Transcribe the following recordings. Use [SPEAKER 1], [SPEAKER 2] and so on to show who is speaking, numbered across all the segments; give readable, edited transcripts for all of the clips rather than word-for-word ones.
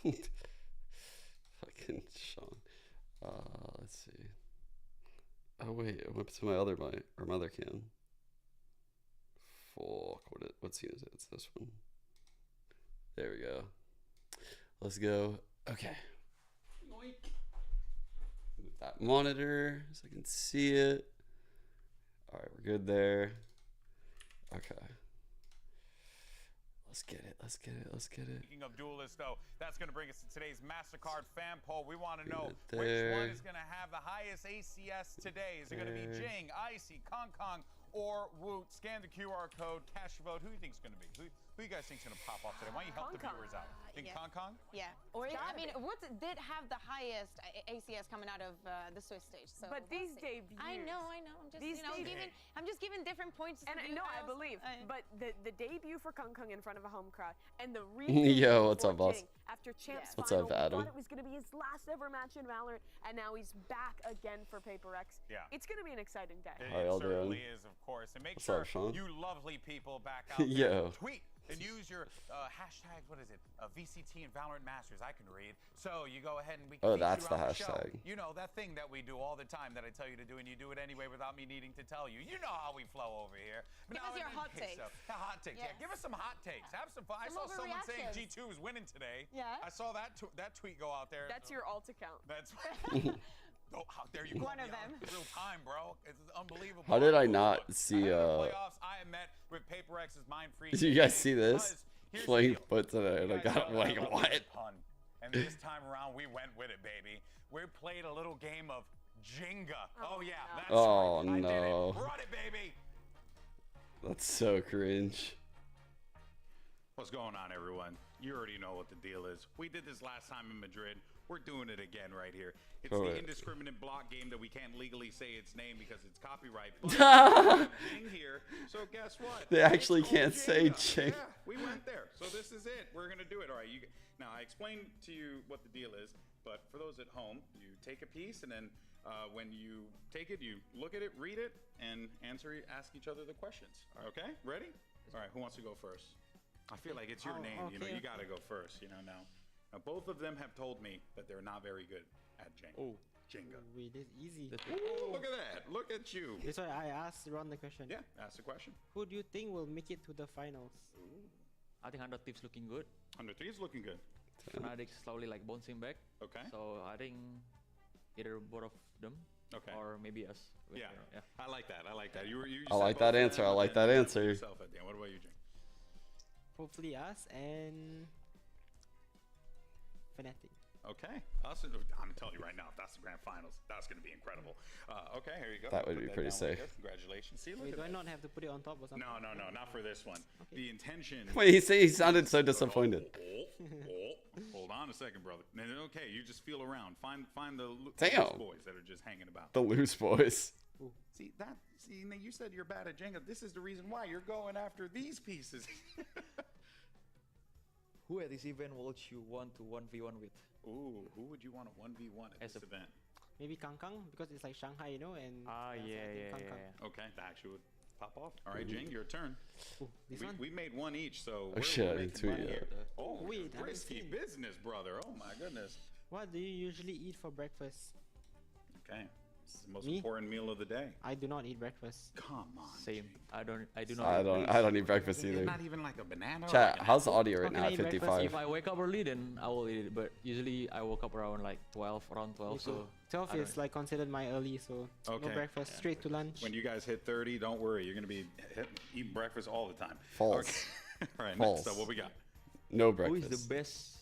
[SPEAKER 1] Fucking Sean. Let's see. Oh wait, it went to my other mic or my other cam. Fuck, what scene is it? It's this one. There we go. Let's go. Okay. Yoink. Move that monitor so I can see it. All right, we're good there. Okay. Let's get it. Let's get it. Let's get it.
[SPEAKER 2] Speaking of duelists, though, that's going to bring us to today's MasterCard fan poll. We want to know which one is going to have the highest ACS today. Is it going to be Jing, Icy, Kong Kong, or Woot? Scan the QR code, cast your vote. Who do you think is going to be? Who you guys think is going to pop off today? Why don't you help the viewers out? Think Kong Kong?
[SPEAKER 3] Yeah. Or I mean, Woot did have the highest ACS coming out of the Swiss stage. So
[SPEAKER 4] but these debuts.
[SPEAKER 3] I know. I'm just I'm just giving different points.
[SPEAKER 4] And no, I believe. But the debut for Kong Kong in front of a home crowd and the
[SPEAKER 1] Yo, what's up, boss?
[SPEAKER 4] After champs
[SPEAKER 1] What's
[SPEAKER 4] final,
[SPEAKER 1] up, Adam?
[SPEAKER 4] thought it was going to be his last ever match in Valorant, and now he's back again for Paper X.
[SPEAKER 2] Yeah.
[SPEAKER 4] It's going to be an exciting day.
[SPEAKER 2] It certainly is, of course. And make sure you lovely people back out there tweet and use your hashtag, what is it? VCT and Valorant Masters. I can read. So you go ahead and we can
[SPEAKER 1] that's the hashtag.
[SPEAKER 2] You know, that thing that we do all the time that I tell you to do, and you do it anyway without me needing to tell you. You know how we flow over here.
[SPEAKER 3] Give us your hot takes.
[SPEAKER 2] Hot takes. Yeah, give us some hot takes. Have some fun. I saw someone saying G2 is winning today.
[SPEAKER 3] Yeah.
[SPEAKER 2] I saw that tweet go out there.
[SPEAKER 4] That's your alt account.
[SPEAKER 2] That's oh, there you go.
[SPEAKER 3] One of them.
[SPEAKER 2] Real time, bro. It's unbelievable.
[SPEAKER 1] How did I not see
[SPEAKER 2] playoffs? I am met with Paper X's mind free.
[SPEAKER 1] Did you guys see this? Playing foot today, and I got like what?
[SPEAKER 2] And this time around, we went with it, baby. We played a little game of Jenga. Oh yeah, that's
[SPEAKER 1] right.
[SPEAKER 2] I did it.
[SPEAKER 1] No.
[SPEAKER 2] Run it, baby.
[SPEAKER 1] That's so cringe.
[SPEAKER 2] What's going on, everyone? You already know what the deal is. We did this last time in Madrid. We're doing it again right here. It's the indiscriminate block game that we can't legally say its name because it's copyright. But Jing here. So guess what?
[SPEAKER 1] They actually can't say Jing.
[SPEAKER 2] Yeah, we went there. So this is it. We're gonna do it. All right. Now I explained to you what the deal is, but for those at home, you take a piece and then when you take it, you look at it, read it, and ask each other the questions. Okay? Ready? All right. Who wants to go first? I feel like it's your name.
[SPEAKER 5] Okay.
[SPEAKER 2] You know, you gotta go first. You know now. Now, both of them have told me that they're not very good at Jenga. Jenga.
[SPEAKER 5] Wait, it's easy.
[SPEAKER 2] Ooh, look at that. Look at you.
[SPEAKER 5] That's why I asked Ron the question.
[SPEAKER 2] Yeah, ask the question.
[SPEAKER 5] Who do you think will make it to the finals?
[SPEAKER 6] I think 100 Thieves looking good.
[SPEAKER 2] 100 Thieves looking good.
[SPEAKER 6] Fnatic slowly like bouncing back.
[SPEAKER 2] Okay.
[SPEAKER 6] So I think either both of them.
[SPEAKER 2] Okay.
[SPEAKER 6] Or maybe us.
[SPEAKER 2] Yeah. I like that. I like that. You
[SPEAKER 1] I like that answer. I like that answer.
[SPEAKER 2] What about you, Jing?
[SPEAKER 5] Hopefully us and Fnatic.
[SPEAKER 2] Okay. I'm telling you right now, if that's the grand finals, that's going to be incredible. Okay, here you go.
[SPEAKER 1] That would be pretty sick.
[SPEAKER 2] Congratulations. See,
[SPEAKER 5] Wait, do I not have to put it on top or something?
[SPEAKER 2] No, not for this one. Okay. The intention.
[SPEAKER 1] Wait, he sounded so disappointed.
[SPEAKER 2] Hold on a second, brother. Okay, you just feel around. Find the loose boys that are just hanging about.
[SPEAKER 1] The loose boys.
[SPEAKER 2] Ooh. See, you said you're bad at Jenga. This is the reason why you're going after these pieces.
[SPEAKER 6] Who at this event would you want to 1v1 with?
[SPEAKER 2] Ooh, who would you want to 1v1 at this event?
[SPEAKER 5] Maybe Kong Kong, because it's like Shanghai, you know, and
[SPEAKER 6] yeah.
[SPEAKER 2] Okay, that actually would pop off. All right, Jing, your turn.
[SPEAKER 5] Ooh,
[SPEAKER 2] we made one each, so
[SPEAKER 1] oh shit, I didn't tweet yet.
[SPEAKER 2] Oh, wait, risky business, brother. Oh my goodness.
[SPEAKER 5] What do you usually eat for breakfast?
[SPEAKER 2] Okay. It's the most important meal of the day.
[SPEAKER 5] I do not eat breakfast.
[SPEAKER 2] Come on.
[SPEAKER 6] Same. I don't
[SPEAKER 1] eat breakfast either.
[SPEAKER 2] Not even like a banana.
[SPEAKER 1] Chat, how's the audio right now at 55?
[SPEAKER 6] If I wake up early, then I will eat it. But usually I woke up around like 12, around 12. So
[SPEAKER 5] 12 is like considered my early, so no breakfast, straight to lunch.
[SPEAKER 2] When you guys hit 30, don't worry, you're gonna be eating breakfast all the time.
[SPEAKER 1] False.
[SPEAKER 2] Okay. All right,
[SPEAKER 1] False.
[SPEAKER 2] next up, what we got?
[SPEAKER 1] No breakfast.
[SPEAKER 6] Who is the best?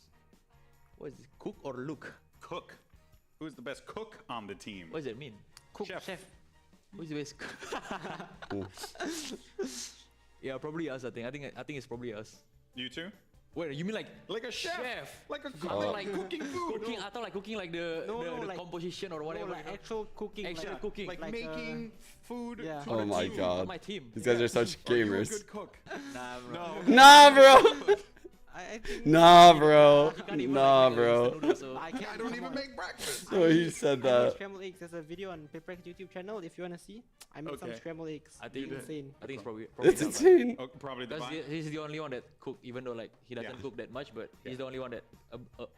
[SPEAKER 6] What is it? Cook or look?
[SPEAKER 2] Cook. Who's the best cook on the team?
[SPEAKER 6] What does it mean?
[SPEAKER 5] Cook, chef.
[SPEAKER 6] Who's the best cook? Yeah, probably us. I think it's probably us.
[SPEAKER 2] You too?
[SPEAKER 6] Wait, you mean like
[SPEAKER 2] a chef? Like a cook?
[SPEAKER 6] Like
[SPEAKER 2] cooking food?
[SPEAKER 6] Cooking? I thought like cooking like the
[SPEAKER 5] like,
[SPEAKER 6] composition or whatever.
[SPEAKER 5] No, like actual cooking.
[SPEAKER 6] Actual cooking.
[SPEAKER 2] Like making food.
[SPEAKER 5] Yeah.
[SPEAKER 1] Oh my god.
[SPEAKER 6] My team.
[SPEAKER 1] These guys are such gamers.
[SPEAKER 2] Are you a good cook?
[SPEAKER 6] Nah, bro.
[SPEAKER 2] No.
[SPEAKER 1] Nah, bro.
[SPEAKER 5] I think
[SPEAKER 1] Nah, bro.
[SPEAKER 5] you can't even
[SPEAKER 1] Nah,
[SPEAKER 5] make
[SPEAKER 1] bro.
[SPEAKER 5] noodles, so I can't.
[SPEAKER 2] I don't
[SPEAKER 5] come
[SPEAKER 2] even
[SPEAKER 5] on.
[SPEAKER 2] make breakfast.
[SPEAKER 1] So he said
[SPEAKER 5] I made
[SPEAKER 1] that.
[SPEAKER 5] scrambled eggs. There's a video on Pickems YouTube channel if you wanna see. I made some
[SPEAKER 2] Okay.
[SPEAKER 5] scrambled eggs.
[SPEAKER 6] I think
[SPEAKER 5] insane.
[SPEAKER 6] I think it's probably
[SPEAKER 1] It's
[SPEAKER 6] that,
[SPEAKER 1] insane.
[SPEAKER 2] Oh, probably the
[SPEAKER 6] Because he's the only one that cook, even though like he doesn't
[SPEAKER 2] Yeah.
[SPEAKER 6] cook that much, but
[SPEAKER 2] Yeah.
[SPEAKER 6] he's the only one that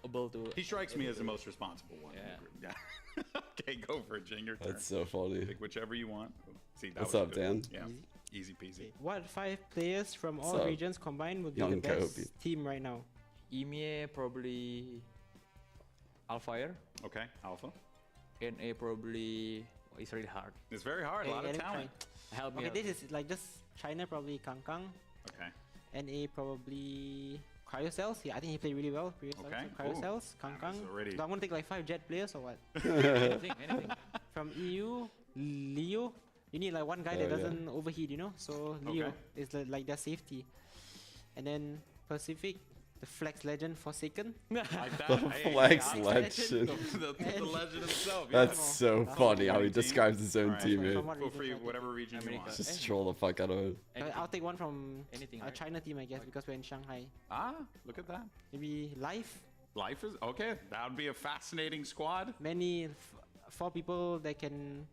[SPEAKER 6] able to.
[SPEAKER 2] He strikes me as the most responsible one. in the
[SPEAKER 6] Yeah.
[SPEAKER 2] group. Yeah. Okay, go for it, Jing. Your turn.
[SPEAKER 1] That's so funny.
[SPEAKER 2] Pick whichever you want. See, that
[SPEAKER 1] What's
[SPEAKER 2] was a
[SPEAKER 1] up,
[SPEAKER 2] good one.
[SPEAKER 1] Dan?
[SPEAKER 2] Yeah. Easy peasy.
[SPEAKER 5] What 5 players from all
[SPEAKER 1] What's up?
[SPEAKER 5] regions combined would be
[SPEAKER 1] Young
[SPEAKER 5] the best
[SPEAKER 1] Kobe.
[SPEAKER 5] team right now?
[SPEAKER 6] EMEA probably Alfire,
[SPEAKER 2] Okay, Alpha.
[SPEAKER 6] NA probably it's really hard.
[SPEAKER 2] It's very hard. A
[SPEAKER 5] Hey,
[SPEAKER 2] lot of
[SPEAKER 5] let me
[SPEAKER 2] talent.
[SPEAKER 6] Help me.
[SPEAKER 5] Okay,
[SPEAKER 6] out.
[SPEAKER 5] this is like just China probably Kang Kang,
[SPEAKER 2] Okay.
[SPEAKER 5] NA probably Cryocells. Yeah, I think he played really well.
[SPEAKER 2] Okay,
[SPEAKER 5] Cryocells, Kang
[SPEAKER 2] That
[SPEAKER 5] Kang.
[SPEAKER 2] is already-
[SPEAKER 5] Do I want to take like 5 jet players or what?
[SPEAKER 6] anything.
[SPEAKER 5] From EU, Leo. You need like one guy
[SPEAKER 1] Oh,
[SPEAKER 5] that
[SPEAKER 1] yeah.
[SPEAKER 5] doesn't overheat, you know. So Leo
[SPEAKER 2] Okay.
[SPEAKER 5] is like their safety. And then Pacific, the Flex Legend Forsaken.
[SPEAKER 2] Like that.
[SPEAKER 1] The
[SPEAKER 2] Hey,
[SPEAKER 1] flex
[SPEAKER 2] yeah,
[SPEAKER 1] legend.
[SPEAKER 2] the legend himself. Yeah.
[SPEAKER 1] That's so funny how he describes his own
[SPEAKER 2] Alright.
[SPEAKER 1] teammate.
[SPEAKER 5] From what
[SPEAKER 2] Feel
[SPEAKER 5] region
[SPEAKER 2] free,
[SPEAKER 5] should I take?
[SPEAKER 2] whatever region you
[SPEAKER 6] America.
[SPEAKER 2] want.
[SPEAKER 1] Just troll the fuck out of it.
[SPEAKER 5] I'll take one from
[SPEAKER 6] Anything,
[SPEAKER 5] a
[SPEAKER 6] right?
[SPEAKER 5] China team, I guess, because we're in Shanghai.
[SPEAKER 2] Ah, look at that.
[SPEAKER 5] Maybe Life.
[SPEAKER 2] Life is okay. That would be a fascinating squad.
[SPEAKER 5] Many 4 people that can,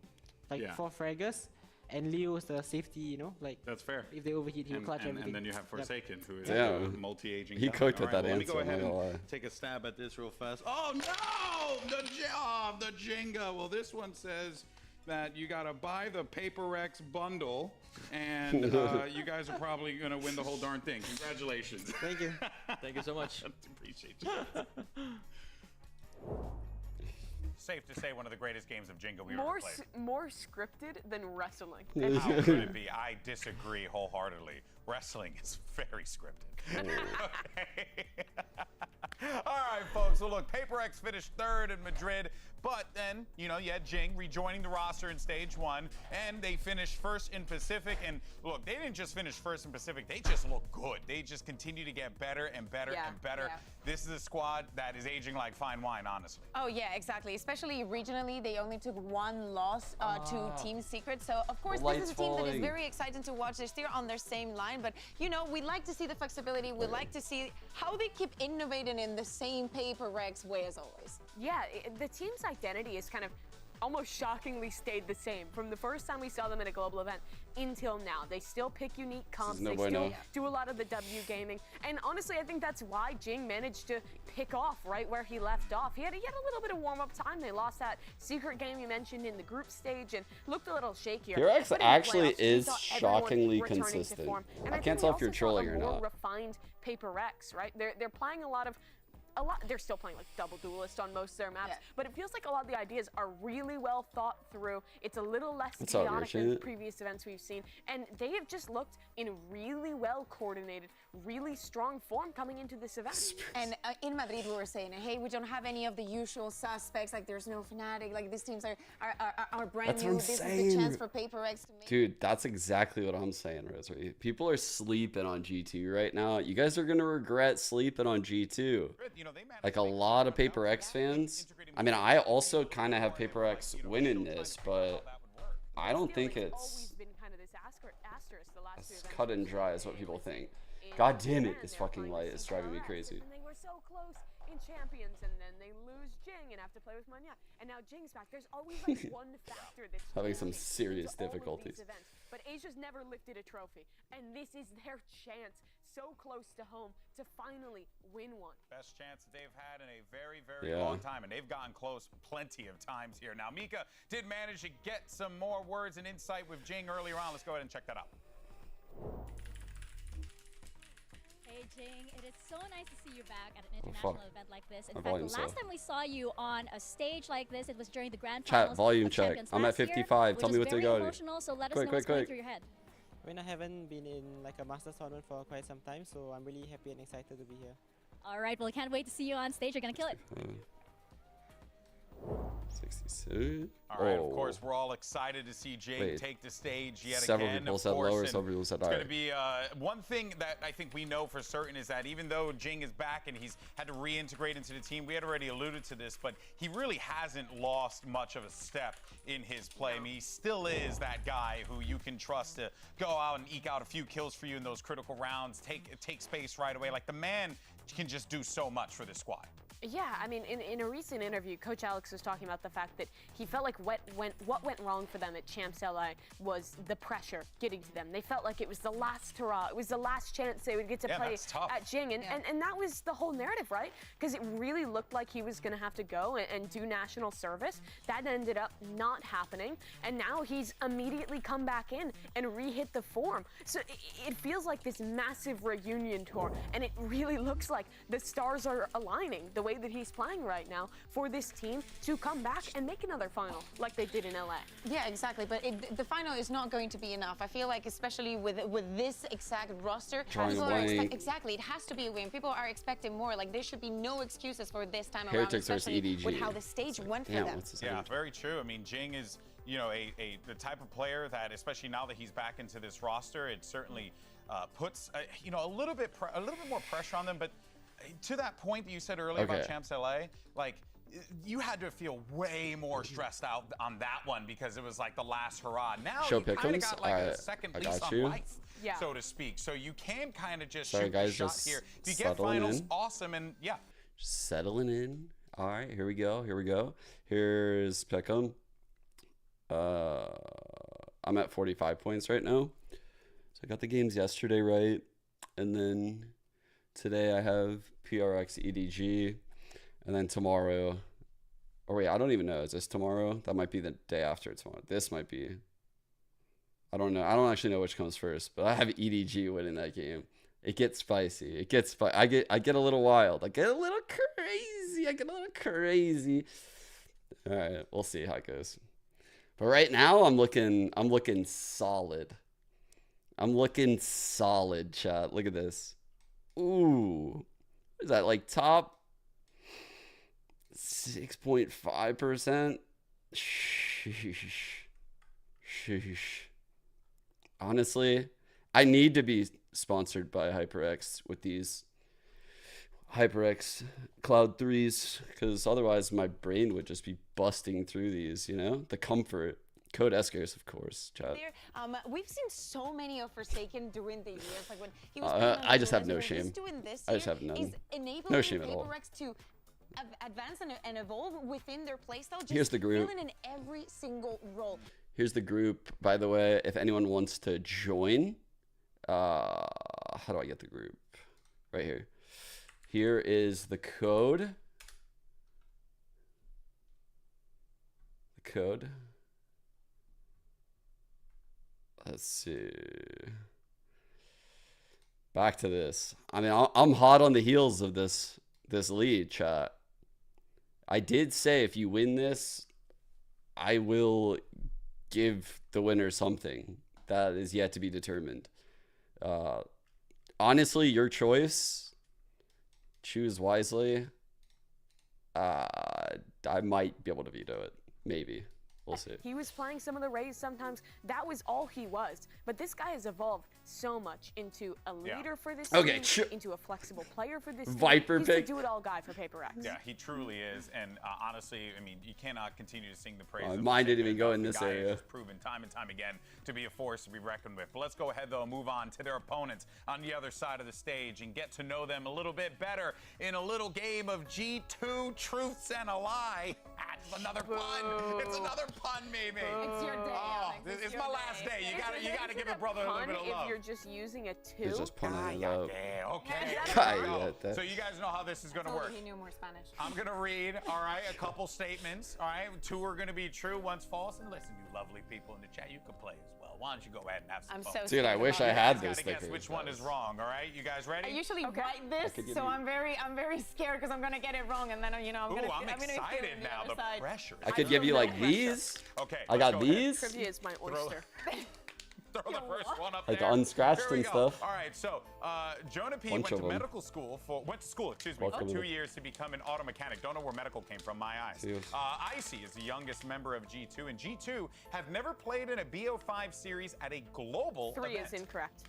[SPEAKER 5] like
[SPEAKER 2] Yeah.
[SPEAKER 5] 4 fraggers, and Leo's the safety, you know, like
[SPEAKER 2] That's fair.
[SPEAKER 5] if they overheat, he'll
[SPEAKER 2] And,
[SPEAKER 5] clutch
[SPEAKER 2] and,
[SPEAKER 5] everything.
[SPEAKER 2] and then you have
[SPEAKER 5] Yep.
[SPEAKER 2] Forsaken, who is
[SPEAKER 1] Yeah.
[SPEAKER 2] a multi-aging.
[SPEAKER 1] He
[SPEAKER 2] guy.
[SPEAKER 1] cooked
[SPEAKER 2] All
[SPEAKER 1] with that
[SPEAKER 2] well, let me
[SPEAKER 1] answer,
[SPEAKER 2] go
[SPEAKER 1] I'm not
[SPEAKER 2] ahead and
[SPEAKER 1] gonna lie.
[SPEAKER 2] take a stab at this real fast. Oh no, the Jenga. Well, this one says that you gotta buy the PaperX bundle, and you guys are probably gonna win the whole darn thing. Congratulations.
[SPEAKER 5] Thank you.
[SPEAKER 6] Thank you so much.
[SPEAKER 2] Appreciate you.
[SPEAKER 7] Safe to say one of the greatest games of Jenga we ever
[SPEAKER 4] More
[SPEAKER 7] played.
[SPEAKER 4] more scripted than wrestling.
[SPEAKER 7] How could it be? I disagree wholeheartedly. Wrestling is very scripted. Okay. All right, folks. So look, PaperX finished 3rd in Madrid, but then, you know, you had Jing rejoining the roster in stage 1, and they finished 1st in Pacific. And look, they didn't just finish 1st in Pacific, they just look good. They just continue to get better and better
[SPEAKER 3] Yeah,
[SPEAKER 7] and better.
[SPEAKER 3] yeah.
[SPEAKER 7] This is a squad that is aging like fine wine, honestly.
[SPEAKER 3] Oh yeah, exactly. Especially regionally, they only took 1 loss to Team Secret. So of course,
[SPEAKER 1] The
[SPEAKER 3] this is a
[SPEAKER 1] light's
[SPEAKER 3] team that is
[SPEAKER 1] falling.
[SPEAKER 3] very exciting to watch. They're still on their same line, but you know, we like to see the flexibility. We like to see how they keep innovating in the same PaperX way as always.
[SPEAKER 4] Yeah, the team's identity is kind of almost shockingly stayed the same from the first time we saw them at a global event until now. They still pick unique comps.
[SPEAKER 1] no
[SPEAKER 4] They
[SPEAKER 1] bueno.
[SPEAKER 4] still do a lot of the W gaming. And honestly, I think that's why Jing managed to pick off right where he left off. He had a little bit of warm-up time. They lost that secret game you mentioned in the group stage and looked a little shakier.
[SPEAKER 1] PaperX
[SPEAKER 4] But in the
[SPEAKER 1] actually
[SPEAKER 4] playoffs, we
[SPEAKER 1] is
[SPEAKER 4] saw everyone
[SPEAKER 1] shockingly
[SPEAKER 4] returning to
[SPEAKER 1] consistent.
[SPEAKER 4] form. And
[SPEAKER 1] I
[SPEAKER 4] think
[SPEAKER 1] can't
[SPEAKER 4] we
[SPEAKER 1] tell if you're
[SPEAKER 4] also saw
[SPEAKER 1] trolling
[SPEAKER 4] a
[SPEAKER 1] or
[SPEAKER 4] more
[SPEAKER 1] not.
[SPEAKER 4] refined PaperX, right? They're playing a lot. They're still playing like double duelist on most of their maps,
[SPEAKER 3] Yeah.
[SPEAKER 4] but it feels like a lot of the ideas are really well thought through. It's a little less
[SPEAKER 1] What's up,
[SPEAKER 4] chaotic than
[SPEAKER 1] Richard?
[SPEAKER 4] previous events we've seen, and they have just looked in really well coordinated, really strong form coming into this event.
[SPEAKER 3] And in Madrid, we were saying, hey, we don't have any of the usual suspects. Like there's no Fnatic. Like these teams are brand
[SPEAKER 1] That's what
[SPEAKER 3] new.
[SPEAKER 1] I'm
[SPEAKER 3] This is
[SPEAKER 1] saying.
[SPEAKER 3] the chance for PaperX to make.
[SPEAKER 1] Dude, that's exactly what I'm saying, Rosary. People are sleeping on G2 right now. You guys are gonna regret sleeping on G2.
[SPEAKER 7] You know, they managed
[SPEAKER 1] Like
[SPEAKER 7] to
[SPEAKER 1] a
[SPEAKER 7] make
[SPEAKER 1] lot of
[SPEAKER 7] something out
[SPEAKER 1] PaperX
[SPEAKER 7] that,
[SPEAKER 1] fans.
[SPEAKER 7] integrating
[SPEAKER 1] I mean,
[SPEAKER 7] with
[SPEAKER 1] I
[SPEAKER 7] the
[SPEAKER 1] also
[SPEAKER 7] game,
[SPEAKER 1] kind of have
[SPEAKER 7] you know,
[SPEAKER 1] PaperX
[SPEAKER 7] you know,
[SPEAKER 1] winning
[SPEAKER 7] still trying
[SPEAKER 1] this,
[SPEAKER 7] to figure out how
[SPEAKER 1] but
[SPEAKER 7] that would work.
[SPEAKER 1] I don't
[SPEAKER 4] Still,
[SPEAKER 1] think
[SPEAKER 4] it's
[SPEAKER 1] it's
[SPEAKER 4] always been kind of this asterisk the last two
[SPEAKER 1] as
[SPEAKER 4] events.
[SPEAKER 1] cut and dry as what people think.
[SPEAKER 4] In
[SPEAKER 1] God damn it,
[SPEAKER 4] Japan,
[SPEAKER 1] this
[SPEAKER 4] they're
[SPEAKER 1] fucking
[SPEAKER 4] playing
[SPEAKER 1] light
[SPEAKER 4] with
[SPEAKER 1] is driving me
[SPEAKER 4] CRS,
[SPEAKER 1] crazy.
[SPEAKER 4] And they were so close in Champions, and then they lose Jing and have to play with Manya. And now Jing's back. There's always like one factor that's
[SPEAKER 1] Having some
[SPEAKER 4] changing
[SPEAKER 1] serious
[SPEAKER 4] into all of these
[SPEAKER 1] difficulties.
[SPEAKER 4] events. But Asia's never lifted a trophy, and this is their chance, so close to home, to finally win one.
[SPEAKER 7] Best chance that they've had in a very, very
[SPEAKER 1] Yeah.
[SPEAKER 7] long time, and they've gotten close plenty of times here. Now, Mika did manage to get some more words and insight with Jing earlier on. Let's go ahead and check that out.
[SPEAKER 8] Hey Jing, it is so nice to see you back at an
[SPEAKER 1] Oh,
[SPEAKER 8] international
[SPEAKER 1] fuck.
[SPEAKER 8] event like this. In
[SPEAKER 1] My
[SPEAKER 8] fact, the
[SPEAKER 1] volume's
[SPEAKER 8] last
[SPEAKER 1] low.
[SPEAKER 8] time we saw you on a stage like this, it was during the grand
[SPEAKER 1] Chat,
[SPEAKER 8] finals
[SPEAKER 1] volume
[SPEAKER 8] of
[SPEAKER 1] check.
[SPEAKER 8] Champions
[SPEAKER 1] I'm at
[SPEAKER 8] last year,
[SPEAKER 1] 55.
[SPEAKER 8] which
[SPEAKER 1] Tell me
[SPEAKER 8] was
[SPEAKER 1] what to
[SPEAKER 8] very
[SPEAKER 1] go to.
[SPEAKER 8] emotional, so let us
[SPEAKER 1] Quick,
[SPEAKER 8] know
[SPEAKER 1] quick,
[SPEAKER 8] what's going
[SPEAKER 1] quick.
[SPEAKER 8] through your head.
[SPEAKER 5] When I haven't been in like a Masters tournament for quite some time, so I'm really happy and excited to be here.
[SPEAKER 8] All right, well, can't wait to see you on stage. You're gonna kill it.
[SPEAKER 1] 66.
[SPEAKER 7] All right,
[SPEAKER 1] Oh.
[SPEAKER 7] of course, we're all excited to see Jing
[SPEAKER 1] Wait.
[SPEAKER 7] take the stage yet
[SPEAKER 1] Several
[SPEAKER 7] again.
[SPEAKER 1] people
[SPEAKER 7] of
[SPEAKER 1] said
[SPEAKER 7] course,
[SPEAKER 1] lower,
[SPEAKER 7] and
[SPEAKER 1] several people said
[SPEAKER 7] it's going
[SPEAKER 1] higher.
[SPEAKER 7] to be one thing that I think we know for certain is that even though Jing is back and he's had to reintegrate into the team, we had already alluded to this, but he really hasn't lost much of a step in his play. I mean, he still is that guy who you can trust to go out and eke out a few kills for you in those critical rounds, take space right away. Like the man can just do so much for this squad.
[SPEAKER 4] Yeah, I mean, in a recent interview, Coach Alex was talking about the fact that he felt like what went wrong for them at Champs LA was the pressure getting to them. They felt like it was the last hurrah, it was the last chance they would get to play at Jing, and that was the whole narrative, right? Because it really looked like he was going to have to go and do national service. That ended up not happening, and now he's immediately come back in and re-hit the form. So it feels like this massive reunion tour, and it really looks like the stars are aligning the way that he's playing right now for this team to come back and make another final like they did in LA.
[SPEAKER 3] Yeah, exactly. But the final is not going to be enough. I feel like, especially with this exact roster, people are exactly. It has to be a win. People are expecting more. Like, there should be no excuses for this time around, especially
[SPEAKER 1] EDG.
[SPEAKER 3] with how the stage went for them.
[SPEAKER 7] Yeah, very true. I mean, Jing is, you know, the type of player that, especially now that he's back into this roster, it certainly puts you know, a little bit more pressure on them. But to that point that you said earlier about Champs LA, like, you had to feel way more stressed out on that one because it was like the last hurrah. Now you kind of got like a second lease on life, so to speak. So you can kind of just shoot the shot here. If you get finals, awesome, and
[SPEAKER 1] just settling in. All right, here we go. Here we go. Here's Pickem. I'm at 45 points right now. So I got the games yesterday right, and then today I have PRX EDG, and then tomorrow, or wait, I don't even know. Is this tomorrow? That might be the day after tomorrow. This might be. I don't know. I don't actually know which comes first, but I have EDG winning that game. It gets spicy. It gets I get a little wild. I get a little crazy. All right, we'll see how it goes. But right now, I'm looking solid. I'm looking solid, chat. Look at this. Ooh, is that like top 6.5%? Sheesh. Honestly, I need to be sponsored by HyperX with these HyperX Cloud 3s, because otherwise my brain would just be busting through these, you know? The comfort. Code Eskers, of course, chat.
[SPEAKER 3] We've seen so many of Forsaken during the years. Like when he was
[SPEAKER 1] I just have no shame.
[SPEAKER 3] He's doing this
[SPEAKER 1] I just have none.
[SPEAKER 3] He's enabling
[SPEAKER 1] no shame at all.
[SPEAKER 3] HyperX to advance and evolve within their playstyle. Just
[SPEAKER 1] Here's the group.
[SPEAKER 3] filling in every single role.
[SPEAKER 1] Here's the group, by the way. If anyone wants to join, how do I get the group? Right here. Here is the code. The code. Let's see. Back to this. I mean, I'm hot on the heels of this lead, chat. I did say if you win this, I will give the winner something. That is yet to be determined. Honestly, your choice. Choose wisely. I might be able to veto it. Maybe. We'll see.
[SPEAKER 4] He was playing some of the Rays sometimes. That was all he was. But this guy has evolved so much into a leader for this team, into a flexible player for this
[SPEAKER 1] Viper
[SPEAKER 4] team. He's a do-it-all guy for PaperX.
[SPEAKER 7] Yeah, he truly is. And honestly, I mean, you cannot continue to sing the praises.
[SPEAKER 1] Mine didn't even go in this area.
[SPEAKER 7] Has proven time and time again to be a force to be reckoned with. But let's go ahead, though, and move on to their opponents on the other side of the stage and get to know them a little bit better in a little game of G2 Truths and a Lie. It's another pun. It's another pun, maybe.
[SPEAKER 3] It's your day, Alex.
[SPEAKER 7] It's my last day. You gotta give a brother a little bit of love.
[SPEAKER 4] If you're just using a 2.
[SPEAKER 1] He's just punning it up.
[SPEAKER 7] Okay. So you guys know how this is gonna work.
[SPEAKER 3] He knew more Spanish.
[SPEAKER 7] I'm gonna read, all right, a couple statements. All right, 2 are gonna be true, 1's false. And listen, you lovely people in the chat, you can play as well. Why don't you go ahead and have some fun?
[SPEAKER 1] Dude, I wish I had those stickers.
[SPEAKER 7] Guess which one is wrong. All right, you guys ready?
[SPEAKER 3] I usually write this, so I'm very scared because I'm gonna get it wrong, and then I'm
[SPEAKER 7] excited now. The pressure.
[SPEAKER 1] I could give you like these.
[SPEAKER 7] Okay.
[SPEAKER 1] I got these.
[SPEAKER 4] Trivia is my oyster.
[SPEAKER 7] Throw the first one up
[SPEAKER 1] like
[SPEAKER 7] there.
[SPEAKER 1] unscratched and stuff.
[SPEAKER 7] All right, so Jonah P went to school, 2 years to become an auto mechanic. Don't know where medical came from, my eyes. Icy is the youngest member of G2, and G2 have never played in a BO5 series at a global
[SPEAKER 4] 3
[SPEAKER 7] event.
[SPEAKER 4] is incorrect.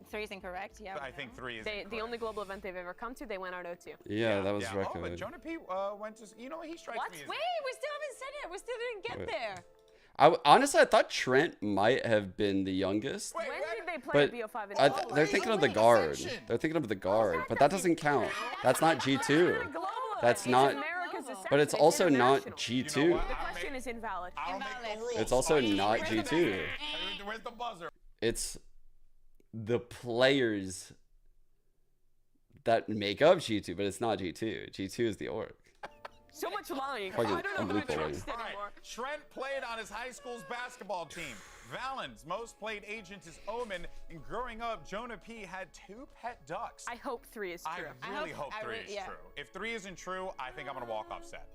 [SPEAKER 3] 3 is incorrect, yeah.
[SPEAKER 7] I think 3 is
[SPEAKER 4] The only global event they've ever come to, they went out 0-2.
[SPEAKER 1] Yeah, that was record.
[SPEAKER 7] Oh, but Jonah P went to, you know, he strikes me as...
[SPEAKER 3] Wait, we still haven't said it. We still didn't get there.
[SPEAKER 1] Honestly, I thought Trent might have been the youngest.
[SPEAKER 4] When did they play
[SPEAKER 1] But
[SPEAKER 4] BO5 in
[SPEAKER 1] they're thinking of the guard. They're thinking of the guard, but that doesn't count. That's not G2. That's not. But it's also not G2.
[SPEAKER 4] The question is invalid.
[SPEAKER 7] I don't make the rules.
[SPEAKER 1] It's also not G2.
[SPEAKER 7] Where's the buzzer?
[SPEAKER 1] It's the players that make up G2, but it's not G2. G2 is the org.
[SPEAKER 4] So much lying.
[SPEAKER 1] Fucking
[SPEAKER 4] I don't know who to
[SPEAKER 1] unbelievable.
[SPEAKER 4] trust
[SPEAKER 7] All right,
[SPEAKER 4] anymore.
[SPEAKER 7] Trent played on his high school's basketball team. Valen's most played agent is Omen, and growing up, Jonah P had 2 pet ducks.
[SPEAKER 4] I hope 3 is true.
[SPEAKER 7] I really hope 3 is true. If 3 isn't true, I think I'm gonna walk off set.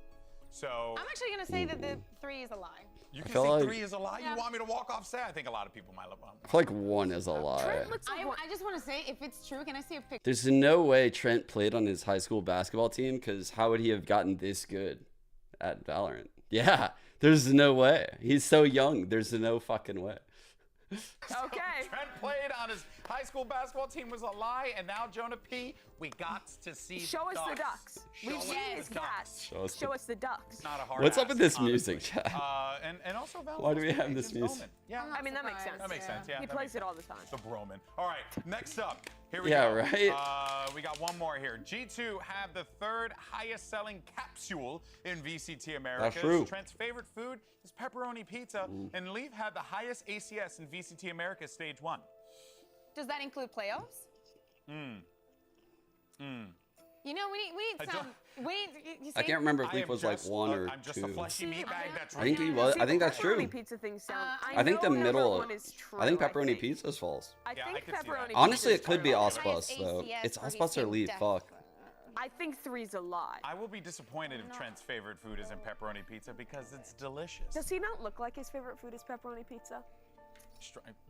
[SPEAKER 7] So
[SPEAKER 3] I'm actually gonna say that the 3 is a lie.
[SPEAKER 7] you can
[SPEAKER 1] feel
[SPEAKER 7] say
[SPEAKER 1] like-
[SPEAKER 7] 3 is a lie. You want me to walk off set? I think a lot of people might love
[SPEAKER 1] I feel like 1 is a lie.
[SPEAKER 4] Trent looks like
[SPEAKER 3] I just want to say, if it's true, can I see a picture?
[SPEAKER 1] There's no way Trent played on his high school basketball team, because how would he have gotten this good at Valorant? Yeah, there's no way. He's so young. There's no fucking way.
[SPEAKER 4] okay.
[SPEAKER 7] Trent played on his high school basketball team was a lie, and now Jonah P, we got to see
[SPEAKER 4] Show us the ducks.
[SPEAKER 7] Show
[SPEAKER 4] We've
[SPEAKER 7] us
[SPEAKER 4] seen
[SPEAKER 7] the
[SPEAKER 4] his
[SPEAKER 7] ducks.
[SPEAKER 4] cats.
[SPEAKER 1] Show us the-
[SPEAKER 4] the ducks.
[SPEAKER 7] Not a hard
[SPEAKER 1] What's up
[SPEAKER 7] ass,
[SPEAKER 1] with this
[SPEAKER 7] honestly.
[SPEAKER 1] music, chat?
[SPEAKER 7] And also Val.
[SPEAKER 1] Why do we have this music?
[SPEAKER 7] Yeah,
[SPEAKER 4] I mean, that makes sense.
[SPEAKER 7] that makes sense. Yeah,
[SPEAKER 4] He
[SPEAKER 7] that
[SPEAKER 4] plays
[SPEAKER 7] makes
[SPEAKER 4] it all the time.
[SPEAKER 7] The Broman. All right, next up. Here we
[SPEAKER 1] Yeah,
[SPEAKER 7] go.
[SPEAKER 1] right?
[SPEAKER 7] We got one more here. G2 had the 3rd highest selling capsule in VCT America.
[SPEAKER 1] true.
[SPEAKER 7] Trent's favorite food is pepperoni pizza, and Leaf had the highest ACS in VCT America stage 1.
[SPEAKER 3] Does that include playoffs? You know, we need
[SPEAKER 7] I
[SPEAKER 3] some. You
[SPEAKER 1] I
[SPEAKER 3] see?
[SPEAKER 1] can't remember if
[SPEAKER 7] I
[SPEAKER 1] Leaf
[SPEAKER 7] am
[SPEAKER 1] was like
[SPEAKER 7] just
[SPEAKER 1] 1 or
[SPEAKER 7] I'm just
[SPEAKER 1] 2.
[SPEAKER 7] a fleshy meatbag that's
[SPEAKER 1] I think he
[SPEAKER 7] right.
[SPEAKER 1] was.
[SPEAKER 4] See,
[SPEAKER 1] I think
[SPEAKER 4] the
[SPEAKER 1] that's
[SPEAKER 4] pepperoni
[SPEAKER 1] true.
[SPEAKER 4] Pizza thing sound.
[SPEAKER 1] I think the
[SPEAKER 4] know number
[SPEAKER 1] middle.
[SPEAKER 4] 1 is true,
[SPEAKER 1] I think pepperoni pizza is false.
[SPEAKER 4] I
[SPEAKER 7] Yeah, I
[SPEAKER 4] think
[SPEAKER 7] could see that.
[SPEAKER 4] pepperoni.
[SPEAKER 1] Honestly,
[SPEAKER 4] pizza
[SPEAKER 1] it could
[SPEAKER 4] is
[SPEAKER 1] be
[SPEAKER 4] true.
[SPEAKER 1] Osbus though.
[SPEAKER 3] ACS
[SPEAKER 1] It's
[SPEAKER 3] for
[SPEAKER 1] Osbus or
[SPEAKER 3] VCT,
[SPEAKER 1] Leaf. Fuck.
[SPEAKER 4] I think 3's a lie.
[SPEAKER 7] I will be disappointed if Trent's favorite food isn't pepperoni pizza because it's delicious.
[SPEAKER 4] Does he not look like his favorite food is pepperoni pizza?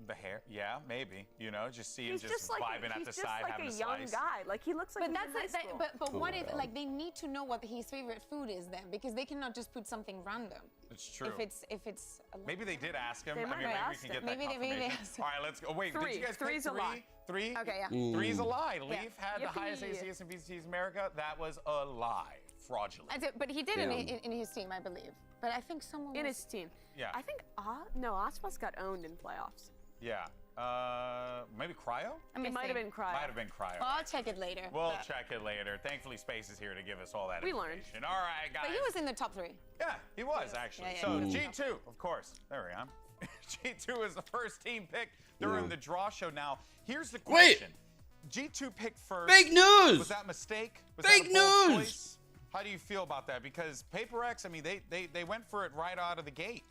[SPEAKER 7] The hair, yeah, maybe. You know, just see him
[SPEAKER 4] He's
[SPEAKER 7] just
[SPEAKER 4] like
[SPEAKER 7] vibing at the side,
[SPEAKER 4] like
[SPEAKER 7] having
[SPEAKER 4] a
[SPEAKER 7] a
[SPEAKER 4] young
[SPEAKER 7] slice.
[SPEAKER 4] guy. Like he looks like
[SPEAKER 3] But
[SPEAKER 4] he's
[SPEAKER 3] that's
[SPEAKER 4] in high
[SPEAKER 3] it.
[SPEAKER 4] school.
[SPEAKER 3] But what if
[SPEAKER 1] God.
[SPEAKER 3] like they need to know what his favorite food is then, because they cannot just put something random.
[SPEAKER 7] It's true.
[SPEAKER 3] if it's a lie.
[SPEAKER 7] Maybe they did ask him.
[SPEAKER 4] They
[SPEAKER 7] I
[SPEAKER 4] might
[SPEAKER 7] mean, maybe
[SPEAKER 4] have
[SPEAKER 7] we
[SPEAKER 4] asked
[SPEAKER 7] can
[SPEAKER 4] him.
[SPEAKER 7] get
[SPEAKER 3] Maybe
[SPEAKER 7] that
[SPEAKER 3] they
[SPEAKER 7] confirmation.
[SPEAKER 3] asked
[SPEAKER 7] All right, let's go. Wait, did
[SPEAKER 4] Three.
[SPEAKER 7] you guys
[SPEAKER 4] Three's
[SPEAKER 7] pick
[SPEAKER 4] a lie.
[SPEAKER 7] 3?
[SPEAKER 3] Okay, yeah.
[SPEAKER 7] 3's a lie. Leaf
[SPEAKER 3] Yeah.
[SPEAKER 7] had the highest
[SPEAKER 4] Yippee.
[SPEAKER 7] ACS in VCT's America. That was a lie. Fraudulent.
[SPEAKER 3] That's it, but he did
[SPEAKER 1] Damn.
[SPEAKER 3] in his team, I believe. But I think someone
[SPEAKER 4] in
[SPEAKER 3] was,
[SPEAKER 4] his team.
[SPEAKER 7] Yeah.
[SPEAKER 4] I think no, Osbus got owned in playoffs.
[SPEAKER 7] Yeah. Maybe Cryo?
[SPEAKER 3] I'm
[SPEAKER 4] It might have
[SPEAKER 3] missing.
[SPEAKER 4] been Cryo.
[SPEAKER 7] Might have been Cryo.
[SPEAKER 3] Well, I'll check it later.
[SPEAKER 7] We'll
[SPEAKER 3] but,
[SPEAKER 7] check it later. Thankfully, Space is here to give us all that
[SPEAKER 4] We learned.
[SPEAKER 7] information. All right, guys.
[SPEAKER 3] but he was in the top 3.
[SPEAKER 7] Yeah, he was actually.
[SPEAKER 3] Yeah,
[SPEAKER 7] So
[SPEAKER 3] he was.
[SPEAKER 7] G2, of course. There we are. G2 is the first team picked during
[SPEAKER 1] Yeah.
[SPEAKER 7] the draw show. Now, here's the
[SPEAKER 1] Wait.
[SPEAKER 7] question. G2 picked first.
[SPEAKER 1] Fake news!
[SPEAKER 7] Was that a mistake? Was
[SPEAKER 1] Fake
[SPEAKER 7] that a bold
[SPEAKER 1] news!
[SPEAKER 7] choice? How do you feel about that? Because Paper X, I mean, they went for it right out of the gate.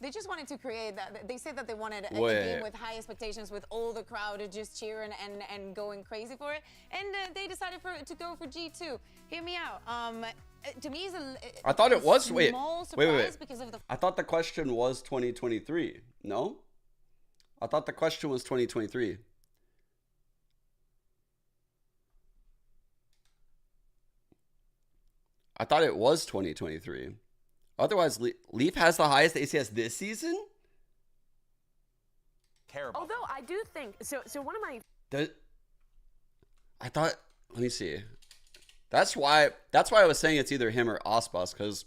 [SPEAKER 3] They just wanted to create that. They said that they wanted a
[SPEAKER 1] Wait.
[SPEAKER 3] game with high expectations, with all the crowd just cheering and going crazy for it. And they decided to go for G2. Hear me out. To me, it's
[SPEAKER 1] I thought it was. Wait.
[SPEAKER 3] small surprise
[SPEAKER 1] Wait.
[SPEAKER 3] because of the.
[SPEAKER 1] I thought the question was 2023. No? I thought the question was 2023. I thought it was 2023. Otherwise, Leaf has the highest ACS this season?
[SPEAKER 7] Care about
[SPEAKER 4] Although I do think so. One of my
[SPEAKER 1] I thought, let me see. That's why I was saying it's either him or Osbus, because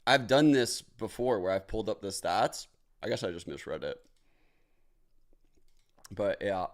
[SPEAKER 1] I've done this before where I've pulled up the stats. I guess I just misread it. But yeah.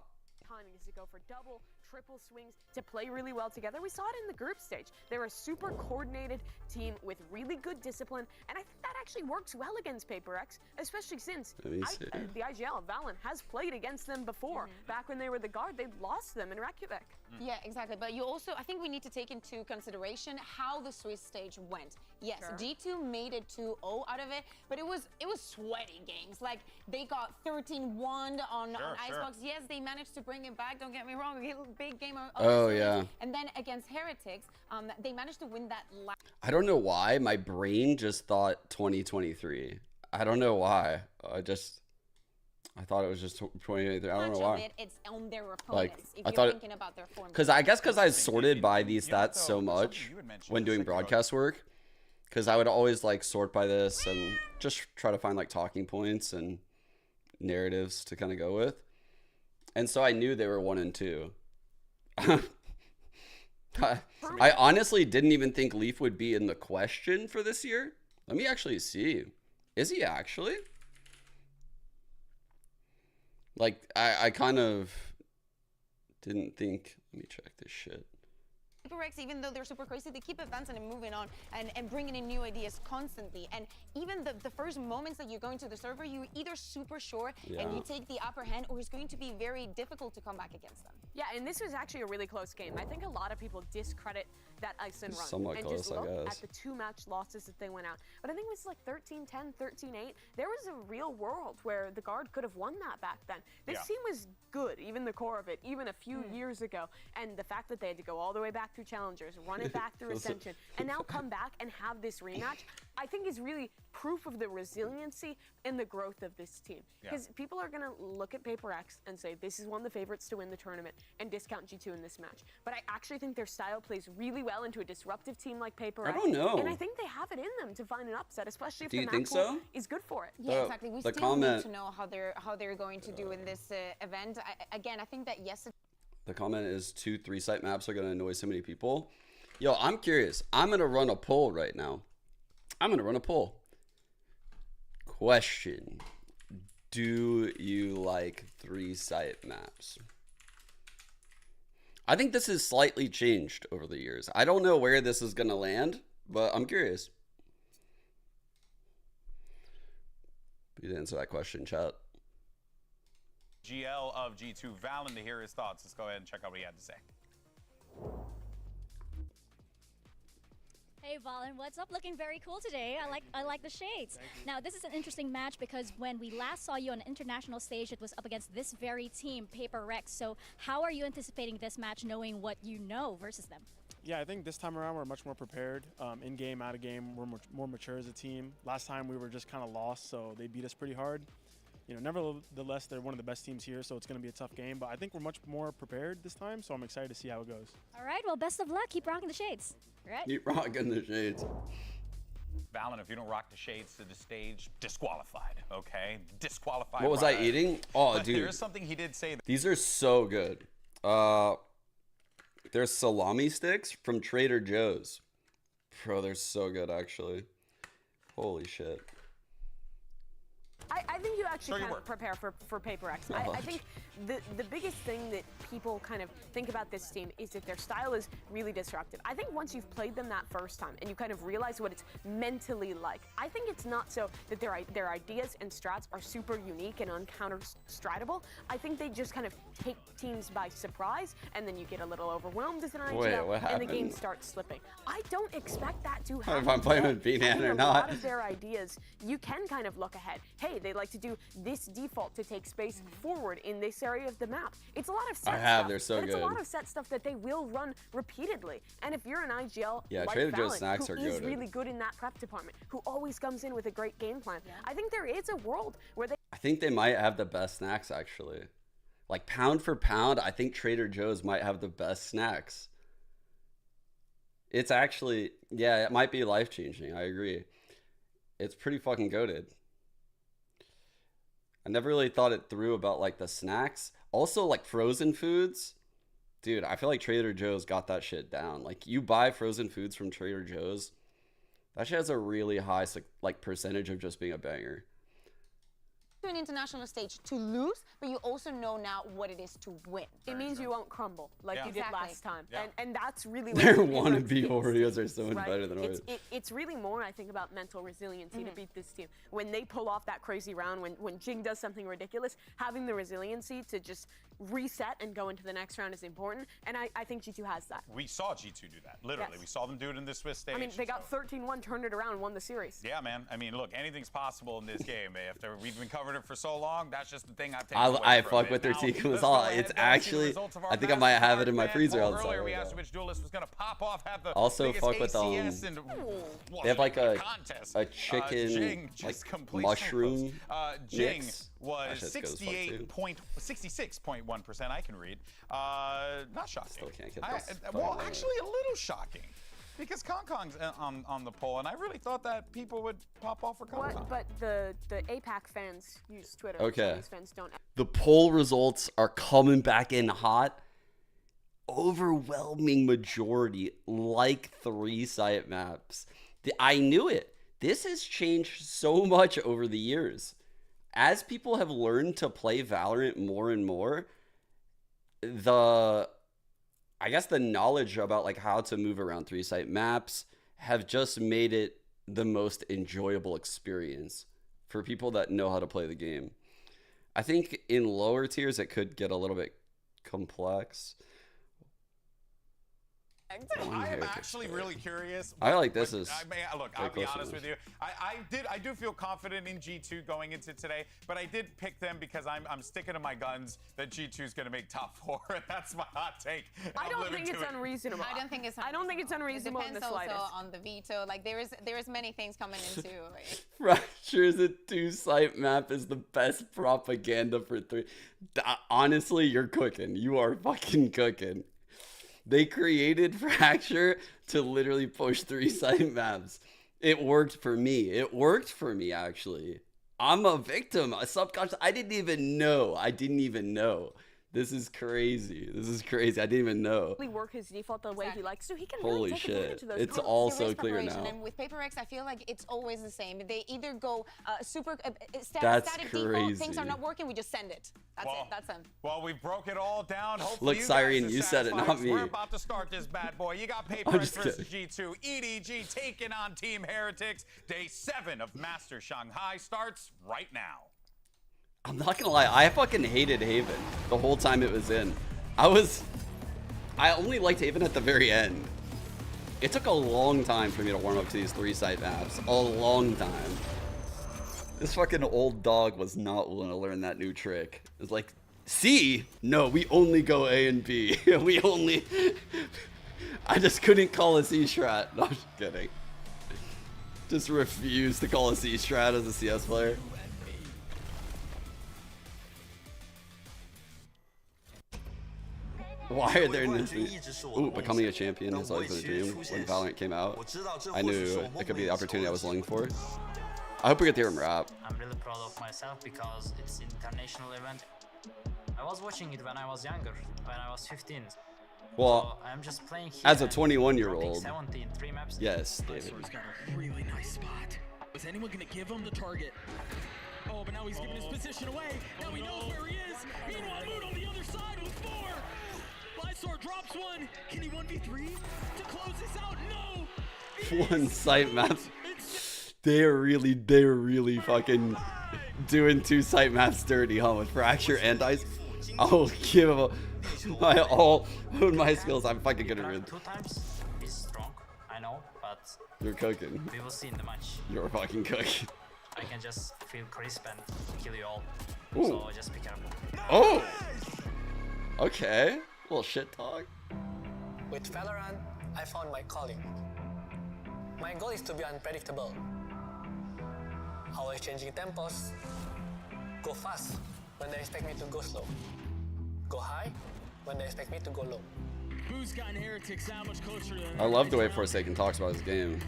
[SPEAKER 4] timing is to go for double, triple swings to play really well together. We saw it in the group stage. They're a super coordinated team with really good discipline, and I think that actually works well against Paper X, especially since
[SPEAKER 1] Let me see.
[SPEAKER 4] the IGL, Valen, has played against them before. Back when they were the guard, they lost them in Reykjavik.
[SPEAKER 3] Yeah, exactly. But you also, I think we need to take into consideration how the Swiss stage went. Yes,
[SPEAKER 4] Sure.
[SPEAKER 3] G2 made it 2-0 out of it, but it was sweaty games. Like they got 13-1 on
[SPEAKER 7] Sure.
[SPEAKER 3] Icebox. Yes, they managed to bring it back. Don't get me wrong, a big game.
[SPEAKER 1] Oh,
[SPEAKER 3] overseas.
[SPEAKER 1] yeah.
[SPEAKER 3] And then against Heretics, they managed to win that last.
[SPEAKER 1] I don't know why. My brain just thought 2023. I don't know why. I thought it was just 2023. I don't know
[SPEAKER 3] Much of
[SPEAKER 1] why.
[SPEAKER 3] it, it's on their opponents.
[SPEAKER 1] Like,
[SPEAKER 3] if
[SPEAKER 1] I
[SPEAKER 3] you're
[SPEAKER 1] thought-
[SPEAKER 3] thinking about their form.
[SPEAKER 1] Because I sorted by these
[SPEAKER 7] You know,
[SPEAKER 1] stats
[SPEAKER 7] though,
[SPEAKER 1] so
[SPEAKER 7] something
[SPEAKER 1] much
[SPEAKER 7] you had mentioned
[SPEAKER 1] when
[SPEAKER 7] a
[SPEAKER 1] doing
[SPEAKER 7] second ago.
[SPEAKER 1] broadcast work. Because I would always like sort by this and just try to find like talking points and narratives to kind of go with. And so I knew they were 1 and 2. I honestly didn't even think Leaf would be in the question for this year. Let me actually see Is he actually? Like, I kind of didn't think. Let me check this shit.
[SPEAKER 3] HyperX, even though they're super crazy, they keep advancing and moving on and bringing in new ideas constantly. And even the first moments that you're going to the server, you're either super sure and you take the upper hand, or it's going to be very difficult to come back against them.
[SPEAKER 4] Yeah, and this was actually a really close game. I think a lot of people discredit that ice and run
[SPEAKER 1] Somewhat
[SPEAKER 4] and
[SPEAKER 1] close,
[SPEAKER 4] just look at the 2-match losses that they went out. But I think it was like 13-10, 13-8. There was a real world where the Guard could have won that back then. This team was good, even the core of it, even a few years ago. And the fact that they had to go all the way back through Challengers, run it back through Ascension, and now come back and have this rematch, I think is really proof of the resiliency and the growth of this team. Because people are going to look at PaperX and say, this is one of the favorites to win the tournament, and discount G2 in this match. But I actually think their style plays really well into a disruptive team like PaperX.
[SPEAKER 1] I don't know.
[SPEAKER 4] And I think they have it in them to find an upset, especially if
[SPEAKER 1] Do
[SPEAKER 4] the
[SPEAKER 1] you
[SPEAKER 4] map
[SPEAKER 1] think
[SPEAKER 4] pool
[SPEAKER 1] so?
[SPEAKER 4] is good for it.
[SPEAKER 3] Yeah, exactly. We
[SPEAKER 1] the
[SPEAKER 3] still
[SPEAKER 1] comment-
[SPEAKER 3] need to know how they're going to do in this event. Again, I think that yesterday.
[SPEAKER 1] The comment is 2 3-site maps are going to annoy so many people. Yo, I'm curious. I'm going to run a poll right now. I'm going to run a poll. Question. Do you like 3-site maps? I think this has slightly changed over the years. I don't know where this is going to land, but I'm curious. You answer that question, chat.
[SPEAKER 7] GL of G2 Valen to hear his thoughts. Let's go ahead and check out what he had to say.
[SPEAKER 8] Hey Valen, what's up? Looking very cool today. I like the shades. Now this is an interesting match because when we last saw you on an international stage, it was up against this very team, PaperX. So how are you anticipating this match, knowing what you know versus them?
[SPEAKER 9] Yeah, I think this time around we're much more prepared. In game, out of game, we're more mature as a team. Last time we were just kind of lost, so they beat us pretty hard. You know, nevertheless, they're one of the best teams here, so it's going to be a tough game. But I think we're much more prepared this time, so I'm excited to see how it goes.
[SPEAKER 8] All right, well, best of luck. Keep rocking the shades. All right.
[SPEAKER 1] Keep rocking the shades.
[SPEAKER 7] Valen, if you don't rock the shades to the stage, disqualified, okay? Disqualified.
[SPEAKER 1] What was I eating? Oh,
[SPEAKER 7] but
[SPEAKER 1] dude.
[SPEAKER 7] There is something he did say.
[SPEAKER 1] These are so good. There's salami sticks from Trader Joe's. Bro, they're so good, actually. Holy shit.
[SPEAKER 4] I think you actually kind of prepare for PaperX. I think the biggest thing that people kind of think about this team is that their style is really disruptive. I think once you've played them that first time and you kind of realize what it's mentally like, I think it's not so that their ideas and strats are super unique and uncounter-stratable. I think they just kind of take teams by surprise, and then you get a little overwhelmed as an IGL, and the game starts slipping. I don't expect that to happen.
[SPEAKER 1] If I'm playing with B-Man or not.
[SPEAKER 4] A lot of their ideas, you can kind of look ahead. Hey, they like to do this default to take space forward in this area of the map. It's a lot of set stuff.
[SPEAKER 1] They're so good.
[SPEAKER 4] It's a lot of set stuff that they will run repeatedly. And if you're an IGL like
[SPEAKER 1] Trader Joe's
[SPEAKER 4] Valen,
[SPEAKER 1] snacks
[SPEAKER 4] who
[SPEAKER 1] are
[SPEAKER 4] is
[SPEAKER 1] goated.
[SPEAKER 4] really good in that prep department, who always comes in with a great game plan, I think there is a world where they...
[SPEAKER 1] I think they might have the best snacks, actually. Like, pound for pound, I think Trader Joe's might have the best snacks. It's actually, yeah, it might be life-changing. I agree. It's pretty fucking goated. I never really thought it through about, like, the snacks. Also, like, frozen foods. Dude, I feel like Trader Joe's got that shit down. Like, you buy frozen foods from Trader Joe's, that shit has a really high, like, percentage of just being a banger.
[SPEAKER 3] To an international stage to lose, but you also know now what it is to win.
[SPEAKER 4] It means you won't crumble like you did last time. And that's really what
[SPEAKER 1] Their wannabe Oreos are so much better than ours.
[SPEAKER 4] It's really more, I think, about mental resiliency to beat this team. When they pull off that crazy round, when Jing does something ridiculous, having the resiliency to just reset and go into the next round is important. And I think G2 has that.
[SPEAKER 7] We saw G2 do that, literally.
[SPEAKER 4] Yes.
[SPEAKER 7] We saw them do it in this Swiss stage.
[SPEAKER 4] I mean, they got 13-1, turned it around, won the series.
[SPEAKER 7] Yeah, man. I mean, look, anything's possible in this game. After we've been covering it for so long, that's just the thing I've taken away
[SPEAKER 1] I
[SPEAKER 7] from
[SPEAKER 1] fuck
[SPEAKER 7] it.
[SPEAKER 1] with their
[SPEAKER 7] Now,
[SPEAKER 1] team.
[SPEAKER 7] let's go ahead
[SPEAKER 1] It's
[SPEAKER 7] and see the
[SPEAKER 1] actually,
[SPEAKER 7] results of our
[SPEAKER 1] I think I might have it in my
[SPEAKER 7] match.
[SPEAKER 1] freezer
[SPEAKER 7] Well,
[SPEAKER 1] outside
[SPEAKER 7] earlier we
[SPEAKER 1] right
[SPEAKER 7] asked
[SPEAKER 1] now.
[SPEAKER 7] which duelist was going to pop off, have the
[SPEAKER 1] Also
[SPEAKER 7] biggest
[SPEAKER 1] fuck with
[SPEAKER 7] ACS and
[SPEAKER 1] they have like a
[SPEAKER 7] contest.
[SPEAKER 1] chicken
[SPEAKER 7] Jing just
[SPEAKER 1] like
[SPEAKER 7] completes
[SPEAKER 1] mushroom
[SPEAKER 7] Jing
[SPEAKER 1] mix.
[SPEAKER 7] was
[SPEAKER 1] That shit goes fuck, too.
[SPEAKER 7] 66.1%. I can read. Not shocking.
[SPEAKER 1] Still can't get this
[SPEAKER 7] well,
[SPEAKER 1] fucking
[SPEAKER 7] actually, a little shocking. Because Kong's on the poll, and I really thought that people would pop off for Kong.
[SPEAKER 4] But the APAC fans use Twitter.
[SPEAKER 1] Okay.
[SPEAKER 4] These fans don't.
[SPEAKER 1] The poll results are coming back in hot. Overwhelming majority like 3-site maps. I knew it. this has changed so much over the years. As people have learned to play Valorant more and more, I guess the knowledge about like how to move around 3-site maps have just made it the most enjoyable experience for people that know how to play the game. I think in lower tiers it could get a little bit complex.
[SPEAKER 7] I am actually really curious.
[SPEAKER 1] I like this as
[SPEAKER 7] look, I'll be honest with you. I do feel confident in G2 going into today, but I did pick them because I'm sticking to my guns that G2 is going to make top 4. That's my hot take.
[SPEAKER 4] I don't think it's unreasonable.
[SPEAKER 3] I don't think it's.
[SPEAKER 4] I don't think it's unreasonable in the
[SPEAKER 3] Depends
[SPEAKER 4] slightest.
[SPEAKER 3] also on the veto. Like there is many things coming into. Like,
[SPEAKER 1] Fracture's a 2-site map is the best propaganda for 3. Honestly, you're cooking. You are fucking cooking. They created Fracture to literally push 3-site maps. It worked for me. It worked for me, actually. I'm a victim. A subconscious. I didn't even know. This is crazy. I didn't even know.
[SPEAKER 4] Work his default the way he likes to. He can
[SPEAKER 1] Holy
[SPEAKER 4] really take advantage
[SPEAKER 1] shit.
[SPEAKER 4] of those.
[SPEAKER 1] It's all so clear now.
[SPEAKER 3] And with PaperX, I feel like it's always the same. They either go super
[SPEAKER 1] That's
[SPEAKER 3] static
[SPEAKER 1] crazy.
[SPEAKER 3] default, things are not working, we just send it. That's them.
[SPEAKER 7] Well, we broke it all down. Hopefully
[SPEAKER 1] Look, Cyrene, you said it, not me.
[SPEAKER 7] We're about to start this bad boy. You got PaperX versus G2. EDG taking on Team Heretics. Day 7 of Master Shanghai starts right now.
[SPEAKER 1] I'm not gonna lie, I fucking hated Haven the whole time it was in. I only liked Haven at the very end. It took a long time for me to warm up to these 3-site maps. A long time. This fucking old dog was not willing to learn that new trick. It's like, C? No, we only go A and B. I just couldn't call a C strat. No, I'm just kidding. Just refused to call a C strat as a CS player. Why are there Ooh, becoming a champion has always been a dream. When Valorant came out, I knew it could be the opportunity I was looking for. I hope we get to hear him rap.
[SPEAKER 10] I'm really proud of myself because it's an international event. I was watching it when I was younger, when I was 15.
[SPEAKER 1] Well,
[SPEAKER 10] so I'm just playing here
[SPEAKER 1] as a 21-year-old,
[SPEAKER 10] 17, 3 maps.
[SPEAKER 1] yes, David.
[SPEAKER 11] He's got a really nice spot. Is anyone gonna give him the target? Oh, but now he's giving his position away. Now he knows where he is. Meanwhile, Moon on the other side with 4. Lysor drops one. Can he 1v3 to close this out? No.
[SPEAKER 1] 1-site maps. They're really fucking doing 2-site maps dirty, huh? With Fracture and Ice. I'll give him my all. My skills, I'm fucking gonna win.
[SPEAKER 10] 2 times. He's strong, I know, but
[SPEAKER 1] you're cooking.
[SPEAKER 10] We will see in the match.
[SPEAKER 1] You're fucking cooking.
[SPEAKER 10] I can just feel crisp and kill you all.
[SPEAKER 1] Ooh.
[SPEAKER 10] So just be careful.
[SPEAKER 1] Oh! Okay. A little shit talk.
[SPEAKER 12] With Valorant, I found my calling. My goal is to be unpredictable. Always changing tempos. Go fast when they expect me to go slow. Go high when they expect me to go low.
[SPEAKER 11] Who's gotten Heretics that much closer to
[SPEAKER 1] I love the way Forsaken talks about his game.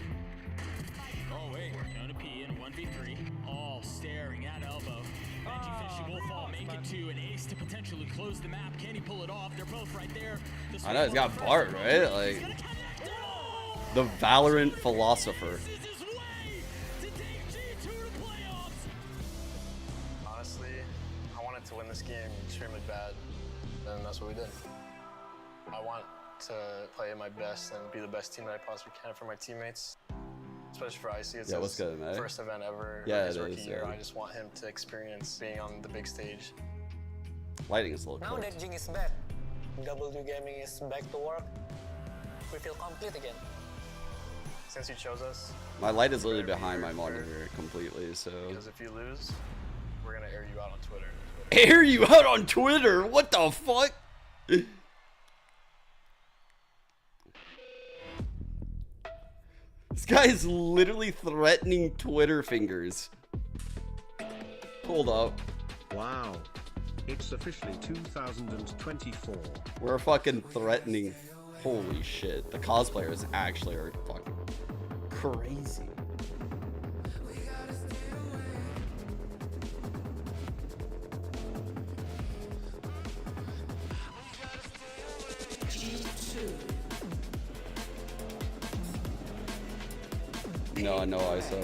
[SPEAKER 11] Oh wait, down to P in 1v3, all staring at elbow. Benji finishing Wolfall, make it to an ace to potentially close the map. Can he pull it off? They're both right there.
[SPEAKER 1] I know he's got Bart, right? Like the Valorant philosopher.
[SPEAKER 12] Honestly, I wanted to win this game extremely bad, and that's what we did. I want to play my best and be the best team that I possibly can for my teammates. Especially for Icy, it's his first event ever, his rookie year. I just want him to experience being on the big stage.
[SPEAKER 1] Lighting is a little
[SPEAKER 12] Now that Jing is back, W Gaming is back to work, we feel complete again. Since you chose us,
[SPEAKER 1] my light is literally behind my monitor completely, so.
[SPEAKER 12] Because if you lose, we're gonna air you out on Twitter.
[SPEAKER 1] Air you out on Twitter? What the fuck? This guy is literally threatening Twitter fingers. Hold up.
[SPEAKER 13] Wow. It's officially 2024.
[SPEAKER 1] We're fucking threatening. Holy shit. The cosplayers actually are fucking crazy. No, I know ISO.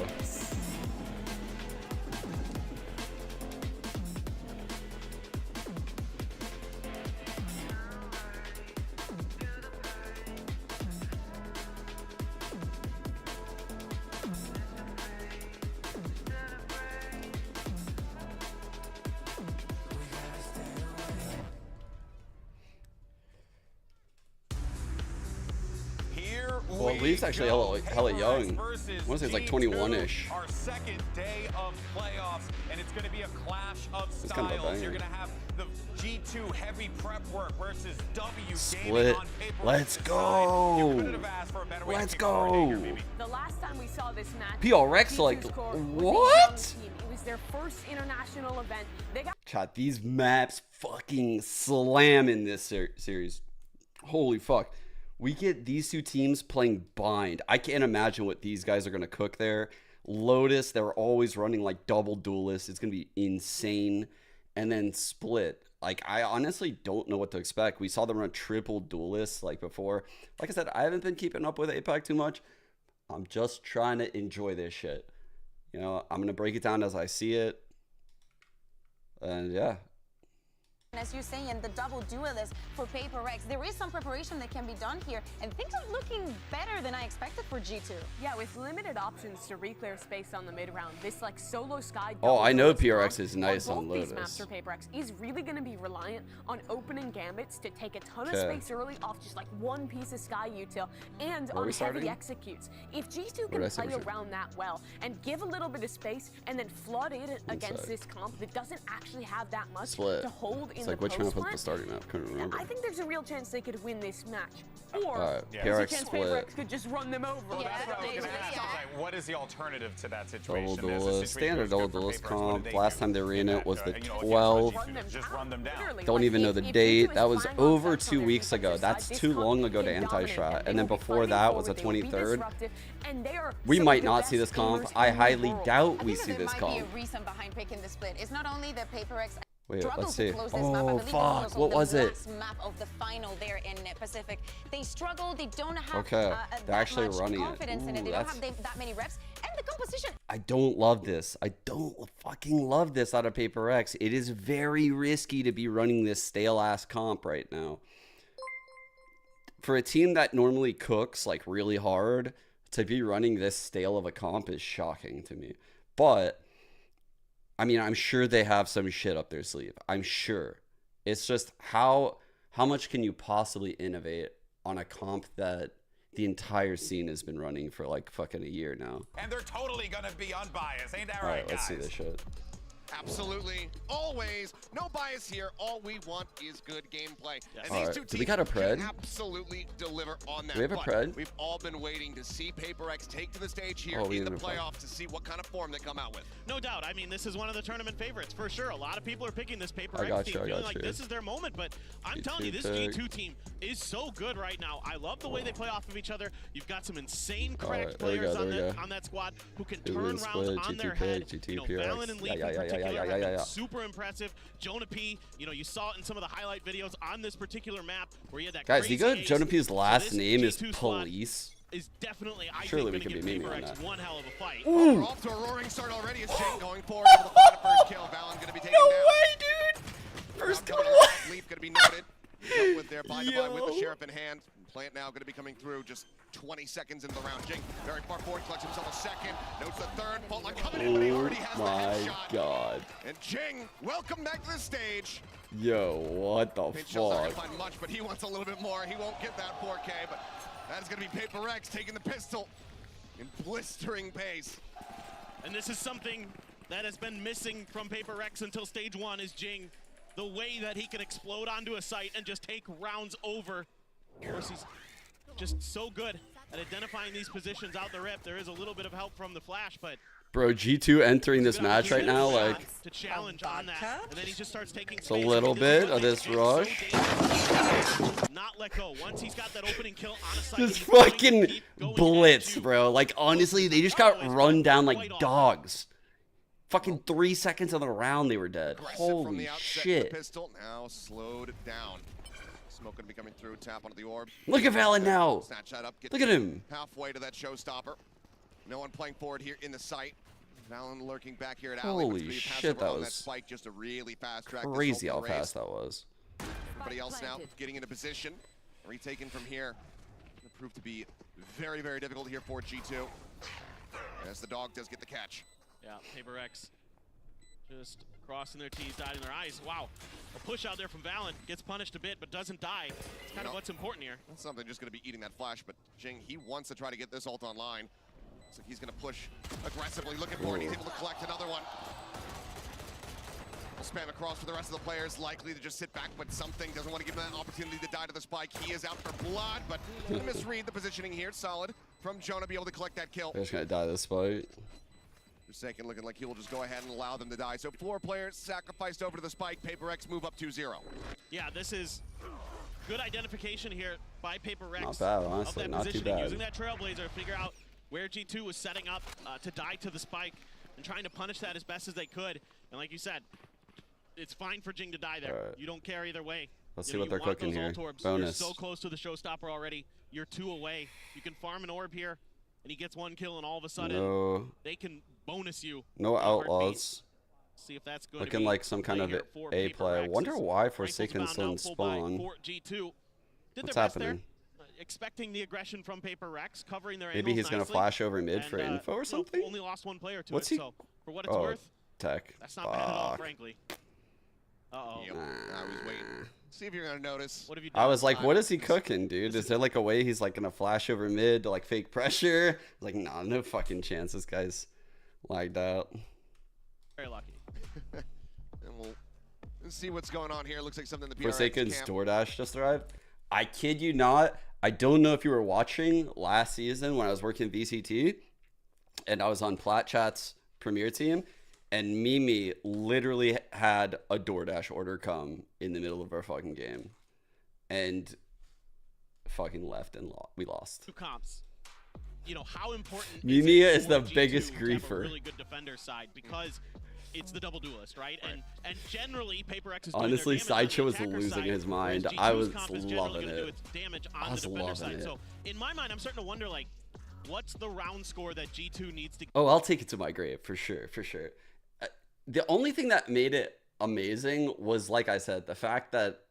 [SPEAKER 1] Well, Leaf's actually hella young. I want to say it's like 21-ish.
[SPEAKER 7] Our second day of playoffs, and it's going to be a clash of styles.
[SPEAKER 1] Kind of
[SPEAKER 7] You're going to have the G2 heavy prep work versus W
[SPEAKER 1] Split.
[SPEAKER 7] on paper.
[SPEAKER 1] Let's go. Let's go.
[SPEAKER 4] The last time we saw this match,
[SPEAKER 1] PRX like what?
[SPEAKER 4] It was their first international event. They got
[SPEAKER 1] Chat, these maps fucking slam in this series. Holy fuck. We get these two teams playing bind. I can't imagine what these guys are going to cook there. Lotus, they're always running like double duelists. It's going to be insane. And then Split. Like, I honestly don't know what to expect. We saw them run triple duelists like before. Like I said, I haven't been keeping up with APAC too much. I'm just trying to enjoy this shit. You know, I'm going to break it down as I see it. And yeah.
[SPEAKER 3] As you're saying, the double duelist for PaperX, there is some preparation that can be done here, and things are looking better than I expected for G2.
[SPEAKER 4] Yeah, with limited options to re-clear space on the mid-round, this like solo sky.
[SPEAKER 1] Oh, I know PRX is nice on Lotus.
[SPEAKER 4] These maps for PaperX is really going to be reliant on opening gambits to take a ton of
[SPEAKER 1] Okay.
[SPEAKER 4] space early off just like one piece of sky util and
[SPEAKER 1] Where are
[SPEAKER 4] on
[SPEAKER 1] we starting?
[SPEAKER 4] heavy executes. If G2
[SPEAKER 1] Where
[SPEAKER 4] can
[SPEAKER 1] did I say
[SPEAKER 4] play
[SPEAKER 1] we should?
[SPEAKER 4] around that well and give a little bit of space and then flood it against this comp that doesn't actually have that much
[SPEAKER 1] Split.
[SPEAKER 4] to hold in
[SPEAKER 1] It's
[SPEAKER 4] the
[SPEAKER 1] like which
[SPEAKER 4] post
[SPEAKER 1] map was
[SPEAKER 4] plant,
[SPEAKER 1] the starting map? Couldn't remember.
[SPEAKER 4] I think there's a real chance they could win this match. Or
[SPEAKER 1] Alright,
[SPEAKER 7] Yeah.
[SPEAKER 4] there's a
[SPEAKER 1] PRX
[SPEAKER 4] chance
[SPEAKER 1] Split.
[SPEAKER 4] PaperX could just run them over.
[SPEAKER 7] Well, that's what I was
[SPEAKER 4] Yeah.
[SPEAKER 7] going to ask. I was like, what is the alternative to that situation?
[SPEAKER 1] Double
[SPEAKER 7] There's a
[SPEAKER 1] duelist,
[SPEAKER 7] situation
[SPEAKER 1] standard
[SPEAKER 7] where
[SPEAKER 1] double
[SPEAKER 7] it's good
[SPEAKER 1] duelist
[SPEAKER 7] for PaperX. What
[SPEAKER 1] comp.
[SPEAKER 7] do they
[SPEAKER 1] Last
[SPEAKER 7] do?
[SPEAKER 1] time they were in it was the
[SPEAKER 7] You know,
[SPEAKER 1] 12th.
[SPEAKER 7] just run them down.
[SPEAKER 1] Don't even know the date. That was over 2 weeks ago. That's too long ago to anti-strat. And then before that was the 23rd. We might not see this comp. I highly doubt we see this
[SPEAKER 3] There
[SPEAKER 1] comp.
[SPEAKER 3] might be a reason behind picking the Split. It's not only that PaperX
[SPEAKER 1] Wait,
[SPEAKER 3] struggled
[SPEAKER 1] let's
[SPEAKER 3] to
[SPEAKER 1] see.
[SPEAKER 3] close this map. I
[SPEAKER 1] Oh,
[SPEAKER 3] believe it
[SPEAKER 1] fuck. What
[SPEAKER 3] the
[SPEAKER 1] was it?
[SPEAKER 3] last map of the final there in Pacific. They struggled. They don't have
[SPEAKER 1] Okay,
[SPEAKER 3] that
[SPEAKER 1] they're actually
[SPEAKER 3] much
[SPEAKER 1] running it.
[SPEAKER 3] confidence in it.
[SPEAKER 1] Ooh,
[SPEAKER 3] They don't
[SPEAKER 1] that's-
[SPEAKER 3] have that many reps. And the composition.
[SPEAKER 1] I don't love this. I don't fucking love this out of PaperX. It is very risky to be running this stale-ass comp right now. For a team that normally cooks like really hard, to be running this stale of a comp is shocking to me. But I mean, I'm sure they have some shit up their sleeve. I'm sure. It's just how much can you possibly innovate on a comp that the entire scene has been running for like fucking a year now?
[SPEAKER 7] And they're totally going to be unbiased. Ain't that
[SPEAKER 1] All
[SPEAKER 7] right,
[SPEAKER 1] right, let's see
[SPEAKER 7] guys?
[SPEAKER 1] this shit.
[SPEAKER 14] Absolutely. Always. No bias here. All we want is good gameplay. And
[SPEAKER 1] All
[SPEAKER 14] these
[SPEAKER 1] right,
[SPEAKER 14] two
[SPEAKER 1] do we
[SPEAKER 14] teams
[SPEAKER 1] got a pred?
[SPEAKER 14] can absolutely deliver on that.
[SPEAKER 1] Do we have a
[SPEAKER 14] But
[SPEAKER 1] pred?
[SPEAKER 14] We've all been waiting to see PaperX take to the stage here
[SPEAKER 1] Oh, we
[SPEAKER 14] in the
[SPEAKER 1] didn't have a pred.
[SPEAKER 14] playoffs to see what kind of form they come out with.
[SPEAKER 15] No doubt. I mean, this is one of the tournament favorites for sure. A lot of people are picking this PaperX
[SPEAKER 1] I got
[SPEAKER 15] team,
[SPEAKER 1] you, I
[SPEAKER 15] feeling
[SPEAKER 1] got
[SPEAKER 15] like
[SPEAKER 1] you.
[SPEAKER 15] this is their moment. But I'm
[SPEAKER 1] G2
[SPEAKER 15] telling you, this
[SPEAKER 1] pick.
[SPEAKER 15] G2 team is so good right now. I love the way they play off of each other. You've got some insane cracked
[SPEAKER 1] Alright, there we
[SPEAKER 15] players
[SPEAKER 1] go,
[SPEAKER 15] on,
[SPEAKER 1] there we
[SPEAKER 15] that,
[SPEAKER 1] go.
[SPEAKER 15] on that squad who can
[SPEAKER 1] Two
[SPEAKER 15] turn
[SPEAKER 1] wins
[SPEAKER 15] rounds
[SPEAKER 1] split,
[SPEAKER 15] on
[SPEAKER 1] G2
[SPEAKER 15] their
[SPEAKER 1] pick,
[SPEAKER 15] head.
[SPEAKER 1] G2
[SPEAKER 15] You know,
[SPEAKER 1] PRX.
[SPEAKER 15] Valen and Leaf in
[SPEAKER 1] Yeah,
[SPEAKER 15] particular have been
[SPEAKER 1] yeah.
[SPEAKER 15] super impressive. Jonah P, you know, you saw it in some of the highlight videos on this particular map where he had that
[SPEAKER 1] Guys,
[SPEAKER 15] crazy
[SPEAKER 1] you go
[SPEAKER 15] ace.
[SPEAKER 1] Jonah P's
[SPEAKER 15] So
[SPEAKER 1] last
[SPEAKER 15] this
[SPEAKER 1] name is
[SPEAKER 15] G2 squad
[SPEAKER 1] Police.
[SPEAKER 15] is definitely, I
[SPEAKER 1] Surely we
[SPEAKER 15] think,
[SPEAKER 1] could
[SPEAKER 15] going
[SPEAKER 1] be
[SPEAKER 15] to give
[SPEAKER 1] memeing on
[SPEAKER 15] PaperX
[SPEAKER 1] that.
[SPEAKER 15] one hell of a fight.
[SPEAKER 14] We're off to a roaring start already as Jing going forward for the final first kill. Valen going to be taken down.
[SPEAKER 1] No way, dude! First kill.
[SPEAKER 14] Leaf going to be noted. Jump with their by-to-by with the sheriff in hand. Plant now going to be coming through just 20 seconds into the round. Jing very far forward, collects himself a second. Notes the third. Fault line coming in, but he already has the
[SPEAKER 1] My
[SPEAKER 14] headshot.
[SPEAKER 1] God.
[SPEAKER 14] And Jing, welcome back to the stage.
[SPEAKER 1] Yo, what the
[SPEAKER 14] Pinch shot's not
[SPEAKER 1] fuck?
[SPEAKER 14] gonna find much, but he wants a little bit more. He won't get that 4K, but that is gonna be PaperX taking the pistol in blistering pace.
[SPEAKER 15] And this is something that has been missing from PaperX until stage 1 is Jing. The way that he can explode onto a site and just take rounds over. Of course, he's just so good at identifying these positions out the rip. There is a little bit of help from the flash, but
[SPEAKER 1] Bro, G2 entering this match right now, like,
[SPEAKER 15] to challenge on that, and then he just starts taking
[SPEAKER 1] it's a little bit of this rush.
[SPEAKER 15] not let go. Once he's got that opening kill on a site,
[SPEAKER 1] Just
[SPEAKER 15] he's going to
[SPEAKER 1] fucking
[SPEAKER 15] keep going
[SPEAKER 1] blitz, bro. Like, honestly, they just got run down like dogs. Fucking 3 seconds of the round, they were dead.
[SPEAKER 14] Aggressive from
[SPEAKER 1] Holy
[SPEAKER 14] the outset,
[SPEAKER 1] shit.
[SPEAKER 14] The pistol now slowed down. Smoke gonna be coming through. Tap onto the orb.
[SPEAKER 1] Look at Valen now.
[SPEAKER 14] Snatch that up. Get
[SPEAKER 1] Look at him.
[SPEAKER 14] halfway to that showstopper. No one playing forward here in the site. Valen lurking back here at
[SPEAKER 1] Holy shit, that was
[SPEAKER 14] spike, just a really fast track.
[SPEAKER 1] crazy how fast that was.
[SPEAKER 14] Everybody else now getting into position. Retaken from here. It proved to be very, very difficult here for G2. As the dog does get the catch.
[SPEAKER 15] Yeah, Paper X just crossing their T's, dotting their I's. Wow, a push out there from Valen. Gets punished a bit, but doesn't die. It's kind of what's important here.
[SPEAKER 14] That's something just going to be eating that flash, but Jing, he wants to try to get this ult online. So he's going to push aggressively, looking for it. He's able to collect another one. We'll spam across for the rest of the players, likely to just sit back, but something doesn't want to give him that opportunity to die to the spike. He is out for blood, but misread the positioning here. Solid from Jonah, be able to collect that kill.
[SPEAKER 1] They're just gonna die this spike.
[SPEAKER 14] Forsaken looking like he will just go ahead and allow them to die. So 4 players sacrificed over to the spike. Paper X move up 2-0.
[SPEAKER 15] Yeah, this is good identification here by Paper Rex.
[SPEAKER 1] Not bad, honestly,
[SPEAKER 15] of that
[SPEAKER 1] not too
[SPEAKER 15] positioning,
[SPEAKER 1] bad.
[SPEAKER 15] using that Trailblazer to figure out where G2 was setting up to die to the spike and trying to punish that as best as they could. And like you said, it's fine for Jing to die there.
[SPEAKER 1] Right.
[SPEAKER 15] You don't care either way.
[SPEAKER 1] Let's
[SPEAKER 15] You
[SPEAKER 1] see
[SPEAKER 15] know,
[SPEAKER 1] what they're
[SPEAKER 15] you want
[SPEAKER 1] cooking
[SPEAKER 15] those
[SPEAKER 1] here.
[SPEAKER 15] ult orbs.
[SPEAKER 1] Bonus.
[SPEAKER 15] You're so close to the showstopper already. You're 2 away. You can farm an orb here, and he gets 1 kill, and all of a sudden,
[SPEAKER 1] No.
[SPEAKER 15] they can bonus you.
[SPEAKER 1] No
[SPEAKER 15] in a heartbeat.
[SPEAKER 1] outlaws.
[SPEAKER 15] See if that's good.
[SPEAKER 1] Looking like some kind of A play. I wonder why Forsaken still in spawn.
[SPEAKER 15] G2. Did
[SPEAKER 1] What's
[SPEAKER 15] their best there.
[SPEAKER 1] happening?
[SPEAKER 15] Expecting the aggression from Paper Rex, covering their
[SPEAKER 1] Maybe
[SPEAKER 15] angles
[SPEAKER 1] he's gonna
[SPEAKER 15] nicely.
[SPEAKER 1] flash over mid for
[SPEAKER 15] And,
[SPEAKER 1] info or
[SPEAKER 15] you know,
[SPEAKER 1] something?
[SPEAKER 15] only lost 1 player to
[SPEAKER 1] What's
[SPEAKER 15] it,
[SPEAKER 1] he?
[SPEAKER 15] so for what it's
[SPEAKER 1] Oh,
[SPEAKER 15] worth,
[SPEAKER 1] tech.
[SPEAKER 15] that's not bad at all,
[SPEAKER 1] Fuck.
[SPEAKER 15] frankly. Uh-oh.
[SPEAKER 14] Yep. I was waiting. See if you're going to notice.
[SPEAKER 15] What have you done?
[SPEAKER 1] I was like, what is he cooking, dude? Is there like a way he's like gonna flash over mid to like fake pressure? I was like, nah, no fucking chance. This guy's lagged out.
[SPEAKER 15] Very lucky.
[SPEAKER 14] And we'll see what's going on here. Looks like something the PRX
[SPEAKER 1] Forsaken's
[SPEAKER 14] camp.
[SPEAKER 1] DoorDash just arrived. I kid you not. I don't know if you were watching last season when I was working VCT and I was on Plat Chat's Premier team, and Mimi literally had a DoorDash order come in the middle of our fucking game and fucking left and we lost.
[SPEAKER 15] 2 comps. You know, how important
[SPEAKER 1] Mimi
[SPEAKER 15] it
[SPEAKER 1] is
[SPEAKER 15] for
[SPEAKER 1] the
[SPEAKER 15] G2
[SPEAKER 1] biggest
[SPEAKER 15] to have a
[SPEAKER 1] griefer.
[SPEAKER 15] really good defender side because it's the double duelist, right? And generally, Paper X is
[SPEAKER 1] Honestly,
[SPEAKER 15] doing their damage
[SPEAKER 1] Sideshow
[SPEAKER 15] on
[SPEAKER 1] was
[SPEAKER 15] the attacker
[SPEAKER 1] losing
[SPEAKER 15] side,
[SPEAKER 1] his mind.
[SPEAKER 15] whereas
[SPEAKER 1] I
[SPEAKER 15] G2's
[SPEAKER 1] was
[SPEAKER 15] comp is generally
[SPEAKER 1] loving
[SPEAKER 15] gonna do
[SPEAKER 1] it.
[SPEAKER 15] its damage on
[SPEAKER 1] I
[SPEAKER 15] the
[SPEAKER 1] was
[SPEAKER 15] defender
[SPEAKER 1] loving
[SPEAKER 15] side.
[SPEAKER 1] it.
[SPEAKER 15] So in my mind, I'm starting to wonder, like, what's the round score that G2 needs to?
[SPEAKER 1] Oh, I'll take it to my grave for sure, for sure. The only thing that made it amazing was, like I said, the fact that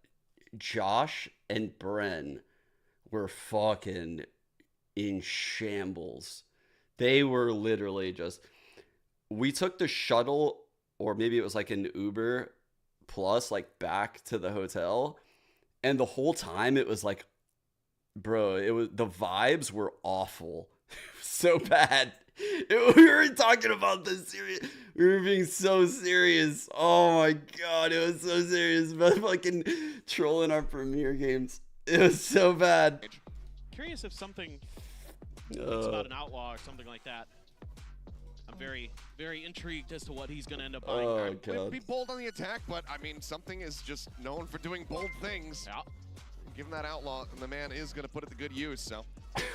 [SPEAKER 1] Josh and Bren were fucking in shambles. They were literally just. We took the shuttle, or maybe it was like an Uber plus, like back to the hotel, and the whole time it was like, bro, it was the vibes were awful, so bad. We were talking about this serious. We were being so serious. Oh my god, it was so serious. But fucking trolling our Premier games. It was so bad.
[SPEAKER 15] Curious if something it's about an outlaw or something like that. I'm very, very intrigued as to what he's going to end up buying.
[SPEAKER 1] Oh
[SPEAKER 14] We'd
[SPEAKER 1] god.
[SPEAKER 14] be bold on the attack, but I mean, something is just known for doing bold things.
[SPEAKER 15] Yeah.
[SPEAKER 14] Give him that outlaw, and the man is going to put it to good use. So,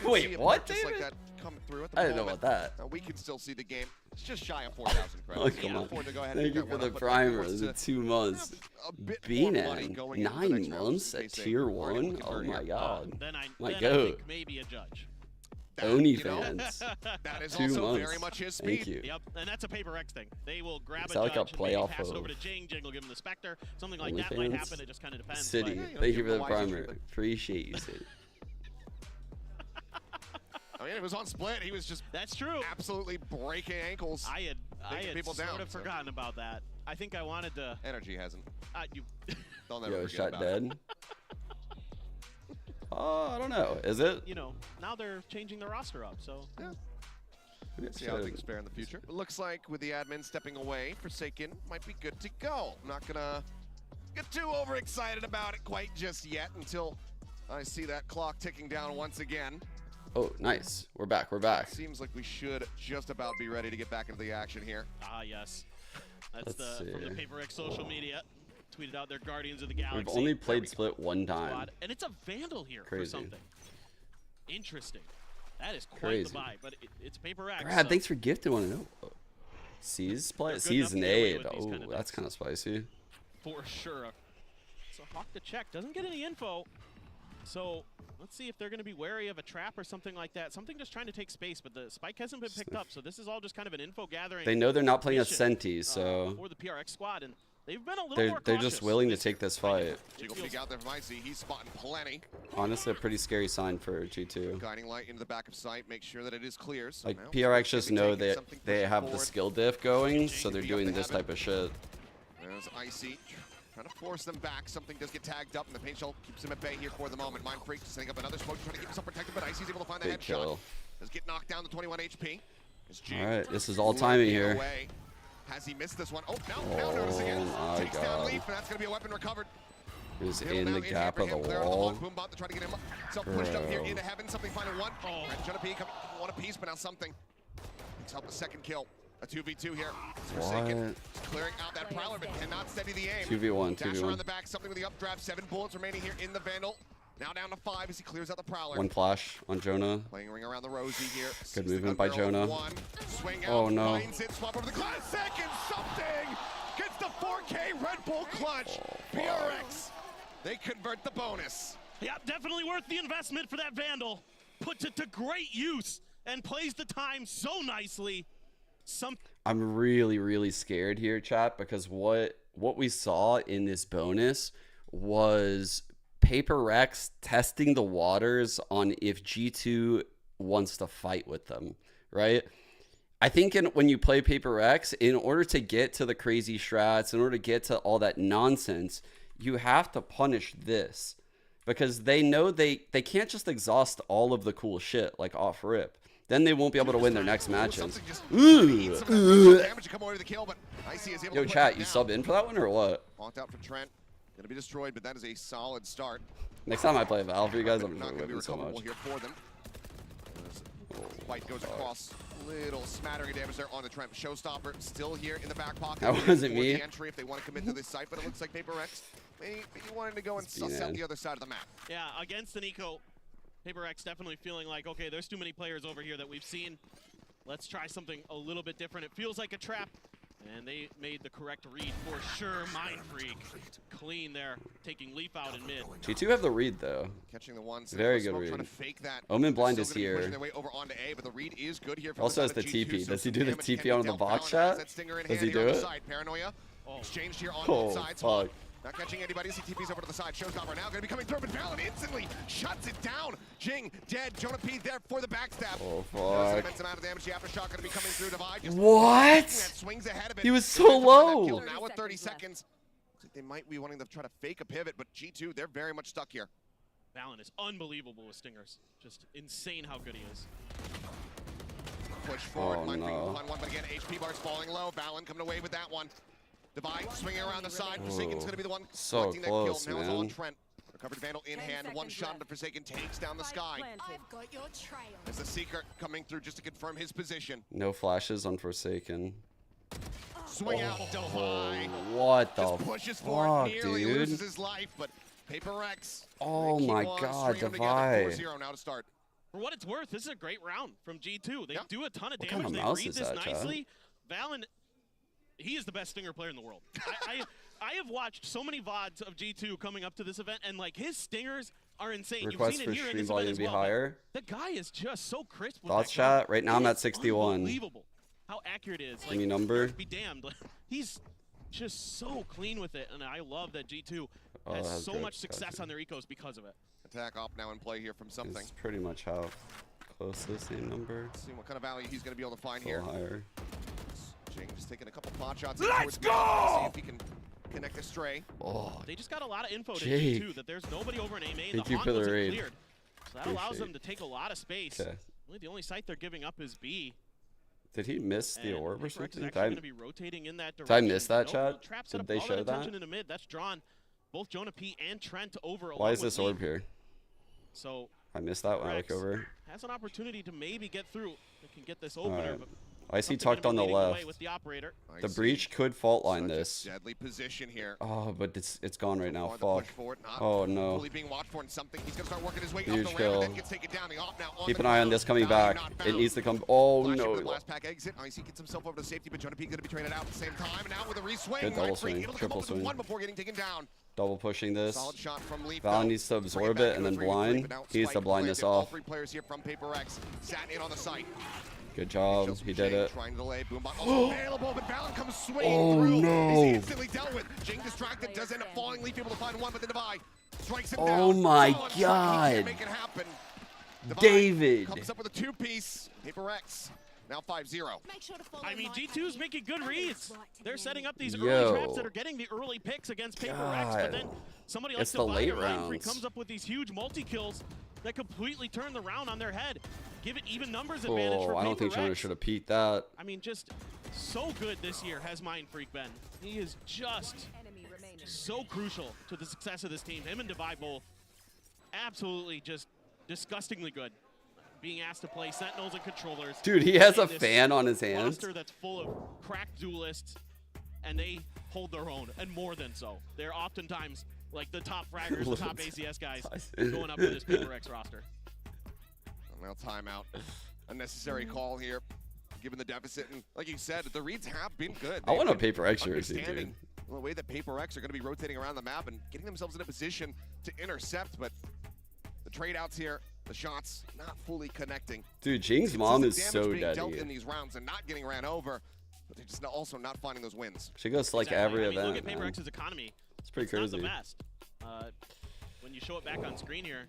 [SPEAKER 1] Wait,
[SPEAKER 14] see a
[SPEAKER 1] what,
[SPEAKER 14] purchase like
[SPEAKER 1] David?
[SPEAKER 14] that come through at the
[SPEAKER 1] I didn't know
[SPEAKER 14] moment.
[SPEAKER 1] about that.
[SPEAKER 14] We can still see the game. It's just shy of 4,000
[SPEAKER 1] Oh,
[SPEAKER 14] credits.
[SPEAKER 1] come on.
[SPEAKER 14] Afford to go ahead
[SPEAKER 1] Thank
[SPEAKER 14] and
[SPEAKER 1] you
[SPEAKER 14] pick
[SPEAKER 1] for
[SPEAKER 14] that
[SPEAKER 1] the
[SPEAKER 14] one up, but
[SPEAKER 1] primer.
[SPEAKER 14] wants
[SPEAKER 1] The
[SPEAKER 14] to
[SPEAKER 1] 2 months.
[SPEAKER 14] a bit
[SPEAKER 1] Being
[SPEAKER 14] more money
[SPEAKER 1] at
[SPEAKER 14] going into the
[SPEAKER 1] 9
[SPEAKER 14] next round,
[SPEAKER 1] months
[SPEAKER 14] they
[SPEAKER 1] at
[SPEAKER 14] say,
[SPEAKER 1] tier
[SPEAKER 14] before anyone
[SPEAKER 1] 1.
[SPEAKER 14] can
[SPEAKER 1] Oh
[SPEAKER 14] burn
[SPEAKER 1] my
[SPEAKER 14] here.
[SPEAKER 1] god.
[SPEAKER 15] Then
[SPEAKER 1] My
[SPEAKER 15] I
[SPEAKER 1] goat.
[SPEAKER 15] think maybe a judge.
[SPEAKER 1] OnlyFans.
[SPEAKER 14] That is
[SPEAKER 1] 2
[SPEAKER 14] also
[SPEAKER 1] months.
[SPEAKER 14] very much his speed.
[SPEAKER 1] Thank you.
[SPEAKER 15] Yep, and that's a Paper X thing. They will grab
[SPEAKER 1] Is
[SPEAKER 15] a
[SPEAKER 1] that like a
[SPEAKER 15] judge and maybe
[SPEAKER 1] playoff
[SPEAKER 15] pass it over
[SPEAKER 1] of
[SPEAKER 15] to Jing. Jing will give him the Spectre. Something like that might
[SPEAKER 1] OnlyFans?
[SPEAKER 15] happen. It just kind of depends.
[SPEAKER 1] City.
[SPEAKER 15] But,
[SPEAKER 1] Thank you for the
[SPEAKER 14] why is
[SPEAKER 1] primer.
[SPEAKER 14] it-
[SPEAKER 1] Appreciate you, City.
[SPEAKER 14] I mean, it was on split. He was just
[SPEAKER 15] that's true.
[SPEAKER 14] Absolutely breaking ankles.
[SPEAKER 15] I had
[SPEAKER 14] people
[SPEAKER 15] sort
[SPEAKER 14] down,
[SPEAKER 15] of
[SPEAKER 14] so.
[SPEAKER 15] forgotten about that. I think I wanted to.
[SPEAKER 14] Energy hasn't.
[SPEAKER 15] You.
[SPEAKER 14] They'll never
[SPEAKER 1] Yo,
[SPEAKER 14] forget
[SPEAKER 1] shot
[SPEAKER 14] about it.
[SPEAKER 1] dead. Oh, I don't know. Is it?
[SPEAKER 15] You know, now they're changing the roster up, so.
[SPEAKER 14] Yeah.
[SPEAKER 1] Maybe I
[SPEAKER 14] See how
[SPEAKER 1] should.
[SPEAKER 14] things fare in the future. It looks like with the admin stepping away, Forsaken might be good to go. I'm not gonna get too overexcited about it quite just yet until I see that clock ticking down once again.
[SPEAKER 1] Oh, nice. We're back. We're back.
[SPEAKER 14] Seems like we should just about be ready to get back into the action here.
[SPEAKER 15] Ah, yes. That's
[SPEAKER 1] Let's
[SPEAKER 15] from the
[SPEAKER 1] see.
[SPEAKER 15] Paper X social media. Tweeted out their Guardians of the Galaxy.
[SPEAKER 1] We've only played split one time.
[SPEAKER 15] squad, and it's a Vandal here for
[SPEAKER 1] Crazy.
[SPEAKER 15] something. Interesting. That is quite
[SPEAKER 1] Crazy.
[SPEAKER 15] the vibe, but it's Paper X.
[SPEAKER 1] Brad,
[SPEAKER 15] so
[SPEAKER 1] thanks for gifting one. Oh. C's play.
[SPEAKER 15] They're good
[SPEAKER 1] C's
[SPEAKER 15] enough to get away
[SPEAKER 1] nade.
[SPEAKER 15] with these
[SPEAKER 1] Oh,
[SPEAKER 15] kind of
[SPEAKER 1] that's
[SPEAKER 15] decks.
[SPEAKER 1] kind of spicy.
[SPEAKER 15] For sure. So Hawk to check. Doesn't get any info. So let's see if they're going to be wary of a trap or something like that. Something just trying to take space, but the spike hasn't been picked up. So this is all just kind of an info gathering.
[SPEAKER 1] They know they're not playing a Senti, so
[SPEAKER 15] for the PRX squad, and they've been a little more
[SPEAKER 1] they're just willing to take this fight.
[SPEAKER 14] Jiggle peek out there from Icy. He's spotting plenty.
[SPEAKER 1] Honestly, a pretty scary sign for G2.
[SPEAKER 14] Guiding light into the back of sight. Make sure that it is clear. So
[SPEAKER 1] Like
[SPEAKER 14] now
[SPEAKER 1] PRX just
[SPEAKER 14] maybe
[SPEAKER 1] know
[SPEAKER 14] taking
[SPEAKER 1] that
[SPEAKER 14] something
[SPEAKER 1] they
[SPEAKER 14] pushing
[SPEAKER 1] have the
[SPEAKER 14] forward.
[SPEAKER 1] skill diff going, so they're doing this type of shit.
[SPEAKER 14] There's Icy. Trying to force them back. Something does get tagged up, and the paint shell keeps him at bay here for the moment. Mind Freak just setting up another smoke, trying to keep himself protected, but Icy's able to find the
[SPEAKER 1] Big
[SPEAKER 14] headshot.
[SPEAKER 1] kill.
[SPEAKER 14] Does get knocked down to 21 HP.
[SPEAKER 1] All right, this is all timing here.
[SPEAKER 14] Away. Has he missed this one? Oh, now notice again.
[SPEAKER 1] my
[SPEAKER 14] Takes down
[SPEAKER 1] God.
[SPEAKER 14] Leaf, and that's going to be a weapon recovered.
[SPEAKER 1] He's
[SPEAKER 14] Him
[SPEAKER 1] in
[SPEAKER 14] now
[SPEAKER 1] the gap of the wall.
[SPEAKER 14] Boom bot to try to get himself pushed up here
[SPEAKER 1] Bro.
[SPEAKER 14] into heaven. Something final one. And Jonah P coming one apiece, but now something. Picks up the second kill. A 2v2 here. It's Forsaken. Clearing out that Prowler, but cannot steady the aim.
[SPEAKER 1] 2v1,
[SPEAKER 14] Dash
[SPEAKER 1] 2v1.
[SPEAKER 14] around the back, something with the updraft. 7 bullets remaining here in the Vandal. Now down to 5 as he clears out the Prowler.
[SPEAKER 1] One flash on Jonah.
[SPEAKER 14] Playing a ring around the Rosie here.
[SPEAKER 1] Good movement by Jonah.
[SPEAKER 14] Swing out,
[SPEAKER 1] Oh no.
[SPEAKER 14] finds it, swap over the glass. Second, something! Gets the 4K Red Bull clutch. PRX, they convert the bonus.
[SPEAKER 15] Yeah, definitely worth the investment for that Vandal. Puts it to great use and plays the time so nicely.
[SPEAKER 1] I'm really scared here, chat, because what we saw in this bonus was Paper Rex testing the waters on if G2 wants to fight with them, right? I think when you play Paper Rex, in order to get to the crazy strats, in order to get to all that nonsense, you have to punish this, because they know they can't just exhaust all of the cool shit like off rip. Then they won't be able to win their next matches. Ooh. Yo, chat, you sub in for that one or what?
[SPEAKER 14] Walked out for Trent. Gonna be destroyed, but that is a solid start.
[SPEAKER 1] Next time I play Valve for you guys, I'm
[SPEAKER 14] not
[SPEAKER 1] gonna
[SPEAKER 14] gonna be
[SPEAKER 1] win so
[SPEAKER 14] recoverable
[SPEAKER 1] much.
[SPEAKER 14] here for them. White goes across. Little smattering of damage there on the Trent. Showstopper still here in the back pocket.
[SPEAKER 1] That wasn't
[SPEAKER 14] for
[SPEAKER 1] me.
[SPEAKER 14] the entry if they want to commit to this site, but it looks like Paper Rex maybe wanting to go and suss out the other side of the map.
[SPEAKER 15] Yeah, against the Nico, Paper X definitely feeling like, okay, there's too many players over here that we've seen. Let's try something a little bit different. It feels like a trap, and they made the correct read for sure. Mind Freak, clean there, taking Leaf out in mid.
[SPEAKER 1] G2 have the read though.
[SPEAKER 14] Catching the one.
[SPEAKER 1] Very good
[SPEAKER 14] Trying to
[SPEAKER 1] read.
[SPEAKER 14] fake that.
[SPEAKER 1] Omen Blind
[SPEAKER 14] Still
[SPEAKER 1] is
[SPEAKER 14] gonna be
[SPEAKER 1] here.
[SPEAKER 14] pushing their way over onto A, but the read is good here from
[SPEAKER 1] Also has
[SPEAKER 14] the
[SPEAKER 1] the
[SPEAKER 14] side of G2,
[SPEAKER 1] TP.
[SPEAKER 14] so
[SPEAKER 1] Does he
[SPEAKER 14] some
[SPEAKER 1] do the
[SPEAKER 14] damage can
[SPEAKER 1] TP
[SPEAKER 14] be
[SPEAKER 1] on the
[SPEAKER 14] dealt.
[SPEAKER 1] box
[SPEAKER 14] Fallon has
[SPEAKER 1] chat?
[SPEAKER 14] that stinger in
[SPEAKER 1] Does
[SPEAKER 14] hand
[SPEAKER 1] he
[SPEAKER 14] here
[SPEAKER 1] do
[SPEAKER 14] on the
[SPEAKER 1] it?
[SPEAKER 14] side. Paranoia. Exchanged here on
[SPEAKER 1] Oh,
[SPEAKER 14] both sides.
[SPEAKER 1] fuck.
[SPEAKER 14] Not catching anybody as he TPs over to the side. Showstopper now going to be coming through, but Fallon instantly shuts it down. Jing dead. Jonah P there for the backstab.
[SPEAKER 1] Oh,
[SPEAKER 14] There's an
[SPEAKER 1] fuck.
[SPEAKER 14] immense amount of damage. The aftershock going to be coming through Divide. Just
[SPEAKER 1] What?
[SPEAKER 14] that swings ahead of it.
[SPEAKER 1] He was so
[SPEAKER 14] They're trying to find that
[SPEAKER 1] low.
[SPEAKER 14] kill now with 30 seconds. Looks like they might be wanting to try to fake a pivot, but G2, they're very much stuck here.
[SPEAKER 15] Valen is unbelievable with stingers. Just insane how good he is.
[SPEAKER 14] Push forward,
[SPEAKER 1] Oh,
[SPEAKER 14] Mind Freak
[SPEAKER 1] no.
[SPEAKER 14] will find one, but again, HP bar's falling low. Valen coming away with that one. Divide swinging around the side. Forsaken's going to be the one
[SPEAKER 1] So
[SPEAKER 14] collecting
[SPEAKER 1] close,
[SPEAKER 14] that kill. Now it's all on
[SPEAKER 1] man.
[SPEAKER 14] Trent. Recovered Vandal in hand. One shot into Forsaken takes down the sky.
[SPEAKER 16] I've got your trail.
[SPEAKER 14] As the Seeker coming through just to confirm his position.
[SPEAKER 1] No flashes on Forsaken.
[SPEAKER 14] Swing out, Delphi.
[SPEAKER 1] What the
[SPEAKER 14] Just pushes forward,
[SPEAKER 1] fuck,
[SPEAKER 14] nearly
[SPEAKER 1] dude?
[SPEAKER 14] loses his life, but Paper Rex.
[SPEAKER 1] Oh
[SPEAKER 14] they keep
[SPEAKER 1] my
[SPEAKER 14] on
[SPEAKER 1] God,
[SPEAKER 14] stringing them
[SPEAKER 1] Divide.
[SPEAKER 14] together. 4-0 now to start.
[SPEAKER 15] For what it's worth, this is a great round from G2. They do a ton of
[SPEAKER 1] What
[SPEAKER 15] damage.
[SPEAKER 1] kind of
[SPEAKER 15] They
[SPEAKER 1] mouse
[SPEAKER 15] read
[SPEAKER 1] is
[SPEAKER 15] this
[SPEAKER 1] that, Chad?
[SPEAKER 15] nicely. Valen, he is the best stinger player in the world. I have watched so many VODs of G2 coming up to this event, and like his stingers are insane.
[SPEAKER 1] Request
[SPEAKER 15] You've
[SPEAKER 1] for
[SPEAKER 15] seen it here in
[SPEAKER 1] stream
[SPEAKER 15] this event
[SPEAKER 1] volume
[SPEAKER 15] as
[SPEAKER 1] to be
[SPEAKER 15] well, but
[SPEAKER 1] higher.
[SPEAKER 15] The guy is just so crisp with
[SPEAKER 1] Thoughts,
[SPEAKER 15] that gun.
[SPEAKER 1] chat? Right now I'm
[SPEAKER 15] It
[SPEAKER 1] at
[SPEAKER 15] is
[SPEAKER 1] 61.
[SPEAKER 15] Unbelievable how accurate it is.
[SPEAKER 1] Give me number.
[SPEAKER 15] Be damned. He's just so clean with it, and I love that G2
[SPEAKER 1] Oh,
[SPEAKER 15] has
[SPEAKER 1] that's
[SPEAKER 15] so
[SPEAKER 1] good.
[SPEAKER 15] much success
[SPEAKER 1] Gotcha.
[SPEAKER 15] on their ecos because of it.
[SPEAKER 14] Attack op now in play here from something.
[SPEAKER 1] It's pretty much how close to the same number.
[SPEAKER 14] Let's see what kind of value he's going to be able to find
[SPEAKER 1] A
[SPEAKER 14] here.
[SPEAKER 1] little higher.
[SPEAKER 14] Jing just taking a couple pot shots.
[SPEAKER 15] Let's
[SPEAKER 14] go! See if he can connect a stray.
[SPEAKER 1] Oh,
[SPEAKER 15] They just got a lot of info to
[SPEAKER 1] Jake.
[SPEAKER 15] G2 that there's nobody over in A main.
[SPEAKER 1] Thank
[SPEAKER 15] The
[SPEAKER 1] you
[SPEAKER 15] Hawk
[SPEAKER 1] for the
[SPEAKER 15] wasn't
[SPEAKER 1] raid.
[SPEAKER 15] cleared. So that allows them
[SPEAKER 1] Appreciate
[SPEAKER 15] to take a lot of space.
[SPEAKER 1] Okay.
[SPEAKER 15] Really, the only site they're giving up is B.
[SPEAKER 1] Did he miss the
[SPEAKER 15] And
[SPEAKER 1] orb or
[SPEAKER 15] Paper X is
[SPEAKER 1] something?
[SPEAKER 15] actually going to be rotating in that
[SPEAKER 1] Did
[SPEAKER 15] direction.
[SPEAKER 1] I miss that,
[SPEAKER 15] Nope,
[SPEAKER 1] chat?
[SPEAKER 15] the trap set
[SPEAKER 1] Did
[SPEAKER 15] up
[SPEAKER 1] they
[SPEAKER 15] all
[SPEAKER 1] show
[SPEAKER 15] attention
[SPEAKER 1] that?
[SPEAKER 15] in the mid. That's drawn both Jonah P and Trent over.
[SPEAKER 1] Why
[SPEAKER 15] along
[SPEAKER 1] is
[SPEAKER 15] with
[SPEAKER 1] this
[SPEAKER 15] Lee.
[SPEAKER 1] orb here?
[SPEAKER 15] So
[SPEAKER 1] I missed that when I look
[SPEAKER 15] Rex
[SPEAKER 1] over.
[SPEAKER 15] has an opportunity to maybe get through. They can get this opener.
[SPEAKER 1] Alright.
[SPEAKER 15] But
[SPEAKER 1] I see
[SPEAKER 15] something
[SPEAKER 1] tucked on
[SPEAKER 15] gonna
[SPEAKER 1] the
[SPEAKER 15] be leading the way
[SPEAKER 1] left.
[SPEAKER 15] with the operator.
[SPEAKER 1] The breach could fault line
[SPEAKER 14] Such a
[SPEAKER 1] this.
[SPEAKER 14] deadly position here.
[SPEAKER 1] Oh, but it's gone right now.
[SPEAKER 14] Wanted to push
[SPEAKER 1] Fuck.
[SPEAKER 14] forward, not
[SPEAKER 1] Oh no.
[SPEAKER 14] fully being watched for, and something he's going to start working his way
[SPEAKER 1] Huge
[SPEAKER 14] up the ramp and then
[SPEAKER 1] kill.
[SPEAKER 14] gets taken down. The op now on
[SPEAKER 1] Keep
[SPEAKER 14] the
[SPEAKER 1] an eye on
[SPEAKER 14] ground.
[SPEAKER 1] this coming
[SPEAKER 14] Value
[SPEAKER 1] back.
[SPEAKER 14] not
[SPEAKER 1] It
[SPEAKER 14] found.
[SPEAKER 1] needs to come. Oh
[SPEAKER 14] Flash
[SPEAKER 1] no.
[SPEAKER 14] into the last pack exit. Icy gets himself over to safety, but Jonah P going to be traded out at the same time. And now with a reswing,
[SPEAKER 1] Good double
[SPEAKER 14] Mind Freak
[SPEAKER 1] swing,
[SPEAKER 14] able to come
[SPEAKER 1] triple
[SPEAKER 14] up with
[SPEAKER 1] swing.
[SPEAKER 14] one before getting taken down.
[SPEAKER 1] double pushing this.
[SPEAKER 14] Solid shot from Leaf.
[SPEAKER 1] Val needs to absorb it and then blind. He needs to blind this off.
[SPEAKER 14] All 3 players here from Paper Rex sat in on the site.
[SPEAKER 1] Good job. He did it.
[SPEAKER 14] Trying to delay. Boombot also available, but Valen comes swinging
[SPEAKER 1] Oh
[SPEAKER 14] through.
[SPEAKER 1] no!
[SPEAKER 14] He's instantly dealt with. Jing distracted, does end up falling. Leaf able to find one, but the Divide strikes him down.
[SPEAKER 1] Oh my
[SPEAKER 14] Solid shot. He
[SPEAKER 1] god!
[SPEAKER 14] can't make it happen. Divide
[SPEAKER 1] David
[SPEAKER 14] comes up with a 2-piece. Paper Rex now 5-0.
[SPEAKER 15] I mean, G2's making good reads. They're setting up these
[SPEAKER 1] Yo.
[SPEAKER 15] early traps that are getting the early picks against Paper Rex, but then somebody like
[SPEAKER 1] It's the late
[SPEAKER 15] Divide or Mindfree
[SPEAKER 1] rounds.
[SPEAKER 15] comes up with these huge multi-kills that completely turn the round on their head. Give it even numbers advantage for
[SPEAKER 1] Oh, I don't
[SPEAKER 15] Paper
[SPEAKER 1] think Jenga
[SPEAKER 15] Rex.
[SPEAKER 1] should have peeked that.
[SPEAKER 15] I mean, just so good this year has Mindfreak been. He is just so crucial to the success of this team. Him and Divide both absolutely just disgustingly good. Being asked to play Sentinels and controllers.
[SPEAKER 1] Dude, he has
[SPEAKER 15] in
[SPEAKER 1] a
[SPEAKER 15] this
[SPEAKER 1] fan on his hands.
[SPEAKER 15] roster that's full of cracked duelists, and they hold their own, and more than so. They're oftentimes like the top fraggers, the top ACS guys going up to this Paper X roster.
[SPEAKER 14] Now timeout. Unnecessary call here, given the deficit. And like you said, the reads have been good.
[SPEAKER 1] I want a
[SPEAKER 14] They've been
[SPEAKER 1] Paper X jersey,
[SPEAKER 14] understanding
[SPEAKER 1] dude.
[SPEAKER 14] the way that Paper X are going to be rotating around the map and getting themselves in a position to intercept, but the trade outs here, the shots not fully connecting.
[SPEAKER 1] Dude, Jing's mom is
[SPEAKER 14] Damage
[SPEAKER 1] so
[SPEAKER 14] being dealt in
[SPEAKER 1] dead.
[SPEAKER 14] these rounds and not getting ran over, but they're just also not finding those wins.
[SPEAKER 1] She goes to like
[SPEAKER 15] Exactly.
[SPEAKER 1] every
[SPEAKER 15] I mean,
[SPEAKER 1] event.
[SPEAKER 15] Look at Paper
[SPEAKER 1] Man.
[SPEAKER 15] X's economy.
[SPEAKER 1] It's pretty
[SPEAKER 15] Not
[SPEAKER 1] crazy.
[SPEAKER 15] the best. When you show it back on screen here,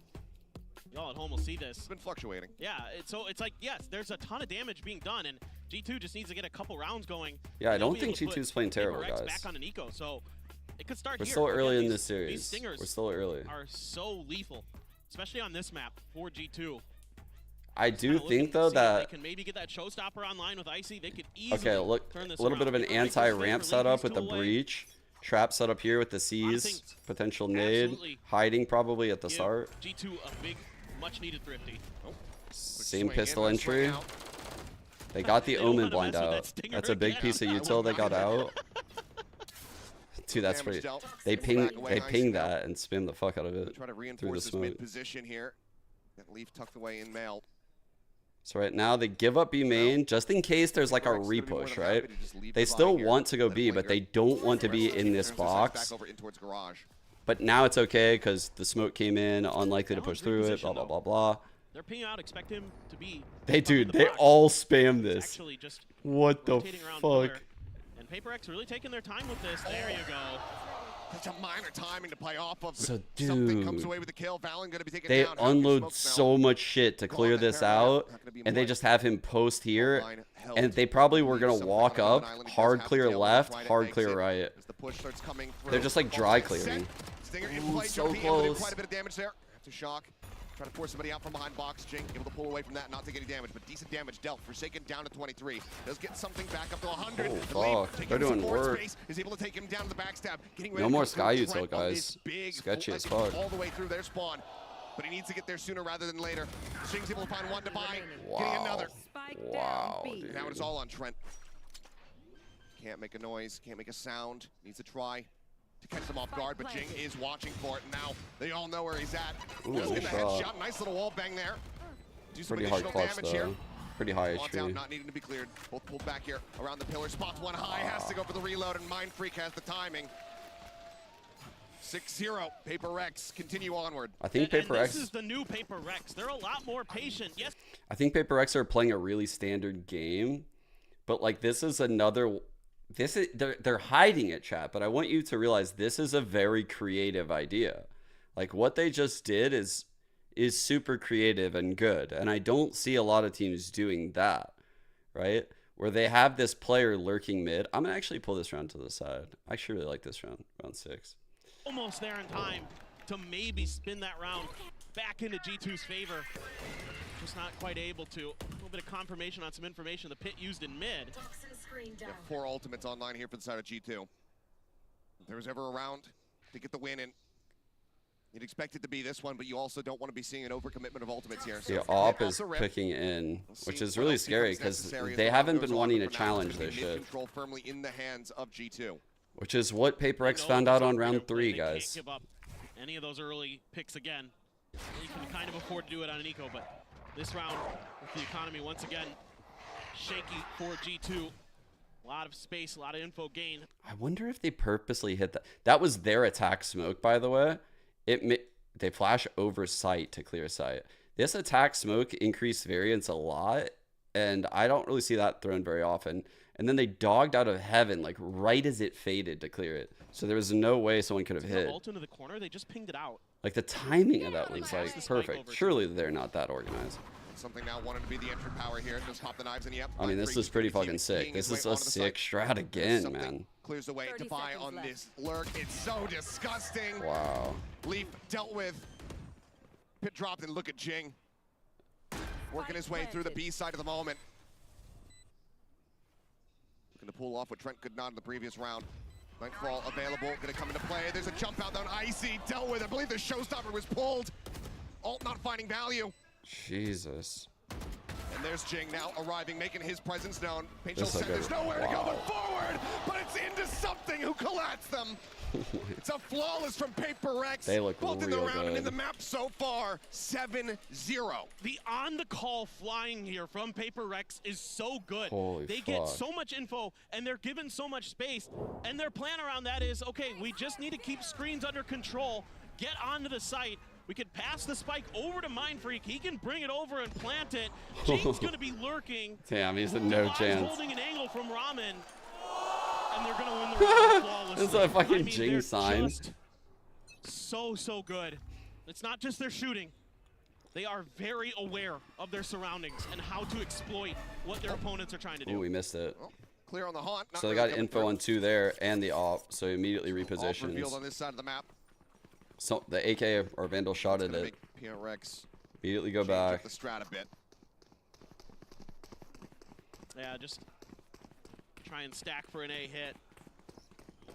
[SPEAKER 15] y'all at home will see this.
[SPEAKER 14] It's been fluctuating.
[SPEAKER 15] Yeah, it's like, yes, there's a ton of damage being done, and G2 just needs to get a couple rounds going.
[SPEAKER 1] Yeah, I
[SPEAKER 15] and they'll
[SPEAKER 1] don't
[SPEAKER 15] be
[SPEAKER 1] think
[SPEAKER 15] able to
[SPEAKER 1] G2's
[SPEAKER 15] put
[SPEAKER 1] playing
[SPEAKER 15] Paper
[SPEAKER 1] terrible,
[SPEAKER 15] X
[SPEAKER 1] guys.
[SPEAKER 15] back on an eco, so it could start
[SPEAKER 1] We're
[SPEAKER 15] here.
[SPEAKER 1] still
[SPEAKER 15] Again,
[SPEAKER 1] early in
[SPEAKER 15] these-
[SPEAKER 1] this series.
[SPEAKER 15] These stingers
[SPEAKER 1] We're still early.
[SPEAKER 15] are so lethal, especially on this map for G2.
[SPEAKER 1] I do
[SPEAKER 15] Kinda
[SPEAKER 1] think
[SPEAKER 15] looking to
[SPEAKER 1] though
[SPEAKER 15] see if
[SPEAKER 1] that
[SPEAKER 15] they can maybe get that showstopper online with Icy. They could easily
[SPEAKER 1] okay, look,
[SPEAKER 15] turn this
[SPEAKER 1] a little bit of
[SPEAKER 15] around.
[SPEAKER 1] an
[SPEAKER 15] Paper X is
[SPEAKER 1] anti-ramp
[SPEAKER 15] favored,
[SPEAKER 1] setup
[SPEAKER 15] leads
[SPEAKER 1] with the
[SPEAKER 15] two away.
[SPEAKER 1] breach, trap setup here with the C's, potential nade,
[SPEAKER 15] absolutely
[SPEAKER 1] hiding probably at the
[SPEAKER 15] Give
[SPEAKER 1] start.
[SPEAKER 15] G2 a big, much-needed thrifty.
[SPEAKER 1] Same
[SPEAKER 14] swing
[SPEAKER 1] pistol
[SPEAKER 14] in, swing
[SPEAKER 1] entry.
[SPEAKER 14] out.
[SPEAKER 1] They got the
[SPEAKER 15] They don't
[SPEAKER 1] Omen
[SPEAKER 15] wanna
[SPEAKER 1] blind
[SPEAKER 15] mess with that
[SPEAKER 1] out.
[SPEAKER 15] stinger
[SPEAKER 1] That's a big
[SPEAKER 15] again.
[SPEAKER 1] piece of
[SPEAKER 14] I
[SPEAKER 1] util
[SPEAKER 14] would
[SPEAKER 1] they got
[SPEAKER 14] not.
[SPEAKER 1] out. Dude, that's
[SPEAKER 14] Damage
[SPEAKER 1] pretty.
[SPEAKER 14] dealt.
[SPEAKER 1] They
[SPEAKER 14] Back
[SPEAKER 1] ping,
[SPEAKER 14] away
[SPEAKER 1] they
[SPEAKER 14] nice
[SPEAKER 1] ping
[SPEAKER 14] and
[SPEAKER 1] that and spam the fuck out of it
[SPEAKER 14] Try to
[SPEAKER 1] through the
[SPEAKER 14] reinforce this
[SPEAKER 1] smoke.
[SPEAKER 14] mid position here. Got Leaf tucked away in mail.
[SPEAKER 1] So right now they give up B main just in case there's like a
[SPEAKER 14] Paper X is gonna be more
[SPEAKER 1] repush,
[SPEAKER 14] than
[SPEAKER 1] right?
[SPEAKER 14] happy to just leave
[SPEAKER 1] They
[SPEAKER 14] Divide
[SPEAKER 1] still
[SPEAKER 14] here,
[SPEAKER 1] want to go
[SPEAKER 14] let
[SPEAKER 1] B,
[SPEAKER 14] him
[SPEAKER 1] but they
[SPEAKER 14] linger.
[SPEAKER 1] don't want to be
[SPEAKER 14] Rest
[SPEAKER 1] in this
[SPEAKER 14] turns their sights
[SPEAKER 1] box.
[SPEAKER 14] Back over in towards garage.
[SPEAKER 1] But now it's okay because the smoke came in, unlikely to push through it, blah, blah, blah, blah.
[SPEAKER 15] They're pinging out, expect him to be.
[SPEAKER 1] They,
[SPEAKER 15] in front of
[SPEAKER 1] dude,
[SPEAKER 15] the
[SPEAKER 1] they
[SPEAKER 15] box.
[SPEAKER 1] all spam
[SPEAKER 15] It's
[SPEAKER 1] this.
[SPEAKER 15] actually just
[SPEAKER 1] What the
[SPEAKER 15] rotating around pillar.
[SPEAKER 1] fuck?
[SPEAKER 15] And Paper X really taking their time with this. There you go.
[SPEAKER 14] Such a minor timing to play off of.
[SPEAKER 1] So,
[SPEAKER 14] Something comes
[SPEAKER 1] dude,
[SPEAKER 14] away with the kill. Valen gonna be taken
[SPEAKER 1] they
[SPEAKER 14] down. How many
[SPEAKER 1] unload
[SPEAKER 14] smokes now?
[SPEAKER 1] so much shit to
[SPEAKER 14] Go on
[SPEAKER 1] clear
[SPEAKER 14] that
[SPEAKER 1] this
[SPEAKER 14] parallel.
[SPEAKER 1] out,
[SPEAKER 14] Not gonna be
[SPEAKER 1] and they
[SPEAKER 14] more.
[SPEAKER 1] just have him post here,
[SPEAKER 14] Line held.
[SPEAKER 1] and they probably were gonna
[SPEAKER 14] Something
[SPEAKER 1] walk
[SPEAKER 14] on
[SPEAKER 1] up,
[SPEAKER 14] an island. He does
[SPEAKER 1] hard
[SPEAKER 14] have
[SPEAKER 1] clear
[SPEAKER 14] to deal with
[SPEAKER 1] left,
[SPEAKER 14] right at
[SPEAKER 1] hard clear
[SPEAKER 14] exit.
[SPEAKER 1] right.
[SPEAKER 14] As the push starts coming through.
[SPEAKER 1] They're just like dry clearing.
[SPEAKER 14] Stinger in
[SPEAKER 1] Ooh,
[SPEAKER 14] play.
[SPEAKER 1] so
[SPEAKER 14] Jumping in, able to do
[SPEAKER 1] close.
[SPEAKER 14] quite a bit of damage there. After shock. Trying to force somebody out from behind box. Jing able to pull away from that, not take any damage, but decent damage dealt. Forsaken down to 23. Does get something back up to 100.
[SPEAKER 1] Oh,
[SPEAKER 14] The lead,
[SPEAKER 1] fuck.
[SPEAKER 14] taking
[SPEAKER 1] They're doing
[SPEAKER 14] support
[SPEAKER 1] work.
[SPEAKER 14] Space, is able to take him down to the backstab. Getting ready
[SPEAKER 1] No
[SPEAKER 14] to
[SPEAKER 1] more
[SPEAKER 14] come through.
[SPEAKER 1] Sky
[SPEAKER 14] Trent
[SPEAKER 1] util,
[SPEAKER 14] on
[SPEAKER 1] guys.
[SPEAKER 14] this big
[SPEAKER 1] Sketchy as
[SPEAKER 14] full-
[SPEAKER 1] fuck.
[SPEAKER 14] all the way through their spawn. But he needs to get there sooner rather than later. Jing's able to find one to buy. Getting another.
[SPEAKER 1] Wow, dude.
[SPEAKER 14] Now it is all on Trent. Can't make a noise, can't make a sound. Needs to try to catch them off guard, but Jing is watching for it. Now they all know where he's at.
[SPEAKER 1] Ooh,
[SPEAKER 14] Does get the
[SPEAKER 1] good shot.
[SPEAKER 14] headshot. Nice little wall bang there. Do some
[SPEAKER 1] Pretty hard
[SPEAKER 14] additional
[SPEAKER 1] clutch,
[SPEAKER 14] damage
[SPEAKER 1] though.
[SPEAKER 14] here.
[SPEAKER 1] Pretty high
[SPEAKER 14] Wants out,
[SPEAKER 1] HP.
[SPEAKER 14] not needing to be cleared. Both pulled back here around the pillar. Spots one high, has to go for the reload, and Mindfreak has the timing. 6-0. Paper Rex continue onward.
[SPEAKER 1] I think Paper
[SPEAKER 15] and
[SPEAKER 1] X.
[SPEAKER 15] This is the new Paper Rex. They're a lot more patient. Yes.
[SPEAKER 1] I think Paper X are playing a really standard game, but like this is another. This is they're hiding it, chat. But I want you to realize this is a very creative idea. Like what they just did is super creative and good, and I don't see a lot of teams doing that, right? Where they have this player lurking mid. I'm gonna actually pull this round to the side. I actually really like this round 6.
[SPEAKER 15] Almost there in time to maybe spin that round back into G2's favor. Just not quite able to. A little bit of confirmation on some information the pit used in mid.
[SPEAKER 14] Yeah, 4 ultimates online here for the side of G2. If there was ever a round to get the win in, you'd expect it to be this one, but you also don't want to be seeing an overcommitment of ultimates here.
[SPEAKER 1] The
[SPEAKER 14] So
[SPEAKER 1] op
[SPEAKER 14] hit
[SPEAKER 1] is
[SPEAKER 14] also rip.
[SPEAKER 1] picking in,
[SPEAKER 14] We'll
[SPEAKER 1] which
[SPEAKER 14] see
[SPEAKER 1] is
[SPEAKER 14] what
[SPEAKER 1] really
[SPEAKER 14] else
[SPEAKER 1] scary
[SPEAKER 14] becomes
[SPEAKER 1] because
[SPEAKER 14] necessary as
[SPEAKER 1] they
[SPEAKER 14] the round
[SPEAKER 1] haven't
[SPEAKER 14] goes
[SPEAKER 1] been
[SPEAKER 14] on,
[SPEAKER 1] wanting
[SPEAKER 14] but
[SPEAKER 1] to
[SPEAKER 14] for now, it's
[SPEAKER 1] challenge
[SPEAKER 14] gonna
[SPEAKER 1] this
[SPEAKER 14] be mid
[SPEAKER 1] shit.
[SPEAKER 14] control firmly in the hands of G2.
[SPEAKER 1] Which is what Paper X
[SPEAKER 15] You know,
[SPEAKER 1] found out
[SPEAKER 15] it's
[SPEAKER 1] on
[SPEAKER 15] not
[SPEAKER 1] round
[SPEAKER 15] right
[SPEAKER 1] 3,
[SPEAKER 15] away. They can't
[SPEAKER 1] guys.
[SPEAKER 15] give up any of those early picks again. You can kind of afford to do it on an eco, but this round with the economy once again shaky for G2. A lot of space, a lot of info gain.
[SPEAKER 1] I wonder if they purposely hit that. That was their attack smoke, by the way. They flash over sight to clear sight. This attack smoke increased variance a lot, and I don't really see that thrown very often. And then they dogged out of heaven, like right as it faded to clear it. So there was no way someone could have hit.
[SPEAKER 15] Ult into the corner, they just pinged it out.
[SPEAKER 1] Like the timing of that was like perfect. Surely they're not that organized.
[SPEAKER 14] Something now wanted to be the entry power here. Just pop the knives in. Yep.
[SPEAKER 1] I mean, this is pretty fucking sick. This is a sick strat again, man.
[SPEAKER 14] Clears the way to buy on this lurk. It's so disgusting.
[SPEAKER 1] Wow.
[SPEAKER 14] Leaf dealt with. Pit dropped, and look at Jing. Working his way through the B side of the moment. Looking to pull off what Trent could not in the previous round. Nightfall available, gonna come into play. There's a jump out down Icy, dealt with. I believe the showstopper was pulled. Ult not finding value.
[SPEAKER 1] Jesus.
[SPEAKER 14] And there's Jing now arriving, making his presence known. Painful said there's nowhere to go but forward, but it's into something who collapsed them. It's a flawless from Paper Rex.
[SPEAKER 1] They look
[SPEAKER 14] both in the
[SPEAKER 1] real
[SPEAKER 14] round and
[SPEAKER 1] good.
[SPEAKER 14] in the map so far. 7-0.
[SPEAKER 15] The on-the-call flying here from Paper Rex is so good.
[SPEAKER 1] Holy
[SPEAKER 15] they
[SPEAKER 1] fuck.
[SPEAKER 15] get so much info, and they're given so much space. And their plan around that is, okay, we just need to keep screens under control, get onto the site. We could pass the spike over to Mindfreak. He can bring it over and plant it. Jing's going to be lurking.
[SPEAKER 1] Damn, he's a no chance.
[SPEAKER 15] Holding an angle from Ramen. And they're going to win the round flawlessly.
[SPEAKER 1] This is a fucking
[SPEAKER 15] I mean,
[SPEAKER 1] Jing
[SPEAKER 15] they're
[SPEAKER 1] sign.
[SPEAKER 15] just so good. It's not just their shooting. They are very aware of their surroundings and how to exploit what their opponents are trying to do.
[SPEAKER 1] Oh, we missed it.
[SPEAKER 14] Well, clear on the haunt.
[SPEAKER 1] So they got info on 2 there and the off, so immediately
[SPEAKER 14] Off revealed on
[SPEAKER 1] repositions.
[SPEAKER 14] this side of the map.
[SPEAKER 1] So the AK or Vandal shot at it.
[SPEAKER 14] Pierre Rex
[SPEAKER 1] Immediately go
[SPEAKER 14] change up
[SPEAKER 1] back.
[SPEAKER 14] the strat a bit.
[SPEAKER 15] Yeah, just try and stack for an A hit.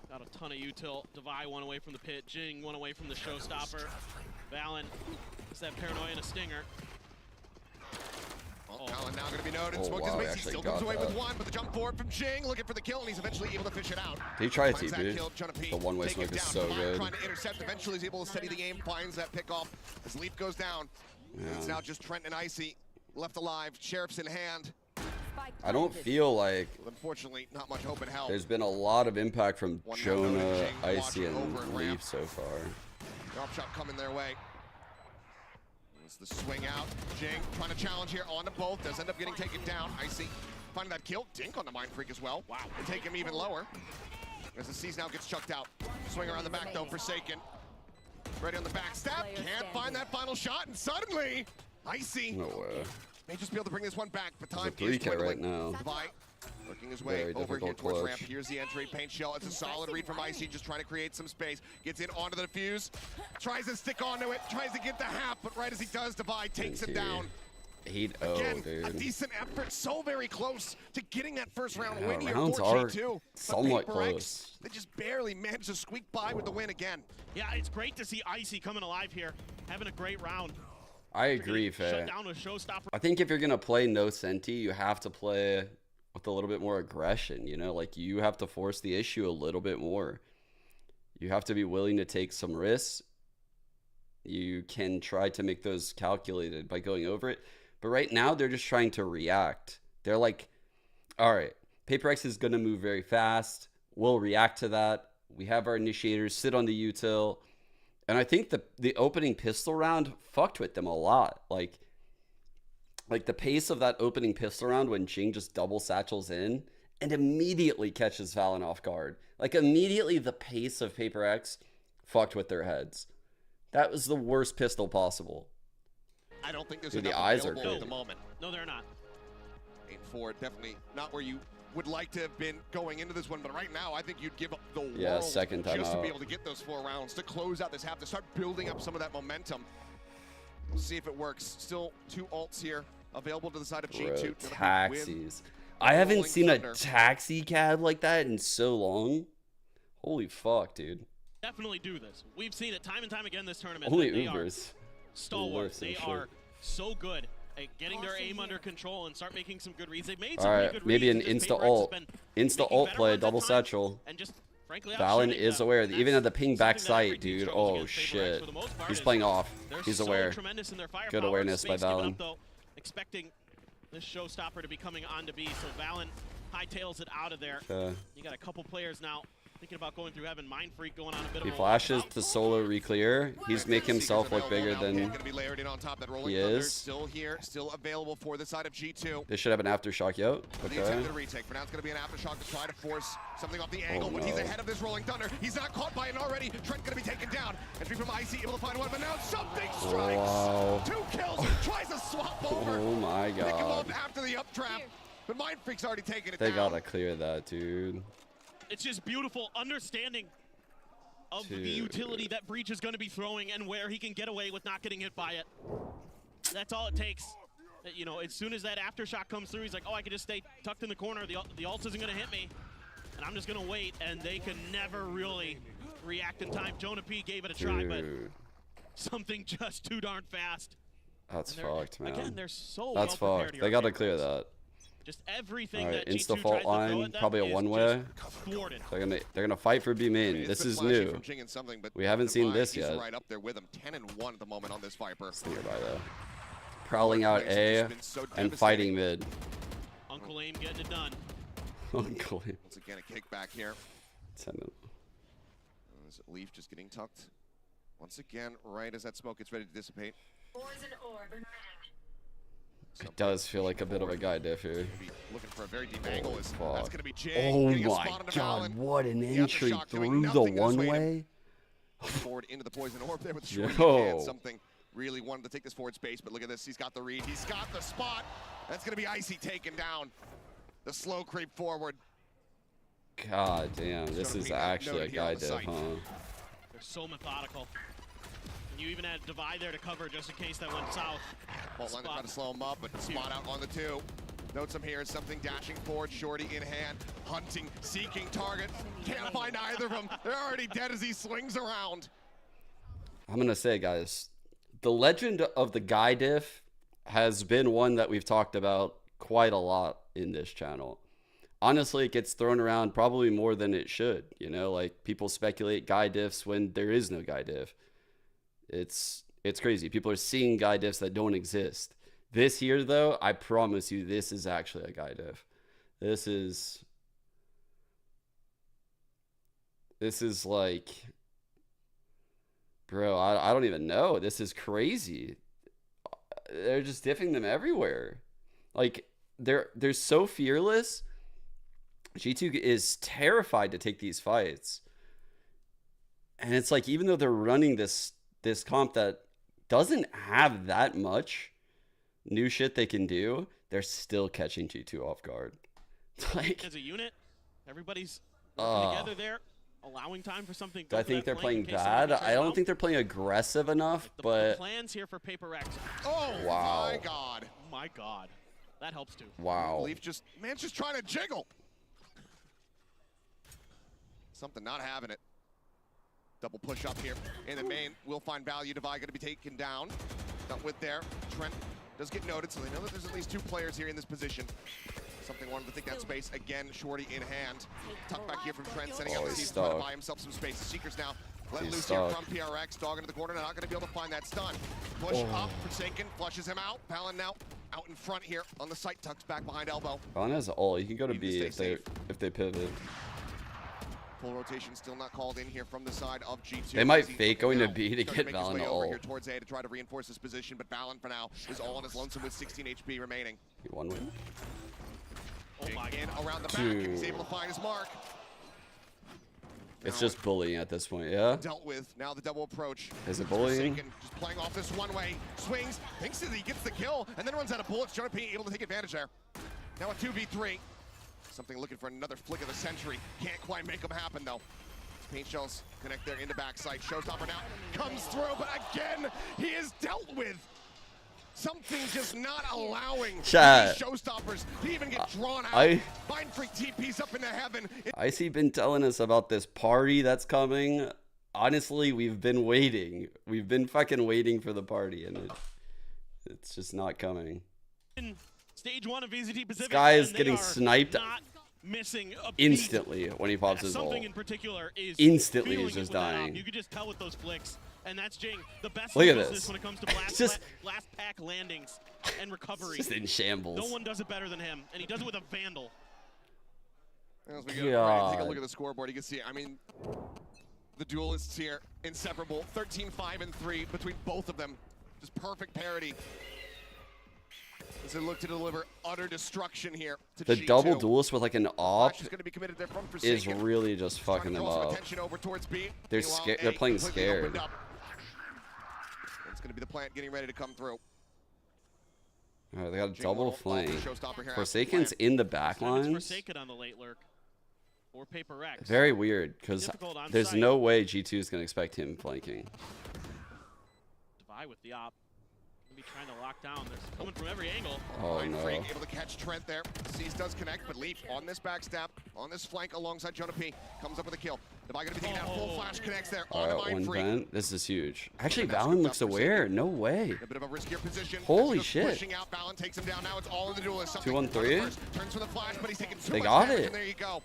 [SPEAKER 15] Got a ton of util. Devi one away from the pit. Jing one away from the showstopper. Valen is that paranoia and a stinger.
[SPEAKER 14] Well, Valen now going to be noted.
[SPEAKER 1] Oh,
[SPEAKER 14] Smoked
[SPEAKER 1] wow,
[SPEAKER 14] his
[SPEAKER 1] he
[SPEAKER 14] base. He
[SPEAKER 1] actually
[SPEAKER 14] still comes
[SPEAKER 1] got
[SPEAKER 14] away with
[SPEAKER 1] that.
[SPEAKER 14] one, but the jump forward from Jing, looking for the kill, and he's eventually able to fish it out.
[SPEAKER 1] He tried to,
[SPEAKER 14] Finds that
[SPEAKER 1] dude.
[SPEAKER 14] kill, trying to peek,
[SPEAKER 1] The one-way
[SPEAKER 14] take it
[SPEAKER 1] smoke is
[SPEAKER 14] down.
[SPEAKER 1] so
[SPEAKER 14] Devine
[SPEAKER 1] good.
[SPEAKER 14] Trying to intercept. Eventually, he's able to steady the aim, finds that pick off as Leaf goes down.
[SPEAKER 1] Yeah.
[SPEAKER 14] It's now just Trent and Icy left alive. Sheriff's in hand.
[SPEAKER 1] I don't feel like
[SPEAKER 14] Unfortunately, not much hope in hell.
[SPEAKER 1] there's been a lot of impact from
[SPEAKER 14] One now
[SPEAKER 1] Jonah,
[SPEAKER 14] noted, Jing
[SPEAKER 1] Icy,
[SPEAKER 14] watching over
[SPEAKER 1] and
[SPEAKER 14] and
[SPEAKER 1] Leaf
[SPEAKER 14] ramp.
[SPEAKER 1] so far.
[SPEAKER 14] Drop shot coming their way. It's the swing out. Jing trying to challenge here onto both. Does end up getting taken down. Icy finding that kill. Dink on the Mind Freak as well. Wow. And take him even lower. As the C's now gets chucked out. Swing around the back though, Forsaken. Ready on the back step. Can't find that final shot. And suddenly, Icy
[SPEAKER 1] No way.
[SPEAKER 14] may just be able to bring this one back. But
[SPEAKER 1] There's
[SPEAKER 14] time
[SPEAKER 1] a
[SPEAKER 14] is
[SPEAKER 1] 3K right
[SPEAKER 14] dwindling.
[SPEAKER 1] now.
[SPEAKER 14] Devi working his way
[SPEAKER 1] Very
[SPEAKER 14] over here
[SPEAKER 1] difficult
[SPEAKER 14] towards
[SPEAKER 1] clutch.
[SPEAKER 14] ramp. Here's the entry. Paint shell. It's a solid read from Icy, just trying to create some space. Gets in onto the defuse. Tries to stick onto it. Tries to get the half, but right as he does, Devi takes him down.
[SPEAKER 1] 8-0,
[SPEAKER 14] Again, a
[SPEAKER 1] dude.
[SPEAKER 14] decent effort. So very close to getting that first round
[SPEAKER 1] Yeah,
[SPEAKER 14] win here
[SPEAKER 1] rounds
[SPEAKER 14] for
[SPEAKER 1] are
[SPEAKER 14] G2. But
[SPEAKER 1] somewhat
[SPEAKER 14] Paper Rex,
[SPEAKER 1] close.
[SPEAKER 14] they just barely managed to squeak by with the win again.
[SPEAKER 15] Yeah, it's great to see Icy coming alive here, having a great round.
[SPEAKER 1] I agree,
[SPEAKER 15] Shut
[SPEAKER 1] Faye.
[SPEAKER 15] down with showstopper.
[SPEAKER 1] I think if you're gonna play no Senti, you have to play with a little bit more aggression. You know, like you have to force the issue a little bit more. You have to be willing to take some risks. You can try to make those calculated by going over it, but right now they're just trying to react. They're like, all right, Paper X is gonna move very fast. We'll react to that. We have our initiators sit on the util. And I think the opening pistol round fucked with them a lot. Like the pace of that opening pistol round when Jing just double satchels in and immediately catches Valen off guard. Like immediately the pace of Paper X fucked with their heads. That was the worst pistol possible.
[SPEAKER 14] I don't think there's
[SPEAKER 1] Dude, the
[SPEAKER 14] enough
[SPEAKER 1] eyes are
[SPEAKER 14] available at
[SPEAKER 1] good.
[SPEAKER 14] the moment.
[SPEAKER 15] No, they're not.
[SPEAKER 14] 8-4, definitely not where you would like to have been going into this one, but right now I think you'd give up the
[SPEAKER 1] Yeah,
[SPEAKER 14] world
[SPEAKER 1] second time
[SPEAKER 14] just to be
[SPEAKER 1] out.
[SPEAKER 14] able to get those 4 rounds, to close out this half, to start building up some of that momentum. We'll see if it works. Still 2 ults here available to the side of
[SPEAKER 1] Bro,
[SPEAKER 14] G2. With
[SPEAKER 1] taxis. I haven't
[SPEAKER 14] Rolling
[SPEAKER 1] seen
[SPEAKER 14] Thunder.
[SPEAKER 1] a taxi cab like that in so long. Holy fuck, dude.
[SPEAKER 15] Definitely do this. We've seen it time and time again this tournament.
[SPEAKER 1] Only
[SPEAKER 15] They are
[SPEAKER 1] Ubers.
[SPEAKER 15] stalwarts.
[SPEAKER 1] Lifts and
[SPEAKER 15] They
[SPEAKER 1] shit.
[SPEAKER 15] are so good at getting their aim under control and start making some good reads. They've made
[SPEAKER 1] All
[SPEAKER 15] some
[SPEAKER 1] right,
[SPEAKER 15] pretty good
[SPEAKER 1] maybe an
[SPEAKER 15] reads. and just
[SPEAKER 1] insta
[SPEAKER 15] Paper X has
[SPEAKER 1] ult.
[SPEAKER 15] been
[SPEAKER 1] Insta
[SPEAKER 15] making
[SPEAKER 1] ult
[SPEAKER 15] better
[SPEAKER 1] play,
[SPEAKER 15] ones at
[SPEAKER 1] double
[SPEAKER 15] times,
[SPEAKER 1] satchel.
[SPEAKER 15] and just frankly
[SPEAKER 1] Valen
[SPEAKER 15] outshooting
[SPEAKER 1] is
[SPEAKER 15] them.
[SPEAKER 1] aware.
[SPEAKER 15] That's
[SPEAKER 1] Even at the ping back
[SPEAKER 15] something that every
[SPEAKER 1] sight,
[SPEAKER 15] team
[SPEAKER 1] dude.
[SPEAKER 15] struggles
[SPEAKER 1] Oh
[SPEAKER 15] against. Paper X,
[SPEAKER 1] shit.
[SPEAKER 15] for the most part,
[SPEAKER 1] He's
[SPEAKER 15] is
[SPEAKER 1] playing off.
[SPEAKER 15] they're
[SPEAKER 1] He's
[SPEAKER 15] so
[SPEAKER 1] aware.
[SPEAKER 15] tremendous in their firepower.
[SPEAKER 1] Good awareness by
[SPEAKER 15] Space given
[SPEAKER 1] Valen.
[SPEAKER 15] up, though, expecting this showstopper to be coming on to B. So Valen hightails it out of there.
[SPEAKER 1] Okay.
[SPEAKER 15] You got a couple players now thinking about going through heaven. Mind Freak going on a bit
[SPEAKER 1] He
[SPEAKER 15] of a
[SPEAKER 1] flashes the solo re-clear. He's making himself look bigger than
[SPEAKER 14] Gonna be layered in on top. That rolling
[SPEAKER 1] he
[SPEAKER 14] thunder
[SPEAKER 1] is.
[SPEAKER 14] still here, still available for the side of G2.
[SPEAKER 1] This should have an aftershock out.
[SPEAKER 14] For the
[SPEAKER 1] Okay.
[SPEAKER 14] attempted retake. For now, it's going to be an aftershock to try to force something off the angle. When he's
[SPEAKER 1] no.
[SPEAKER 14] ahead of this rolling thunder, he's not caught by it already. Trent going to be taken down. Entry from Icy, able to find one, but now something strikes.
[SPEAKER 1] Wow.
[SPEAKER 14] 2 kills, tries to swap over.
[SPEAKER 1] Oh my
[SPEAKER 14] Pick him
[SPEAKER 1] god.
[SPEAKER 14] up after the up trap. But Mind Freak's already taken it
[SPEAKER 1] They
[SPEAKER 14] down.
[SPEAKER 1] gotta clear that, dude.
[SPEAKER 15] It's just beautiful understanding of the
[SPEAKER 1] Dude.
[SPEAKER 15] utility that Breach is going to be throwing and where he can get away with not getting hit by it. That's all it takes. You know, as soon as that aftershock comes through, he's like, oh, I can just stay tucked in the corner. The ult isn't going to hit me, and I'm just going to wait, and they can never really react in time. Jonah P gave it a try, but
[SPEAKER 1] Dude.
[SPEAKER 15] something just too darn fast.
[SPEAKER 1] That's
[SPEAKER 15] And they're-
[SPEAKER 1] fucked, man.
[SPEAKER 15] Again, they're so
[SPEAKER 1] That's
[SPEAKER 15] well prepared
[SPEAKER 1] fucked.
[SPEAKER 15] here
[SPEAKER 1] They
[SPEAKER 15] on
[SPEAKER 1] gotta
[SPEAKER 15] campus.
[SPEAKER 1] clear that.
[SPEAKER 15] Just everything
[SPEAKER 1] All right,
[SPEAKER 15] that G2
[SPEAKER 1] insta
[SPEAKER 15] tries
[SPEAKER 1] fault
[SPEAKER 15] to throw
[SPEAKER 1] line,
[SPEAKER 15] at them
[SPEAKER 1] probably a
[SPEAKER 15] is
[SPEAKER 1] one-way.
[SPEAKER 15] just thwarted.
[SPEAKER 1] They're gonna fight for B main.
[SPEAKER 14] It's
[SPEAKER 1] This
[SPEAKER 14] been
[SPEAKER 1] is
[SPEAKER 14] flashy
[SPEAKER 1] new.
[SPEAKER 14] from Jing and something, but
[SPEAKER 1] We haven't seen
[SPEAKER 14] Divide,
[SPEAKER 1] this
[SPEAKER 14] he's
[SPEAKER 1] yet.
[SPEAKER 14] right up there with him. 10-1 at the moment on this Viper.
[SPEAKER 1] It's nearby though. Prowling out A
[SPEAKER 14] It's been so
[SPEAKER 1] and
[SPEAKER 14] devastating.
[SPEAKER 1] fighting mid.
[SPEAKER 15] Uncle Aim getting it done.
[SPEAKER 1] Uncle Aim.
[SPEAKER 14] Once again, a kickback here.
[SPEAKER 1] Send it.
[SPEAKER 14] Is it Leaf just getting tucked? Once again, right as that smoke gets ready to dissipate.
[SPEAKER 1] It does feel like a bit of a guy diff here.
[SPEAKER 14] Looking for a very deep angle. Is
[SPEAKER 1] fuck.
[SPEAKER 14] that's going to be Jing.
[SPEAKER 1] Oh
[SPEAKER 14] getting a
[SPEAKER 1] my
[SPEAKER 14] spot on the
[SPEAKER 1] god,
[SPEAKER 14] Valin.
[SPEAKER 1] what an
[SPEAKER 14] The
[SPEAKER 1] entry
[SPEAKER 14] aftershock doing
[SPEAKER 1] through the
[SPEAKER 14] nothing to dissuade him.
[SPEAKER 1] one-way.
[SPEAKER 14] Forward into the poison orb there with the short
[SPEAKER 1] Yo.
[SPEAKER 14] hand. Something really wanted to take this forward space, but look at this. He's got the read. He's got the spot. That's going to be Icy taken down. The slow creep forward.
[SPEAKER 1] God damn, this
[SPEAKER 14] gonna
[SPEAKER 1] is
[SPEAKER 14] be
[SPEAKER 1] actually a
[SPEAKER 14] noted here on
[SPEAKER 1] guy
[SPEAKER 14] the
[SPEAKER 1] diff,
[SPEAKER 14] site.
[SPEAKER 1] huh?
[SPEAKER 15] They're so methodical. And you even had Divide there to cover just in case that went south.
[SPEAKER 14] Fault line to try to slow him up, but spot out on the 2. Notes him here, something dashing forward, Shorty in hand, hunting, seeking target. Can't find either of them. They're already dead as he swings around.
[SPEAKER 1] I'm gonna say, guys, the legend of the guy diff has been one that we've talked about quite a lot in this channel. Honestly, it gets thrown around probably more than it should. You know, like people speculate guy diffs when there is no guy diff. It's crazy. People are seeing guy diffs that don't exist. This here, though, I promise you, this is actually a guy diff. This is like, bro, I don't even know. This is crazy. They're just diffing them everywhere. Like, they're so fearless. G2 is terrified to take these fights. And it's like, even though they're running this comp that doesn't have that much new shit they can do, they're still catching G2 off guard. Like,
[SPEAKER 15] As a unit, everybody's working together there, allowing time for something.
[SPEAKER 1] do I think they're playing bad? I don't think they're playing aggressive enough,
[SPEAKER 15] The
[SPEAKER 1] but
[SPEAKER 15] plans here for Paper Rex.
[SPEAKER 14] Oh
[SPEAKER 1] Wow.
[SPEAKER 14] my god.
[SPEAKER 15] My god. That helps too.
[SPEAKER 1] wow.
[SPEAKER 14] Leaf just, man's just trying to jiggle. Something not having it. Double push up here in the main. Will find value. Divide going to be taken down. Not with there. Trent does get noted, so they know that there's at least 2 players here in this position. Something wanted to take that space. Again, Shorty in hand. Tuck back here from Trent, setting up the
[SPEAKER 1] he's
[SPEAKER 14] seats, trying to
[SPEAKER 1] stuck.
[SPEAKER 14] buy himself some space. The Seekers now let
[SPEAKER 1] He's
[SPEAKER 14] loose here
[SPEAKER 1] stuck.
[SPEAKER 14] from PRX. Dog into the corner, not going to be able to find that stun. Push up, Forsaken, flushes him out. Palin now out in front here on the site, tucks back behind elbow.
[SPEAKER 1] Vaughn has ult. He can go to
[SPEAKER 14] Need to
[SPEAKER 1] B
[SPEAKER 14] stay
[SPEAKER 1] if they pivot.
[SPEAKER 14] Full rotation still not called in here from the side of G2.
[SPEAKER 1] They might
[SPEAKER 14] As he
[SPEAKER 1] fake going to
[SPEAKER 14] now
[SPEAKER 1] B to
[SPEAKER 14] starts
[SPEAKER 1] get
[SPEAKER 14] make his
[SPEAKER 1] Valen
[SPEAKER 14] way
[SPEAKER 1] to
[SPEAKER 14] over here
[SPEAKER 1] ult.
[SPEAKER 14] towards A to try to reinforce his position, but Valen for now is all on his lonesome with 16 HP remaining.
[SPEAKER 1] He won win.
[SPEAKER 14] In around the back, and he's
[SPEAKER 1] Dude.
[SPEAKER 14] able to find his mark.
[SPEAKER 1] It's
[SPEAKER 14] Now
[SPEAKER 1] just bullying at this point, yeah?
[SPEAKER 14] dealt with. Now the double approach.
[SPEAKER 1] Is it bullying?
[SPEAKER 14] Forsaken just playing off this one way. Swings, thinks that he gets the kill, and then runs out of bullets. Jonah P able to take advantage there. Now a 2v3. Something looking for another flick of the century. Can't quite make them happen though. Paint shells connect there into backside. Showstopper now comes through, but again, he is dealt with. Something just not allowing
[SPEAKER 1] Chat.
[SPEAKER 14] these showstoppers to even get drawn out. Mind Freak TP's up into heaven.
[SPEAKER 1] Icy been telling us about this party that's coming. Honestly, we've been waiting. We've been fucking waiting for the party, and it's just not coming.
[SPEAKER 15] In stage 1 of VCT Pacific,
[SPEAKER 1] This guy is
[SPEAKER 15] and they
[SPEAKER 1] getting
[SPEAKER 15] are
[SPEAKER 1] sniped
[SPEAKER 15] not missing a beat.
[SPEAKER 1] instantly when he pops his
[SPEAKER 15] Something
[SPEAKER 1] ult.
[SPEAKER 15] in particular is
[SPEAKER 1] Instantly
[SPEAKER 15] feeling
[SPEAKER 1] he's
[SPEAKER 15] it
[SPEAKER 1] just
[SPEAKER 15] with that op.
[SPEAKER 1] dying.
[SPEAKER 15] You could just tell with those flicks, and that's Jing. The best
[SPEAKER 1] Look at
[SPEAKER 15] knows
[SPEAKER 1] this.
[SPEAKER 15] when it comes to blast,
[SPEAKER 1] Just-
[SPEAKER 15] blast pack landings and recovery.
[SPEAKER 1] Just in shambles.
[SPEAKER 15] No one does it better than him, and he does it with a Vandal.
[SPEAKER 14] As we go, right, take a look at the scoreboard, you can see, I mean, the duelists here, inseparable. 13-5 and 3 between both of them. Just perfect parity. As they look to deliver utter destruction here to
[SPEAKER 1] The
[SPEAKER 14] G2.
[SPEAKER 1] double duelist with like an op
[SPEAKER 14] Flash is gonna be committed there from
[SPEAKER 1] is
[SPEAKER 14] Forsaken.
[SPEAKER 1] really just fucking them up.
[SPEAKER 14] Attention over towards B.
[SPEAKER 1] They're
[SPEAKER 14] Meanwhile,
[SPEAKER 1] scared.
[SPEAKER 14] A
[SPEAKER 1] They're playing
[SPEAKER 14] completely
[SPEAKER 1] scared.
[SPEAKER 14] opened up. It's gonna be the plant getting ready to come through.
[SPEAKER 1] All right, they got a
[SPEAKER 14] Jing
[SPEAKER 1] double
[SPEAKER 14] will
[SPEAKER 1] flank.
[SPEAKER 14] follow the showstopper here.
[SPEAKER 1] Forsaken's in the back lines.
[SPEAKER 15] Forsaken on the late lurk. Or Paper Rex.
[SPEAKER 1] Very weird, because
[SPEAKER 15] Difficult on
[SPEAKER 1] there's
[SPEAKER 15] site.
[SPEAKER 1] no way G2 is going to expect him flanking.
[SPEAKER 15] Divide with the op. Gonna be trying to lock down. They're coming from every angle.
[SPEAKER 1] Oh,
[SPEAKER 14] Mind
[SPEAKER 1] no.
[SPEAKER 14] Freak able to catch Trent there. Seize does connect, but Leaf on this backstab, on this flank alongside Jonah P. Comes up with a kill. Divide gonna be taking out full flash, connects there
[SPEAKER 1] All
[SPEAKER 14] on the
[SPEAKER 1] right,
[SPEAKER 14] Mind
[SPEAKER 1] one
[SPEAKER 14] Freak.
[SPEAKER 1] vent. This is huge. Actually,
[SPEAKER 14] That's
[SPEAKER 1] Valen
[SPEAKER 14] scooped
[SPEAKER 1] looks
[SPEAKER 14] up Forsaken.
[SPEAKER 1] aware. No way.
[SPEAKER 14] A bit of a riskier position.
[SPEAKER 1] Holy
[SPEAKER 14] As he
[SPEAKER 1] shit.
[SPEAKER 14] goes pushing out, Valen takes him down. Now it's all in the duelist. Something
[SPEAKER 1] 2-on-3?
[SPEAKER 14] on the first. Turns for the flash, but he's taking too
[SPEAKER 1] They
[SPEAKER 14] much
[SPEAKER 1] got
[SPEAKER 14] damage,
[SPEAKER 1] it.
[SPEAKER 14] and there you go.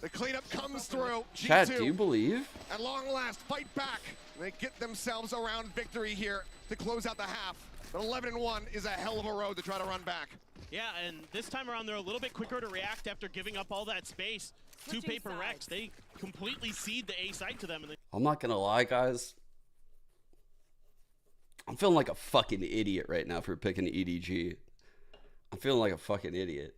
[SPEAKER 14] The cleanup comes through.
[SPEAKER 1] Chat,
[SPEAKER 14] G2,
[SPEAKER 1] do you believe?
[SPEAKER 14] at long last, fight back. They get themselves around victory here to close out the half. But 11-1 is a hell of a road to try to run back.
[SPEAKER 15] Yeah, and this time around they're a little bit quicker to react after giving up all that space to Paper Rex. They completely cede the A side to them. And
[SPEAKER 1] I'm not going to lie, guys. I'm feeling like a fucking idiot right now for picking EDG. I'm feeling like a fucking idiot.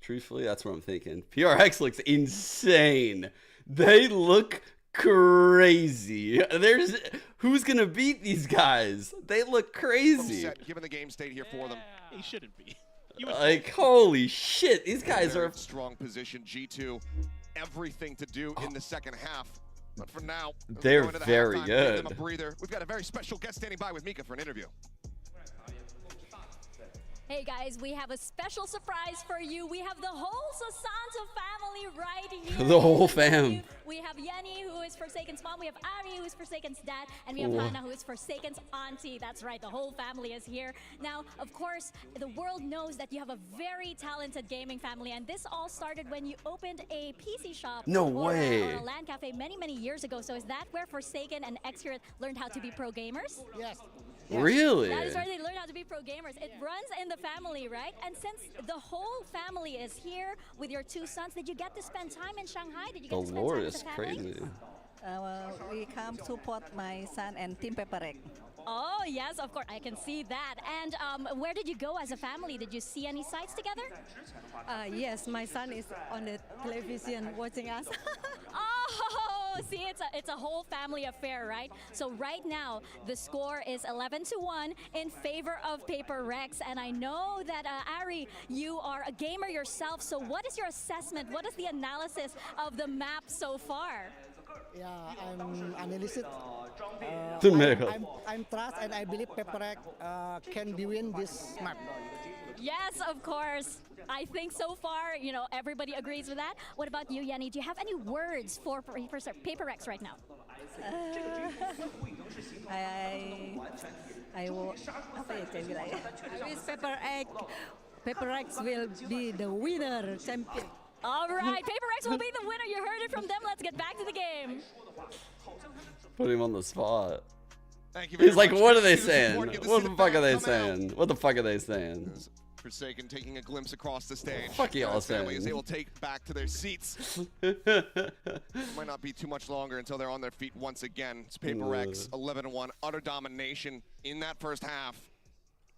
[SPEAKER 1] Truthfully, that's what I'm thinking. PRX looks insane. They look crazy. There's who's gonna beat these guys? They look crazy.
[SPEAKER 14] Set, given the game state here for them.
[SPEAKER 15] he shouldn't be.
[SPEAKER 1] Like holy shit, these guys
[SPEAKER 14] Very
[SPEAKER 1] are
[SPEAKER 14] strong position. G2, everything to do in the second half. But for now, as we
[SPEAKER 1] They're
[SPEAKER 14] go into the
[SPEAKER 1] very
[SPEAKER 14] halftime, give them
[SPEAKER 1] good.
[SPEAKER 14] a breather. We've got a very special guest standing by with Mika for an interview.
[SPEAKER 8] Hey guys, we have a special surprise for you. We have the whole Sasanto family right here.
[SPEAKER 1] The whole fam.
[SPEAKER 8] We have Yenny, who is Forsaken's mom. We have Ari, who is Forsaken's dad. And we have
[SPEAKER 1] Ooh.
[SPEAKER 8] Hannah, who is Forsaken's auntie. That's right, the whole family is here. Now, of course, the world knows that you have a very talented gaming family. And this all started when you opened a PC shop.
[SPEAKER 1] No
[SPEAKER 8] or
[SPEAKER 1] way.
[SPEAKER 8] or a LAN cafe many, many years ago. So is that where Forsaken and Xcurate learned how to be pro gamers?
[SPEAKER 16] Yes.
[SPEAKER 1] Really?
[SPEAKER 8] That is where they learn how to be pro gamers. It runs in the family, right? And since the whole family is here with your two sons, did you get to spend time in Shanghai? Did you
[SPEAKER 1] The
[SPEAKER 8] get to spend
[SPEAKER 1] lore
[SPEAKER 8] time with
[SPEAKER 1] is
[SPEAKER 8] the family?
[SPEAKER 1] crazy.
[SPEAKER 17] We come support my son and Team Paperek.
[SPEAKER 8] Oh, yes, of course. I can see that. And where did you go as a family? Did you see any sites together?
[SPEAKER 17] Yes, my son is on the television watching us.
[SPEAKER 8] Oh, see, it's a whole family affair, right? So right now, the score is 11-1 in favor of Paper Rex. And I know that, Ari, you are a gamer yourself. So what is your assessment? What is the analysis of the map so far?
[SPEAKER 16] Yeah, I'm analyzing. I'm trust and I believe Paperek can be win this map.
[SPEAKER 8] Yes, of course. I think so far, you know, everybody agrees with that. What about you, Yenny? Do you have any words for Paper Rex right now?
[SPEAKER 17] I will. Apa ya saya bilang ya? I wish Paper Rex will be the winner, champion.
[SPEAKER 8] All right, Paper Rex will be the winner. You heard it from them. Let's get back to the game.
[SPEAKER 1] Put him on the spot.
[SPEAKER 14] Thank you very
[SPEAKER 1] He's like,
[SPEAKER 14] much.
[SPEAKER 1] what are they
[SPEAKER 14] See the
[SPEAKER 1] saying?
[SPEAKER 14] support, get the
[SPEAKER 1] What the
[SPEAKER 14] sit
[SPEAKER 1] fuck
[SPEAKER 14] back,
[SPEAKER 1] are they
[SPEAKER 14] come out.
[SPEAKER 1] saying? What the fuck are they saying?
[SPEAKER 14] Forsaken taking a glimpse across the stage.
[SPEAKER 1] Fuck y'all
[SPEAKER 14] His family is
[SPEAKER 1] saying.
[SPEAKER 14] able to take back to their seats. Might not be too much longer until they're on their feet once again. It's Paper Rex, 11-1, utter domination in that first half.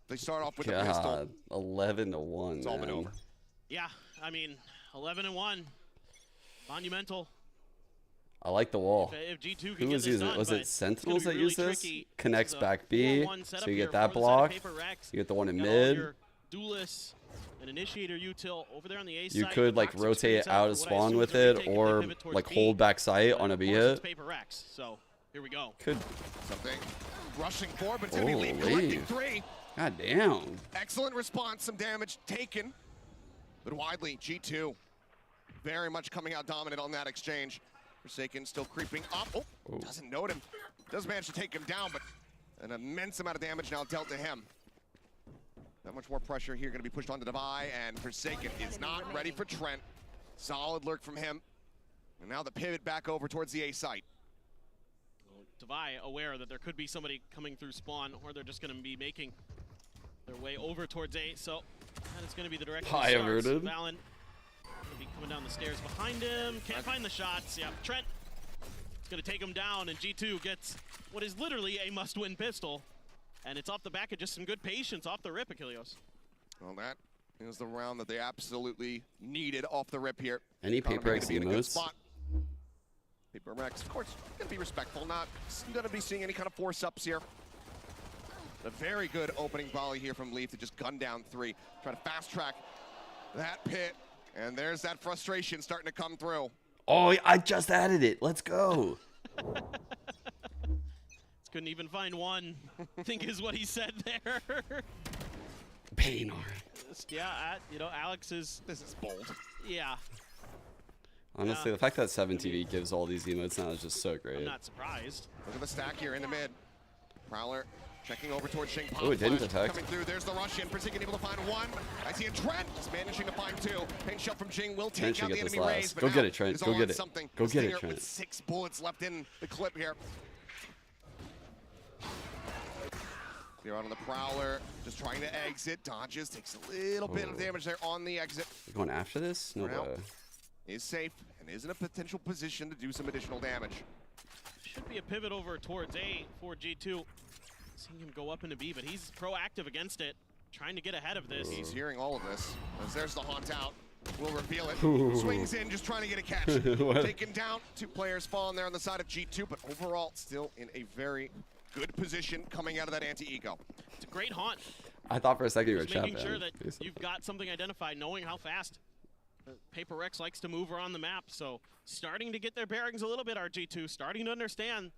[SPEAKER 14] They start off with a pistol.
[SPEAKER 1] 11-1.
[SPEAKER 14] It's all been
[SPEAKER 1] man.
[SPEAKER 14] over.
[SPEAKER 15] Yeah, I mean, 11-1, monumental.
[SPEAKER 1] I like the wall.
[SPEAKER 15] If G2 can
[SPEAKER 1] Who
[SPEAKER 15] get
[SPEAKER 1] was
[SPEAKER 15] this
[SPEAKER 1] using it?
[SPEAKER 15] done,
[SPEAKER 1] Was
[SPEAKER 15] but
[SPEAKER 1] it
[SPEAKER 15] it's
[SPEAKER 1] Sentinels
[SPEAKER 15] gonna
[SPEAKER 1] that
[SPEAKER 15] be
[SPEAKER 1] use
[SPEAKER 15] really
[SPEAKER 1] this?
[SPEAKER 15] tricky.
[SPEAKER 1] Connects
[SPEAKER 15] This is a
[SPEAKER 1] back B,
[SPEAKER 15] 4-1 setup
[SPEAKER 1] so you
[SPEAKER 15] here
[SPEAKER 1] get that
[SPEAKER 15] for the side of
[SPEAKER 1] block.
[SPEAKER 15] Paper Rex.
[SPEAKER 1] You get the one in
[SPEAKER 15] Got all
[SPEAKER 1] mid.
[SPEAKER 15] your duelists and initiator util over there on the A
[SPEAKER 1] You
[SPEAKER 15] side.
[SPEAKER 1] could like
[SPEAKER 15] Toxic
[SPEAKER 1] rotate
[SPEAKER 15] screens
[SPEAKER 1] out
[SPEAKER 15] for
[SPEAKER 1] of
[SPEAKER 15] what I
[SPEAKER 1] spawn
[SPEAKER 15] assume
[SPEAKER 1] with
[SPEAKER 15] is they're
[SPEAKER 1] it,
[SPEAKER 15] gonna take a
[SPEAKER 1] or
[SPEAKER 15] pivot towards
[SPEAKER 1] like
[SPEAKER 15] B.
[SPEAKER 1] hold back sight on a
[SPEAKER 15] Of
[SPEAKER 1] B
[SPEAKER 15] course, it's
[SPEAKER 1] hit.
[SPEAKER 15] Paper Rex, so here we go.
[SPEAKER 1] Could.
[SPEAKER 14] Something rushing forward, but it's going to be Leap
[SPEAKER 1] Holy.
[SPEAKER 14] collecting three.
[SPEAKER 1] God damn.
[SPEAKER 14] Excellent response, some damage taken. But widely, G2 very much coming out dominant on that exchange. Forsaken still creeping up. Oh, doesn't note him. Does manage to take him down, but an immense amount of damage now dealt to him. Not much more pressure here going to be pushed onto Devi, and Forsaken is not ready for Trent. Solid lurk from him. And now the pivot back over towards the A site.
[SPEAKER 15] Devi aware that there could be somebody coming through spawn, or they're just going to be making their way over towards A. So that is going to be the direction.
[SPEAKER 1] High
[SPEAKER 15] it starts.
[SPEAKER 1] averted.
[SPEAKER 15] Valen Be coming down the stairs behind him. Can't find the shots. Yep, Trent is going to take him down, and G2 gets what is literally a must-win pistol. And it's off the back of just some good patience off the rip, Achilleos.
[SPEAKER 14] Well, that is the round that they absolutely needed off the rip here.
[SPEAKER 1] Any Paper X emotes?
[SPEAKER 14] Paper Rex, of course, going to be respectful, not going to be seeing any kind of force-ups here. A very good opening volley here from Leaf to just gun down 3. Try to fast-track that pit, and there's that frustration starting to come through.
[SPEAKER 1] Oh, I just added it. Let's go.
[SPEAKER 15] Couldn't even find one, I think is what he said there.
[SPEAKER 1] Pain.
[SPEAKER 15] Yeah, you know, Alex is...
[SPEAKER 14] This is bold.
[SPEAKER 15] Yeah.
[SPEAKER 1] Honestly, the fact that 7TV gives all these emotes now is just so great.
[SPEAKER 15] I'm not surprised.
[SPEAKER 14] Look at the stack here in the mid. Prowler checking over towards Jing.
[SPEAKER 1] Oh, it didn't detect.
[SPEAKER 14] Coming through, there's the Russian. Forsaken able to find one. I see a Trent is managing to find 2. Pain shot from Jing will take out the enemy raise.
[SPEAKER 1] Go get it, Trent. Go get it. Go get it, Trent.
[SPEAKER 14] With 6 bullets left in the clip here. Clear out on the Prowler, just trying to exit. Dodges, takes a little bit of damage there on the exit.
[SPEAKER 1] You're going after this? No way.
[SPEAKER 14] Is safe and is in a potential position to do some additional damage.
[SPEAKER 15] Should be a pivot over towards A for G2. Seeing him go up into B, but he's proactive against it, trying to get ahead of this.
[SPEAKER 14] He's hearing all of this. As there's the haunt out. We'll reveal it. Swings in, just trying to get a catch. Taken down. 2 players falling there on the side of G2, but overall still in a very good position coming out of that anti-ego.
[SPEAKER 15] It's a great haunt.
[SPEAKER 1] I thought for a second you were
[SPEAKER 15] making sure that you've got something identified, knowing how fast Paper Rex likes to move around the map. So starting to get their bearings a little bit, RG2, starting to understand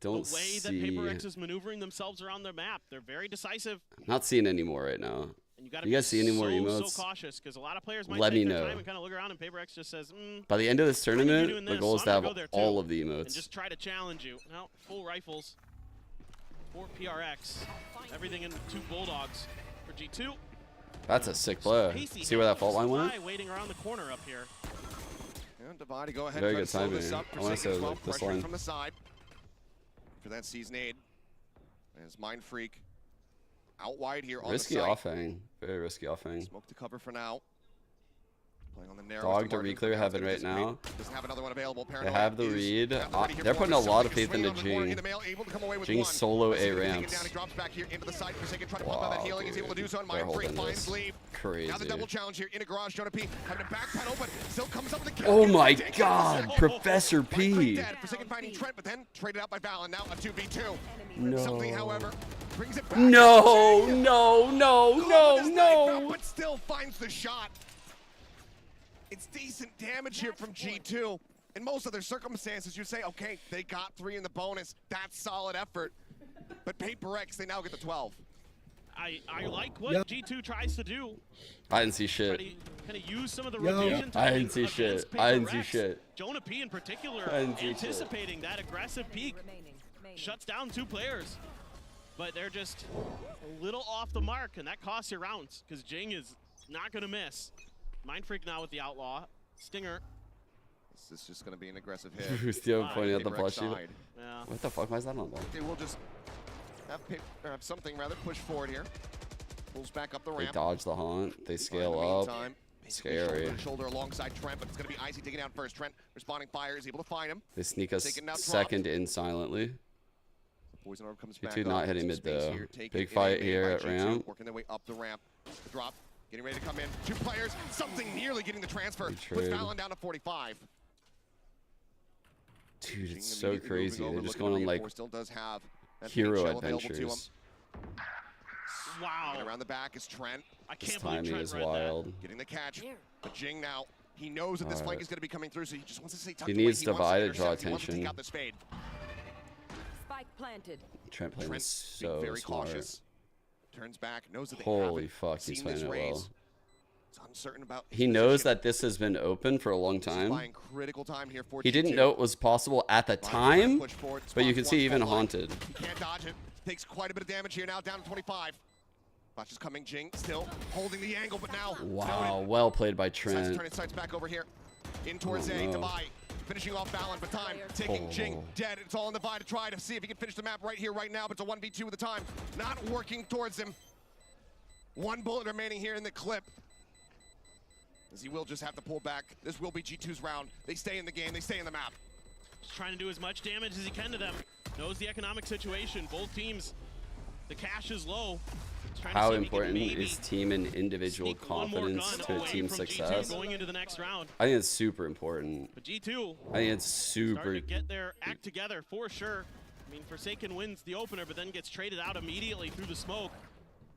[SPEAKER 15] the way that Paper Rex is maneuvering themselves around their map. They're very decisive.
[SPEAKER 1] I'm not seeing any more right now.
[SPEAKER 15] And you
[SPEAKER 1] guys see any more emotes?
[SPEAKER 15] So cautious, because a lot of players might
[SPEAKER 1] Let
[SPEAKER 15] take
[SPEAKER 1] me
[SPEAKER 15] their
[SPEAKER 1] know.
[SPEAKER 15] time and kind of look around, and Paper X just says,
[SPEAKER 1] By the end of this tournament, the
[SPEAKER 15] this,
[SPEAKER 1] goal is
[SPEAKER 15] so
[SPEAKER 1] to
[SPEAKER 15] I'm
[SPEAKER 1] have
[SPEAKER 15] gonna go there
[SPEAKER 1] all
[SPEAKER 15] too,
[SPEAKER 1] of the emotes.
[SPEAKER 15] and just try to challenge you. Now, full rifles for PRX. Everything in 2 Bulldogs for G2.
[SPEAKER 1] That's a sick play. See where that fault line went?
[SPEAKER 15] Waiting around the corner up here.
[SPEAKER 14] And Divide to go ahead
[SPEAKER 1] Very
[SPEAKER 14] and try
[SPEAKER 1] good
[SPEAKER 14] to slow this
[SPEAKER 1] timing.
[SPEAKER 14] up.
[SPEAKER 1] I want to say like this line.
[SPEAKER 14] From the side for that season aid. As Mind Freak out wide here on
[SPEAKER 1] Risky
[SPEAKER 14] the side.
[SPEAKER 1] offhang. Very risky offhang.
[SPEAKER 14] Smoke to cover for now. Playing on the narrow.
[SPEAKER 1] Dog to reclear heaven right now.
[SPEAKER 14] Doesn't have another one available.
[SPEAKER 1] They have the read. They're putting a lot of faith into Jing. Jing solo A ramps.
[SPEAKER 14] He drops back here into the side. Forsaken trying to pump out that healing. He's able to do so. And Mind Freak finds leave.
[SPEAKER 1] Crazy.
[SPEAKER 14] Now the double challenge here in a garage. Jonah P having to backpedal, but still comes up with the kill.
[SPEAKER 1] Oh my God, Professor P.
[SPEAKER 14] Forsaken finding Trent, but then traded out by Valen. Now a 2v2.
[SPEAKER 1] No.
[SPEAKER 14] Something, however, brings it back.
[SPEAKER 1] No, no, no, no, no.
[SPEAKER 14] But still finds the shot. It's decent damage here from G2. In most other circumstances, you'd say, okay, they got 3 in the bonus. That's solid effort. But Paper X, they now get the 12.
[SPEAKER 15] I like what G2 tries to do.
[SPEAKER 1] I didn't see shit.
[SPEAKER 15] Kind of use some of the rotation
[SPEAKER 1] I didn't see shit. I didn't see shit.
[SPEAKER 15] Jonah P in particular
[SPEAKER 1] I didn't see shit.
[SPEAKER 15] anticipating that aggressive peak. Shuts down 2 players. But they're just a little off the mark, and that costs you rounds, because Jing is not going to miss. Mind Freak now with the Outlaw. Stinger.
[SPEAKER 14] This is just going to be an aggressive hit.
[SPEAKER 1] Still pointing at the
[SPEAKER 14] Paper X
[SPEAKER 1] plushie.
[SPEAKER 14] side.
[SPEAKER 15] Yeah.
[SPEAKER 1] What the fuck? Why is that on ball?
[SPEAKER 14] Okay, we'll just have something rather push forward here. Pulls back up the
[SPEAKER 1] They
[SPEAKER 14] ramp.
[SPEAKER 1] dodge the haunt. They scale up. Scary.
[SPEAKER 14] Shoulder alongside Trent, but it's going to be Icy taking down first. Trent responding fire is able to find him.
[SPEAKER 1] They sneak us
[SPEAKER 14] Taken out,
[SPEAKER 1] second in silently.
[SPEAKER 14] Poison Orb comes back.
[SPEAKER 1] G2 not
[SPEAKER 14] up.
[SPEAKER 1] hitting mid
[SPEAKER 14] Space
[SPEAKER 1] though.
[SPEAKER 14] here, taken
[SPEAKER 1] Big
[SPEAKER 14] in
[SPEAKER 1] fight
[SPEAKER 14] a
[SPEAKER 1] here
[SPEAKER 14] by
[SPEAKER 1] at
[SPEAKER 14] G2,
[SPEAKER 1] ramp.
[SPEAKER 14] Working their way up the ramp. The drop. Getting ready to come in. 2 players. Something nearly getting the transfer. Puts
[SPEAKER 1] trade.
[SPEAKER 14] Valen down to 45.
[SPEAKER 1] Dude, it's
[SPEAKER 14] Jing
[SPEAKER 1] so
[SPEAKER 14] immediately
[SPEAKER 1] crazy.
[SPEAKER 14] moving
[SPEAKER 1] They're
[SPEAKER 14] over,
[SPEAKER 1] just
[SPEAKER 14] looking
[SPEAKER 1] going
[SPEAKER 14] to
[SPEAKER 1] on like
[SPEAKER 14] reinforce. Still does have that
[SPEAKER 1] hero
[SPEAKER 14] shell available to him.
[SPEAKER 1] adventures.
[SPEAKER 15] Wow.
[SPEAKER 14] And around the back is Trent.
[SPEAKER 15] I
[SPEAKER 1] This
[SPEAKER 15] can't believe
[SPEAKER 1] timing
[SPEAKER 15] Trent
[SPEAKER 1] is
[SPEAKER 15] read
[SPEAKER 1] wild.
[SPEAKER 14] Getting the catch. But Jing now, he knows that this flank is going to be coming through, so he just wants to stay tucked
[SPEAKER 1] He
[SPEAKER 14] away.
[SPEAKER 1] needs Divide to
[SPEAKER 14] wants
[SPEAKER 1] draw
[SPEAKER 14] intercept. He wants to take
[SPEAKER 1] attention.
[SPEAKER 14] out this fade.
[SPEAKER 18] Spike planted.
[SPEAKER 1] Trent playing
[SPEAKER 14] Trent
[SPEAKER 1] this
[SPEAKER 14] being
[SPEAKER 1] so
[SPEAKER 14] very
[SPEAKER 1] smart.
[SPEAKER 14] cautious. Turns back, knows that they
[SPEAKER 1] Holy
[SPEAKER 14] haven't
[SPEAKER 1] fuck, he's
[SPEAKER 14] seen
[SPEAKER 1] playing
[SPEAKER 14] this
[SPEAKER 1] it
[SPEAKER 14] raise.
[SPEAKER 1] well.
[SPEAKER 14] He's uncertain about his
[SPEAKER 1] He knows
[SPEAKER 14] position.
[SPEAKER 1] that this has been open for a long
[SPEAKER 14] This is
[SPEAKER 1] time.
[SPEAKER 14] buying critical time here for
[SPEAKER 1] He didn't
[SPEAKER 14] G2.
[SPEAKER 1] know it was possible at the time,
[SPEAKER 14] Push forward,
[SPEAKER 1] but you
[SPEAKER 14] spot
[SPEAKER 1] can see
[SPEAKER 14] one,
[SPEAKER 1] even
[SPEAKER 14] full line.
[SPEAKER 1] haunted.
[SPEAKER 14] He can't dodge it. Takes quite a bit of damage here now, down to 25. Flash is coming, Jing still holding the angle, but now
[SPEAKER 1] Wow, well played by
[SPEAKER 14] decides to
[SPEAKER 1] Trent.
[SPEAKER 14] turn his sights back over here. In towards
[SPEAKER 1] Oh,
[SPEAKER 14] A,
[SPEAKER 1] no.
[SPEAKER 14] Divide. Finishing off Valen, but time taking Jing
[SPEAKER 1] Oh.
[SPEAKER 14] dead. It's all in Divide to try to see if he can finish the map right here, right now, but it's a 1v2 with the time. Not working towards him. 1 bullet remaining here in the clip. as he will just have to pull back. This will be G2's round. They stay in the game, they stay in the map.
[SPEAKER 15] Just trying to do as much damage as he can to them. Knows the economic situation. Both teams, the cash is low.
[SPEAKER 1] How important is team and individual confidence to a team's success?
[SPEAKER 15] Going into the next round.
[SPEAKER 1] I think it's super important.
[SPEAKER 15] But G2,
[SPEAKER 1] I think it's super.
[SPEAKER 15] starting to get their act together for sure. I mean, Forsaken wins the opener, but then gets traded out immediately through the smoke.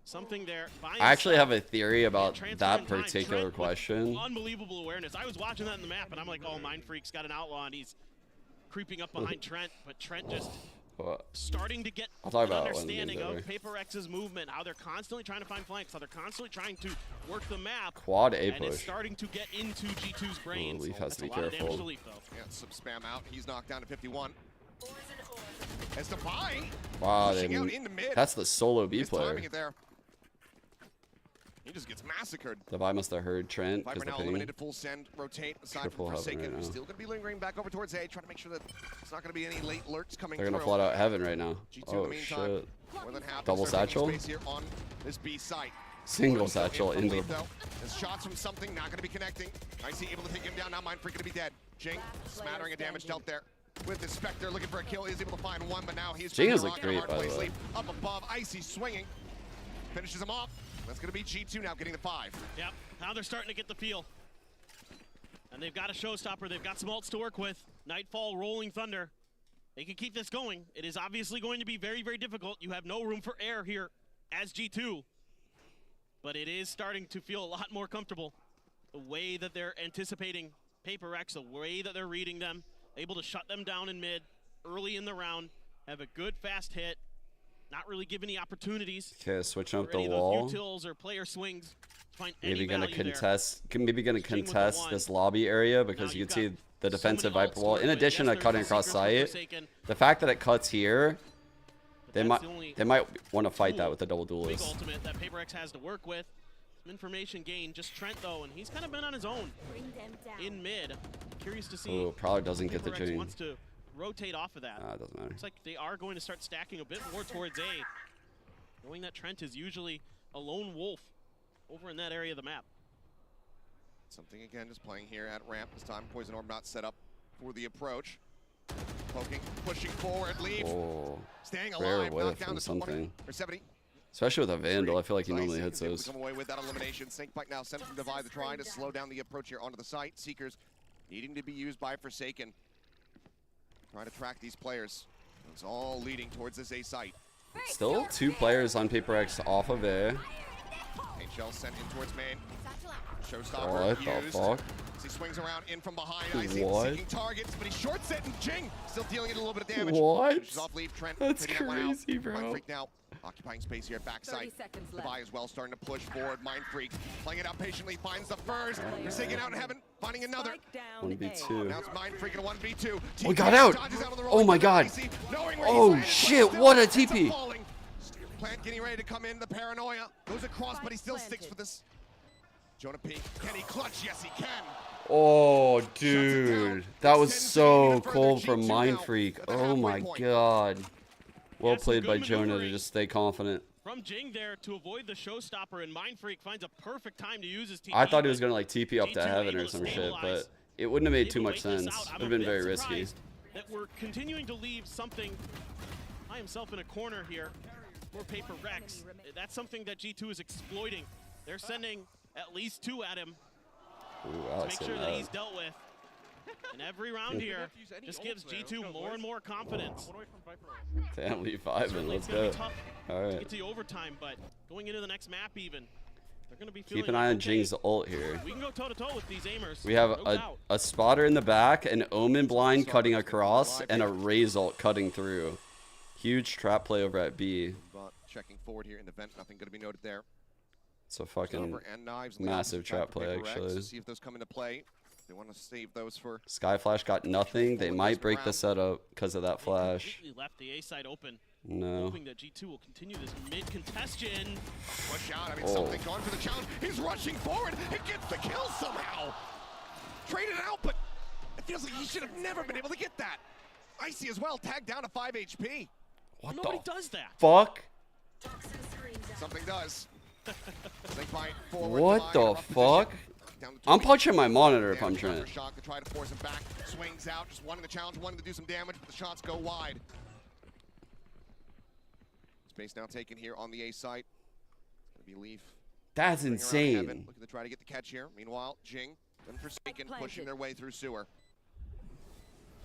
[SPEAKER 15] Something there.
[SPEAKER 1] I actually have a theory about that particular question.
[SPEAKER 15] Unbelievable awareness. I was watching that in the map, and I'm like, oh, Mind Freak's got an outlaw, and he's creeping up behind Trent, but Trent just starting to get an understanding of Paper Rex's movement, how they're constantly trying to find flanks, how they're constantly trying to work the map.
[SPEAKER 1] Quad A
[SPEAKER 15] and
[SPEAKER 1] push.
[SPEAKER 15] it's starting to get into G2's brains.
[SPEAKER 1] Leaf has to be
[SPEAKER 15] That's a lot of damage to
[SPEAKER 1] careful.
[SPEAKER 15] Leaf, though.
[SPEAKER 14] Yeah, some spam out. He's knocked down to 51. As Defy
[SPEAKER 1] Wow,
[SPEAKER 14] pushing out into mid.
[SPEAKER 1] that's the solo B
[SPEAKER 14] He's
[SPEAKER 1] player.
[SPEAKER 14] timing it there. He just gets massacred.
[SPEAKER 1] Levi must have heard Trent because
[SPEAKER 14] Viper
[SPEAKER 1] the
[SPEAKER 14] now
[SPEAKER 1] ping.
[SPEAKER 14] eliminated, full send, rotate, aside
[SPEAKER 1] Triple
[SPEAKER 14] from
[SPEAKER 1] heaven
[SPEAKER 14] Forsaken,
[SPEAKER 1] right
[SPEAKER 14] who's
[SPEAKER 1] now.
[SPEAKER 14] still going to be lingering back over towards A, trying to make sure that it's not going to be any late lurks coming
[SPEAKER 1] They're
[SPEAKER 14] through.
[SPEAKER 1] gonna flood out heaven right now.
[SPEAKER 14] G2 in
[SPEAKER 1] Oh
[SPEAKER 14] the meantime,
[SPEAKER 1] shit!
[SPEAKER 14] more than half
[SPEAKER 1] Double
[SPEAKER 14] is taking
[SPEAKER 1] satchel.
[SPEAKER 14] space here on this B site.
[SPEAKER 1] Single
[SPEAKER 14] Still in
[SPEAKER 1] satchel
[SPEAKER 14] from
[SPEAKER 1] into
[SPEAKER 14] Leaf,
[SPEAKER 1] the.
[SPEAKER 14] though. There's shots from something, not going to be connecting. Icy able to take him down, now Mind Freak going to be dead. Jing, smattering of damage dealt there. With the Spectre looking for a kill, is able to find one, but now he's
[SPEAKER 1] Jing has
[SPEAKER 14] trying
[SPEAKER 1] looked
[SPEAKER 14] to rock
[SPEAKER 1] great,
[SPEAKER 14] hard
[SPEAKER 1] by the
[SPEAKER 14] play
[SPEAKER 1] way.
[SPEAKER 14] sleep. Up above, Icy swinging. Finishes him off. That's going to be G2 now getting the 5.
[SPEAKER 15] Yep, now they're starting to get the feel. And they've got a showstopper. They've got some ults to work with. Nightfall, Rolling Thunder. They can keep this going. It is obviously going to be very, very difficult. You have no room for air here as G2. But it is starting to feel a lot more comfortable. The way that they're anticipating Paper Rex, the way that they're reading them, able to shut them down in mid early in the round, have a good fast hit, not really give any opportunities.
[SPEAKER 1] Okay, switching up
[SPEAKER 15] for
[SPEAKER 1] the
[SPEAKER 15] any of
[SPEAKER 1] wall.
[SPEAKER 15] those utils or player swings to find
[SPEAKER 1] Maybe
[SPEAKER 15] any
[SPEAKER 1] gonna
[SPEAKER 15] value there.
[SPEAKER 1] contest. Maybe gonna
[SPEAKER 15] Jing with the
[SPEAKER 1] contest
[SPEAKER 15] one.
[SPEAKER 1] this lobby area because you can see the defensive Viper wall. In addition to cutting across sight, the fact that it cuts here, they might want to fight that with the double
[SPEAKER 15] Big
[SPEAKER 1] duelist.
[SPEAKER 15] ultimate that Paper X has to work with. Some information gained. Just Trent though, and he's kind of been on his own in mid. Curious to see.
[SPEAKER 1] Ooh, probably doesn't get the
[SPEAKER 15] Paper X
[SPEAKER 1] Jing.
[SPEAKER 15] wants to rotate off of that.
[SPEAKER 1] It doesn't matter.
[SPEAKER 15] Looks like they are going to start stacking a bit more towards A, knowing that Trent is usually a lone wolf over in that area of the map.
[SPEAKER 14] Something again, just playing here at ramp this time. Poison Orb not set up for the approach. Poking, pushing forward, leave.
[SPEAKER 1] Oh,
[SPEAKER 14] Staying
[SPEAKER 1] rare
[SPEAKER 14] alive,
[SPEAKER 1] whiff
[SPEAKER 14] knocked down
[SPEAKER 1] from
[SPEAKER 14] to 20
[SPEAKER 1] something.
[SPEAKER 14] or 70.
[SPEAKER 1] Especially with a Vandal, I feel like he normally hits
[SPEAKER 14] He's able to
[SPEAKER 1] those.
[SPEAKER 14] come away with that elimination. Snakebite now sent from Divide to try to slow down the approach here onto the site. Seekers needing to be used by Forsaken. Trying to track these players. It's all leading towards this A site.
[SPEAKER 1] Still 2 players on Paper X off of A.
[SPEAKER 14] HL sent in towards main. Showstopper
[SPEAKER 1] What the
[SPEAKER 14] used.
[SPEAKER 1] fuck?
[SPEAKER 14] As he swings around in from behind. Icy
[SPEAKER 1] What?
[SPEAKER 14] seeking targets, but he shorts it, and Jing still dealing it a little bit of damage.
[SPEAKER 1] What?
[SPEAKER 14] Finishes off leave. Trent
[SPEAKER 1] That's
[SPEAKER 14] fitting that one out.
[SPEAKER 1] crazy, bro.
[SPEAKER 14] Mind Freak now occupying space here at backside. Levi as well starting to push forward. Mind Freak playing it out patiently, finds the first. Forsaken out in heaven, finding another.
[SPEAKER 1] 1v2.
[SPEAKER 14] Now it's Mind Freak in a 1v2.
[SPEAKER 1] We got out. Oh my god. Oh shit, what a TP.
[SPEAKER 14] Plant getting ready to come in. The paranoia goes across, but he still sticks for this. Jonah P. Can he clutch? Yes, he can.
[SPEAKER 1] Oh, dude. That was so cold from Mind Freak. Oh my god. Well played by Jonah to just stay confident.
[SPEAKER 15] From Jing there to avoid the showstopper, and Mind Freak finds a perfect time to use his TP.
[SPEAKER 1] I thought he was going to like TP up to heaven or some shit, but it wouldn't have made too much sense. It would have been very risky.
[SPEAKER 15] That we're continuing to leave something by himself in a corner here for Paper Rex. That's something that G2 is exploiting. They're sending at least 2 at him to make sure that he's dealt with. And every round here just gives G2 more and more confidence.
[SPEAKER 1] Damn, Leaf 5 and let's go. All
[SPEAKER 15] To
[SPEAKER 1] right.
[SPEAKER 15] get to overtime, but going into the next map even, they're going to be feeling
[SPEAKER 1] Keep an eye on Jing's ult here.
[SPEAKER 15] We can go toe-to-toe with these aimers.
[SPEAKER 1] We have
[SPEAKER 15] no doubt.
[SPEAKER 1] a spotter in the back, an Omen blind cutting across, and a Raze ult cutting through. Huge trap play over at B.
[SPEAKER 14] Checking forward here in the vent, nothing going to be noted there.
[SPEAKER 1] It's a fucking
[SPEAKER 14] Silver and knives,
[SPEAKER 1] massive trap play,
[SPEAKER 14] Paper Rex,
[SPEAKER 1] actually.
[SPEAKER 14] See if those come into play. They want to save those for.
[SPEAKER 1] Sky Flash got nothing. They might break the setup because of that flash.
[SPEAKER 15] Completely left the A side open.
[SPEAKER 1] No.
[SPEAKER 15] Hoping that G2 will continue this mid-contestion.
[SPEAKER 14] Push out. I mean,
[SPEAKER 1] Oh.
[SPEAKER 14] something going for the challenge. He's rushing forward. He gets the kill somehow. Traded out, but it feels like he should have never been able to get that. Icy as well, tagged down to 5 HP.
[SPEAKER 1] What
[SPEAKER 15] Nobody
[SPEAKER 1] the
[SPEAKER 15] does that.
[SPEAKER 1] fuck?
[SPEAKER 14] Something does. Snakebite forward.
[SPEAKER 1] What the fuck?
[SPEAKER 14] down to
[SPEAKER 1] I'm punching my monitor if I'm Trent.
[SPEAKER 14] Shock to try to force him back. Swings out, just wanting the challenge, wanting to do some damage, but the shots go wide. Space now taken here on the A site. It's gonna be Leaf.
[SPEAKER 1] That's insane.
[SPEAKER 14] Looking to try to get the catch here. Meanwhile, Jing and Forsaken pushing their way through sewer.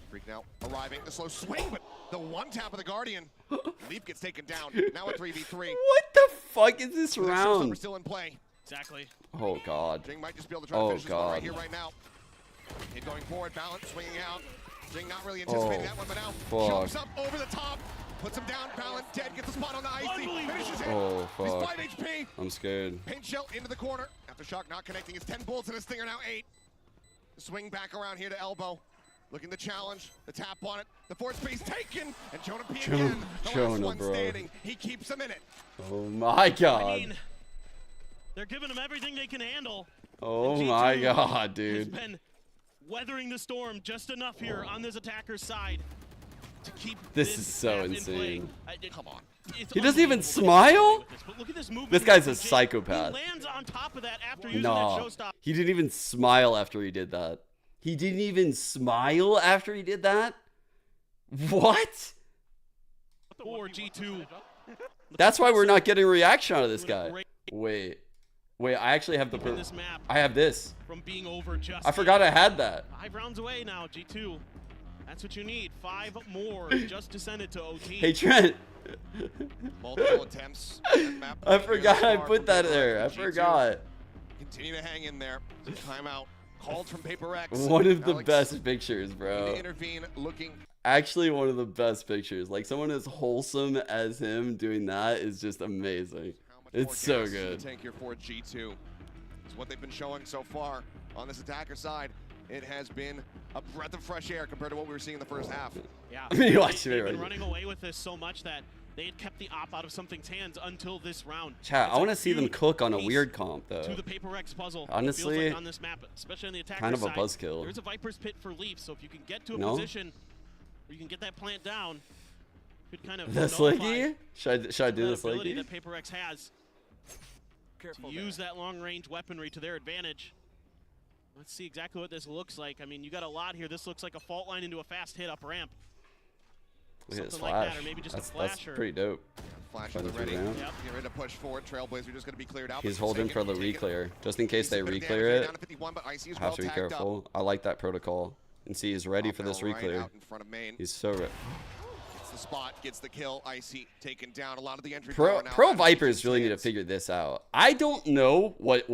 [SPEAKER 14] Freak now arriving. The slow swing, but the one tap of the Guardian. Leaf gets taken down. Now a 3v3.
[SPEAKER 1] What the fuck is this round?
[SPEAKER 14] We're still in play.
[SPEAKER 15] Exactly.
[SPEAKER 1] Oh god.
[SPEAKER 14] Jing might just be able to try to finish this one right here, right now. Hit going forward, balance, swinging out. Jing not really anticipating that one, but now jumps up over the top. Puts him down, balance, dead, gets the spot on the icy, finishes it.
[SPEAKER 1] Oh,
[SPEAKER 14] He's
[SPEAKER 1] fuck.
[SPEAKER 14] 5 HP.
[SPEAKER 1] I'm scared.
[SPEAKER 14] Paint shell into the corner. Aftershock not connecting. It's 10 bullets and his stinger now 8. Swing back around here to elbow. Looking to challenge. The tap on it. The force space taken. And Jonah P again. The last one standing. He keeps him in it.
[SPEAKER 1] Oh my god.
[SPEAKER 15] I mean, they're giving him everything they can handle.
[SPEAKER 1] Oh my god,
[SPEAKER 15] Has
[SPEAKER 1] dude.
[SPEAKER 15] been weathering the storm just enough here on this attacker's side to keep
[SPEAKER 1] This is so
[SPEAKER 15] map in play.
[SPEAKER 1] insane.
[SPEAKER 15] Come on.
[SPEAKER 1] He doesn't even smile?
[SPEAKER 15] But look at this movement.
[SPEAKER 1] This guy's a
[SPEAKER 15] from Jing.
[SPEAKER 1] psychopath.
[SPEAKER 15] He lands on top of that after using that
[SPEAKER 1] No.
[SPEAKER 15] showstopper.
[SPEAKER 1] He didn't even smile after he did that. He didn't even smile after he did that? What?
[SPEAKER 15] Or G2.
[SPEAKER 1] That's why we're not getting a reaction out of this guy. Wait. Wait, I actually have the
[SPEAKER 15] This map
[SPEAKER 1] I have this.
[SPEAKER 15] from being over just
[SPEAKER 1] I forgot I had that.
[SPEAKER 15] 5 rounds away now, G2. That's what you need. 5 more just to send it to OT.
[SPEAKER 1] Hey Trent.
[SPEAKER 14] Multiple attempts.
[SPEAKER 1] I forgot I put that there. I forgot.
[SPEAKER 14] Continue to hang in there. Timeout called from Paper X.
[SPEAKER 1] One of the
[SPEAKER 14] Alex
[SPEAKER 1] best pictures,
[SPEAKER 14] looking
[SPEAKER 1] bro.
[SPEAKER 14] to intervene, looking.
[SPEAKER 1] Actually, one of the best pictures. Like someone as wholesome as him doing that is just amazing. It's so
[SPEAKER 14] gas in
[SPEAKER 1] good.
[SPEAKER 14] the tank here for G2. It's what they've been showing so far on this attacker side. It has been a breath of fresh air compared to what we were seeing in the first half.
[SPEAKER 15] Yeah,
[SPEAKER 1] I mean, you watch
[SPEAKER 15] they've
[SPEAKER 1] it
[SPEAKER 15] been
[SPEAKER 1] right
[SPEAKER 15] running away with this so much that they had kept the op out of something's hands until this round.
[SPEAKER 1] Chat,
[SPEAKER 15] It's
[SPEAKER 1] I
[SPEAKER 15] a
[SPEAKER 1] want to see them
[SPEAKER 15] huge
[SPEAKER 1] cook on a
[SPEAKER 15] piece
[SPEAKER 1] weird comp
[SPEAKER 15] to
[SPEAKER 1] though.
[SPEAKER 15] the Paper X puzzle.
[SPEAKER 1] Honestly,
[SPEAKER 15] Feels like on this map, especially on the attacker
[SPEAKER 1] kind of a
[SPEAKER 15] side,
[SPEAKER 1] buzzkill.
[SPEAKER 15] There's a Viper's Pit for Leaf, so if you can get to a
[SPEAKER 1] No?
[SPEAKER 15] position where you can get that plant down, could kind of
[SPEAKER 1] The
[SPEAKER 15] nullify
[SPEAKER 1] slicky? Should I do the
[SPEAKER 15] that ability
[SPEAKER 1] slicky?
[SPEAKER 15] that Paper X has to use that long-range weaponry to their advantage. Let's see exactly what this looks like. I mean, you got a lot here. This looks like a fault line into a fast hit up ramp.
[SPEAKER 1] Look at his
[SPEAKER 15] Something
[SPEAKER 1] flash.
[SPEAKER 15] like that, or maybe just
[SPEAKER 1] that's
[SPEAKER 15] a flasher.
[SPEAKER 1] pretty dope.
[SPEAKER 14] Flash
[SPEAKER 1] Trying
[SPEAKER 14] is
[SPEAKER 1] to
[SPEAKER 14] ready.
[SPEAKER 1] throw down.
[SPEAKER 14] Get ready to push forward. Trailblazer just going to be cleared out.
[SPEAKER 1] He's
[SPEAKER 14] but
[SPEAKER 1] holding for
[SPEAKER 14] Forsaken
[SPEAKER 1] the
[SPEAKER 14] taking
[SPEAKER 1] reclear, just in case they
[SPEAKER 14] decent bit of
[SPEAKER 1] reclear
[SPEAKER 14] damage
[SPEAKER 1] it.
[SPEAKER 14] down to 51, but Icy is
[SPEAKER 1] Have
[SPEAKER 14] well
[SPEAKER 1] to be
[SPEAKER 14] tagged up.
[SPEAKER 1] careful. I like that protocol. And see, he's ready for this
[SPEAKER 14] Right
[SPEAKER 1] reclear.
[SPEAKER 14] out in front of main.
[SPEAKER 1] He's so ready.
[SPEAKER 14] Gets the spot, gets the kill. Icy taken down. A lot of the entry power now.
[SPEAKER 1] Pro Vipers really need to figure this out. I don't know what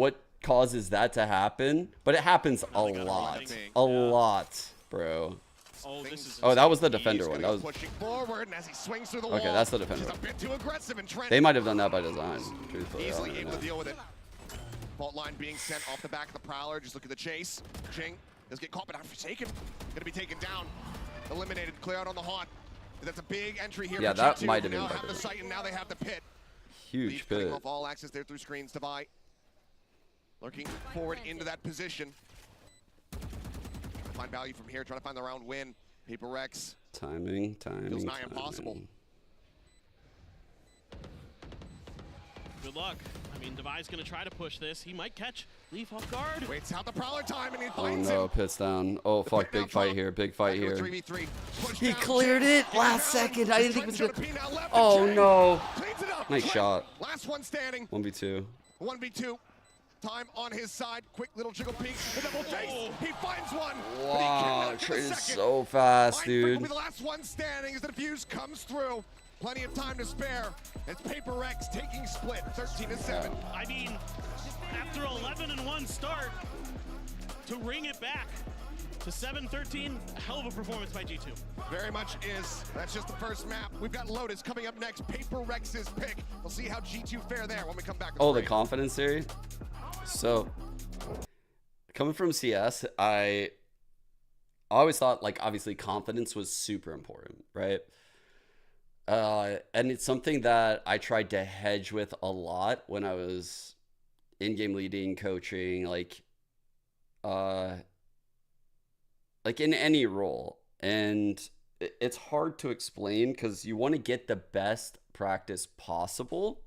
[SPEAKER 1] causes that to happen, but it happens a lot. A lot, bro.
[SPEAKER 15] Oh, this is
[SPEAKER 1] Oh, that was the defender one. That was
[SPEAKER 14] pushing forward, and as he swings through the wall,
[SPEAKER 1] okay. That's the defender.
[SPEAKER 14] just a bit too aggressive, and Trent
[SPEAKER 1] They might have done that by design. Truthfully, I
[SPEAKER 14] easily
[SPEAKER 1] don't
[SPEAKER 14] able
[SPEAKER 1] know.
[SPEAKER 14] to deal with it. Fault line being sent off the back of the Prowler. Just look at the chase. Jing does get caught, but not Forsaken. Gonna be taken down. Eliminated. Clear out on the haunt. That's a big entry here.
[SPEAKER 1] Yeah,
[SPEAKER 14] for
[SPEAKER 1] that
[SPEAKER 14] G2,
[SPEAKER 1] might have
[SPEAKER 14] who
[SPEAKER 1] been
[SPEAKER 14] now
[SPEAKER 1] by
[SPEAKER 14] have the
[SPEAKER 1] design.
[SPEAKER 14] site, and now they have the pit.
[SPEAKER 1] Huge
[SPEAKER 14] Leaf cutting
[SPEAKER 1] pit.
[SPEAKER 14] off all access there through screens to Vi. Lurking forward into that position. Find value from here. Trying to find the round win. Paper Rex.
[SPEAKER 1] Timing.
[SPEAKER 14] Feels nigh impossible.
[SPEAKER 15] Good luck. I mean, Devi's going to try to push this. He might catch Leaf off guard.
[SPEAKER 14] Waits out the Prowler time, and he
[SPEAKER 1] Oh
[SPEAKER 14] finds
[SPEAKER 1] no,
[SPEAKER 14] him.
[SPEAKER 1] pits down. Oh fuck, big fight here. Big fight here.
[SPEAKER 14] 3v3. Push
[SPEAKER 1] He
[SPEAKER 14] down,
[SPEAKER 1] cleared
[SPEAKER 14] Jing.
[SPEAKER 1] it last second. I didn't think it was
[SPEAKER 14] Jonah
[SPEAKER 1] good.
[SPEAKER 14] P now left,
[SPEAKER 1] Oh
[SPEAKER 14] and Jing
[SPEAKER 1] no.
[SPEAKER 14] cleans it up.
[SPEAKER 1] Nice
[SPEAKER 14] Trent,
[SPEAKER 1] shot.
[SPEAKER 14] Last one standing.
[SPEAKER 1] 1v2.
[SPEAKER 14] 1v2. Time on his side. Quick little jiggle peek. The double face. He finds one. but he
[SPEAKER 1] Wow,
[SPEAKER 14] cannot get the
[SPEAKER 1] Trey is
[SPEAKER 14] second.
[SPEAKER 1] so fast,
[SPEAKER 14] Mind Freak
[SPEAKER 1] dude.
[SPEAKER 14] will be the last one standing as the defuse comes through. Plenty of time to spare. It's Paper X taking split. 13-7.
[SPEAKER 15] I mean, after 11-1 start, to ring it back to 7-13, a hell of a performance by G2.
[SPEAKER 14] Very much is. That's just the first map. We've got Lotus coming up next. Paper Rex's pick. We'll see how G2 fare there when we come back.
[SPEAKER 1] Oh, the confidence theory. So, coming from CS, I always thought, like, obviously confidence was super important, right? And it's something that I tried to hedge with a lot when I was in-game leading, coaching, like in any role. And it's hard to explain because you want to get the best practice possible,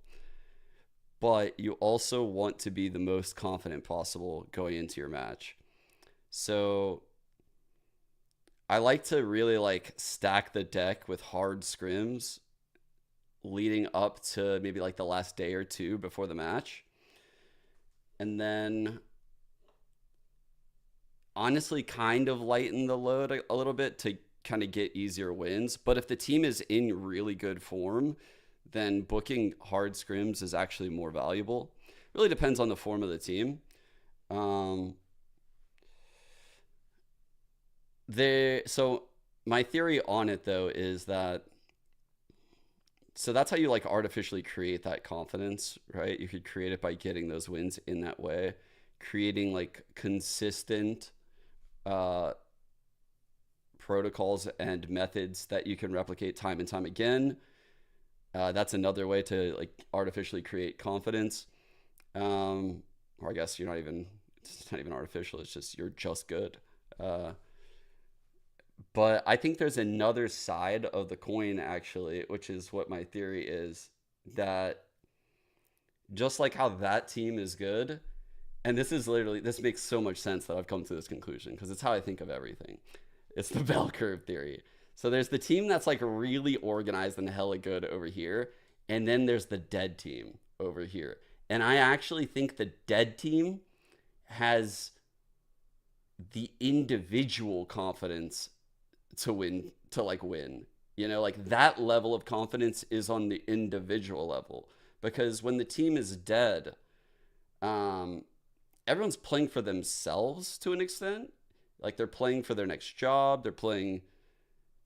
[SPEAKER 1] but you also want to be the most confident possible going into your match. So I like to really like stack the deck with hard scrims leading up to maybe like the last day or two before the match. And then honestly kind of lighten the load a little bit to kind of get easier wins. But if the team is in really good form, then booking hard scrims is actually more valuable. Really depends on the form of the team. So my theory on it though is that, so that's how you like artificially create that confidence, right? You could create it by getting those wins in that way, creating like consistent protocols and methods that you can replicate time and time again. That's another way to like artificially create confidence. Or I guess it's not even artificial. It's just, you're just good. But I think there's another side of the coin actually, which is what my theory is, that just like how that team is good, and this makes so much sense that I've come to this conclusion because it's how I think of everything. It's the bell curve theory. So there's the team that's like really organized and hella good over here, and then there's the dead team over here. And I actually think the dead team has the individual confidence to win. You know, like that level of confidence is on the individual level, because when the team is dead, everyone's playing for themselves to an extent. Like they're playing for their next job, they're playing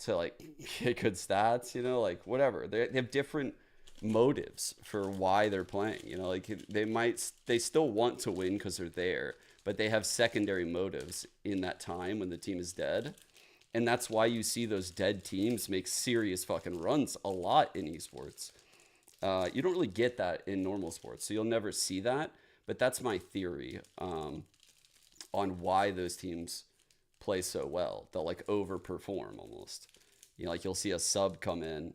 [SPEAKER 1] to like get good stats, you know, like whatever. They have different motives for why they're playing, you know, like they still want to win because they're there, but they have secondary motives in that time when the team is dead. And that's why you see those dead teams make serious fucking runs a lot in esports. You don't really get that in normal sports, so you'll never see that. But that's my theory on why those teams play so well. They'll like overperform almost. You know, like you'll see a sub come in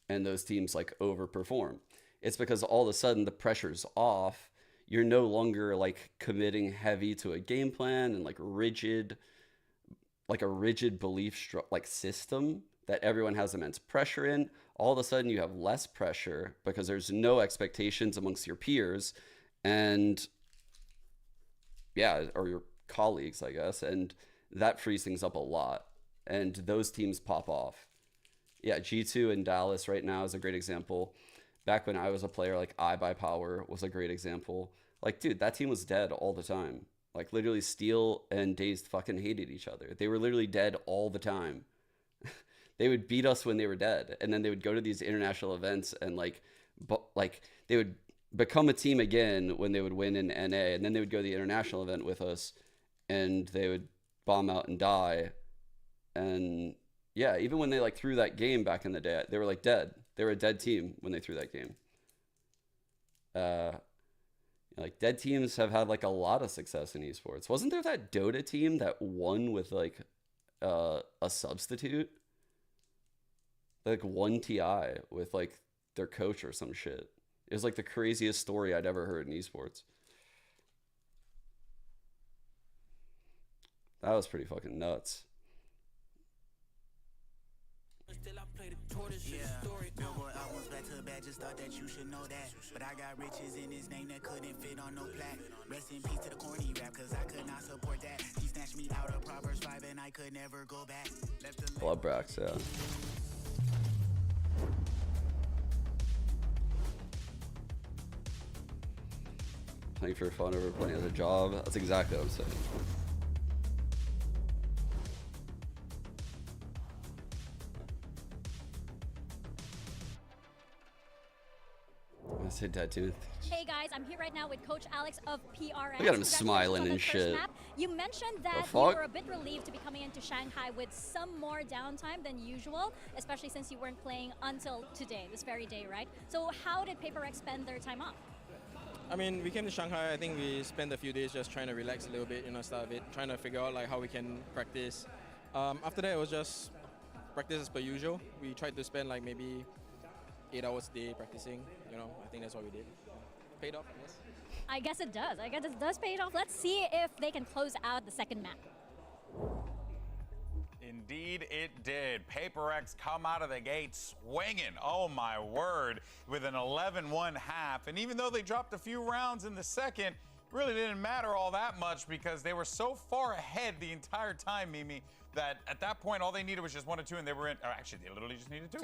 [SPEAKER 1] and those teams like overperform. It's because all of a sudden the pressure's off. You're no longer like committing heavy to a game plan and like a rigid belief like system that everyone has immense pressure in. All of a sudden you have less pressure because there's no expectations amongst your peers and or your colleagues, I guess. And that frees things up a lot. And those teams pop off. Yeah, G2 in Dallas right now is a great example. Back when I was a player, like iBuyPower was a great example. Like, dude, that team was dead all the time. Like, literally, Steel and Dazed fucking hated each other. They were literally dead all the time. They would beat us when they were dead. And then they would go to these international events and, they would become a team again when they would win in NA. And then they would go to the international event with us. And they would bomb out and die. And, yeah, even when they, threw that game back in the day, they were, dead. They were a dead team when they threw that game. Dead teams have had a lot of success in esports. Wasn't there that Dota team that won with a substitute? One TI with their coach or some shit. It was the craziest story I'd ever heard in esports. That was pretty fucking nuts.
[SPEAKER 19] Billboard albums back to back, just thought that you should know that. But I got riches in his name that couldn't fit on no plaque. Rest in peace to the corny rap, cause I could not support that. He snatched me out of Proverbs 5 and I could never go back.
[SPEAKER 1] Blood Brax, yeah. Playing for fun over playing as a job. That's exactly what I'm saying. I said that too.
[SPEAKER 8] Hey guys, I'm here right now with Coach Alex of PRX.
[SPEAKER 1] Look at him smiling and shit.
[SPEAKER 8] You mentioned that you were a bit relieved to be coming into Shanghai with some more downtime than usual, especially since you weren't playing until today, this very day, right? So how did PaperX spend their time off?
[SPEAKER 20] I mean, we came to Shanghai. I think we spent a few days just trying to relax a little bit, start a bit, trying to figure out how we can practice. After that, it was just practice as per usual. We tried to spend maybe 8 hours a day practicing. I think that's what we did. paid off, I guess.
[SPEAKER 8] I guess it does. I guess it does pay it off. Let's see if they can close out the second map.
[SPEAKER 7] Indeed, it did. Paper X come out of the gate swinging. Oh, my word. With an 11-1 half. And even though they dropped a few rounds in the second, really didn't matter all that much because they were so far ahead the entire time, Mimi, that at that point, all they needed was just 1 or 2, and they were in. Or actually, they literally just needed 2.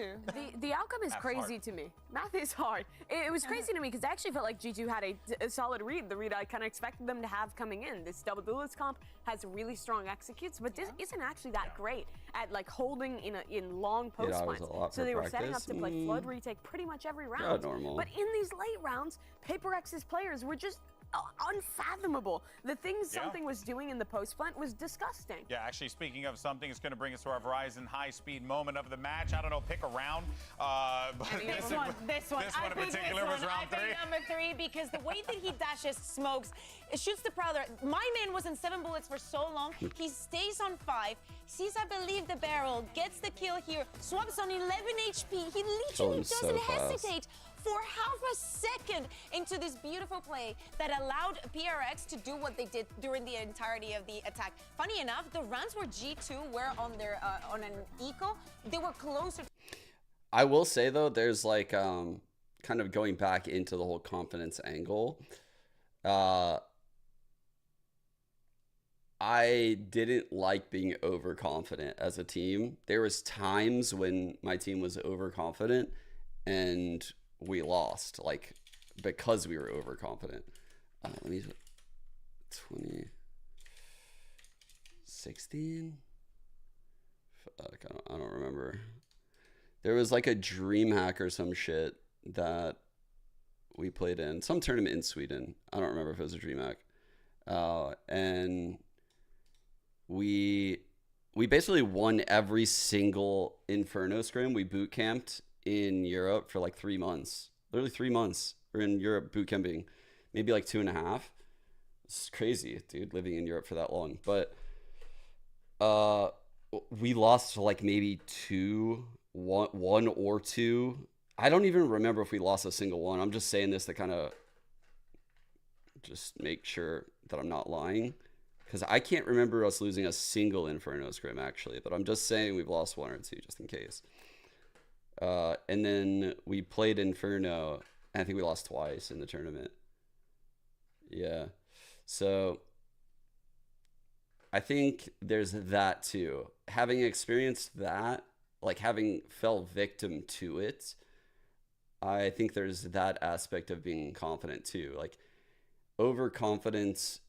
[SPEAKER 4] The outcome is
[SPEAKER 7] Math's
[SPEAKER 4] crazy
[SPEAKER 7] hard.
[SPEAKER 4] to me. Math is hard. It was crazy to me because I actually felt like G2 had a solid read, the read I kind of expected them to have coming in. This double duelist comp has really strong executes, but this isn't actually that great at like holding in long post
[SPEAKER 1] Yeah, it was
[SPEAKER 4] plans.
[SPEAKER 1] a lot
[SPEAKER 4] So
[SPEAKER 1] for
[SPEAKER 4] they were setting up
[SPEAKER 1] practice.
[SPEAKER 4] to play flood retake pretty much every
[SPEAKER 1] Yeah,
[SPEAKER 4] round.
[SPEAKER 1] normal.
[SPEAKER 4] But in these late rounds, Paper X's players were just unfathomable. The things something was doing in the post plant was disgusting.
[SPEAKER 7] Yeah, actually, speaking of something, it's going to bring us to our Verizon high-speed moment of the match. I don't know, pick a round. But
[SPEAKER 3] This one.
[SPEAKER 7] This one in particular was round 3.
[SPEAKER 3] Number 3 because the way that he dashes smokes, it shoots the Prowler. My man was in 7 bullets for so long. He stays on 5, sees, I believe, the barrel, gets the kill here, swaps on 11 HP. He literally doesn't hesitate for half a second into this beautiful play that allowed PRX to do what they did during the entirety of the attack. Funny enough, the rounds where G2 were on their on an eco, they were closer.
[SPEAKER 1] I will say though, there's like kind of going back into the whole confidence angle. I didn't like being overconfident as a team. There was times when my team was overconfident and we lost, like, because we were overconfident. Let me 2016. Fuck, I don't remember. There was like a dream hack or some shit that we played in some tournament in Sweden. I don't remember if it was a dream hack. And we basically won every single Inferno scrim. We boot camped in Europe for like 3 months. Literally 3 months. We're in Europe boot camping, maybe like 2.5. It's crazy, dude, living in Europe for that long. But we lost like maybe one or two. I don't even remember if we lost a single one. I'm just saying this to kind of just make sure that I'm not lying, because I can't remember us losing a single Inferno scrim actually, but I'm just saying we've lost 1 or 2 just in case. And then we played Inferno, and I think we lost twice in the tournament. Yeah. So I think there's that too. Having experienced that, like having fell victim to it, I think there's that aspect of being confident too. Like overconfidence,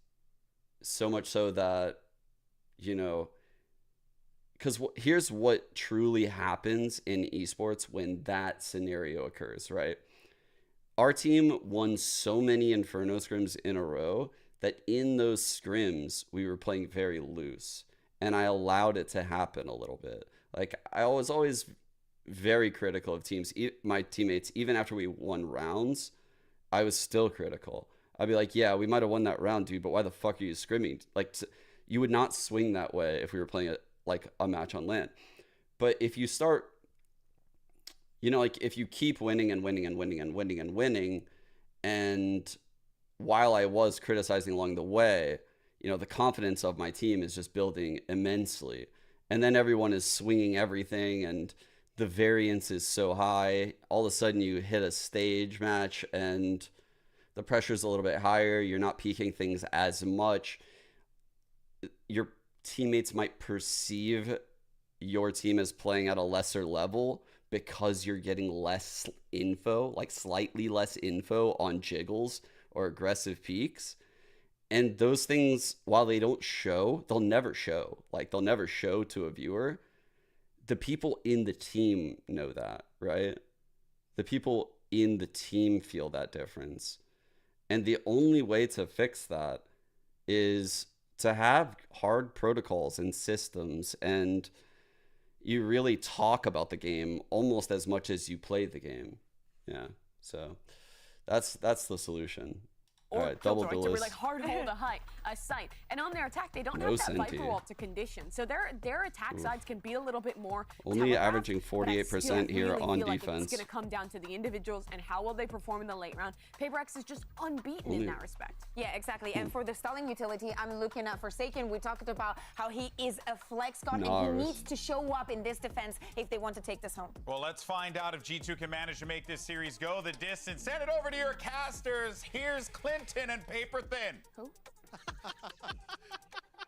[SPEAKER 1] so much so that, you know, because here's what truly happens in esports when that scenario occurs, right? Our team won so many Inferno scrims in a row that in those scrims, we were playing very loose. And I allowed it to happen a little bit. Like, I was always very critical of teams. My teammates, even after we won rounds, I was still critical. I'd be like, yeah, we might have won that round, dude, but why the fuck are you scrimming? Like, you would not swing that way if we were playing like a match on LAN. But if you start, you know, like if you keep winning and winning and winning and winning and winning, and while I was criticizing along the way, you know, the confidence of my team is just building immensely. And then everyone is swinging everything and the variance is so high. All of a sudden you hit a stage match and the pressure's a little bit higher. You're not peaking things as much. Your teammates might perceive your team as playing at a lesser level because you're getting less info, like slightly less info on jiggles or aggressive peaks. And those things, while they don't show, they'll never show. Like, they'll never show to a viewer. The people in the team know that, right? The people in the team feel that difference. And the only way to fix that is to have hard protocols and systems, and you really talk about the game almost as much as you play the game. Yeah. So that's the solution.
[SPEAKER 4] or
[SPEAKER 1] right, double
[SPEAKER 4] Killjoy to
[SPEAKER 1] duelist.
[SPEAKER 4] really hard hold a site. And on their attack, they don't
[SPEAKER 1] No
[SPEAKER 4] have that
[SPEAKER 1] Senti.
[SPEAKER 4] Viper Wall to condition. So their attack sides can be a little bit more
[SPEAKER 1] Only
[SPEAKER 4] telegraphed,
[SPEAKER 1] averaging
[SPEAKER 4] but I
[SPEAKER 1] 48%
[SPEAKER 4] still
[SPEAKER 1] here
[SPEAKER 4] really
[SPEAKER 1] on
[SPEAKER 4] feel like
[SPEAKER 1] defense.
[SPEAKER 4] it's going to come down to the individuals and how well they perform in the late round. PaperX is just unbeaten in that respect.
[SPEAKER 3] Yeah, exactly. And for the stalling utility, I'm looking at Forsaken. We talked about how he is a flex god and he needs to show up in this defense if they want to take this home.
[SPEAKER 7] Well, let's find out if G2 can manage to make this series go the distance. Send it over to your casters. Here's Clinton and Paper Thin.
[SPEAKER 3] Who?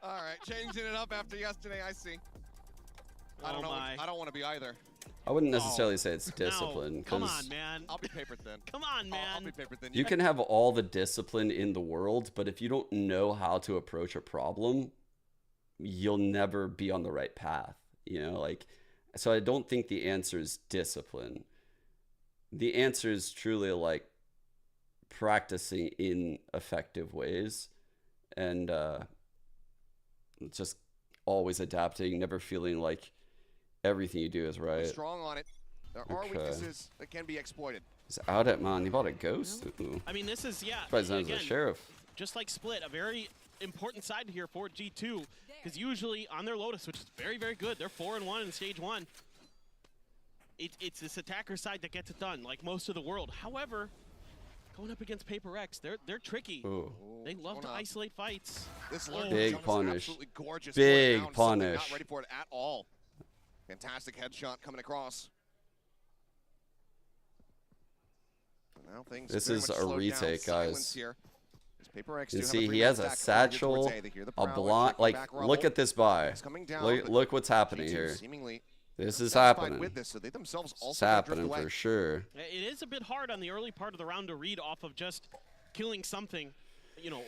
[SPEAKER 14] All right, changing it up after yesterday, I see. I don't know. I don't want to be either.
[SPEAKER 1] I wouldn't necessarily say it's discipline.
[SPEAKER 15] Come
[SPEAKER 1] 'cause
[SPEAKER 15] on, man.
[SPEAKER 14] I'll be Paper Thin.
[SPEAKER 15] Come on, man.
[SPEAKER 14] I'll be Paper Thin.
[SPEAKER 1] You can have all the discipline in the world, but if you don't know how to approach a problem, you'll never be on the right path. You know, like, so I don't think the answer is discipline. The answer is truly like practicing in effective ways and just always adapting, never feeling like everything you do is right.
[SPEAKER 14] Strong on it. There are weaknesses that can be exploited.
[SPEAKER 1] He's out at man. He bought a ghost. Ooh.
[SPEAKER 15] I mean, this is, yeah.
[SPEAKER 1] Surprised that was
[SPEAKER 15] again,
[SPEAKER 1] a sheriff.
[SPEAKER 15] Just like Split, a very important side here for G2, because usually on their Lotus, which is very, very good, they're 4-1 in stage 1. It's this attacker side that gets it done, like most of the world. However, going up against PaperX, they're tricky.
[SPEAKER 1] Ooh.
[SPEAKER 15] They love to isolate fights.
[SPEAKER 14] This
[SPEAKER 1] Big punish.
[SPEAKER 14] Absolutely gorgeous.
[SPEAKER 1] Big
[SPEAKER 14] Simply
[SPEAKER 1] punish.
[SPEAKER 14] Not ready for it at all. Fantastic headshot coming across. Now things
[SPEAKER 1] This
[SPEAKER 14] very
[SPEAKER 1] is
[SPEAKER 14] much
[SPEAKER 1] a
[SPEAKER 14] slowed
[SPEAKER 1] retake,
[SPEAKER 14] down. Silence
[SPEAKER 1] guys.
[SPEAKER 14] here. PaperX
[SPEAKER 1] You
[SPEAKER 14] do have
[SPEAKER 1] see,
[SPEAKER 14] a
[SPEAKER 1] he has
[SPEAKER 14] 3-man
[SPEAKER 1] a
[SPEAKER 14] stack coming
[SPEAKER 1] satchel,
[SPEAKER 14] towards A. They hear the
[SPEAKER 1] a
[SPEAKER 14] prowess,
[SPEAKER 1] blind.
[SPEAKER 14] taking
[SPEAKER 1] Like,
[SPEAKER 14] back
[SPEAKER 1] look
[SPEAKER 14] rubble.
[SPEAKER 1] at this buy.
[SPEAKER 14] It's coming down,
[SPEAKER 1] Look,
[SPEAKER 14] but
[SPEAKER 1] look what's happening
[SPEAKER 14] G2
[SPEAKER 1] here.
[SPEAKER 14] seemingly
[SPEAKER 1] This is
[SPEAKER 14] satisfied
[SPEAKER 1] happening.
[SPEAKER 14] with this, so they themselves
[SPEAKER 1] It's
[SPEAKER 14] also gonna drift
[SPEAKER 1] happening
[SPEAKER 14] away.
[SPEAKER 1] for sure.
[SPEAKER 15] It is a bit hard on the early part of the round to read off of just killing something, you know.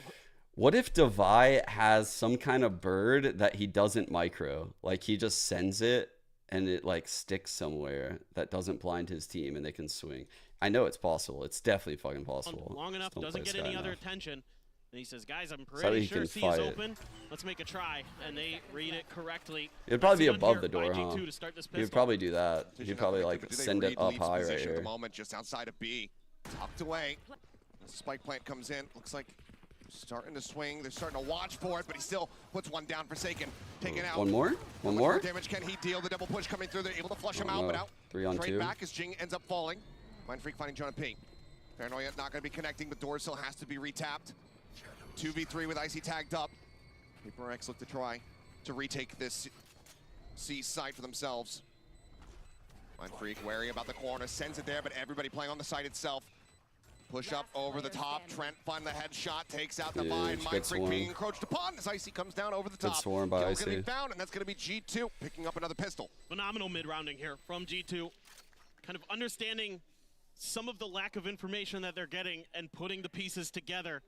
[SPEAKER 1] What if Devi has some kind of bird that he doesn't micro? Like, he just sends it and it like sticks somewhere that doesn't blind his team and they can swing. I know it's possible. It's definitely fucking possible.
[SPEAKER 15] Long enough,
[SPEAKER 1] Just don't
[SPEAKER 15] doesn't
[SPEAKER 1] play
[SPEAKER 15] get any
[SPEAKER 1] Sky
[SPEAKER 15] other
[SPEAKER 1] enough.
[SPEAKER 15] attention. And he says, guys, I'm
[SPEAKER 1] So
[SPEAKER 15] pretty
[SPEAKER 1] he
[SPEAKER 15] sure
[SPEAKER 1] can
[SPEAKER 15] C is
[SPEAKER 1] fight it.
[SPEAKER 15] open. Let's make a try. And they read it correctly.
[SPEAKER 1] It'd probably be
[SPEAKER 15] Nicely done
[SPEAKER 1] above
[SPEAKER 15] here
[SPEAKER 1] the door,
[SPEAKER 15] by
[SPEAKER 1] huh?
[SPEAKER 15] G2 to start this
[SPEAKER 1] He'd
[SPEAKER 15] pistol.
[SPEAKER 1] probably do that.
[SPEAKER 14] Position
[SPEAKER 1] He'd probably
[SPEAKER 14] effective,
[SPEAKER 1] like
[SPEAKER 14] but do they
[SPEAKER 1] send it
[SPEAKER 14] read
[SPEAKER 1] up
[SPEAKER 14] Leaf's
[SPEAKER 1] high right
[SPEAKER 14] position at
[SPEAKER 1] here.
[SPEAKER 14] the moment, just outside of B. Tucked away. The spike plant comes in. Looks like starting to swing. They're starting to watch for it, but he still puts one down. Forsaken. Taken out.
[SPEAKER 1] One more? One more?
[SPEAKER 14] What damage can he deal? The double push coming through. They're able to flush him
[SPEAKER 1] Oh,
[SPEAKER 14] out,
[SPEAKER 1] no.
[SPEAKER 14] but out.
[SPEAKER 1] 3 on
[SPEAKER 14] Trade
[SPEAKER 1] 2.
[SPEAKER 14] back as Jing ends up falling. Mind Freak finding Jonah P. Paranoia not going to be connecting, but door still has to be retapped. 2v3 with Icy tagged up. PaperX look to try to retake this C site for themselves. Mind Freak wary about the corner, sends it there, but everybody playing on the site itself. Push up over the top. Trent find the headshot, takes out the
[SPEAKER 1] Huge,
[SPEAKER 14] Mind.
[SPEAKER 1] good
[SPEAKER 14] Mind Freak
[SPEAKER 1] swarm.
[SPEAKER 14] being encroached upon as Icy comes down over the
[SPEAKER 1] Good
[SPEAKER 14] top.
[SPEAKER 1] swarm by
[SPEAKER 14] Kill's gonna
[SPEAKER 1] Icy.
[SPEAKER 14] be found, and that's going to be G2 picking up another pistol.
[SPEAKER 15] Phenomenal mid-rounding here from G2. Kind of understanding some of the lack of information that they're getting and putting the pieces together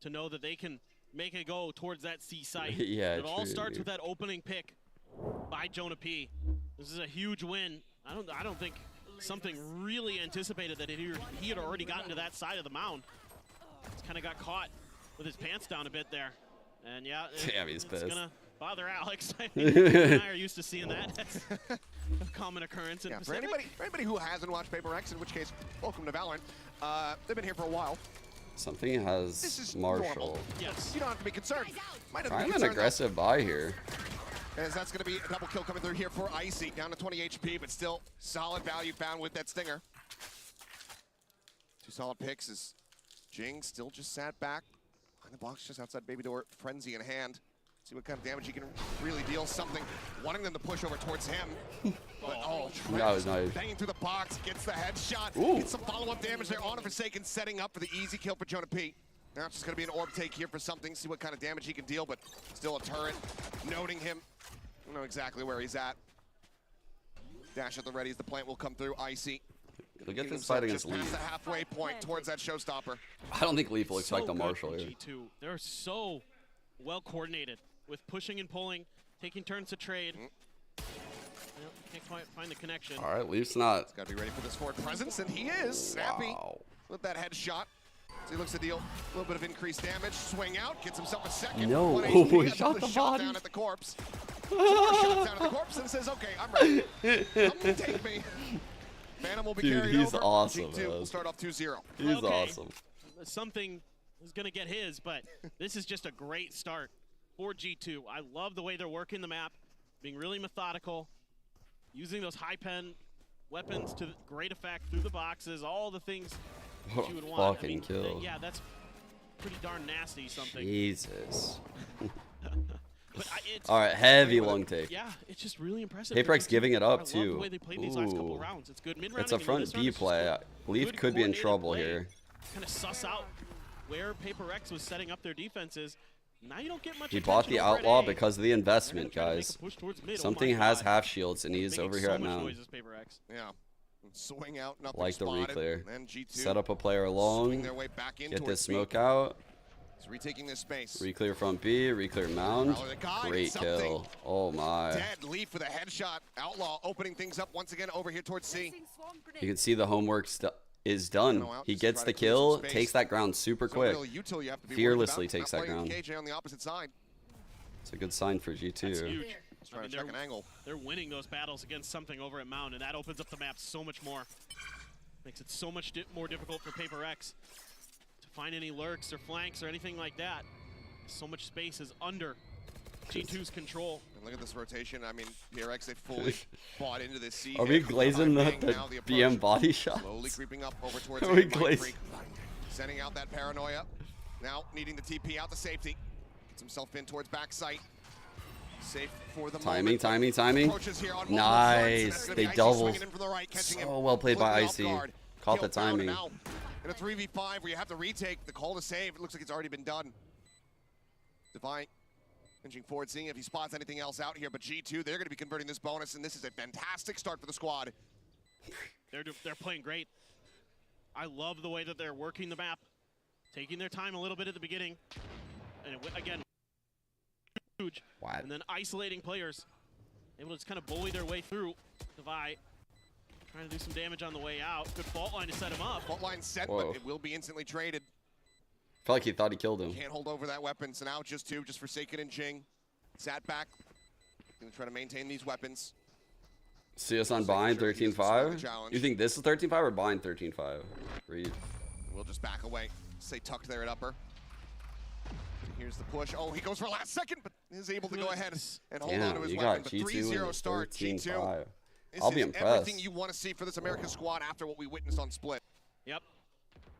[SPEAKER 15] to know that they can make it go towards that C site.
[SPEAKER 1] Yeah,
[SPEAKER 15] It all
[SPEAKER 1] true,
[SPEAKER 15] starts
[SPEAKER 1] dude.
[SPEAKER 15] with that opening pick by Jonah P. This is a huge win. I don't think something really anticipated that he had already gotten to that side of the mound. Just kind of got caught with his pants down a bit there. And yeah,
[SPEAKER 1] Damn, he's
[SPEAKER 15] it's
[SPEAKER 1] pissed.
[SPEAKER 15] gonna bother Alex. I mean, you and I are used to seeing that. That's a common occurrence in
[SPEAKER 14] Yeah, for
[SPEAKER 15] Pacific.
[SPEAKER 14] anybody who hasn't watched PaperX, in which case, welcome to Valorant. They've been here for a while.
[SPEAKER 1] Something has
[SPEAKER 14] This is
[SPEAKER 1] Marshall.
[SPEAKER 14] normal.
[SPEAKER 15] Yes.
[SPEAKER 14] You don't have to be concerned. Might have to be
[SPEAKER 1] I'm an
[SPEAKER 14] concerned,
[SPEAKER 1] aggressive buy here.
[SPEAKER 14] though, as that's going to be a double kill coming through here for Icy. Down to 20 HP, but still solid value found with that stinger. 2 solid picks as Jing still just sat back behind the box just outside baby door, frenzy in hand. See what kind of damage he can really deal. Something wanting them to push over towards him. But Trent
[SPEAKER 1] That was nice.
[SPEAKER 14] banging through the box, gets the headshot,
[SPEAKER 1] Ooh.
[SPEAKER 14] gets some follow-up damage there on a Forsaken, setting up for the easy kill for Jonah P. Now it's just gonna be an orb take here for something, see what kind of damage he can deal, but still a turret, noting him. Don't know exactly where he's at. Dash at the ready as the plant will come through, Icy.
[SPEAKER 1] Look at this fight against
[SPEAKER 14] Just past
[SPEAKER 1] Leaf.
[SPEAKER 14] the halfway point towards that showstopper.
[SPEAKER 1] I don't think Leaf will expect
[SPEAKER 15] So
[SPEAKER 1] a
[SPEAKER 15] good
[SPEAKER 1] Marshall
[SPEAKER 15] from
[SPEAKER 1] here.
[SPEAKER 15] G2. They're so well coordinated with pushing and pulling, taking turns to trade. Well, can't quite find the connection.
[SPEAKER 1] All right, Leaf's not.
[SPEAKER 14] Got to be ready for this forward presence, and he is snappy
[SPEAKER 1] Wow.
[SPEAKER 14] with that headshot. So he looks to deal a little bit of increased damage. Swing out, gets himself a second.
[SPEAKER 1] No,
[SPEAKER 14] 1 HP,
[SPEAKER 1] he
[SPEAKER 14] has
[SPEAKER 1] shot
[SPEAKER 14] the
[SPEAKER 1] the
[SPEAKER 14] shot
[SPEAKER 1] body.
[SPEAKER 14] down at the corpse. Some more shots down at the corpse and says, "Okay, I'm ready. Come take me." Phantom will be
[SPEAKER 1] Dude,
[SPEAKER 14] carried
[SPEAKER 1] he's
[SPEAKER 14] over.
[SPEAKER 1] awesome,
[SPEAKER 14] G2 will
[SPEAKER 1] man.
[SPEAKER 14] start off 2-0.
[SPEAKER 1] He's
[SPEAKER 15] Okay.
[SPEAKER 1] awesome.
[SPEAKER 15] Something is going to get his, but this is just a great start for G2. I love the way they're working the map, being really methodical, using those high pen weapons to great effect through the boxes, all the things
[SPEAKER 1] What
[SPEAKER 15] that you would
[SPEAKER 1] a
[SPEAKER 15] want.
[SPEAKER 1] fucking kill.
[SPEAKER 15] Yeah, that's pretty darn nasty something.
[SPEAKER 1] Jesus.
[SPEAKER 15] But
[SPEAKER 1] All right, heavy long take.
[SPEAKER 15] Yeah, it's just really impressive.
[SPEAKER 1] PaperX giving it up
[SPEAKER 15] I
[SPEAKER 1] too.
[SPEAKER 15] love the way they played these last couple
[SPEAKER 1] Ooh.
[SPEAKER 15] rounds. It's good
[SPEAKER 1] It's a front B play. Leaf
[SPEAKER 15] Good
[SPEAKER 1] could be in
[SPEAKER 15] coordinated
[SPEAKER 1] trouble
[SPEAKER 15] play.
[SPEAKER 1] here.
[SPEAKER 15] Kind of suss out where PaperX was setting up their defenses. Now you don't get much
[SPEAKER 1] He bought the
[SPEAKER 15] attention over at
[SPEAKER 1] outlaw
[SPEAKER 15] A.
[SPEAKER 1] because of the investment,
[SPEAKER 15] They're gonna try to
[SPEAKER 1] guys.
[SPEAKER 15] make a push towards mid. Oh
[SPEAKER 1] Something
[SPEAKER 15] my
[SPEAKER 1] has
[SPEAKER 15] God.
[SPEAKER 1] half shields, and he's
[SPEAKER 15] Making
[SPEAKER 1] over here
[SPEAKER 15] so
[SPEAKER 1] at
[SPEAKER 15] much
[SPEAKER 1] Mound.
[SPEAKER 15] noise as PaperX.
[SPEAKER 14] Yeah. Swing out, nothing
[SPEAKER 1] Like the
[SPEAKER 14] spotted.
[SPEAKER 1] reclear.
[SPEAKER 14] And G2
[SPEAKER 1] Set up a player along.
[SPEAKER 14] their way back in
[SPEAKER 1] Get
[SPEAKER 14] towards
[SPEAKER 1] this
[SPEAKER 14] B.
[SPEAKER 1] smoke out.
[SPEAKER 14] He's retaking this space.
[SPEAKER 1] Reclear front B. Reclear Mound.
[SPEAKER 14] Oh, the guy
[SPEAKER 1] Great
[SPEAKER 14] did something.
[SPEAKER 1] kill. Oh my.
[SPEAKER 14] Dead Leaf with a headshot. Outlaw opening things up once again over here towards C.
[SPEAKER 1] You can see the homework is done. He gets the kill, takes that ground super quick. Fearlessly takes that ground.
[SPEAKER 14] KJ on the opposite side.
[SPEAKER 1] It's a good sign for G2.
[SPEAKER 15] That's huge.
[SPEAKER 14] Let's try to check an angle.
[SPEAKER 15] They're winning those battles against something over at Mound, and that opens up the map so much more. Makes it so much more difficult for PaperX to find any lurks or flanks or anything like that. So much space is under G2's control.
[SPEAKER 14] And look at this rotation. I mean, PRX, they fully bought into this C.
[SPEAKER 1] Are we glazing the BM body shots?
[SPEAKER 14] Slowly creeping up over towards
[SPEAKER 1] Are we
[SPEAKER 14] Mind
[SPEAKER 1] glazing?
[SPEAKER 14] Freak. Sending out that paranoia. Now needing the TP out to safety. Gets himself in towards back sight. Safe for the
[SPEAKER 1] Timing,
[SPEAKER 14] moment.
[SPEAKER 1] timing.
[SPEAKER 14] Approaches here on multiple
[SPEAKER 1] Nice.
[SPEAKER 14] fronts, and that's gonna
[SPEAKER 1] They
[SPEAKER 14] be Icy
[SPEAKER 1] doubled.
[SPEAKER 14] swinging in from the right, catching him
[SPEAKER 1] So well played by
[SPEAKER 14] completely off
[SPEAKER 1] Icy.
[SPEAKER 14] guard.
[SPEAKER 1] Caught the
[SPEAKER 14] Kill found, and
[SPEAKER 1] timing.
[SPEAKER 14] now in a 3v5 where you have to retake the call to save, it looks like it's already been done. Divine inching forward, seeing if he spots anything else out here, but G2, they're going to be converting this bonus, and this is a fantastic start for the squad.
[SPEAKER 15] They're playing great. I love the way that they're working the map, taking their time a little bit at the beginning, and again, huge.
[SPEAKER 1] What?
[SPEAKER 15] And then isolating players, able to just kind of bully their way through. Devi trying to do some damage on the way out. Good fault line to set him up.
[SPEAKER 14] Fault line set,
[SPEAKER 1] Whoa.
[SPEAKER 14] but it will be instantly traded.
[SPEAKER 1] Felt like he thought he killed him.
[SPEAKER 14] Can't hold over that weapon, so now just two, just Forsaken and Jing. Sat back, gonna try to maintain these weapons.
[SPEAKER 1] See us on bind 13-5? You think this is 13-5 or bind 13-5? Read.
[SPEAKER 14] We'll just back away. Stay tucked there at upper. Here's the push. Oh, he goes for last second, but is able to go ahead and hold on to his
[SPEAKER 1] you
[SPEAKER 14] weapon.
[SPEAKER 1] got
[SPEAKER 14] But
[SPEAKER 1] G2 in
[SPEAKER 14] 3-0 start, G2.
[SPEAKER 1] 13-5.
[SPEAKER 14] This
[SPEAKER 1] I'll be
[SPEAKER 14] is
[SPEAKER 1] impressed.
[SPEAKER 14] everything you want to see for this American squad after what we witnessed on Split.
[SPEAKER 15] Yep.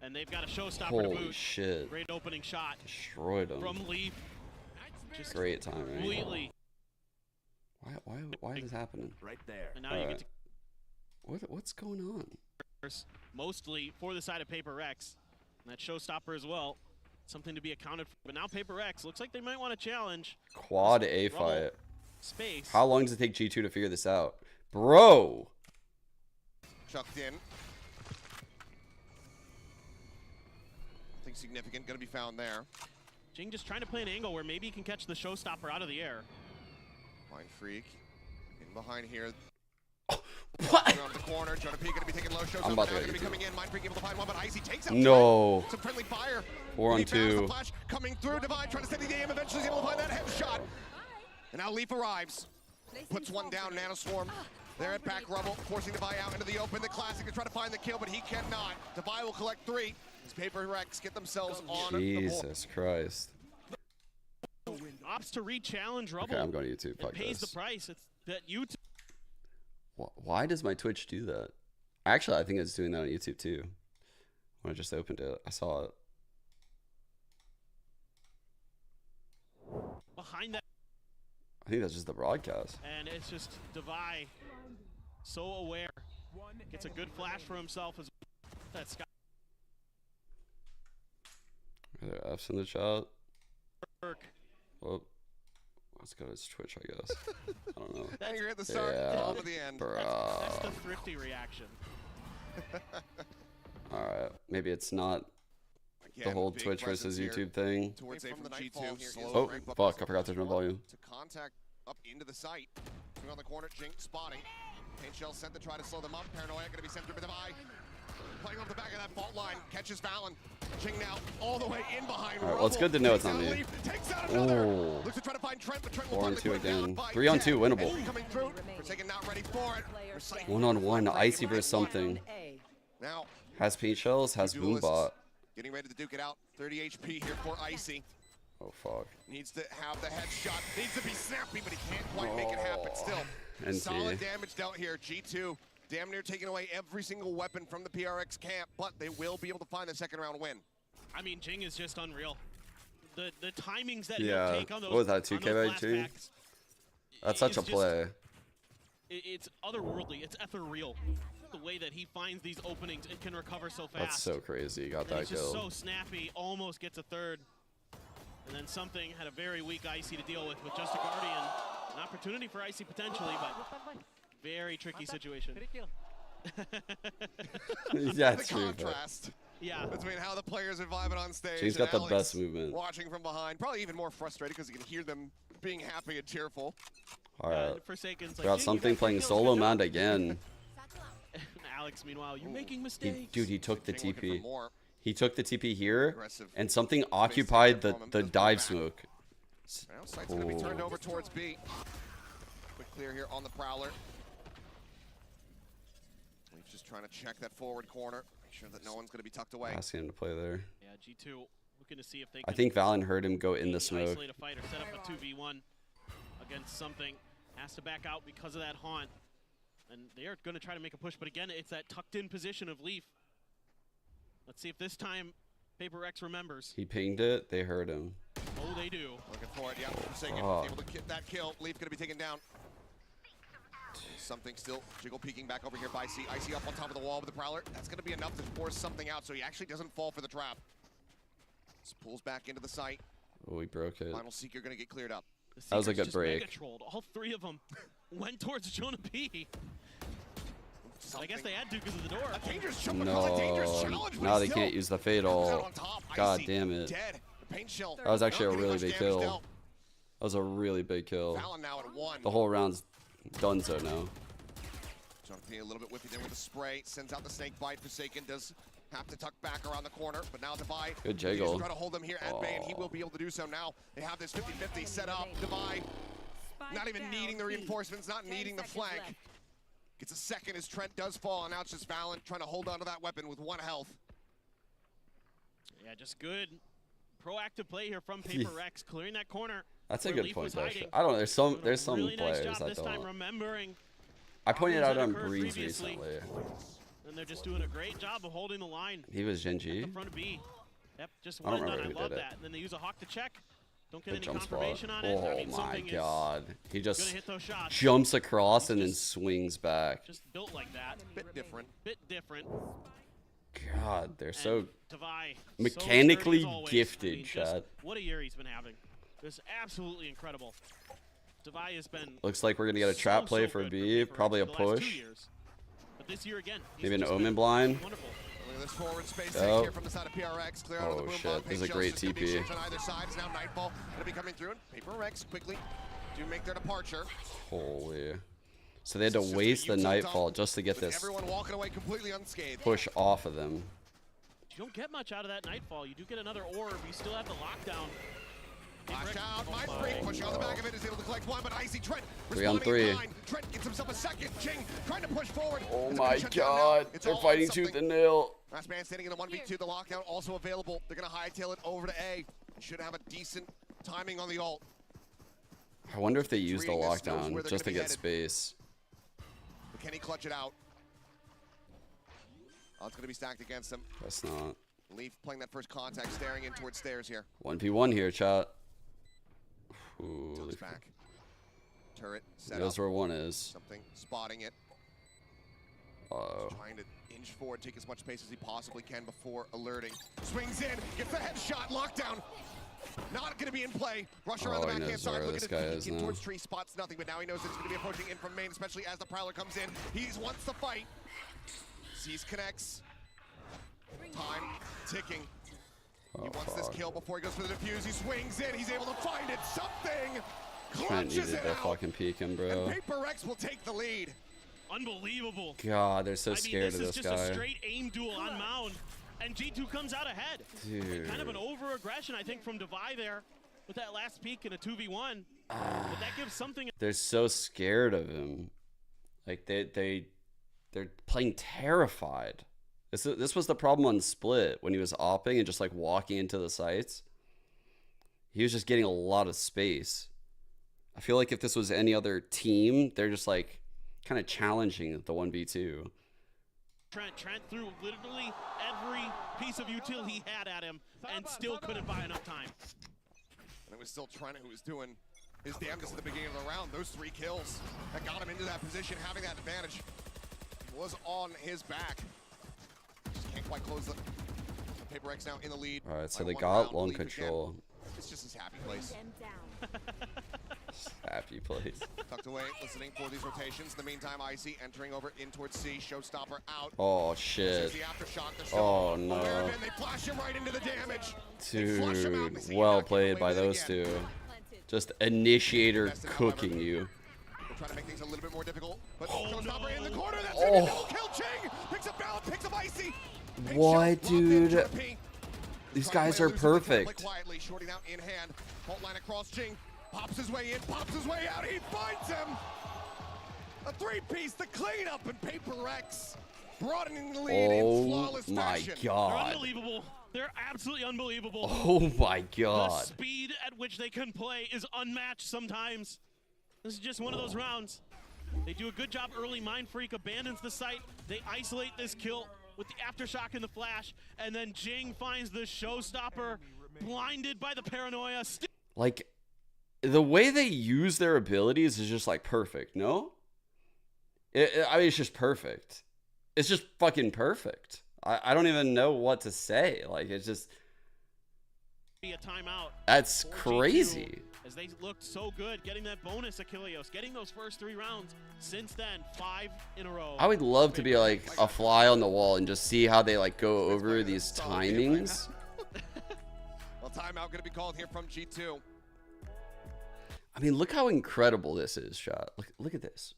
[SPEAKER 15] And they've got a showstopper to
[SPEAKER 1] Holy
[SPEAKER 15] boot.
[SPEAKER 1] shit.
[SPEAKER 15] Great opening shot.
[SPEAKER 1] Destroyed him.
[SPEAKER 15] From Leaf. Just
[SPEAKER 1] Great timing.
[SPEAKER 15] completely.
[SPEAKER 1] Why is this happening?
[SPEAKER 15] Right there. And now you get to
[SPEAKER 1] What's going on?
[SPEAKER 15] mostly for the side of PaperX. And that showstopper as well. Something to be accounted for. But now PaperX looks like they might want to challenge.
[SPEAKER 1] Quad A
[SPEAKER 15] Rubble
[SPEAKER 1] fight.
[SPEAKER 15] Space.
[SPEAKER 1] How long does it take G2 to figure this out? Bro!
[SPEAKER 14] Chucked in. Nothing significant going to be found there.
[SPEAKER 15] Jing just trying to play an angle where maybe he can catch the showstopper out of the air.
[SPEAKER 14] Mind Freak in behind here. Around the corner, Jonah P going to be taking low shows.
[SPEAKER 1] I'm
[SPEAKER 14] up
[SPEAKER 1] about
[SPEAKER 14] now,
[SPEAKER 1] to
[SPEAKER 14] going
[SPEAKER 1] get
[SPEAKER 14] to be coming in. Mind Freak able to find one, but Icy takes out
[SPEAKER 1] No.
[SPEAKER 14] Some friendly fire.
[SPEAKER 1] 4 on
[SPEAKER 14] He found
[SPEAKER 1] 2.
[SPEAKER 14] the flash coming through. Divine trying to steady the aim. Eventually he's able to find that headshot. And now Leaf arrives. Puts one down, Nanoswarm. They're at back rubble, forcing Devi out into the open. The Classic to try to find the kill, but he cannot. Devi will collect 3. As PaperX get themselves on the board.
[SPEAKER 1] Jesus Christ.
[SPEAKER 15] Opts to re-challenge Rubble.
[SPEAKER 1] Okay, I'm going to YouTube.
[SPEAKER 15] It
[SPEAKER 1] Fuck
[SPEAKER 15] pays
[SPEAKER 1] this.
[SPEAKER 15] the price. It's that YouTube.
[SPEAKER 1] Why does my Twitch do that? Actually, I think it's doing that on YouTube too. When I just opened it, I saw it.
[SPEAKER 15] Behind that.
[SPEAKER 1] I think that's just the broadcast.
[SPEAKER 15] And it's just Devi so aware. Gets a good flash for himself as that Sky.
[SPEAKER 1] Are there F's in the chat?
[SPEAKER 15] Work.
[SPEAKER 1] Well, let's go to his Twitch, I guess. I don't know.
[SPEAKER 14] Anger at the start,
[SPEAKER 1] Yeah,
[SPEAKER 14] calm at the end.
[SPEAKER 15] That's the thrifty reaction.
[SPEAKER 1] Alright, maybe it's not the whole
[SPEAKER 14] big
[SPEAKER 1] Twitch versus
[SPEAKER 14] presence here
[SPEAKER 1] YouTube thing.
[SPEAKER 14] Towards A from G2.
[SPEAKER 1] Oh, fuck, I forgot to turn on volume.
[SPEAKER 14] To contact up into the site. Swing on the corner, Jing spotting. Paint shell sent to try to slow them up. Paranoia going to be sent through Devi. Playing off the back of that fault line. Catches Fallon. Jing now all the way in behind.
[SPEAKER 1] Alright, well, it's good to know it's not me.
[SPEAKER 14] Takes out another.
[SPEAKER 1] Ooh.
[SPEAKER 14] Looks to try to find Trent, but Trent will
[SPEAKER 1] 4 on
[SPEAKER 14] find
[SPEAKER 1] 2
[SPEAKER 14] the quick down
[SPEAKER 1] again.
[SPEAKER 14] by
[SPEAKER 1] 3 on 2
[SPEAKER 14] 10.
[SPEAKER 1] winnable.
[SPEAKER 14] Coming through. Forsaken not ready for it.
[SPEAKER 1] 1-on-1, Icy versus something.
[SPEAKER 14] Now
[SPEAKER 1] Has paint shells, has
[SPEAKER 14] duelists.
[SPEAKER 1] boombot.
[SPEAKER 14] Getting ready to duke it out. 30 HP here for Icy.
[SPEAKER 1] Oh, fuck.
[SPEAKER 14] Needs to have the headshot. Needs to be snappy, but he can't quite make it happen still.
[SPEAKER 1] NT.
[SPEAKER 14] Solid damage dealt here. G2 damn near taking away every single weapon from the PRX camp, but they will be able to find the second round win.
[SPEAKER 15] I mean, Jing is just unreal. The timings that
[SPEAKER 1] Yeah.
[SPEAKER 15] he'll take on those,
[SPEAKER 1] What was that, 2K by
[SPEAKER 15] blast
[SPEAKER 1] Jing?
[SPEAKER 15] packs,
[SPEAKER 1] That's such a
[SPEAKER 15] it's
[SPEAKER 1] play.
[SPEAKER 15] It's otherworldly. It's ethereal. The way that he finds these openings and can recover so fast.
[SPEAKER 1] That's so crazy. He got
[SPEAKER 15] And
[SPEAKER 1] that
[SPEAKER 15] he's just
[SPEAKER 1] kill.
[SPEAKER 15] so snappy, almost gets a third. And then something had a very weak Icy to deal with just a Guardian. An opportunity for Icy potentially, but very tricky situation.
[SPEAKER 1] Yeah,
[SPEAKER 14] the
[SPEAKER 1] true, but-
[SPEAKER 14] contrast
[SPEAKER 15] Yeah.
[SPEAKER 14] between how the players are vibing on stage.
[SPEAKER 1] Jing's
[SPEAKER 14] and
[SPEAKER 1] got the
[SPEAKER 14] Alex
[SPEAKER 1] best movement.
[SPEAKER 14] Watching from behind, probably even more frustrated because you can hear them being happy and cheerful.
[SPEAKER 1] All right.
[SPEAKER 15] Forsaken's
[SPEAKER 1] We
[SPEAKER 15] like,
[SPEAKER 1] got
[SPEAKER 15] "Jing,
[SPEAKER 1] something
[SPEAKER 15] you got
[SPEAKER 1] playing
[SPEAKER 15] 3 kills,
[SPEAKER 1] solo
[SPEAKER 15] good
[SPEAKER 1] mount
[SPEAKER 15] job."
[SPEAKER 1] again.
[SPEAKER 15] Alex, meanwhile, you're making
[SPEAKER 1] He,
[SPEAKER 15] mistakes.
[SPEAKER 1] dude, he took the
[SPEAKER 14] Jing looking
[SPEAKER 1] TP.
[SPEAKER 14] for more.
[SPEAKER 1] He took the TP here,
[SPEAKER 14] Aggressive
[SPEAKER 1] and something occupied the
[SPEAKER 14] from him.
[SPEAKER 1] the
[SPEAKER 14] Does
[SPEAKER 1] dive
[SPEAKER 14] back.
[SPEAKER 1] smoke.
[SPEAKER 14] Now sight's going to be turned
[SPEAKER 1] Oh.
[SPEAKER 14] over towards B. Quick clear here on the Prowler. He's just trying to check that forward corner. Make sure that no one's going to be tucked away.
[SPEAKER 1] Asking him to play there.
[SPEAKER 15] Yeah, G2 looking to see if they
[SPEAKER 1] I
[SPEAKER 15] can
[SPEAKER 1] think Valen heard him go in the smoke.
[SPEAKER 15] isolate a fight or set up a 2v1 against something. Has to back out because of that haunt. And they are going to try to make a push, but again, it's that tucked in position of Leaf. Let's see if this time Paper X remembers.
[SPEAKER 1] He pinged it. They heard him.
[SPEAKER 15] Oh, they do.
[SPEAKER 14] Looking for it, yeah. Forsaken
[SPEAKER 1] fuck.
[SPEAKER 14] able to get that kill. Leaf going to be taken down. Something still. Jiggle peeking back over here by Icy. Icy up on top of the wall with the Prowler. That's going to be enough to force something out, so he actually doesn't fall for the trap. Just pulls back into the site.
[SPEAKER 1] Oh, he broke it.
[SPEAKER 14] Final Seeker going to get cleared up.
[SPEAKER 1] That was a
[SPEAKER 15] Seekers
[SPEAKER 1] good
[SPEAKER 15] just
[SPEAKER 1] break.
[SPEAKER 15] mega-trolled. All 3 of them went towards Jonah P. But I guess they had to because of the door.
[SPEAKER 14] A dangerous jump across a dangerous
[SPEAKER 1] No,
[SPEAKER 14] challenge, but
[SPEAKER 1] now they
[SPEAKER 14] still
[SPEAKER 1] can't use the
[SPEAKER 14] comes out
[SPEAKER 1] fatal.
[SPEAKER 14] on top.
[SPEAKER 1] God
[SPEAKER 14] Icy
[SPEAKER 1] damn it.
[SPEAKER 14] Dead. The paint shell.
[SPEAKER 1] That was actually a
[SPEAKER 14] Not getting
[SPEAKER 1] really
[SPEAKER 14] much
[SPEAKER 1] big
[SPEAKER 14] damage
[SPEAKER 1] kill.
[SPEAKER 14] dealt.
[SPEAKER 1] That was a really big kill.
[SPEAKER 14] Valen now at 1.
[SPEAKER 1] The whole round's done so now.
[SPEAKER 14] Junkie a little bit whiffy there with the spray. Sends out the snake bite. Forsaken does have to tuck back around the corner, but now Devi.
[SPEAKER 1] Good jiggle.
[SPEAKER 14] Try to hold them here at bay, and he will be able to do so now. They have this 50-50 set up. Devi not even needing the reinforcements, not needing the flank. Gets a second as Trent does fall, and now it's just Valen trying to hold on to that weapon with 1 health.
[SPEAKER 15] Yeah, just good proactive play here from Paper X, clearing that corner.
[SPEAKER 1] That's a
[SPEAKER 15] where
[SPEAKER 1] good
[SPEAKER 15] Leaf
[SPEAKER 1] point,
[SPEAKER 15] was
[SPEAKER 1] actually.
[SPEAKER 15] hiding.
[SPEAKER 1] I don't know. There's some
[SPEAKER 15] Really nice
[SPEAKER 1] players
[SPEAKER 15] job
[SPEAKER 1] that
[SPEAKER 15] this time
[SPEAKER 1] don't.
[SPEAKER 15] remembering
[SPEAKER 1] I pointed
[SPEAKER 15] problems
[SPEAKER 1] out
[SPEAKER 15] that
[SPEAKER 1] on
[SPEAKER 15] occurred
[SPEAKER 1] Breeze
[SPEAKER 15] previously.
[SPEAKER 1] recently.
[SPEAKER 15] And they're just doing a great job of holding the line.
[SPEAKER 1] He was Genji.
[SPEAKER 15] At the front of B. Yep, just
[SPEAKER 1] I
[SPEAKER 15] well
[SPEAKER 1] don't
[SPEAKER 15] done. I
[SPEAKER 1] remember who
[SPEAKER 15] love
[SPEAKER 1] did it.
[SPEAKER 15] that. And then they use a hawk to check. Don't get
[SPEAKER 1] Good
[SPEAKER 15] any
[SPEAKER 1] jump spot.
[SPEAKER 15] confirmation on it.
[SPEAKER 1] Oh
[SPEAKER 15] I mean,
[SPEAKER 1] my
[SPEAKER 15] something
[SPEAKER 1] god. He
[SPEAKER 15] gonna
[SPEAKER 1] just
[SPEAKER 15] hit those shots.
[SPEAKER 1] jumps across and then swings back.
[SPEAKER 15] Just built like that.
[SPEAKER 14] Bit different.
[SPEAKER 15] Bit different.
[SPEAKER 1] God, they're so
[SPEAKER 15] Devi,
[SPEAKER 1] mechanically
[SPEAKER 15] so sturdy as always.
[SPEAKER 1] gifted,
[SPEAKER 15] I mean, just
[SPEAKER 1] Chad.
[SPEAKER 15] what a year he's been having. Just absolutely incredible. Devi has been
[SPEAKER 1] Looks like we're gonna get a trap play for
[SPEAKER 15] good
[SPEAKER 1] B,
[SPEAKER 15] Paper
[SPEAKER 1] probably a
[SPEAKER 15] X the last 2
[SPEAKER 1] push.
[SPEAKER 15] years. But this year again, he's
[SPEAKER 1] Maybe an
[SPEAKER 15] just
[SPEAKER 1] Omen
[SPEAKER 15] been
[SPEAKER 1] blind.
[SPEAKER 15] Wonderful.
[SPEAKER 14] Look at this forward space
[SPEAKER 1] Oh.
[SPEAKER 14] here from the side of PRX. Clear out of the
[SPEAKER 1] Oh
[SPEAKER 14] boom
[SPEAKER 1] shit,
[SPEAKER 14] bomb.
[SPEAKER 1] this is a
[SPEAKER 14] Paint
[SPEAKER 1] great
[SPEAKER 14] shells just gonna be
[SPEAKER 1] TP.
[SPEAKER 14] shipped on either side. It's now Nightfall gonna be coming through. And Paper X quickly do make their departure.
[SPEAKER 1] Holy. So they had to
[SPEAKER 14] This is just a
[SPEAKER 1] waste the
[SPEAKER 14] Utah
[SPEAKER 1] nightfall
[SPEAKER 14] dump
[SPEAKER 1] just to get
[SPEAKER 14] with
[SPEAKER 1] this
[SPEAKER 14] everyone walking away completely unscathed.
[SPEAKER 1] push off of them.
[SPEAKER 15] You don't get much out of that Nightfall. You do get another orb. You still have the lockdown.
[SPEAKER 14] Flash out, my freak, pushing on the back of it, is able to collect 1, but Icy Trent
[SPEAKER 1] 3 on
[SPEAKER 14] responding
[SPEAKER 1] 3.
[SPEAKER 14] in kind. Trent gets himself a second. Jing trying to push forward.
[SPEAKER 1] Oh
[SPEAKER 14] It's
[SPEAKER 1] my
[SPEAKER 14] gonna shut down now.
[SPEAKER 1] god,
[SPEAKER 14] It's
[SPEAKER 1] they're
[SPEAKER 14] all on
[SPEAKER 1] fighting
[SPEAKER 14] something.
[SPEAKER 1] tooth and nail.
[SPEAKER 14] Last man standing in the 1v2, the lockdown also available. They're gonna hightail it over to A. Should have a decent timing on the ult.
[SPEAKER 1] I wonder if they used the
[SPEAKER 14] Reading this, knows where
[SPEAKER 1] lockdown
[SPEAKER 14] they're
[SPEAKER 1] just to
[SPEAKER 14] gonna be
[SPEAKER 1] get
[SPEAKER 14] headed.
[SPEAKER 1] space.
[SPEAKER 14] But can he clutch it out? Oh, it's gonna be stacked against him.
[SPEAKER 1] Guess not.
[SPEAKER 14] Leaf playing that first contact, staring in towards stairs here.
[SPEAKER 1] 1v1 here, chat. Ooh,
[SPEAKER 14] Jumps
[SPEAKER 1] Leaf-
[SPEAKER 14] back. Turret set
[SPEAKER 1] knows
[SPEAKER 14] up.
[SPEAKER 1] where one is.
[SPEAKER 14] Something spotting it.
[SPEAKER 1] Uh-oh.
[SPEAKER 14] Trying to inch forward, take as much space as he possibly can before alerting. Swings in, gets the headshot, lockdown. Not going to be in play. Rush around the
[SPEAKER 1] Oh, he
[SPEAKER 14] backhand
[SPEAKER 1] knows
[SPEAKER 14] side,
[SPEAKER 1] where
[SPEAKER 14] looking
[SPEAKER 1] this
[SPEAKER 14] at
[SPEAKER 1] guy
[SPEAKER 14] peek
[SPEAKER 1] is
[SPEAKER 14] in
[SPEAKER 1] now.
[SPEAKER 14] towards tree, spots nothing, but now he knows it's going to be approaching in from main, especially as the Prowler comes in. He wants the fight. Sees connects. Time ticking. He wants this kill before he goes for the defuse. He swings in, he's able to find it. Something
[SPEAKER 1] Trent
[SPEAKER 14] clutches
[SPEAKER 1] needed
[SPEAKER 14] it
[SPEAKER 1] to
[SPEAKER 14] out.
[SPEAKER 1] fucking peek him, bro.
[SPEAKER 14] And Paper X will take the lead.
[SPEAKER 15] Unbelievable.
[SPEAKER 1] God, they're so
[SPEAKER 15] I mean,
[SPEAKER 1] scared
[SPEAKER 15] this
[SPEAKER 1] of
[SPEAKER 15] is
[SPEAKER 1] this
[SPEAKER 15] just
[SPEAKER 1] guy.
[SPEAKER 15] a straight aim duel on Mound, and G2 comes out ahead.
[SPEAKER 1] Dude.
[SPEAKER 15] Kind of an over-aggression, I think, from Devi there with that last peek in a 2v1. But that gives something.
[SPEAKER 1] They're so scared of him. Like they're playing terrified. This was the problem on Split when he was opping and just like walking into the sites. He was just getting a lot of space. I feel like if this was any other team, they're just like kind of challenging the 1v2.
[SPEAKER 15] Trent threw literally every piece of utility he had at him and still couldn't buy enough time.
[SPEAKER 14] And it was still Trent who was doing his damnedest at the beginning of the round. Those 3 kills that got him into that position, having that advantage was on his back. Just can't quite close the Paper X now in the lead.
[SPEAKER 1] All right, so they got long control.
[SPEAKER 14] It's just his happy place.
[SPEAKER 1] Happy place.
[SPEAKER 14] Tucked away, listening for these rotations. In the meantime, Icy entering over in towards C. Showstopper out.
[SPEAKER 1] Oh shit.
[SPEAKER 14] The aftershock.
[SPEAKER 1] Oh no.
[SPEAKER 14] They flash him right into the damage.
[SPEAKER 1] Dude, well played by those two. Just initiator cooking you.
[SPEAKER 14] We're trying to make things a little bit more difficult, but Showstopper in the corner. That's a double kill. Jing picks up Balance, picks up Icy.
[SPEAKER 1] What, dude? These guys are perfect.
[SPEAKER 14] Quietly, shorting out in hand. Fault line across Jing. Pops his way in, pops his way out. He finds him. A 3-piece, the cleanup, and Paper X broadening the lead in flawless fashion.
[SPEAKER 1] Oh my god.
[SPEAKER 15] They're unbelievable. They're absolutely unbelievable.
[SPEAKER 1] Oh my god.
[SPEAKER 15] The speed at which they can play is unmatched sometimes. This is just one of those rounds. They do a good job early. Mind Freak abandons the site. They isolate this kill with the aftershock and the flash, and then Jing finds the Showstopper, blinded by the paranoia.
[SPEAKER 1] Like, the way they use their abilities is just like perfect, no? I mean, it's just perfect. It's just fucking perfect. I don't even know what to say. Like, it's just...
[SPEAKER 15] Be a timeout.
[SPEAKER 1] That's crazy.
[SPEAKER 15] As they looked so good, getting that bonus Achilleos, getting those first 3 rounds. Since then, 5 in a row.
[SPEAKER 1] I would love to be like a fly on the wall and just see how they like go over these timings.
[SPEAKER 14] Well, timeout going to be called here from G2.
[SPEAKER 1] I mean, look how incredible this is, Shot. Look at this.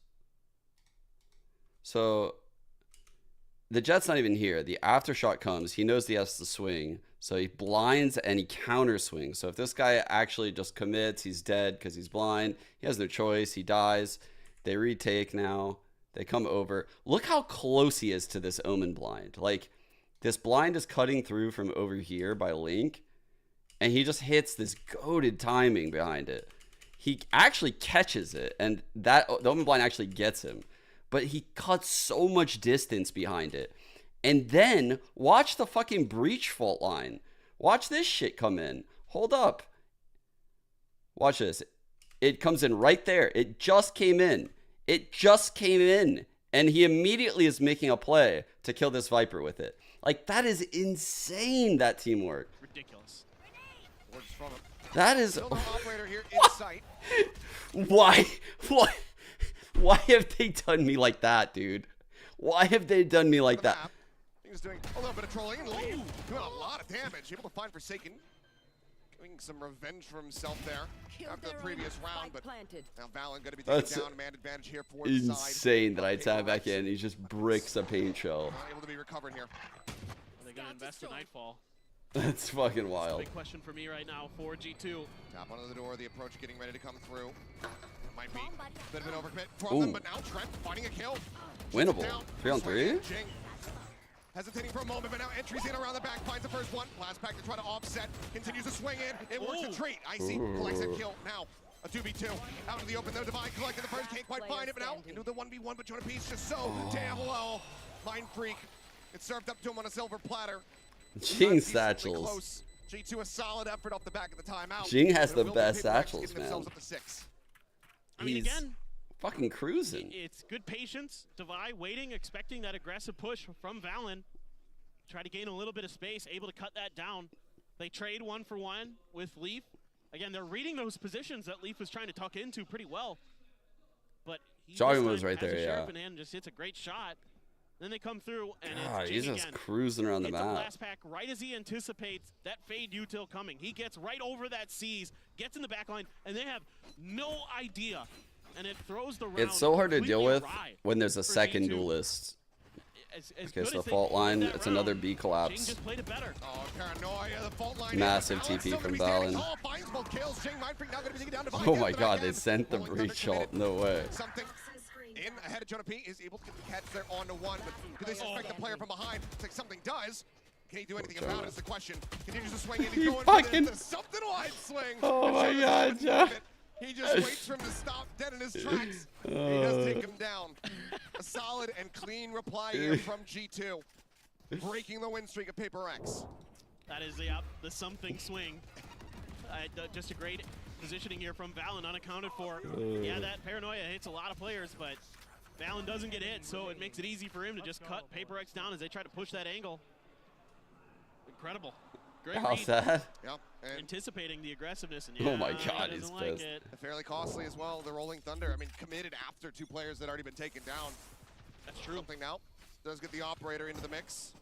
[SPEAKER 1] So the Jet's not even here. The aftershock comes. He knows he has to swing. So he blinds and he counter swings. So if this guy actually just commits, he's dead because he's blind. He has no choice. He dies. They retake now. They come over. Look how close he is to this Omen blind. Like, this blind is cutting through from over here by Link. And he just hits this goated timing behind it. He actually catches it. And the Omen blind actually gets him. But he cuts so much distance behind it. And then, watch the fucking breach fault line. Watch this shit come in. Hold up. Watch this. It comes in right there. It just came in. It just came in. And he immediately is making a play to kill this Viper with it. Like, that is insane, that teamwork.
[SPEAKER 15] Ridiculous.
[SPEAKER 1] That is...
[SPEAKER 14] Operator here in sight.
[SPEAKER 1] Why have they done me like that, dude? Why have they done me like that?
[SPEAKER 14] He's doing a little bit of trolling and doing a lot of damage. Able to find Forsaken. Getting some revenge for himself there after the previous round, but now Valen going to be taking down man advantage here for the side.
[SPEAKER 1] Insane that I tap back in. He just bricks a paint shell.
[SPEAKER 14] Not able to be recovered here.
[SPEAKER 15] Are they going to invest in Nightfall?
[SPEAKER 1] That's fucking wild.
[SPEAKER 15] Big question for me right now for G2.
[SPEAKER 14] Tap onto the door, the approach getting ready to come through. Might be a bit of an overcommit from them, but now Trent finding a kill.
[SPEAKER 1] Winnable. 3-on-3?
[SPEAKER 14] Hesitating for a moment, but now entries in around the back, finds the first one. Last pack to try to offset, continues to swing in. It works a treat. Icy collects that kill. Now a 2v2. Out to the open, though. Divine collecting the first, can't quite find it, but now into the 1v1, but Jonah Piece just so damn low. Mind Freak. It's served up to him on a silver platter.
[SPEAKER 1] Jing satchels.
[SPEAKER 14] G2 a solid effort off the back of the timeout.
[SPEAKER 1] Jing has the best satchels, man.
[SPEAKER 15] I mean, again,
[SPEAKER 1] fucking cruising.
[SPEAKER 15] It's good patience. Devi waiting, expecting that aggressive push from Valen. Try to gain a little bit of space, able to cut that down. They trade 1-for-1 with Leaf. Again, they're reading those positions that Leaf was trying to tuck into pretty well. But he
[SPEAKER 1] was right there, yeah.
[SPEAKER 15] And just hits a great shot. Then they come through, and
[SPEAKER 1] it's he's just cruising around the map.
[SPEAKER 15] Last pack right as he anticipates that fade util coming. He gets right over that C's, gets in the back line, and they have no idea. And it throws the round.
[SPEAKER 1] It's so hard to deal with when there's a second duelist. Okay, so the fault line, it's another B collapse. Massive TP from Valen.
[SPEAKER 14] Finds both kills. Jing, Mind Freak now going to be taken down to
[SPEAKER 1] Oh my god, they sent the breach ult. No way.
[SPEAKER 14] in ahead of Jonah P. Is able to get the catch there onto one, but do they suspect the player from behind? It's like something does. Can he do anything about it is the question. Continues to swing in, he's going for the something wide swing.
[SPEAKER 1] Oh my God, Joe.
[SPEAKER 14] He just waits for him to stop dead in his tracks. He does take him down. A solid and clean reply here from G2. Breaking the win streak of Paper X.
[SPEAKER 15] That is the something swing. Just a great positioning here from Valen, unaccounted for. Yeah, that paranoia hits a lot of players, but Valen doesn't get hit, so it makes it easy for him to just cut Paper X down as they try to push that angle. Incredible. Great
[SPEAKER 1] How's
[SPEAKER 15] read.
[SPEAKER 1] that?
[SPEAKER 14] Yep. And
[SPEAKER 15] anticipating the aggressiveness. And
[SPEAKER 1] oh my God, he's
[SPEAKER 15] like
[SPEAKER 1] pissed.
[SPEAKER 15] it.
[SPEAKER 14] Fairly costly as well. The Rolling Thunder, I mean, committed after two players that had already been taken down.
[SPEAKER 15] That's true.
[SPEAKER 14] Something now. Does get the operator into the mix.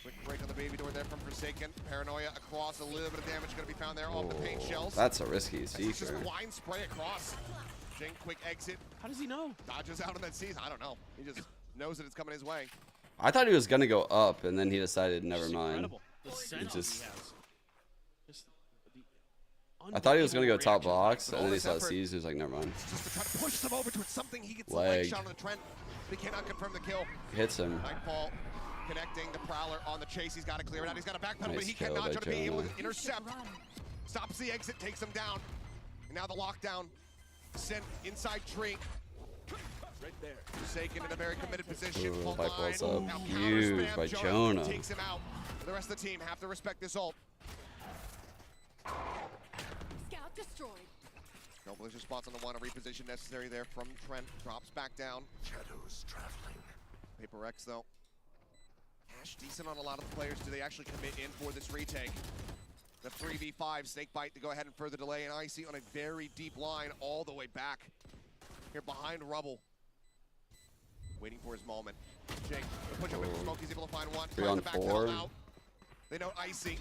[SPEAKER 14] Quick break on the baby door there from Forsaken. Paranoia across, a little bit of damage going to be found there off the paint shells.
[SPEAKER 1] That's a risky
[SPEAKER 14] It's just
[SPEAKER 1] secret.
[SPEAKER 14] wine spray across. Jing, quick exit.
[SPEAKER 15] How does he know?
[SPEAKER 14] Dodges out on that season. I don't know. He just knows that it's coming his way.
[SPEAKER 1] I thought he was gonna go up, and then he decided never mind.
[SPEAKER 15] The
[SPEAKER 1] He
[SPEAKER 15] sense
[SPEAKER 1] just,
[SPEAKER 15] he has. Just
[SPEAKER 1] I thought he was gonna go top
[SPEAKER 15] unbelievable
[SPEAKER 1] box,
[SPEAKER 14] But
[SPEAKER 1] and
[SPEAKER 14] all
[SPEAKER 1] then he
[SPEAKER 14] this
[SPEAKER 1] saw the
[SPEAKER 14] effort-
[SPEAKER 1] C's. He was like, never mind.
[SPEAKER 14] Just to try to push them over towards something. He gets the
[SPEAKER 1] Leg.
[SPEAKER 14] leg shot on the Trent, but he cannot confirm the kill.
[SPEAKER 1] Hits him.
[SPEAKER 14] Nightfall connecting the Prowler on the chase. He's got to clear it out. He's got a backpedal, but
[SPEAKER 1] Nice
[SPEAKER 14] he
[SPEAKER 1] kill
[SPEAKER 14] cannot
[SPEAKER 1] by
[SPEAKER 14] try to be able to
[SPEAKER 1] Jonah.
[SPEAKER 14] intercept. Stops the exit, takes him down. And now the lockdown sent inside tree.
[SPEAKER 15] Right there.
[SPEAKER 14] Forsaken in a very committed position.
[SPEAKER 1] Ooh,
[SPEAKER 14] Full
[SPEAKER 1] Vipe
[SPEAKER 14] line.
[SPEAKER 1] pulls up.
[SPEAKER 14] Now
[SPEAKER 1] Huge
[SPEAKER 14] counter spam.
[SPEAKER 1] by
[SPEAKER 14] Jonah
[SPEAKER 1] Jonah.
[SPEAKER 14] takes him out. The rest of the team have to respect this ult.
[SPEAKER 18] Scout destroyed.
[SPEAKER 14] No blizzard spots on the one. A reposition necessary there from Trent. Drops back down. Shadows traveling. Paper X though. Ash decent on a lot of the players. Do they actually commit in for this retake? The 3v5 Snakebite to go ahead and further delay, and Icy on a very deep line all the way back. Here behind Rubble. Waiting for his moment. Jake, the push up with the smoke, he's able to find one.
[SPEAKER 1] 3
[SPEAKER 14] Tries
[SPEAKER 1] on
[SPEAKER 14] to back
[SPEAKER 1] 4.
[SPEAKER 14] out. They know Icy,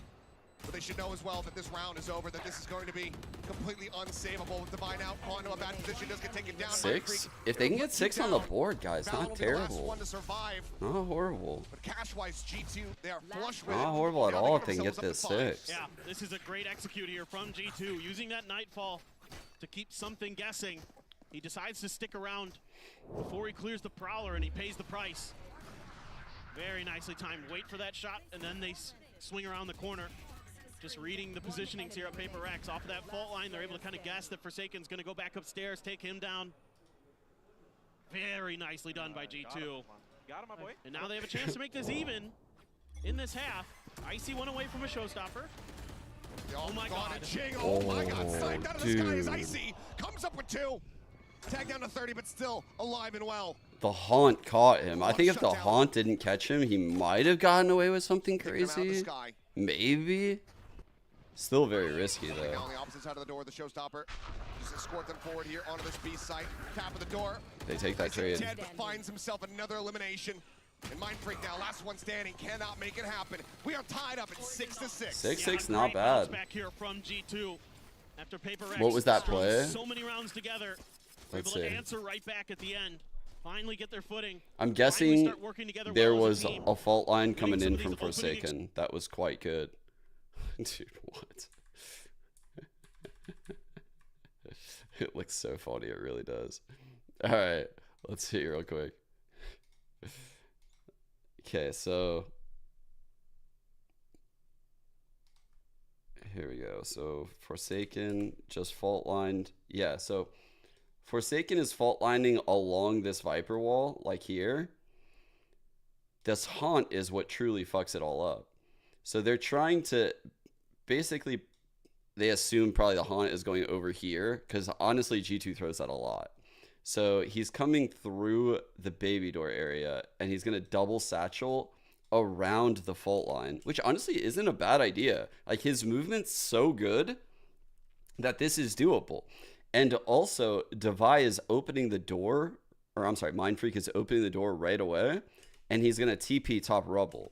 [SPEAKER 14] but they should know as well that this round is over, that this is going to be completely unsavable with Divine out. Caught into a bad position, does get taken down.
[SPEAKER 1] 6? If they can get 6 on the board, guys,
[SPEAKER 14] Valen
[SPEAKER 1] not
[SPEAKER 14] will be the last
[SPEAKER 1] terrible.
[SPEAKER 14] one to survive.
[SPEAKER 1] Not horrible.
[SPEAKER 14] But cash-wise, G2, they are flush with it.
[SPEAKER 1] Not horrible at
[SPEAKER 14] Now
[SPEAKER 1] all
[SPEAKER 14] they
[SPEAKER 1] if they can get
[SPEAKER 14] themselves
[SPEAKER 1] this
[SPEAKER 14] up to 5.
[SPEAKER 1] 6.
[SPEAKER 15] Yeah, this is a great execute here from G2, using that Nightfall to keep something guessing. He decides to stick around before he clears the Prowler, and he pays the price. Very nicely timed. Wait for that shot, and then they swing around the corner. Just reading the positionings here at Paper X. Off of that fault line, they're able to kind of guess that Forsaken's going to go back upstairs, take him down. Very nicely done by G2.
[SPEAKER 6] Got him, my boy.
[SPEAKER 15] And now they have a chance to make this even in this half. Icy one away from a showstopper. Oh my God.
[SPEAKER 14] Jing, oh my God, sniped out of the sky is
[SPEAKER 1] dude.
[SPEAKER 14] Icy. Comes up with 2. Tag down to 30, but still alive and well.
[SPEAKER 1] The Haunt caught him. I think if the
[SPEAKER 14] shut down.
[SPEAKER 1] Haunt didn't catch him, he might have gotten away with something
[SPEAKER 14] Taking him out of the
[SPEAKER 1] crazy.
[SPEAKER 14] sky.
[SPEAKER 1] Maybe. Still very risky,
[SPEAKER 14] Now
[SPEAKER 1] though.
[SPEAKER 14] on the opposite side of the door, the showstopper. Just escort them forward here onto this B site. Tap of the door.
[SPEAKER 1] They take that
[SPEAKER 14] Icy
[SPEAKER 1] trade.
[SPEAKER 14] dead, but finds himself another elimination. And Mind Freak now, last one standing, cannot make it happen. We are tied up at 6-6.
[SPEAKER 1] 6-6,
[SPEAKER 15] Yeah,
[SPEAKER 1] not
[SPEAKER 15] great bounce
[SPEAKER 1] bad.
[SPEAKER 15] back here from G2. After Paper X
[SPEAKER 1] What was that
[SPEAKER 15] strung
[SPEAKER 1] play?
[SPEAKER 15] so many rounds together, they're
[SPEAKER 1] Let's
[SPEAKER 15] able to
[SPEAKER 1] see.
[SPEAKER 15] answer right back at the end. Finally get their footing.
[SPEAKER 1] I'm
[SPEAKER 15] Finally
[SPEAKER 1] guessing
[SPEAKER 15] start working together
[SPEAKER 1] there
[SPEAKER 15] well
[SPEAKER 1] was
[SPEAKER 15] as a team.
[SPEAKER 1] a fault line coming
[SPEAKER 15] Winning
[SPEAKER 1] in
[SPEAKER 15] some of
[SPEAKER 1] from
[SPEAKER 15] these opening
[SPEAKER 1] Forsaken. That was quite good. Dude, what? It looks so funny. It really does. All right, let's see real quick. Okay, so here we go. So Forsaken just fault lined. Yeah, so Forsaken is fault lining along this Viper wall, like here. This Haunt is what truly fucks it all up. So they're trying to basically, they assume probably the Haunt is going over here, because honestly G2 throws that a lot. So he's coming through the baby door area, and he's going to double satchel around the fault line, which honestly isn't a bad idea. Like, his movement's so good that this is doable. And also, Devi is opening the door, or I'm sorry, Mind Freak is opening the door right away, and he's going to TP top Rubble.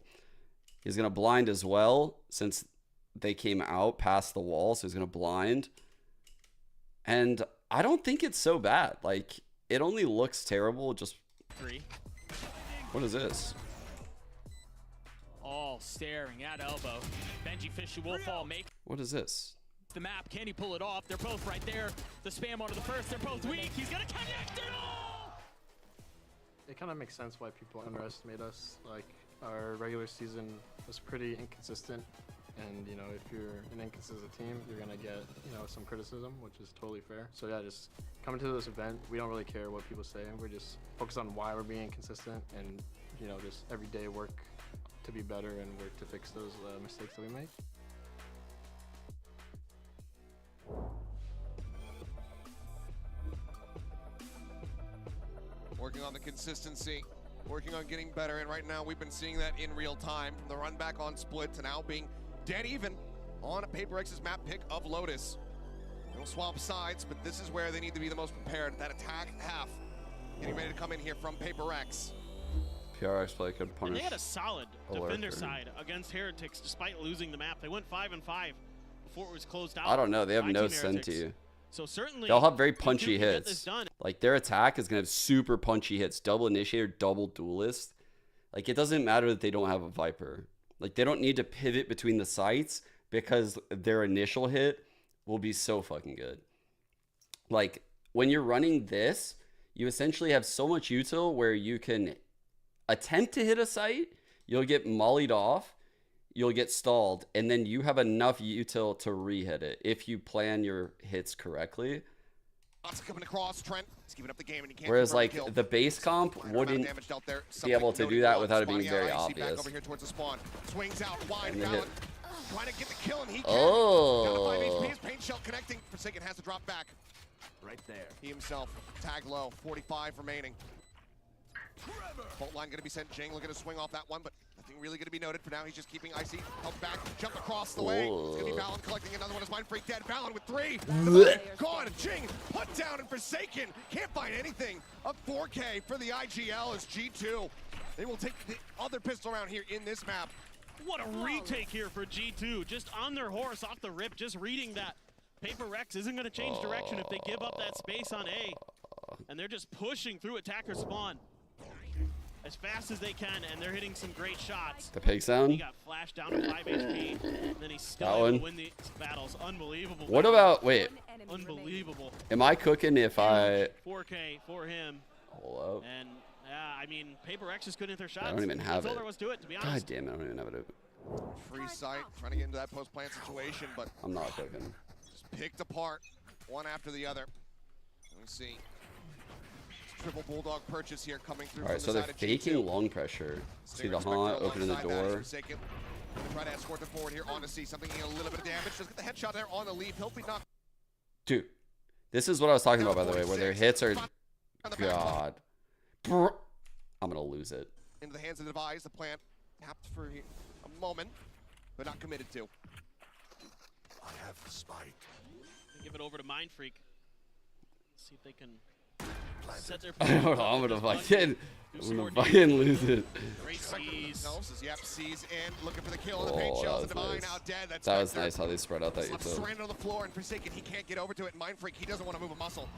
[SPEAKER 1] He's going to blind as well, since they came out past the wall, so he's going to blind. And I don't think it's so bad. Like, it only looks terrible. Just
[SPEAKER 11] 3.
[SPEAKER 1] What is this?
[SPEAKER 11] All staring at elbow. Benji Fisher will fall. Make
[SPEAKER 1] What is this?
[SPEAKER 11] The map, can he pull it off? They're both right there. The spam onto the first, they're both weak. He's gonna connect it all!
[SPEAKER 21] It kind of makes sense why people underestimate us. Like, our regular season was pretty inconsistent, and you know, if you're an inconsistent team, you're gonna get, you know, some criticism, which is totally fair. So yeah, just coming to this event, we don't really care what people say. We're just focused on why we're being inconsistent, and you know, just every day work to be better and work to fix those mistakes that we make.
[SPEAKER 14] Working on the consistency, working on getting better, and right now we've been seeing that in real time. From the run back on split to now being dead even on PaperX's map pick of Lotus. They'll swap sides, but this is where they need to be the most prepared. That attack half getting ready to come in here from PaperX.
[SPEAKER 1] PRX play could punish.
[SPEAKER 15] And they had a solid defender side against Heretics despite losing the map. They went 5-5 before it was closed out.
[SPEAKER 1] I don't know. They have
[SPEAKER 15] by
[SPEAKER 1] no
[SPEAKER 15] Team
[SPEAKER 1] send to
[SPEAKER 15] Heretics.
[SPEAKER 1] you.
[SPEAKER 15] So certainly
[SPEAKER 1] They'll have very
[SPEAKER 15] if
[SPEAKER 1] punchy
[SPEAKER 15] you can get this
[SPEAKER 1] hits.
[SPEAKER 15] done.
[SPEAKER 1] Like their attack is gonna have super punchy hits, double initiator, double duelist. Like it doesn't matter that they don't have a Viper. Like they don't need to pivot between the sites because their initial hit will be so fucking good. Like when you're running this, you essentially have so much util where you can attempt to hit a site, you'll get mollied off, you'll get stalled, and then you have enough util to re-hit it if you plan your hits correctly.
[SPEAKER 14] Coming across, Trent is giving up the game, and he can't.
[SPEAKER 1] Whereas like the base comp wouldn't be able to do that without it being very obvious.
[SPEAKER 14] Over here towards the spawn. Swings out wide,
[SPEAKER 1] And then
[SPEAKER 14] Fallon
[SPEAKER 1] hit.
[SPEAKER 14] trying to get the kill, and he can.
[SPEAKER 1] Oh.
[SPEAKER 14] Down to 5 HP, paint shell connecting. Forsaken has to drop back.
[SPEAKER 22] Right there.
[SPEAKER 14] He himself tagged low, 45 remaining. Bolt line going to be sent. Jing looking to swing off that one, but nothing really going to be noted for now. He's just keeping Icy held back, jump across the way. It's going to be Fallon collecting another one as Mind Freak dead. Fallon with 3. Gone. Jing put down and Forsaken. Can't find anything. A 4K for the IGL as G2. They will take the other pistol round here in this map.
[SPEAKER 15] What a retake here for G2. Just on their horse off the rip, just reading that. PaperX isn't going to change direction if they give up that space on A. And they're just pushing through attacker spawn as fast as they can, and they're hitting some great shots.
[SPEAKER 1] The pig sound.
[SPEAKER 15] He got flashed down to 5 HP, and then he's still
[SPEAKER 1] That
[SPEAKER 15] able
[SPEAKER 1] one.
[SPEAKER 15] to win these battles. Unbelievable.
[SPEAKER 1] What about, wait,
[SPEAKER 15] Unbelievable.
[SPEAKER 1] am I cooking if I
[SPEAKER 15] 4K for him.
[SPEAKER 1] hold up?
[SPEAKER 15] And I mean, PaperX just couldn't hit their shots.
[SPEAKER 1] I don't even have
[SPEAKER 15] That's all
[SPEAKER 1] it.
[SPEAKER 15] there was to it, to be honest.
[SPEAKER 1] God damn it, I don't even have it.
[SPEAKER 14] Free sight, trying to get into that post-plant situation, but
[SPEAKER 1] I'm not cooking.
[SPEAKER 14] just picked apart one after the other. Let me see. Triple Bulldog purchase here coming through.
[SPEAKER 1] All right,
[SPEAKER 14] from
[SPEAKER 1] so
[SPEAKER 14] the
[SPEAKER 1] they're
[SPEAKER 14] side of
[SPEAKER 1] faking
[SPEAKER 14] G2.
[SPEAKER 1] long pressure. See
[SPEAKER 14] Stinger
[SPEAKER 1] the
[SPEAKER 14] Spectre
[SPEAKER 1] haunt opening the
[SPEAKER 14] alongside that as
[SPEAKER 1] door.
[SPEAKER 14] Forsaken. Gonna try to escort them forward here on to see something getting a little bit of damage. Just get the headshot there on the leaf. He'll be knocked.
[SPEAKER 1] Dude, this is what I was talking about, by the way, where their hits are. God. Brr. I'm going to lose it.
[SPEAKER 14] Into the hands of the Device, the plant tapped for a moment, but not committed to.
[SPEAKER 22] I have the spike.
[SPEAKER 15] Give it over to Mind Freak. See if they can set their
[SPEAKER 1] I don't know, I'm going to fucking lose it.
[SPEAKER 15] Great sees.
[SPEAKER 14] Yep, sees in, looking for the kill. The paint
[SPEAKER 1] Oh,
[SPEAKER 14] shells,
[SPEAKER 1] that
[SPEAKER 14] the
[SPEAKER 1] was
[SPEAKER 14] Divine
[SPEAKER 1] nice.
[SPEAKER 14] out dead. That's
[SPEAKER 1] That was
[SPEAKER 14] Spencer.
[SPEAKER 1] nice how they spread out that
[SPEAKER 14] Left
[SPEAKER 1] util.
[SPEAKER 14] stranded on the floor, and Forsaken, he can't get over to it. Mind Freak, he doesn't want to move a muscle.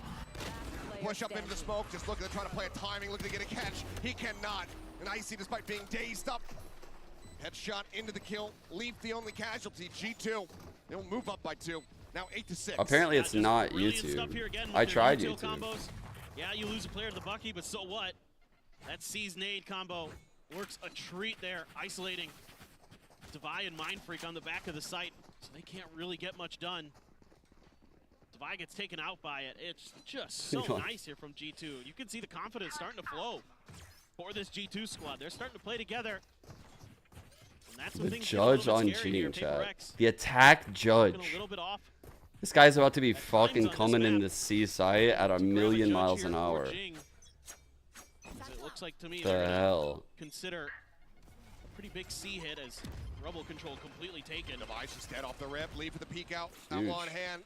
[SPEAKER 14] Push up into the smoke, just looking to try to play a timing, looking to get a catch. He cannot. And Icy, despite being dazed up, headshot into the kill. Leaf the only casualty. G2, they'll move up by 2. Now 8-6.
[SPEAKER 1] Apparently it's not
[SPEAKER 15] Brilliant stuff
[SPEAKER 1] YouTube.
[SPEAKER 15] here again with
[SPEAKER 1] I
[SPEAKER 15] their
[SPEAKER 1] tried
[SPEAKER 15] util
[SPEAKER 1] YouTube.
[SPEAKER 15] Combos. Yeah, you lose a player to the Bucky, but so what? That Seize Nade combo works a treat there, isolating Devi and Mind Freak on the back of the site, so they can't really get much done. Devi gets taken out by it. It's just so nice here from G2. You can see the confidence starting to flow for this G2 squad. They're starting to play together. And that's when
[SPEAKER 1] The
[SPEAKER 15] things get a little
[SPEAKER 1] judge
[SPEAKER 15] bit
[SPEAKER 1] on
[SPEAKER 15] scary here.
[SPEAKER 1] Jing, chat.
[SPEAKER 15] PaperX
[SPEAKER 1] The attack
[SPEAKER 15] been
[SPEAKER 1] judge.
[SPEAKER 15] a little bit off.
[SPEAKER 1] This guy's about to be fucking coming in the C site at 1,000,000 miles an hour.
[SPEAKER 15] Jing. So it looks like to me
[SPEAKER 1] The
[SPEAKER 15] they're gonna
[SPEAKER 1] hell?
[SPEAKER 15] consider a pretty big C hit as rubble control completely taken.
[SPEAKER 14] Device just dead off the rip. Leave for the peek out. That
[SPEAKER 1] Huge.
[SPEAKER 14] one hand.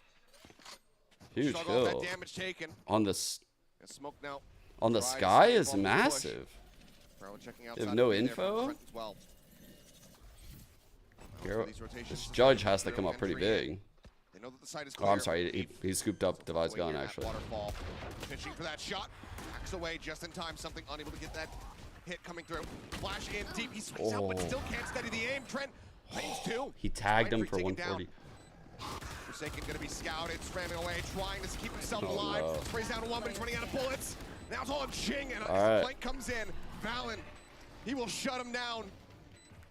[SPEAKER 1] Huge
[SPEAKER 14] Shrug off
[SPEAKER 1] kill.
[SPEAKER 14] that damage taken.
[SPEAKER 1] On the
[SPEAKER 14] Smoke now.
[SPEAKER 1] on the
[SPEAKER 14] Device
[SPEAKER 1] sky is
[SPEAKER 14] involved in the push.
[SPEAKER 1] massive.
[SPEAKER 14] Farrell checking
[SPEAKER 1] They
[SPEAKER 14] outside
[SPEAKER 1] have no
[SPEAKER 14] of the there from
[SPEAKER 1] info?
[SPEAKER 14] Trent as well.
[SPEAKER 1] Hero-
[SPEAKER 14] These rotations
[SPEAKER 1] This
[SPEAKER 14] to
[SPEAKER 1] judge
[SPEAKER 14] start
[SPEAKER 1] has to
[SPEAKER 14] zero
[SPEAKER 1] come up pretty
[SPEAKER 14] entry in.
[SPEAKER 1] big.
[SPEAKER 14] They know that the site is
[SPEAKER 1] Oh, I'm
[SPEAKER 14] clear.
[SPEAKER 1] sorry. He scooped up Devi's
[SPEAKER 14] Away
[SPEAKER 1] gun,
[SPEAKER 14] here, that
[SPEAKER 1] actually.
[SPEAKER 14] Waterfall. Pitching for that shot. Hacks away just in time. Something unable to get that hit coming through. Flash in deep. He swings out, but
[SPEAKER 1] Oh.
[SPEAKER 14] still can't steady the aim. Trent pains 2.
[SPEAKER 1] He tagged him
[SPEAKER 14] Mind
[SPEAKER 1] for
[SPEAKER 14] Freak taken
[SPEAKER 1] 140.
[SPEAKER 14] down. Forsaken gonna be scouted, scrambling away, trying to keep himself alive.
[SPEAKER 1] No.
[SPEAKER 14] Sprays down one, but he's running out of bullets. Now it's all on Jing, and
[SPEAKER 1] All
[SPEAKER 14] as
[SPEAKER 1] right.
[SPEAKER 14] the flank comes in, Valen, he will shut him down.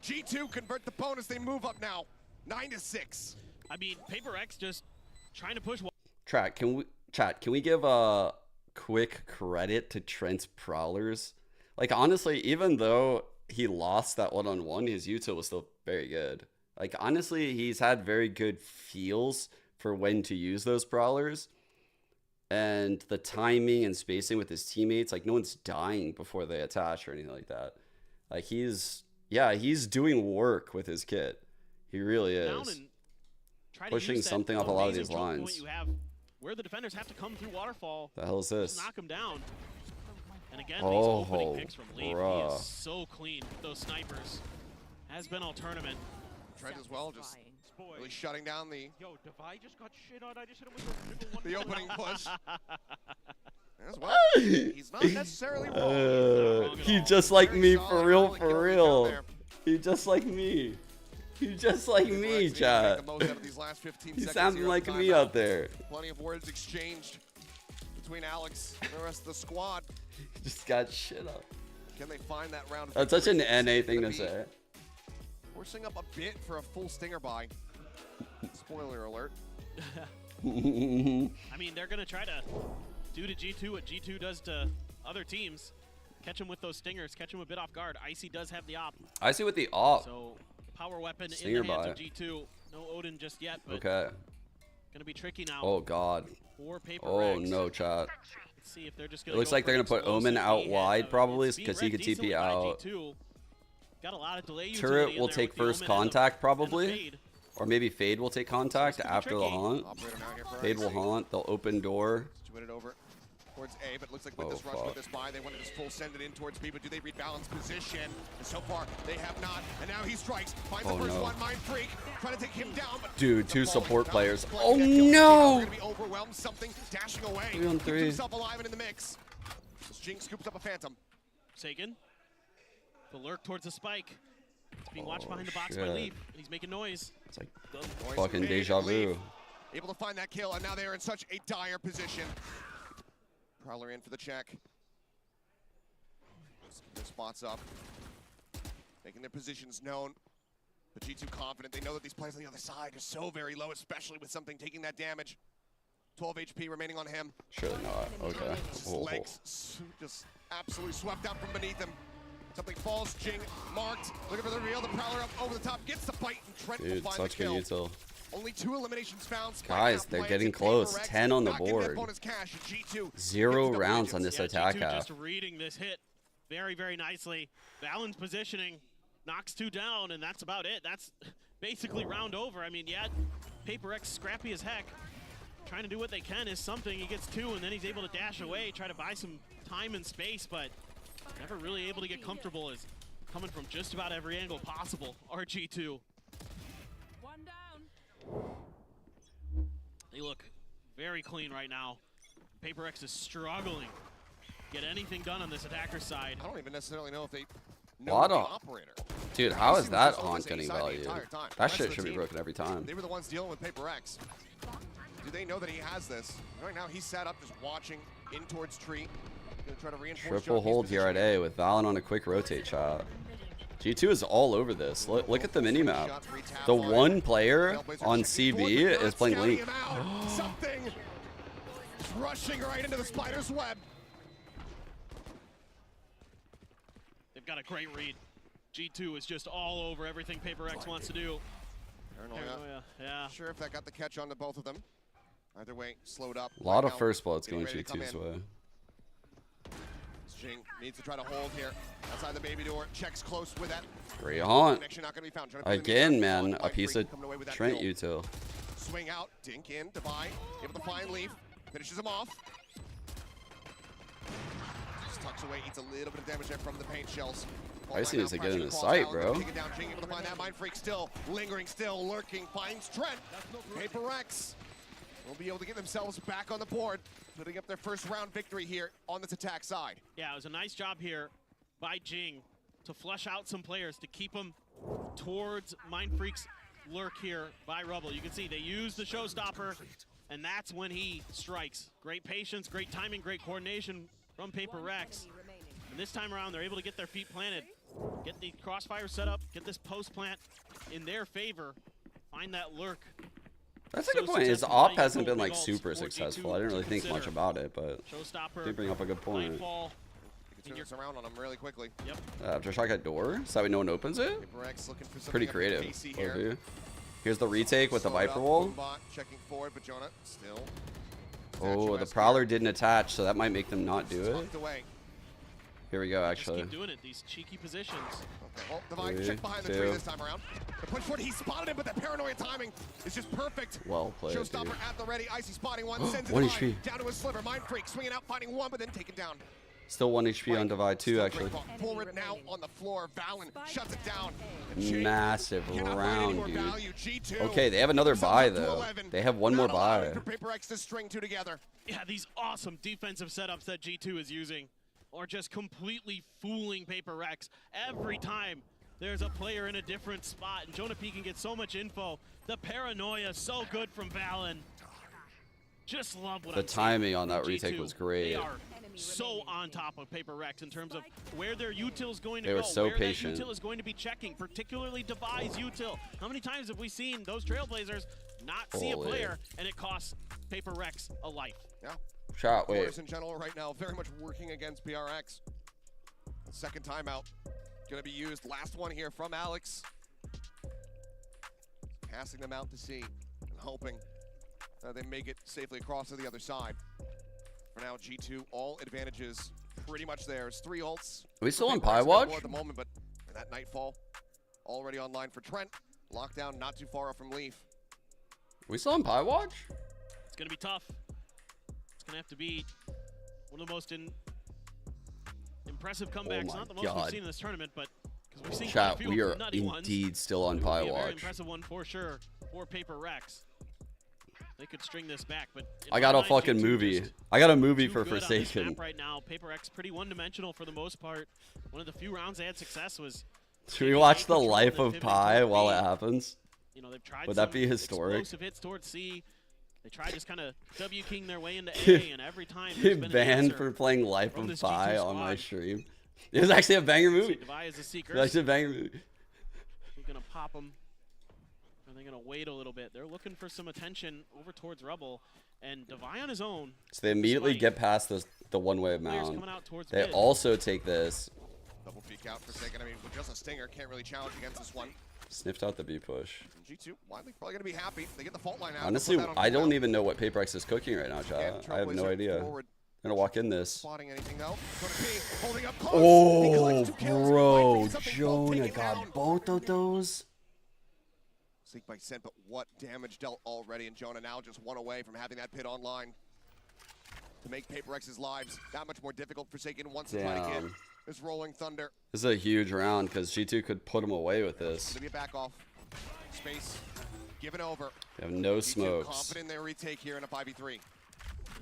[SPEAKER 14] G2 convert the bonus, they move up now, 9-6.
[SPEAKER 15] I mean, Paper X just trying to push.
[SPEAKER 1] Chat, can we give a quick credit to Trent's Prowlers? Like, honestly, even though he lost that one-on-one, his util was still very good. Like, honestly, he's had very good feels for when to use those Prowlers. And the timing and spacing with his teammates, like, no one's dying before they attach or anything like that. Like, he's doing work with his kit. He really is. Pushing something off a lot of these lines.
[SPEAKER 15] You have where the defenders have to come through waterfall.
[SPEAKER 1] The hell is this?
[SPEAKER 15] Knock him down. And again, these
[SPEAKER 1] Oh,
[SPEAKER 15] opening picks from Leaf. He
[SPEAKER 1] bruh.
[SPEAKER 15] is so clean with those snipers. Has been all tournament.
[SPEAKER 14] Trent as well, just really shutting down the
[SPEAKER 15] Devi just got shit on. I just hit him with
[SPEAKER 14] the opening push. As well, he's not necessarily wrong.
[SPEAKER 1] He just like me, for real. He just like me. He just like me, chat. He sounded like me out there.
[SPEAKER 14] Plenty of words exchanged between Alex and the rest of the squad.
[SPEAKER 1] He just got shit up.
[SPEAKER 14] Can they find that round?
[SPEAKER 1] That's such an NA thing to say.
[SPEAKER 14] Forcing up a bit for a full stinger buy. Spoiler alert.
[SPEAKER 15] I mean, they're going to try to do to G2 what G2 does to other teams. Catch him with those stingers, catch him a bit off guard. Icy does have the op.
[SPEAKER 1] Icy with the op.
[SPEAKER 15] So, power weapon
[SPEAKER 1] Stinger
[SPEAKER 15] in the hands
[SPEAKER 1] buy.
[SPEAKER 15] of G2. No Odin just yet, but
[SPEAKER 1] Okay.
[SPEAKER 15] gonna be tricky now.
[SPEAKER 1] Oh god.
[SPEAKER 15] For Paper
[SPEAKER 1] Oh
[SPEAKER 15] Rex.
[SPEAKER 1] no, chat.
[SPEAKER 15] Let's see if they're just
[SPEAKER 1] It
[SPEAKER 15] gonna
[SPEAKER 1] looks
[SPEAKER 15] go
[SPEAKER 1] like they're
[SPEAKER 15] for
[SPEAKER 1] gonna put Omen
[SPEAKER 15] explosive
[SPEAKER 1] out
[SPEAKER 15] D
[SPEAKER 1] wide
[SPEAKER 15] hit.
[SPEAKER 1] probably
[SPEAKER 15] It's being
[SPEAKER 1] because he
[SPEAKER 15] read
[SPEAKER 1] could
[SPEAKER 15] decently
[SPEAKER 1] TP
[SPEAKER 15] by
[SPEAKER 1] out.
[SPEAKER 15] G2. Got a lot of delay
[SPEAKER 1] Turret
[SPEAKER 15] utility in
[SPEAKER 1] will
[SPEAKER 15] there
[SPEAKER 1] take
[SPEAKER 15] with the
[SPEAKER 1] first
[SPEAKER 15] Omen and the-
[SPEAKER 1] contact
[SPEAKER 15] and the
[SPEAKER 1] probably.
[SPEAKER 15] fade.
[SPEAKER 1] Or maybe Fade will take contact after the
[SPEAKER 15] tricky.
[SPEAKER 1] haunt.
[SPEAKER 14] Operator now here for
[SPEAKER 1] Fade will
[SPEAKER 14] Icy.
[SPEAKER 1] haunt. They'll open door.
[SPEAKER 14] Win it over towards A, but it looks like with
[SPEAKER 1] Oh,
[SPEAKER 14] this rush,
[SPEAKER 1] fuck.
[SPEAKER 14] with this buy, they want to just full send it in towards B, but do they rebalance position? And so far, they have not. And now he strikes, finds
[SPEAKER 1] Oh,
[SPEAKER 14] the first
[SPEAKER 1] no.
[SPEAKER 14] one, Mind Freak, trying to take him down, but
[SPEAKER 1] Dude, two
[SPEAKER 14] the ball
[SPEAKER 1] support
[SPEAKER 14] is
[SPEAKER 1] players.
[SPEAKER 14] bounced.
[SPEAKER 1] Oh
[SPEAKER 14] That kill.
[SPEAKER 1] no!
[SPEAKER 14] Gonna be overwhelmed, something dashing away.
[SPEAKER 1] 3-on-3.
[SPEAKER 14] Keeps himself alive and in the mix. As Jing scoops up a Phantom.
[SPEAKER 15] Sagan. The lurk towards the spike. It's being watched
[SPEAKER 1] Oh,
[SPEAKER 15] behind the box by
[SPEAKER 1] shit.
[SPEAKER 15] Leaf. And he's making noise.
[SPEAKER 1] It's like
[SPEAKER 14] Noise
[SPEAKER 1] fucking
[SPEAKER 14] made,
[SPEAKER 1] deja
[SPEAKER 14] Leaf
[SPEAKER 1] vu.
[SPEAKER 14] Able to find that kill, and now they are in such a dire position. Prowler in for the check. Their spots up. Making their positions known. But G2 confident. They know that these players on the other side are so very low, especially with something taking that damage. 12 HP remaining on him.
[SPEAKER 1] Surely not. Okay.
[SPEAKER 14] His
[SPEAKER 1] Oh.
[SPEAKER 14] legs just absolutely swept out from beneath him. Something falls, Jing marked. Looking for the reveal. The Prowler up over the top. Gets the bite, and Trent will
[SPEAKER 1] Dude,
[SPEAKER 14] find
[SPEAKER 1] such
[SPEAKER 14] the
[SPEAKER 1] good
[SPEAKER 14] kill.
[SPEAKER 1] util.
[SPEAKER 14] Only 2 eliminations found. Spike
[SPEAKER 1] Guys,
[SPEAKER 14] now
[SPEAKER 1] they're
[SPEAKER 14] plants
[SPEAKER 1] getting
[SPEAKER 14] in
[SPEAKER 1] close.
[SPEAKER 14] Paper Rex,
[SPEAKER 1] 10 on the
[SPEAKER 14] not giving their
[SPEAKER 1] board.
[SPEAKER 14] opponents cash. G2
[SPEAKER 1] 0
[SPEAKER 14] gets the
[SPEAKER 1] rounds on
[SPEAKER 14] digits.
[SPEAKER 1] this
[SPEAKER 15] Yeah,
[SPEAKER 1] attack
[SPEAKER 15] G2
[SPEAKER 1] half.
[SPEAKER 15] just reading this hit very, very nicely. Valen's positioning, knocks 2 down, and that's about it. That's basically round over. I mean, yeah, Paper X scrappy as heck. Trying to do what they can is something. He gets 2, and then he's able to dash away, try to buy some time and space, but never really able to get comfortable as coming from just about every angle possible. RG2.
[SPEAKER 18] One down.
[SPEAKER 15] They look very clean right now. Paper X is struggling to get anything done on this attacker side.
[SPEAKER 14] I don't even necessarily know if they know
[SPEAKER 1] What
[SPEAKER 14] the
[SPEAKER 1] a-
[SPEAKER 14] operator.
[SPEAKER 1] Dude, how is
[SPEAKER 14] Icy was
[SPEAKER 1] that
[SPEAKER 14] just on
[SPEAKER 1] haunt
[SPEAKER 14] this
[SPEAKER 1] getting
[SPEAKER 14] A side the
[SPEAKER 1] value?
[SPEAKER 14] entire time. The
[SPEAKER 1] That
[SPEAKER 14] rest
[SPEAKER 1] shit
[SPEAKER 14] of the
[SPEAKER 1] should be
[SPEAKER 14] team,
[SPEAKER 1] broken every time.
[SPEAKER 14] They were the ones dealing with Paper X. Do they know that he has this? Right now, he's sat up just watching in towards tree. Gonna try to reinforce
[SPEAKER 1] Triple
[SPEAKER 14] Jockey's
[SPEAKER 1] hold here at
[SPEAKER 14] position.
[SPEAKER 1] A with Valen on a quick rotate shot. G2 is all over this. Look at the minimap. The one player on CB is playing
[SPEAKER 14] Scouting
[SPEAKER 1] Link.
[SPEAKER 14] him out. Something is rushing right into the spider's web.
[SPEAKER 15] They've got a great read. G2 is just all over everything Paper X wants to do. Paranoia, yeah.
[SPEAKER 14] Sure if that got the catch on to both of them. Either way, slowed up.
[SPEAKER 1] A lot
[SPEAKER 14] Right
[SPEAKER 1] of
[SPEAKER 14] now,
[SPEAKER 1] first bloods
[SPEAKER 14] getting
[SPEAKER 1] going
[SPEAKER 14] ready to come
[SPEAKER 1] G2's
[SPEAKER 14] in.
[SPEAKER 1] way.
[SPEAKER 14] Jing needs to try to hold here. Outside the baby door, checks close with that.
[SPEAKER 1] Great haunt.
[SPEAKER 14] Connection not gonna be found. Trying to put him
[SPEAKER 1] Again,
[SPEAKER 14] in.
[SPEAKER 1] man,
[SPEAKER 14] Mike
[SPEAKER 1] a piece
[SPEAKER 14] Freak
[SPEAKER 1] of
[SPEAKER 14] coming away with that
[SPEAKER 1] Trent
[SPEAKER 14] kill.
[SPEAKER 1] util.
[SPEAKER 14] Swing out, dink in, Divine, able to find Leaf, finishes him off. Just tucks away, eats a little bit of damage there from the paint shells.
[SPEAKER 1] Icy needs to get in his
[SPEAKER 14] Cross
[SPEAKER 1] sight,
[SPEAKER 14] out,
[SPEAKER 1] bro.
[SPEAKER 14] take it down, Jing able to find that Mind Freak still lingering, still lurking, finds Trent. Paper Rex will be able to get themselves back on the board, putting up their first round victory here on this attack side.
[SPEAKER 15] Yeah, it was a nice job here by Jing to flush out some players to keep them towards Mind Freak's lurk here by Rubble. You can see they use the showstopper, and that's when he strikes. Great patience, great timing, great coordination from Paper Rex. And this time around, they're able to get their feet planted, get the crossfire set up, get this post plant in their favor, find that lurk.
[SPEAKER 1] That's a good point. His op hasn't been like super successful. I didn't really think much about it, but you bring up a good point.
[SPEAKER 14] You can turn this around on him really quickly.
[SPEAKER 15] Yep.
[SPEAKER 1] After Shanghai door, so that way no one opens it.
[SPEAKER 14] Looking for
[SPEAKER 1] Pretty creative. Here. Here's the retake with the Viper wall.
[SPEAKER 14] Checking forward, but Jonah still.
[SPEAKER 1] Oh, the Prowler didn't attach, so that might make them not do it. Here we go, actually.
[SPEAKER 15] Just keep doing it, these cheeky positions.
[SPEAKER 14] Okay, well, Divine checked behind the tree this time around. The push forward, he spotted him, but that paranoia timing is just perfect.
[SPEAKER 1] Well played,
[SPEAKER 14] Showstopper
[SPEAKER 1] dude.
[SPEAKER 14] at the ready, Icy spotting one, sends it
[SPEAKER 1] 1 HP.
[SPEAKER 14] down to a sliver. Mind Freak swinging out, finding one, but then taken down.
[SPEAKER 1] Still 1 HP on Divide too, actually.
[SPEAKER 14] Forward now on the floor, Valen shuts it down.
[SPEAKER 1] Massive round, dude.
[SPEAKER 14] G2
[SPEAKER 1] Okay, they have another buy though. They have one more buy.
[SPEAKER 14] For Paper X to string two together.
[SPEAKER 15] Yeah, these awesome defensive setups that G2 is using are just completely fooling Paper Rex. Every time there's a player in a different spot, and Jonah P can get so much info. The paranoia so good from Valen. Just love what
[SPEAKER 1] The
[SPEAKER 15] I'm
[SPEAKER 1] timing
[SPEAKER 15] seeing
[SPEAKER 1] on that
[SPEAKER 15] from
[SPEAKER 1] retake
[SPEAKER 15] G2.
[SPEAKER 1] was great.
[SPEAKER 15] They are so on top of Paper Rex in terms of where their util is going to
[SPEAKER 1] They
[SPEAKER 15] go,
[SPEAKER 1] were so
[SPEAKER 15] where
[SPEAKER 1] patient.
[SPEAKER 15] that util is going to be checking, particularly Devi's util. How many times have we seen those Trailblazers not see a
[SPEAKER 1] Holy.
[SPEAKER 15] player and it costs Paper Rex a life?
[SPEAKER 14] Yeah.
[SPEAKER 1] Shot, wait.
[SPEAKER 14] Players in general right now very much working against PRX. The second timeout going to be used. Last one here from Alex. Passing them out to sea and hoping they make it safely across to the other side. For now, G2, all advantages pretty much theirs. 3 ults.
[SPEAKER 1] Are we still on
[SPEAKER 14] Paper
[SPEAKER 1] Pie
[SPEAKER 14] Rex
[SPEAKER 1] Watch?
[SPEAKER 14] at the moment, but that Nightfall already online for Trent. Lockdown not too far off from Leaf.
[SPEAKER 1] Are we still on Pie Watch?
[SPEAKER 15] It's going to be tough. It's going to have to be one of the most impressive comebacks,
[SPEAKER 1] my
[SPEAKER 15] not the most we've
[SPEAKER 1] God.
[SPEAKER 15] seen in this tournament, but because we've seen quite
[SPEAKER 1] Chat,
[SPEAKER 15] a few
[SPEAKER 1] we are
[SPEAKER 15] nutty ones.
[SPEAKER 1] indeed still on
[SPEAKER 15] It would
[SPEAKER 1] Pie
[SPEAKER 15] be a very
[SPEAKER 1] Watch.
[SPEAKER 15] impressive one for sure for Paper Rex. They could string this back, but
[SPEAKER 1] I got a
[SPEAKER 15] in my mind,
[SPEAKER 1] fucking
[SPEAKER 15] G2
[SPEAKER 1] movie.
[SPEAKER 15] just
[SPEAKER 1] I got a movie
[SPEAKER 15] too
[SPEAKER 1] for
[SPEAKER 15] good on this
[SPEAKER 1] Forsaken.
[SPEAKER 15] map right now. Paper Rex pretty one-dimensional for the most part. One of the few rounds they had success was.
[SPEAKER 1] Should we watch the life of Pi while it happens?
[SPEAKER 15] You know, they've tried.
[SPEAKER 1] Would that
[SPEAKER 15] some
[SPEAKER 1] be historic?
[SPEAKER 15] Explosive hits towards C. They tried just kind of W-king their way into A, and every time there's been an
[SPEAKER 1] Banned
[SPEAKER 15] answer
[SPEAKER 1] for playing Life
[SPEAKER 15] from
[SPEAKER 1] of
[SPEAKER 15] this
[SPEAKER 1] Pi
[SPEAKER 15] G2
[SPEAKER 1] on my
[SPEAKER 15] squad.
[SPEAKER 1] stream. It was actually a banger movie.
[SPEAKER 15] Devi is the
[SPEAKER 1] It
[SPEAKER 15] seeker.
[SPEAKER 1] was actually a banger movie.
[SPEAKER 15] They're gonna pop them. Are they gonna wait a little bit? They're looking for some attention over towards Rubble, and Devi on his own.
[SPEAKER 1] So they immediately
[SPEAKER 15] despite
[SPEAKER 1] get past the one-way
[SPEAKER 15] players
[SPEAKER 1] mound.
[SPEAKER 15] coming out towards
[SPEAKER 1] They
[SPEAKER 15] mid.
[SPEAKER 1] also take this.
[SPEAKER 14] Double peek out for Forsaken. I mean, with just a stinger, can't really challenge against this one.
[SPEAKER 1] Sniffed out the B push.
[SPEAKER 14] G2 widely probably going to be happy. They get the fault line out.
[SPEAKER 1] Honestly,
[SPEAKER 14] Put that on
[SPEAKER 1] I don't
[SPEAKER 14] cooldown.
[SPEAKER 1] even know what Paper X is cooking right now, chat. I have no
[SPEAKER 14] Trailblazer
[SPEAKER 1] idea. I'm
[SPEAKER 14] forward.
[SPEAKER 1] gonna walk in this.
[SPEAKER 14] Spotting anything though. Gonna be holding up close. He
[SPEAKER 1] Oh,
[SPEAKER 14] collects 2 kills.
[SPEAKER 1] bro,
[SPEAKER 14] Might be something both
[SPEAKER 1] Jonah
[SPEAKER 14] taken down.
[SPEAKER 1] got both of those.
[SPEAKER 14] Seek by Sent, but what damage dealt already, and Jonah now just 1 away from having that pit online to make Paper X's lives that much more difficult. Forsaken wants to try to get
[SPEAKER 1] Damn.
[SPEAKER 14] this Rolling Thunder.
[SPEAKER 1] This is a huge round because G2 could put him away with this.
[SPEAKER 14] Gonna be a back off. Space given over.
[SPEAKER 1] They have no
[SPEAKER 14] G2
[SPEAKER 1] smokes.
[SPEAKER 14] confident in their retake here in a 5v3.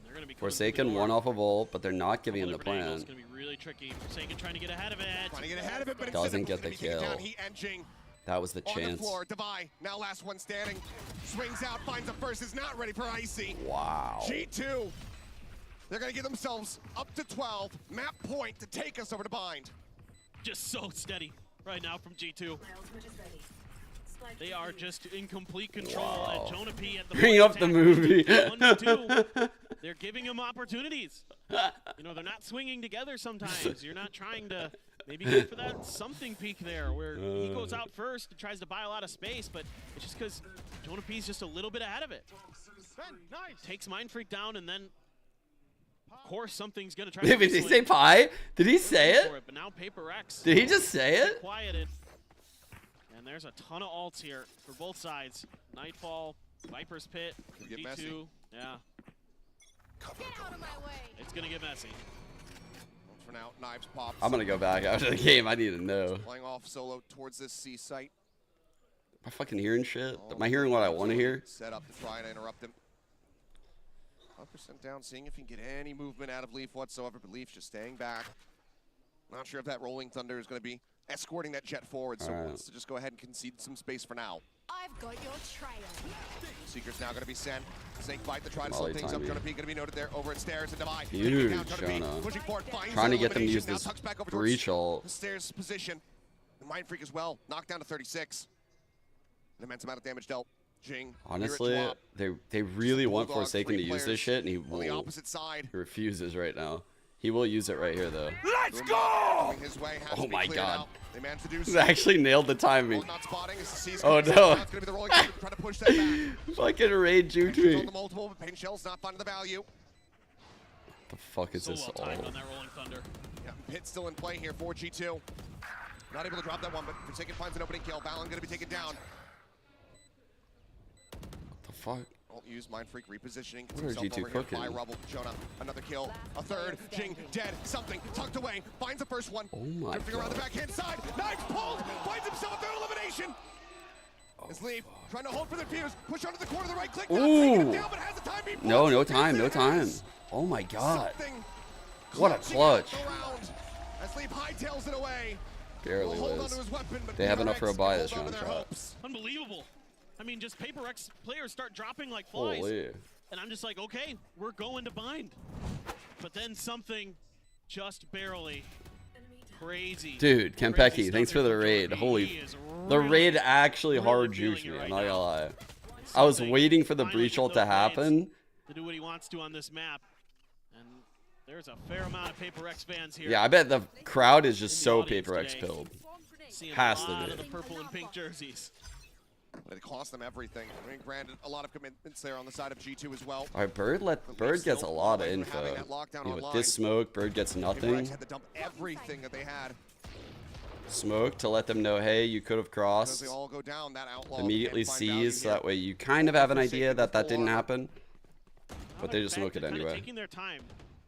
[SPEAKER 15] They're gonna be coming
[SPEAKER 1] Forsaken
[SPEAKER 15] through the
[SPEAKER 1] one
[SPEAKER 15] door.
[SPEAKER 1] off of ult, but they're not giving him the
[SPEAKER 15] Different angles,
[SPEAKER 1] plan.
[SPEAKER 15] gonna be really tricky. Forsaken trying to get ahead of it.
[SPEAKER 14] Trying to get ahead of it, but
[SPEAKER 1] Doesn't
[SPEAKER 14] instead
[SPEAKER 1] get
[SPEAKER 14] it's
[SPEAKER 1] the
[SPEAKER 14] gonna be taken down.
[SPEAKER 1] kill.
[SPEAKER 14] He and Jing
[SPEAKER 1] That was the
[SPEAKER 14] on the
[SPEAKER 1] chance.
[SPEAKER 14] floor. Devi, now last one standing. Swings out, finds a first, is not ready for Icy.
[SPEAKER 1] Wow.
[SPEAKER 14] G2, they're gonna get themselves up to 12. Map point to take us over to Bind.
[SPEAKER 15] Just so steady right now from G2. They are just in complete control.
[SPEAKER 1] Wow.
[SPEAKER 15] And Jonah P at the
[SPEAKER 1] Bring
[SPEAKER 15] point
[SPEAKER 1] up the
[SPEAKER 15] attack,
[SPEAKER 1] movie.
[SPEAKER 15] 1v2. They're giving him opportunities. You know, they're not swinging together sometimes. You're not trying to maybe go for that something peak there where he goes out first and tries to buy a lot of space, but it's just because Jonah P's just a little bit ahead of it. Takes Mind Freak down, and then, of course, something's going to try to
[SPEAKER 1] Did he
[SPEAKER 15] swing.
[SPEAKER 1] say Pi? Did he say
[SPEAKER 15] For
[SPEAKER 1] it?
[SPEAKER 15] But now Paper X.
[SPEAKER 1] Did he just say it?
[SPEAKER 15] Quieted. And there's a ton of ults here for both sides. Nightfall, Viper's Pit,
[SPEAKER 14] Could get
[SPEAKER 15] D2.
[SPEAKER 14] messy.
[SPEAKER 15] Yeah. It's going to get messy.
[SPEAKER 14] For now, Knives pops.
[SPEAKER 1] I'm gonna go back after the game. I need to know.
[SPEAKER 14] Playing off solo towards this C site.
[SPEAKER 1] Am I fucking hearing shit? Am I hearing what I want to hear?
[SPEAKER 14] Set up to try and interrupt him. 5% down, seeing if he can get any movement out of Leaf whatsoever, but Leaf's just staying back. Not sure if that Rolling Thunder is going to be escorting that jet forward, so
[SPEAKER 1] All right.
[SPEAKER 14] wants to just go ahead and concede some space for now.
[SPEAKER 2] I've got your trail.
[SPEAKER 14] Seeker's now going to be sent. Snake bite to try to slow
[SPEAKER 1] Molly
[SPEAKER 14] things up.
[SPEAKER 1] timing.
[SPEAKER 14] Jonah P going to be noted there over at stairs and Divide.
[SPEAKER 1] Huge
[SPEAKER 14] Down, Jonah P,
[SPEAKER 1] Jonah.
[SPEAKER 14] pushing forward, finds
[SPEAKER 1] Trying to
[SPEAKER 14] the
[SPEAKER 1] get them to use
[SPEAKER 14] elimination. Now
[SPEAKER 1] this
[SPEAKER 14] tucks back over
[SPEAKER 1] breach
[SPEAKER 14] towards
[SPEAKER 1] ult.
[SPEAKER 14] the stairs position. The Mind Freak as well. Knocked down to 36. An immense amount of damage dealt. Jing.
[SPEAKER 1] Honestly, they really want Forsaken to use this shit, and he won't.
[SPEAKER 14] the opposite side.
[SPEAKER 1] He refuses right now. He will use it right here, though.
[SPEAKER 14] Let's go! His way has
[SPEAKER 1] Oh
[SPEAKER 14] to be
[SPEAKER 1] my
[SPEAKER 14] cleared
[SPEAKER 1] god.
[SPEAKER 14] out. They managed to do
[SPEAKER 1] He
[SPEAKER 14] so.
[SPEAKER 1] actually nailed the timing.
[SPEAKER 14] Not spotting as the C's
[SPEAKER 1] Oh
[SPEAKER 14] coming.
[SPEAKER 1] no.
[SPEAKER 14] Now it's gonna be the rolling trying to push that back.
[SPEAKER 1] Fucking raid
[SPEAKER 14] Tensions on
[SPEAKER 1] Jutri.
[SPEAKER 14] the multiple, but Pain Shell's not finding the value.
[SPEAKER 1] The fuck is
[SPEAKER 15] So
[SPEAKER 1] this
[SPEAKER 15] well timed
[SPEAKER 1] all?
[SPEAKER 15] on that rolling thunder.
[SPEAKER 14] Yeah, Pitt still in play here for G2. Not able to drop that one, but Forsaken finds an opening kill. Valen gonna be taken down.
[SPEAKER 1] The fuck?
[SPEAKER 14] Won't use Mind Freak repositioning.
[SPEAKER 1] What are
[SPEAKER 14] Himself
[SPEAKER 1] G2
[SPEAKER 14] over here by
[SPEAKER 1] cooking?
[SPEAKER 14] Rubble. Jonah, another kill. A third. Jing, dead. Something tucked away. Finds the first one.
[SPEAKER 1] Oh my
[SPEAKER 14] Drifting around the
[SPEAKER 1] god.
[SPEAKER 14] backhand side. Knives pulled. Finds himself a third elimination. His leave. Trying to hold for the fuse. Push onto the corner. The right click. Not taking him
[SPEAKER 1] Ooh.
[SPEAKER 14] down, but has the time being
[SPEAKER 1] No,
[SPEAKER 14] pulled.
[SPEAKER 1] no time, no
[SPEAKER 14] Yes, it
[SPEAKER 1] time.
[SPEAKER 14] is.
[SPEAKER 1] Oh my god.
[SPEAKER 14] Something
[SPEAKER 1] What a
[SPEAKER 14] clutching
[SPEAKER 1] clutch.
[SPEAKER 14] out the round. As Leaf hightails it away.
[SPEAKER 1] Barely
[SPEAKER 14] Will hold
[SPEAKER 1] was.
[SPEAKER 14] onto his weapon, but
[SPEAKER 1] They have enough
[SPEAKER 14] PRX
[SPEAKER 1] for a buy
[SPEAKER 14] can
[SPEAKER 1] this
[SPEAKER 14] hold
[SPEAKER 1] round,
[SPEAKER 14] onto their
[SPEAKER 1] chat.
[SPEAKER 14] hopes.
[SPEAKER 15] Unbelievable. I mean, just Paper X players start dropping like flies.
[SPEAKER 1] Holy.
[SPEAKER 15] And I'm just like, okay, we're going to bind. But then something just barely crazy.
[SPEAKER 1] Dude,
[SPEAKER 15] crazy
[SPEAKER 1] Kempeki,
[SPEAKER 15] stuff
[SPEAKER 1] thanks for
[SPEAKER 15] here
[SPEAKER 1] the
[SPEAKER 15] from
[SPEAKER 1] raid.
[SPEAKER 15] Jonah P.
[SPEAKER 1] Holy.
[SPEAKER 15] He is
[SPEAKER 1] The
[SPEAKER 15] really,
[SPEAKER 1] raid actually
[SPEAKER 15] really
[SPEAKER 1] hard
[SPEAKER 15] feeling
[SPEAKER 1] juiced
[SPEAKER 15] it
[SPEAKER 1] me,
[SPEAKER 15] right
[SPEAKER 1] I'm not
[SPEAKER 15] now.
[SPEAKER 1] gonna lie. I was
[SPEAKER 15] Something
[SPEAKER 1] waiting for the
[SPEAKER 15] finally
[SPEAKER 1] breach
[SPEAKER 15] get
[SPEAKER 1] ult
[SPEAKER 15] those
[SPEAKER 1] to
[SPEAKER 15] raids
[SPEAKER 1] happen.
[SPEAKER 15] to do what he wants to on this map. And there's a fair amount of Paper X fans here.
[SPEAKER 1] Yeah, I bet the crowd is just
[SPEAKER 15] in the
[SPEAKER 1] so
[SPEAKER 15] audience
[SPEAKER 1] Paper X
[SPEAKER 15] today.
[SPEAKER 1] pilled.
[SPEAKER 15] Seeing
[SPEAKER 1] Has
[SPEAKER 15] a
[SPEAKER 1] to
[SPEAKER 15] lot
[SPEAKER 1] be.
[SPEAKER 15] of the purple and pink jerseys.
[SPEAKER 14] But it cost them everything. I mean, granted, a lot of commitments there on the side of G2 as well.
[SPEAKER 1] Alright, Bird gets a lot of info.
[SPEAKER 14] having that lockdown
[SPEAKER 1] You know, with
[SPEAKER 14] online.
[SPEAKER 1] this smoke, Bird gets
[SPEAKER 14] PaperX
[SPEAKER 1] nothing.
[SPEAKER 14] had to dump everything that they had.
[SPEAKER 1] Smoke to let them know, hey, you could have
[SPEAKER 14] As
[SPEAKER 1] crossed.
[SPEAKER 14] they all go down, that outlaw
[SPEAKER 1] Immediately
[SPEAKER 14] can't find value
[SPEAKER 1] sees, so
[SPEAKER 14] here.
[SPEAKER 1] that way you kind of have an idea that that didn't happen. But they just smoke it
[SPEAKER 15] Kinda
[SPEAKER 1] anyway.
[SPEAKER 15] taking their time,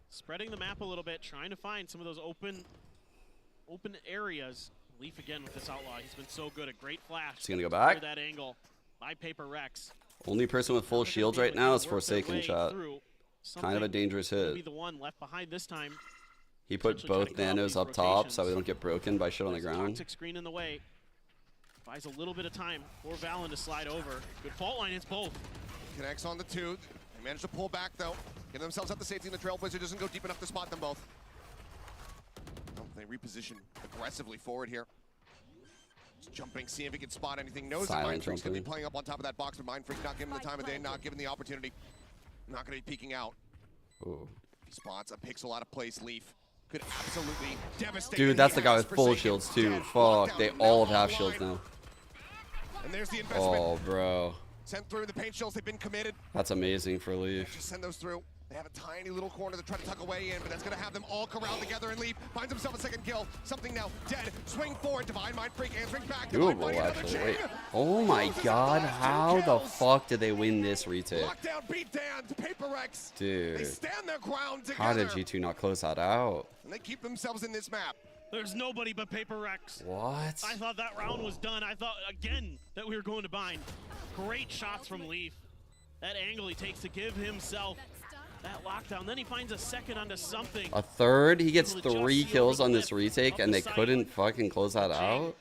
[SPEAKER 15] spreading the map a little bit, trying to find some of those open areas. Leaf again with this outlaw. He's been so good. A great flash.
[SPEAKER 1] He's gonna go
[SPEAKER 15] to
[SPEAKER 1] back.
[SPEAKER 15] clear that angle by Paper Rex.
[SPEAKER 1] Only person with full shields right now is Forsaken Shot. Kind of a
[SPEAKER 15] Something
[SPEAKER 1] dangerous
[SPEAKER 15] could
[SPEAKER 1] hit.
[SPEAKER 15] Be the one left behind this time.
[SPEAKER 1] He put
[SPEAKER 15] Potentially
[SPEAKER 1] both
[SPEAKER 15] trying to
[SPEAKER 1] nanos
[SPEAKER 15] go
[SPEAKER 1] up
[SPEAKER 15] off these
[SPEAKER 1] top so we
[SPEAKER 15] rotations.
[SPEAKER 1] don't get broken by shit on the
[SPEAKER 15] There's a
[SPEAKER 1] ground.
[SPEAKER 15] toxic screen in the way. Buys a little bit of time for Valen to slide over. Good fault line. It's both.
[SPEAKER 14] Connects on the two. They managed to pull back, though. Get themselves up the safety, and the Trailblazer doesn't go deep enough to spot them both. Oh, they reposition aggressively forward here. Just jumping, seeing if he can spot anything. Knows that
[SPEAKER 1] Silent
[SPEAKER 14] Mind Freak's going to be
[SPEAKER 1] jumping.
[SPEAKER 14] playing up on top of that box, but Mind Freak not giving the time of day, not giving the opportunity. Not going to be peeking out.
[SPEAKER 1] Ooh.
[SPEAKER 14] If he spots a pixel out of place, Leaf could absolutely devastate.
[SPEAKER 1] Dude,
[SPEAKER 14] and
[SPEAKER 1] that's
[SPEAKER 14] he
[SPEAKER 1] the guy
[SPEAKER 14] has
[SPEAKER 1] with full
[SPEAKER 14] Forsaken
[SPEAKER 1] shields too.
[SPEAKER 14] dead.
[SPEAKER 1] Fuck,
[SPEAKER 14] Lockdown,
[SPEAKER 1] they
[SPEAKER 14] now
[SPEAKER 1] all have
[SPEAKER 14] online.
[SPEAKER 1] shields now.
[SPEAKER 14] And there's the investment.
[SPEAKER 1] Oh, bro.
[SPEAKER 14] Sent through the paint shells. They've been committed.
[SPEAKER 1] That's amazing for Leaf.
[SPEAKER 14] Just send those through. They have a tiny little corner to try to tuck away in, but that's going to have them all corral together and leave. Finds himself a second kill. Something now dead. Swing forward. Divine Mind Freak answering back. Divine
[SPEAKER 1] Doable,
[SPEAKER 14] finding another
[SPEAKER 1] actually.
[SPEAKER 14] Jing.
[SPEAKER 1] Wait. Oh my
[SPEAKER 14] Loses
[SPEAKER 1] god,
[SPEAKER 14] the last two
[SPEAKER 1] how the
[SPEAKER 14] kills.
[SPEAKER 1] fuck did they win this retake?
[SPEAKER 14] Lockdown, beat down to Paper Rex. They
[SPEAKER 1] Dude.
[SPEAKER 14] stand their ground together.
[SPEAKER 1] How did G2 not close that out?
[SPEAKER 14] And they keep themselves in this map.
[SPEAKER 15] There's nobody but Paper Rex.
[SPEAKER 1] What?
[SPEAKER 15] I thought that round was done. I thought, again, that we were going to bind. Great shots from Leaf. That angle he takes to give himself that lockdown. Then he finds a second onto something.
[SPEAKER 1] A third? He gets
[SPEAKER 15] Able to just
[SPEAKER 1] 3
[SPEAKER 15] seal
[SPEAKER 1] kills
[SPEAKER 15] the
[SPEAKER 1] on this
[SPEAKER 15] lip
[SPEAKER 1] retake
[SPEAKER 15] of
[SPEAKER 1] and
[SPEAKER 15] the
[SPEAKER 1] they
[SPEAKER 15] site.
[SPEAKER 1] couldn't fucking close that out?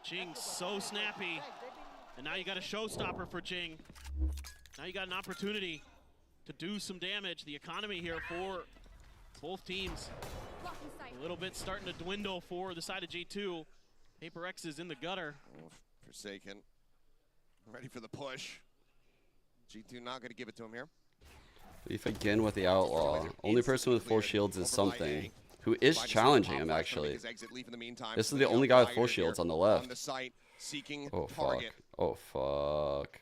[SPEAKER 15] Jing so snappy. And now you got a showstopper for Jing. Now you got an opportunity to do some damage. The economy here for both teams. A little bit starting to dwindle for the side of G2. Paper X is in the gutter.
[SPEAKER 14] Forsaken. Ready for the push. G2 not going to give it to him here.
[SPEAKER 1] Leaf again with the outlaw. Only person with 4 shields is something. Who is challenging him actually. This is the only guy with 4 shields on the left.
[SPEAKER 14] On the site, seeking
[SPEAKER 1] Oh fuck.
[SPEAKER 14] target.
[SPEAKER 1] Oh fuck.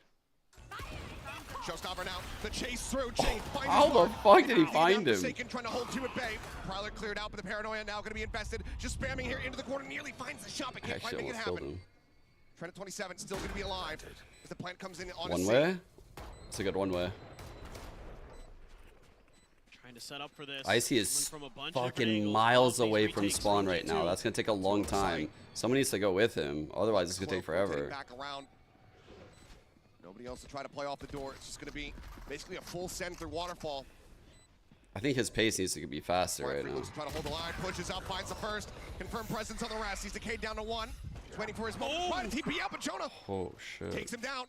[SPEAKER 14] Showstopper now. The chase through. Jing finds
[SPEAKER 1] How
[SPEAKER 14] his
[SPEAKER 1] the
[SPEAKER 14] mark.
[SPEAKER 1] fuck did he
[SPEAKER 14] Now
[SPEAKER 1] find him?
[SPEAKER 14] Forsaken trying to hold two at bay. Prowler cleared out, but the paranoia now going to be invested. Just spamming here into the corner. Nearly finds the shot, but can't quite
[SPEAKER 1] Actually
[SPEAKER 14] make it
[SPEAKER 1] almost killed
[SPEAKER 14] happen.
[SPEAKER 1] him.
[SPEAKER 14] Trent at 27 still going to be alive as the plant comes in on
[SPEAKER 1] One
[SPEAKER 14] his
[SPEAKER 1] way? It's a good one way.
[SPEAKER 15] Trying to set up for this.
[SPEAKER 1] Icy is
[SPEAKER 15] Coming from a bunch of different
[SPEAKER 1] fucking
[SPEAKER 15] angles.
[SPEAKER 1] miles
[SPEAKER 15] All these
[SPEAKER 1] away from
[SPEAKER 15] retakes
[SPEAKER 1] spawn right now.
[SPEAKER 15] G2.
[SPEAKER 1] That's gonna take a long time. Someone needs to go with him. Otherwise, it's gonna take forever.
[SPEAKER 14] Back around. Nobody else to try to play off the door. It's just going to be basically a full send through Waterfall.
[SPEAKER 1] I think his pace needs to be faster right now.
[SPEAKER 14] Looks to try to hold the line, pushes out, finds the first. Confirmed presence on the rest. He's decayed down to 1. He's waiting for his moment. Trying to TP out, but Jonah
[SPEAKER 1] Oh shit.
[SPEAKER 14] takes him down.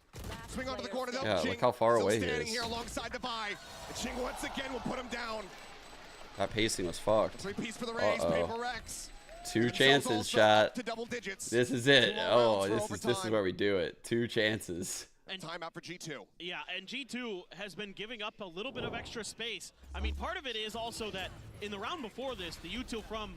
[SPEAKER 14] Swing onto the corner though.
[SPEAKER 1] Yeah,
[SPEAKER 14] Jing
[SPEAKER 1] look how far
[SPEAKER 14] still
[SPEAKER 1] away he
[SPEAKER 14] standing
[SPEAKER 1] is.
[SPEAKER 14] here alongside the Vi. And Jing once again will put him down.
[SPEAKER 1] That pacing was fucked.
[SPEAKER 14] 3-piece for the Rays.
[SPEAKER 1] Uh-oh.
[SPEAKER 14] Paper Rex.
[SPEAKER 1] 2 chances, chat.
[SPEAKER 14] To double digits.
[SPEAKER 1] This is it.
[SPEAKER 14] 2 more
[SPEAKER 1] Oh,
[SPEAKER 14] rounds for
[SPEAKER 1] this is where we do it. 2 chances.
[SPEAKER 15] And
[SPEAKER 14] timeout for G2.
[SPEAKER 15] Yeah, and G2 has been giving up a little bit of extra space. I mean, part of it is also that in the round before this, the util from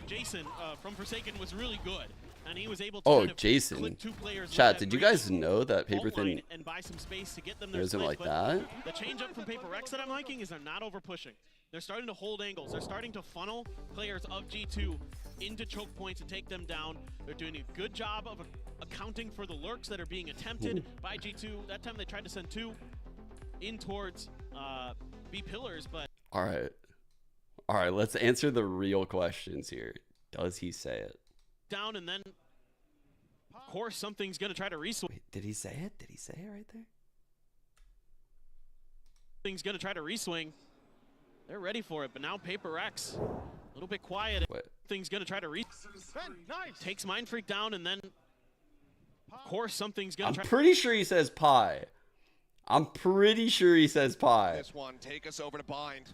[SPEAKER 15] Jason from Forsaken was really good. And he was able to kind of
[SPEAKER 1] Jason.
[SPEAKER 15] click 2 players.
[SPEAKER 1] Chat, did you guys know that Paper Thin
[SPEAKER 15] and buy some space to get them their
[SPEAKER 1] isn't
[SPEAKER 15] splits,
[SPEAKER 1] like
[SPEAKER 15] but
[SPEAKER 1] that?
[SPEAKER 15] The change up from Paper Rex that I'm liking is they're not over pushing. They're starting to hold angles. They're starting to funnel players of G2 into choke points and take them down. They're doing a good job of accounting for the lurks that are being attempted by G2. That time they tried to send 2 in towards B pillars, but
[SPEAKER 1] All right, let's answer the real questions here. Does he say it?
[SPEAKER 15] down, and then of course something's gonna try to reswing.
[SPEAKER 1] Did he say it? Did he say it right there?
[SPEAKER 15] Something's gonna try to reswing. They're ready for it, but now Paper X a little bit quiet. Thing's gonna try to takes Mind Freak down, and then of course something's gonna
[SPEAKER 1] I'm
[SPEAKER 15] try.
[SPEAKER 1] pretty sure he says pie. I'm pretty sure he says pie.
[SPEAKER 14] This one, take us over to Bind.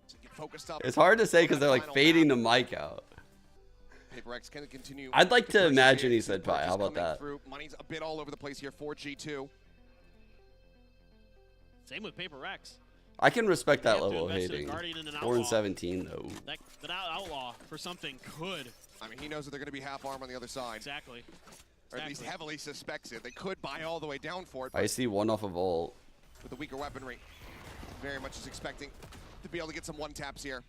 [SPEAKER 14] So get focused up.
[SPEAKER 1] It's hard to say because they're like fading the mic out.
[SPEAKER 14] Paper X can continue.
[SPEAKER 1] I'd like to imagine he said pie. How about
[SPEAKER 14] Coming
[SPEAKER 1] that?
[SPEAKER 14] through. Money's a bit all over the place here for G2.
[SPEAKER 15] Same with Paper X.
[SPEAKER 1] I can respect that
[SPEAKER 15] have to
[SPEAKER 1] level of
[SPEAKER 15] invest in a
[SPEAKER 1] hating.
[SPEAKER 15] Guardian and an
[SPEAKER 1] 4 and
[SPEAKER 15] Outlaw.
[SPEAKER 1] 17 though.
[SPEAKER 15] That outlaw for something could.
[SPEAKER 14] I mean, he knows that they're going to be half arm on the other side.
[SPEAKER 15] Exactly.
[SPEAKER 14] Or at least heavily suspects it. They could buy all the way down for it.
[SPEAKER 1] I see one off of ult.
[SPEAKER 14] With the weaker weaponry. Very much is expecting to be able to get some one-taps here.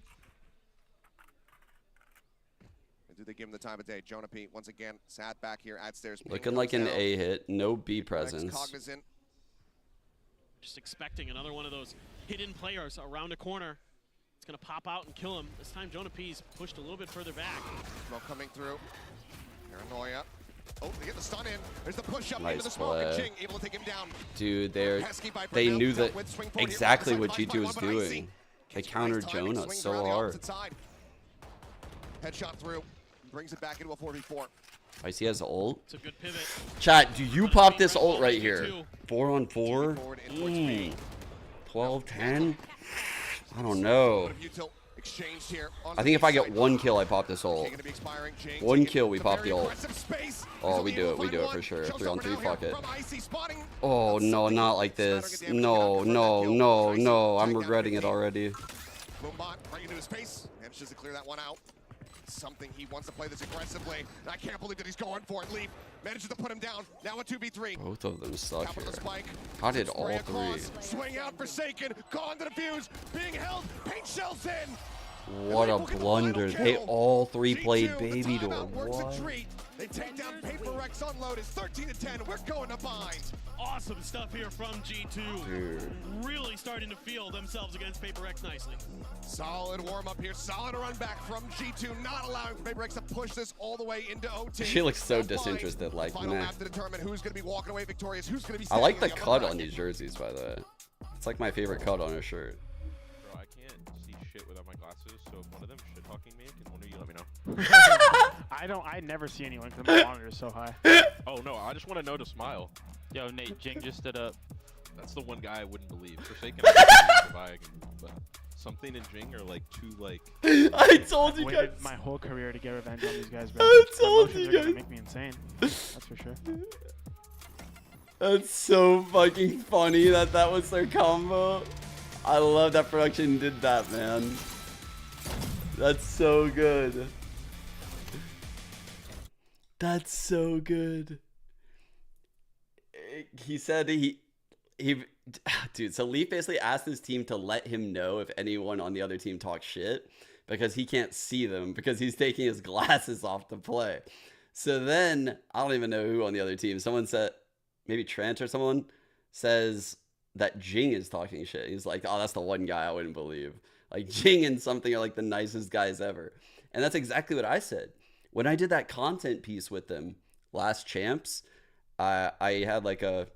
[SPEAKER 14] And do they give him the time of day? Jonah P, once again, sat back here at stairs.
[SPEAKER 1] Looking like an A hit. No B presence.
[SPEAKER 14] Cognizant.
[SPEAKER 15] Just expecting another one of those hidden players around a corner. It's gonna pop out and kill him. This time Jonah P's pushed a little bit further back.
[SPEAKER 14] Smoke coming through. Paranoia. Oh, they get the stun in. There's the push up
[SPEAKER 1] Nice
[SPEAKER 14] into the smoke. And
[SPEAKER 1] play.
[SPEAKER 14] Jing able to take him down.
[SPEAKER 1] Dude, they knew that exactly what G2 was doing. They countered Jonah so hard.
[SPEAKER 14] Headshot through. Brings it back into a 4v4.
[SPEAKER 1] I see he has ult.
[SPEAKER 15] It's a good pivot.
[SPEAKER 1] Chat, do you pop this ult right here? 4 on 4? 12, 10? I don't know. I think if I get 1 kill, I pop this ult. 1 kill, we pop the ult. Oh, we do it for sure. 3 on 3, fuck it. Oh, no, not like this. No, no, no, no. I'm regretting it already.
[SPEAKER 14] Boombot right into his face. Manages to clear that one out. Something he wants to play this aggressively. And I can't believe that he's going for it. Leaf manages to put him down. Now a 2v3.
[SPEAKER 1] Both of them suck
[SPEAKER 14] Top of
[SPEAKER 1] here.
[SPEAKER 14] the spike.
[SPEAKER 1] How did all
[SPEAKER 14] Spray
[SPEAKER 1] 3?
[SPEAKER 14] across. Swing out Forsaken. Gone to the fuse. Being held. Paint shells in.
[SPEAKER 1] What a blunder. They all 3 played
[SPEAKER 14] G2,
[SPEAKER 1] baby
[SPEAKER 14] the
[SPEAKER 1] door.
[SPEAKER 14] timeout works a
[SPEAKER 1] What?
[SPEAKER 14] treat. They take down Paper Rex unload. It's 13-10. We're going to Bind.
[SPEAKER 15] Awesome stuff here from G2.
[SPEAKER 1] Dude.
[SPEAKER 15] Really starting to feel themselves against Paper X nicely.
[SPEAKER 14] Solid warm up here. Solid run back from G2. Not allowing Paper Rex to push this all the way into OT.
[SPEAKER 1] She looks so
[SPEAKER 14] Now Bind.
[SPEAKER 1] disinterested, like,
[SPEAKER 14] Final
[SPEAKER 1] meh.
[SPEAKER 14] map to determine who's going to be walking away victorious. Who's going to be
[SPEAKER 1] I like the
[SPEAKER 14] standing
[SPEAKER 1] cut
[SPEAKER 14] on
[SPEAKER 1] on these jerseys, by the way. It's like my favorite cut on a shirt.
[SPEAKER 2] Bro, I can't see shit without my glasses, so if one of them shit talking me, can one of you let me know?
[SPEAKER 9] I never see anyone because my monitor is so high.
[SPEAKER 2] Oh no, I just want to know to smile.
[SPEAKER 5] Yo, Nate, Jing just stood up.
[SPEAKER 2] That's the one guy I wouldn't believe. Forsaken, I can believe, but something in Jing are like too like.
[SPEAKER 1] I told you
[SPEAKER 9] I've
[SPEAKER 1] guys.
[SPEAKER 9] waited my whole career to get revenge on these guys, bro.
[SPEAKER 1] I told
[SPEAKER 9] Emotions
[SPEAKER 1] you
[SPEAKER 9] are gonna
[SPEAKER 1] guys.
[SPEAKER 9] make me insane. That's for sure.
[SPEAKER 1] That's so fucking funny that was their combo. I love that production did that, man. That's so good. That's so good. He said dude, so Leaf basically asked his team to let him know if anyone on the other team talks shit because he can't see them because he's taking his glasses off to play. So then, I don't even know who on the other team. Someone said, maybe Trent or someone says that Jing is talking shit. He's like, oh, that's the one guy I wouldn't believe. Like, Jing and something are like the nicest guys ever. And that's exactly what I said. When I did that content piece with them last champs, I had like a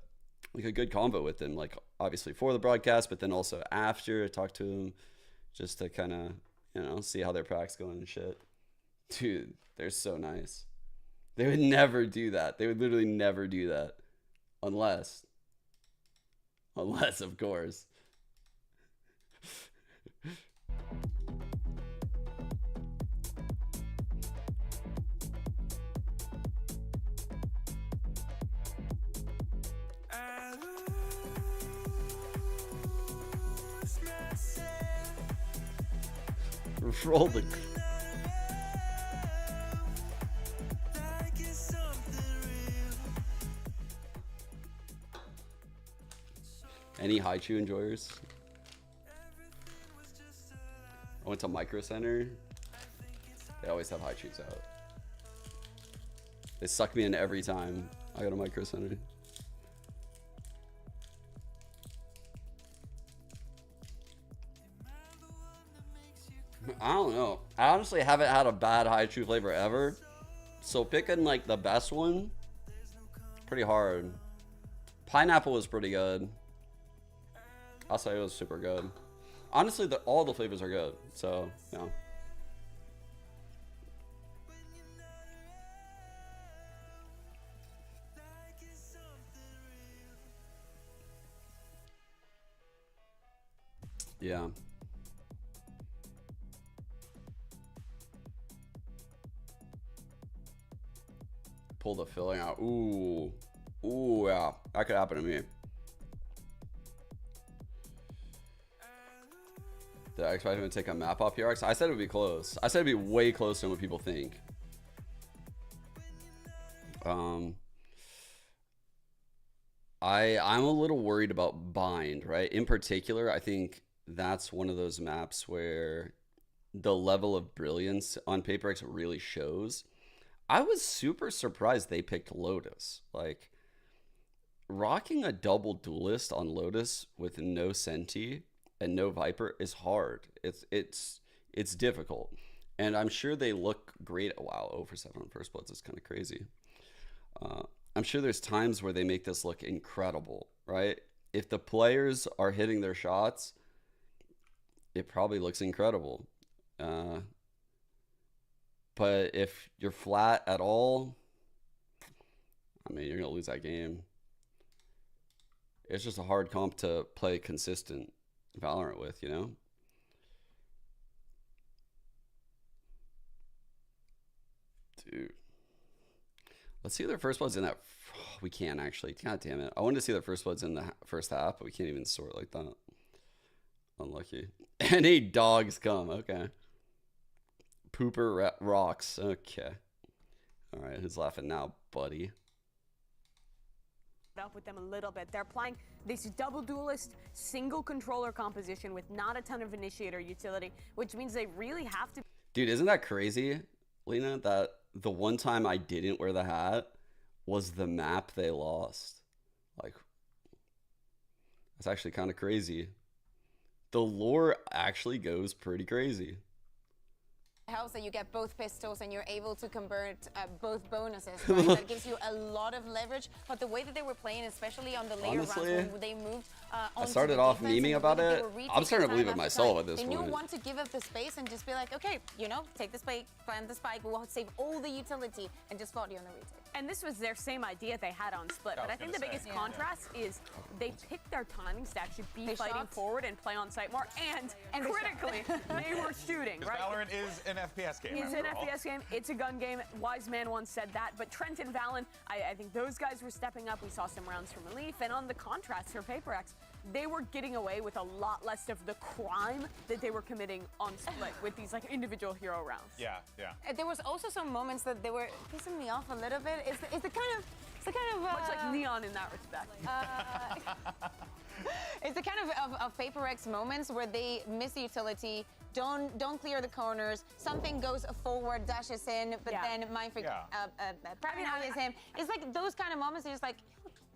[SPEAKER 1] good combo with them, like obviously for the broadcast, but then also after I talked to them just to kind of, see how their practice going and shit. Dude, they're so nice. They would never do that. They would literally never do that. Unless, of course. Roll the... Any Haichu enjoyers? I went to Micro Center. They always have Haichus out. They suck me in every time I go to Micro Center. I don't know. I honestly haven't had a bad Haichu flavor ever. So picking like the best one, pretty hard. Pineapple was pretty good. I'll say it was super good. Honestly, all the flavors are good. So, yeah. Yeah. Pull the filling out. Ooh. Ooh, yeah. That could happen to me. Did I expect him to take a map off PRX? I said it would be close. I said it'd be way closer than what people think. I'm a little worried about Bind, right? In particular, I think that's one of those maps where the level of brilliance on PaperX really shows. I was super surprised they picked Lotus. Like, rocking a double duelist on Lotus with no Senti and no Viper is hard. It's difficult. And I'm sure they look great. Wow, 0 for 7 on First Bloods is kind of crazy. I'm sure there's times where they make this look incredible, right? If the players are hitting their shots, it probably looks incredible. But if you're flat at all, I mean, you're going to lose that game. It's just a hard comp to play consistent Valorant with, you know? Dude. Let's see their First Bloods in that. We can't actually. God damn it. I wanted to see their First Bloods in the first half, but we can't even sort like that. Unlucky. Any dogs come. Okay. Pooper rocks. Okay. All right. Who's laughing now, buddy?
[SPEAKER 4] Up with them a little bit. They're playing this double duelist single controller composition with not a ton of initiator utility, which means they really have to.
[SPEAKER 1] Dude, isn't that crazy, Lena? That the one time I didn't wear the hat was the map they lost. Like, that's actually kind of crazy. The lore actually goes pretty crazy.
[SPEAKER 3] Helps that you get both pistols and you're able to convert both bonuses, right? That gives you a lot of leverage. But the way that they were playing, especially on the later
[SPEAKER 1] Honestly,
[SPEAKER 3] rounds when they moved
[SPEAKER 1] I started off memeing about it. I'm starting to believe it myself at this
[SPEAKER 3] point.
[SPEAKER 1] point.
[SPEAKER 3] You want to give up the space and just be like, okay, you know, take the spike, plant the spike, we will save all the utility and just float you on the retake.
[SPEAKER 4] And this was their same idea they had on Split, but I think the biggest contrast is they picked their timings to actually be fighting forward and play on site more, and critically, they were shooting, right?
[SPEAKER 7] Valorant is an FPS game.
[SPEAKER 4] It's an FPS game. It's a gun game. Wise Man once said that. But Trent and Valen, I think those guys were stepping up. We saw some rounds from Relief. And on the contrast for PaperX, they were getting away with a lot less of the crime that they were committing on Split with these like individual hero rounds.
[SPEAKER 7] Yeah, yeah.
[SPEAKER 3] There was also some moments that they were pissing me off a little bit. It's the kind of
[SPEAKER 4] much like Neon in that respect.
[SPEAKER 3] It's the kind of PaperX moments where they miss the utility, don't clear the corners, something goes forward, dashes in, but then Mindfreak paranoias him. It's like those kind of moments. You're just like,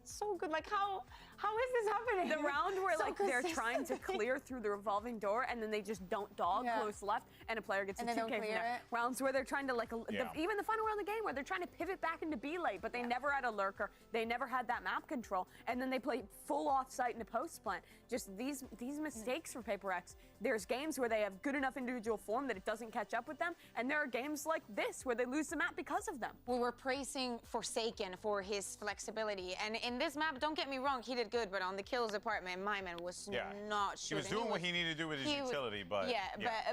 [SPEAKER 3] so good. Like how How is this happening?
[SPEAKER 4] The round where
[SPEAKER 3] So
[SPEAKER 4] like they're trying to
[SPEAKER 3] consistently.
[SPEAKER 4] clear through the revolving door and then they just don't dog close left and a player gets
[SPEAKER 3] And
[SPEAKER 4] a
[SPEAKER 3] they
[SPEAKER 4] 2K
[SPEAKER 3] don't
[SPEAKER 4] from
[SPEAKER 3] clear
[SPEAKER 4] there.
[SPEAKER 3] it.
[SPEAKER 4] Rounds where they're trying to like,
[SPEAKER 7] Yeah.
[SPEAKER 4] even the final round of the game where they're trying to pivot back into B late, but they never had a lurker. They never had that map control. And then they play full off-site into post plant. Just these mistakes for Paper X. There's games where they have good enough individual form that it doesn't catch up with them. And there are games like this where they lose the map because of them.
[SPEAKER 3] We were praising Forsaken for his flexibility, and in this map, don't get me wrong, he did good, but on the kills department, my man was not
[SPEAKER 7] He
[SPEAKER 3] shooting.
[SPEAKER 7] was doing what he needed to do with his utility, but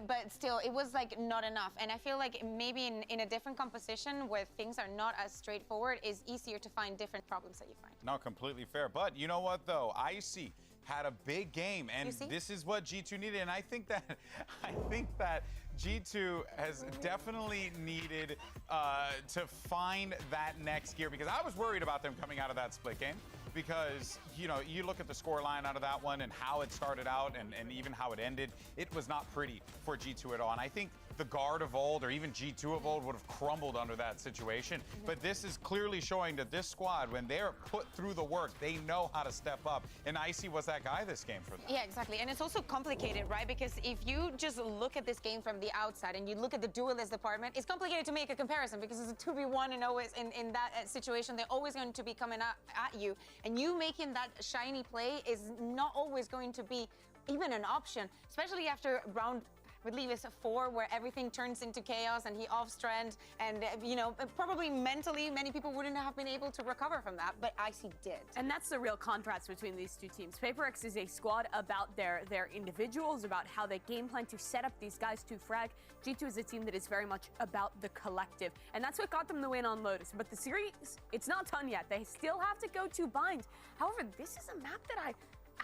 [SPEAKER 3] but still, it was like not enough. And I feel like maybe in a different composition where things are not as straightforward, is easier to find different problems that you find.
[SPEAKER 7] No, completely fair. But you know what, though? Icy had a big game, and this is what G2 needed. And I think that G2 has definitely needed to find that next gear, because I was worried about them coming out of that split game, because you know, you look at the score line out of that one and how it started out and even how it ended, it was not pretty for G2 at all. And I think the Guard of old or even G2 of old would have crumbled under that situation. But this is clearly showing that this squad, when they're put through the work, they know how to step up. And Icy was that guy this game for them.
[SPEAKER 3] Yeah, exactly. And it's also complicated, right? Because if you just look at this game from the outside and you look at the duelist department, it's complicated to make a comparison because it's a 2v1 and always in that situation, they're always going to be coming at you. And you making that shiny play is not always going to be even an option, especially after round, I believe it's 4, where everything turns into chaos and he off-strand, and you know, probably mentally many people wouldn't have been able to recover from that, but Icy did.
[SPEAKER 4] And that's the real contrast between these two teams. Paper X is a squad about their individuals, about how they game plan to set up these guys to frag. G2 is a team that is very much about the collective, and that's what got them the win on Lotus. But the series, it's not done yet. They still have to go to Bind. However, this is a map that I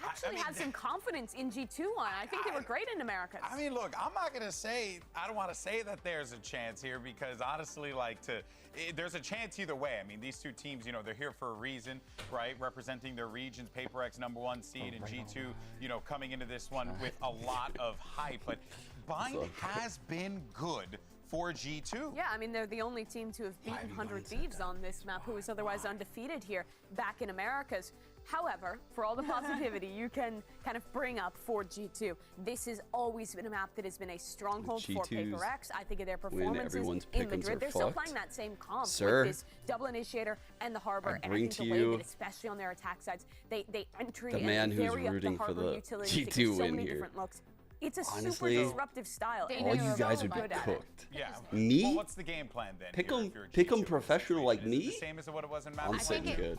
[SPEAKER 4] actually had some confidence in G2 on. I think they were great in Americas.
[SPEAKER 7] I mean, look, I'm not gonna say, I don't want to say that there's a chance here, because honestly, like, there's a chance either way. I mean, these two teams, you know, they're here for a reason, right? Representing their regions. Paper X #1 seed and G2, you know, coming into this one with a lot of hype. But Bind has been good for G2.
[SPEAKER 4] Yeah, I mean, they're the only team to have beaten 100 Thieves on this map, who was otherwise undefeated here back in Americas. However, for all the positivity you can kind of bring up for G2, this has always been a map that has been a stronghold for Paper X. I think of their performances in Madrid. They're still playing that same comp with this double initiator and the harbor, and I think the way that, especially on their attack sides, they entry and vary up the harbor utility to get so many different looks. It's a super disruptive style.
[SPEAKER 1] All you guys would be cooked.
[SPEAKER 7] Yeah.
[SPEAKER 1] Me?
[SPEAKER 7] Well, what's the game plan then?
[SPEAKER 1] Pick 'em professional like me?
[SPEAKER 7] The same as what it was in
[SPEAKER 1] I'm sitting good.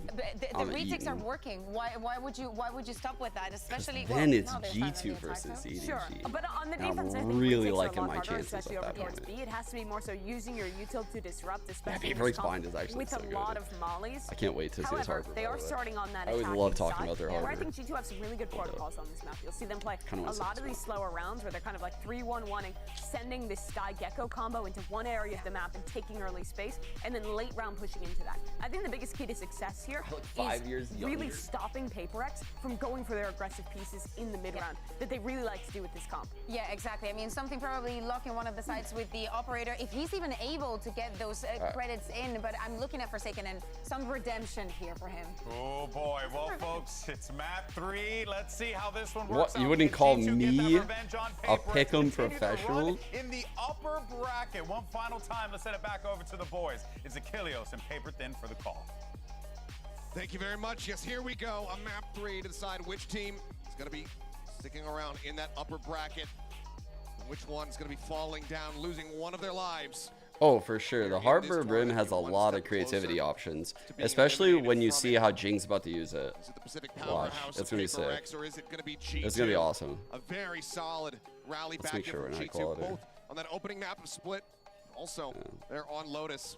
[SPEAKER 3] The retakes are working. Why would you stop with that? Especially
[SPEAKER 1] then it's G2 versus EDG.
[SPEAKER 4] Sure, but on the defense, I think
[SPEAKER 1] really
[SPEAKER 4] retakes
[SPEAKER 1] liking
[SPEAKER 4] are a lot
[SPEAKER 1] my
[SPEAKER 4] harder,
[SPEAKER 1] chances
[SPEAKER 4] especially
[SPEAKER 1] at
[SPEAKER 4] over
[SPEAKER 1] that
[SPEAKER 4] towards
[SPEAKER 1] point.
[SPEAKER 4] B. It has to be more so using your util to disrupt, especially
[SPEAKER 1] Paper X Bind is actually
[SPEAKER 4] with
[SPEAKER 1] so
[SPEAKER 4] a
[SPEAKER 1] good.
[SPEAKER 4] lot of mollies.
[SPEAKER 1] I can't wait to see his
[SPEAKER 4] However,
[SPEAKER 1] harbor.
[SPEAKER 4] they are starting on that
[SPEAKER 1] I always
[SPEAKER 4] attacking
[SPEAKER 1] love talking
[SPEAKER 4] side,
[SPEAKER 1] about their
[SPEAKER 4] where I
[SPEAKER 1] harbor.
[SPEAKER 4] think G2 have some really good protocols on this map. You'll see them play
[SPEAKER 1] Kinda
[SPEAKER 4] a
[SPEAKER 1] wanna
[SPEAKER 4] lot
[SPEAKER 1] see
[SPEAKER 4] of
[SPEAKER 1] this
[SPEAKER 4] these slower rounds where they're kind of like 3-1-1ing, sending this Sky Gecko combo into one area of the map and taking early space, and then late round pushing into that. I think the biggest key to success here is really stopping Paper X from going for their aggressive pieces in the mid round that they really like to do with this comp.
[SPEAKER 3] Yeah, exactly. I mean, something probably locking one of the sides with the operator, if he's even able to get those credits in, but I'm looking at Forsaken and some redemption here for him.
[SPEAKER 7] Oh boy, well folks, it's map 3. Let's see how this one works
[SPEAKER 1] What, you
[SPEAKER 7] out.
[SPEAKER 1] wouldn't
[SPEAKER 7] Can
[SPEAKER 1] call
[SPEAKER 7] G2 get
[SPEAKER 1] me
[SPEAKER 7] that revenge on
[SPEAKER 1] a
[SPEAKER 7] Paper X?
[SPEAKER 1] Pick'em
[SPEAKER 7] Continue to run
[SPEAKER 1] professional?
[SPEAKER 7] in the upper bracket. One final time, let's send it back over to the boys. It's Achilleos and Paper Thin for the call.
[SPEAKER 14] Thank you very much. Yes, here we go. On map 3 to decide which team is going to be sticking around in that upper bracket. And which one's going to be falling down, losing one of their lives.
[SPEAKER 1] Oh, for sure. The Harbor Brim has a lot of creativity options, especially when you see how Jing's about to use it. Watch, it's gonna be sick.
[SPEAKER 14] Or is it going to be G2?
[SPEAKER 1] It's gonna be awesome.
[SPEAKER 14] A very solid rally
[SPEAKER 1] Let's
[SPEAKER 14] back
[SPEAKER 1] make sure
[SPEAKER 14] from
[SPEAKER 1] we're not
[SPEAKER 14] G2,
[SPEAKER 1] quality.
[SPEAKER 14] both on that opening map of Split. Also, they're on Lotus.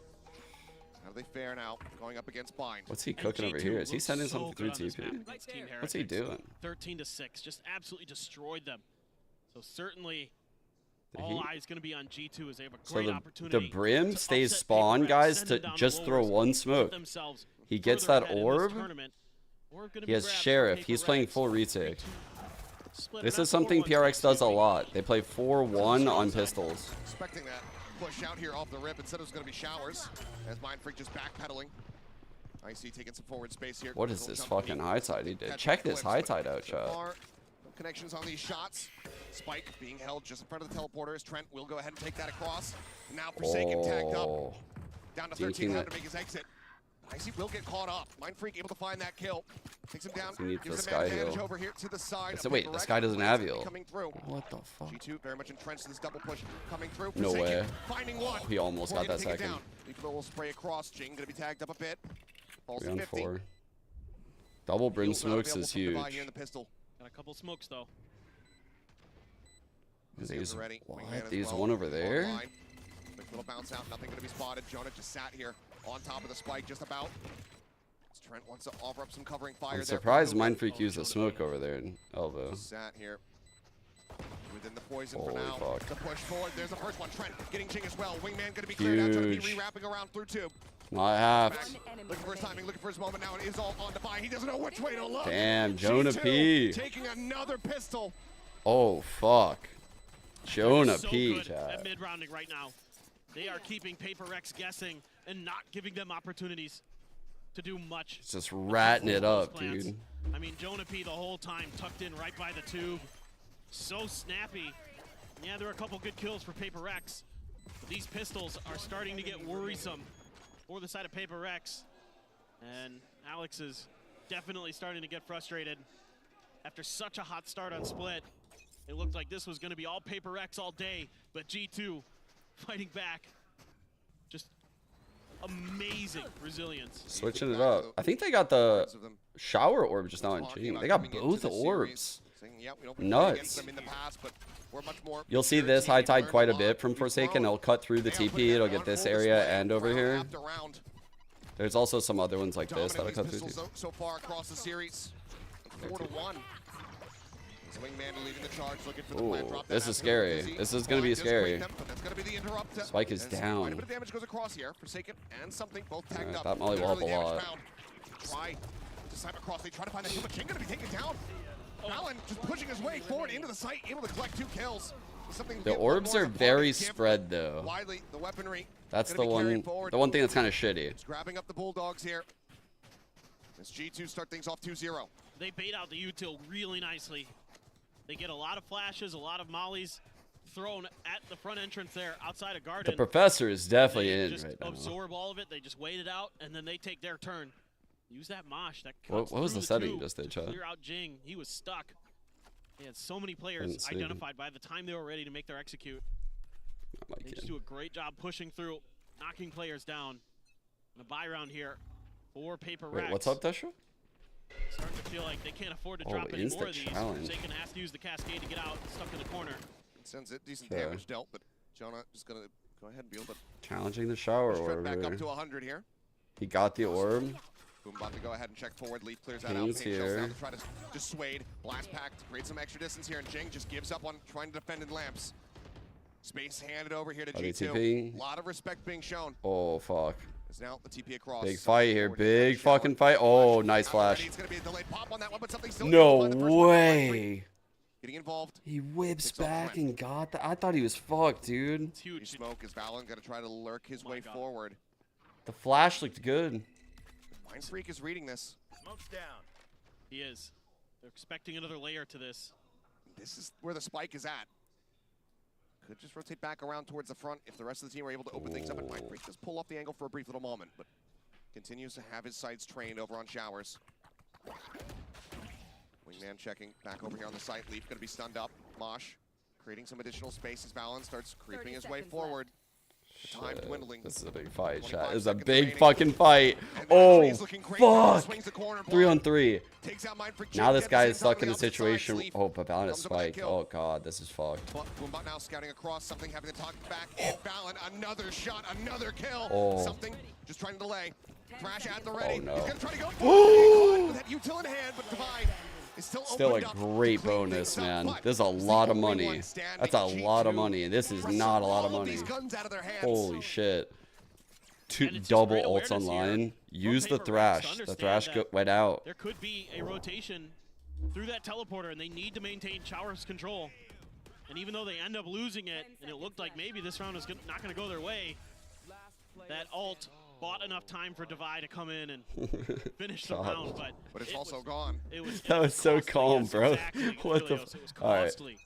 [SPEAKER 14] How do they fare now, going up against Bind?
[SPEAKER 1] What's he cooking over here? Is he sending something through TP? What's he doing?
[SPEAKER 15] 13-6, just absolutely destroyed them. So certainly, all eyes going to be on G2 as they have a great opportunity.
[SPEAKER 1] The Brim stays spawn, guys, to just throw one smoke. He gets that orb. He has Sheriff. He's playing full retake. This is something PRX does a lot. They play 4-1 on pistols.
[SPEAKER 14] Expecting that push out here off the rip. Instead it was going to be Showers, as Mind Freak just backpedaling Icy taking some forward space here.
[SPEAKER 1] What is this fucking high tide he did? Check this high tide out, chat.
[SPEAKER 14] Connections on these shots. Spike being held just in front of the teleporter as Trent will go ahead and take that across. Now Forsaken tagged up. Down to 13 now to make his exit. Icy will get caught up. Mind Freak able to find that kill. Takes him down.
[SPEAKER 1] He needs
[SPEAKER 14] gives
[SPEAKER 1] the
[SPEAKER 14] him
[SPEAKER 1] sky
[SPEAKER 14] advantage
[SPEAKER 1] heal.
[SPEAKER 14] over here to the side.
[SPEAKER 1] So wait, this guy doesn't have heal.
[SPEAKER 14] Coming through.
[SPEAKER 1] What the fuck?
[SPEAKER 14] G2 very much entrenched in this double push. Coming through.
[SPEAKER 1] No
[SPEAKER 14] Forsaken,
[SPEAKER 1] way.
[SPEAKER 14] Finding one.
[SPEAKER 1] He almost got that second.
[SPEAKER 14] Lethal will spray across. Jing gonna be tagged up a bit. Falls
[SPEAKER 1] 3
[SPEAKER 14] to
[SPEAKER 1] on
[SPEAKER 14] 50.
[SPEAKER 1] 4. Double brim smokes is huge.
[SPEAKER 14] Here in the pistol.
[SPEAKER 15] Got a couple smokes though.
[SPEAKER 1] These,
[SPEAKER 14] ready.
[SPEAKER 1] what?
[SPEAKER 14] Wingman as
[SPEAKER 1] These
[SPEAKER 14] well.
[SPEAKER 1] one over there?
[SPEAKER 14] Online. Quick little bounce out. Nothing gonna be spotted. Jonah just sat here on top of the spike, just about. Trent wants to offer up some covering fire.
[SPEAKER 1] I'm surprised Mind Freak used the smoke over there in elbow.
[SPEAKER 14] Sat here within the poison
[SPEAKER 1] Holy
[SPEAKER 14] for now.
[SPEAKER 1] fuck.
[SPEAKER 14] The push forward. There's the first one. Trent getting Jing as well. Wingman gonna be cleared out. Trying to be
[SPEAKER 1] Huge.
[SPEAKER 14] re-wrapping around through tube.
[SPEAKER 1] Not half.
[SPEAKER 14] Looking for his timing. Looking for his moment. Now it is all on to buy. He doesn't know which way to look.
[SPEAKER 1] Damn, Jonah
[SPEAKER 14] G2
[SPEAKER 1] P.
[SPEAKER 14] taking another pistol.
[SPEAKER 1] Oh fuck. Jonah
[SPEAKER 15] So
[SPEAKER 1] P.
[SPEAKER 15] good
[SPEAKER 1] Chat.
[SPEAKER 15] at mid-rounding right now. They are keeping Paper Rex guessing and not giving them opportunities to do much.
[SPEAKER 1] It's just ratting it up,
[SPEAKER 15] Plans.
[SPEAKER 1] dude.
[SPEAKER 15] I mean, Jonah P the whole time tucked in right by the tube. So snappy. Yeah, there were a couple good kills for Paper Rex. But these pistols are starting to get worrisome for the side of Paper Rex. And Alex is definitely starting to get frustrated. After such a hot start on split, it looked like this was going to be all Paper Rex all day, but G2 fighting back. Just amazing resilience.
[SPEAKER 1] Switching it up. I think they got the shower orb just now in Jing. They got both orbs. Nuts. You'll see this high tide quite a bit from Forsaken. It'll cut through the TP. It'll get this area and over here. There's also some other ones like this that'll cut through.
[SPEAKER 14] So far across the series, 4-1. Wingman leading the charge, looking for the plant drop.
[SPEAKER 1] This is scary. This is gonna be scary.
[SPEAKER 14] That's gonna be the interrupt.
[SPEAKER 1] Spike is down.
[SPEAKER 14] Quite a bit of damage goes across here. Forsaken and something both tagged
[SPEAKER 1] Alright,
[SPEAKER 14] up.
[SPEAKER 1] that molly will help a
[SPEAKER 14] Literally
[SPEAKER 1] lot.
[SPEAKER 14] damage bound. Try to snipe across. They try to find that kill, but Jing gonna be taken down. Allen just pushing his way forward into the site, able to collect 2 kills.
[SPEAKER 1] The orbs are very spread though.
[SPEAKER 14] Widely, the weaponry.
[SPEAKER 1] That's the one thing that's kind of shitty.
[SPEAKER 14] Just grabbing up the Bulldogs here. As G2 start things off 2-0.
[SPEAKER 15] They bait out the util really nicely. They get a lot of flashes, a lot of mollies thrown at the front entrance there outside of garden.
[SPEAKER 1] The professor is definitely
[SPEAKER 15] They
[SPEAKER 1] in
[SPEAKER 15] just
[SPEAKER 1] right now.
[SPEAKER 15] absorb all of it. They just wait it out, and then they take their turn. Use that mosh. That
[SPEAKER 1] What was the
[SPEAKER 15] cuts
[SPEAKER 1] setting
[SPEAKER 15] through
[SPEAKER 1] just did,
[SPEAKER 15] to
[SPEAKER 1] chat?
[SPEAKER 15] clear out Jing. He was stuck. They had so many players
[SPEAKER 1] Didn't see.
[SPEAKER 15] identified by the time they were ready to make their execute. They just do a great job pushing through, knocking players down. And a buy round here for Paper Rex.
[SPEAKER 1] Wait, what's up, Desha?
[SPEAKER 15] Starting to feel like they can't afford to
[SPEAKER 1] Oh,
[SPEAKER 15] drop any more of these.
[SPEAKER 1] insta-challenge.
[SPEAKER 15] Forsaken has to use the cascade to get out, stuck in the corner.
[SPEAKER 14] Sends it, decent
[SPEAKER 1] Sure.
[SPEAKER 14] damage dealt, but Jonah just gonna go ahead and be able to
[SPEAKER 1] Challenging the shower
[SPEAKER 14] push Trent
[SPEAKER 1] orb
[SPEAKER 14] back up
[SPEAKER 1] here.
[SPEAKER 14] to 100 here.
[SPEAKER 1] He got the orb.
[SPEAKER 14] Boom about to go ahead and check forward. Leaf clears that
[SPEAKER 1] King's
[SPEAKER 14] out. Pain shells
[SPEAKER 1] here.
[SPEAKER 14] down to try to dissuade. Blast pack to create some extra distance here, and Jing just gives up on trying to defend in lamps. Space handed over here to
[SPEAKER 1] Are they
[SPEAKER 14] G2.
[SPEAKER 1] TPing?
[SPEAKER 14] A lot of respect being shown.
[SPEAKER 1] Oh fuck.
[SPEAKER 14] It's now the TP across.
[SPEAKER 1] Big fight here. Big fucking fight. Oh, nice flash.
[SPEAKER 14] It's gonna be a delayed pop on that one, but something still
[SPEAKER 1] No
[SPEAKER 14] by the first one.
[SPEAKER 1] way.
[SPEAKER 14] Getting involved.
[SPEAKER 1] He whips back and got that. I thought he was fucked, dude.
[SPEAKER 15] It's huge.
[SPEAKER 14] Smoke is Valen gonna try to lurk his way forward.
[SPEAKER 1] The flash looked good.
[SPEAKER 14] Mind Freak is reading this.
[SPEAKER 15] Smoke's down. He is. They're expecting another layer to this.
[SPEAKER 14] This is where the spike is at. Could just rotate back around towards the front if the rest of the team are able to open things up. And Mind Freak does pull off the angle for a brief little moment, but continues to have his sights trained over on showers. Wingman checking back over here on the site. Leaf going to be stunned up. Mosh creating some additional space as Valen starts creeping his way forward. The time dwindling.
[SPEAKER 1] This is a big fight, chat.
[SPEAKER 14] 25
[SPEAKER 1] This is a
[SPEAKER 14] seconds
[SPEAKER 1] big
[SPEAKER 14] remaining.
[SPEAKER 1] fucking fight.
[SPEAKER 14] And
[SPEAKER 1] Oh,
[SPEAKER 14] Valen is looking great now.
[SPEAKER 1] fuck.
[SPEAKER 14] Swings the corner,
[SPEAKER 1] 3 on 3.
[SPEAKER 14] Takes out Mind Freak.
[SPEAKER 1] Now this
[SPEAKER 14] Jing
[SPEAKER 1] guy
[SPEAKER 14] gets
[SPEAKER 1] is
[SPEAKER 14] the same
[SPEAKER 1] stuck in
[SPEAKER 14] time
[SPEAKER 1] a
[SPEAKER 14] on the outside.
[SPEAKER 1] situation.
[SPEAKER 14] Leaf
[SPEAKER 1] Oh, but Valen is
[SPEAKER 14] comes up with that
[SPEAKER 1] spiked.
[SPEAKER 14] kill.
[SPEAKER 1] Oh god, this is fucked.
[SPEAKER 14] Boombot now scouting across, something having to talk back in. Valen, another shot, another kill.
[SPEAKER 1] Oh.
[SPEAKER 14] Something just trying to delay. Thrash at the ready.
[SPEAKER 1] Oh, no.
[SPEAKER 14] He's gonna try to go for it. With that util in hand, but Divine is still
[SPEAKER 1] Still a
[SPEAKER 14] opened up.
[SPEAKER 1] great bonus, man. This is a lot of money. That's a lot of money, and this is not a lot of money. Holy shit. Two double ults online. Use the thrash. The thrash went out.
[SPEAKER 15] There could be a rotation through that teleporter, and they need to maintain Shower's control. And even though they end up losing it, and it looked like maybe this round is not going to go their way, that ult bought enough time for Divide to come in and finish the
[SPEAKER 1] God.
[SPEAKER 15] round,
[SPEAKER 14] but it's also gone.
[SPEAKER 1] That was so calm,
[SPEAKER 15] yes,
[SPEAKER 1] bro.
[SPEAKER 15] exactly,
[SPEAKER 1] What the?
[SPEAKER 15] Helios, it was
[SPEAKER 1] All right.
[SPEAKER 15] costly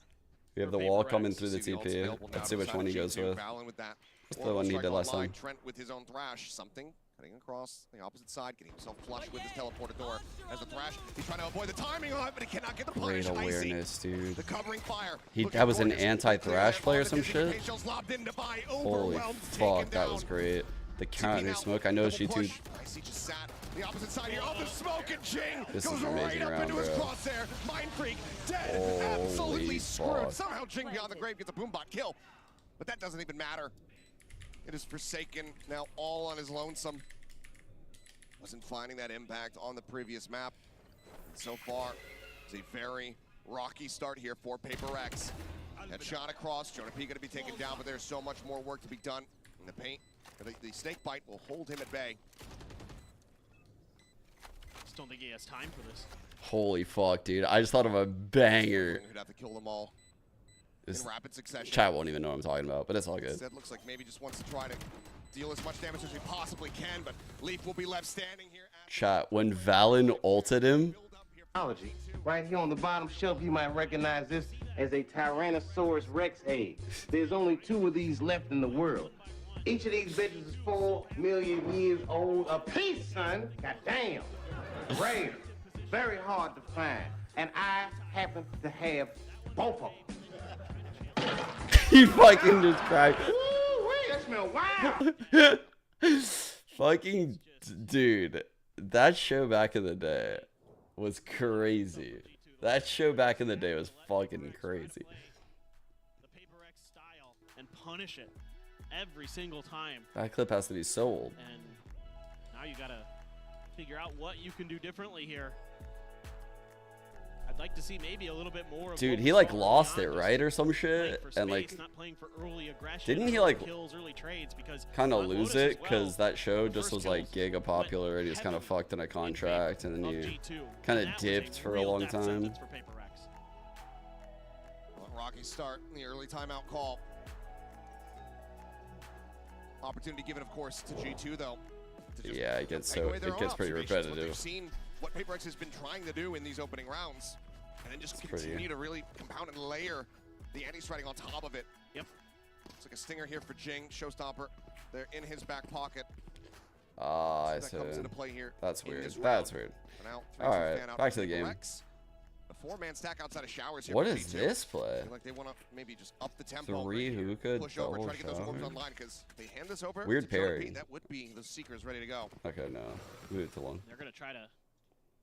[SPEAKER 1] We have
[SPEAKER 15] for
[SPEAKER 1] the wall
[SPEAKER 15] Paper
[SPEAKER 1] coming
[SPEAKER 15] X.
[SPEAKER 1] through the
[SPEAKER 14] See the ults
[SPEAKER 1] TP.
[SPEAKER 14] available now
[SPEAKER 1] Let's see which
[SPEAKER 14] beside
[SPEAKER 1] one he
[SPEAKER 14] G2,
[SPEAKER 1] goes with.
[SPEAKER 14] Valen with that.
[SPEAKER 1] What's the one he
[SPEAKER 14] Strike
[SPEAKER 1] did last
[SPEAKER 14] online.
[SPEAKER 1] time?
[SPEAKER 14] Trent with his own thrash. Something cutting across the opposite side, getting himself flush with his teleporter door. As the thrash, he's trying to avoid the timing on it, but he cannot get the
[SPEAKER 1] Great
[SPEAKER 14] punish. Icy.
[SPEAKER 1] awareness, dude.
[SPEAKER 14] The covering fire.
[SPEAKER 1] That was an anti-thrash play or some shit. Holy fuck, that was great. The counter smoke. I know G2.
[SPEAKER 14] Icy just sat the opposite side here. Oh, the smoke and Jing
[SPEAKER 1] This
[SPEAKER 14] goes
[SPEAKER 1] is an amazing
[SPEAKER 14] right up
[SPEAKER 1] round,
[SPEAKER 14] into his
[SPEAKER 1] bro.
[SPEAKER 14] crosshair. Mind Freak dead.
[SPEAKER 1] Holy
[SPEAKER 14] Absolutely screwed.
[SPEAKER 1] fuck.
[SPEAKER 14] Somehow Jing beyond the grave gets a boombot kill, but that doesn't even matter. It is Forsaken now all on his lonesome. Wasn't finding that impact on the previous map. So far, it's a very rocky start here for Paper X. That shot across, Jonah P gonna be taken down, but there's so much more work to be done in the paint. The snake bite will hold him at bay.
[SPEAKER 15] Just don't think he has time for this.
[SPEAKER 1] Holy fuck, dude. I just thought of a banger.
[SPEAKER 14] He'd have to kill them all in rapid succession.
[SPEAKER 1] Chat won't even know what I'm talking about, but it's all good.
[SPEAKER 14] Instead, looks like maybe just wants to try to deal as much damage as he possibly can, but Leaf will be left standing here.
[SPEAKER 1] Chat, when Valen ulted him,
[SPEAKER 10] Right here on the bottom shelf, you might recognize this as a Tyrannosaurus Rex egg. There's only 2 of these left in the world. Each of these bitches is 4 million years old apiece, son. God damn. Rare. Very hard to find. And I happen to have both of them.
[SPEAKER 1] he fucking just cried.
[SPEAKER 10] Woo-wee, that smell wild.
[SPEAKER 1] Fucking dude, that show back in the day was crazy. That show back in the day was fucking crazy.
[SPEAKER 15] The Paper X style and punish it every single time.
[SPEAKER 1] That clip has to be so old.
[SPEAKER 15] And now you gotta figure out what you can do differently here. I'd like to see maybe a little bit more of
[SPEAKER 1] Dude,
[SPEAKER 15] what
[SPEAKER 1] he
[SPEAKER 15] we
[SPEAKER 1] like
[SPEAKER 15] saw
[SPEAKER 1] lost
[SPEAKER 15] beyond
[SPEAKER 1] it,
[SPEAKER 15] just
[SPEAKER 1] right, or some
[SPEAKER 15] playing
[SPEAKER 1] shit,
[SPEAKER 15] for
[SPEAKER 1] and
[SPEAKER 15] space,
[SPEAKER 1] like
[SPEAKER 15] not playing for early aggression,
[SPEAKER 1] didn't he
[SPEAKER 15] early
[SPEAKER 1] like
[SPEAKER 15] kills, early trades, because
[SPEAKER 1] kind of
[SPEAKER 15] on
[SPEAKER 1] lose
[SPEAKER 15] Lotus
[SPEAKER 1] it
[SPEAKER 15] as well,
[SPEAKER 1] because that show just
[SPEAKER 15] first
[SPEAKER 1] was like
[SPEAKER 15] kills
[SPEAKER 1] giga popular and he's kind of fucked in a contract and then
[SPEAKER 15] of
[SPEAKER 1] he
[SPEAKER 15] G2,
[SPEAKER 1] kind
[SPEAKER 15] and
[SPEAKER 1] of
[SPEAKER 15] that was
[SPEAKER 1] dipped for a
[SPEAKER 15] real
[SPEAKER 1] long
[SPEAKER 15] death
[SPEAKER 1] time.
[SPEAKER 15] sentence for Paper X.
[SPEAKER 14] Well, rocky start in the early timeout call. Opportunity given, of course, to G2 though. To just
[SPEAKER 1] Yeah, it gets
[SPEAKER 14] take
[SPEAKER 1] so
[SPEAKER 14] away their
[SPEAKER 1] it
[SPEAKER 14] own
[SPEAKER 1] gets pretty
[SPEAKER 14] observations, what
[SPEAKER 1] repetitive.
[SPEAKER 14] they've seen, what Paper X has been trying to do in these opening rounds, and then just
[SPEAKER 1] It's pretty.
[SPEAKER 14] continue to really compound and layer the anti-striding on top of it.
[SPEAKER 15] Yep.
[SPEAKER 14] It's like a stinger here for Jing, Showstopper. They're in his back pocket.
[SPEAKER 1] Ah, I
[SPEAKER 14] that
[SPEAKER 1] see.
[SPEAKER 14] comes into play here
[SPEAKER 1] That's
[SPEAKER 14] in
[SPEAKER 1] weird.
[SPEAKER 14] this
[SPEAKER 1] That's
[SPEAKER 14] round.
[SPEAKER 1] weird.
[SPEAKER 14] For now,
[SPEAKER 1] All
[SPEAKER 14] 3-2 fan
[SPEAKER 1] right,
[SPEAKER 14] out
[SPEAKER 1] back
[SPEAKER 14] for
[SPEAKER 1] to the
[SPEAKER 14] Paper
[SPEAKER 1] game.
[SPEAKER 14] X. A 4-man stack outside of showers here.
[SPEAKER 1] What
[SPEAKER 14] for
[SPEAKER 1] is
[SPEAKER 14] G2.
[SPEAKER 1] this play?
[SPEAKER 14] Feel like they want to maybe just up the tempo.
[SPEAKER 1] 3 hookah,
[SPEAKER 14] Push over,
[SPEAKER 1] double
[SPEAKER 14] try to get those orbs
[SPEAKER 1] shower.
[SPEAKER 14] online because they hand this over.
[SPEAKER 1] Weird
[SPEAKER 14] to Jonah
[SPEAKER 1] parry.
[SPEAKER 14] P, that would be the Seekers ready to go.
[SPEAKER 1] Okay, no. Move it to 1.
[SPEAKER 15] They're gonna try to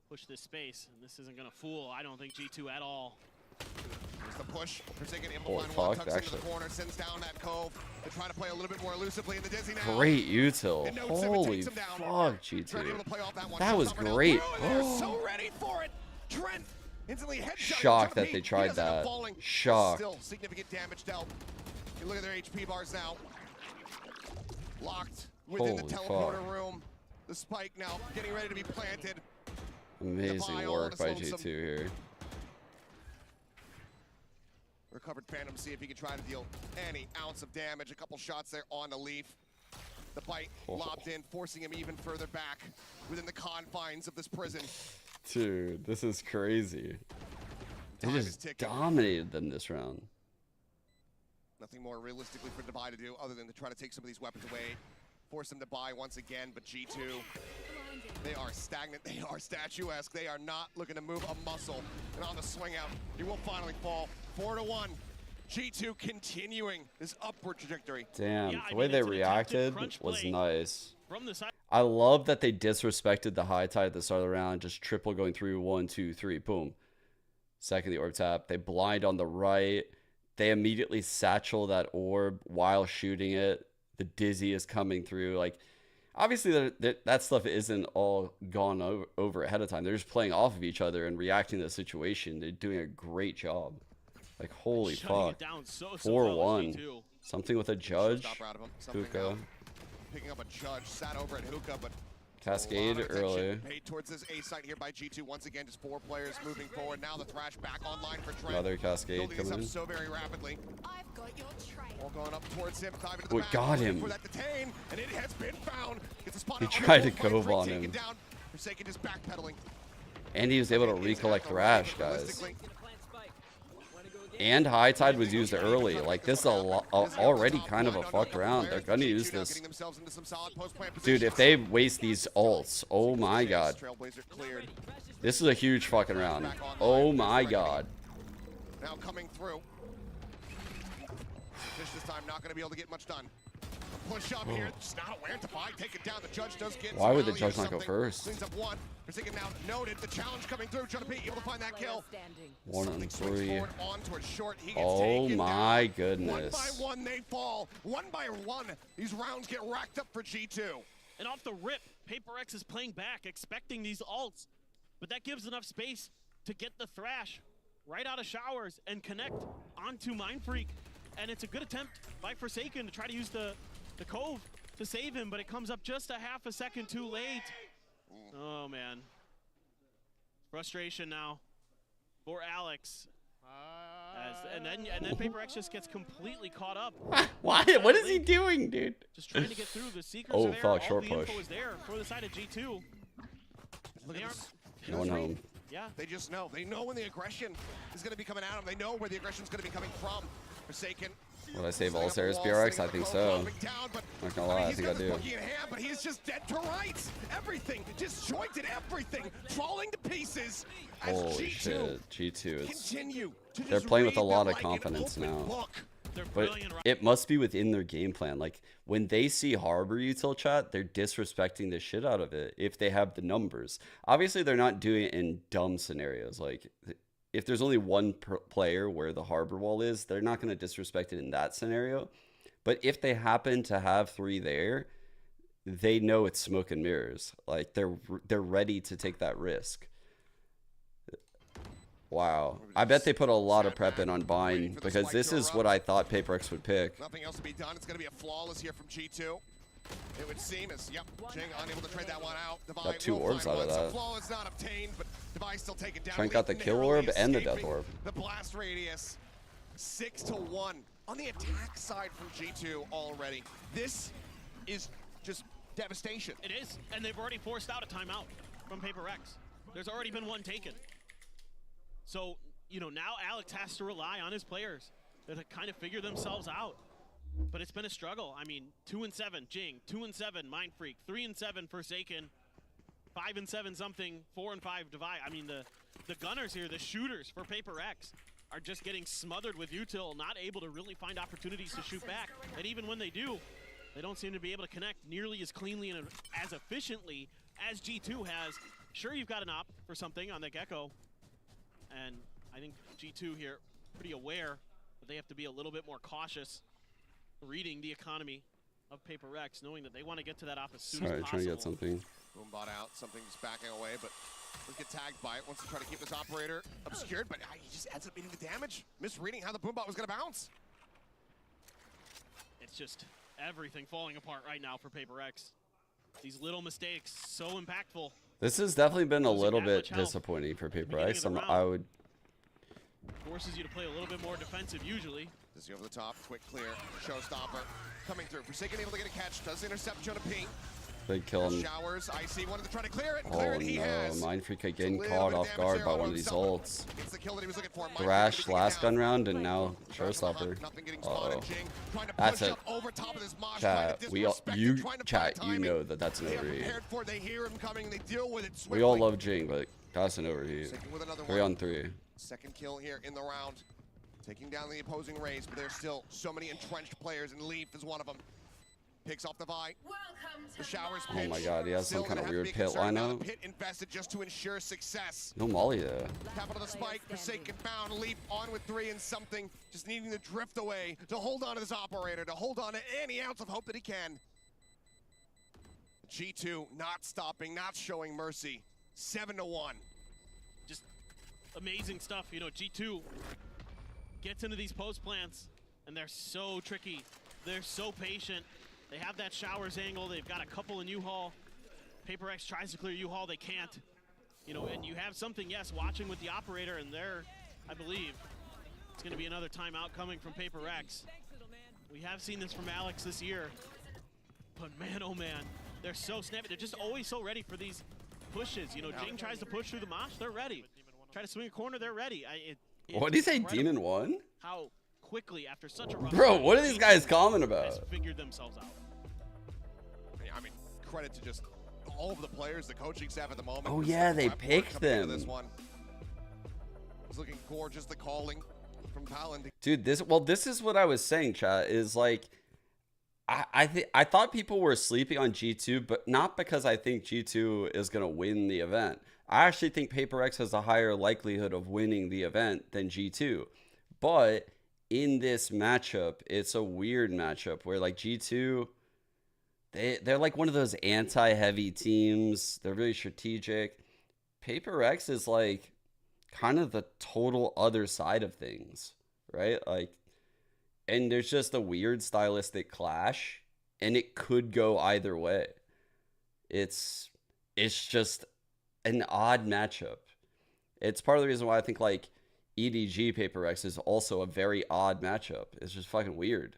[SPEAKER 15] push this space, and this isn't gonna fool, I don't think, G2 at all.
[SPEAKER 14] There's the push. Forsaken
[SPEAKER 1] Holy
[SPEAKER 14] Immobiline one
[SPEAKER 1] fuck,
[SPEAKER 14] tucks into the
[SPEAKER 1] actually.
[SPEAKER 14] corner, sends down that cove. They try to play a little bit more elusively in the dizzy now.
[SPEAKER 1] Great util.
[SPEAKER 14] It notes him and
[SPEAKER 1] Holy
[SPEAKER 14] takes him down.
[SPEAKER 1] fuck,
[SPEAKER 14] Trent able
[SPEAKER 1] G2.
[SPEAKER 14] to play off that one.
[SPEAKER 1] That was
[SPEAKER 14] Showstopper now
[SPEAKER 1] great.
[SPEAKER 14] through, and they're so ready for it. Trent instantly headshot.
[SPEAKER 1] Shocked that
[SPEAKER 14] Jonah
[SPEAKER 1] they
[SPEAKER 14] P.
[SPEAKER 1] tried
[SPEAKER 14] He doesn't end up
[SPEAKER 1] that.
[SPEAKER 14] falling.
[SPEAKER 1] Shocked.
[SPEAKER 14] Still significant damage dealt. You look at their HP bars now. Locked within
[SPEAKER 1] Holy
[SPEAKER 14] the teleporter
[SPEAKER 1] fuck.
[SPEAKER 14] room. The spike now getting ready to be planted.
[SPEAKER 1] Amazing
[SPEAKER 14] Divide
[SPEAKER 1] work
[SPEAKER 14] on
[SPEAKER 1] by
[SPEAKER 14] his
[SPEAKER 1] G2 here.
[SPEAKER 14] Recovered Phantom, see if he can try to deal any ounce of damage. A couple shots there on the Leaf. The bite lobbed in, forcing him even further back within the confines of this prison.
[SPEAKER 1] Dude, this is crazy. They
[SPEAKER 14] Time is
[SPEAKER 1] just
[SPEAKER 14] ticking.
[SPEAKER 1] dominated them this round.
[SPEAKER 14] Nothing more realistically for Divide to do other than to try to take some of these weapons away, force them to buy once again, but G2, they are stagnant, they are statuesque, they are not looking to move a muscle. And on the swing out, he will finally fall 4-1. G2 continuing this upward trajectory.
[SPEAKER 1] Damn,
[SPEAKER 15] Yeah, I
[SPEAKER 1] the way
[SPEAKER 15] mean,
[SPEAKER 1] they
[SPEAKER 15] it's an attempted
[SPEAKER 1] reacted
[SPEAKER 15] crunch
[SPEAKER 1] was
[SPEAKER 15] play
[SPEAKER 1] nice.
[SPEAKER 15] from the side.
[SPEAKER 1] I love that they disrespected the high tide at the start of the round, just triple going through 1, 2, 3, boom. Second, the orb tap. They blind on the right. They immediately satchel that orb while shooting it. The dizzy is coming through. Like, obviously, that stuff isn't all gone over ahead of time. They're just playing off of each other and reacting to the situation. They're doing a great job. Like, holy
[SPEAKER 15] Shutting
[SPEAKER 1] fuck.
[SPEAKER 15] it down so
[SPEAKER 1] 4-1.
[SPEAKER 15] G2.
[SPEAKER 1] Something with a judge.
[SPEAKER 14] Showstopper out of him. Something
[SPEAKER 1] Hookah.
[SPEAKER 14] now. Picking up a judge, sat over at Hookah, but
[SPEAKER 1] Cascade early.
[SPEAKER 14] Paid towards this A site here by G2. Once again, just 4 players moving forward. Now the Thrash back online for Trent.
[SPEAKER 1] Another Cascade
[SPEAKER 14] Building this
[SPEAKER 1] coming
[SPEAKER 14] up
[SPEAKER 1] in.
[SPEAKER 14] so very rapidly. All going up towards him. Diving to the
[SPEAKER 1] Oh,
[SPEAKER 14] back,
[SPEAKER 1] got
[SPEAKER 14] looking
[SPEAKER 1] him.
[SPEAKER 14] For that detain, and it has been found. Gets a spot
[SPEAKER 1] He
[SPEAKER 14] out
[SPEAKER 1] tried
[SPEAKER 14] the
[SPEAKER 1] to
[SPEAKER 14] wall.
[SPEAKER 1] cove
[SPEAKER 14] Mindfreak
[SPEAKER 1] on
[SPEAKER 14] taken
[SPEAKER 1] him.
[SPEAKER 14] down. Forsaken just backpedaling.
[SPEAKER 1] And he was able to recollect Thrash, guys. And High Tide was used early. Like, this is already kind of a fucked round. They're going to use this. Dude, if they waste these ults, oh my god. This is a huge fucking round. Oh my god.
[SPEAKER 14] Now coming through. Fish this time not going to be able to get much done. Push up here, just not aware to fight, take it down. The judge does get.
[SPEAKER 1] Why would the judge not go first?
[SPEAKER 14] Cleans up one. Forsaken now noted. The challenge coming through. Trying to be able to find that kill.
[SPEAKER 1] 1 and 3.
[SPEAKER 14] On towards short. He gets
[SPEAKER 1] Oh
[SPEAKER 14] taken
[SPEAKER 1] my
[SPEAKER 14] down.
[SPEAKER 1] goodness.
[SPEAKER 14] One by one they fall. One by one these rounds get racked up for G2.
[SPEAKER 15] And off the rip, Paper X is playing back, expecting these ults. But that gives enough space to get the Thrash right out of showers and connect onto Mindfreak. And it's a good attempt by Forsaken to try to use the Cove to save him, but it comes up just a half a second too late. Oh, man. Frustration now for Alex. And then Paper X just gets completely caught up.
[SPEAKER 1] Why? What is he doing, dude?
[SPEAKER 15] Just trying to get through. The secrets
[SPEAKER 1] Oh,
[SPEAKER 15] are there.
[SPEAKER 1] fuck,
[SPEAKER 15] All
[SPEAKER 1] short
[SPEAKER 15] the
[SPEAKER 1] push.
[SPEAKER 15] info is there for the side of G2. They aren't.
[SPEAKER 1] Going home.
[SPEAKER 15] Yeah.
[SPEAKER 14] They just know. They know when the aggression is going to be coming at them. They know where the aggression is going to be coming from. Forsaken.
[SPEAKER 1] Will I save all Sarah's BRX? I think so. Not gonna lie, I think I do.
[SPEAKER 14] In hand, but he's just dead to rights. Everything, disjointed everything, falling to pieces. As
[SPEAKER 1] Holy
[SPEAKER 14] G2
[SPEAKER 1] shit. G2 is.
[SPEAKER 14] continue to
[SPEAKER 1] They're
[SPEAKER 14] just
[SPEAKER 1] playing with a
[SPEAKER 14] read
[SPEAKER 1] lot
[SPEAKER 14] them
[SPEAKER 1] of
[SPEAKER 14] like an
[SPEAKER 1] confidence
[SPEAKER 14] open
[SPEAKER 1] now.
[SPEAKER 14] book.
[SPEAKER 1] But it must be within their game plan. Like, when they see Harbor util chat, they're disrespecting the shit out of it if they have the numbers. Obviously, they're not doing it in dumb scenarios. Like, if there's only one player where the Harbor wall is, they're not going to disrespect it in that scenario. But if they happen to have 3 there, they know it's smoke and mirrors. Like, they're ready to take that risk. Wow. I bet they put a lot of prep in on Bind, because this is what I thought Paper X would pick.
[SPEAKER 14] Nothing else to be done. It's going to be a flawless here from G2. It would seem as, yep, Jing unable to trade that one out.
[SPEAKER 1] Got 2 orbs out of that.
[SPEAKER 14] Flawless not obtained, but Device still taken down.
[SPEAKER 1] Trent got the kill orb and the death orb.
[SPEAKER 14] The blast radius, 6-1 on the attack side from G2 already. This is just devastation.
[SPEAKER 15] It is, and they've already forced out a timeout from Paper X. There's already been one taken. So, you know, now Alex has to rely on his players to kind of figure themselves out. But it's been a struggle. I mean, 2-7 Jing, 2-7 Mindfreak, 3-7 Forsaken, 5-7 something, 4-5 Divide. I mean, the gunners here, the shooters for Paper X, are just getting smothered with util, not able to really find opportunities to shoot back. And even when they do, they don't seem to be able to connect nearly as cleanly and as efficiently as G2 has. Sure, you've got an op for something on the Gecko. And I think G2 here pretty aware that they have to be a little bit more cautious reading the economy of Paper X, knowing that they want to get to that op as soon as possible.
[SPEAKER 1] Trying to get something.
[SPEAKER 14] Boombot out, something's backing away, but let's get tagged by it. Wants to try to keep this operator obscured, but he just ends up beating the damage. Misreading how the Boombot was going to bounce.
[SPEAKER 15] It's just everything falling apart right now for Paper X. These little mistakes, so impactful.
[SPEAKER 1] This has definitely been a little bit disappointing for Paper X. I would.
[SPEAKER 15] Forces you to play a little bit more defensive usually.
[SPEAKER 14] Dizzy over the top, quick clear, showstopper coming through. Forsaken able to get a catch, does intercept Jonah P.
[SPEAKER 1] Big kill him.
[SPEAKER 14] Showers, IC wanted to try to clear it, and
[SPEAKER 1] Oh
[SPEAKER 14] clear it he
[SPEAKER 1] no,
[SPEAKER 14] has.
[SPEAKER 1] Mindfreak getting caught off guard by one of these ults.
[SPEAKER 14] Gets the kill that he was looking for.
[SPEAKER 1] Thrash last gun round and now showstopper. Uh-oh. That's it. Chat, you know that that's an overheat.
[SPEAKER 14] They hear him coming, they deal with it swiftly.
[SPEAKER 1] We all love Jing, but that's an overheat. 3 on 3.
[SPEAKER 14] Second kill here in the round. Taking down the opposing Rays, but there's still so many entrenched players, and Leaf is one of them. Picks off the Vi. The showers pitch.
[SPEAKER 1] Oh my god, he has some kind of weird pit
[SPEAKER 14] Now the
[SPEAKER 1] lineup.
[SPEAKER 14] pit invested just to ensure success.
[SPEAKER 1] No molly though.
[SPEAKER 14] Capital the spike, Forsaken found, Leap on with 3 and something. Just needing to drift away, to hold on to this operator, to hold on to any ounce of hope that he can. G2 not stopping, not showing mercy. 7-1.
[SPEAKER 15] Just amazing stuff. You know, G2 gets into these post plants, and they're so tricky. They're so patient. They have that showers angle. They've got a couple in U-Haul. Paper X tries to clear U-Haul, they can't. You know, and you have something, yes, watching with the operator, and there, I believe, it's going to be another timeout coming from Paper X. We have seen this from Alex this year, but man, oh man, they're so snappy. They're just always so ready for these pushes. You know, Jing tries to push through the mosh, they're ready. Try to swing a corner, they're ready.
[SPEAKER 1] What did he say, Demon 1?
[SPEAKER 15] How quickly, after such a rough
[SPEAKER 1] Bro,
[SPEAKER 15] start,
[SPEAKER 1] what are these guys calling
[SPEAKER 15] has
[SPEAKER 1] about?
[SPEAKER 15] figured themselves out.
[SPEAKER 14] I mean, credit to just all of the players, the coaching staff at the moment.
[SPEAKER 1] Oh yeah, they picked them.
[SPEAKER 14] This one. It's looking gorgeous, the calling from Talon.
[SPEAKER 1] Dude, this is what I was saying, chat, is like I thought people were sleeping on G2, but not because I think G2 is going to win the event. I actually think Paper X has a higher likelihood of winning the event than G2. But in this matchup, it's a weird matchup where like G2, they're like one of those anti-heavy teams. They're really strategic. Paper X is like kind of the total other side of things, right? Like, and there's just a weird stylistic clash, and it could go either way. It's just an odd matchup. It's part of the reason why I think like EDG Paper X is also a very odd matchup. It's just fucking weird.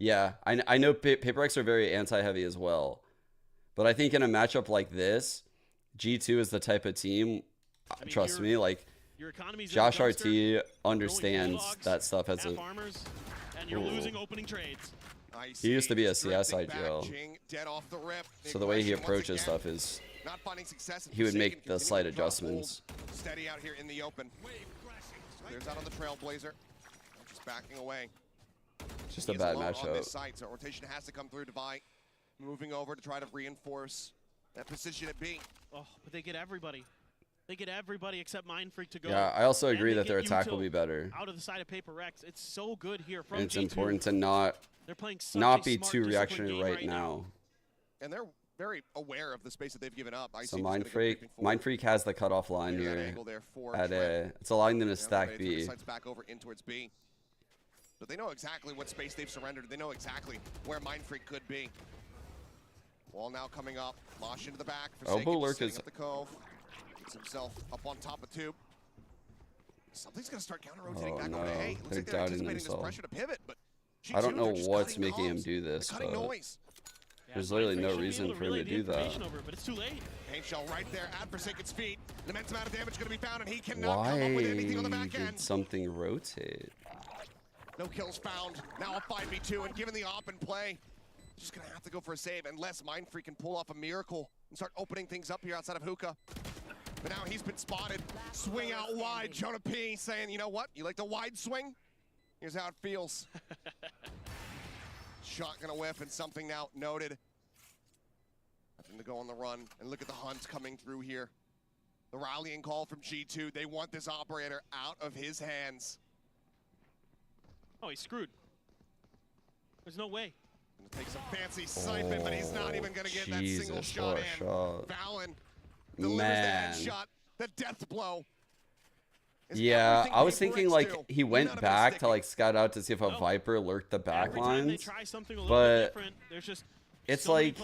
[SPEAKER 1] Yeah, I know Paper X are very anti-heavy as well, but I think in a matchup like this, G2 is the type of team, trust me, like Josh RT understands that stuff as a...
[SPEAKER 15] And you're losing opening trades.
[SPEAKER 1] He used to be a CS IGL, so the way he approaches stuff is he would make the slight adjustments.
[SPEAKER 14] Steady out here in the open. Clears out on the Trailblazer. Just backing away.
[SPEAKER 1] It's just a bad matchup.
[SPEAKER 14] On this side, so rotation has to come through. Devi moving over to try to reinforce that position at B.
[SPEAKER 15] Oh, but they get everybody. They get everybody except Mindfreak to go.
[SPEAKER 1] Yeah, I also agree that their attack will be better.
[SPEAKER 15] Out of the side of Paper X, it's so good here from
[SPEAKER 1] And it's
[SPEAKER 15] G2.
[SPEAKER 1] important to not be too reactionary right now.
[SPEAKER 14] And they're very aware of the space that they've given up.
[SPEAKER 1] So Mindfreak has the cutoff line here at A. It's allowing them to stack B.
[SPEAKER 14] Back over in towards B. But they know exactly what space they've surrendered. They know exactly where Mindfreak could be. Wall now coming up. Mosh into the back.
[SPEAKER 1] Elbow lurk is...
[SPEAKER 14] Up the cove. Gets himself up on top of tube. Something's going to start counter-rotating back over to A. Looks like they're anticipating this pressure to pivot, but G2,
[SPEAKER 1] I don't know what's making him do this, but there's literally no reason for him to do that.
[SPEAKER 15] But it's too late.
[SPEAKER 14] Paint shell right there at Forsaken's feet. An immense amount of damage going to be found, and he cannot come up with anything on the back end.
[SPEAKER 1] Why did something rotate?
[SPEAKER 14] No kills found. Now a 5v2, and given the op and play, just going to have to go for a save unless Mindfreak can pull off a miracle and start opening things up here outside of Hookah. But now he's been spotted. Swing out wide. Jonah P saying, you know what? You like the wide swing? Here's how it feels. Shot gonna whiff, and something now noted. Nothing to go on the run. And look at the hunt coming through here. The rallying call from G2. They want this operator out of his hands.
[SPEAKER 15] Oh, he's screwed. There's no way.
[SPEAKER 14] Gonna take some fancy sniping, but he's not even gonna get that single shot in. Valen delivers the headshot, the death blow.
[SPEAKER 1] Yeah, I was thinking like he went back to like scout out to see if a Viper lurked the back lines, but it's like,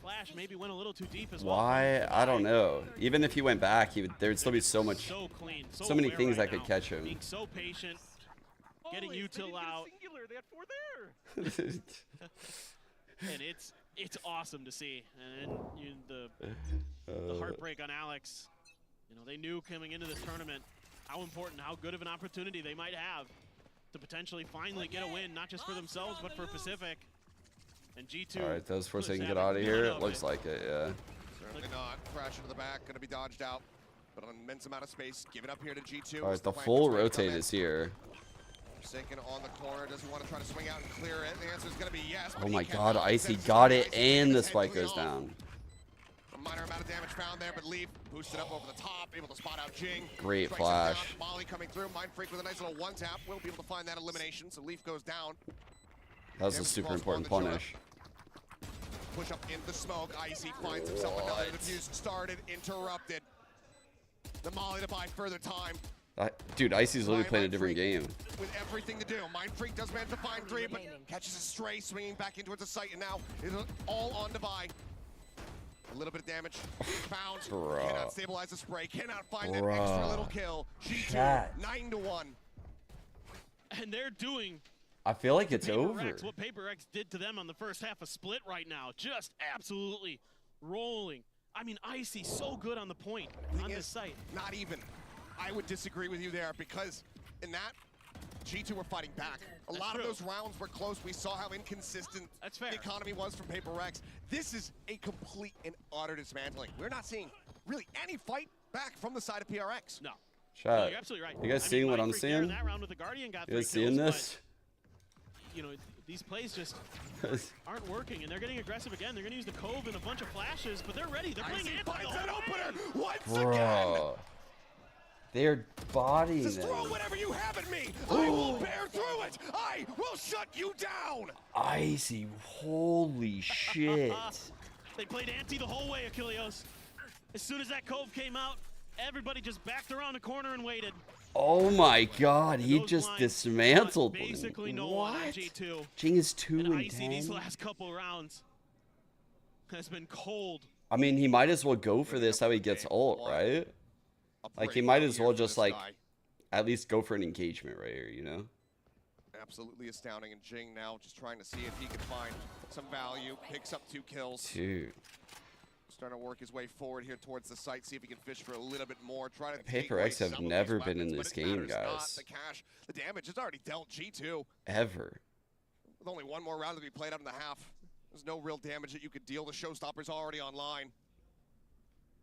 [SPEAKER 15] Flash maybe went a little too deep as
[SPEAKER 1] why? I don't know. Even if he went back, there'd still be so much, so many things that could catch him.
[SPEAKER 15] Being so patient, getting util out.
[SPEAKER 2] They had 4 there.
[SPEAKER 15] And it's awesome to see. And the heartbreak on Alex. You know, they knew coming into this tournament how important, how good of an opportunity they might have to potentially finally get a win, not just for themselves, but for Pacific. And G2.
[SPEAKER 1] All right, those Forsaken get out of here. It looks like it, yeah.
[SPEAKER 14] Certainly not. Crash into the back, going to be dodged out. But an immense amount of space. Give it up here to G2.
[SPEAKER 1] All right, the full rotate is here.
[SPEAKER 14] Forsaken on the corner. Does he want to try to swing out and clear it? The answer is going to be yes.
[SPEAKER 1] Oh my God, Icy got it, and the spike goes down.
[SPEAKER 14] A minor amount of damage found there, but Leaf boosted up over the top, able to spot out Jing.
[SPEAKER 1] Great flash.
[SPEAKER 14] Molly coming through. Mindfreak with a nice little one-tap. Will be able to find that elimination, so Leaf goes down.
[SPEAKER 1] That was a super important punish.
[SPEAKER 14] Push up in the smoke. Icy finds himself another defuse. Started, interrupted. The Molly to buy further time.
[SPEAKER 1] Dude, Icy's literally playing a different game.
[SPEAKER 14] With everything to do. Mindfreak does manage to find 3, but catches a stray, swinging back in towards the site, and now is all on Devi. A little bit of damage. Found.
[SPEAKER 1] Bruh.
[SPEAKER 14] Cannot stabilize the spray. Cannot find that extra little kill. G2,
[SPEAKER 1] Chat.
[SPEAKER 14] 9-1.
[SPEAKER 15] And they're doing
[SPEAKER 1] I feel like it's
[SPEAKER 15] Paper
[SPEAKER 1] over.
[SPEAKER 15] Rex, what Paper Rex did to them on the first half of Split right now. Just absolutely rolling. I mean, Icy so good on the point on this site.
[SPEAKER 14] Not even. I would disagree with you there because in that, G2 were fighting back. A lot of those rounds were close. We saw how inconsistent the economy was from Paper Rex. This is a complete and utter dismantling. We're not seeing really any fight back from the side of PRX.
[SPEAKER 15] No.
[SPEAKER 1] Chat.
[SPEAKER 15] No, you're absolutely right.
[SPEAKER 1] You guys
[SPEAKER 15] I
[SPEAKER 1] seeing
[SPEAKER 15] mean,
[SPEAKER 1] what I'm
[SPEAKER 15] Mindfreak there in
[SPEAKER 1] seeing?
[SPEAKER 15] that round with the Guardian got
[SPEAKER 1] You guys
[SPEAKER 15] 3
[SPEAKER 1] seeing
[SPEAKER 15] kills,
[SPEAKER 1] this?
[SPEAKER 15] but, you know, these plays just aren't working, and they're getting aggressive again. They're going to use the Cove and a bunch of flashes, but they're ready. They're playing anti the whole
[SPEAKER 14] opener once
[SPEAKER 1] Bro. They're bodying
[SPEAKER 14] Just
[SPEAKER 1] them.
[SPEAKER 14] throw whatever you have at me. I will bear through it. I will shut you down.
[SPEAKER 1] Icy, holy shit.
[SPEAKER 15] They played anti the whole way, Achilleos. As soon as that Cove came out, everybody just backed around the corner and waited.
[SPEAKER 1] Oh my god, he just dismantled them.
[SPEAKER 15] Basically no one on
[SPEAKER 1] What?
[SPEAKER 15] G2.
[SPEAKER 1] Jing is 2
[SPEAKER 15] and
[SPEAKER 1] and
[SPEAKER 15] Icy
[SPEAKER 1] 10.
[SPEAKER 15] these last couple rounds has been cold.
[SPEAKER 1] I mean, he might as well go for this how he gets ult, right? Like, he might as well just, like, at least go for an engagement right here, you know?
[SPEAKER 14] Absolutely astounding. And Jing now just trying to see if he can find some value. Picks up 2 kills.
[SPEAKER 1] Dude.
[SPEAKER 14] Starting to work his way forward here towards the site. See if he can fish for a little bit more. Try to
[SPEAKER 1] Paper X have never been in this game, guys.
[SPEAKER 14] The cash, the damage is already dealt G2.
[SPEAKER 1] Ever.
[SPEAKER 14] With only one more round to be played out in the half. There's no real damage that you could deal. The showstopper's already online.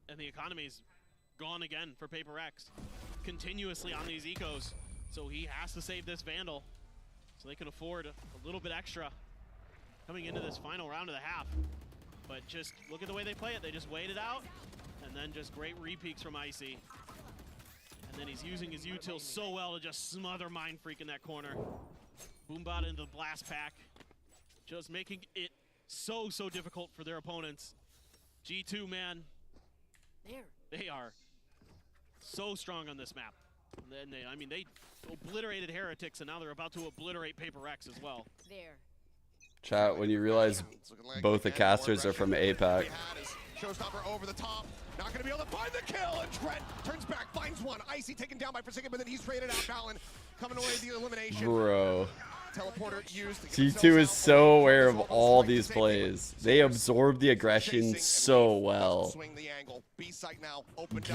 [SPEAKER 15] And the economy's gone again for Paper X. Continuously on these ecos. So he has to save this Vandal. So they can afford a little bit extra coming into this final round of the half. But just look at the way they play it. They just wait it out, and then just great repeaks from Icy. And then he's using his util so well to just smother Mindfreak in that corner. Boombot into the blast pack. Just making it so difficult for their opponents. G2, man. They are so strong on this map. And then they obliterated Heretics, and now they're about to obliterate Paper X as well.
[SPEAKER 1] Chat, when you realize both the casters are from APAC.
[SPEAKER 14] Showstopper over the top. Not going to be able to find the kill. And Trent turns back, finds one. Icy taken down by Forsaken, but then he's traded out. Fallon coming away with the elimination.
[SPEAKER 1] Bro.
[SPEAKER 14] Teleporter used.
[SPEAKER 1] G2 is so aware of all these plays. They absorb the aggression so well.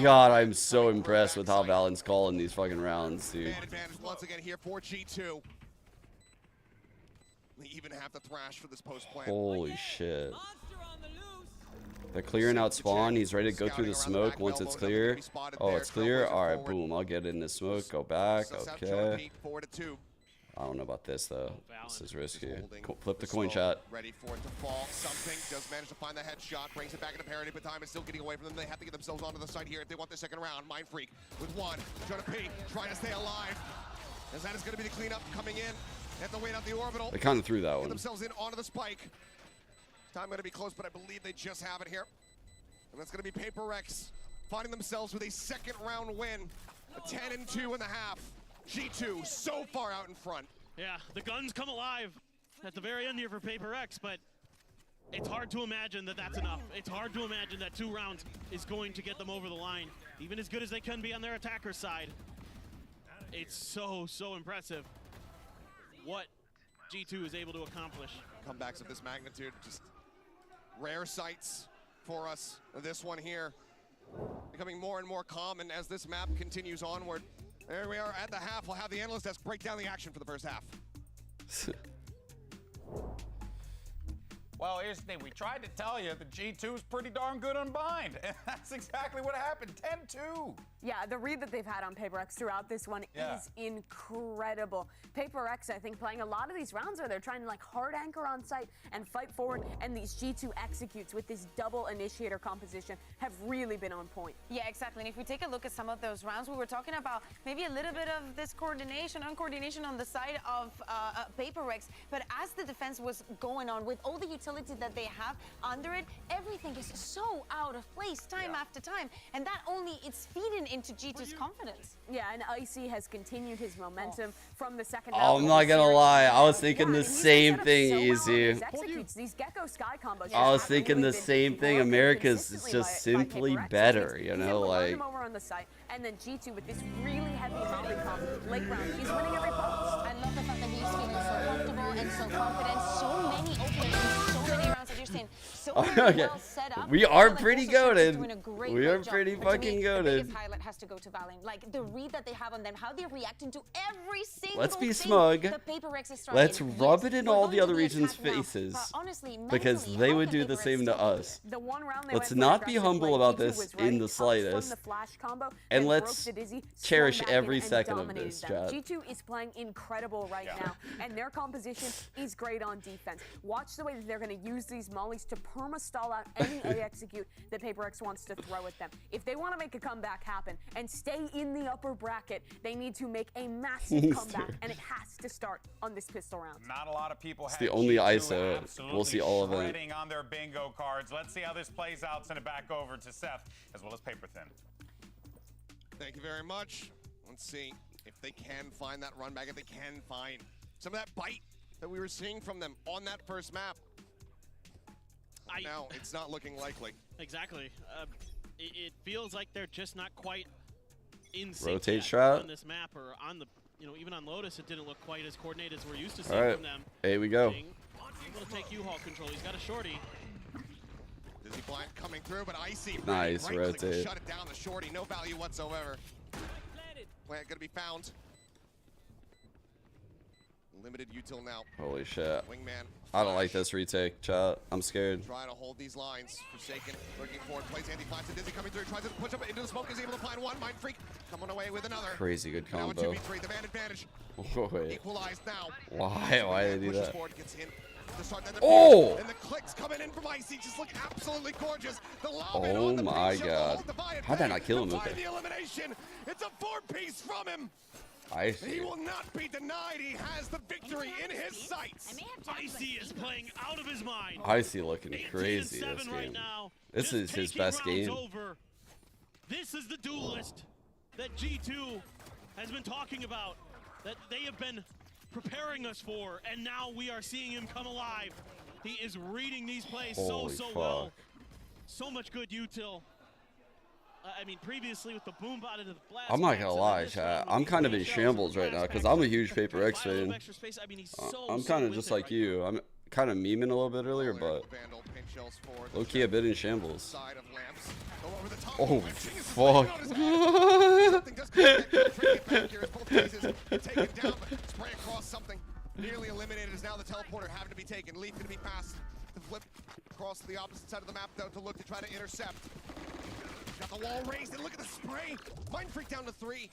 [SPEAKER 1] God, I'm so impressed with how Valen's calling these fucking rounds, dude.
[SPEAKER 14] Advantage once again here for G2. They even have the thrash for this post play.
[SPEAKER 1] Holy shit. They're clearing out spawn. He's ready to go through the smoke once it's clear. Oh, it's clear? Alright, boom. I'll get in the smoke. Go back. Okay. I don't know about this, though. This is risky. Flip the coin, chat.
[SPEAKER 14] Ready for it to fall. Something does manage to find the headshot. Brings it back into parity, but time is still getting away from them. They have to get themselves onto the site here if they want the second round. Mindfreak with one. Trying to peek. Trying to stay alive. As that is going to be the cleanup coming in. They have to wait out the orbital.
[SPEAKER 1] They kind of threw that
[SPEAKER 14] Get
[SPEAKER 1] one.
[SPEAKER 14] themselves in onto the spike. Time going to be close, but I believe they just have it here. And that's going to be Paper Rex finding themselves with a second round win. A 10-2 in the half. G2 so far out in front.
[SPEAKER 15] Yeah, the guns come alive at the very end here for Paper X, but it's hard to imagine that that's enough. It's hard to imagine that 2 rounds is going to get them over the line, even as good as they can be on their attacker side. It's so impressive what G2 is able to accomplish.
[SPEAKER 14] Comebacks of this magnitude, just rare sights for us. This one here becoming more and more common as this map continues onward. There we are at the half. We'll have the analyst desk break down the action for the first half.
[SPEAKER 7] Well, here's the thing. We tried to tell you that G2's pretty darn good on bind, and that's exactly what happened. 10-2.
[SPEAKER 4] Yeah, the read that they've had on Paper X throughout this one is incredible. Paper X, I think, playing a lot of these rounds where they're trying to like hard anchor on site and fight forward, and these G2 executes with this double initiator composition have really been on point.
[SPEAKER 3] Yeah, exactly. And if we take a look at some of those rounds, we were talking about maybe a little bit of this uncoordination on the side of Paper X, but as the defense was going on with all the utility that they have under it, everything is so out of place time after time, and that only it's feeding into G2's confidence.
[SPEAKER 4] Yeah, and Icy has continued his momentum from the second
[SPEAKER 1] Oh,
[SPEAKER 4] half.
[SPEAKER 1] I'm not gonna lie. I was thinking the same thing, Easy.
[SPEAKER 4] These Gecko Sky combos.
[SPEAKER 1] I was thinking the same thing. America's just simply better, you know, like.
[SPEAKER 4] Over on the site, and then G2 with this really heavy molly comp late round. He's winning every post.
[SPEAKER 3] I love the fact that he's feeling so comfortable and so confident. So many openers, so many rounds that you're saying. So
[SPEAKER 1] Okay.
[SPEAKER 3] well set up.
[SPEAKER 1] We are pretty goated. We are pretty
[SPEAKER 3] But to
[SPEAKER 1] fucking
[SPEAKER 3] me, the
[SPEAKER 1] goated.
[SPEAKER 3] biggest highlight has to go to Valen. Like the read that they have on them, how they're reacting to every single
[SPEAKER 1] Let's be
[SPEAKER 3] thing
[SPEAKER 1] smug.
[SPEAKER 3] the Paper Rex is trying.
[SPEAKER 1] Let's rub it in
[SPEAKER 3] We're
[SPEAKER 1] all
[SPEAKER 3] going
[SPEAKER 1] the
[SPEAKER 3] to
[SPEAKER 1] other
[SPEAKER 3] the
[SPEAKER 1] regions'
[SPEAKER 3] attack now,
[SPEAKER 1] faces.
[SPEAKER 3] but honestly,
[SPEAKER 1] Because
[SPEAKER 3] mentally,
[SPEAKER 1] they
[SPEAKER 3] how
[SPEAKER 1] would
[SPEAKER 3] can
[SPEAKER 1] do the
[SPEAKER 3] Paper
[SPEAKER 1] same
[SPEAKER 3] Rex
[SPEAKER 1] to us.
[SPEAKER 4] The one round they
[SPEAKER 1] Let's
[SPEAKER 4] went
[SPEAKER 1] not
[SPEAKER 4] for
[SPEAKER 1] be
[SPEAKER 4] aggressive
[SPEAKER 1] humble
[SPEAKER 4] play,
[SPEAKER 1] about
[SPEAKER 4] G2
[SPEAKER 1] this
[SPEAKER 4] was ready,
[SPEAKER 1] in the
[SPEAKER 4] comes from the
[SPEAKER 1] slightest.
[SPEAKER 4] flash combo,
[SPEAKER 1] And
[SPEAKER 4] then
[SPEAKER 1] let's
[SPEAKER 4] broke the dizzy,
[SPEAKER 1] cherish
[SPEAKER 4] swung back
[SPEAKER 1] every
[SPEAKER 4] in and
[SPEAKER 1] second of
[SPEAKER 4] dominated
[SPEAKER 1] this,
[SPEAKER 4] them.
[SPEAKER 1] chat.
[SPEAKER 4] G2 is playing incredible right now, and their composition is great on defense. Watch the way that they're going to use these mollies to perma-stall out any A execute that Paper X wants to throw at them. If they want to make a comeback happen and stay in the upper bracket, they need to make a massive comeback, and it has to start on this pistol round.
[SPEAKER 7] Not a lot of people
[SPEAKER 1] It's
[SPEAKER 7] had
[SPEAKER 1] the only
[SPEAKER 7] G2
[SPEAKER 1] ISO. We'll see all of it.
[SPEAKER 7] shredding on their bingo cards. Let's see how this plays out. Send it back over to Seth as well as Paper Thin.
[SPEAKER 14] Thank you very much. Let's see if they can find that run back, if they can find some of that bite that we were seeing from them on that first map. No, it's not looking likely.
[SPEAKER 15] Exactly. It feels like they're just not quite in sync
[SPEAKER 1] Rotate
[SPEAKER 15] yet
[SPEAKER 1] strat.
[SPEAKER 15] on this map or on the, even on Lotus, it didn't look quite as coordinated as we're used to
[SPEAKER 1] All
[SPEAKER 15] seeing
[SPEAKER 1] right.
[SPEAKER 15] from them.
[SPEAKER 1] Here we go.
[SPEAKER 15] Jing, able to take U-Haul control. He's got a shorty.
[SPEAKER 14] Dizzy blind coming through, but Icy
[SPEAKER 1] Nice
[SPEAKER 14] right click to
[SPEAKER 1] rotate.
[SPEAKER 14] shut it down. The shorty, no value whatsoever. Plant gonna be found. Limited util now.
[SPEAKER 1] Holy shit.
[SPEAKER 14] Wingman.
[SPEAKER 1] I don't like this retake, chat. I'm scared.
[SPEAKER 14] Trying to hold these lines. Forsaken, looking forward, plays anti-flash to Dizzy coming through, tries to push up into the smoke, is able to find one. Mind Freak coming away with another.
[SPEAKER 1] Crazy good
[SPEAKER 14] Now a
[SPEAKER 1] combo.
[SPEAKER 14] 2v3, the man advantage.
[SPEAKER 1] Oh, wait.
[SPEAKER 14] Equalized now.
[SPEAKER 1] Why did they do
[SPEAKER 14] Pushes
[SPEAKER 1] that?
[SPEAKER 14] forward, gets in. To start that
[SPEAKER 1] Oh!
[SPEAKER 14] And the clicks coming in from Icy just look absolutely gorgeous. The lob
[SPEAKER 1] Oh my god. How'd that not kill him?
[SPEAKER 14] The
[SPEAKER 1] Okay.
[SPEAKER 14] elimination. It's a 4-piece from him.
[SPEAKER 1] I see.
[SPEAKER 14] He will not be denied. He has the victory in his sights.
[SPEAKER 15] Icy is playing out of his mind.
[SPEAKER 1] I see looking crazy this
[SPEAKER 15] 18-7 right
[SPEAKER 1] game.
[SPEAKER 15] now.
[SPEAKER 1] This is his
[SPEAKER 15] Taking
[SPEAKER 1] best
[SPEAKER 15] rounds
[SPEAKER 1] game.
[SPEAKER 15] Over. This is the duelist that G2 has been talking about, that they have been preparing us for, and now we are seeing him come alive. He is reading these plays
[SPEAKER 1] Holy
[SPEAKER 15] so
[SPEAKER 1] fuck.
[SPEAKER 15] well. So much good util. I mean, previously with the boom bot into the blast.
[SPEAKER 1] I'm not gonna lie, chat. I'm kind of in shambles right now because I'm a huge Paper X fan. I'm kind of just like you. I'm kind of memeing a little bit earlier, but low-key a bit in shambles. Oh, fuck.
[SPEAKER 14] Taken down, but spray across something. Nearly eliminated is now the teleporter having to be taken. Leaf gonna be passed to flip across to the opposite side of the map though to look to try to intercept. Got the wall raised and look at the spray. Mind Freak down to 3.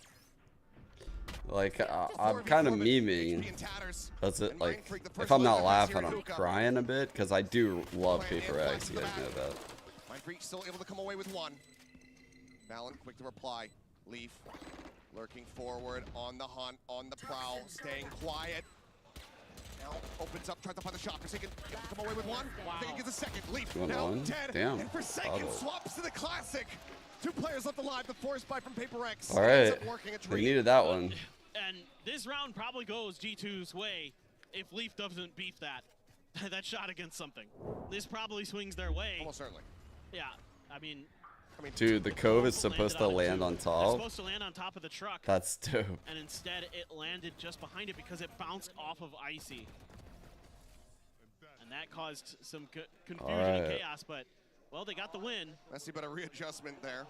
[SPEAKER 1] Like, I'm kind of memeing. That's it. Like, if I'm not laughing, I'm crying a bit because I do love Paper X. You guys know that.
[SPEAKER 14] Mind Freak still able to come away with 1. Valen quick to reply. Leaf lurking forward on the hunt, on the prowl, staying quiet. Now opens up, tries to find the shot. Forsaken able to come away with 1. Forsaken gets a second. Leaf now dead.
[SPEAKER 1] Damn.
[SPEAKER 14] And Forsaken swaps to the classic. 2 players left alive. The force bite from Paper X.
[SPEAKER 1] All right. They needed that one.
[SPEAKER 15] And this round probably goes G2's way if Leaf doesn't beef that shot against something. This probably swings their way.
[SPEAKER 14] Almost certainly.
[SPEAKER 15] Yeah, I mean,
[SPEAKER 1] Dude, the cove is supposed to land on
[SPEAKER 15] it's
[SPEAKER 1] top.
[SPEAKER 15] supposed to land on top of the truck.
[SPEAKER 1] That's dope.
[SPEAKER 15] And instead it landed just behind it because it bounced off of Icy. And that caused some confusion and chaos, but, well, they got the win.
[SPEAKER 14] Messy, but a readjustment there.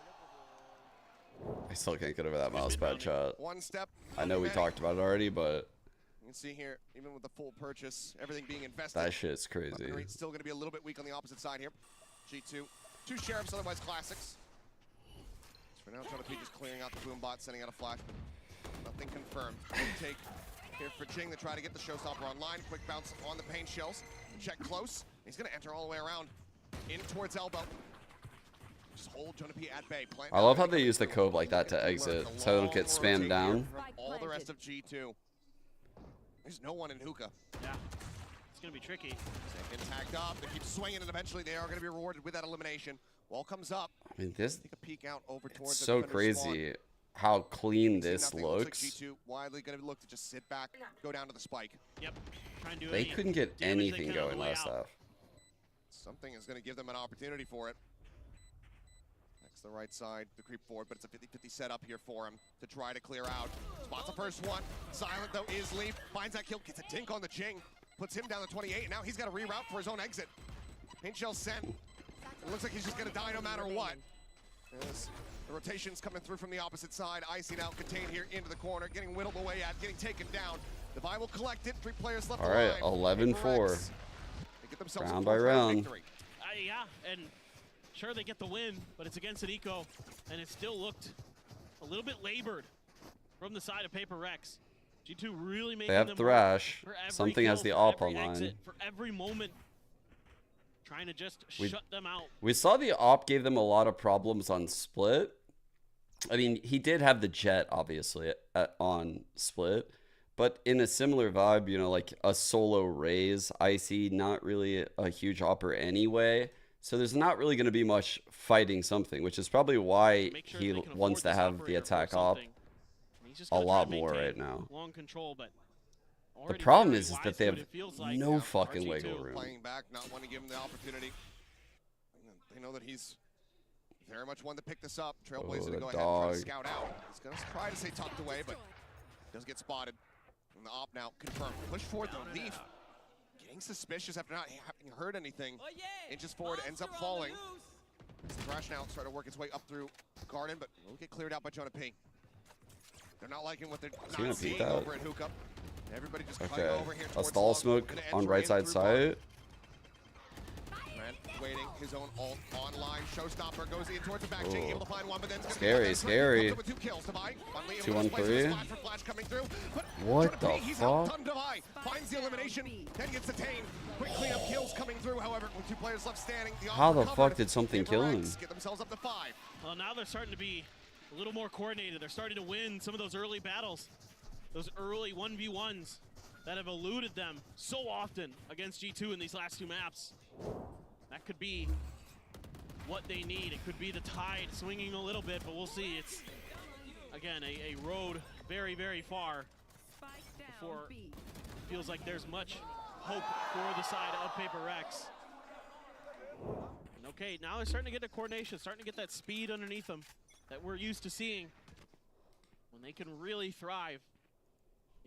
[SPEAKER 1] I still can't get over that mouse pad shot.
[SPEAKER 14] 1 step.
[SPEAKER 1] I know we talked about it already, but
[SPEAKER 14] You can see here, even with the full purchase, everything being invested.
[SPEAKER 1] that shit's crazy.
[SPEAKER 14] Rate's still going to be a little bit weak on the opposite side here. G2. 2 Sheriffs, otherwise Classics. For now, trying to be just clearing out the boom bot, sending out a flash. Nothing confirmed. Take here for Jing to try to get the showstopper online. Quick bounce on the pain shells. Check close. He's going to enter all the way around. In towards elbow. Just hold Jonah P at bay.
[SPEAKER 1] I love how they use the cove like that to exit, so they don't get spammed down.
[SPEAKER 14] All the rest of G2. There's no one in hookah.
[SPEAKER 15] Yeah. going to be tricky.
[SPEAKER 14] Second tagged up. They keep swinging, and eventually they are going to be rewarded with that elimination. Wall comes up.
[SPEAKER 1] I mean, this
[SPEAKER 14] Take a peek out over towards
[SPEAKER 1] it's
[SPEAKER 14] the
[SPEAKER 1] so
[SPEAKER 14] defender's
[SPEAKER 1] crazy
[SPEAKER 14] spawn.
[SPEAKER 1] how clean
[SPEAKER 14] See
[SPEAKER 1] this
[SPEAKER 14] nothing. Looks
[SPEAKER 1] looks.
[SPEAKER 14] like G2 widely going to look to just sit back, go down to the spike.
[SPEAKER 15] Yep. Try and do
[SPEAKER 1] They
[SPEAKER 15] any
[SPEAKER 1] couldn't get
[SPEAKER 15] damage they
[SPEAKER 1] anything
[SPEAKER 15] can on the
[SPEAKER 1] going
[SPEAKER 15] way
[SPEAKER 1] last
[SPEAKER 15] out.
[SPEAKER 1] half.
[SPEAKER 14] Something is going to give them an opportunity for it. Next the right side, the creep forward, but it's a 50-50 setup here for him to try to clear out. Spots the first one. Silent though is Leaf. Finds that kill, gets a dink on the Jing. Puts him down to 28, and now he's got to reroute for his own exit. Paint shell sent. It looks like he's just going to die no matter what. As the rotation's coming through from the opposite side. Icy now contained here into the corner, getting whittled away at, getting taken down. The Vi will collect it. 3 players left
[SPEAKER 1] All right,
[SPEAKER 14] alive.
[SPEAKER 1] 11-4.
[SPEAKER 14] They get themselves a
[SPEAKER 1] Round by
[SPEAKER 14] 4th
[SPEAKER 1] round.
[SPEAKER 14] victory.
[SPEAKER 15] Yeah, and sure they get the win, but it's against an eco, and it still looked a little bit labored from the side of Paper Rex. G2 really making
[SPEAKER 1] They have
[SPEAKER 15] them
[SPEAKER 1] Thrash.
[SPEAKER 15] work for every
[SPEAKER 1] Something has
[SPEAKER 15] kill,
[SPEAKER 1] the
[SPEAKER 15] for
[SPEAKER 1] op
[SPEAKER 15] every
[SPEAKER 1] online.
[SPEAKER 15] exit, for every moment, trying to just shut them out.
[SPEAKER 1] We saw the op gave them a lot of problems on split. I mean, he did have the jet, obviously, on split. But in a similar vibe, you know, like a solo raise, Icy, not really a huge opper anyway. So there's not really going to be much fighting something, which is probably why he wants to have the attack op a lot more right now.
[SPEAKER 15] Long control, but
[SPEAKER 1] The problem is that they have no fucking
[SPEAKER 14] RG2
[SPEAKER 1] wiggle room.
[SPEAKER 14] Playing back, not wanting to give him the opportunity. They know that he's very much one to pick this up. Trailblazer to go ahead and try to scout out. He's going to try to stay tucked away, but does get spotted. And the op now confirmed. Push forward the Leaf. Getting suspicious after not having heard anything. Inches forward, ends up falling. Thrash now trying to work its way up through Garden, but will get cleared out by Jonah P. They're not liking what they're not seeing over at Hookup. Everybody just cutting over here
[SPEAKER 1] A
[SPEAKER 14] towards
[SPEAKER 1] stall
[SPEAKER 14] long.
[SPEAKER 1] smoke
[SPEAKER 14] Gonna
[SPEAKER 1] on
[SPEAKER 14] enter
[SPEAKER 1] right
[SPEAKER 14] in
[SPEAKER 1] side
[SPEAKER 14] through
[SPEAKER 1] side.
[SPEAKER 14] Rent waiting, his own ult online. Showstopper goes in towards the back. Jing able to find one, but then it's
[SPEAKER 1] Scary, scary.
[SPEAKER 14] Comes up with 2 kills. Devi,
[SPEAKER 1] 2 on 3.
[SPEAKER 14] Flash coming through. But
[SPEAKER 1] What the
[SPEAKER 14] he's
[SPEAKER 1] fuck?
[SPEAKER 14] outdone Devi. Finds the elimination, then gets detained. Quick cleanup kills coming through, however, with 2 players left standing.
[SPEAKER 1] How the fuck did something kill him?
[SPEAKER 14] Get themselves up to 5.
[SPEAKER 15] Well, now they're starting to be a little more coordinated. They're starting to win some of those early battles, those early 1v1s that have eluded them so often against G2 in these last 2 maps. That could be what they need. It could be the tide swinging a little bit, but we'll see. It's, again, a road very, very far before it feels like there's much hope for the side of Paper Rex. And okay, now they're starting to get the coordination, starting to get that speed underneath them that we're used to seeing when they can really thrive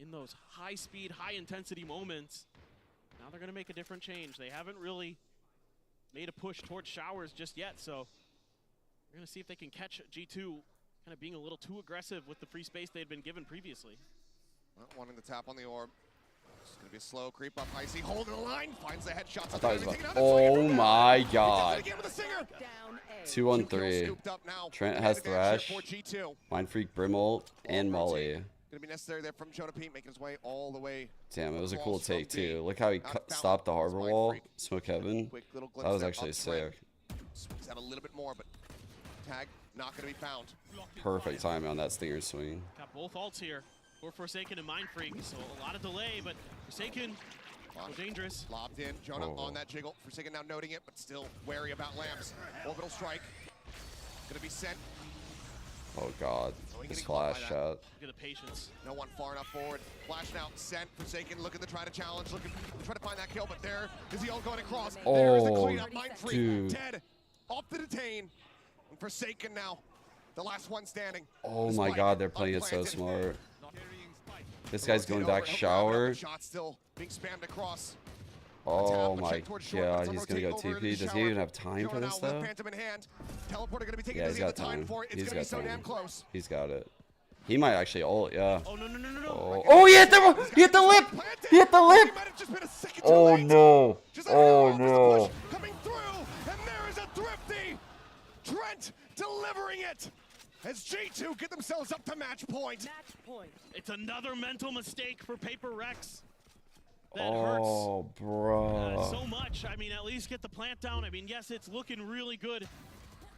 [SPEAKER 15] in those high-speed, high-intensity moments. Now they're going to make a different change. They haven't really made a push towards showers just yet, so we're going to see if they can catch G2 kind of being a little too aggressive with the free space they had been given previously.
[SPEAKER 14] Not wanting to tap on the orb. It's going to be a slow creep up. Icy holding the line, finds the headshots.
[SPEAKER 1] I thought it was about, oh my god. 2 on 3. Trent has Thrash, Mind Freak, Brimult, and Molly.
[SPEAKER 14] Going to be necessary there from Jonah P, making his way all the way.
[SPEAKER 1] Damn, it was a cool take too. Look how he stopped the harbor wall, Smoke Heaven. That was actually sick.
[SPEAKER 14] Swings out a little bit more, but tag not going to be found.
[SPEAKER 1] Perfect timing on that stinger swing.
[SPEAKER 15] Got both ults here for Forsaken and Mind Freak, so a lot of delay, but Forsaken, so dangerous.
[SPEAKER 14] Lobbed in, Jonah on that jiggle. Forsaken now noting it, but still wary about lamps. Orbital strike. Going to be sent.
[SPEAKER 1] Oh god, this flash shot.
[SPEAKER 15] Look at the patience.
[SPEAKER 14] No one far enough forward. Flash now sent. Forsaken looking to try to challenge, looking to try to find that kill, but there is the ult going across. There's the cleanup. Mind Freak dead. Off the detain. And Forsaken now, the last one standing.
[SPEAKER 1] Oh my god, they're playing it so smart. This guy's going back shower.
[SPEAKER 14] Shot still being spammed across.
[SPEAKER 1] Oh my god, he's gonna go TP. Does he even have time for this though? Yeah, he's got time. He's got time. He's got it. He might actually ult, yeah.
[SPEAKER 15] Oh, no, no, no, no, no.
[SPEAKER 1] Oh, oh, he hit the lip! He hit the lip! Oh no. Oh no.
[SPEAKER 14] Coming through, and there is a thrifty Trent delivering it. As G2 get themselves up to match point.
[SPEAKER 15] It's another mental mistake for Paper Rex. That
[SPEAKER 1] Oh,
[SPEAKER 15] hurts
[SPEAKER 1] bro.
[SPEAKER 15] so much. I mean, at least get the plant down. I mean, yes, it's looking really good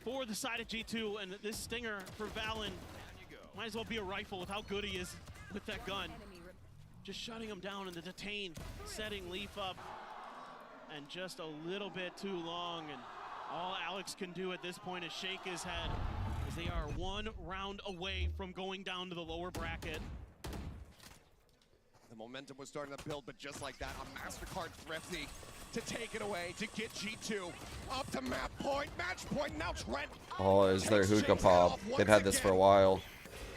[SPEAKER 15] for the side of G2, and this stinger for Valen might as well be a rifle with how good he is with that gun. Just shutting him down in the detain, setting Leaf up. and just a little bit too long. And all Alex can do at this point is shake his head, as they are 1 round away from going down to the lower bracket.
[SPEAKER 14] The momentum was starting to build, but just like that, a MasterCard Thrifty to take it away, to get G2 up to map point, match point. Now Trent.
[SPEAKER 1] Oh, is their hookah pop? They've had this for a while.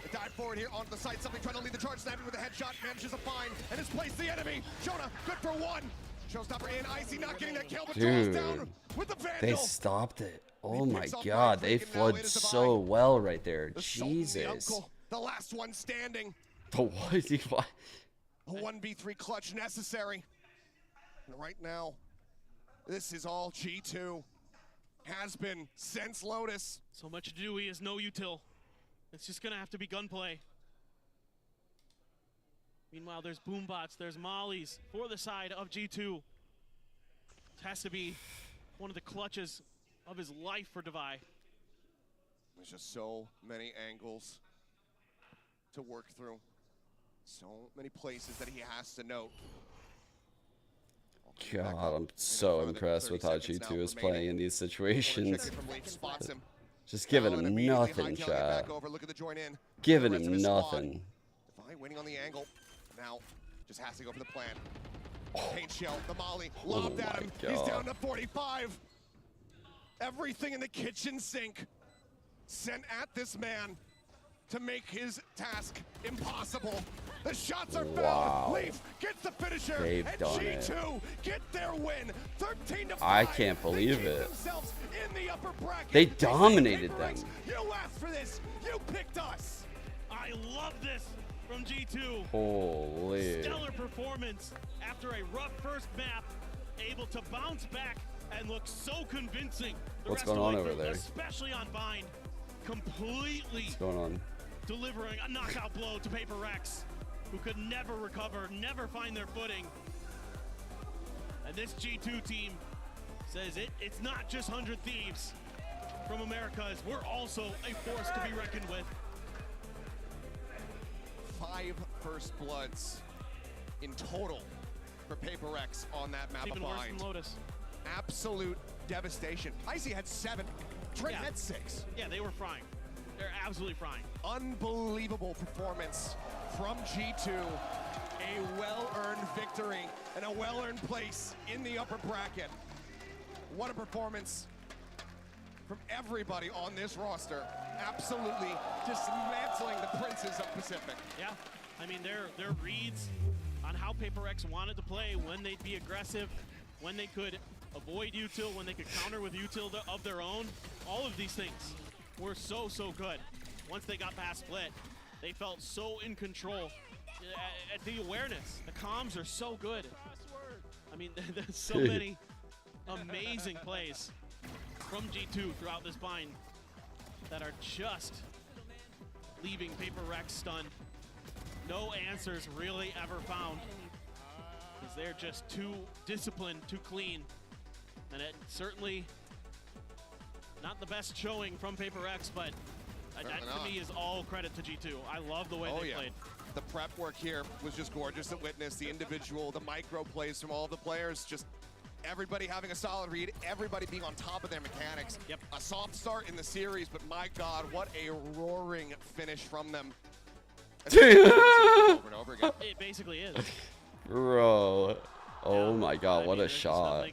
[SPEAKER 14] They dive forward here onto the side. Something trying to lead the charge. Snapping with a headshot. Manages a find and has placed the enemy. Jonah, good for 1. Showstopper in. Icy not getting that kill, but draws down with the Vandal.
[SPEAKER 1] They stopped it. Oh my god, they flood so well right there. Jesus.
[SPEAKER 14] The last one standing.
[SPEAKER 1] The what?
[SPEAKER 14] A 1v3 clutch necessary. And right now, this is all G2. Has been since Lotus.
[SPEAKER 15] So much to do, he has no util. It's just gonna have to be gunplay. Meanwhile, there's boombots, there's mollies for the side of G2. It has to be one of the clutches of his life for Devi.
[SPEAKER 14] There's just so many angles to work through. So many places that he has to note.
[SPEAKER 1] God, I'm so impressed with how G2 is playing in these situations. Just giving him nothing, chat. Giving him nothing.
[SPEAKER 14] Devi waiting on the angle. Now, just has to go for the plan. Paint shell, the molly, lobbed at him. He's down to 45. Everything in the kitchen sink sent at this man to make his task impossible. The shots are found. Leaf gets the finisher.
[SPEAKER 1] They've
[SPEAKER 14] and
[SPEAKER 1] done
[SPEAKER 14] G2 get their win. 13-5.
[SPEAKER 1] I can't believe it.
[SPEAKER 14] In the upper bracket.
[SPEAKER 1] They dominated them.
[SPEAKER 14] You asked for this. You picked us.
[SPEAKER 15] I love this from G2.
[SPEAKER 1] Holy.
[SPEAKER 15] Stellar performance after a rough first map, able to bounce back and look so convincing.
[SPEAKER 1] What's going on over there?
[SPEAKER 15] Especially on Bind, completely
[SPEAKER 1] What's going on?
[SPEAKER 15] delivering a knockout blow to Paper Rex, who could never recover, never find their footing. And this G2 team says it's not just 100 Thieves from Americas. We're also a force to be reckoned with.
[SPEAKER 14] 5 first bloods in total for Paper Rex on that map.
[SPEAKER 15] Even worse than Lotus.
[SPEAKER 14] Absolute devastation. Icy had 7. Trent had 6.
[SPEAKER 15] Yeah, they were frying. They're absolutely frying.
[SPEAKER 14] Unbelievable performance from G2. A well-earned victory and a well-earned place in the upper bracket. What a performance from everybody on this roster. Absolutely dismantling the princes of Pacific.
[SPEAKER 15] Yeah, I mean, their reads on how Paper Rex wanted to play, when they'd be aggressive, when they could avoid util, when they could counter with util of their own. All of these things were so good. Once they got past split, they felt so in control. The awareness, the comms are so good. I mean, there's so many amazing plays from G2 throughout this bind that are just leaving Paper Rex stunned. No answers really ever found, because they're just too disciplined, too clean. And it certainly not the best showing from Paper Rex, but that to me is all credit to G2. I love the way they played.
[SPEAKER 14] The prep work here was just gorgeous to witness. The individual, the micro plays from all of the players, just everybody having a solid read, everybody being on top of their mechanics.
[SPEAKER 15] Yep.
[SPEAKER 14] A soft start in the series, but my God, what a roaring finish from them. Over and over again.
[SPEAKER 15] It basically is.
[SPEAKER 1] Bro. Oh my God, what a shot.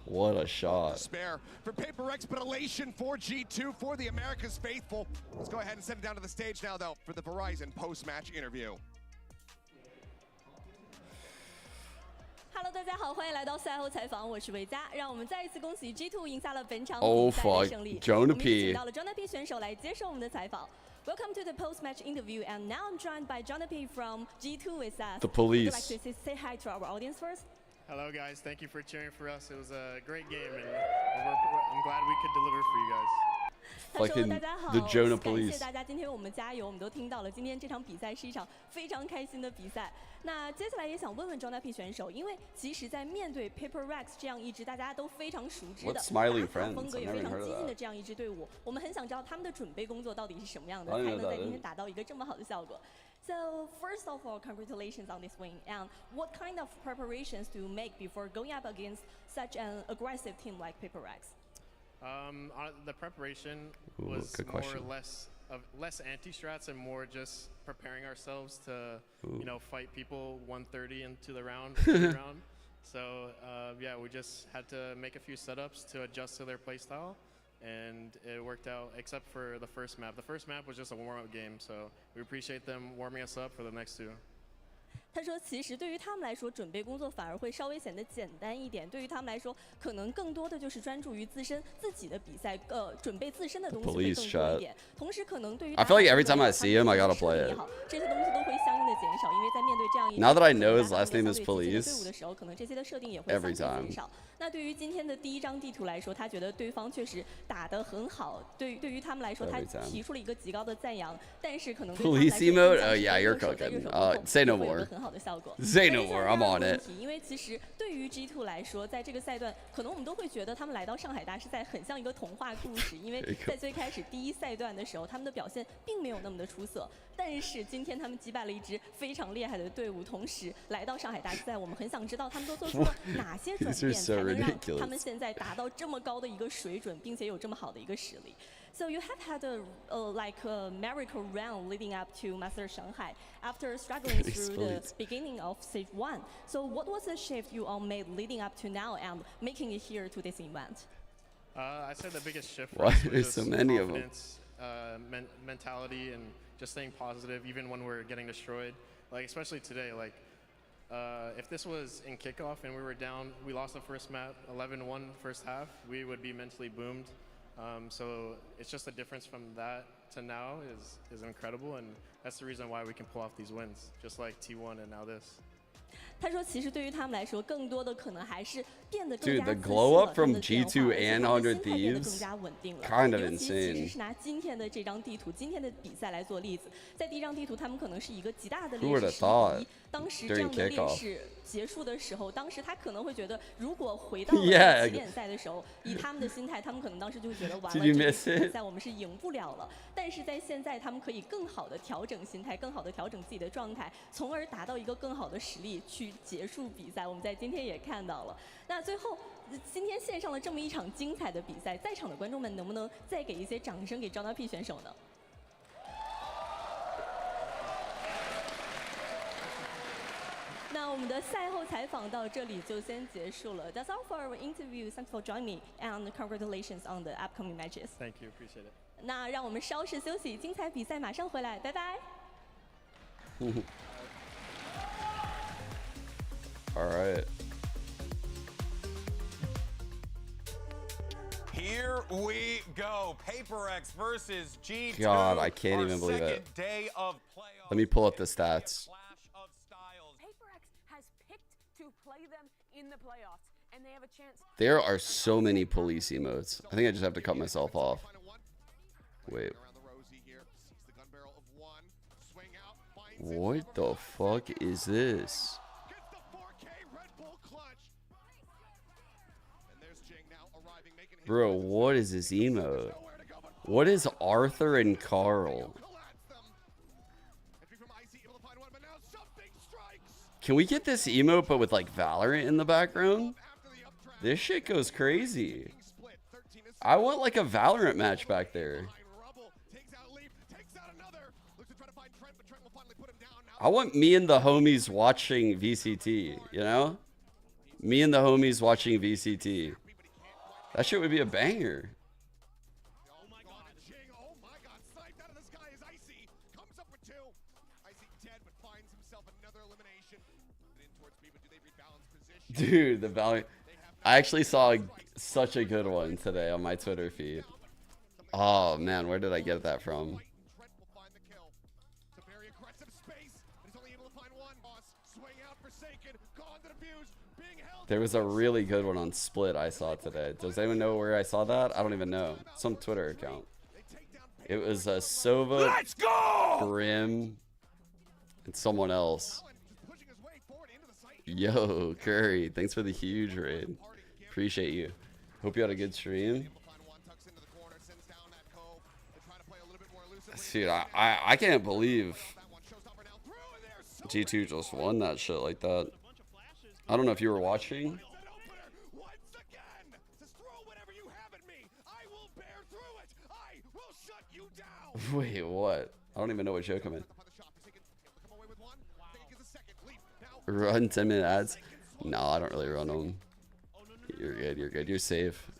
[SPEAKER 1] What a shot.
[SPEAKER 14] Spare for Paper Rex, but elation for G2, for the Americas faithful. Let's go ahead and send it down to the stage now, though, for the Verizon post-match interview.
[SPEAKER 12] Hello， 大家好，欢迎来到赛后采访，我是维嘉。让我们再一次恭喜 G2 赢下了本场比赛的胜利。我们请到了 Jonah P 选手来接受我们的采访。Welcome to the post-match interview, and now I'm joined by Jonah P from G2 with us.
[SPEAKER 1] The police.
[SPEAKER 12] Would you like to say hi to our audience first?
[SPEAKER 13] Hello, guys. Thank you for cheering for us. It was a great game, and I'm glad we could deliver for you guys.
[SPEAKER 12] 他说：“大家好，
[SPEAKER 1] 感
[SPEAKER 12] 谢大家今天为我们加油。我们都听到了，今天这场比赛是一场非常开心的比赛。那接下来也想问问 Jonah P 选手，因为其实，在面对 Paper Rex 这样一支大家都非常熟知的、打法风格也非常激进的这样一支队伍，我们很想知道他们的准备工作到底是什么样的，才能在今天达到一个这么好的效果。So first of all, congratulations on this win. And what kind of preparations do you make before going up against such an aggressive team like PaperX?
[SPEAKER 13] The preparation was more or less anti-strats and more just preparing ourselves to, you know, fight people 130 into the round. So yeah, we just had to make a few setups to adjust to their playstyle, and it worked out except for the first map. The first map was just a warm-up game, so we appreciate them warming us up for the next two.
[SPEAKER 12] 他说，其实对于他们来说，准备工作反而会稍微显得简单一点。对于他们来说，可能更多的就是专注于自己的比赛，准备自身的东西会更多一点。同时，可能对于
[SPEAKER 1] I feel like every time I see him, I gotta play it.
[SPEAKER 12] 这些东西都会相应的减少，因为在面对这样一
[SPEAKER 1] Now that I know his last name is Police,
[SPEAKER 12] 队伍的时候，可能这些的设定也会相应减少。那对于今天的第一张地图来说，他觉得对方确实打得很好。对于他们来说，他提出了一个极高的赞扬。但是可能对他们来说
[SPEAKER 1] Police mode? Oh yeah, you're cooking. Say no more.
[SPEAKER 12] 很好的效果。
[SPEAKER 1] Say no more. I'm on it.
[SPEAKER 12] 因为其实对于 G2 来说，在这个赛段，可能我们都会觉得他们来到上海大师赛很像一个童话故事，因为在最开始第一赛段的时候，他们的表现并没有那么的出色。但是今天他们击败了一支非常厉害的队伍，同时来到上海大师赛，我们很想知道他们都做出了哪些转变，才能让他们现在达到这么高的一个水准，并且有这么好的一个实力。So you have had a miracle run leading up to Master Shanghai after struggling through the beginning of Stage 1. So what was the shift you all made leading up to now and making it here to this event?
[SPEAKER 13] I said the biggest shift
[SPEAKER 1] Why
[SPEAKER 13] was
[SPEAKER 1] there's
[SPEAKER 13] just
[SPEAKER 1] so many of them?
[SPEAKER 13] confidence, mentality, and just staying positive even when we're getting destroyed. Like especially today, like if this was in kickoff and we were down, we lost the first map, 11-1 first half, we would be mentally boomed. So it's just the difference from that to now is incredible, and that's the reason why we can pull off these wins, just like T1 and now this.
[SPEAKER 12] 他说，其实对于他们来说，更多的可能还是变得更加
[SPEAKER 1] Dude, the
[SPEAKER 12] 自信
[SPEAKER 1] glow
[SPEAKER 12] 了
[SPEAKER 1] up from
[SPEAKER 12] 他们的变化
[SPEAKER 1] G2
[SPEAKER 12] 而且
[SPEAKER 1] and
[SPEAKER 12] 他们
[SPEAKER 1] 100
[SPEAKER 12] 的心态变得
[SPEAKER 1] Thieves
[SPEAKER 12] 更加稳定了。
[SPEAKER 1] kind of
[SPEAKER 12] 尤其其实
[SPEAKER 1] insane.
[SPEAKER 12] 是拿今天的这张地图、今天的比赛来做例子，在第一张地图，他们可能是一个极大的
[SPEAKER 1] Who
[SPEAKER 12] 劣
[SPEAKER 1] would
[SPEAKER 12] 势
[SPEAKER 1] have
[SPEAKER 12] 10
[SPEAKER 1] thought
[SPEAKER 12] 比1。当时这样
[SPEAKER 1] during
[SPEAKER 12] 的劣
[SPEAKER 1] kickoff?
[SPEAKER 12] 势结束的时候，当时他可能会觉得，如果回到了
[SPEAKER 1] Yeah.
[SPEAKER 12] 起点赛的时候，以他们的心态，他们可能当时就会觉得完了，
[SPEAKER 1] Did you
[SPEAKER 12] 这
[SPEAKER 1] miss
[SPEAKER 12] 个比
[SPEAKER 1] it?
[SPEAKER 12] 赛我们是赢不了了。但是在现在，他们可以更好的调整心态，更好的调整自己的状态，从而达到一个更好的实力去结束比赛。我们在今天也看到了。那最后，今天献上了这么一场精彩的比赛，在场的观众们能不能再给一些掌声给 Jonah 选手呢？ 那我们的赛后采访到这里就先结束了。That's all for our interview. Thanks for joining me and congratulations on the upcoming matches.
[SPEAKER 13] Thank you, appreciate it.
[SPEAKER 12] 那让我们稍事休息，精彩比赛马上回来，拜拜。
[SPEAKER 1] All right.
[SPEAKER 7] Here we go. PaperX versus G2.
[SPEAKER 1] God, I can't even believe it.
[SPEAKER 7] Day of
[SPEAKER 1] Let me pull up the stats.
[SPEAKER 4] PaperX has picked to play them in the playoffs, and they have a chance.
[SPEAKER 1] There are so many police emotes. I think I just have to cut myself off. Wait. What the fuck is this? Bro, what is this emote? What is Arthur and Carl? Can we get this emote but with like Valorant in the background? This shit goes crazy. I want like a Valorant match back there. I want me and the homies watching VCT, you know? Me and the homies watching VCT. That shit would be a banger. Dude, the Valiant. I actually saw such a good one today on my Twitter feed. Oh man, where did I get that from? There was a really good one on Split I saw today. Does anyone know where I saw that? I don't even know. Some Twitter account. It was a Sova, Grim, and someone else. Yo, Curry, thanks for the huge raid. Appreciate you. Hope you had a good stream. Dude, I can't believe G2 just won that shit like that. I don't know if you were watching. Wait, what? I don't even know what joke I'm in. Run 10-minute ads? No, I don't really run them. You're good, you're good, you're safe.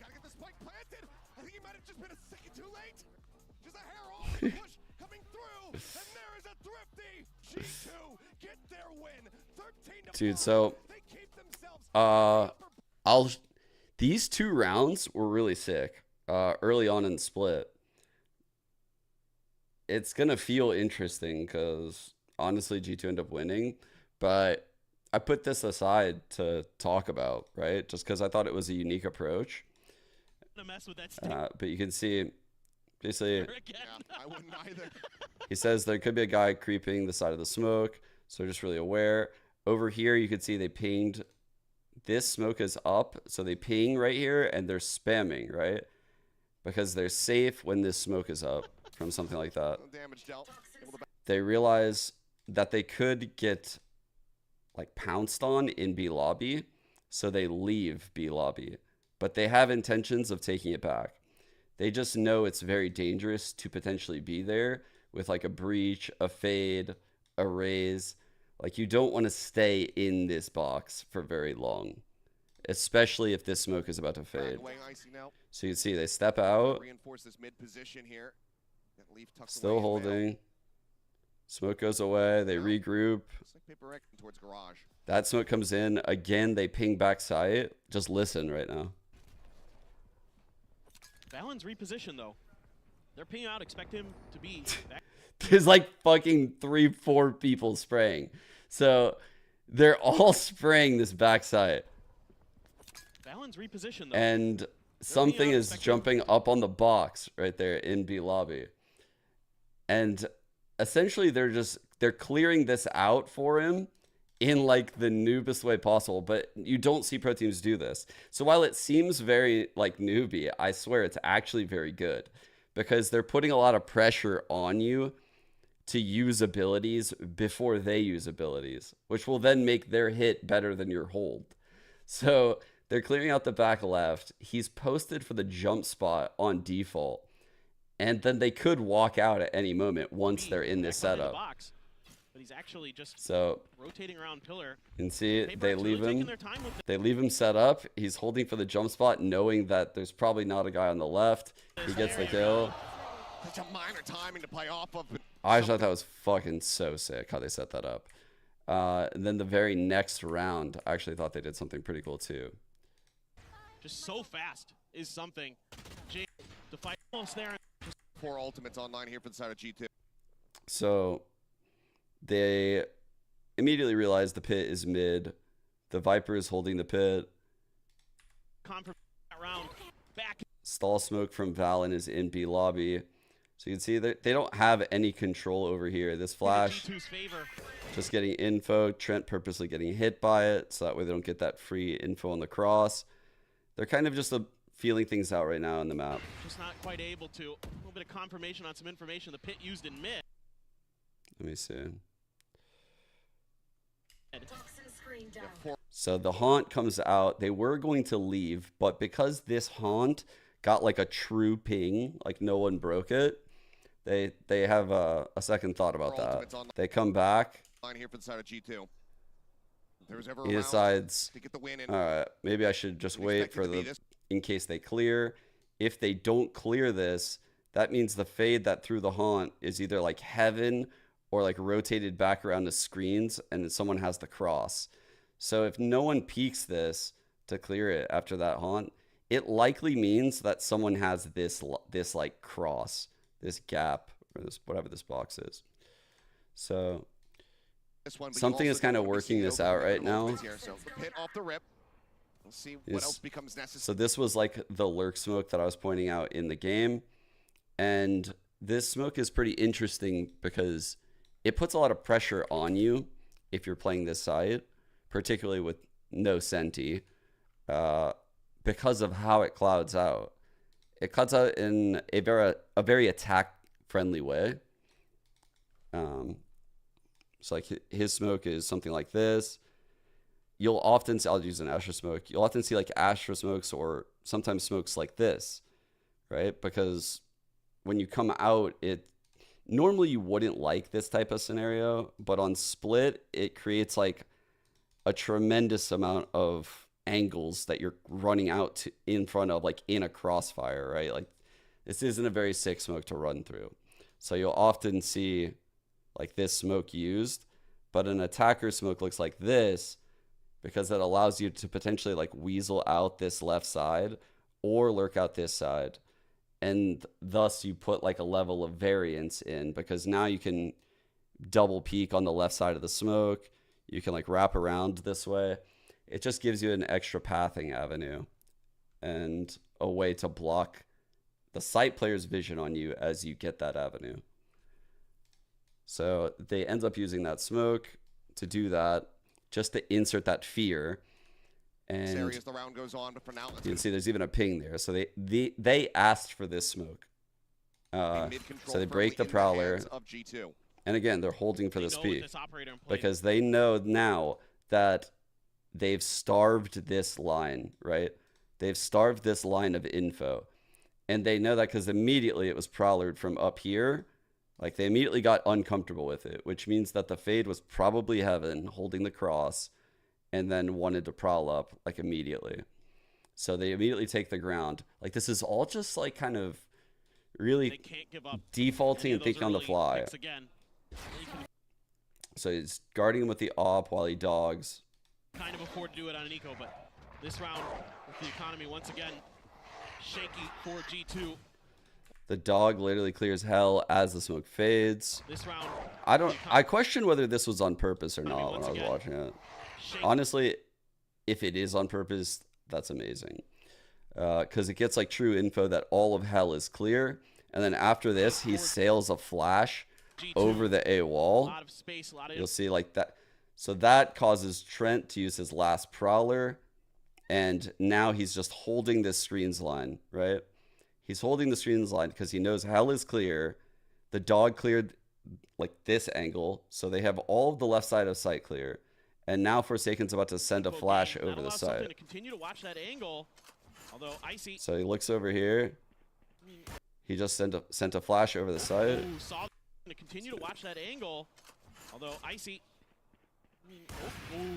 [SPEAKER 1] Dude, so these 2 rounds were really sick early on in the split. It's gonna feel interesting because honestly G2 ended up winning, but I put this aside to talk about, right? Just because I thought it was a unique approach. But you can see, basically,
[SPEAKER 14] I wouldn't either.
[SPEAKER 1] He says there could be a guy creeping the side of the smoke, so just really aware. Over here, you can see they pinged. This smoke is up, so they ping right here, and they're spamming, right? Because they're safe when this smoke is up from something like that. They realize that they could get like pounced on in B lobby, so they leave B lobby, but they have intentions of taking it back. They just know it's very dangerous to potentially be there with like a breach, a fade, a raise. Like you don't want to stay in this box for very long, especially if this smoke is about to fade. So you can see they step out, still holding. Smoke goes away, they regroup. That smoke comes in. Again, they ping back site. Just listen right now.
[SPEAKER 15] Valen's repositioned, though. They're pinging out, expect him to be back.
[SPEAKER 1] There's like fucking 3-4 people spraying. So they're all spraying this back site.
[SPEAKER 15] Valen's repositioned, though.
[SPEAKER 1] And something is jumping up on the box right there in B lobby. And essentially they're clearing this out for him in like the noobest way possible, but you don't see pro teams do this. So while it seems very like newbie, I swear it's actually very good because they're putting a lot of pressure on you to use abilities before they use abilities, which will then make their hit better than your hold. So they're clearing out the back left. He's posted for the jump spot on default. And then they could walk out at any moment once they're in this setup.
[SPEAKER 15] But he's actually just
[SPEAKER 1] rotating
[SPEAKER 15] around pillar.
[SPEAKER 1] You can see they leave him. They leave him set up. He's holding for the jump spot, knowing that there's probably not a guy on the left. He gets the kill.
[SPEAKER 14] Such a minor timing to play off of.
[SPEAKER 1] I thought that was fucking so sick how they set that up. And then the very next round, I actually thought they did something pretty cool too.
[SPEAKER 15] Just so fast is something. Jing, the fight almost there.
[SPEAKER 14] 4 ultimates online here for the side of G2.
[SPEAKER 1] So they immediately realize the pit is mid. The Viper is holding the pit. Stall smoke from Valen is in B lobby. So you can see that they don't have any control over here. This flash, just getting info. Trent purposely getting hit by it, so that way they don't get that free info on the cross. They're kind of just feeling things out right now on the map.
[SPEAKER 15] Just not quite able to. A little bit of confirmation on some information the pit used in mid.
[SPEAKER 1] Let me see. So the haunt comes out. They were going to leave, but because this haunt got like a true ping, like no one broke it, they have a second thought about that. They come back.
[SPEAKER 14] Here for the side of G2.
[SPEAKER 1] He decides, all right, maybe I should just wait for in case they clear. If they don't clear this, that means the fade that threw the haunt is either like heaven or like rotated back around the screens, and then someone has the cross. So if no one peeks this to clear it after that haunt, it likely means that someone has this like cross, this gap, or this whatever this box is. So something is kind of working this out right now.
[SPEAKER 14] So the pit off the rip. We'll see what else becomes necessary.
[SPEAKER 1] So this was like the lurk smoke that I was pointing out in the game. And this smoke is pretty interesting because it puts a lot of pressure on you if you're playing this side, particularly with no Senti, because of how it clouds out. It cuts out in a very attack-friendly way. So like his smoke is something like this. You'll often see, I'll use an Astra smoke. You'll often see like Astra smokes or sometimes smokes like this, right? Because when you come out, normally you wouldn't like this type of scenario, but on split, it creates like a tremendous amount of angles that you're running out to in front of, like in a crossfire, right? Like this isn't a very sick smoke to run through. So you'll often see like this smoke used, but an attacker smoke looks like this because it allows you to potentially like weasel out this left side or lurk out this side. And thus you put like a level of variance in, because now you can double peek on the left side of the smoke. You can like wrap around this way. It just gives you an extra pathing avenue and a way to block the site player's vision on you as you get that avenue. So they end up using that smoke to do that, just to insert that fear. And
[SPEAKER 14] As the round goes on, but for now,
[SPEAKER 1] you can see there's even a ping there. So they asked for this smoke. So they break the Prowler. And again, they're holding for this peak because they know now that they've starved this line, right? They've starved this line of info. And they know that because immediately it was Prowlered from up here. Like they immediately got uncomfortable with it, which means that the fade was probably Heaven holding the cross and then wanted to prowl up like immediately. So they immediately take the ground. Like this is all just like kind of really defaulting and thinking on the fly. So he's guarding him with the AWP while he dogs.
[SPEAKER 15] Kind of afford to do it on an eco, but this round with the economy once again shaky for G2.
[SPEAKER 1] The dog literally clears hell as the smoke fades.
[SPEAKER 15] This round,
[SPEAKER 1] I question whether this was on purpose or not when I was watching it. Honestly, if it is on purpose, that's amazing. Because it gets like true info that all of hell is clear. And then after this, he sails a flash over the A wall. You'll see like that. So that causes Trent to use his last Prowler. And now he's just holding this screens line, right? He's holding the screens line because he knows hell is clear. The dog cleared like this angle. So they have all of the left side of sight clear. And now Forsaken's about to send a flash over the side.
[SPEAKER 15] To continue to watch that angle, although Icy.
[SPEAKER 1] So he looks over here. He just sent a flash over the side.
[SPEAKER 15] Ooh, saw to continue to watch that angle, although Icy.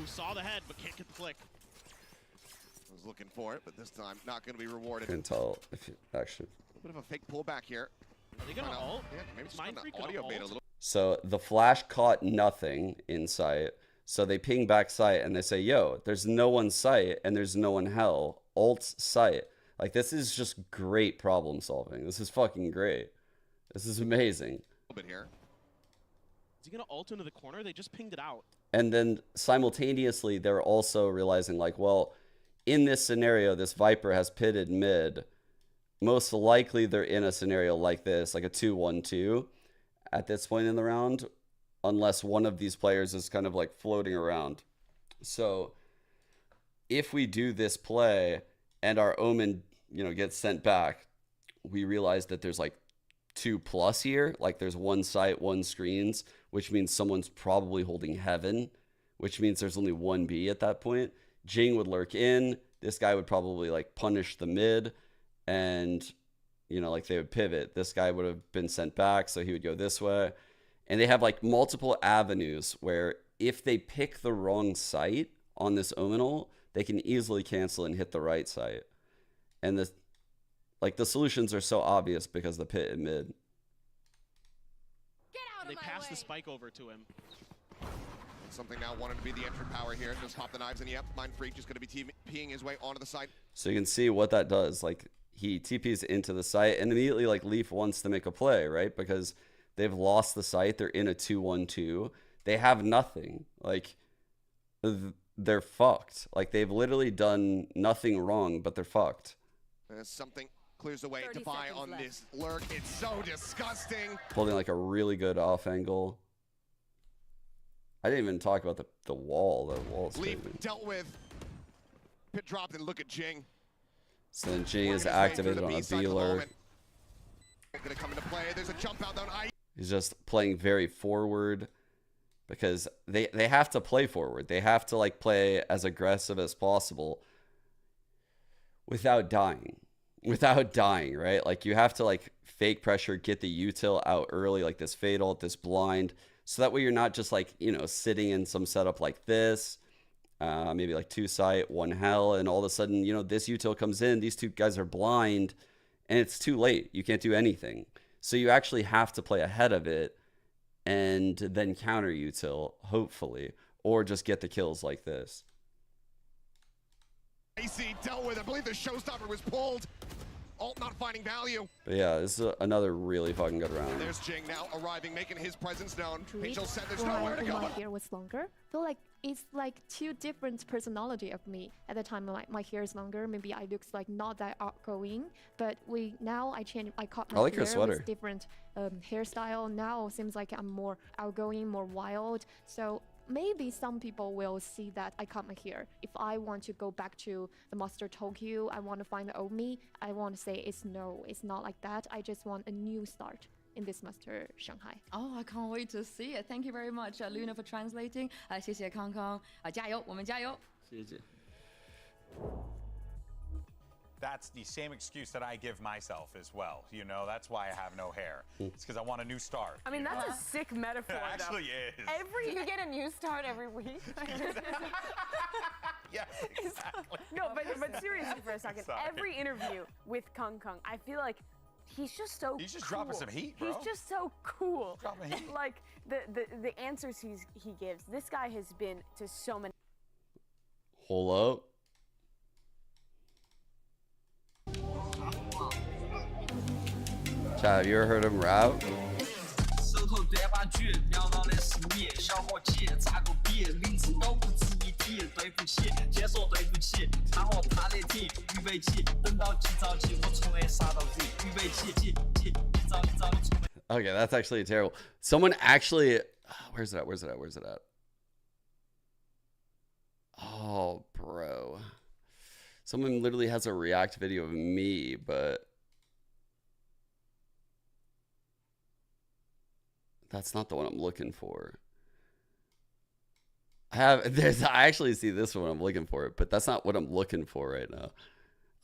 [SPEAKER 15] Saw the head but can't get the flick.
[SPEAKER 14] Was looking for it, but this time not going to be rewarded.
[SPEAKER 1] Couldn't tell if it actually.
[SPEAKER 14] A bit of a fake pullback here.
[SPEAKER 15] Are they going to ult?
[SPEAKER 14] Yeah, maybe just on the audio bait a little.
[SPEAKER 1] So the flash caught nothing in sight. So they ping back sight and they say, yo, there's no one sight and there's no one hell. Ult's sight. Like, this is just great problem solving. This is fucking great. This is amazing.
[SPEAKER 14] A little bit here.
[SPEAKER 15] Is he going to ult into the corner? They just pinged it out.
[SPEAKER 1] And then simultaneously, they're also realizing, like, well, in this scenario, this Viper has pitted mid. Most likely, they're in a scenario like this, like a 2-1-2 at this point in the round, unless one of these players is kind of like floating around. So if we do this play and our Omen, gets sent back, we realize that there's like 2+ here. Like there's one site, one screens, which means someone's probably holding Heaven, which means there's only one B at that point. Jing would lurk in. This guy would probably like punish the mid and, like they would pivot. This guy would have been sent back, so he would go this way. And they have like multiple avenues where if they pick the wrong site on this Omenal, they can easily cancel and hit the right site. And the solutions are so obvious because the pit and mid.
[SPEAKER 15] They passed the spike over to him.
[SPEAKER 14] Something now wanted to be the entry power here. Just hop the knives and yep, Mind Freak just going to be TPing his way onto the site.
[SPEAKER 1] So you can see what that does. Like he TPs into the site and immediately like Leaf wants to make a play, right? Because they've lost the site. They're in a 2-1-2. They have nothing. Like they're fucked. Like they've literally done nothing wrong, but they're fucked.
[SPEAKER 14] Something clears the way to buy on this lurk. It's so disgusting.
[SPEAKER 1] Holding like a really good off angle. I didn't even talk about the wall. The wall's
[SPEAKER 14] Leaf dealt with. Pit dropped and look at Jing.
[SPEAKER 1] So then Jing is activated on a B-lurk.
[SPEAKER 14] Gonna come into play. There's a jump out down.
[SPEAKER 1] He's just playing very forward. because they have to play forward. They have to like play as aggressive as possible without dying. Right? Like you have to like fake pressure, get the util out early, like this fatal, this blind, so that way you're not just like, you know, sitting in some setup like this, maybe like 2 sight, 1 hell, and all of a sudden, you know, this util comes in, these 2 guys are blind, and it's too late. You can't do anything. So you actually have to play ahead of it and then counter util, hopefully, or just get the kills like this.
[SPEAKER 14] AC dealt with it. I believe the showstopper was pulled. Alt not finding value.
[SPEAKER 1] But yeah, this is another really fucking good round.
[SPEAKER 14] There's Jing now arriving, making his presence known. Angel said there's nowhere to go.
[SPEAKER 16] My hair was longer. Feel like it's like 2 different personality of me. At the time, my hair is longer. Maybe I looks like not that outgoing. But now I changed. I cut my hair with different hairstyle. Now seems like I'm more outgoing, more wild. So maybe some people will see that I cut my hair. If I want to go back to the Master Tokyo, I want to find the old me, I want to say it's not like that. I just want a new start in this Master Shanghai.
[SPEAKER 17] Oh, I can't wait to see it. Thank you very much, Luna, for translating. 谢谢康康，加油，我们加油。谢谢。
[SPEAKER 7] That's the same excuse that I give myself as well. You know, that's why I have no hair. It's because I want a new start.
[SPEAKER 4] I mean, that's a sick metaphor.
[SPEAKER 7] It actually is.
[SPEAKER 3] You get a new start every week.
[SPEAKER 7] Yes, exactly.
[SPEAKER 4] No, but seriously for a second, every interview with Kung Kung, I feel like he's just so
[SPEAKER 7] He's just
[SPEAKER 4] cool.
[SPEAKER 7] dropping some heat, bro.
[SPEAKER 4] He's just so cool.
[SPEAKER 7] Dropping heat.
[SPEAKER 4] Like the answers he gives. This guy has been to so many.
[SPEAKER 1] Hold up. Chad, have you ever heard him rap? Okay, that's actually terrible. Someone actually, where's it at? Oh, bro. Someone literally has a react video of me, but that's not the one I'm looking for. I actually see this one I'm looking for, but that's not what I'm looking for right now.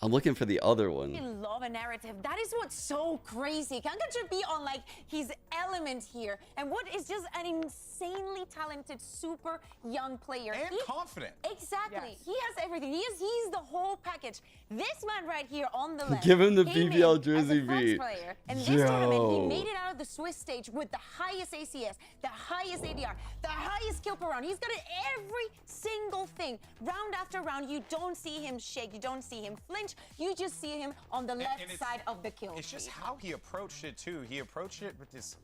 [SPEAKER 1] I'm looking for the other one.
[SPEAKER 3] I love a narrative. That is what's so crazy. Kanka should be on like his element here. And what is just an insanely talented, super young player.
[SPEAKER 7] And confident.
[SPEAKER 3] Exactly. Yes. He has everything. He's the whole package. This man right here on the left.
[SPEAKER 1] Give him the BBL jersey beat.
[SPEAKER 3] Player. And this tournament, he made it out of the Swiss stage with the highest ACS, the highest ADR, the highest kill per round. He's got every single thing. Round after round, you don't see him shake. You don't see him flinch. You just see him on the left side of the kill.
[SPEAKER 7] It's just how he approached it too. He approached it with this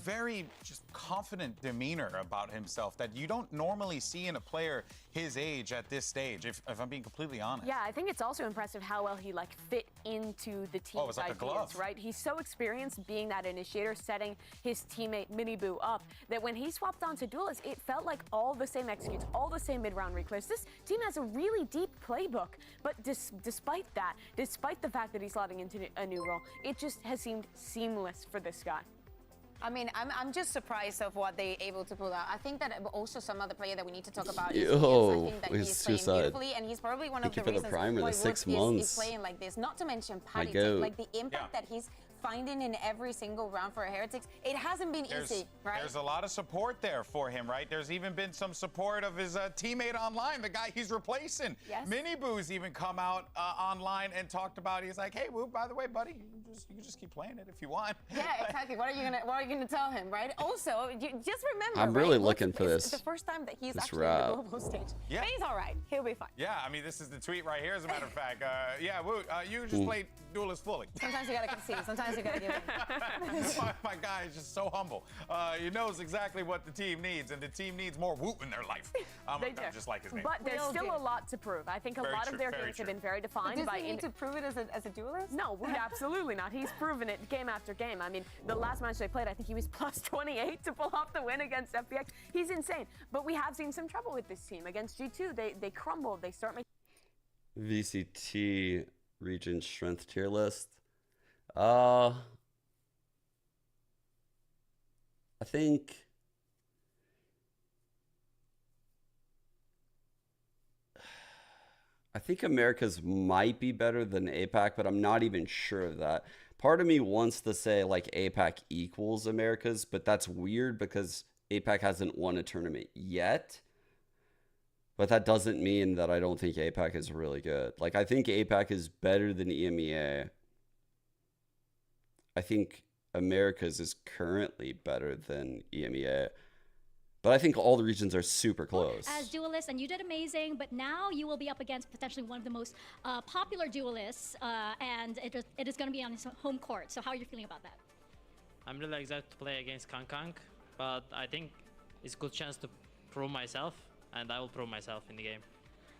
[SPEAKER 7] very just confident demeanor about himself that you don't normally see in a player his age at this stage, if I'm being completely honest.
[SPEAKER 4] Yeah, I think it's also impressive how well he like fit into the team's
[SPEAKER 7] it's like
[SPEAKER 4] ideas,
[SPEAKER 7] a glove.
[SPEAKER 4] Right? He's so experienced being that initiator, setting his teammate Miniboo up, that when he swapped onto Duelist, it felt like all the same executes, all the same mid-round reclears. This team has a really deep playbook, but despite that, despite the fact that he's slotting into a new role, it just has seemed seamless for this guy.
[SPEAKER 3] I mean, I'm just surprised of what they're able to pull out. I think that also some other player that we need to talk about is I think that he's playing beautifully, and he's probably one of the reasons why Woods is playing like this. Not to mention Patty, like the impact that he's finding in every single round for Heretics. It hasn't been easy, right?
[SPEAKER 7] There's a lot of support there for him, right? There's even been some support of his teammate online, the guy he's replacing. Yes. Miniboo's even come out online and talked about. He's like, hey, Woo, by the way, buddy, you can just keep playing it if you want.
[SPEAKER 3] Yeah, exactly. What are you gonna tell him, right? Also, just remember,
[SPEAKER 1] I'm really looking for this.
[SPEAKER 3] It's the first time that he's actually on the global stage.
[SPEAKER 7] Yeah.
[SPEAKER 3] But he's all right. He'll be fine.
[SPEAKER 7] Yeah, I mean, this is the tweet right here, as a matter of fact. Yeah, Woo, you just played Duelist fully.
[SPEAKER 3] Sometimes you gotta concede. Sometimes you gotta give in.
[SPEAKER 7] my guy is just so humble. He knows exactly what the team needs, and the team needs more Woo in their life.
[SPEAKER 4] They do.
[SPEAKER 7] Just like his name.
[SPEAKER 4] But there's still a lot to prove. I think a lot of their games have been very defined.
[SPEAKER 3] Does he need to prove it as a duelist?
[SPEAKER 4] No, absolutely not. He's proven it game after game. I mean, the last match they played, I think he was plus 28 to pull off the win against FPX. He's insane. But we have seen some trouble with this team. Against G2, they crumbled. They start making...
[SPEAKER 1] VCT region strength tier list. I think I think America's might be better than APAC, but I'm not even sure of that. Part of me wants to say like APAC equals America's, but that's weird because APAC hasn't won a tournament yet. But that doesn't mean that I don't think APAC is really good. Like, I think APAC is better than EMEA. I think America's is currently better than EMEA. But I think all the regions are super close.
[SPEAKER 8] As duelists, and you did amazing, but now you will be up against potentially one of the most popular duelists, and it is going to be on his home court. So how are you feeling about that?
[SPEAKER 19] I'm really excited to play against Kang, but I think it's a good chance to prove myself, and I will prove myself in the game.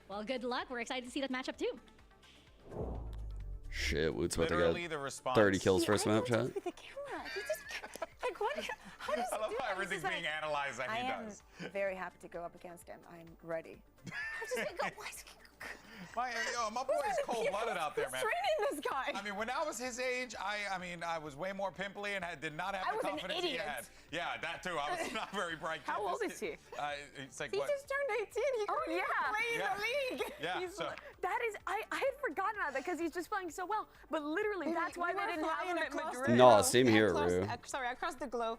[SPEAKER 8] Well, good luck. We're excited to see that matchup too.
[SPEAKER 1] Shit, Woot's about to
[SPEAKER 7] Literally
[SPEAKER 1] get
[SPEAKER 7] the response.
[SPEAKER 1] 30 kills first match.
[SPEAKER 3] With the camera. He just, like, what? How does
[SPEAKER 7] I love
[SPEAKER 3] he do
[SPEAKER 7] how
[SPEAKER 3] that?
[SPEAKER 7] everything's
[SPEAKER 3] He's
[SPEAKER 7] being
[SPEAKER 3] like,
[SPEAKER 7] analyzed that he does.
[SPEAKER 20] I am very happy to go up against him. I'm ready.
[SPEAKER 7] My boy's cold-blooded out there, man.
[SPEAKER 20] Who's training this guy?
[SPEAKER 7] I mean, when I was his age, I was way more pimply and did not have the confidence he had. Yeah, that too. I was not very bright.
[SPEAKER 20] How old is he?
[SPEAKER 7] It's like
[SPEAKER 20] He
[SPEAKER 7] what?
[SPEAKER 20] just turned 18. He couldn't even play in the league.
[SPEAKER 7] Yeah,
[SPEAKER 4] That is, I had forgotten about that because he's just playing so well. But literally, that's why they didn't have him at Madrid.
[SPEAKER 1] No, same here, Rue.
[SPEAKER 3] Across the globe,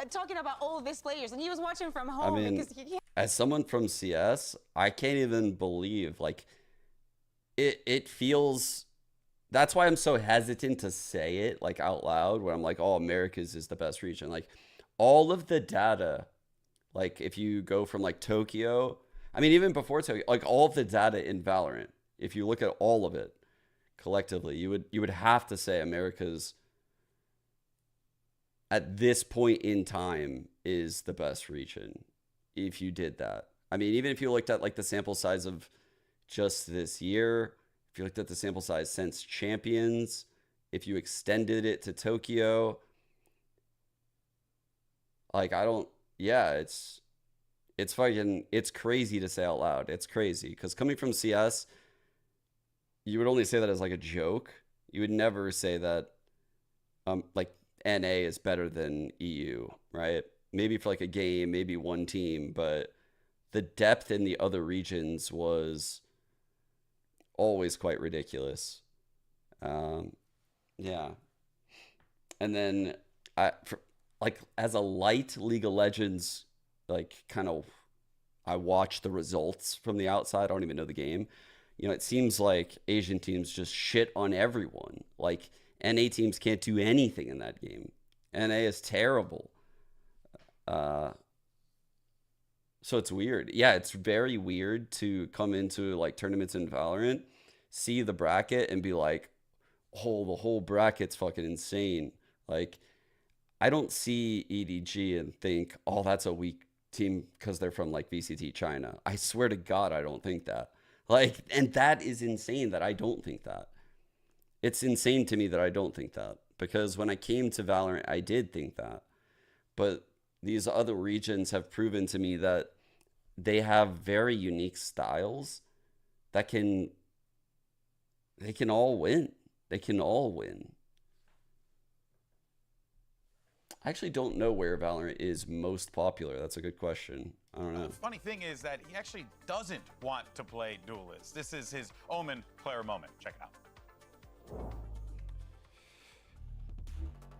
[SPEAKER 3] talking about all of these players, and he was watching from home
[SPEAKER 1] I mean,
[SPEAKER 3] because he
[SPEAKER 1] as someone from CS, I can't even believe, like, it feels, that's why I'm so hesitant to say it, like, out loud, when I'm like, oh, America's is the best region. Like, all of the data, like, if you go from, like, Tokyo, I mean, even before Tokyo, like, all of the data in Valorant, if you look at all of it collectively, you would have to say America's, at this point in time, is the best region. If you did that, I mean, even if you looked at like the sample size of just this year, if you looked at the sample size since Champions, if you extended it to Tokyo, like, it's fucking, it's crazy to say out loud. It's crazy because coming from CS, you would only say that as like a joke. You would never say that, like, NA is better than EU, right? Maybe for like a game, maybe one team, but the depth in the other regions was always quite ridiculous. Yeah. And then like as a light League of Legends, like kind of, I watch the results from the outside. I don't even know the game. You know, it seems like Asian teams just shit on everyone. Like NA teams can't do anything in that game. NA is terrible. So it's weird. Yeah, it's very weird to come into like tournaments in Valorant, see the bracket and be like, oh, the whole bracket's fucking insane. Like, I don't see EDG and think, oh, that's a weak team because they're from like VCT China. I swear to God, I don't think that. Like, and that is insane that I don't think that. It's insane to me that I don't think that, because when I came to Valorant, I did think that. But these other regions have proven to me that they have very unique styles that they can all win. They can all win. I actually don't know where Valorant is most popular. That's a good question. I don't know.
[SPEAKER 7] The funny thing is that he actually doesn't want to play duelist. This is his Omen player moment. Check it out.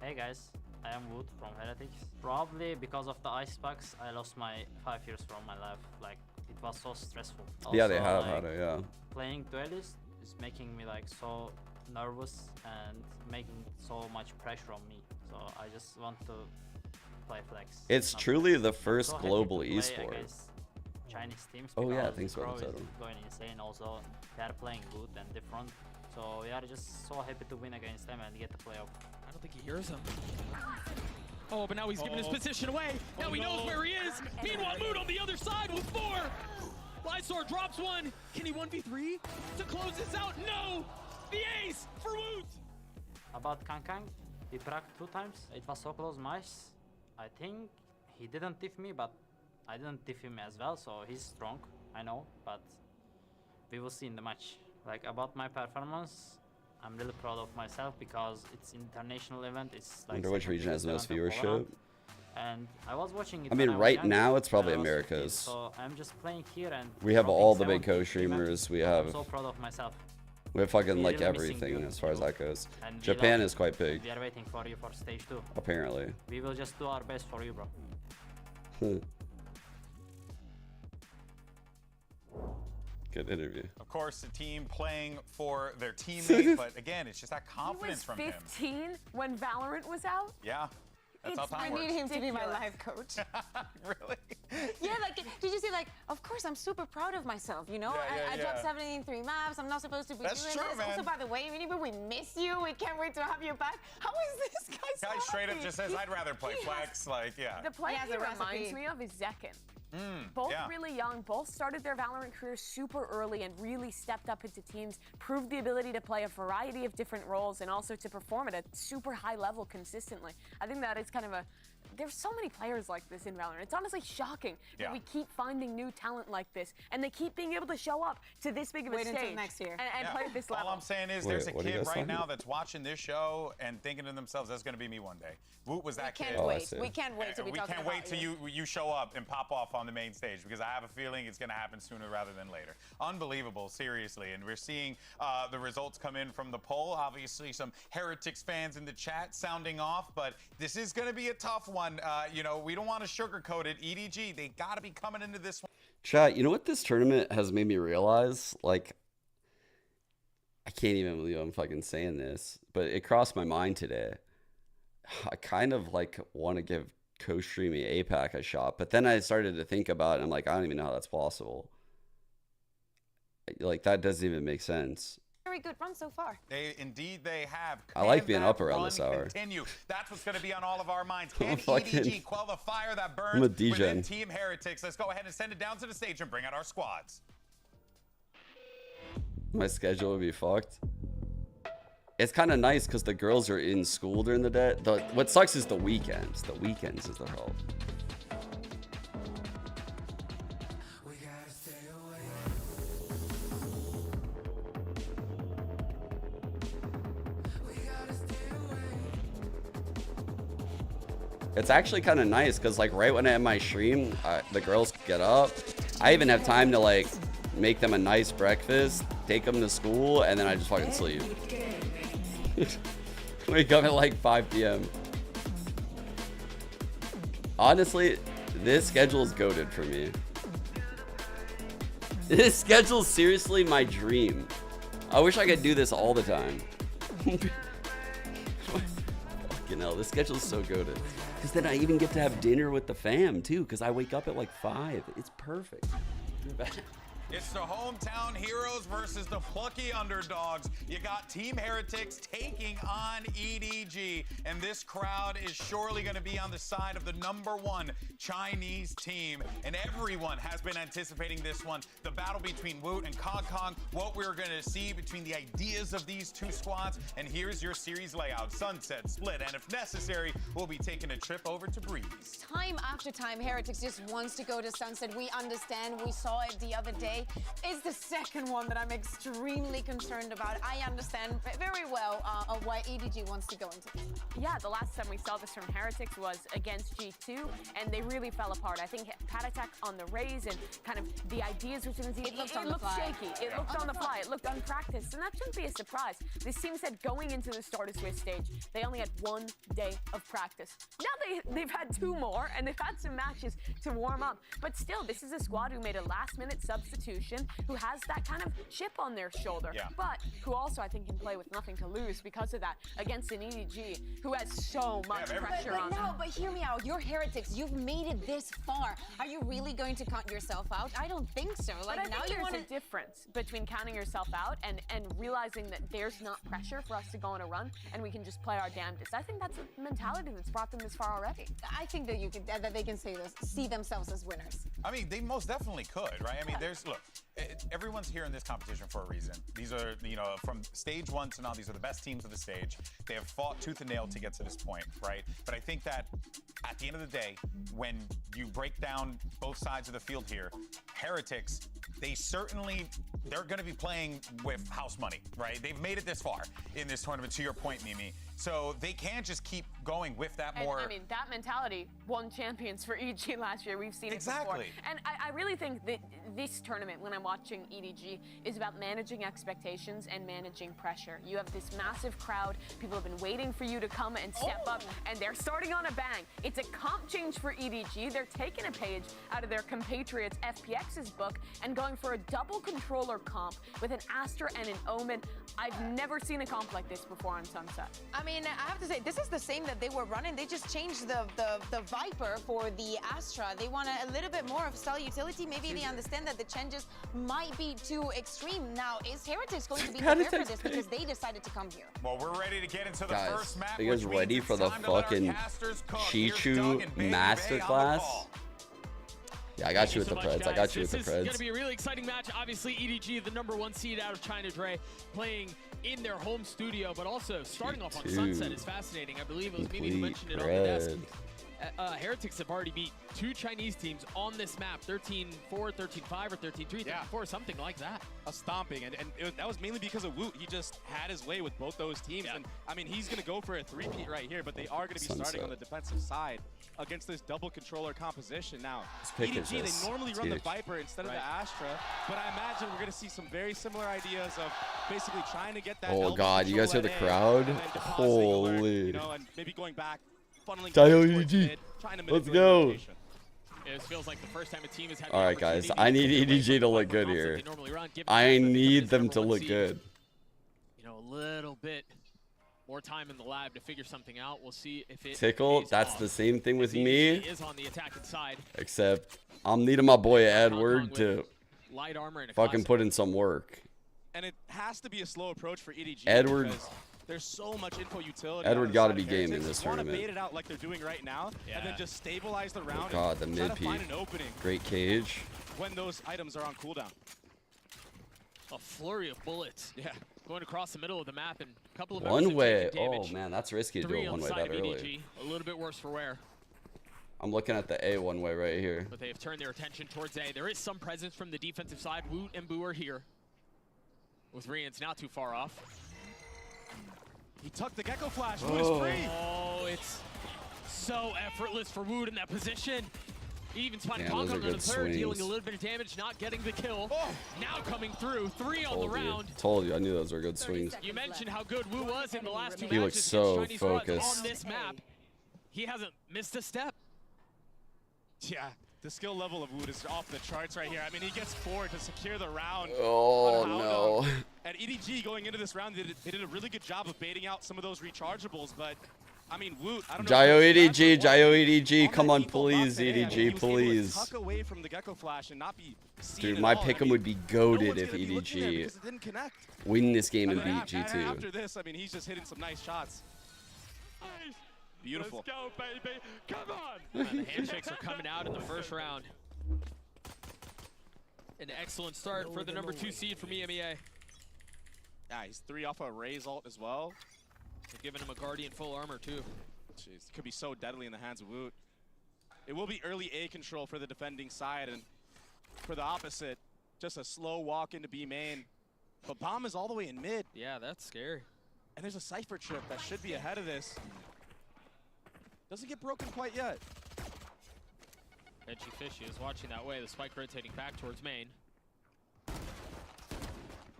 [SPEAKER 19] Hey guys, I am Wood from Heretics. Probably because of the ice packs, I lost my 5 years from my life. Like, it was so stressful. Also,
[SPEAKER 1] yeah, they have
[SPEAKER 19] like,
[SPEAKER 1] had it, yeah.
[SPEAKER 19] Playing duelist is making me like so nervous and making so much pressure on me. So I just want to play flex.
[SPEAKER 1] It's truly the first global esport.
[SPEAKER 19] Chinese teams.
[SPEAKER 1] Oh yeah,
[SPEAKER 19] because
[SPEAKER 1] thanks for
[SPEAKER 19] Pro
[SPEAKER 1] the
[SPEAKER 19] is
[SPEAKER 1] title.
[SPEAKER 19] going insane. Also, they are playing good and different. So we are just so happy to win against them and get the playoff.
[SPEAKER 11] I don't think he hears him. Oh, but now he's giving his position away. Now he knows where he is. Meanwhile, Mood on the other side with 4. Lysor drops one. Can he 1v3 to close this out? No! The ace for Woot!
[SPEAKER 19] About Kang, he bracked 2 times. It was so close match. I think he didn't diff me, but I didn't diff him as well, so he's strong, I know, but we will see in the match. Like, about my performance, I'm really proud of myself because it's international event. It's like
[SPEAKER 1] Wonder which region has the most viewership.
[SPEAKER 19] And I was watching it.
[SPEAKER 1] I mean,
[SPEAKER 19] when was
[SPEAKER 1] right
[SPEAKER 19] younger,
[SPEAKER 1] now it's probably
[SPEAKER 19] when I was 15,
[SPEAKER 1] America's.
[SPEAKER 19] So I'm just playing here and
[SPEAKER 1] We have
[SPEAKER 19] dropping
[SPEAKER 1] all the big
[SPEAKER 19] 70
[SPEAKER 1] co-streamers. We
[SPEAKER 19] I'm
[SPEAKER 1] have.
[SPEAKER 19] so proud of myself.
[SPEAKER 1] We have fucking like
[SPEAKER 19] Really missing
[SPEAKER 1] everything
[SPEAKER 19] you,
[SPEAKER 1] as far as that goes.
[SPEAKER 19] And we
[SPEAKER 1] Japan
[SPEAKER 19] love
[SPEAKER 1] is quite big.
[SPEAKER 19] We are waiting for you for stage 2.
[SPEAKER 1] Apparently.
[SPEAKER 19] We will just do our best for you, bro.
[SPEAKER 1] Good interview.
[SPEAKER 7] Of course, the team playing for their teammate, but again, it's just that confidence from him.
[SPEAKER 4] He was 15 when Valorant was out.
[SPEAKER 7] Yeah. That's how time
[SPEAKER 3] I
[SPEAKER 7] works.
[SPEAKER 3] need him to be my life coach.
[SPEAKER 7] Really?
[SPEAKER 3] Yeah, like, did you see, like, of course, I'm super proud of myself, you know? I dropped 73 maps. I'm not supposed to be
[SPEAKER 7] That's
[SPEAKER 3] doing
[SPEAKER 7] true,
[SPEAKER 3] this.
[SPEAKER 7] man.
[SPEAKER 3] Also, by the way, whenever we miss you, we can't wait to have you back. How is this guy so
[SPEAKER 7] Guy straight up
[SPEAKER 3] happy?
[SPEAKER 7] just says, I'd rather play Flex. Like, yeah.
[SPEAKER 4] The player
[SPEAKER 3] has
[SPEAKER 4] he
[SPEAKER 3] a
[SPEAKER 4] reminds
[SPEAKER 3] recipe.
[SPEAKER 4] me of is Zekin. Both really young, both started their Valorant careers super early and really stepped up into teams, proved the ability to play a variety of different roles and also to perform at a super high level consistently. I think that is kind of a... There's so many players like this in Valorant. It's honestly shocking that we keep finding new talent like this, and they keep being able to show up to this big of a
[SPEAKER 3] Wait
[SPEAKER 4] stage
[SPEAKER 3] until next year.
[SPEAKER 4] and play at this level.
[SPEAKER 7] All I'm saying is there's a kid right now that's watching this show and thinking to themselves, that's going to be me one day. Woot was that kid.
[SPEAKER 3] We can't wait to be
[SPEAKER 7] We
[SPEAKER 3] talking
[SPEAKER 7] can't
[SPEAKER 3] about
[SPEAKER 7] wait till you show up and pop off on the main stage, because I have a feeling it's going to happen sooner rather than later. Unbelievable, seriously. And we're seeing the results come in from the poll. Obviously, some Heretics fans in the chat sounding off, but this is going to be a tough one. You know, we don't want to sugarcoat it. EDG, they got to be coming into this one.
[SPEAKER 1] Chat, you know what this tournament has made me realize? Like, I can't even believe I'm fucking saying this, but it crossed my mind today. I kind of like want to give co-streaming APAC a shot, but then I started to think about it. I'm like, I don't even know how that's possible. Like, that doesn't even make sense.
[SPEAKER 3] Very good run so far.
[SPEAKER 7] Indeed, they have.
[SPEAKER 1] I like
[SPEAKER 7] Can
[SPEAKER 1] being
[SPEAKER 7] that
[SPEAKER 1] up around
[SPEAKER 7] run
[SPEAKER 1] this hour.
[SPEAKER 7] Continue. That's what's going to be on all of our minds. Can
[SPEAKER 1] I'm fucking-
[SPEAKER 7] EDG quell the fire that burns
[SPEAKER 1] I'm a DJ.
[SPEAKER 7] within Team Heretics? Let's go ahead and send it down to the stage and bring out our squads.
[SPEAKER 1] My schedule would be fucked. It's kind of nice because the girls are in school during the day. What sucks is the weekends. The weekends is the help. It's actually kind of nice because, like, right when I have my stream, the girls get up. I even have time to, like, make them a nice breakfast, take them to school, and then I just fucking sleep. Wake up at like 5 p.m. Honestly, this schedule is goated for me. This schedule is seriously my dream. I wish I could do this all the time. Fucking hell, this schedule is so goated. Because then I even get to have dinner with the fam too, because I wake up at like 5. It's perfect.
[SPEAKER 7] It's the hometown heroes versus the plucky underdogs. You got Team Heretics taking on EDG, and this crowd is surely going to be on the side of the #1 Chinese team, and everyone has been anticipating this one. The battle between Woot and Kong, what we're going to see between the ideas of these two squads, and here's your series layout. Sunset, Split, and if necessary, we'll be taking a trip over to Breeze.
[SPEAKER 3] Time after time, Heretics just wants to go to Sunset. We understand. We saw it the other day. It's the second one that I'm extremely concerned about. I understand very well why EDG wants to go into this.
[SPEAKER 4] Yeah, the last time we saw this from Heretics was against G2, and they really fell apart. I think Pat Attack on the raise and kind of the ideas which it looked shaky. It looked on the fly. It looked unpracticed, and that shouldn't be a surprise. This team said going into the Start of Swiss stage, they only had 1 day of practice. Now they've had 2 more, and they've had some matches to warm up. But still, this is a squad who made a last-minute substitution, who has that kind of chip on their shoulder, but who also, I think, can play with nothing to lose because of that against an EDG who has so much pressure on them.
[SPEAKER 3] But hear me out. You're Heretics. You've made it this far. Are you really going to count yourself out? I don't think so. Like,
[SPEAKER 4] but I
[SPEAKER 3] now
[SPEAKER 4] think
[SPEAKER 3] you want
[SPEAKER 4] there's a difference between counting yourself out and realizing that there's not pressure for us to go on a run and we can just play our damnedest. I think that's a mentality that's brought them this far already.
[SPEAKER 3] I think that that they can say this, see themselves as winners.
[SPEAKER 7] I mean, they most definitely could, right? I mean, look, everyone's here in this competition for a reason. These are, you know, from stage 1 to now, these are the best teams of the stage. They have fought tooth and nail to get to this point, right? But I think that at the end of the day, when you break down both sides of the field here, Heretics, they're going to be playing with house money, right? They've made it this far in this tournament, to your point, Mimi. So they can't just keep going with that more.
[SPEAKER 4] I mean, that mentality won champions for EDG last year. We've seen it before. And I really think that this tournament, when I'm watching EDG, is about managing expectations and managing pressure. You have this massive crowd. People have been waiting for you to come and step up, and they're starting on a bang. It's a comp change for EDG. They're taking a page out of their compatriots FPX's book and going for a double controller comp with an Astra and an Omen. I've never seen a comp like this before on Sunset.
[SPEAKER 3] I mean, I have to say, this is the same that they were running. They just changed the Viper for the Astra. They want a little bit more of style utility. Maybe they understand that the changes might be too extreme. Now, is Heretics going to be prepared for this because they decided to come here?
[SPEAKER 7] Well, we're ready to get into the first map.
[SPEAKER 1] Are you guys ready for the fucking Chichu masterclass? Yeah, I got you with the Preds. I got you with the Preds.
[SPEAKER 6] This is going to be a really exciting match. Obviously, EDG, the #1 seed out of China Dre, playing in their home studio, but also starting off on Sunset is fascinating. I believe it was Mimi who mentioned it on the desk. Heretics have already beat 2 Chinese teams on this map, 13-4, 13-5, or 13-3, 13-4, something like that.
[SPEAKER 21] A stomping, and that was mainly because of Woot. He just had his way with both those teams, and I mean, he's going to go for a 3-peat right here, but they are going to be starting on the defensive side against this double controller composition. Now, EDG, they normally run the Viper instead of the Astra, but I imagine we're going to see some very similar ideas of basically trying to get that.
[SPEAKER 1] Oh God, you guys hear the crowd? Holy!
[SPEAKER 21] You know, and maybe going back.
[SPEAKER 1] EDG. Let's go.
[SPEAKER 6] It feels like the first time a team has had
[SPEAKER 1] all right, guys. I need EDG to look good here. I need them to look good.
[SPEAKER 6] You know, a little bit more time in the lab to figure something out. We'll see if it
[SPEAKER 1] Tickle. That's the same thing with me.
[SPEAKER 6] Is on the attacking side.
[SPEAKER 1] Except I'm needing my boy Edward to
[SPEAKER 6] light armor and
[SPEAKER 1] fucking put in some work.
[SPEAKER 21] And it has to be a slow approach for EDG.
[SPEAKER 1] Edward.
[SPEAKER 21] There's so much info utility.
[SPEAKER 1] Edward got to be game in this tournament.
[SPEAKER 21] Want to bait it out like they're doing right now, and then just stabilize the round.
[SPEAKER 1] Oh God, the mid peak. Great cage.
[SPEAKER 21] When those items are on cooldown.
[SPEAKER 6] A flurry of bullets.
[SPEAKER 21] Yeah.
[SPEAKER 6] Going across the middle of the map and a couple of
[SPEAKER 1] one way. Oh man, that's risky to do it one way that early.
[SPEAKER 6] A little bit worse for wear.
[SPEAKER 1] I'm looking at the A one way right here.
[SPEAKER 6] But they have turned their attention towards A. There is some presence from the defensive side. Woot and Boo are here. With Rian's not too far off.
[SPEAKER 21] He tucked the Gecko Flash. Woot is free.
[SPEAKER 6] Oh, it's so effortless for Woot in that position. He even spotted Kong on the third, dealing a little bit of damage, not getting the kill. Now coming through, 3 on the round.
[SPEAKER 1] Told you, I knew those were good swings.
[SPEAKER 6] You mentioned how good Wu was in the last 2 matches.
[SPEAKER 1] He looks so focused
[SPEAKER 6] on this map. He hasn't missed a step.
[SPEAKER 21] Yeah, the skill level of Woot is off the charts right here. I mean, he gets 4 to secure the round.
[SPEAKER 1] Oh, no.
[SPEAKER 21] And EDG going into this round, they did a really good job of baiting out some of those rechargeables, but I mean, Woot, I don't know.
[SPEAKER 1] Jayo EDG, come on, please, EDG, please.
[SPEAKER 21] Tuck away from the Gecko Flash and not be
[SPEAKER 1] Dude, my Pickem would be goated if EDG win this game and beat G2.
[SPEAKER 21] After this, I mean, he's just hitting some nice shots. Beautiful.
[SPEAKER 6] Let's go, baby. Come on. The handshakes are coming out in the first round. An excellent start for the #2 seed from EMEA.
[SPEAKER 21] Yeah, he's 3 off a Ray's ult as well.
[SPEAKER 6] They're giving him a Guardian full armor, too.
[SPEAKER 21] Jeez, could be so deadly in the hands of Woot. It will be early A control for the defending side, and for the opposite, just a slow walk into B main. But Bomb is all the way in mid.
[SPEAKER 6] Yeah, that's scary.
[SPEAKER 21] And there's a Cypher trip that should be ahead of this. Doesn't get broken quite yet.
[SPEAKER 6] Edgy Fishy is watching that way. The spike rotating back towards main.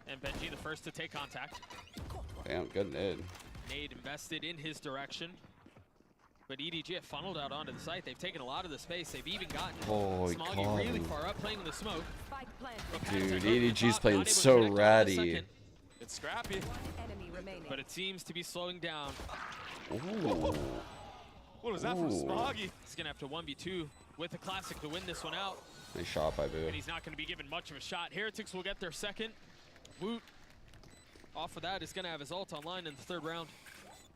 [SPEAKER 6] And Benji the first to take contact.
[SPEAKER 1] Damn, good nade.
[SPEAKER 6] Nade invested in his direction. But EDG have funneled out onto the site. They've taken a lot of the space. They've even gotten Smoggy really far up, playing in the smoke.
[SPEAKER 1] Dude, EDG's playing so ratty.
[SPEAKER 21] It's scrappy.
[SPEAKER 6] But it seems to be slowing down.
[SPEAKER 1] Ooh.
[SPEAKER 21] What was that from Smoggy?
[SPEAKER 6] He's going to have to 1v2 with the Classic to win this one out.
[SPEAKER 1] Nice shot by Boo.
[SPEAKER 6] And he's not going to be given much of a shot. Heretics will get their second. Woot, off of that, is going to have his ult online in the 3rd round.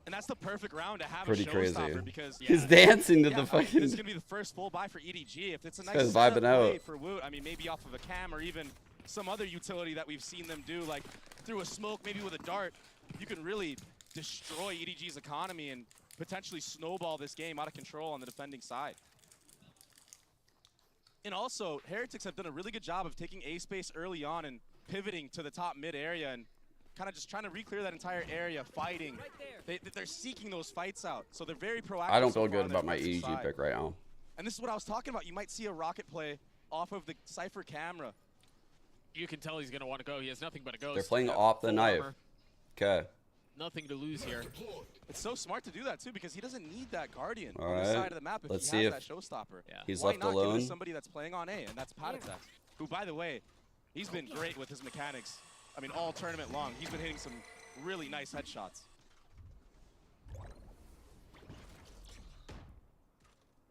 [SPEAKER 21] And that's the perfect round to have
[SPEAKER 1] pretty
[SPEAKER 21] a
[SPEAKER 1] crazy.
[SPEAKER 21] Because
[SPEAKER 1] he's dancing to the fucking.
[SPEAKER 21] This is going to be the first full buy for EDG. If it's a nice
[SPEAKER 1] vibing out
[SPEAKER 21] for Woot, I mean, maybe off of a cam or even some other utility that we've seen them do, like through a smoke, maybe with a dart, you can really destroy EDG's economy and potentially snowball this game out of control on the defending side. And also, Heretics have done a really good job of taking A space early on and pivoting to the top mid area and kind of just trying to re-clear that entire area, fighting. They're seeking those fights out, so they're very proactive.
[SPEAKER 1] I don't feel good about my EDG pick right now.
[SPEAKER 21] And this is what I was talking about. You might see a rocket play off of the Cypher camera.
[SPEAKER 6] You can tell he's going to want to go. He has nothing but a ghost.
[SPEAKER 1] They're playing off the knife. Okay.
[SPEAKER 6] Nothing to lose here.
[SPEAKER 21] It's so smart to do that too, because he doesn't need that Guardian
[SPEAKER 1] All
[SPEAKER 21] on
[SPEAKER 1] right.
[SPEAKER 21] the side of the map if
[SPEAKER 1] Let's
[SPEAKER 21] he
[SPEAKER 1] see
[SPEAKER 21] has
[SPEAKER 1] if
[SPEAKER 21] that showstopper.
[SPEAKER 6] Yeah.
[SPEAKER 1] he's
[SPEAKER 21] Why
[SPEAKER 1] left
[SPEAKER 21] not give it
[SPEAKER 1] alone.
[SPEAKER 21] to somebody that's playing on A, and that's Patatek, who, by the way, he's been great with his mechanics. I mean, all tournament long, he's been hitting some really nice headshots.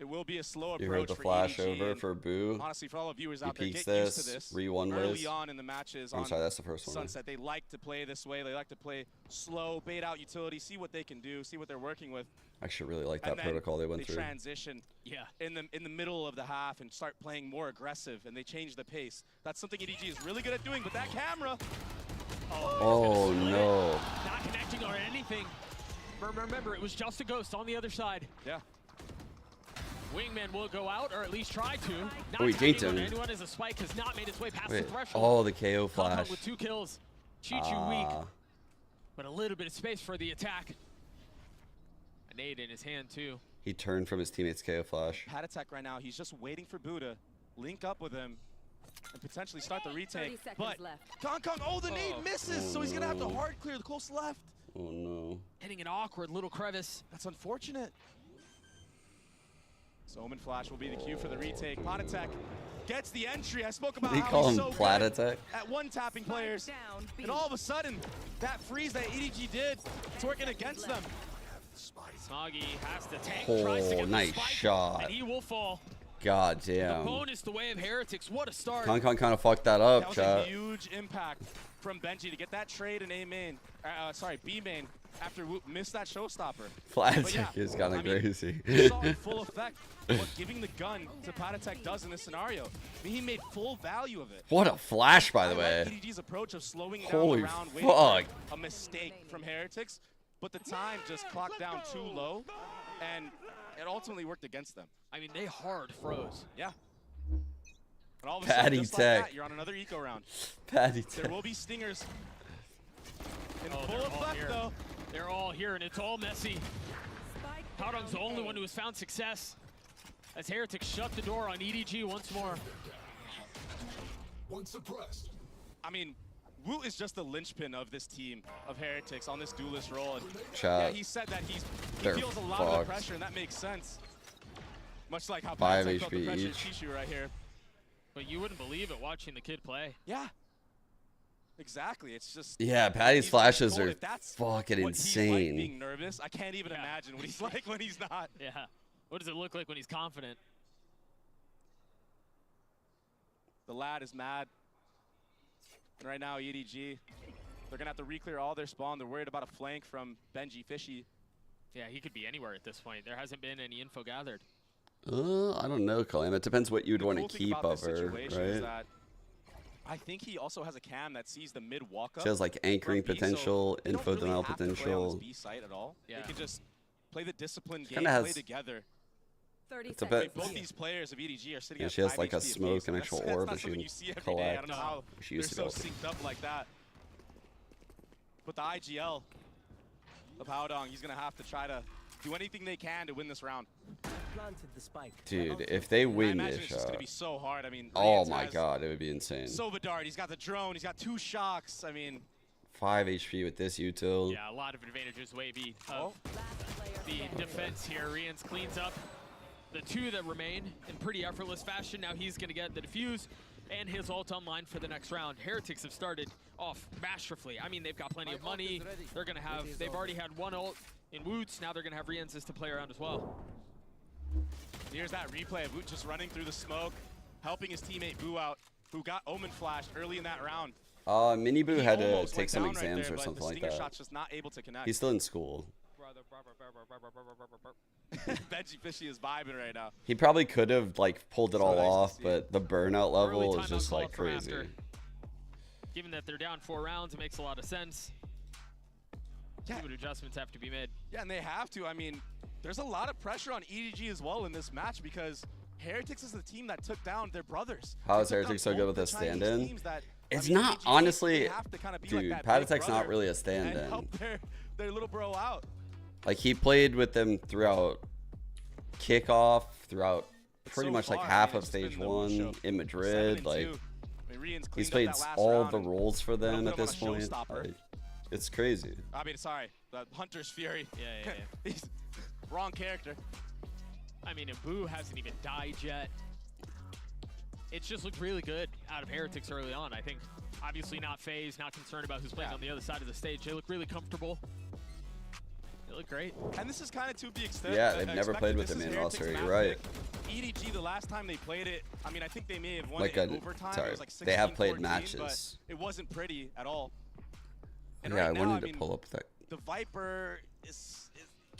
[SPEAKER 21] It will be a slow approach.
[SPEAKER 1] You heard the
[SPEAKER 21] for
[SPEAKER 1] flash
[SPEAKER 21] EDG,
[SPEAKER 1] over
[SPEAKER 21] and
[SPEAKER 1] for Boo.
[SPEAKER 21] honestly, for all the viewers
[SPEAKER 1] He
[SPEAKER 21] out there,
[SPEAKER 1] peeks
[SPEAKER 21] get used to
[SPEAKER 1] this,
[SPEAKER 21] this.
[SPEAKER 1] re-one
[SPEAKER 21] Early
[SPEAKER 1] ways.
[SPEAKER 21] on in the matches
[SPEAKER 1] I'm
[SPEAKER 21] on
[SPEAKER 1] sorry, that's the first one.
[SPEAKER 21] Sunset, they like to play this way. They like to play slow, bait out utility, see what they can do, see what they're working with.
[SPEAKER 1] I actually really like
[SPEAKER 21] And
[SPEAKER 1] that
[SPEAKER 21] then
[SPEAKER 1] protocol they went through.
[SPEAKER 21] transition in the middle of the half and start playing more aggressive, and they change the pace. That's something EDG is really good at doing, but that camera.
[SPEAKER 1] Oh no.
[SPEAKER 6] Not connecting or anything. Remember, it was just a ghost on the other side.
[SPEAKER 21] Yeah.
[SPEAKER 6] Wingman will go out, or at least try to. Not
[SPEAKER 1] Oh, he dinked
[SPEAKER 6] tagging on
[SPEAKER 1] him.
[SPEAKER 6] anyone as a spike has not made its way past the
[SPEAKER 1] Wait.
[SPEAKER 6] threshold.
[SPEAKER 1] Oh, the KO
[SPEAKER 6] Compound
[SPEAKER 1] flash.
[SPEAKER 6] with 2 kills. Chichu weak, but a little bit of space for the attack. A nade in his hand too.
[SPEAKER 1] He turned from his teammate's KO flash.
[SPEAKER 21] Patatek right now, he's just waiting for Boo to link up with him and potentially start the retake. But Kong, oh, the nade misses, so he's going to have to hard clear the close left.
[SPEAKER 1] Oh no.
[SPEAKER 6] Hitting an awkward little crevice.
[SPEAKER 21] That's unfortunate. So Omen Flash will be the cue for the retake. Patatek gets the entry. I spoke about
[SPEAKER 1] They
[SPEAKER 21] how
[SPEAKER 1] call
[SPEAKER 21] he's
[SPEAKER 1] him
[SPEAKER 21] so
[SPEAKER 1] Platatek?
[SPEAKER 21] good at one-tapping players. And all of a sudden, that freeze that EDG did, it's working against them.
[SPEAKER 6] Smoggy has to tank, tries to
[SPEAKER 1] Oh,
[SPEAKER 6] get the
[SPEAKER 1] nice
[SPEAKER 6] spike,
[SPEAKER 1] shot.
[SPEAKER 6] and he will fall.
[SPEAKER 1] God
[SPEAKER 6] The
[SPEAKER 1] damn.
[SPEAKER 6] bonus the way of Heretics. What a start.
[SPEAKER 1] Kong kind of fucked that up,
[SPEAKER 21] That was
[SPEAKER 1] chat.
[SPEAKER 21] a huge impact from Benji to get that trade in A main, B main, after Woot missed that showstopper.
[SPEAKER 1] Plastic is kind of crazy.
[SPEAKER 21] You saw in full effect what giving the gun to Patatek does in this scenario. I mean, he made full value of it.
[SPEAKER 1] What a flash, by the
[SPEAKER 21] I
[SPEAKER 1] way.
[SPEAKER 21] like EDG's approach of slowing down
[SPEAKER 1] Holy
[SPEAKER 21] the round, waiting
[SPEAKER 1] fuck.
[SPEAKER 21] for a mistake from Heretics, but the time just clocked down too low, and it ultimately worked against them.
[SPEAKER 6] I mean, they hard froze.
[SPEAKER 21] Yeah. And all of a sudden,
[SPEAKER 1] Patty
[SPEAKER 21] just
[SPEAKER 1] Tech.
[SPEAKER 21] like that, you're on another eco round.
[SPEAKER 1] Patty
[SPEAKER 21] There
[SPEAKER 1] Tech.
[SPEAKER 21] will be stingers. In
[SPEAKER 6] Oh,
[SPEAKER 21] full
[SPEAKER 6] they're all
[SPEAKER 21] effect,
[SPEAKER 6] here.
[SPEAKER 21] though.
[SPEAKER 6] They're all here, and it's all messy. Powdong's the only one who has found success. As Heretics shut the door on EDG once more.
[SPEAKER 18] One suppressed.
[SPEAKER 21] I mean, Woot is just the linchpin of this team of Heretics on this duelist role. And
[SPEAKER 1] Chat.
[SPEAKER 21] yeah, he said that he
[SPEAKER 1] They're
[SPEAKER 21] feels a lot of the
[SPEAKER 1] fucked.
[SPEAKER 21] pressure, and that makes sense. Much like how
[SPEAKER 1] 5
[SPEAKER 21] Patatek felt the
[SPEAKER 1] HP
[SPEAKER 21] pressure
[SPEAKER 1] each.
[SPEAKER 21] of Chishu right here.
[SPEAKER 6] But you wouldn't believe it watching the kid play.
[SPEAKER 21] Yeah. Exactly. It's just
[SPEAKER 1] Yeah, Patty's
[SPEAKER 21] he's
[SPEAKER 1] flashes
[SPEAKER 21] told
[SPEAKER 1] are
[SPEAKER 21] if that's
[SPEAKER 1] fucking
[SPEAKER 21] what he's
[SPEAKER 1] insane.
[SPEAKER 21] like being nervous, I can't even imagine what he's like when he's not.
[SPEAKER 6] Yeah. What does it look like when he's confident?
[SPEAKER 21] The lad is mad. And right now, EDG, they're gonna have to re-clear all their spawn. They're worried about a flank from Benji Fishy.
[SPEAKER 6] Yeah, he could be anywhere at this point. There hasn't been any info gathered.
[SPEAKER 1] I don't know, Colin. It depends what you'd want
[SPEAKER 21] Cool
[SPEAKER 1] to
[SPEAKER 21] thing
[SPEAKER 1] keep
[SPEAKER 21] about
[SPEAKER 1] of
[SPEAKER 21] this
[SPEAKER 1] her,
[SPEAKER 21] situation is
[SPEAKER 1] right?
[SPEAKER 21] that I think he also has a cam that sees the mid walk-up.
[SPEAKER 1] She has like anchoring
[SPEAKER 21] from B, so
[SPEAKER 1] potential,
[SPEAKER 21] they don't
[SPEAKER 1] info
[SPEAKER 21] really
[SPEAKER 1] denial
[SPEAKER 21] have to play on this
[SPEAKER 1] potential.
[SPEAKER 21] B site at all.
[SPEAKER 6] Yeah.
[SPEAKER 21] They can just play the disciplined game,
[SPEAKER 1] Kinda
[SPEAKER 21] play
[SPEAKER 1] has-
[SPEAKER 21] together.
[SPEAKER 1] It's a
[SPEAKER 21] I mean,
[SPEAKER 1] bit.
[SPEAKER 21] both these players of EDG are sitting
[SPEAKER 1] Yeah,
[SPEAKER 21] at
[SPEAKER 1] she has
[SPEAKER 21] 5
[SPEAKER 1] like a
[SPEAKER 21] HP
[SPEAKER 1] smoke
[SPEAKER 21] apiece,
[SPEAKER 1] and
[SPEAKER 21] and
[SPEAKER 1] actual
[SPEAKER 21] that's
[SPEAKER 1] orb
[SPEAKER 21] not
[SPEAKER 1] that she
[SPEAKER 21] something
[SPEAKER 1] can
[SPEAKER 21] you see every day. I
[SPEAKER 1] collect.
[SPEAKER 21] don't know how
[SPEAKER 1] She
[SPEAKER 21] they're
[SPEAKER 1] used to
[SPEAKER 21] so
[SPEAKER 1] be able to.
[SPEAKER 21] synced up like that. But the IGL of Powdong, he's going to have to try to do anything they can to win this round.
[SPEAKER 1] Dude, if they
[SPEAKER 21] I
[SPEAKER 1] win
[SPEAKER 21] imagine
[SPEAKER 1] this
[SPEAKER 21] it's just going to
[SPEAKER 1] shot,
[SPEAKER 21] be so hard. I mean,
[SPEAKER 1] oh
[SPEAKER 21] Reyes
[SPEAKER 1] my
[SPEAKER 21] has
[SPEAKER 1] god, it would be insane.
[SPEAKER 21] Sovadart, he's got the drone, he's got 2 shocks. I mean,
[SPEAKER 1] 5 HP with this util.
[SPEAKER 6] Yeah, a lot of advantages, Wavy, of the defense here. Rians cleans up the 2 that remain in pretty effortless fashion. Now he's going to get the defuse and his ult online for the next round. Heretics have started off masterfully. I mean, they've got plenty of money. They're going to have, they've already had 1 ult in Woots. Now they're going to have Rians to play around as well.
[SPEAKER 21] here's that replay of Woot just running through the smoke, helping his teammate Boo out, who got Omen flashed early in that round.
[SPEAKER 1] Mini Boo
[SPEAKER 21] He
[SPEAKER 1] had to
[SPEAKER 21] almost
[SPEAKER 1] take
[SPEAKER 21] went
[SPEAKER 1] some
[SPEAKER 21] down right
[SPEAKER 1] exams
[SPEAKER 21] there,
[SPEAKER 1] or
[SPEAKER 21] but
[SPEAKER 1] something
[SPEAKER 21] the
[SPEAKER 1] like
[SPEAKER 21] stinger
[SPEAKER 1] that.
[SPEAKER 21] shot's just not able to connect.
[SPEAKER 1] He's still in school.
[SPEAKER 21] Benji Fishy is vibing right now.
[SPEAKER 1] He probably could have like pulled it all
[SPEAKER 21] nice to
[SPEAKER 1] off,
[SPEAKER 21] see.
[SPEAKER 1] but the burnout level
[SPEAKER 6] Early
[SPEAKER 1] is just
[SPEAKER 6] timeout
[SPEAKER 1] like
[SPEAKER 6] called from
[SPEAKER 1] crazy.
[SPEAKER 6] after. given that they're down 4 rounds, it makes a lot of sense. See what adjustments have to be made.
[SPEAKER 21] Yeah, and they have to. I mean, there's a lot of pressure on EDG as well in this match because Heretics is the team that took down their brothers.
[SPEAKER 1] How is Heretics so good with a stand-in? It's not, honestly, dude, Patatek's not really a stand-in.
[SPEAKER 21] Help their little bro out.
[SPEAKER 1] Like, he played with them throughout kickoff, throughout pretty much like half of stage 1 in Madrid. Like, he's played all the roles for them at this point. Like, it's crazy.
[SPEAKER 21] I mean, sorry, the Hunter's Fury.
[SPEAKER 6] Yeah.
[SPEAKER 21] He's wrong character.
[SPEAKER 6] I mean, and Boo hasn't even died yet. It's just looked really good out of Heretics early on. I think, obviously not phased, not concerned about who's playing on the other side of the stage. They look really comfortable. They look great.
[SPEAKER 21] And this is kind of to be expected.
[SPEAKER 1] Yeah, they've never played with him in roster. You're right.
[SPEAKER 21] EDG, the last time they played it, I mean, I think they may have won
[SPEAKER 1] like
[SPEAKER 21] it in overtime.
[SPEAKER 1] Sorry,
[SPEAKER 21] it was like 16,
[SPEAKER 1] they have played
[SPEAKER 21] 14,
[SPEAKER 1] matches.
[SPEAKER 21] But it wasn't pretty at all. And
[SPEAKER 1] yeah,
[SPEAKER 21] right
[SPEAKER 1] I
[SPEAKER 21] now,
[SPEAKER 1] wanted
[SPEAKER 21] I mean,
[SPEAKER 1] to pull up that.
[SPEAKER 21] The Viper is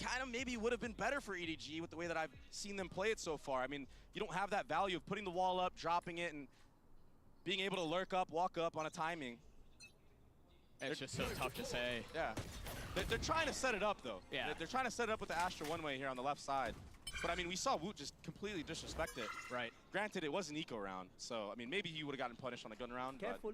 [SPEAKER 21] kind of maybe would have been better for EDG with the way that I've seen them play it so far. I mean, you don't have that value of putting the wall up, dropping it, and being able to lurk up, walk up on a timing.
[SPEAKER 6] It's just so tough to say.
[SPEAKER 21] Yeah. They're trying to set it up, though.
[SPEAKER 6] Yeah.
[SPEAKER 21] They're trying to set it up with the Astra one-way here on the left side. But, I mean, we saw Woot just completely disrespect it.
[SPEAKER 6] Right.
[SPEAKER 21] Granted, it was an eco round, so, I mean, maybe he would have gotten punished on a gun round.
[SPEAKER 6] Careful.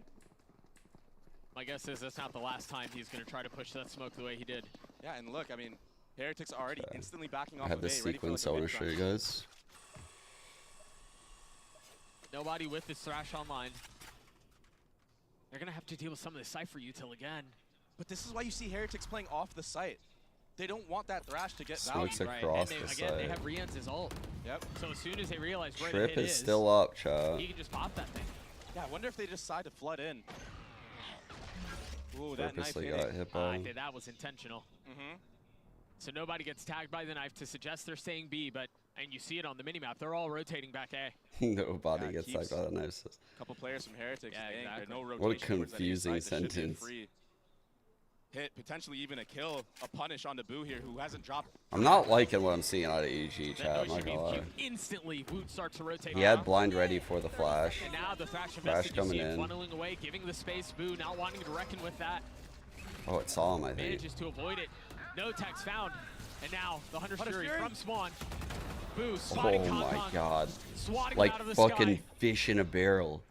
[SPEAKER 6] My guess is that's not the last time he's going to try to push that smoke the way he did.
[SPEAKER 21] Yeah, and look, I mean, Heretics are already instantly backing off
[SPEAKER 1] I have
[SPEAKER 21] of
[SPEAKER 1] this
[SPEAKER 21] A, ready for,
[SPEAKER 1] sequence
[SPEAKER 21] like,
[SPEAKER 1] I
[SPEAKER 21] a
[SPEAKER 1] want to show you
[SPEAKER 21] mid-run.
[SPEAKER 1] guys.
[SPEAKER 6] Nobody with this Thrash online. They're going to have to deal with some of the Cypher util again.
[SPEAKER 21] But this is why you see Heretics playing off the site. They don't want that Thrash to get
[SPEAKER 1] Smokes
[SPEAKER 21] value.
[SPEAKER 1] across
[SPEAKER 6] and
[SPEAKER 1] the
[SPEAKER 6] again,
[SPEAKER 1] site.
[SPEAKER 6] they have Rian's his ult.
[SPEAKER 21] Yep.
[SPEAKER 6] So as soon as they realize where
[SPEAKER 1] Trip
[SPEAKER 6] the hit
[SPEAKER 1] is still up, chat.
[SPEAKER 6] he can just pop that thing.
[SPEAKER 21] Yeah, I wonder if they decide to flood in. Ooh, that knife
[SPEAKER 1] Purposely
[SPEAKER 21] hit
[SPEAKER 1] got
[SPEAKER 21] it.
[SPEAKER 1] hit
[SPEAKER 6] I
[SPEAKER 1] by.
[SPEAKER 6] think that was intentional.
[SPEAKER 21] Mm-hmm.
[SPEAKER 6] So nobody gets tagged by the knife to suggest they're staying B, but, and you see it on the minimap, they're all rotating back A.
[SPEAKER 1] Nobody
[SPEAKER 21] Yeah,
[SPEAKER 1] gets
[SPEAKER 21] keeps
[SPEAKER 1] tagged by the knife.
[SPEAKER 21] Couple players from Heretics.
[SPEAKER 6] Yeah,
[SPEAKER 21] staying there.
[SPEAKER 6] exactly.
[SPEAKER 21] No rotation
[SPEAKER 1] What a
[SPEAKER 21] towards that
[SPEAKER 1] confusing
[SPEAKER 21] inside. This should be a
[SPEAKER 1] sentence.
[SPEAKER 21] free hit, potentially even a kill, a punish on the Boo here, who hasn't dropped.
[SPEAKER 1] I'm not liking what I'm seeing out of EG, chat. I'm not gonna lie.
[SPEAKER 6] Instantly, Woot starts to rotate.
[SPEAKER 1] He had blind ready for the flash.
[SPEAKER 6] And now the Thrash
[SPEAKER 1] Flash
[SPEAKER 6] invested, you see
[SPEAKER 1] coming
[SPEAKER 6] it
[SPEAKER 1] in.
[SPEAKER 6] funneling away, giving the space. Boo not wanting to reckon with that.
[SPEAKER 1] Oh, it saw him, I think.
[SPEAKER 6] Manages to avoid it. No tags found. And now the Hunter's Fury
[SPEAKER 21] Fury.
[SPEAKER 6] from Spawn. Boo spotting
[SPEAKER 1] Oh my
[SPEAKER 6] Concon,
[SPEAKER 1] god.
[SPEAKER 6] swatting
[SPEAKER 1] Like
[SPEAKER 6] him out of the
[SPEAKER 1] fucking
[SPEAKER 6] sky.
[SPEAKER 1] fish in a barrel.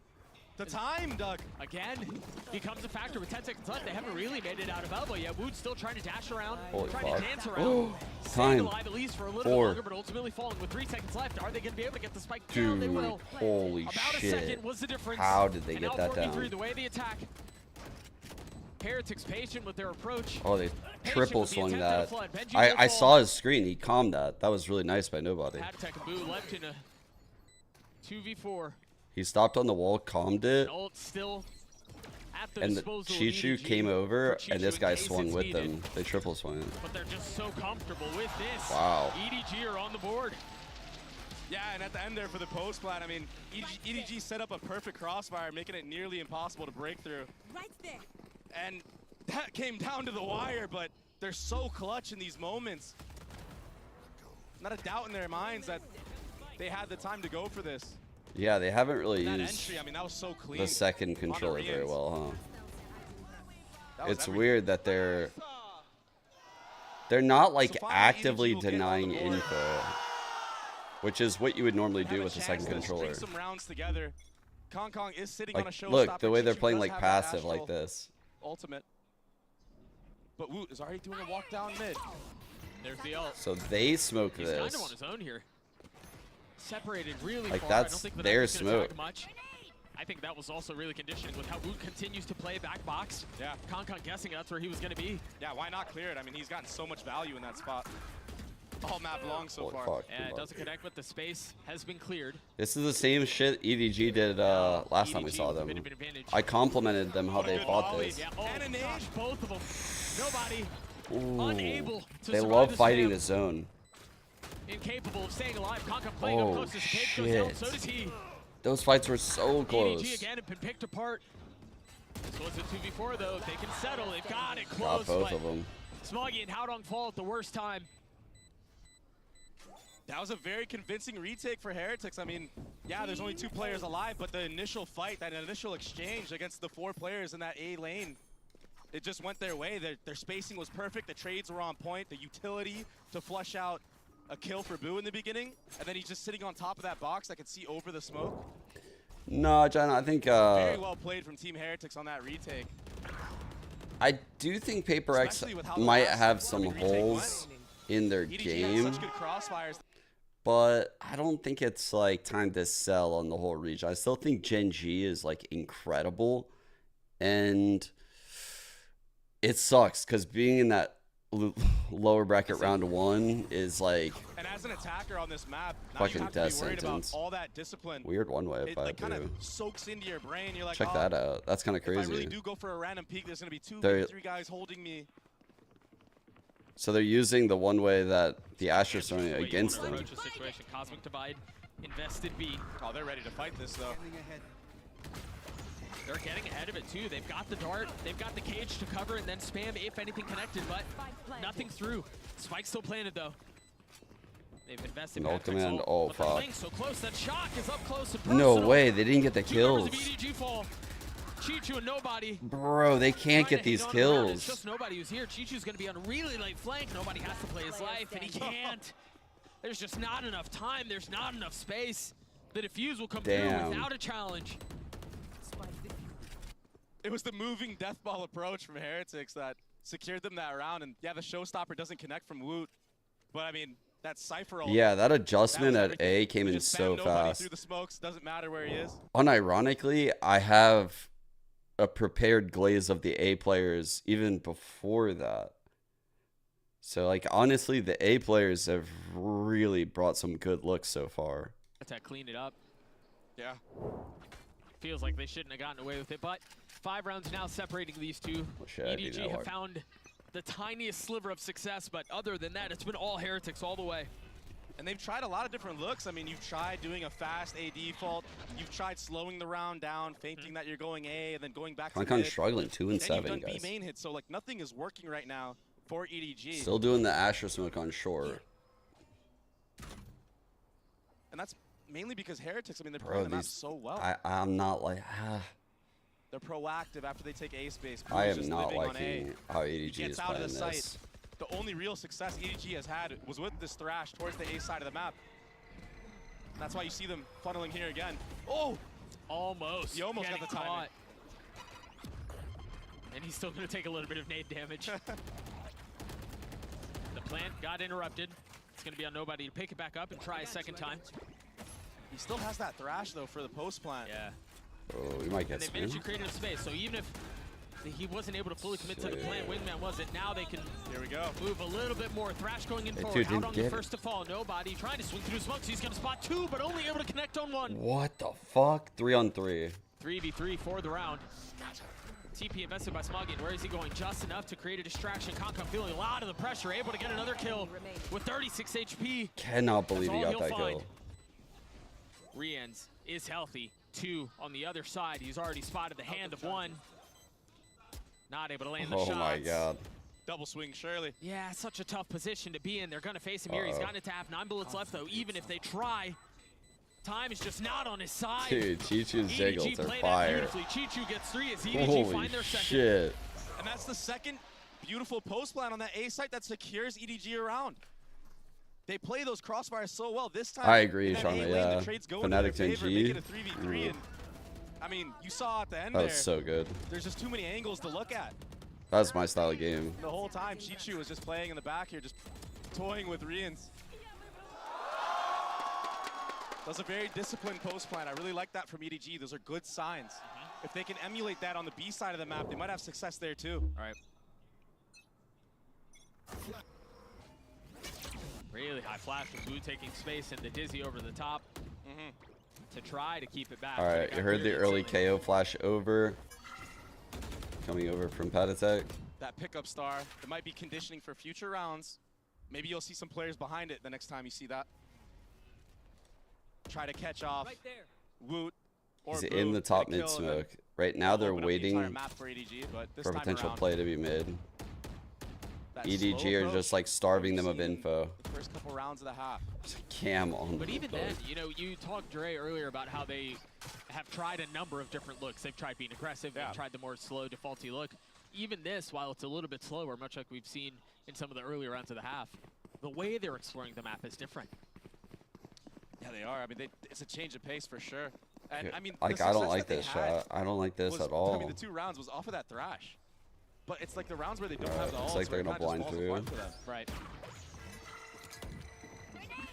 [SPEAKER 21] The time, Doug.
[SPEAKER 6] Again, becomes a factor with 10 seconds left. They haven't really made it out of elbow yet. Wood's still trying to dash around,
[SPEAKER 1] Holy
[SPEAKER 6] trying
[SPEAKER 1] fuck.
[SPEAKER 6] to dance around.
[SPEAKER 1] Time.
[SPEAKER 6] Staying alive at least for a little
[SPEAKER 1] 4.
[SPEAKER 6] bit longer, but ultimately falling with 3 seconds left. Are they going to be able to get the spike down? They
[SPEAKER 1] Dude,
[SPEAKER 6] will.
[SPEAKER 1] holy
[SPEAKER 6] About
[SPEAKER 1] shit.
[SPEAKER 6] a second was the difference.
[SPEAKER 1] How did they
[SPEAKER 6] And
[SPEAKER 1] get
[SPEAKER 6] now
[SPEAKER 1] that
[SPEAKER 6] working
[SPEAKER 1] down?
[SPEAKER 6] through the way they attack. Heretics patient with their approach.
[SPEAKER 1] Oh, they triple
[SPEAKER 6] with the
[SPEAKER 1] swung
[SPEAKER 6] intent
[SPEAKER 1] that.
[SPEAKER 6] to flood. Benji
[SPEAKER 1] I
[SPEAKER 6] will fall.
[SPEAKER 1] saw his screen. He calmed that. That was really nice by nobody.
[SPEAKER 6] Patatek and Boo left in a 2v4.
[SPEAKER 1] He stopped on the wall, calmed it,
[SPEAKER 6] Ult still at the
[SPEAKER 1] and the
[SPEAKER 6] disposal of
[SPEAKER 1] Chichu
[SPEAKER 6] EDG.
[SPEAKER 1] came over,
[SPEAKER 6] For
[SPEAKER 1] and this
[SPEAKER 6] Chichu
[SPEAKER 1] guy
[SPEAKER 6] in case
[SPEAKER 1] swung
[SPEAKER 6] it's
[SPEAKER 1] with
[SPEAKER 6] needed.
[SPEAKER 1] them. They triple swung it.
[SPEAKER 6] But they're just so comfortable with this.
[SPEAKER 1] Wow.
[SPEAKER 6] EDG are on the board.
[SPEAKER 21] Yeah, and at the end there for the post plat, I mean, EDG set up a perfect crossfire, making it nearly impossible to break through.
[SPEAKER 12] Right there.
[SPEAKER 21] And that came down to the wire, but they're so clutch in these moments. Not a doubt in their minds that they had the time to go for this.
[SPEAKER 1] Yeah, they haven't really
[SPEAKER 21] That
[SPEAKER 1] used
[SPEAKER 21] entry, I mean, that was so clean.
[SPEAKER 1] the second
[SPEAKER 21] on the
[SPEAKER 1] controller very
[SPEAKER 21] Rians.
[SPEAKER 1] well, huh?
[SPEAKER 21] That was
[SPEAKER 1] It's
[SPEAKER 21] everything.
[SPEAKER 1] weird that they're not like
[SPEAKER 21] So finally,
[SPEAKER 1] actively
[SPEAKER 21] EDG will get on
[SPEAKER 1] denying
[SPEAKER 21] the board.
[SPEAKER 1] info, which is what you would normally
[SPEAKER 21] Have
[SPEAKER 1] do
[SPEAKER 21] a
[SPEAKER 1] with the
[SPEAKER 21] chance
[SPEAKER 1] second
[SPEAKER 21] to
[SPEAKER 1] controller.
[SPEAKER 21] string some rounds together. Kong Kong is sitting on a
[SPEAKER 1] Like,
[SPEAKER 21] showstopper.
[SPEAKER 1] look, the way they're
[SPEAKER 21] Chichu
[SPEAKER 1] playing
[SPEAKER 21] does
[SPEAKER 1] like
[SPEAKER 21] have that
[SPEAKER 1] passive like
[SPEAKER 21] Astral
[SPEAKER 1] this.
[SPEAKER 21] Ultimate. But Woot is already doing a walk down mid.
[SPEAKER 6] There's the ult.
[SPEAKER 1] So they smoke
[SPEAKER 6] He's kind of on
[SPEAKER 1] this.
[SPEAKER 6] his own here. Separated really
[SPEAKER 1] Like,
[SPEAKER 6] far.
[SPEAKER 1] that's
[SPEAKER 6] I don't think the
[SPEAKER 1] their
[SPEAKER 6] Knights is gonna attack
[SPEAKER 1] smoke.
[SPEAKER 6] much. I think that was also really conditioning with how Woot continues to play back box.
[SPEAKER 21] Yeah.
[SPEAKER 6] Concon guessing that's where he was going to be.
[SPEAKER 21] Yeah, why not clear it? I mean, he's gotten so much value in that spot. All map long so
[SPEAKER 1] Holy
[SPEAKER 21] far.
[SPEAKER 1] fuck,
[SPEAKER 6] Yeah, it
[SPEAKER 1] dude.
[SPEAKER 6] doesn't connect, but the space has been cleared.
[SPEAKER 1] This is the same shit EDG did last time we
[SPEAKER 6] EDG
[SPEAKER 1] saw
[SPEAKER 6] with a
[SPEAKER 1] them.
[SPEAKER 6] bit of an advantage.
[SPEAKER 1] I complimented them how
[SPEAKER 21] What a
[SPEAKER 1] they
[SPEAKER 21] good
[SPEAKER 1] fought
[SPEAKER 21] volley.
[SPEAKER 1] this.
[SPEAKER 6] Yeah, oh
[SPEAKER 21] And a nade.
[SPEAKER 6] gosh, both of them. Nobody
[SPEAKER 1] Ooh.
[SPEAKER 6] unable to
[SPEAKER 1] They
[SPEAKER 6] survive
[SPEAKER 1] love
[SPEAKER 6] this
[SPEAKER 1] fighting
[SPEAKER 6] spam.
[SPEAKER 1] the zone.
[SPEAKER 6] Incapable of staying alive. Concon playing up
[SPEAKER 1] Oh,
[SPEAKER 6] close as the tape goes down. So
[SPEAKER 1] shit.
[SPEAKER 6] does he.
[SPEAKER 1] Those fights were so
[SPEAKER 6] EDG
[SPEAKER 1] close.
[SPEAKER 6] again have been picked apart. This was a 2v4 though. If they can settle, they've got it
[SPEAKER 1] Got
[SPEAKER 6] close.
[SPEAKER 1] both
[SPEAKER 6] but
[SPEAKER 1] of them.
[SPEAKER 6] Smoggy and Howdong fall at the worst time.
[SPEAKER 21] That was a very convincing retake for Heretics. I mean, yeah, there's only 2 players alive, but the initial fight, that initial exchange against the 4 players in that A lane, it just went their way. Their spacing was perfect. The trades were on point. The utility to flush out a kill for Boo in the beginning, and then he's just sitting on top of that box that could see over the smoke.
[SPEAKER 1] No, John, I think
[SPEAKER 21] Very well played from Team Heretics on that retake.
[SPEAKER 1] I do think Paper X might have some holes in their game,
[SPEAKER 21] Such good crossfires.
[SPEAKER 1] but I don't think it's like time to sell on the whole region. I still think Gen G is like incredible, and it sucks because being in that lower bracket round 1 is like,
[SPEAKER 21] and as an attacker on this map,
[SPEAKER 1] fucking death sentence.
[SPEAKER 21] All that discipline.
[SPEAKER 1] Weird one way
[SPEAKER 21] It
[SPEAKER 1] by
[SPEAKER 21] like kind of
[SPEAKER 1] Boo.
[SPEAKER 21] soaks into your brain. You're like,
[SPEAKER 1] Check
[SPEAKER 21] oh,
[SPEAKER 1] that out. That's kind of crazy.
[SPEAKER 21] If I really do go for a random peek, there's gonna be 2,
[SPEAKER 1] They're-
[SPEAKER 21] maybe 3 guys holding me.
[SPEAKER 1] So they're using the one way that the Astra's throwing against them.
[SPEAKER 6] Approach the situation. Cosmic Divide invested B.
[SPEAKER 21] Oh, they're ready to fight this though.
[SPEAKER 6] They're getting ahead of it too. They've got the dart, they've got the cage to cover and then spam if anything connected, but nothing through. Spike still planted though. They've invested.
[SPEAKER 1] No command. Oh,
[SPEAKER 6] but they're
[SPEAKER 1] fuck.
[SPEAKER 6] playing so close that Shock is up close and
[SPEAKER 1] No
[SPEAKER 6] personal.
[SPEAKER 1] way. They didn't get the
[SPEAKER 6] 2 members
[SPEAKER 1] kills.
[SPEAKER 6] of EDG fall. Chichu and Nobody.
[SPEAKER 1] Bro, they can't
[SPEAKER 6] Trying
[SPEAKER 1] get
[SPEAKER 6] to
[SPEAKER 1] these
[SPEAKER 6] hang on around. It's
[SPEAKER 1] kills.
[SPEAKER 6] just Nobody who's here. Chichu's going to be on a really late flank. Nobody has to play his life, and he can't. There's just not enough time. There's not enough space. The defuse will come
[SPEAKER 1] Damn.
[SPEAKER 6] through without a challenge.
[SPEAKER 21] It was the moving death ball approach from Heretics that secured them that round. And yeah, the showstopper doesn't connect from Woot, but I mean, that Cypher.
[SPEAKER 1] Yeah, that adjustment
[SPEAKER 21] that
[SPEAKER 1] at A came in so fast.
[SPEAKER 21] Through the smokes, doesn't matter where he is.
[SPEAKER 1] Unironically, I have a prepared glaze of the A players even before that. So, like, honestly, the A players have really brought some good looks so far.
[SPEAKER 6] To clean it up.
[SPEAKER 21] Yeah.
[SPEAKER 6] Feels like they shouldn't have gotten away with it, but 5 rounds now separating these two.
[SPEAKER 1] Shit, I do
[SPEAKER 6] EDG
[SPEAKER 1] that
[SPEAKER 6] have
[SPEAKER 1] hard.
[SPEAKER 6] found the tiniest sliver of success, but other than that, it's been all Heretics all the way.
[SPEAKER 21] And they've tried a lot of different looks. I mean, you've tried doing a fast A default. You've tried slowing the round down, feinting that you're going A, and then going back to
[SPEAKER 1] Kankan's
[SPEAKER 21] mid.
[SPEAKER 1] struggling, 2 and 7,
[SPEAKER 21] you've done
[SPEAKER 1] guys.
[SPEAKER 21] B main hits, so like nothing is working right now for EDG.
[SPEAKER 1] Still doing the Astra smoke on shore.
[SPEAKER 21] And that's mainly because Heretics, I mean, they're
[SPEAKER 1] Bro,
[SPEAKER 21] playing the map
[SPEAKER 1] these,
[SPEAKER 21] so well.
[SPEAKER 1] I'm not like,
[SPEAKER 21] They're proactive after they take A space.
[SPEAKER 1] I
[SPEAKER 21] Blue's
[SPEAKER 1] am
[SPEAKER 21] just
[SPEAKER 1] not
[SPEAKER 21] living on
[SPEAKER 1] liking
[SPEAKER 21] A.
[SPEAKER 1] how
[SPEAKER 21] He
[SPEAKER 1] EDG
[SPEAKER 21] gets
[SPEAKER 1] is
[SPEAKER 21] out of
[SPEAKER 1] playing
[SPEAKER 21] the
[SPEAKER 1] this.
[SPEAKER 21] site. The only real success EDG has had was with this thrash towards the A side of the map. That's why you see them funneling here again. Oh!
[SPEAKER 6] Almost.
[SPEAKER 21] He almost got
[SPEAKER 6] getting
[SPEAKER 21] the timing.
[SPEAKER 6] caught. And he's still going to take a little bit of nade damage. The plant got interrupted. It's going to be on Nobody to pick it back up and try a second time.
[SPEAKER 21] He still has that thrash though for the post plant.
[SPEAKER 6] Yeah.
[SPEAKER 1] Oh, we might
[SPEAKER 6] And
[SPEAKER 1] get
[SPEAKER 6] they managed to
[SPEAKER 1] spin.
[SPEAKER 6] create enough space, so even if he wasn't able to fully commit to the plant, Wingman wasn't. Now they can
[SPEAKER 21] Here we go.
[SPEAKER 6] move a little bit more. Thrash going in
[SPEAKER 1] Hey,
[SPEAKER 6] forward.
[SPEAKER 1] dude,
[SPEAKER 6] Out
[SPEAKER 1] didn't
[SPEAKER 6] on the
[SPEAKER 1] get
[SPEAKER 6] first to fall. Nobody trying to swing through smokes. He's going to spot 2, but only able to connect on 1.
[SPEAKER 1] What the fuck? 3 on 3.
[SPEAKER 6] 3v3 for the round. TP invested by Smoggin. Where is he going? Just enough to create a distraction. Kankan feeling a lot of the pressure, able to get another kill with 36 HP.
[SPEAKER 1] Cannot believe he
[SPEAKER 6] That's all
[SPEAKER 1] got that
[SPEAKER 6] he'll
[SPEAKER 1] kill.
[SPEAKER 6] find. Riens is healthy. 2 on the other side. He's already spotted the hand of 1. Not able to land the
[SPEAKER 1] Oh
[SPEAKER 6] shots.
[SPEAKER 1] my god.
[SPEAKER 21] Double swing, Shirley.
[SPEAKER 6] Yeah, such a tough position to be in. They're going to face him here. He's gotten it to half. 9 bullets left, though. Even if they try, time is just not on his side.
[SPEAKER 1] Dude, Chichu's
[SPEAKER 6] EDG
[SPEAKER 1] jiggles are
[SPEAKER 6] played out
[SPEAKER 1] fire.
[SPEAKER 6] beautifully. Chichu gets 3 as EDG
[SPEAKER 1] Holy
[SPEAKER 6] find their second.
[SPEAKER 1] shit.
[SPEAKER 21] And that's the second beautiful post plant on that A site that secures EDG around. They play those crossfires so well this time.
[SPEAKER 1] I agree,
[SPEAKER 21] in that
[SPEAKER 1] Shauna,
[SPEAKER 21] A lane,
[SPEAKER 1] yeah.
[SPEAKER 21] The trades go
[SPEAKER 1] Fnatic
[SPEAKER 21] in their favor, make
[SPEAKER 1] Gen
[SPEAKER 21] it a 3v3. And I mean, you saw at the end
[SPEAKER 1] That
[SPEAKER 21] there.
[SPEAKER 1] was so good.
[SPEAKER 21] There's just too many angles to look at.
[SPEAKER 1] That was my style of game.
[SPEAKER 21] The whole time, Chichu was just playing in the back here, just toying with Riens. That was a very disciplined post plan. I really like that from EDG. Those are good signs. If they can emulate that on the B side of the map, they might have success there too.
[SPEAKER 6] All right. Really high flash with Blue taking space and the Dizzy over the top to try to keep it back.
[SPEAKER 1] All right,
[SPEAKER 6] Got
[SPEAKER 1] you heard the
[SPEAKER 6] cleared
[SPEAKER 1] early
[SPEAKER 6] instantly.
[SPEAKER 1] KO flash over. Coming over from Patatek.
[SPEAKER 21] That pickup star, it might be conditioning for future rounds. Maybe you'll see some players behind it the next time you see that. Try to catch off Woot or
[SPEAKER 1] He's
[SPEAKER 21] Boo,
[SPEAKER 1] in the
[SPEAKER 21] get a
[SPEAKER 1] top
[SPEAKER 21] kill,
[SPEAKER 1] mid
[SPEAKER 21] and then
[SPEAKER 1] smoke. Right now they're
[SPEAKER 21] open up the entire
[SPEAKER 1] waiting
[SPEAKER 21] map for EDG, but this
[SPEAKER 1] for
[SPEAKER 21] time
[SPEAKER 1] potential
[SPEAKER 21] around,
[SPEAKER 1] play to be mid.
[SPEAKER 21] that
[SPEAKER 1] EDG are just like starving them of info.
[SPEAKER 21] First couple rounds of the half.
[SPEAKER 1] Cam on.
[SPEAKER 6] But even then, you know, you talked, Dre, earlier about how they have tried a number of different looks. They've tried being aggressive. They've tried the more slow, defaulty look. Even this, while it's a little bit slower, much like we've seen in some of the earlier rounds of the half, the way they're exploring the map is different.
[SPEAKER 21] Yeah, they are. I mean, it's a change of pace for sure. And I mean,
[SPEAKER 1] like I don't like this shot. I don't like this at all.
[SPEAKER 21] I mean, the 2 rounds was off of that thrash. But it's like the rounds where they don't have the ults.
[SPEAKER 1] It's like they're gonna blind through.
[SPEAKER 6] Right.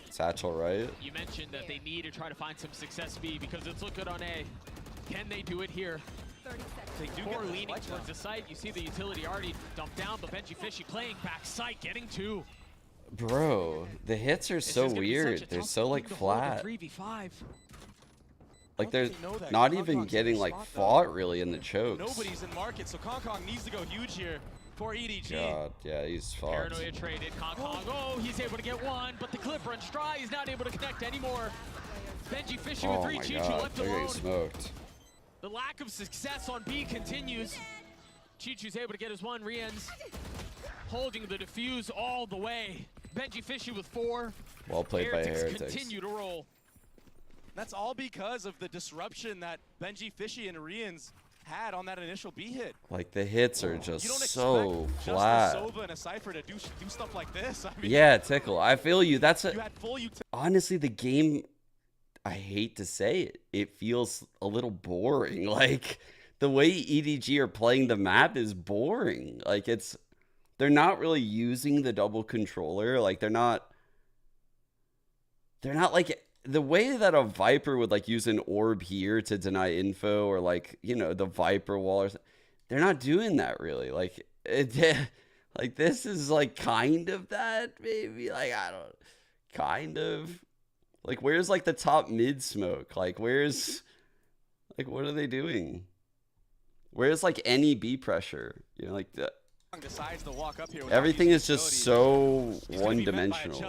[SPEAKER 1] Satchel, right?
[SPEAKER 6] You mentioned that they need to try to find some success B because it's look good on A. Can they do it here?
[SPEAKER 21] They do
[SPEAKER 6] More leaning towards the site. You see the utility already dumped down, but Benji Fishy playing back site, getting 2.
[SPEAKER 1] Bro, the hits are so weird. They're so like flat.
[SPEAKER 6] 3v5.
[SPEAKER 1] Like they're not even getting like fought really in the chokes.
[SPEAKER 21] Nobody's in market, so Kong Kong needs to go huge here for EDG.
[SPEAKER 1] God, yeah, he's fucked.
[SPEAKER 6] Paranoia traded. Kong Kong, oh, he's able to get 1, but the clip runs dry. He's not able to connect anymore. Benji Fishy with 3, Chichu left alone.
[SPEAKER 1] Smoked.
[SPEAKER 6] The lack of success on B continues. Chichu's able to get his 1, Rien's holding the defuse all the way. Benji Fishy with 4.
[SPEAKER 1] Well played by Heretics.
[SPEAKER 6] Continue to roll.
[SPEAKER 21] That's all because of the disruption that Benji Fishy and Rien's had on that initial B hit.
[SPEAKER 1] Like the hits are just so flat.
[SPEAKER 21] Just a Sova and a Cypher to do stuff like this. I mean,
[SPEAKER 1] yeah, Tickle. I feel you. That's
[SPEAKER 21] you had full
[SPEAKER 1] honestly, the game, I hate to say it, it feels a little boring. Like the way EDG are playing the map is boring. Like they're not really using the double controller. Like they're not like the way that a Viper would like use an orb here to deny info, or like, you know, the Viper wall, or they're not doing that really. Like like this is like kind of that, maybe, like I don't kind of like, where's like the top mid smoke? Like where's like, what are they doing? Where's like any B pressure? You know, like
[SPEAKER 21] decides to walk up here.
[SPEAKER 1] Everything is just so one-dimensional.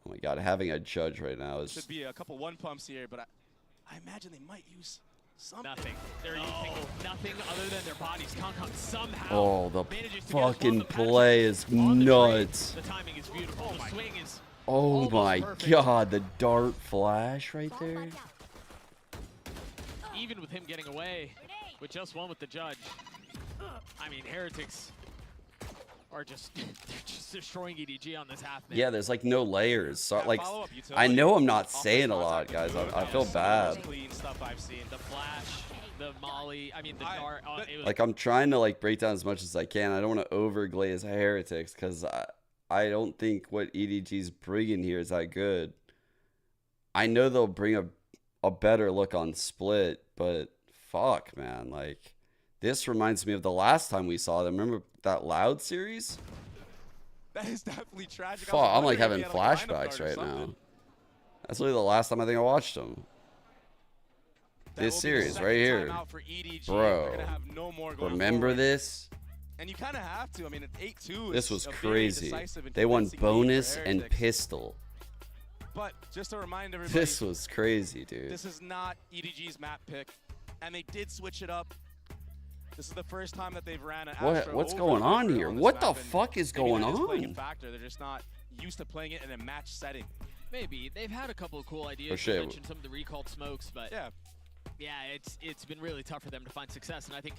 [SPEAKER 1] Oh my god, having a judge right now is...
[SPEAKER 21] Should be a couple 1 pumps here, but I imagine they might use something.
[SPEAKER 6] Nothing. They're using nothing other than their bodies. Kong Kong somehow
[SPEAKER 1] oh, the fucking play is nuts.
[SPEAKER 6] The timing is beautiful. The swing is
[SPEAKER 1] oh my god, the dart flash right there.
[SPEAKER 6] Even with him getting away with just 1 with the judge. I mean, Heretics are just destroying EDG on this half, man.
[SPEAKER 1] Yeah, there's like no layers. So like, I know I'm not saying a lot, guys. I feel bad.
[SPEAKER 21] Clean stuff I've seen.
[SPEAKER 6] The flash, the molly. I mean, the dart.
[SPEAKER 1] Like I'm trying to like break down as much as I can. I don't want to overglaze Heretics because I don't think what EDG's bringing here is that good. I know they'll bring a better look on Split, but fuck, man, like. This reminds me of the last time we saw them. Remember that Loud series?
[SPEAKER 21] That is definitely tragic.
[SPEAKER 1] Fuck, I'm like having flashbacks right now. That's really the last time I think I watched them. This series right here. Bro, remember this?
[SPEAKER 21] And you kind of have to. I mean, 8-2.
[SPEAKER 1] This was crazy. They won bonus and pistol.
[SPEAKER 21] But just to remind everybody,
[SPEAKER 1] this was crazy, dude.
[SPEAKER 21] This is not EDG's map pick, and they did switch it up. This is the first time that they've ran an Astro.
[SPEAKER 1] What's going on here? What the fuck is going on?
[SPEAKER 21] Factor. They're just not used to playing it in a match setting.
[SPEAKER 6] Maybe they've had a couple of cool ideas.
[SPEAKER 1] For sure.
[SPEAKER 6] You mentioned some of the recalled smokes, but yeah, it's been really tough for them to find success. And I think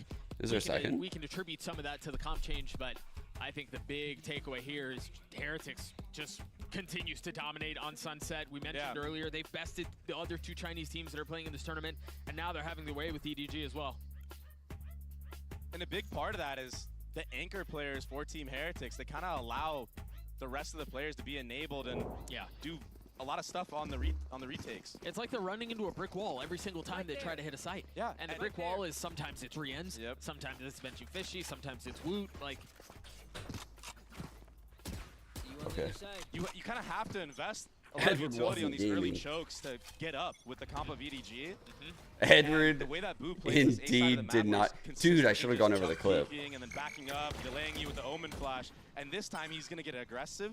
[SPEAKER 6] we can attribute some of that to the comp change, but I think the big takeaway here is Heretics just continues to dominate on Sunset. We mentioned earlier they've bested the other 2 Chinese teams that are playing in this tournament, and now they're having their way with EDG as well.
[SPEAKER 21] And a big part of that is the anchor players for Team Heretics. They kind of allow the rest of the players to be enabled and do a lot of stuff on the retakes.
[SPEAKER 6] It's like they're running into a brick wall every single time they try to hit a site.
[SPEAKER 21] Yeah,
[SPEAKER 6] and the brick wall is sometimes it's Rien's, sometimes it's Benji Fishy, sometimes it's Woot. Like,
[SPEAKER 1] okay,
[SPEAKER 21] you kind of have to invest a lot of utility on these early chokes to get up with the comp of EDG.
[SPEAKER 1] Edward
[SPEAKER 21] the way that Boo plays
[SPEAKER 1] indeed did not. Dude, I should have gone over the clip.
[SPEAKER 21] And then backing up, delaying you with the Omen flash, and this time he's going to get aggressive.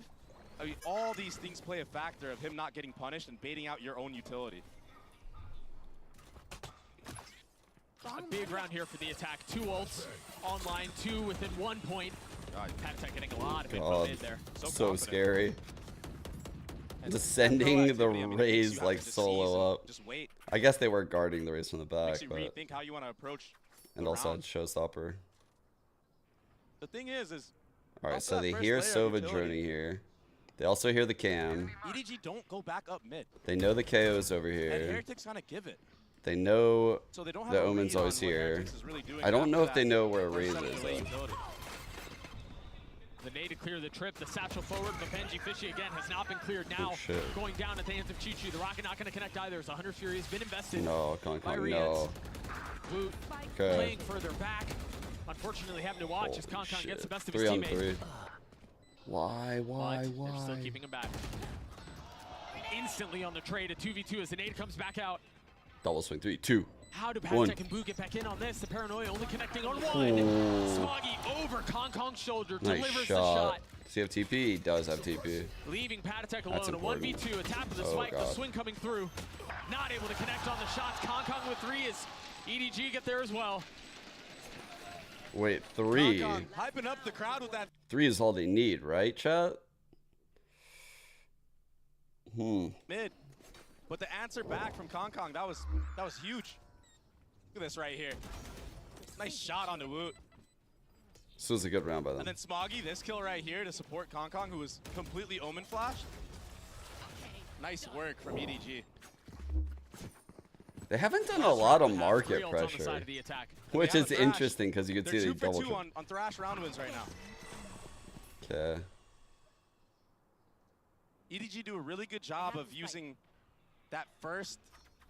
[SPEAKER 21] I mean, all these things play a factor of him not getting punished and baiting out your own utility.
[SPEAKER 6] A big round here for the attack. 2 ults online, 2 within 1 point. Patek getting a lot of it from mid there.
[SPEAKER 1] So scary. Descending the raise like solo up.
[SPEAKER 21] Just wait.
[SPEAKER 1] I guess they were guarding the raise from the back,
[SPEAKER 21] Makes you
[SPEAKER 1] but
[SPEAKER 21] rethink how you want to approach.
[SPEAKER 1] and also had showstopper.
[SPEAKER 21] The thing is
[SPEAKER 1] all right, so they hear Sova journey here. They also hear the cam.
[SPEAKER 21] EDG don't go back up mid.
[SPEAKER 1] They know the KO's over
[SPEAKER 21] And
[SPEAKER 1] here.
[SPEAKER 21] Heretic's gonna give it.
[SPEAKER 1] They know
[SPEAKER 21] So they don't have
[SPEAKER 1] the
[SPEAKER 21] a
[SPEAKER 1] Omen's
[SPEAKER 21] read
[SPEAKER 1] always
[SPEAKER 21] on what
[SPEAKER 1] here.
[SPEAKER 21] Heretics is really doing
[SPEAKER 1] I don't know
[SPEAKER 21] after
[SPEAKER 1] if they
[SPEAKER 21] that
[SPEAKER 1] know where
[SPEAKER 21] first
[SPEAKER 1] Raze
[SPEAKER 21] set of
[SPEAKER 1] is
[SPEAKER 21] delay
[SPEAKER 1] though.
[SPEAKER 21] utility.
[SPEAKER 6] The nade to clear the trip, the satchel forward, but Benji Fishy again has not been cleared now.
[SPEAKER 1] Oh, shit.
[SPEAKER 6] Going down at the hands of Chi-Chi. The rocket not going to connect either. As 100 Fury has been invested.
[SPEAKER 1] No,
[SPEAKER 6] by
[SPEAKER 1] Concon,
[SPEAKER 6] Riaz.
[SPEAKER 1] no.
[SPEAKER 6] Woot
[SPEAKER 1] Okay.
[SPEAKER 6] playing further back. Unfortunately, having to watch as
[SPEAKER 1] Holy
[SPEAKER 6] Concon
[SPEAKER 1] shit.
[SPEAKER 6] gets the best of
[SPEAKER 1] 3
[SPEAKER 6] his
[SPEAKER 1] on
[SPEAKER 6] teammates.
[SPEAKER 1] 3. Why?
[SPEAKER 6] But they're still keeping him back. Instantly on the trade, a 2v2 as the nade comes back out.
[SPEAKER 1] Double swing, 3, 2.
[SPEAKER 6] How do
[SPEAKER 1] One.
[SPEAKER 6] Patek and Boo get back in on this? The Paranoia only connecting on one.
[SPEAKER 1] Oh.
[SPEAKER 6] Smoggy over Concong's shoulder,
[SPEAKER 1] Nice
[SPEAKER 6] delivers
[SPEAKER 1] shot.
[SPEAKER 6] the shot.
[SPEAKER 1] Does he have TP? He does have TP.
[SPEAKER 6] Leaving Patek
[SPEAKER 1] That's
[SPEAKER 6] alone, a
[SPEAKER 1] important.
[SPEAKER 6] 1v2, a tap of the
[SPEAKER 1] Oh,
[SPEAKER 6] spike, the
[SPEAKER 1] God.
[SPEAKER 6] swing coming through. Not able to connect on the shots. Concon with 3 as EDG get there as well.
[SPEAKER 1] Wait, 3?
[SPEAKER 21] Concon hyping up the crowd with that.
[SPEAKER 1] 3 is all they need, right, chat?
[SPEAKER 21] Mid. But the answer back from Concon, that was huge. Look at this right here. Nice shot on the Woot.
[SPEAKER 1] This was a good round by them.
[SPEAKER 21] And then Smoggy, this kill right here to support Concon, who was completely Omen flashed. Nice work from EDG.
[SPEAKER 1] They haven't done a lot of market
[SPEAKER 21] Three ults on the
[SPEAKER 1] pressure,
[SPEAKER 21] side of the attack.
[SPEAKER 1] which
[SPEAKER 21] They
[SPEAKER 1] is
[SPEAKER 21] have a Thrash.
[SPEAKER 1] interesting because you can
[SPEAKER 21] They're
[SPEAKER 1] see they
[SPEAKER 21] 2 for
[SPEAKER 1] double
[SPEAKER 21] 2
[SPEAKER 1] kill.
[SPEAKER 21] on Thrash round wins right now.
[SPEAKER 1] Okay.
[SPEAKER 21] EDG do a really good job of using that first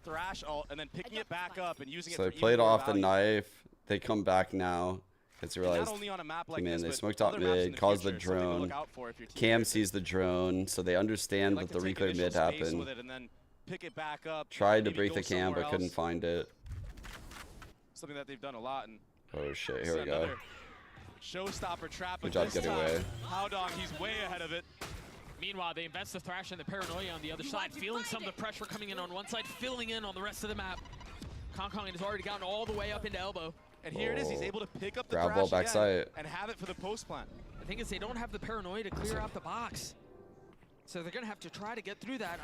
[SPEAKER 21] Thrash ult and then picking it back up and using it
[SPEAKER 1] So
[SPEAKER 21] for
[SPEAKER 1] they
[SPEAKER 21] even
[SPEAKER 1] played
[SPEAKER 21] more
[SPEAKER 1] off the
[SPEAKER 21] value.
[SPEAKER 1] knife. They come back now because they
[SPEAKER 21] And not
[SPEAKER 1] realized,
[SPEAKER 21] only on a map like
[SPEAKER 1] man,
[SPEAKER 21] this,
[SPEAKER 1] they
[SPEAKER 21] but
[SPEAKER 1] smoked out
[SPEAKER 21] other maps in
[SPEAKER 1] mid,
[SPEAKER 21] the
[SPEAKER 1] caused the
[SPEAKER 21] future, something to
[SPEAKER 1] drone.
[SPEAKER 21] look out for if your team
[SPEAKER 1] Cam
[SPEAKER 21] picks
[SPEAKER 1] sees the drone, so they understand
[SPEAKER 21] like
[SPEAKER 1] that the
[SPEAKER 21] to take
[SPEAKER 1] reclear
[SPEAKER 21] initial
[SPEAKER 1] mid
[SPEAKER 21] space
[SPEAKER 1] happened.
[SPEAKER 21] with it and then pick it back up.
[SPEAKER 1] Tried to
[SPEAKER 21] maybe
[SPEAKER 1] break
[SPEAKER 21] go
[SPEAKER 1] the cam but
[SPEAKER 21] somewhere
[SPEAKER 1] couldn't
[SPEAKER 21] else.
[SPEAKER 1] find it.
[SPEAKER 21] Something that they've done a lot. And
[SPEAKER 1] Oh shit,
[SPEAKER 21] this
[SPEAKER 1] here
[SPEAKER 21] is
[SPEAKER 1] we go.
[SPEAKER 21] another showstopper trap.
[SPEAKER 1] Good
[SPEAKER 21] But
[SPEAKER 1] job
[SPEAKER 21] this
[SPEAKER 1] getting
[SPEAKER 21] time,
[SPEAKER 1] away.
[SPEAKER 21] Howdong, he's way ahead of it.
[SPEAKER 6] Meanwhile, they invest the Thrash and the Paranoia on the other side, feeling some of the pressure coming in on one side, filling in on the rest of the map. Concon has already gotten all the way up into elbow.
[SPEAKER 21] And here it is, he's able to pick up the
[SPEAKER 1] Grab
[SPEAKER 21] Thrash
[SPEAKER 1] ball back
[SPEAKER 21] again
[SPEAKER 1] side.
[SPEAKER 21] and have it for the post plant.
[SPEAKER 6] The thing is, they don't have the Paranoia to clear out the box. So they're going to have to try to get through that.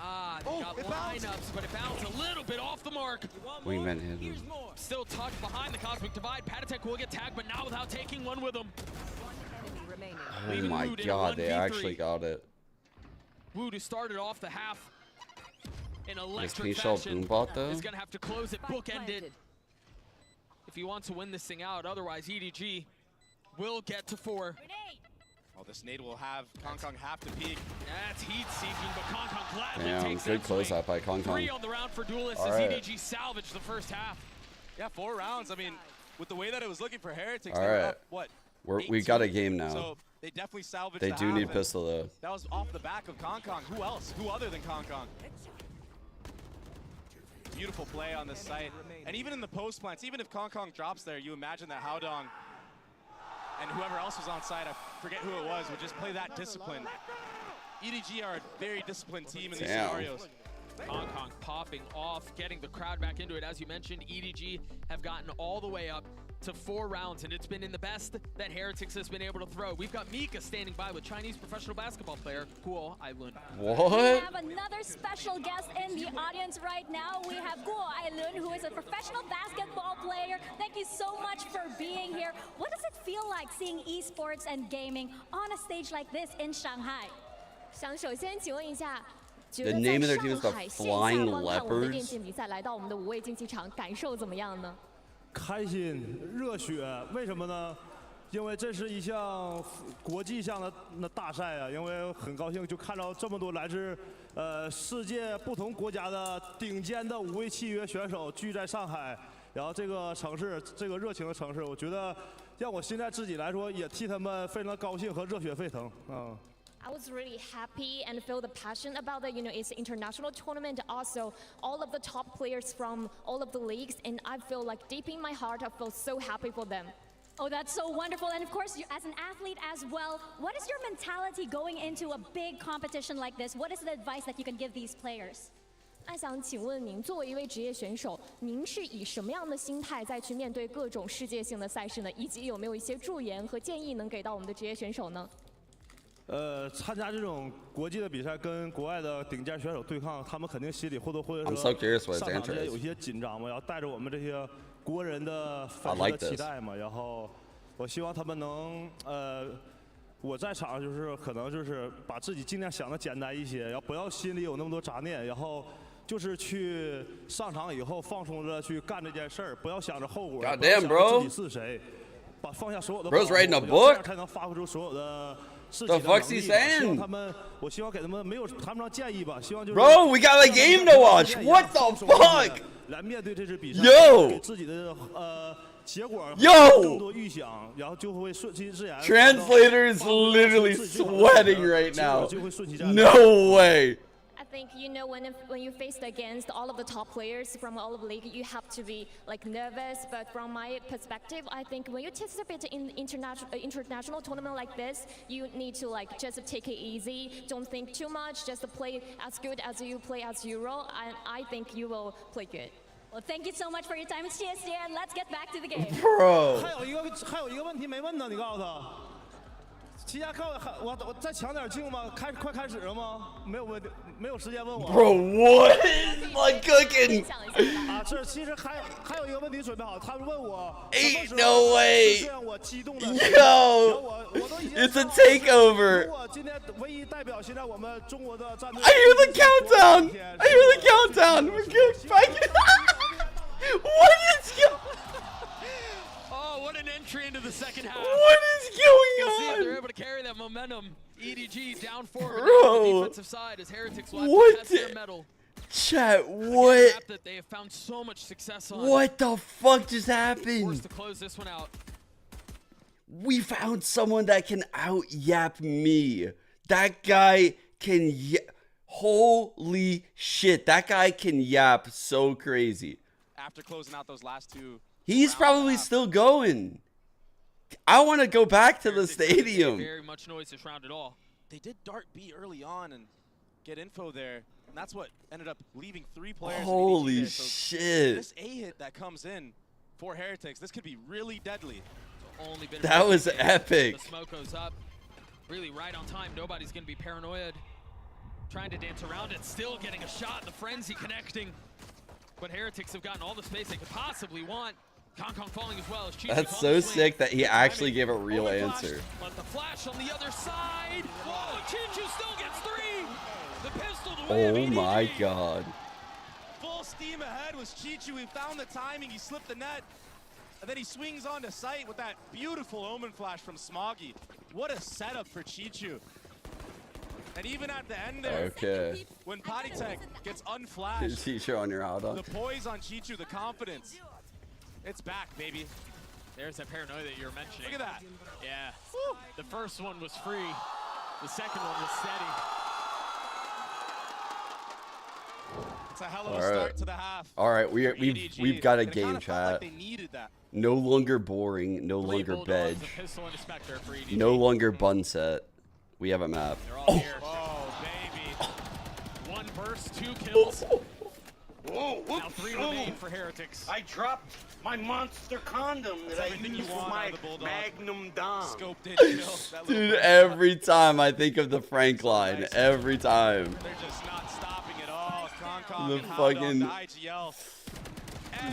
[SPEAKER 6] They got lineups, but it bounced a little bit off the mark.
[SPEAKER 1] Wingman hit him.
[SPEAKER 6] Still tucked behind the Cosmic Divide. Patek will get tagged, but not without taking one with him.
[SPEAKER 1] Oh
[SPEAKER 6] Leaving
[SPEAKER 1] my
[SPEAKER 6] Woot in
[SPEAKER 1] god, they
[SPEAKER 6] 1v3.
[SPEAKER 1] actually got it.
[SPEAKER 6] Woot, who started off the half in
[SPEAKER 1] Nice
[SPEAKER 6] electric
[SPEAKER 1] pink shell
[SPEAKER 6] fashion,
[SPEAKER 1] boombot though.
[SPEAKER 6] is going to have to close it, bookended. If he wants to win this thing out, otherwise EDG will get to 4.
[SPEAKER 21] Oh, this nade will have Concon have to peek.
[SPEAKER 6] That's heat seeking, but Concon gladly
[SPEAKER 1] Damn,
[SPEAKER 6] takes
[SPEAKER 1] good
[SPEAKER 6] that swing.
[SPEAKER 1] close out by
[SPEAKER 6] 3
[SPEAKER 1] Concon.
[SPEAKER 6] on the round for Duelist
[SPEAKER 1] All
[SPEAKER 6] as
[SPEAKER 1] right.
[SPEAKER 6] EDG salvaged the first half.
[SPEAKER 21] Yeah, 4 rounds. I mean, with the way that it was looking for Heretics,
[SPEAKER 1] All
[SPEAKER 21] they were
[SPEAKER 1] right.
[SPEAKER 21] up, what?
[SPEAKER 1] We got a
[SPEAKER 21] 8-2.
[SPEAKER 1] game now.
[SPEAKER 21] So they definitely salvaged
[SPEAKER 1] They
[SPEAKER 21] the
[SPEAKER 1] do
[SPEAKER 21] half,
[SPEAKER 1] need
[SPEAKER 21] and
[SPEAKER 1] pistol though.
[SPEAKER 21] That was off the back of Concon. Who else? Who other than Concon? Beautiful play on this site. And even in the post plants, even if Concon drops there, you imagine that Howdong and whoever else was on site, I forget who it was, would just play that discipline. EDG are a very disciplined team in these scenarios.
[SPEAKER 6] Concon popping off, getting the crowd back into it. As you mentioned, EDG have gotten all the way up to 4 rounds, and it's been in the best that Heretics has been able to throw. We've got Mika standing by with Chinese professional basketball player Guo Ailun.
[SPEAKER 1] What?
[SPEAKER 8] We have another special guest in the audience right now. We have Guo Ailun, who is a professional basketball player. Thank you so much for being here. What does it feel like seeing esports and gaming on a stage like this in Shanghai?
[SPEAKER 16] 想首先请问一下，觉
[SPEAKER 1] The
[SPEAKER 16] 得
[SPEAKER 1] name
[SPEAKER 16] 在
[SPEAKER 1] of their team is
[SPEAKER 16] 上
[SPEAKER 1] the
[SPEAKER 16] 海线
[SPEAKER 1] Flying
[SPEAKER 16] 下观看我们的电
[SPEAKER 1] Leopards.
[SPEAKER 16] 竞比赛，来到我们的5位竞技场，感受怎么样呢？
[SPEAKER 18] 开心、热血，为什么呢？因为这是一项国际上的大赛啊，因为很高兴就看到这么多来自世界不同国家的顶尖的5位契约选手聚在上海，然后这个城市，这个热情的城市，我觉得让我现在自己来说也替他们非常高兴和热血沸腾啊。
[SPEAKER 16] I was really happy and feel the passion about it. You know, it's an international tournament. Also, all of the top players from all of the leagues, and I feel like deep in my heart, I feel so happy for them.
[SPEAKER 8] Oh, that's so wonderful. And of course, you, as an athlete as well, what is your mentality going into a big competition like this? What is the advice that you can give these players?
[SPEAKER 5] 那想请问您，作为一位职业选手，您是以什么样的心态再去面对各种世界性的赛事呢？以及有没有一些助言和建议能给到我们的职业选手呢？
[SPEAKER 18] 参加这种国际的比赛，跟国外的顶尖选手对抗，他们肯定心里或多或少上场之前有一些紧张嘛，然后带着我们这些国人的粉丝的期待嘛，然后我希望他们能我在场上就是可能就是把自己尽量想的简单一些，然后不要心里有那么多杂念，然后就是去上场以后放松着去干这件事儿，不要想着后果，不要想着自己是谁，把放下所有的包袱，这样才能发挥出所有的。The
[SPEAKER 1] fuck's he saying?
[SPEAKER 18] Bro,
[SPEAKER 1] we got a game to watch. What the fuck? Yo! Translator is literally sweating right now. No way.
[SPEAKER 5] I think when you faced against all of the top players from all of the league, you have to be like nervous. But from my perspective, I think when you participate in international tournament like this, you need to like just take it easy. Don't think too much. Just play as good as you play as Euro, and I think you will play good.
[SPEAKER 8] Well, thank you so much for your time, CSJ, and let's get back to the game.
[SPEAKER 1] Bro.
[SPEAKER 18] 还有一个问题没问呢，你告诉他。齐家看我再抢点镜吗？快开始了吗？没有问题，没有时间问我。
[SPEAKER 1] Bro, what is like cooking?
[SPEAKER 18] 啊，是，其实还有一个问题准备好，他们问我。
[SPEAKER 1] Ain't no way.
[SPEAKER 18] 让我激动的。
[SPEAKER 1] Yo, it's a takeover.
[SPEAKER 18] 我今天唯一代表现在我们中国的战队。
[SPEAKER 1] I hear the countdown. I hear the countdown. We're good. What is going?
[SPEAKER 6] Oh, what an entry into the second half.
[SPEAKER 1] What is going on?
[SPEAKER 6] See if they're able to carry that momentum. EDG down forward
[SPEAKER 1] Bro.
[SPEAKER 6] on the defensive side as Heretics will have to test their mettle.
[SPEAKER 1] Chat, what?
[SPEAKER 6] That they have found so much success on.
[SPEAKER 1] What the fuck just happened?
[SPEAKER 6] Forced to close this one out.
[SPEAKER 1] We found someone that can out-yap me. That guy can holy shit, that guy can yap so crazy.
[SPEAKER 21] After closing out those last two.
[SPEAKER 1] He's probably still going. I want to go back to the stadium.
[SPEAKER 6] Very much noise this round at all.
[SPEAKER 21] They did dart B early on and get info there, and that's what ended up leaving 3 players.
[SPEAKER 1] Holy
[SPEAKER 21] so
[SPEAKER 1] shit.
[SPEAKER 21] This A hit that comes in for Heretics, this could be really deadly.
[SPEAKER 6] Only been
[SPEAKER 1] that was epic.
[SPEAKER 6] The smoke goes up. Really right on time. Nobody's going to be paranoid. Trying to dance around it, still getting a shot. The frenzy connecting. But Heretics have gotten all the space they could possibly want. Kong falling as well as Chichu.
[SPEAKER 1] That's so sick that he actually gave a real answer.
[SPEAKER 6] But the flash on the other side. Whoa, Chichu still gets 3. The pistol to
[SPEAKER 1] Oh my god.
[SPEAKER 21] Full steam ahead was Chichu. He found the timing. He slipped the net. And then he swings onto sight with that beautiful Omen flash from Smoggy. What a setup for Chichu. And even at the end there,
[SPEAKER 1] okay.
[SPEAKER 21] When Paditek gets unflashed,
[SPEAKER 1] Chichu on your auto.
[SPEAKER 21] The poise on Chichu, the confidence, it's back, baby.
[SPEAKER 6] There's that paranoia that you're mentioning.
[SPEAKER 21] Look at that.
[SPEAKER 6] Yeah. Woo. The first one was free. The second one was steady.
[SPEAKER 21] It's a hell of a start to the half.
[SPEAKER 1] All right, we've got a game, chat. No longer boring, no longer bedge, no longer bun set. We have a map.
[SPEAKER 6] Oh, baby. 1 burst, 2 kills.
[SPEAKER 10] Whoa,
[SPEAKER 6] now 3 remain for Heretics.
[SPEAKER 10] I dropped my monster condom that I used for my Magnum Dom.
[SPEAKER 21] Scoped it,
[SPEAKER 1] Dude, every time I think of the Frank line, every time.
[SPEAKER 21] They're just not stopping at all.
[SPEAKER 1] The fucking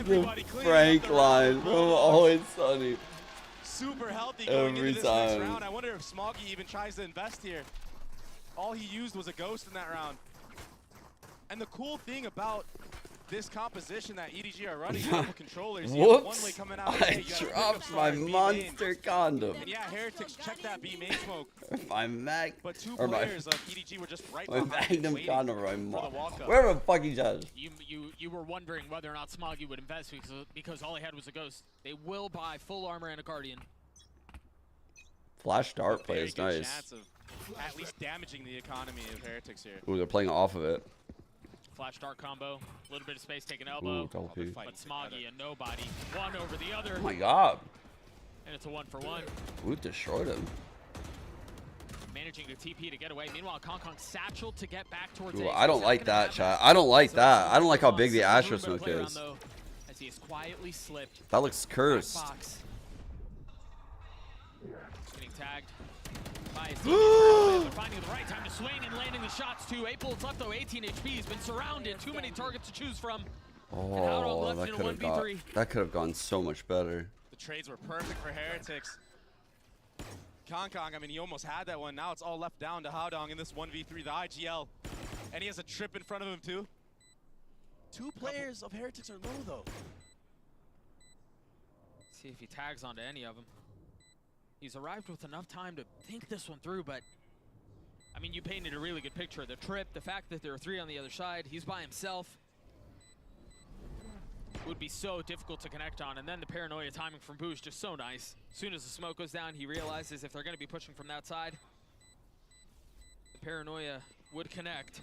[SPEAKER 1] the Frank line from Always Sunny.
[SPEAKER 21] Super healthy going
[SPEAKER 1] every
[SPEAKER 21] into this
[SPEAKER 1] time.
[SPEAKER 21] next round. I wonder if Smoggy even tries to invest here. All he used was a ghost in that round. And the cool thing about this composition that EDG are running, double controllers, you have one way coming out.
[SPEAKER 1] I dropped my monster condom.
[SPEAKER 21] And yeah, Heretics check that B main smoke.
[SPEAKER 1] My Mac,
[SPEAKER 21] but 2
[SPEAKER 1] or
[SPEAKER 21] players of EDG were just right
[SPEAKER 1] my
[SPEAKER 21] behind
[SPEAKER 1] Magnum condom, or my
[SPEAKER 21] walk-up.
[SPEAKER 1] Whatever the fuck he does.
[SPEAKER 6] You were wondering whether or not Smoggy would invest because all he had was a ghost. They will buy full armor and a guardian.
[SPEAKER 1] Flash dart play is nice.
[SPEAKER 21] Chance of at least damaging the economy of Heretics here.
[SPEAKER 1] Ooh, they're playing off of it.
[SPEAKER 6] Flash dart combo, a little bit of space taken elbow.
[SPEAKER 1] Ooh, double P.
[SPEAKER 6] But Smoggy and nobody, one over the other.
[SPEAKER 1] Oh my god.
[SPEAKER 6] And it's a 1-for-1.
[SPEAKER 1] Ooh, destroyed him.
[SPEAKER 6] managing to TP to get away. Meanwhile, Kong satchel to get back towards.
[SPEAKER 1] Ooh, I don't like that, chat. I don't like that. I don't like how big the Astro smoke is.
[SPEAKER 6] As he is quietly slipped.
[SPEAKER 1] That looks cursed.
[SPEAKER 6] Getting tagged by his team. Finding the right time to swing and landing the shots too. 8 bullets left though. 18 HP. He's been surrounded. Too many targets to choose from.
[SPEAKER 1] Oh, that could have gone so much better.
[SPEAKER 21] The trades were perfect for Heretics. Kong, I mean, he almost had that one. Now it's all left down to Haodong in this 1v3, the IGL. And he has a trip in front of him, too. 2 players of Heretics are low, though.
[SPEAKER 6] See if he tags onto any of them. He's arrived with enough time to think this one through, but I mean, you painted a really good picture. The trip, the fact that there are 3 on the other side, he's by himself. Would be so difficult to connect on, and then the paranoia timing from Boo is just so nice. As soon as the smoke goes down, he realizes if they're going to be pushing from that side, the paranoia would connect.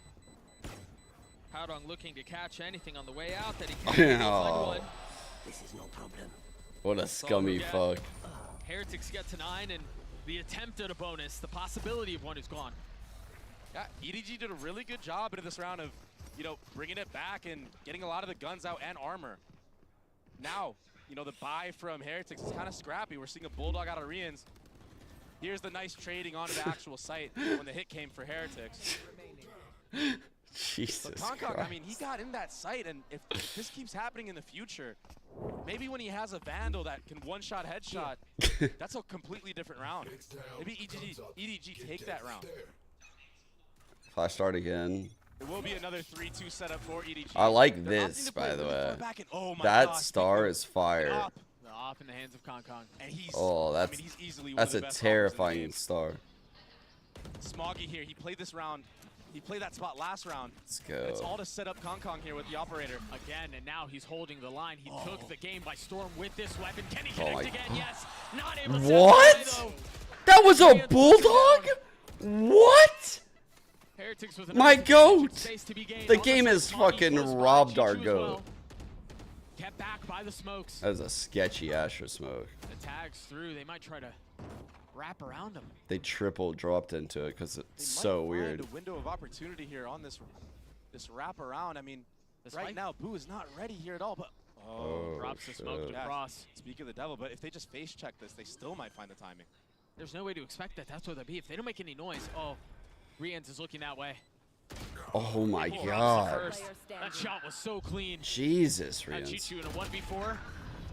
[SPEAKER 6] Haodong looking to catch anything on the way out that he can.
[SPEAKER 1] Oh.
[SPEAKER 6] This is no problem.
[SPEAKER 1] What a scummy fuck.
[SPEAKER 6] Heretics get to 9, and the attempt at a bonus, the possibility of one is gone.
[SPEAKER 21] Yeah, EDG did a really good job into this round of, you know, bringing it back and getting a lot of the guns out and armor. Now, you know, the buy from Heretics is kind of scrappy. We're seeing a Bulldog out of Rians. Here's the nice trading onto the actual site when the hit came for Heretics.
[SPEAKER 1] Jesus
[SPEAKER 21] Kong,
[SPEAKER 1] Christ.
[SPEAKER 21] I mean, he got in that site, and if this keeps happening in the future, maybe when he has a Vandal that can one-shot headshot, that's a completely different round. Maybe EDG take that round.
[SPEAKER 1] Flash start again.
[SPEAKER 21] It will be another 3-2 setup for EDG.
[SPEAKER 1] I like this, by the way. That star is fire.
[SPEAKER 6] Off in the hands of Kong.
[SPEAKER 21] And he's,
[SPEAKER 1] oh, that's,
[SPEAKER 21] I mean, he's easily one
[SPEAKER 1] that's
[SPEAKER 21] of
[SPEAKER 1] a
[SPEAKER 21] the best
[SPEAKER 1] terrifying star.
[SPEAKER 21] Smoggy here, he played this round. He played that spot last round.
[SPEAKER 1] Let's go.
[SPEAKER 21] It's all to set up Kong here with the operator.
[SPEAKER 6] Again, and now he's holding the line. He took the game by storm with this weapon. Can he connect again? Yes. Not able to.
[SPEAKER 1] What? That was a Bulldog? What?
[SPEAKER 6] Heretics with
[SPEAKER 1] my goat! The game has fucking robbed our goat.
[SPEAKER 6] Kept back by the smokes.
[SPEAKER 1] That was a sketchy Astro smoke.
[SPEAKER 6] The tags through. They might try to wrap around him.
[SPEAKER 1] They triple dropped into it because it's so weird.
[SPEAKER 21] A window of opportunity here on this wrap around. I mean, right now Boo is not ready here at all. But
[SPEAKER 6] drops the smoke to cross.
[SPEAKER 21] Speak of the devil, but if they just face check this, they still might find the timing.
[SPEAKER 6] There's no way to expect that. That's what they'd be. If they don't make any noise, Rians is looking that way.
[SPEAKER 1] Oh my god.
[SPEAKER 6] That shot was so clean.
[SPEAKER 1] Jesus, Rians.
[SPEAKER 6] Chichu in a 1v4.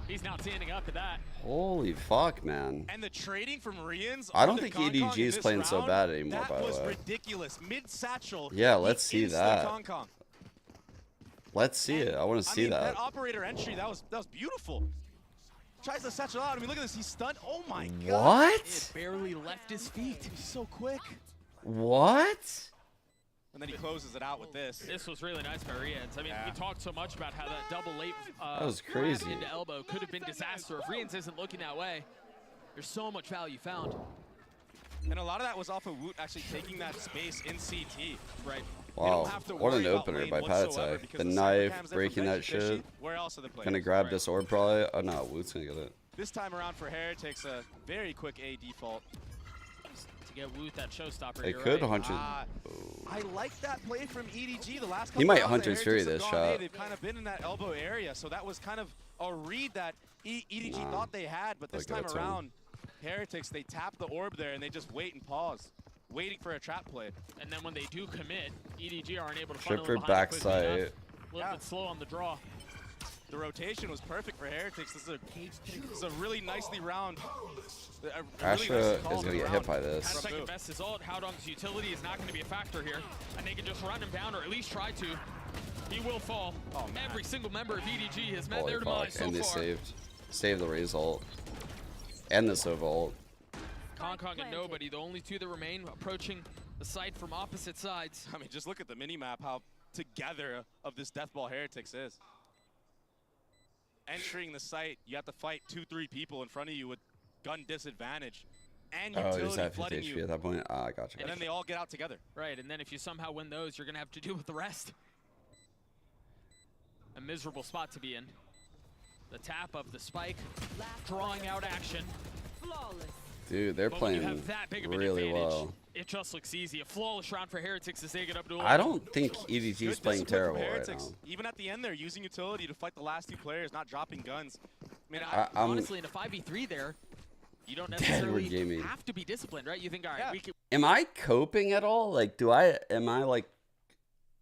[SPEAKER 6] He's not standing up to that.
[SPEAKER 1] Holy fuck, man.
[SPEAKER 21] And the trading from Rians.
[SPEAKER 1] I don't think EDG is playing so bad anymore, by the way.
[SPEAKER 21] That was ridiculous. Mid-satchel.
[SPEAKER 1] Yeah, let's see that. Let's see it. I want to see that.
[SPEAKER 21] That operator entry, that was beautiful. Tries to satchel out. I mean, look at this. He's stunned. Oh my god.
[SPEAKER 1] What?
[SPEAKER 6] It barely left his feet.
[SPEAKER 21] He's so quick.
[SPEAKER 1] What?
[SPEAKER 21] And then he closes it out with this.
[SPEAKER 6] This was really nice by Rians. I mean, we talked so much about how that double late
[SPEAKER 1] that was crazy.
[SPEAKER 6] into elbow could have been disaster. If Rians isn't looking that way, there's so much value found.
[SPEAKER 21] And a lot of that was off of Woot actually taking that space in CT. Right.
[SPEAKER 1] Wow, what an opener by Patsai. The knife, breaking that shit.
[SPEAKER 21] Where else are the players?
[SPEAKER 1] Gonna grab this orb probably. Oh no, Woot's gonna get it.
[SPEAKER 21] This time around for Heretics, a very quick A default.
[SPEAKER 6] To get Woot that showstopper.
[SPEAKER 1] They could
[SPEAKER 21] right. I like that play from EDG. The last couple
[SPEAKER 1] he might
[SPEAKER 21] rounds
[SPEAKER 1] Hunter's Fury this shot.
[SPEAKER 21] They've kind of been in that elbow area, so that was kind of a read that EDG thought they had, but this time around, Heretics, they tap the orb there and they just wait and pause, waiting for a trap play.
[SPEAKER 6] And then when they do commit, EDG aren't able to funnel
[SPEAKER 1] Tripper backside.
[SPEAKER 6] A little bit slow on the draw.
[SPEAKER 21] The rotation was perfect for Heretics. This is a really nicely round.
[SPEAKER 1] Astra is going to get hit by this.
[SPEAKER 6] Second best is ult. Haodong's utility is not going to be a factor here. And they can just run him down or at least try to. He will fall. Every single member of EDG has met their demise so
[SPEAKER 1] and they
[SPEAKER 6] far.
[SPEAKER 1] saved the Raze ult. And the Sova ult.
[SPEAKER 6] Kong and Nobody, the only two that remain, approaching the site from opposite sides.
[SPEAKER 21] I mean, just look at the mini-map, how together of this Deathball Heretics is. Entering the site, you have to fight 2-3 people in front of you with gun disadvantage. And utility flooding you.
[SPEAKER 1] At that point? I gotcha.
[SPEAKER 21] And then they all get out together.
[SPEAKER 6] Right, and then if you somehow win those, you're going to have to deal with the rest. A miserable spot to be in. The tap of the spike, drawing out action.
[SPEAKER 1] Dude, they're playing really well.
[SPEAKER 6] It just looks easy. A flawless round for Heretics as they get up to.
[SPEAKER 1] I don't think EDG is playing terrible right now.
[SPEAKER 21] Even at the end, they're using utility to fight the last two players, not dropping guns.
[SPEAKER 6] I mean, honestly, in a 5v3 there, you don't necessarily have to be disciplined, right? You think, all right, we can.
[SPEAKER 1] Am I coping at all? Like, am I like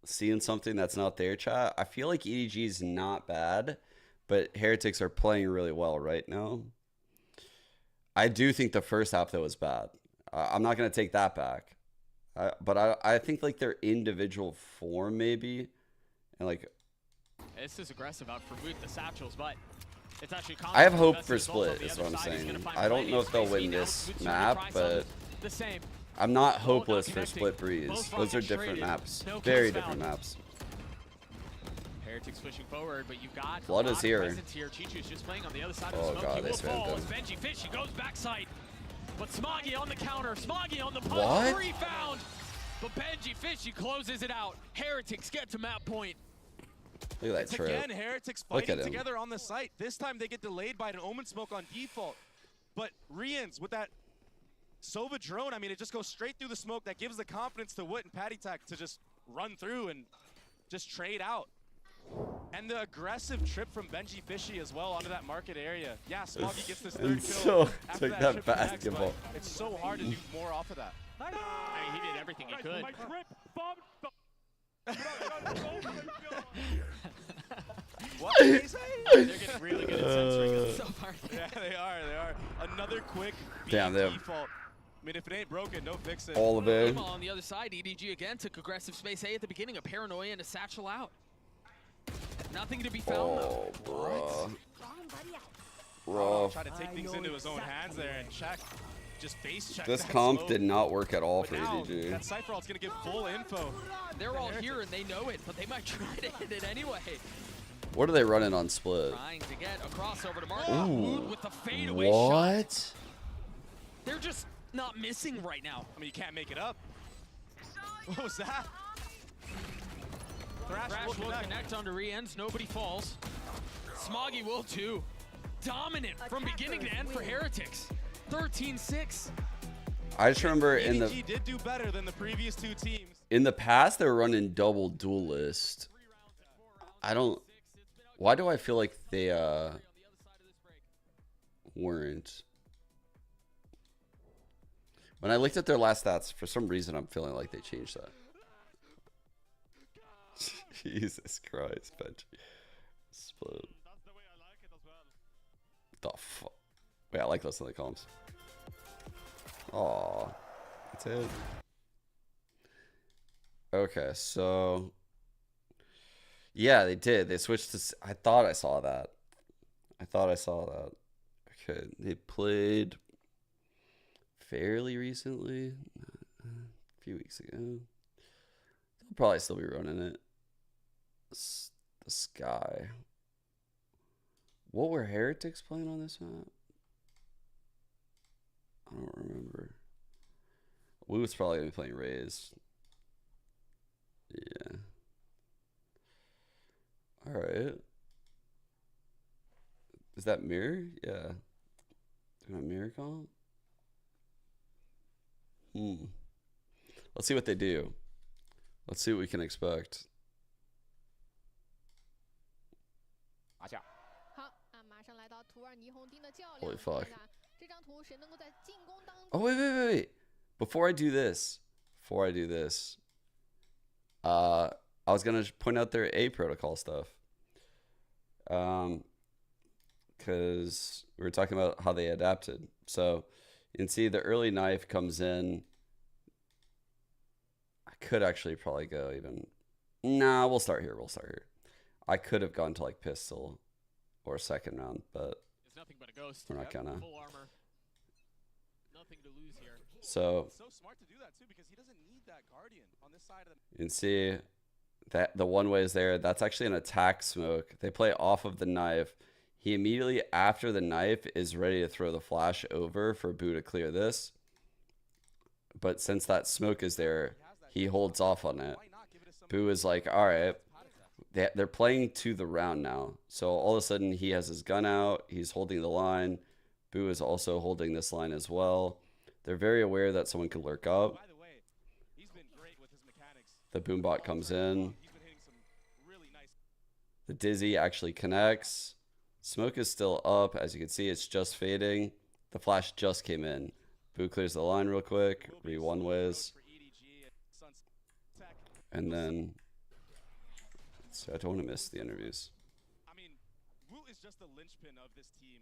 [SPEAKER 1] seeing something that's not there, chat? I feel like EDG is not bad, but Heretics are playing really well right now. I do think the first half though was bad. I'm not gonna take that back, but I think like their individual form maybe, and like.
[SPEAKER 6] This is aggressive out for Boot the satchels, but it's actually.
[SPEAKER 1] I have hope for Split, is what I'm saying. I don't know if they'll win this map, but I'm not hopeless for Split Breeze. Those are different maps, very different maps.
[SPEAKER 6] Heretics pushing forward, but you've got
[SPEAKER 1] Blood is here.
[SPEAKER 6] Chichu's just playing on the other side
[SPEAKER 1] Oh
[SPEAKER 6] of the smoke.
[SPEAKER 1] god,
[SPEAKER 6] He
[SPEAKER 1] they
[SPEAKER 6] will fall
[SPEAKER 1] spammed
[SPEAKER 6] as
[SPEAKER 1] him.
[SPEAKER 6] Benji Fishy goes backside. But Smoggy on the counter. Smoggy on the punch.
[SPEAKER 1] What?
[SPEAKER 6] 3 found. But Benji Fishy closes it out. Heretics get to map point.
[SPEAKER 1] Look at that trip.
[SPEAKER 21] Again, Heretics fighting together on the site. This time they get delayed by an Omen Smoke on default. But Rians with that Sova drone, I mean, it just goes straight through the smoke. That gives the confidence to Woot and Patty Tack to just run through and just trade out. And the aggressive trip from Benji Fishy as well onto that market area. Yeah, Smoggy gets this third kill. After
[SPEAKER 1] took
[SPEAKER 21] that
[SPEAKER 1] that
[SPEAKER 21] trip from Max,
[SPEAKER 1] basketball.
[SPEAKER 21] but it's so hard to do more off of that.
[SPEAKER 6] I mean, he did everything he could.
[SPEAKER 21] What did he say?
[SPEAKER 6] They're getting really good at censoring it so far.
[SPEAKER 21] Yeah, they are. Another quick
[SPEAKER 1] Damn, they have
[SPEAKER 21] default. I mean, if it ain't broken, no fix it.
[SPEAKER 1] all of it.
[SPEAKER 6] On the other side, EDG again took aggressive space A at the beginning, a paranoia and a satchel out. Nothing to be found though.
[SPEAKER 1] Rough.
[SPEAKER 21] Try to take things into his own hands there and check. Just base check.
[SPEAKER 1] This
[SPEAKER 21] that
[SPEAKER 1] comp
[SPEAKER 21] smoke.
[SPEAKER 1] did not work at all
[SPEAKER 21] But
[SPEAKER 1] for
[SPEAKER 21] now,
[SPEAKER 1] EDG.
[SPEAKER 21] that Cypher ult's gonna give full info.
[SPEAKER 6] They're all here and they know it, but they might try to hit it anyway.
[SPEAKER 1] What are they running on Split?
[SPEAKER 6] Trying to get a crossover to Mark.
[SPEAKER 1] Ooh.
[SPEAKER 6] With the fadeaway shot.
[SPEAKER 1] What?
[SPEAKER 6] They're just not missing right now.
[SPEAKER 21] I mean, you can't make it up. What was that?
[SPEAKER 6] Thrash will connect onto re-ends. Nobody falls. Smoggy will too. Dominant from beginning to end for Heretics. 13-6.
[SPEAKER 1] I just remember in the
[SPEAKER 21] EDG did do better than the previous two teams.
[SPEAKER 1] in the past they were running double duelist. I don't. Why do I feel like they weren't? When I looked at their last stats, for some reason I'm feeling like they changed that. Jesus Christ, Benji. Split. The fuck? Wait, I like those in the columns. Aw. That's it. Okay, so. Yeah, they did. They switched to. I thought I saw that. Okay, they played fairly recently. A few weeks ago. They'll probably still be running it. The Sky. What were Heretics playing on this map? I don't remember. We was probably gonna be playing Raze. Yeah. Alright. Is that Mirror? Yeah. Doing a Mirror call? Let's see what they do. Let's see what we can expect. Holy fuck. Oh, wait. Before I do this, I was going to point out their A protocol stuff. Because we were talking about how they adapted. So you can see the early knife comes in. I could actually probably go even. Nah, we'll start here. I could have gone to like pistol or second round, but
[SPEAKER 6] It's nothing but a ghost.
[SPEAKER 1] we're not gonna.
[SPEAKER 6] Full armor. Nothing to lose here.
[SPEAKER 1] So
[SPEAKER 21] So smart to do that too because he doesn't need that Guardian on this side of the.
[SPEAKER 1] you can see that the one way is there. That's actually an attack smoke. They play off of the knife. He immediately after the knife is ready to throw the flash over for Boo to clear this. But since that smoke is there, he holds off on it. Boo is like, all right. They're playing to the round now. So all of a sudden he has his gun out. He's holding the line. Boo is also holding this line as well. They're very aware that someone could lurk up. The boombot comes in. The Dizzy actually connects. Smoke is still up. As you can see, it's just fading. The flash just came in. Boo clears the line real quick. One ways. And then... So I don't want to miss the interviews.
[SPEAKER 21] I mean, Wu is just the linchpin of this team.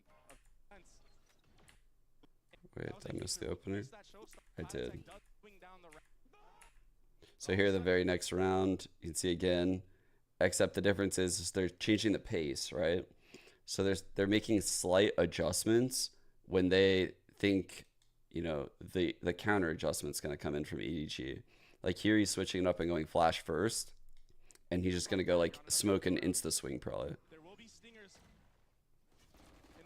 [SPEAKER 1] Wait, did I miss the opener? I did. So here, the very next round, you can see again, except the difference is they're changing the pace, right? So they're making slight adjustments when they think, you know, the counter adjustment's going to come in from EDG. Like here, he's switching it up and going flash first, and he's just going to go like smoke and insta swing probably.
[SPEAKER 21] There will be stingers. They're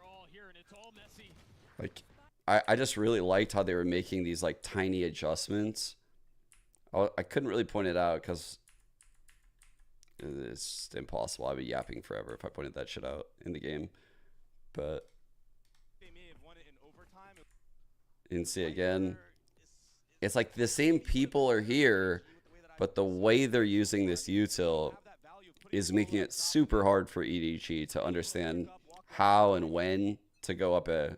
[SPEAKER 21] all here, and it's all messy.
[SPEAKER 1] Like, I just really liked how they were making these like tiny adjustments. I couldn't really point it out because it's just impossible. I'd be yapping forever if I pointed that shit out in the game. But you can see again, it's like the same people are here, but the way they're using this util is making it super hard for EDG to understand how and when to go up a...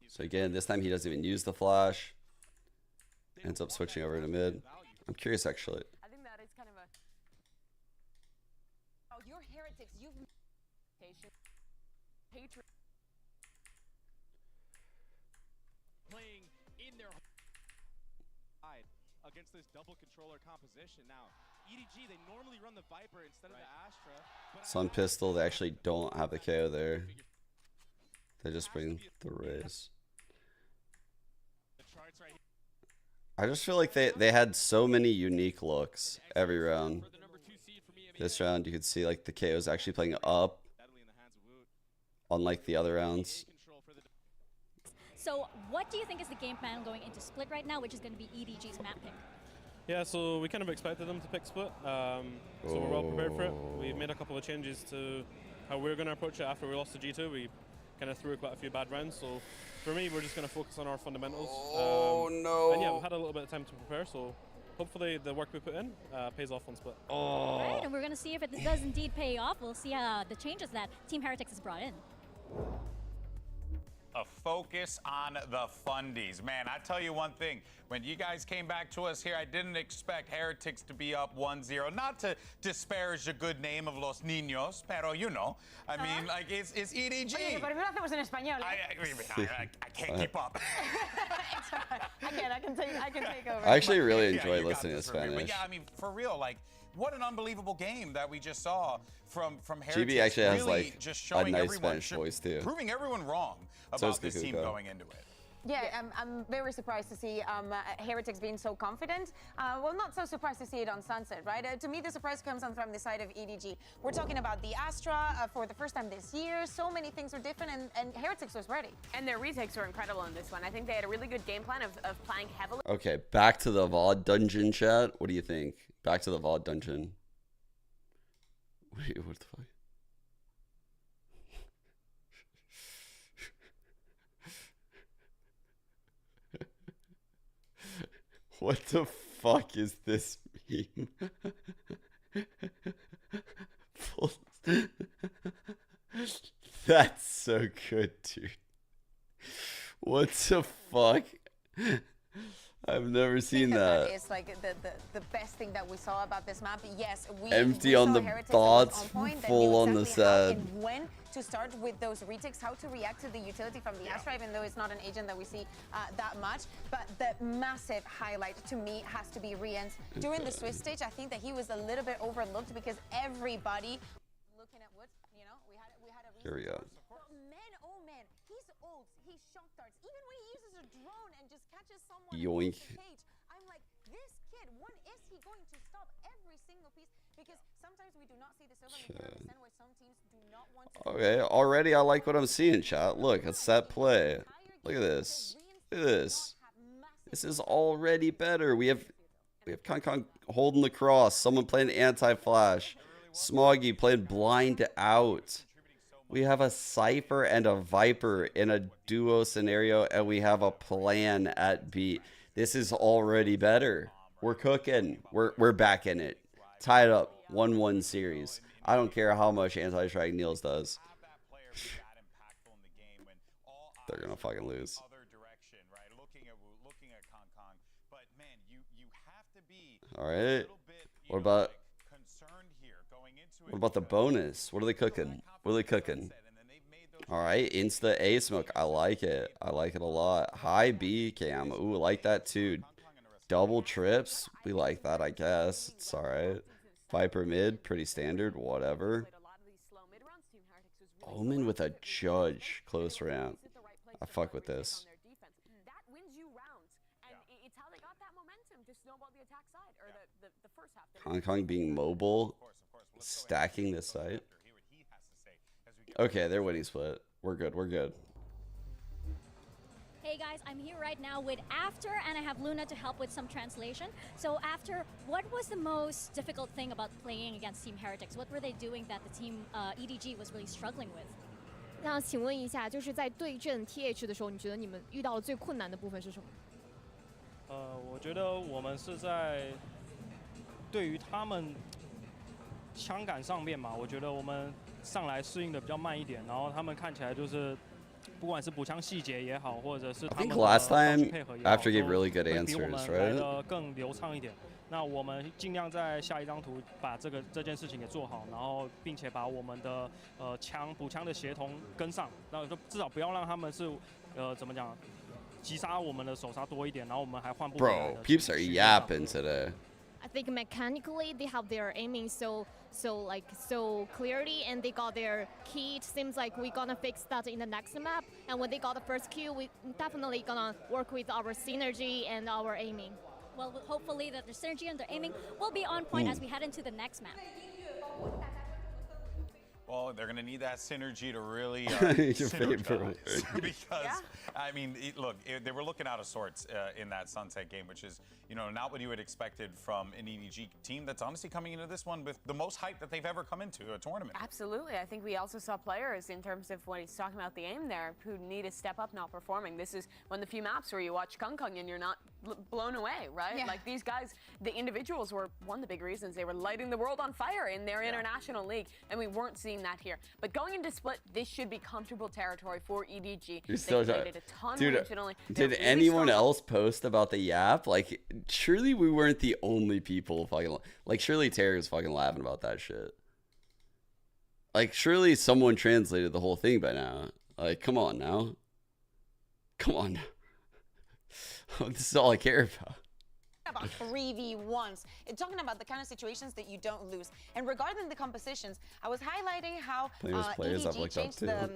[SPEAKER 1] So again, this time he doesn't even use the flash. Ends up switching over to mid. I'm curious actually.
[SPEAKER 4] I think that is kind of a... Oh, you're heretics. You've... Hatred.
[SPEAKER 21] Playing in their side against this double controller composition. Now, EDG, they normally run the Viper instead of the Astra.
[SPEAKER 1] Sun Pistol, they actually don't have the KO there. They just bring the Raze. I just feel like they had so many unique looks every round. This round, you could see like the KO's actually playing up, unlike the other rounds.
[SPEAKER 8] So what do you think is the game plan going into Split right now, which is going to be EDG's map pick?
[SPEAKER 9] Yeah, so we kind of expected them to pick Split, so we're well prepared for it. We've made a couple of changes to how we're going to approach it after we lost to G2. We kind of threw quite a few bad rounds, so for me, we're just going to focus on our fundamentals.
[SPEAKER 1] Oh, no.
[SPEAKER 9] And yeah, we've had a little bit of time to prepare, so hopefully the work we put in pays off on Split.
[SPEAKER 8] All right, and we're going to see if it does indeed pay off. We'll see the changes that Team Heretics has brought in.
[SPEAKER 7] A focus on the fundies. Man, I tell you one thing. When you guys came back to us here, I didn't expect Heretics to be up 1-0. Not to disparage the good name of Los Niños, pero you know. I mean, like, it's EDG.
[SPEAKER 3] Oye, pero no lo hacemos en español.
[SPEAKER 7] I can't keep up.
[SPEAKER 3] It's all right. I can take over.
[SPEAKER 1] I actually really enjoy listening to Spanish.
[SPEAKER 7] But yeah, I mean, for real, like, what an unbelievable game that we just saw from Heretics.
[SPEAKER 1] GB actually has
[SPEAKER 7] really
[SPEAKER 1] like
[SPEAKER 7] just
[SPEAKER 1] a
[SPEAKER 7] showing
[SPEAKER 1] nice
[SPEAKER 7] everyone,
[SPEAKER 1] Spanish voice too.
[SPEAKER 7] proving everyone wrong
[SPEAKER 1] So
[SPEAKER 7] about this team going into it.
[SPEAKER 3] Yeah, I'm very surprised to see Heretics being so confident. Well, not so surprised to see it on Sunset, right? To me, the surprise comes on from the side of EDG. We're talking about the Astra for the first time this year. So many things were different, and Heretics was ready.
[SPEAKER 4] And their retakes were incredible in this one. I think they had a really good game plan of playing heavily.
[SPEAKER 1] Okay, back to the VOD dungeon chat. What do you think? Back to the VOD dungeon. Wait, what the fuck? What the fuck is this meme? That's so good, dude. What the fuck? I've never seen that.
[SPEAKER 3] It's like the best thing that we saw about this map. Yes,
[SPEAKER 1] Empty
[SPEAKER 3] we
[SPEAKER 1] on
[SPEAKER 3] saw
[SPEAKER 1] the
[SPEAKER 3] Heretics
[SPEAKER 1] thoughts,
[SPEAKER 3] on point, that
[SPEAKER 1] full
[SPEAKER 3] knew
[SPEAKER 1] on the
[SPEAKER 3] exactly how
[SPEAKER 1] sad.
[SPEAKER 3] and when to start with those retakes, how to react to the utility from the Astra, even though it's not an agent that we see that much. But the massive highlight to me has to be Rien's. During the Swiss stage, I think that he was a little bit overlooked because everybody looking at what, you know, we had a
[SPEAKER 1] Here we go.
[SPEAKER 3] But man, oh man, he's old, he's shock darts. Even when he uses a drone and just catches someone
[SPEAKER 1] Yoink.
[SPEAKER 3] on the cage, I'm like, this kid, when is he going to stop every single piece? Because sometimes we do not see the silver. We can understand why some teams do not want to.
[SPEAKER 1] Okay, already I like what I'm seeing, chat. Look, a set play. Look at this. Look at this. This is already better. We have Kong holding the cross. Someone playing anti-flash. Smoggy playing blind out. We have a Cypher and a Viper in a duo scenario, and we have a plan at B. This is already better. We're cooking. We're back in it. Tied up. 1-1 series. I don't care how much anti-strike Niels does. They're gonna fucking lose. All right. What about the bonus? What are they cooking? What are they cooking? All right, insta A smoke. I like it. I like it a lot. High B cam. Ooh, I like that too. Double trips. We like that, I guess. It's all right. Viper mid, pretty standard. Whatever. Omen with a judge close ramp. I fuck with this. Hong Kong being mobile, stacking this site. Okay, they're winning split. We're good. We're good.
[SPEAKER 8] Hey guys, I'm here right now with After, and I have Luna to help with some translation. So After, what was the most difficult thing about playing against Team Heretics? What were they doing that the team EDG was really struggling with?
[SPEAKER 16] 那请问一下，就是在对阵 TH 的时候，你觉得你们遇到的最困难的部分是什么？
[SPEAKER 9] 我觉得我们是在对于他们枪感上面嘛，我觉得我们上来适应的比较慢一点，然后他们看起来就是不管是补枪细节也好，或者是他们的道具配合也好，
[SPEAKER 1] After gave really good
[SPEAKER 9] 会比我
[SPEAKER 1] answers,
[SPEAKER 9] 们来
[SPEAKER 1] right?
[SPEAKER 9] 的更流畅一点。那我们尽量在下一张图把这件事情给做好，然后并且把我们的补枪的协同跟上，那就至少不要让他们是怎么讲，击杀我们的手杀多一点，然后我们还换不回来的。
[SPEAKER 1] Bro, peeps are yapping today.
[SPEAKER 16] I think mechanically they have their aiming so clearly, and they got their key. It seems like we're gonna fix that in the next map. And when they got the first kill, we definitely gonna work with our synergy and our aiming.
[SPEAKER 8] Well, hopefully that the synergy and the aiming will be on point as we head into the next map.
[SPEAKER 7] Well, they're going to need that synergy to really
[SPEAKER 1] favorite.
[SPEAKER 7] because, I mean, look, they were looking out of sorts in that Sunset game, which is, you know, not what you had expected from an EDG team that's honestly coming into this one with the most hype that they've ever come into a tournament.
[SPEAKER 4] Absolutely. I think we also saw players in terms of when he's talking about the aim there who need to step up not performing. This is one of the few maps where you watch Kung Kung and you're not blown away, right?
[SPEAKER 3] Yeah.
[SPEAKER 4] Like these guys, the individuals were one of the big reasons they were lighting the world on fire in their international league, and we weren't seeing that here. But going into split, this should be comfortable territory for EDG.
[SPEAKER 1] You're so
[SPEAKER 4] played it a ton
[SPEAKER 1] Dude,
[SPEAKER 4] originally.
[SPEAKER 1] did
[SPEAKER 4] Really
[SPEAKER 1] anyone
[SPEAKER 4] strong.
[SPEAKER 1] else post about the yap? Like, surely we weren't the only people fucking like. Surely Terry was fucking laughing about that shit. Like, surely someone translated the whole thing by now. Like, come on now. Come on. This is all I care about.
[SPEAKER 3] About 3v1s. It's talking about the kind of situations that you don't lose. And regarding the compositions, I was highlighting how
[SPEAKER 1] players I've
[SPEAKER 3] EDG
[SPEAKER 1] looked up
[SPEAKER 3] changed
[SPEAKER 1] to.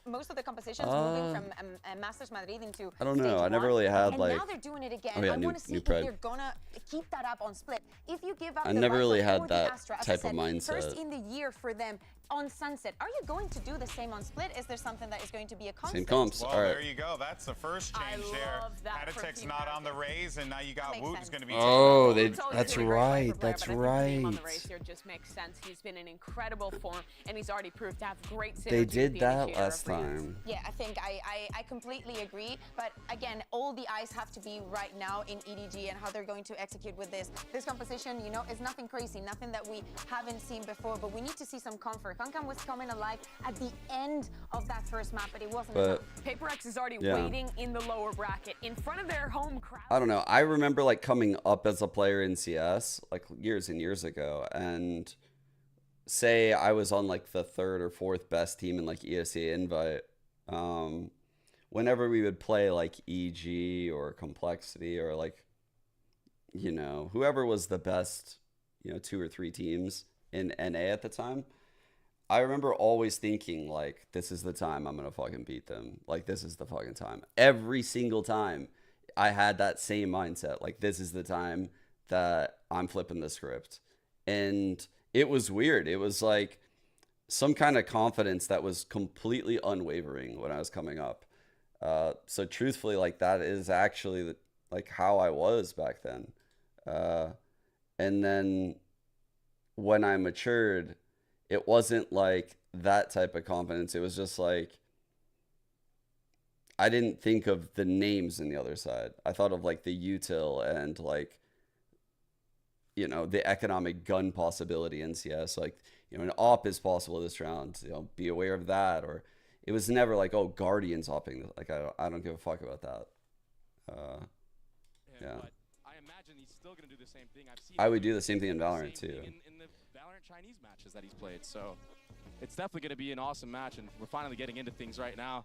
[SPEAKER 3] most of the compositions, moving from Masters Madrid into
[SPEAKER 1] I don't know.
[SPEAKER 3] Stage
[SPEAKER 1] I never
[SPEAKER 3] 1.
[SPEAKER 1] really had,
[SPEAKER 3] and
[SPEAKER 1] like-
[SPEAKER 3] now they're doing it again.
[SPEAKER 1] Oh, yeah,
[SPEAKER 3] I
[SPEAKER 1] new-
[SPEAKER 3] want to see
[SPEAKER 1] new
[SPEAKER 3] if
[SPEAKER 1] Pride.
[SPEAKER 3] they're gonna keep that up on split. If you give up
[SPEAKER 1] I
[SPEAKER 3] the
[SPEAKER 1] never really
[SPEAKER 3] Viper
[SPEAKER 1] had
[SPEAKER 3] or the
[SPEAKER 1] that
[SPEAKER 3] Astra, as I
[SPEAKER 1] type of
[SPEAKER 3] said,
[SPEAKER 1] mindset.
[SPEAKER 3] First in the year for them on Sunset. Are you going to do the same on split? Is there something that is going to be a constant?
[SPEAKER 1] Same comps.
[SPEAKER 7] Well,
[SPEAKER 1] All right.
[SPEAKER 7] there you go. That's the first change there. Heretics not on the raise, and now you got Woot who's going to be
[SPEAKER 1] Oh,
[SPEAKER 7] taking
[SPEAKER 1] they.
[SPEAKER 7] over.
[SPEAKER 1] That's right. That's
[SPEAKER 4] But I think
[SPEAKER 1] right.
[SPEAKER 4] the name on the race here just makes sense. He's been in incredible form, and he's already proved to have great synergy.
[SPEAKER 1] They
[SPEAKER 4] with
[SPEAKER 1] did
[SPEAKER 4] the
[SPEAKER 1] that
[SPEAKER 4] indicator
[SPEAKER 1] last
[SPEAKER 4] of reads.
[SPEAKER 1] time.
[SPEAKER 3] Yeah, I think I completely agree. But again, all the eyes have to be right now in EDG and how they're going to execute with this. This composition, you know, is nothing crazy, nothing that we haven't seen before. But we need to see some comfort. Kung Kung was coming alive at the end of that first map, but it wasn't enough.
[SPEAKER 4] PaperX is already
[SPEAKER 1] Yeah.
[SPEAKER 4] waiting in the lower bracket in front of their home crowd.
[SPEAKER 1] I don't know. I remember like coming up as a player in CS like years and years ago, and say I was on like the third or fourth best team in like ESC invite. Whenever we would play like EG or Complexity or like, you know, whoever was the best, you know, 2 or 3 teams in NA at the time, I remember always thinking, like, this is the time I'm going to fucking beat them. Like, this is the fucking time. Every single time I had that same mindset. Like, this is the time that I'm flipping the script. And it was weird. It was like some kind of confidence that was completely unwavering when I was coming up. So truthfully, like, that is actually like how I was back then. And then when I matured, it wasn't like that type of confidence. It was just like, I didn't think of the names in the other side. I thought of like the util and like, you know, the economic gun possibility in CS. Like, you know, an op is possible this round. You know, be aware of that. Or it was never like, oh, Guardian's opping. Like, I don't give a fuck about that. Yeah.
[SPEAKER 21] But I imagine he's still going to do the same thing. I've seen
[SPEAKER 1] I would do the same thing in Valorant too.
[SPEAKER 21] In the Valorant Chinese matches that he's played. So it's definitely going to be an awesome match, and we're finally getting into things right now.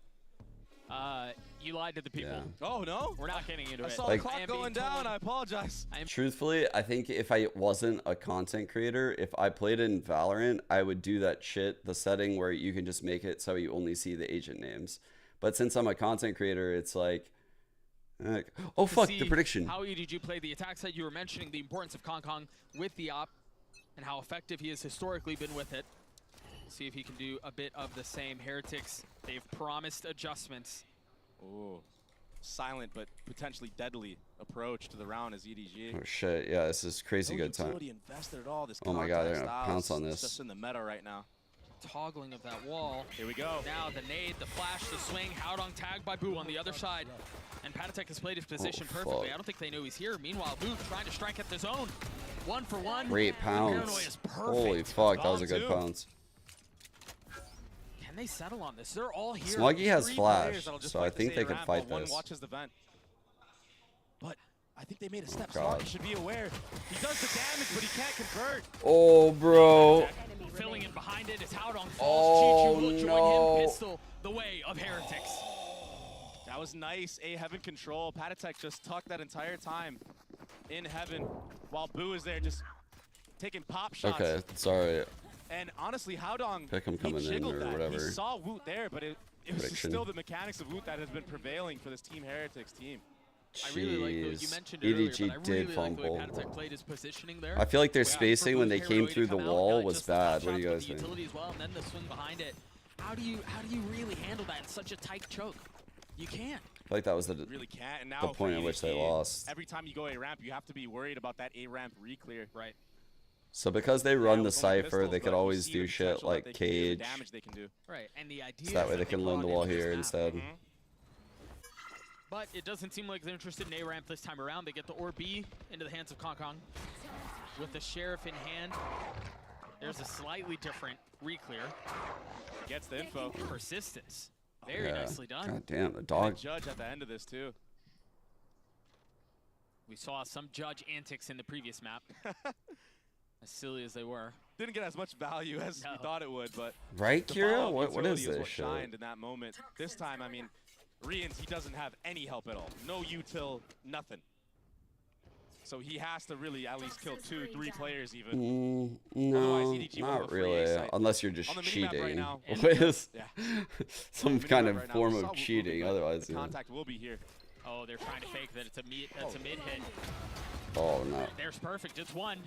[SPEAKER 6] You lied to the people.
[SPEAKER 1] Yeah.
[SPEAKER 21] Oh, no?
[SPEAKER 6] We're not getting into it.
[SPEAKER 21] I saw the clock going down. I apologize.
[SPEAKER 1] Truthfully, I think if I wasn't a content creator, if I played in Valorant, I would do that shit, the setting where you can just make it so you only see the agent names. But since I'm a content creator, it's like oh fuck, the prediction.
[SPEAKER 6] How EDG played the attack side. You were mentioning the importance of Kong with the op and how effective he has historically been with it. See if he can do a bit of the same. Heretics, they've promised adjustments.
[SPEAKER 21] Oh, silent but potentially deadly approach to the round as EDG.
[SPEAKER 1] Oh shit, yeah, this is crazy good time.
[SPEAKER 21] Invested at all. This
[SPEAKER 1] oh my god, they're gonna pounce on this.
[SPEAKER 21] It's just in the meta right now.
[SPEAKER 6] Toggling of that wall.
[SPEAKER 21] Here we go.
[SPEAKER 6] Now the nade, the flash, the swing. Howdong tagged by Boo on the other side. And Patatek has played his position perfectly. I don't think they know he's here. Meanwhile, Boo trying to strike at the zone. 1 for 1.
[SPEAKER 1] Great pounce. Holy fuck, that was a good pounce.
[SPEAKER 6] Can they settle on this? They're all here.
[SPEAKER 1] Smuggy has flash, so I think they can fight
[SPEAKER 21] One
[SPEAKER 1] this.
[SPEAKER 21] watches the vent. But I think they made a step. Smuggy should be aware. He does the damage, but he can't convert.
[SPEAKER 1] Oh, bro.
[SPEAKER 6] Filling in behind it is Howdong falls.
[SPEAKER 1] Oh,
[SPEAKER 6] Chi-Chu will join him. Pistol the way of Heretics.
[SPEAKER 21] That was nice. A heaven control. Patatek just tucked that entire time in heaven while Boo is there just taking pop shots.
[SPEAKER 1] Okay, sorry.
[SPEAKER 21] And honestly, Howdong,
[SPEAKER 1] Pickem coming in or whatever.
[SPEAKER 21] He saw Woot there, but it was just still the mechanics of Woot that has been prevailing for this Team Heretics team.
[SPEAKER 6] I really like the, you mentioned it
[SPEAKER 1] EDG
[SPEAKER 6] earlier, but I really
[SPEAKER 1] did
[SPEAKER 6] like the way
[SPEAKER 1] fumble.
[SPEAKER 6] Patatek played his positioning there.
[SPEAKER 1] I feel like their spacing when they came through the wall was bad. What do you guys think?
[SPEAKER 6] Utility as well, and then the swing behind it. How do you really handle that in such a tight choke? You can't.
[SPEAKER 1] I feel like that was the,
[SPEAKER 21] really can't. And now
[SPEAKER 1] the point at which they lost.
[SPEAKER 21] Every time you go A ramp, you have to be worried about that A ramp re-clear.
[SPEAKER 6] Right.
[SPEAKER 1] So because they run the Cypher, they could always do shit like Cage.
[SPEAKER 6] Right, and the idea
[SPEAKER 1] so that way they can loan the wall here instead.
[SPEAKER 6] But it doesn't seem like they're interested in A ramp this time around. They get the Orb B into the hands of Kong with the Sheriff in hand. There's a slightly different re-clear.
[SPEAKER 21] Gets the info.
[SPEAKER 6] Persistence. Very nicely done.
[SPEAKER 1] God damn, the dog.
[SPEAKER 21] Judge at the end of this too.
[SPEAKER 6] We saw some Judge antics in the previous map. As silly as they were.
[SPEAKER 21] Didn't get as much value as we thought it would, but
[SPEAKER 1] right, Kira? What is this
[SPEAKER 21] what
[SPEAKER 1] shit?
[SPEAKER 21] Shined in that moment. This time, I mean, Rians, he doesn't have any help at all. No util, nothing. So he has to really at least kill 2-3 players even.
[SPEAKER 1] No, not really. Unless you're just cheating. With some kind of form of cheating. Otherwise,
[SPEAKER 21] contact will be here.
[SPEAKER 6] Oh, they're trying to fake that it's a mid hit.
[SPEAKER 1] Oh no.
[SPEAKER 6] There's perfect. It's one.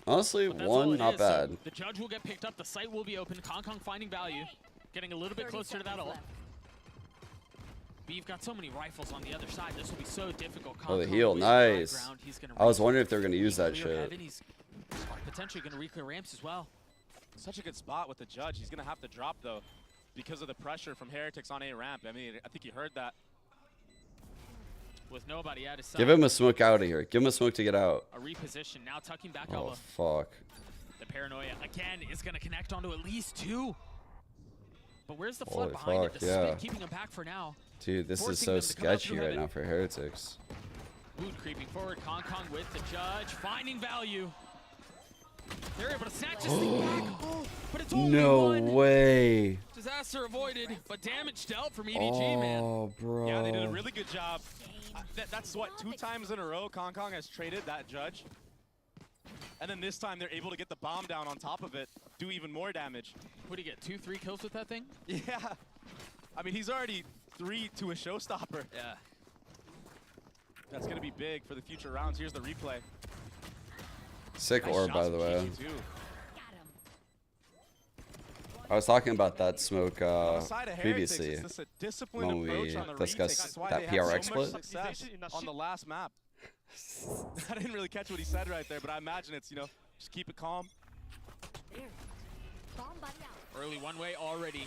[SPEAKER 1] Honestly, one not bad.
[SPEAKER 6] So the Judge will get picked up. The site will be open. Kong finding value, getting a little bit closer to that ult. But you've got so many rifles on the other side. This will be so difficult.
[SPEAKER 1] Oh, the heal, nice. I was wondering if they're gonna use that shit.
[SPEAKER 6] He's potentially gonna re-clear ramps as well.
[SPEAKER 21] Such a good spot with the Judge. He's gonna have to drop though, because of the pressure from Heretics on A ramp. I mean, I think you heard that.
[SPEAKER 6] With nobody at his side.
[SPEAKER 1] Give him a smoke out of here. Give him a smoke to get out.
[SPEAKER 6] A reposition now, tucking back
[SPEAKER 1] Oh
[SPEAKER 6] elbow.
[SPEAKER 1] fuck.
[SPEAKER 6] The paranoia again is gonna connect onto at least 2. But where's the
[SPEAKER 1] Holy
[SPEAKER 6] flood behind
[SPEAKER 1] fuck,
[SPEAKER 6] it? The
[SPEAKER 1] yeah.
[SPEAKER 6] Smith keeping him back for now.
[SPEAKER 1] Dude, this is
[SPEAKER 6] Forcing
[SPEAKER 1] so
[SPEAKER 6] them to come out
[SPEAKER 1] sketchy
[SPEAKER 6] through
[SPEAKER 1] right
[SPEAKER 6] heaven.
[SPEAKER 1] now for Heretics.
[SPEAKER 6] Wood creeping forward. Kong with the Judge, finding value. They're able to snatch this thing back. Oh, but it's only
[SPEAKER 1] No
[SPEAKER 6] one.
[SPEAKER 1] way.
[SPEAKER 6] Disaster avoided, but damage dealt from EDG, man.
[SPEAKER 1] Oh, bro.
[SPEAKER 21] Yeah, they did a really good job. That's what, 2 times in a row Kong has traded that Judge. And then this time they're able to get the bomb down on top of it, do even more damage.
[SPEAKER 6] What do you get, 2-3 kills with that thing?
[SPEAKER 21] Yeah. I mean, he's already 3 to a showstopper.
[SPEAKER 6] Yeah.
[SPEAKER 21] That's going to be big for the future rounds. Here's the replay.
[SPEAKER 1] Sick
[SPEAKER 21] Nice
[SPEAKER 1] orb,
[SPEAKER 21] shots
[SPEAKER 1] by the
[SPEAKER 21] from
[SPEAKER 1] way.
[SPEAKER 21] Jing, too.
[SPEAKER 1] I was talking about that smoke
[SPEAKER 21] On the side of Heretics,
[SPEAKER 1] previously
[SPEAKER 21] it's just a disciplined
[SPEAKER 1] when
[SPEAKER 21] approach
[SPEAKER 1] we
[SPEAKER 21] on the retakes.
[SPEAKER 1] discussed
[SPEAKER 21] That's why
[SPEAKER 1] that
[SPEAKER 21] they had
[SPEAKER 1] PRX
[SPEAKER 21] so much
[SPEAKER 1] split.
[SPEAKER 21] success on the last map. I didn't really catch what he said right there, but I imagine it's, you know, just keep it calm.
[SPEAKER 6] Early one way already.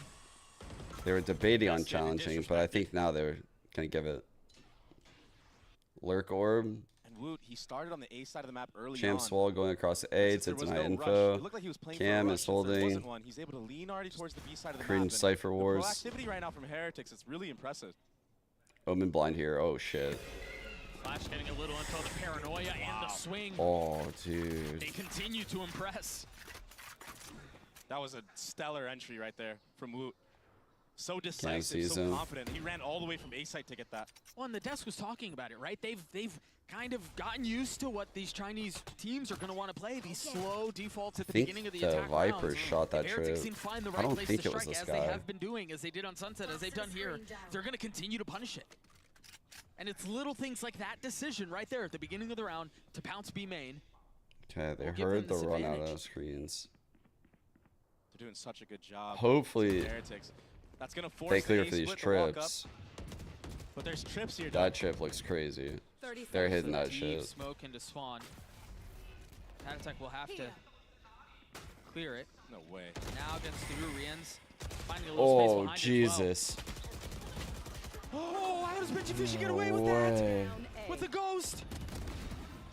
[SPEAKER 1] They were debating on challenging, but I think now they're gonna give it. Lurk Orb.
[SPEAKER 21] And Woot, he started on the A side of the map early
[SPEAKER 1] Champ
[SPEAKER 21] on.
[SPEAKER 1] Swall going across A to deny info.
[SPEAKER 21] It looked like he was playing
[SPEAKER 1] Cam
[SPEAKER 21] for a
[SPEAKER 1] is
[SPEAKER 21] rush. Since there
[SPEAKER 1] holding.
[SPEAKER 21] wasn't one, he's able to lean already towards the B side of the
[SPEAKER 1] Cringe
[SPEAKER 21] map.
[SPEAKER 1] Cypher Wars.
[SPEAKER 21] The proactivity right now from Heretics is really impressive.
[SPEAKER 1] Omen blind here. Oh shit.
[SPEAKER 6] Flash getting a little info, the paranoia and the swing.
[SPEAKER 1] Oh dude.
[SPEAKER 6] They continue to impress.
[SPEAKER 21] That was a stellar entry right there from Woot. So decisive, so confident. He ran all the way from A site to get that.
[SPEAKER 6] Well, and the desk was talking about it, right? They've kind of gotten used to what these Chinese teams are going to want to play. These slow defaults at the beginning of the attack
[SPEAKER 1] Viper
[SPEAKER 6] rounds.
[SPEAKER 1] shot that trip.
[SPEAKER 6] Find the
[SPEAKER 1] I
[SPEAKER 6] right
[SPEAKER 1] don't
[SPEAKER 6] place
[SPEAKER 1] think
[SPEAKER 6] to
[SPEAKER 1] it was
[SPEAKER 6] strike,
[SPEAKER 1] this
[SPEAKER 6] as
[SPEAKER 1] guy.
[SPEAKER 6] they have been doing, as they did on Sunset, as they've done here. They're going to continue to punish it. And it's little things like that decision right there at the beginning of the round to pounce B main.
[SPEAKER 1] Okay, they heard the run out of screens.
[SPEAKER 21] They're doing such a good job.
[SPEAKER 1] Hopefully
[SPEAKER 21] Heretics. That's gonna force
[SPEAKER 1] they clear
[SPEAKER 21] the
[SPEAKER 1] for these
[SPEAKER 21] split to walk up.
[SPEAKER 1] trips.
[SPEAKER 21] But there's trips here.
[SPEAKER 1] That chip looks crazy. They're hitting that shit.
[SPEAKER 6] Smoke into spawn. Attack will have to clear it.
[SPEAKER 21] No way.
[SPEAKER 6] Now against the Rians, finding a little space behind
[SPEAKER 1] Jesus.
[SPEAKER 6] Oh, how does Benji Fishy get away with that? With the ghost.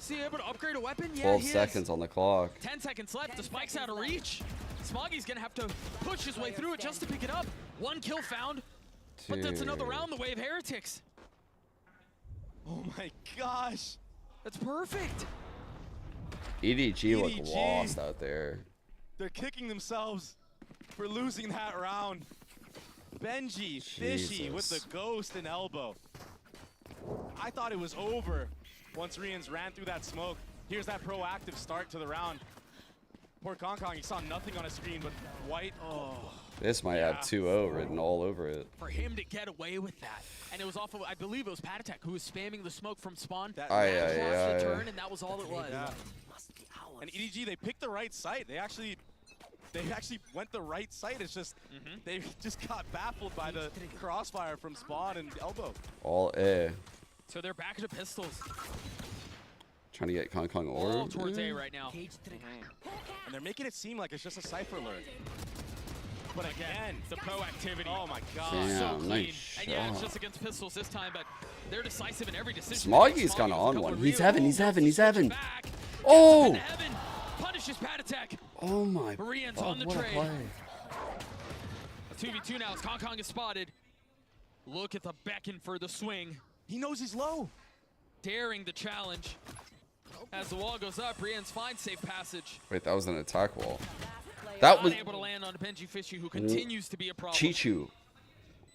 [SPEAKER 6] Is he able to upgrade a weapon? Yeah,
[SPEAKER 1] 12 seconds on the clock.
[SPEAKER 6] 10 seconds left. The spike's out of reach. Smoggy's gonna have to push his way through it just to pick it up. One kill found, but that's another round the way of Heretics.
[SPEAKER 21] Oh my gosh.
[SPEAKER 6] That's perfect.
[SPEAKER 1] EDG look lost out there.
[SPEAKER 21] They're kicking themselves for losing that round. Benji Fishy with the ghost and elbow. I thought it was over once Rians ran through that smoke. Here's that proactive start to the round. Poor Kong Kong, he saw nothing on his screen but white. Oh.
[SPEAKER 1] This might have 2-0 written all over it.
[SPEAKER 6] For him to get away with that. And it was off of, I believe it was Patatek who was spamming the smoke from spawn.
[SPEAKER 21] That
[SPEAKER 6] the turn, and that was all it was.
[SPEAKER 21] Yeah. And EDG, they picked the right site. They actually went the right site. It's just they just got baffled by the crossfire from spawn and elbow.
[SPEAKER 1] All A.
[SPEAKER 6] So they're back to pistols.
[SPEAKER 1] Trying to get Kong Kong
[SPEAKER 6] All
[SPEAKER 1] orb.
[SPEAKER 6] towards A right now.
[SPEAKER 21] And they're making it seem like it's just a Cypher alert. But again,
[SPEAKER 6] the proactivity.
[SPEAKER 21] Oh my god.
[SPEAKER 1] Damn,
[SPEAKER 6] so clean.
[SPEAKER 1] nice
[SPEAKER 6] And yeah, it's
[SPEAKER 1] shot.
[SPEAKER 6] just against pistols this time, but they're decisive in every decision.
[SPEAKER 1] Smoggy's kind of on one. He's heaven. Oh!
[SPEAKER 6] Heaven punishes Patatek.
[SPEAKER 1] Oh my
[SPEAKER 6] Marian's
[SPEAKER 1] god,
[SPEAKER 6] on the
[SPEAKER 1] what a
[SPEAKER 6] trade.
[SPEAKER 1] play.
[SPEAKER 6] A 2v2 now as Kong Kong is spotted. Look at the beckon for the swing.
[SPEAKER 21] He knows he's low.
[SPEAKER 6] Daring the challenge. As the wall goes up, Rian's finds safe passage.
[SPEAKER 1] Wait, that was an attack wall. That was
[SPEAKER 6] able to land on Benji Fishy, who continues to be a problem.
[SPEAKER 1] Chichu.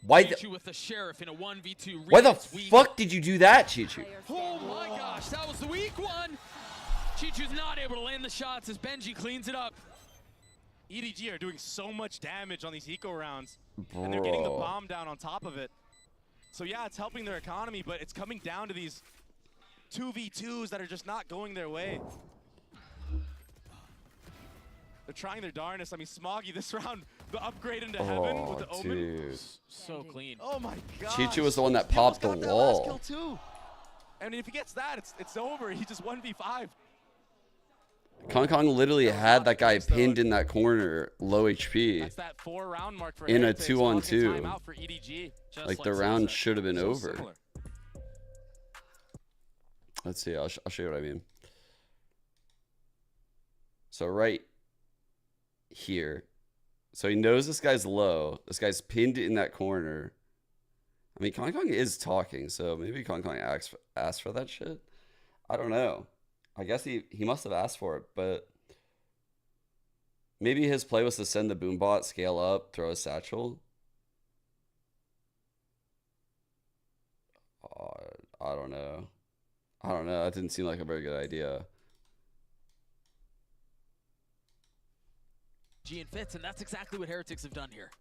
[SPEAKER 1] Why the
[SPEAKER 6] Chichu with the sheriff in a 1v2.
[SPEAKER 1] Why the
[SPEAKER 6] weak.
[SPEAKER 1] fuck did you do that, Chichu?
[SPEAKER 6] Oh my gosh, that was the weak one. Chichu's not able to land the shots as Benji cleans it up.
[SPEAKER 21] EDG are doing so much damage on these eco rounds, and they're getting the bomb down on top of it. So yeah, it's helping their economy, but it's coming down to these 2v2s that are just not going their way. They're trying their darnest. I mean, Smoggy this round, the upgrade into heaven with the Omen.
[SPEAKER 1] Dude.
[SPEAKER 6] So clean.
[SPEAKER 21] Oh my god.
[SPEAKER 1] Chichu was the one that popped the wall.
[SPEAKER 21] Kill too. And if he gets that, it's over. He just 1v5.
[SPEAKER 1] Kong Kong literally had that guy pinned in that corner, low HP.
[SPEAKER 21] That's that 4-round mark for
[SPEAKER 1] in a
[SPEAKER 21] Heretics.
[SPEAKER 1] 2-on-2.
[SPEAKER 21] Timeout for EDG.
[SPEAKER 1] Like the round should have been
[SPEAKER 21] So
[SPEAKER 1] over.
[SPEAKER 21] similar.
[SPEAKER 1] Let's see. I'll show you what I mean. So right here. So he knows this guy's low. This guy's pinned in that corner. I mean, Kong Kong is talking, so maybe Kong Kong asked for that shit. I don't know. I guess he must have asked for it, but maybe his play was to send the boom bot, scale up, throw a satchel. I don't know. That didn't seem like a very good idea.
[SPEAKER 6] G and fits, and that's exactly what Heretics have done here.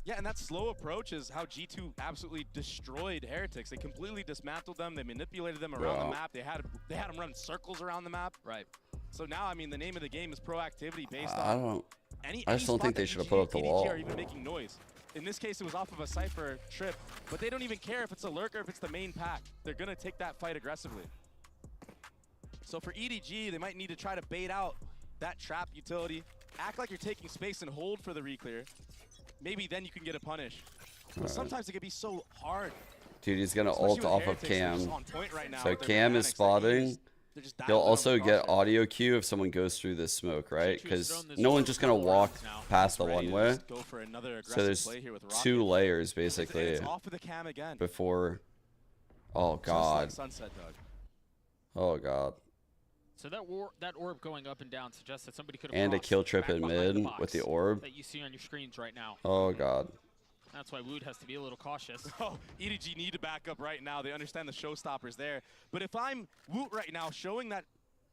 [SPEAKER 21] Yeah, and that slow approach is how G2 absolutely destroyed Heretics. They completely dismantled them. They manipulated them around the map. They had them run circles around the map.
[SPEAKER 6] Right.
[SPEAKER 21] So now, I mean, the name of the game is proactivity based
[SPEAKER 1] I
[SPEAKER 21] on any
[SPEAKER 1] just don't think
[SPEAKER 21] spot
[SPEAKER 1] they
[SPEAKER 21] that
[SPEAKER 1] should have put up the
[SPEAKER 21] EDG
[SPEAKER 1] wall.
[SPEAKER 21] are even making noise. In this case, it was off of a Cypher trip, but they don't even care if it's a lurker, if it's the main pack. They're going to take that fight aggressively. So for EDG, they might need to try to bait out that trap utility act like you're taking space and hold for the reclear. Maybe then you can get a punish. But sometimes it can be so hard.
[SPEAKER 1] Dude, he's gonna
[SPEAKER 21] Especially
[SPEAKER 1] ult
[SPEAKER 21] with
[SPEAKER 1] off of
[SPEAKER 21] Heretics, they're
[SPEAKER 1] Cam.
[SPEAKER 21] just on point right now
[SPEAKER 1] So
[SPEAKER 21] with their
[SPEAKER 1] Cam is
[SPEAKER 21] mechanics.
[SPEAKER 1] spotting.
[SPEAKER 21] They're just
[SPEAKER 1] He'll
[SPEAKER 21] dialing
[SPEAKER 1] also
[SPEAKER 21] down
[SPEAKER 1] get
[SPEAKER 21] the
[SPEAKER 1] audio cue if someone goes through this smoke, right? Because no one's just gonna walk past the one way.
[SPEAKER 21] go for another
[SPEAKER 1] So
[SPEAKER 21] aggressive
[SPEAKER 1] there's
[SPEAKER 21] play here with
[SPEAKER 1] 2
[SPEAKER 21] Rocket.
[SPEAKER 1] layers
[SPEAKER 21] And
[SPEAKER 1] basically
[SPEAKER 21] it's off of the Cam again.
[SPEAKER 1] before. Oh
[SPEAKER 21] Just like
[SPEAKER 1] god.
[SPEAKER 21] Sunset, Doug.
[SPEAKER 1] Oh god.
[SPEAKER 6] So that orb going up and down suggests that somebody could have
[SPEAKER 1] And a
[SPEAKER 6] crossed
[SPEAKER 1] kill trip
[SPEAKER 6] back
[SPEAKER 1] in
[SPEAKER 6] behind
[SPEAKER 1] mid
[SPEAKER 6] box
[SPEAKER 1] with the orb.
[SPEAKER 6] that you see on your screens right now.
[SPEAKER 1] Oh god.
[SPEAKER 6] That's why Wood has to be a little cautious.
[SPEAKER 21] Oh, EDG need to back up right now. They understand the showstoppers there. But if I'm Woot right now, showing that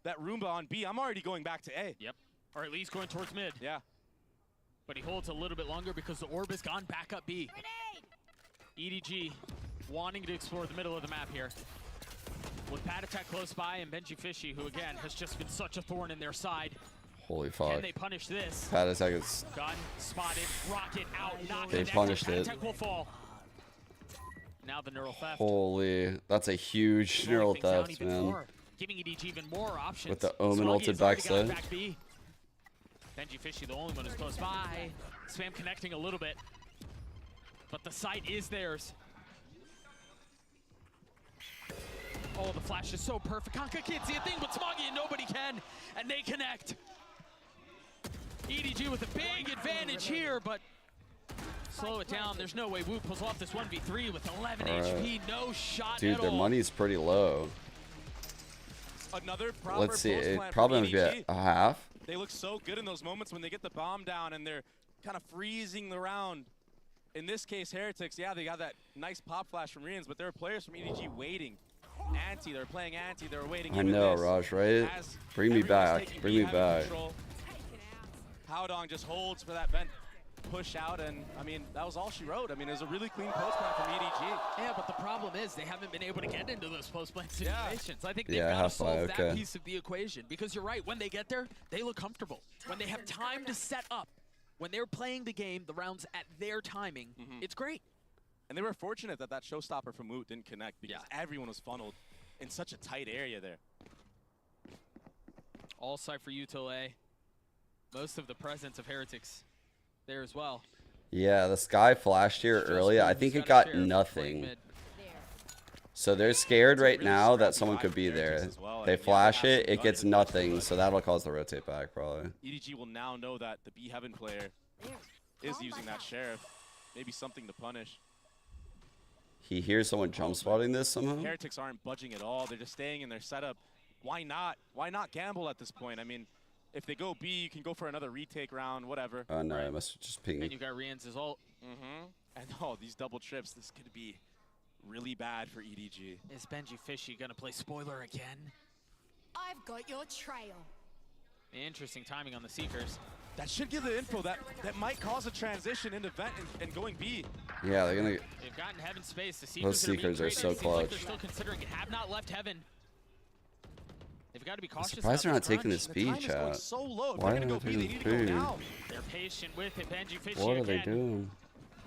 [SPEAKER 21] Roomba on B, I'm already going back to A.
[SPEAKER 6] Yep. Or at least going towards mid.
[SPEAKER 21] Yeah.
[SPEAKER 6] But he holds a little bit longer because the orb has gone back up B. EDG wanting to explore the middle of the map here. With Pat Attack close by and Benji Fishy, who again has just been such a thorn in their side.
[SPEAKER 1] Holy
[SPEAKER 6] Can
[SPEAKER 1] fuck.
[SPEAKER 6] they punish this?
[SPEAKER 1] Pat Attack is.
[SPEAKER 6] Gun spotted, rocket out, not
[SPEAKER 1] They
[SPEAKER 6] connected.
[SPEAKER 1] punished
[SPEAKER 6] Pat
[SPEAKER 1] it.
[SPEAKER 6] Attack will fall. Now the neural theft.
[SPEAKER 1] Holy. That's a huge neural
[SPEAKER 6] Things down
[SPEAKER 1] theft,
[SPEAKER 6] even
[SPEAKER 1] man.
[SPEAKER 6] more, giving EDG even more options.
[SPEAKER 1] With the Omen
[SPEAKER 6] Smoggy
[SPEAKER 1] ulted
[SPEAKER 6] has already got
[SPEAKER 1] backside.
[SPEAKER 6] back B. Benji Fishy, the only one who's close by. Spam connecting a little bit. But the site is theirs. Oh, the flash is so perfect. Kanka can't see a thing, but Smoggy and nobody can. And they connect. EDG with a big advantage here, but slow it down. There's no way Wu pulls off this 1v3 with 11 HP. No shot
[SPEAKER 1] Dude,
[SPEAKER 6] at
[SPEAKER 1] their
[SPEAKER 6] all.
[SPEAKER 1] money's pretty low.
[SPEAKER 21] Another proper
[SPEAKER 1] Let's see.
[SPEAKER 21] post
[SPEAKER 1] It
[SPEAKER 21] plant
[SPEAKER 1] probably
[SPEAKER 21] from
[SPEAKER 1] gonna be
[SPEAKER 21] EDG.
[SPEAKER 1] a half.
[SPEAKER 21] They look so good in those moments when they get the bomb down and they're kind of freezing the round. In this case, Heretics, yeah, they got that nice pop flash from Rians, but there are players from EDG waiting. Anti, they're playing anti, they're waiting.
[SPEAKER 1] I
[SPEAKER 21] Even
[SPEAKER 1] know,
[SPEAKER 21] this,
[SPEAKER 1] Raj, right?
[SPEAKER 21] as
[SPEAKER 1] Bring me
[SPEAKER 21] everyone's
[SPEAKER 1] back.
[SPEAKER 21] taking
[SPEAKER 1] Bring
[SPEAKER 21] B,
[SPEAKER 1] me
[SPEAKER 21] having
[SPEAKER 1] back.
[SPEAKER 21] control. Howdong just holds for that vent push out, and I mean, that was all she wrote. I mean, it was a really clean post plant from EDG.
[SPEAKER 6] Yeah, but the problem is they haven't been able to get into those post-plant situations. I think they've
[SPEAKER 1] Yeah,
[SPEAKER 6] got to
[SPEAKER 1] half
[SPEAKER 6] solve
[SPEAKER 1] by,
[SPEAKER 6] that
[SPEAKER 1] okay.
[SPEAKER 6] piece of the equation. Because you're right, when they get there, they look comfortable. When they have time to set up, when they're playing the game, the rounds at their timing, it's great.
[SPEAKER 21] And they were fortunate that that showstopper from Woot didn't connect because everyone was funneled in such a tight area there.
[SPEAKER 6] All Cypher Util A. Most of the presence of Heretics there as well.
[SPEAKER 1] Yeah, the sky flashed here early. I think it got nothing. So they're scared right now that someone could be there. They flash it, it gets nothing, so that'll cause the rotate back probably.
[SPEAKER 21] EDG will now know that the B Heaven player is using that Sheriff. Maybe something to punish.
[SPEAKER 1] He hears someone jump spotting this somehow.
[SPEAKER 21] Heretics aren't budging at all. They're just staying in their setup. Why not? Why not gamble at this point? I mean, if they go B, you can go for another retake round, whatever.
[SPEAKER 1] Oh no, I must just ping.
[SPEAKER 6] And you got Rian's ult.
[SPEAKER 21] And oh, these double trips, this could be really bad for EDG.
[SPEAKER 6] Is Benji Fishy gonna play spoiler again?
[SPEAKER 2] I've got your trail.
[SPEAKER 6] Interesting timing on the Seekers.
[SPEAKER 21] That should give the info that might cause a transition into vent and going B.
[SPEAKER 1] Yeah, they're gonna.
[SPEAKER 6] They've gotten Heaven space. The Seekers,
[SPEAKER 1] Those Seekers are so
[SPEAKER 6] Seems like
[SPEAKER 1] clutch.
[SPEAKER 6] they're still considering it. Have not left Heaven. They've got to be
[SPEAKER 1] I'm
[SPEAKER 6] cautious.
[SPEAKER 1] surprised they're
[SPEAKER 6] about
[SPEAKER 1] not taking
[SPEAKER 6] this
[SPEAKER 1] the
[SPEAKER 6] crunch.
[SPEAKER 1] speed, chat.
[SPEAKER 21] So low.
[SPEAKER 1] Why are they not taking the speed?
[SPEAKER 6] They're patient with it. Benji Fishy
[SPEAKER 1] What are they
[SPEAKER 6] again.
[SPEAKER 1] doing?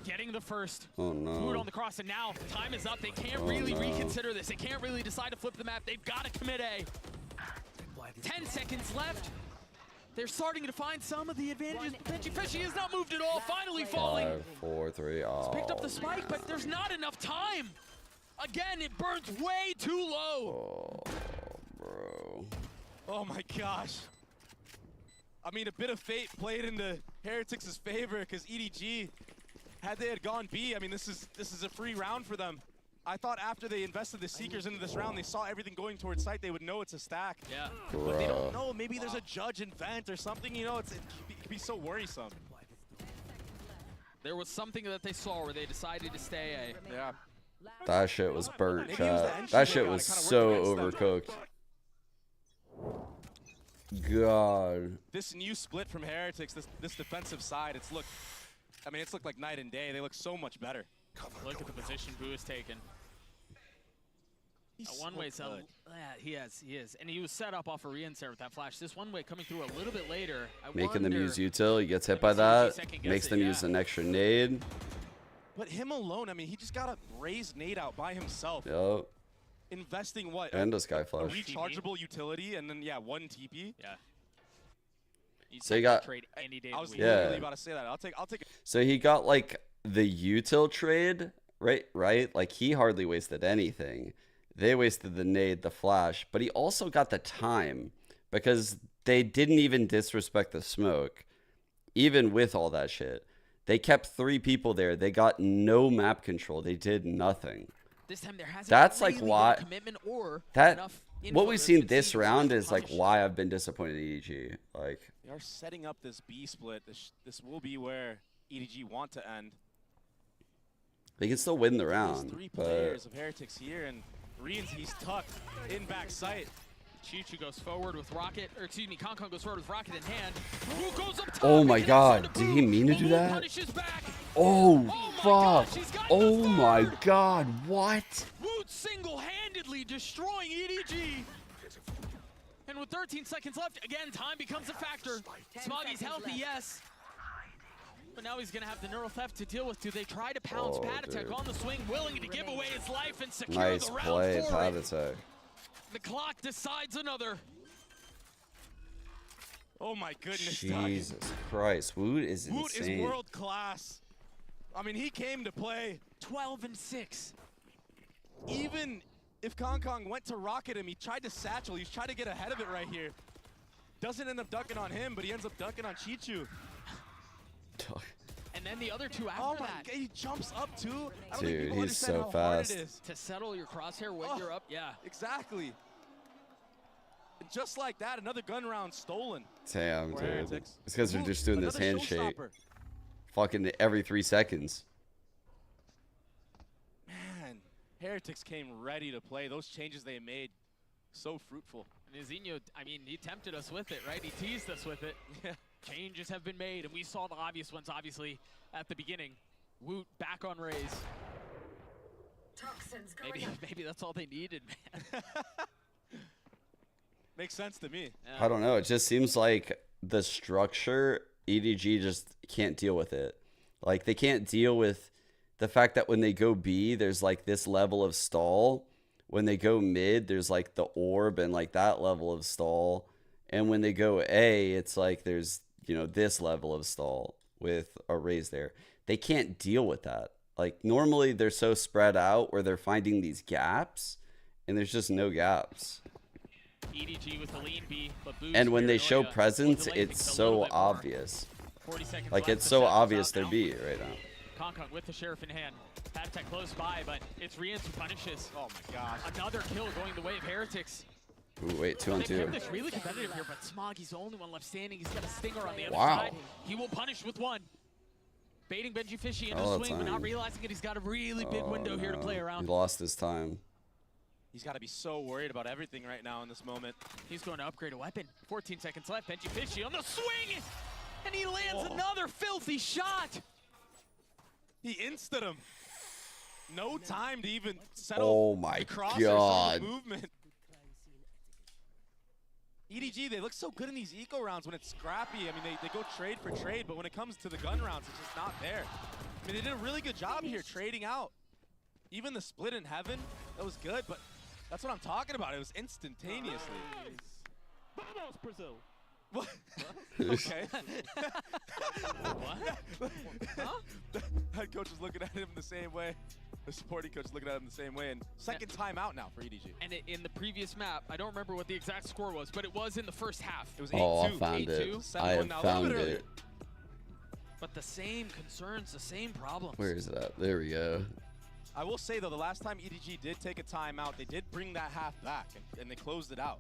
[SPEAKER 6] Getting the first.
[SPEAKER 1] Oh
[SPEAKER 6] Food
[SPEAKER 1] no.
[SPEAKER 6] on the cross, and now time is up. They can't
[SPEAKER 1] Oh,
[SPEAKER 6] really
[SPEAKER 1] no.
[SPEAKER 6] reconsider this. They can't really decide to flip the map. They've got to commit A. 10 seconds left. They're starting to find some of the advantages. Benji Fishy has not moved at all. Finally falling.
[SPEAKER 1] 5, 4, 3. Oh.
[SPEAKER 6] Picked up the spike, but there's not enough time. Again, it burns way too low.
[SPEAKER 1] Oh, bro.
[SPEAKER 21] Oh my gosh. I mean, a bit of fate played into Heretics' favor because EDG, had they had gone B, I mean, this is a free round for them. I thought after they invested the Seekers into this round, they saw everything going towards site, they would know it's a stack.
[SPEAKER 6] Yeah.
[SPEAKER 21] But they don't know. Maybe there's a judge in vent or something, you know, it could be so worrisome.
[SPEAKER 6] There was something that they saw where they decided to stay A.
[SPEAKER 21] Yeah.
[SPEAKER 1] That shit was burnt,
[SPEAKER 21] Maybe it was the
[SPEAKER 1] chat.
[SPEAKER 21] entry
[SPEAKER 1] That
[SPEAKER 21] they
[SPEAKER 1] shit
[SPEAKER 21] got.
[SPEAKER 1] was
[SPEAKER 21] It kinda
[SPEAKER 1] so
[SPEAKER 21] worked against them.
[SPEAKER 1] overcooked. God.
[SPEAKER 21] This new split from Heretics, this defensive side, it's looked like night and day. They look so much better.
[SPEAKER 6] Look at the position Boo has taken. One way, so yeah, he is, and he was set up off of Rian's there with that flash. This one way coming through a little bit later.
[SPEAKER 1] Making them use util, he gets hit by that, makes them use an extra nade.
[SPEAKER 21] But him alone, I mean, he just got a raised nade out by himself.
[SPEAKER 1] Yup.
[SPEAKER 21] Investing what?
[SPEAKER 1] And a sky flash.
[SPEAKER 21] A rechargeable utility, and then, yeah, one TP.
[SPEAKER 6] Yeah.
[SPEAKER 1] So he got.
[SPEAKER 6] Trade any day
[SPEAKER 21] I was
[SPEAKER 1] Yeah.
[SPEAKER 21] literally about to say that. I'll take it.
[SPEAKER 1] So he got like the util trade, right? Like he hardly wasted anything. They wasted the nade, the flash, but he also got the time because they didn't even disrespect the smoke, even with all that shit. They kept 3 people there. They got no map control. They did nothing.
[SPEAKER 6] This time there hasn't
[SPEAKER 1] That's
[SPEAKER 6] really
[SPEAKER 1] like
[SPEAKER 6] been
[SPEAKER 1] why
[SPEAKER 6] commitment or
[SPEAKER 1] that
[SPEAKER 6] enough
[SPEAKER 1] what we've
[SPEAKER 6] influence
[SPEAKER 1] seen
[SPEAKER 6] to
[SPEAKER 1] this
[SPEAKER 6] see
[SPEAKER 1] round
[SPEAKER 6] the
[SPEAKER 1] is like
[SPEAKER 6] punish.
[SPEAKER 1] why I've been disappointed in EDG. Like
[SPEAKER 21] They are setting up this B split. This will be where EDG want to end.
[SPEAKER 1] they can still win the
[SPEAKER 21] There's
[SPEAKER 1] round,
[SPEAKER 21] 3
[SPEAKER 1] but
[SPEAKER 21] players of Heretics here, and Rians, he's tucked in back sight.
[SPEAKER 6] Chichu goes forward with Rocket, or excuse me, Kong goes forward with Rocket in hand. Wu goes up top.
[SPEAKER 1] oh my god, did he mean to do that?
[SPEAKER 6] Punishes back.
[SPEAKER 1] Oh fuck! Oh my god, what?
[SPEAKER 6] Woot single-handedly destroying EDG. And with 13 seconds left, again, time becomes a factor. Smoggy's healthy, yes. But now he's going to have the neural theft to deal with. Do they try to pounce Patatek on the swing, willing to give away his life and secure
[SPEAKER 1] Nice
[SPEAKER 6] the round
[SPEAKER 1] play,
[SPEAKER 6] for it?
[SPEAKER 1] Patatek.
[SPEAKER 6] The clock decides another.
[SPEAKER 21] Oh my goodness, Doug.
[SPEAKER 1] Jesus Christ, Woot is
[SPEAKER 21] Woot
[SPEAKER 1] insane.
[SPEAKER 21] is world class. I mean, he came to play
[SPEAKER 6] 12-6.
[SPEAKER 21] Even if Kong went to rocket him, he tried to satchel. He's trying to get ahead of it right here. Doesn't end up dunking on him, but he ends up dunking on Chichu.
[SPEAKER 6] And then the other 2 after
[SPEAKER 21] Oh my
[SPEAKER 6] that.
[SPEAKER 21] God, he jumps up too. I don't
[SPEAKER 1] Dude,
[SPEAKER 21] think people
[SPEAKER 1] he's
[SPEAKER 21] understand
[SPEAKER 1] so
[SPEAKER 21] how hard
[SPEAKER 1] fast.
[SPEAKER 21] it is.
[SPEAKER 6] To settle your crosshair when you're up, yeah.
[SPEAKER 21] Exactly. And just like that, another gun round stolen.
[SPEAKER 1] Damn,
[SPEAKER 21] For
[SPEAKER 1] dude.
[SPEAKER 21] Heretics.
[SPEAKER 1] It's because they're
[SPEAKER 21] Woot,
[SPEAKER 1] just doing this
[SPEAKER 21] another
[SPEAKER 1] handshake.
[SPEAKER 21] showstopper.
[SPEAKER 1] Fucking every 3 seconds.
[SPEAKER 21] Man, Heretics came ready to play. Those changes they made, so fruitful.
[SPEAKER 6] And Zinho, I mean, he tempted us with it, right? He teased us with it.
[SPEAKER 21] Yeah.
[SPEAKER 6] Changes have been made, and we saw the obvious ones, obviously, at the beginning. Woot back on Raze. Maybe that's all they needed, man.
[SPEAKER 21] Makes sense to me.
[SPEAKER 1] I don't know. It just seems like the structure, EDG just can't deal with it. Like, they can't deal with the fact that when they go B, there's like this level of stall. When they go mid, there's like the orb and like that level of stall. And when they go A, it's like there's, you know, this level of stall with a Raze there. They can't deal with that. Like, normally they're so spread out where they're finding these gaps, and there's just no gaps.
[SPEAKER 6] EDG with the lean B, but Boo's
[SPEAKER 1] And when they show
[SPEAKER 6] paranoia
[SPEAKER 1] presence,
[SPEAKER 6] will delay
[SPEAKER 1] it's
[SPEAKER 6] things a little
[SPEAKER 1] so
[SPEAKER 6] bit more.
[SPEAKER 1] obvious.
[SPEAKER 6] 40 seconds
[SPEAKER 1] Like,
[SPEAKER 6] left,
[SPEAKER 1] it's
[SPEAKER 6] the
[SPEAKER 1] so
[SPEAKER 6] Shadows
[SPEAKER 1] obvious
[SPEAKER 6] out
[SPEAKER 1] they're
[SPEAKER 6] now.
[SPEAKER 1] B right now.
[SPEAKER 6] Kong with the Sheriff in hand. Patatek close by, but it's Rians who punishes.
[SPEAKER 21] Oh my gosh.
[SPEAKER 6] Another kill going the way of Heretics.
[SPEAKER 1] Ooh, wait, 2 on
[SPEAKER 6] They
[SPEAKER 1] 2.
[SPEAKER 6] kept this really competitive here, but Smoggy's the only one left standing. He's got a stinger on the other
[SPEAKER 1] Wow.
[SPEAKER 6] side. He will punish with 1. Baiting Benji Fishy into
[SPEAKER 1] All
[SPEAKER 6] the
[SPEAKER 1] the
[SPEAKER 6] swing, but
[SPEAKER 1] time.
[SPEAKER 6] not realizing it. He's got a really big window here to play
[SPEAKER 1] He
[SPEAKER 6] around.
[SPEAKER 1] lost his time.
[SPEAKER 21] He's got to be so worried about everything right now in this moment.
[SPEAKER 6] He's going to upgrade a weapon. 14 seconds left. Benji Fishy on the swing! And he lands another filthy shot!
[SPEAKER 21] He insted him. No time to even settle
[SPEAKER 1] Oh my
[SPEAKER 21] the crossers
[SPEAKER 1] God.
[SPEAKER 21] on the movement. EDG, they look so good in these eco rounds when it's scrappy. I mean, they go trade for trade, but when it comes to the gun rounds, it's just not there. I mean, they did a really good job here trading out. Even the split in heaven, that was good, but that's what I'm talking about. It was instantaneously.
[SPEAKER 9] Vamos, Brazil.
[SPEAKER 21] What? Okay.
[SPEAKER 6] What? Huh?
[SPEAKER 21] The head coach is looking at him the same way. The supporting coach is looking at him the same way. And second timeout now for EDG.
[SPEAKER 6] And in the previous map, I don't remember what the exact score was, but it was in the first half.
[SPEAKER 21] It was
[SPEAKER 6] 8-2.
[SPEAKER 1] Oh, I found it.
[SPEAKER 6] 8-2.
[SPEAKER 1] I have
[SPEAKER 21] now.
[SPEAKER 1] found
[SPEAKER 21] Literally.
[SPEAKER 1] it.
[SPEAKER 6] But the same concerns, the same problems.
[SPEAKER 1] Where is it at? There we go.
[SPEAKER 21] I will say, though, the last time EDG did take a timeout, they did bring that half back, and they closed it out.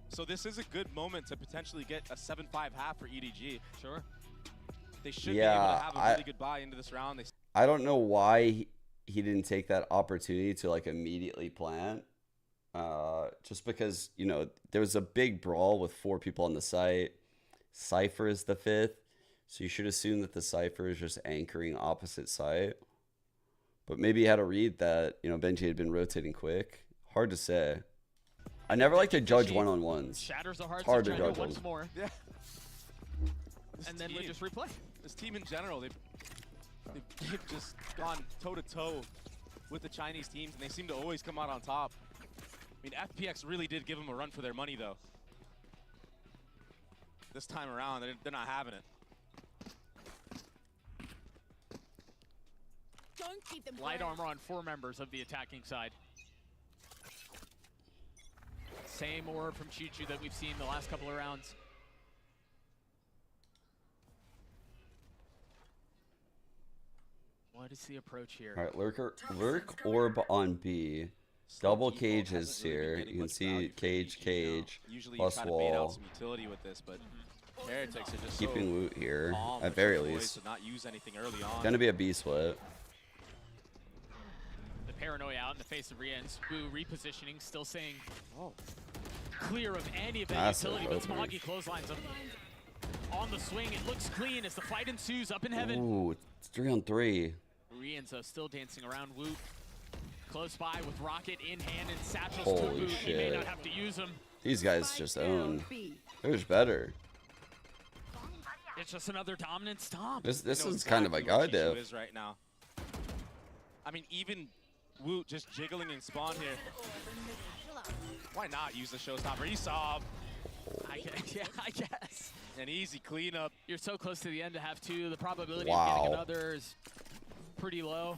[SPEAKER 21] So this is a good moment to potentially get a 7-5 half for EDG.
[SPEAKER 6] Sure.
[SPEAKER 21] They should be able to
[SPEAKER 1] Yeah,
[SPEAKER 21] have a really good buy into this round.
[SPEAKER 1] I don't know why he didn't take that opportunity to like immediately plant. Just because, you know, there was a big brawl with 4 people on the site. Cypher is the 5th. So you should assume that the Cypher is just anchoring opposite site. But maybe he had a read that, you know, Benji had been rotating quick. Hard to say. I never like to judge one-on-ones.
[SPEAKER 6] Shatters the hearts.
[SPEAKER 1] It's hard to
[SPEAKER 6] trying to
[SPEAKER 1] judge
[SPEAKER 6] do once
[SPEAKER 1] them.
[SPEAKER 6] more.
[SPEAKER 21] Yeah.
[SPEAKER 6] And then we just replay.
[SPEAKER 21] This team in general, they've just gone toe-to-toe with the Chinese teams, and they seem to always come out on top. I mean, FPX really did give them a run for their money, though. this time around. They're not having it.
[SPEAKER 2] Don't keep them
[SPEAKER 6] Light armor on 4 members of the attacking side. Same orb from Chichu that we've seen the last couple of rounds. What is the approach here?
[SPEAKER 1] All right, lurk orb on B. Double cages here. You can see cage, plus
[SPEAKER 21] try to
[SPEAKER 1] wall.
[SPEAKER 21] bait out some utility with this, but Heretics are just
[SPEAKER 1] Keeping loot here,
[SPEAKER 21] calm,
[SPEAKER 1] at very
[SPEAKER 21] poised
[SPEAKER 1] least.
[SPEAKER 21] to not use anything early on.
[SPEAKER 1] Gonna be a B split.
[SPEAKER 6] The paranoia out in the face of Rien's. Boo repositioning, still saying clear of any of that utility, but Smoggy clotheslines him. On the swing, it looks clean as the fight ensues up in heaven.
[SPEAKER 1] Ooh, it's 3-on-3.
[SPEAKER 6] Rienzo still dancing around Woot. Close by with Rocket in hand and satchels
[SPEAKER 1] Holy
[SPEAKER 6] to Woot. He may
[SPEAKER 1] shit.
[SPEAKER 6] not have to use them.
[SPEAKER 1] These guys just own. There's better.
[SPEAKER 6] It's just another dominant stomp.
[SPEAKER 1] This
[SPEAKER 21] You know
[SPEAKER 1] is kind of a guy,
[SPEAKER 21] Chichu
[SPEAKER 1] Dev.
[SPEAKER 21] is right now. I mean, even Woot just jiggling in spawn here. Why not use the showstopper? He saw him.
[SPEAKER 6] I guess.
[SPEAKER 21] An easy cleanup.
[SPEAKER 6] You're so close to the end to have 2. The probability
[SPEAKER 1] Wow.
[SPEAKER 6] of getting another is pretty low.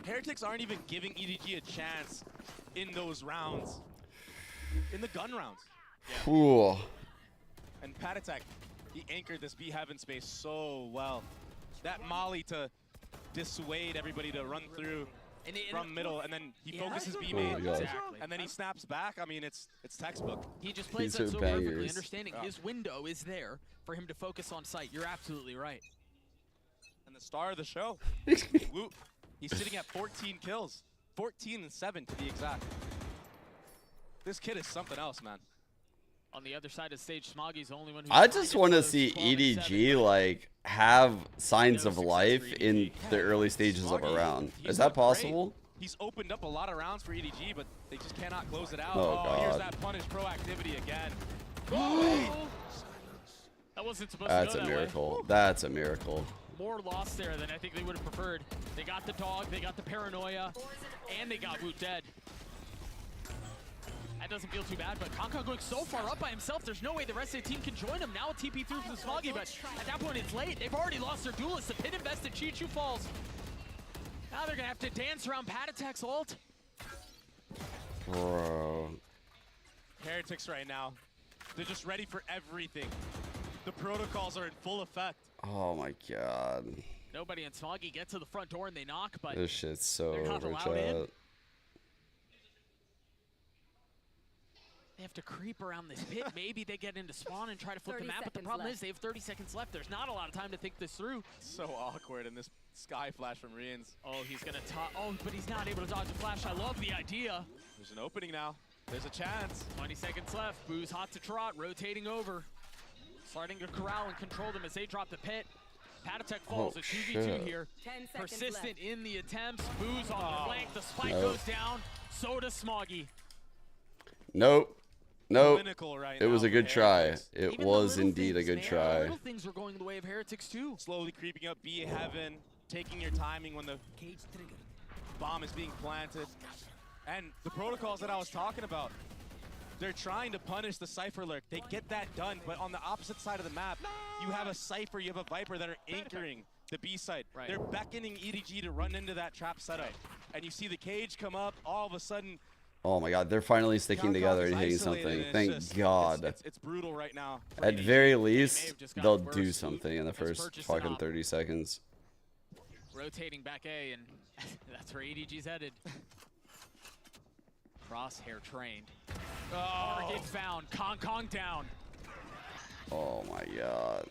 [SPEAKER 21] Heretics aren't even giving EDG a chance in those rounds. In the gun rounds.
[SPEAKER 1] Ooh.
[SPEAKER 21] And Patatek, he anchored this B heaven space so well. That molly to dissuade everybody to run through from middle, and then he focuses B main,
[SPEAKER 6] Exactly.
[SPEAKER 21] and then he snaps back. I mean, it's textbook.
[SPEAKER 6] He just plays
[SPEAKER 1] These
[SPEAKER 6] that
[SPEAKER 1] are
[SPEAKER 6] so perfectly,
[SPEAKER 1] bangers.
[SPEAKER 6] understanding his window is there for him to focus on sight. You're absolutely right.
[SPEAKER 21] And the star of the show, Woot, he's sitting at 14 kills. 14 and 7 to be exact. This kid is something else, man.
[SPEAKER 6] On the other side of the stage, Smoggy's the only one who's
[SPEAKER 1] I just want to see EDG like have signs of life in the early stages of a round. Is that possible?
[SPEAKER 21] He's opened up a lot of rounds for EDG, but they just cannot close it out.
[SPEAKER 1] Oh,
[SPEAKER 21] Here's
[SPEAKER 1] God.
[SPEAKER 21] that punish proactivity again.
[SPEAKER 6] That wasn't supposed
[SPEAKER 1] That's
[SPEAKER 6] to
[SPEAKER 1] a
[SPEAKER 6] go that
[SPEAKER 1] miracle.
[SPEAKER 6] way.
[SPEAKER 1] That's a miracle.
[SPEAKER 6] More loss there than I think they would have preferred. They got the dog, they got the paranoia, and they got Woot dead. That doesn't feel too bad, but Kanka going so far up by himself, there's no way the rest of the team can join him. Now a TP through from Smoggy, but at that point it's late. They've already lost their duelist. The pit invested, Chichu falls. Now they're gonna have to dance around Patatek's ult.
[SPEAKER 1] Bro.
[SPEAKER 21] Heretics right now, they're just ready for everything. The protocols are in full effect.
[SPEAKER 1] Oh my god.
[SPEAKER 6] Nobody in Smoggy get to the front door and they knock, but
[SPEAKER 1] This shit's so
[SPEAKER 6] they're not
[SPEAKER 1] over,
[SPEAKER 6] allowed in.
[SPEAKER 1] chat.
[SPEAKER 6] They have to creep around this pit. Maybe they get into spawn and try to flip the map, but the problem is they have 30 seconds left. There's not a lot of time to think this through.
[SPEAKER 21] So awkward in this sky flash from Rien's.
[SPEAKER 6] Oh, he's gonna but he's not able to dodge the flash. I love the idea.
[SPEAKER 21] There's an opening now. There's a chance.
[SPEAKER 6] 20 seconds left. Boo's hot to trot, rotating over. Starting to corral and control them as they drop the pit. Patatek falls, a 2v2
[SPEAKER 1] shit.
[SPEAKER 6] here.
[SPEAKER 2] 10 seconds
[SPEAKER 6] Persistent
[SPEAKER 2] left.
[SPEAKER 6] in the attempts. Boo's on the flank. The spike
[SPEAKER 1] Nope.
[SPEAKER 6] goes down. So does Smoggy.
[SPEAKER 1] Nope. Nope.
[SPEAKER 21] Clinical right
[SPEAKER 1] It was
[SPEAKER 21] now
[SPEAKER 1] a good
[SPEAKER 21] for
[SPEAKER 1] try.
[SPEAKER 21] Heretics.
[SPEAKER 1] It
[SPEAKER 6] Even the
[SPEAKER 1] was
[SPEAKER 6] little
[SPEAKER 1] indeed a
[SPEAKER 6] things,
[SPEAKER 1] good
[SPEAKER 6] man.
[SPEAKER 1] try.
[SPEAKER 6] Little things were going the way of Heretics too.
[SPEAKER 21] Slowly creeping up B heaven, taking your timing when the bomb is being planted. And the protocols that I was talking about, they're trying to punish the Cypher Lurk. They get that done, but on the opposite side of the map, you have a Cypher, you have a Viper that are anchoring the B side.
[SPEAKER 6] Right.
[SPEAKER 21] They're beckoning EDG to run into that trap setup. And you see the cage come up, all of a sudden,
[SPEAKER 1] Oh my god, they're finally sticking together and hitting something. Thank God.
[SPEAKER 21] It's brutal right now.
[SPEAKER 1] At very least,
[SPEAKER 6] have just
[SPEAKER 1] they'll
[SPEAKER 6] gotten
[SPEAKER 1] do
[SPEAKER 6] worse.
[SPEAKER 1] something in the
[SPEAKER 6] Has
[SPEAKER 1] first
[SPEAKER 6] purchased
[SPEAKER 1] fucking
[SPEAKER 6] an
[SPEAKER 1] 30 seconds.
[SPEAKER 6] Rotating back A, and that's where EDG's headed. Crosshair trained. Target found. Kong down.
[SPEAKER 1] Oh my god.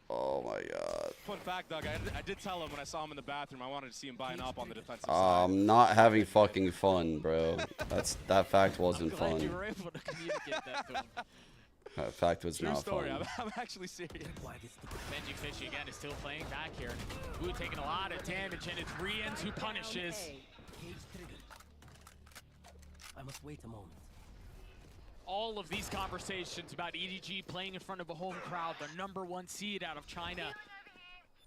[SPEAKER 1] Oh my god.
[SPEAKER 21] Fun fact, Doug, I did tell him when I saw him in the bathroom, I wanted to see him buying up on the defensive side.
[SPEAKER 1] I'm not having fucking fun, bro. That fact wasn't
[SPEAKER 6] I'm glad
[SPEAKER 1] fun.
[SPEAKER 6] you were able to communicate that to him.
[SPEAKER 1] That fact was
[SPEAKER 21] True
[SPEAKER 1] not
[SPEAKER 21] story,
[SPEAKER 1] fun.
[SPEAKER 21] I'm actually serious.
[SPEAKER 6] Benji Fishy again is still playing back here. Wu taking a lot of damage, and it's Rien's who punishes.
[SPEAKER 13] I must wait a moment.
[SPEAKER 6] All of these conversations about EDG playing in front of a home crowd, the #1 seed out of China,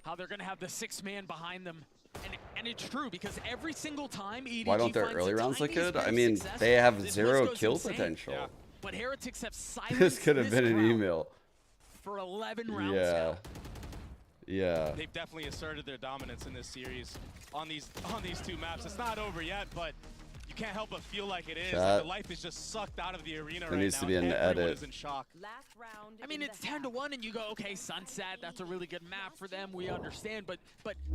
[SPEAKER 6] how they're going to have the 6th man behind them. And it's true, because every single time EDG
[SPEAKER 1] Why don't their
[SPEAKER 6] finds
[SPEAKER 1] early
[SPEAKER 6] a
[SPEAKER 1] rounds
[SPEAKER 6] time,
[SPEAKER 1] look
[SPEAKER 6] he's
[SPEAKER 1] good?
[SPEAKER 6] very
[SPEAKER 1] I mean,
[SPEAKER 6] successful.
[SPEAKER 1] they have
[SPEAKER 6] This
[SPEAKER 1] 0
[SPEAKER 6] list goes
[SPEAKER 1] kill
[SPEAKER 6] insane.
[SPEAKER 1] potential.
[SPEAKER 6] But Heretics have silenced
[SPEAKER 1] This could have been an
[SPEAKER 6] crowd.
[SPEAKER 1] email.
[SPEAKER 6] for 11 rounds
[SPEAKER 1] Yeah.
[SPEAKER 6] now.
[SPEAKER 1] Yeah.
[SPEAKER 21] They've definitely asserted their dominance in this series on these two maps. It's not over yet, but you can't help but feel like it is. Like the life is just sucked out of the arena
[SPEAKER 1] There
[SPEAKER 21] right
[SPEAKER 1] needs
[SPEAKER 21] now.
[SPEAKER 1] to be an
[SPEAKER 21] Everyone
[SPEAKER 1] edit.
[SPEAKER 21] is in shock.
[SPEAKER 6] I mean, it's 10-1, and you go, okay, Sunset, that's a really good map for them. We understand, but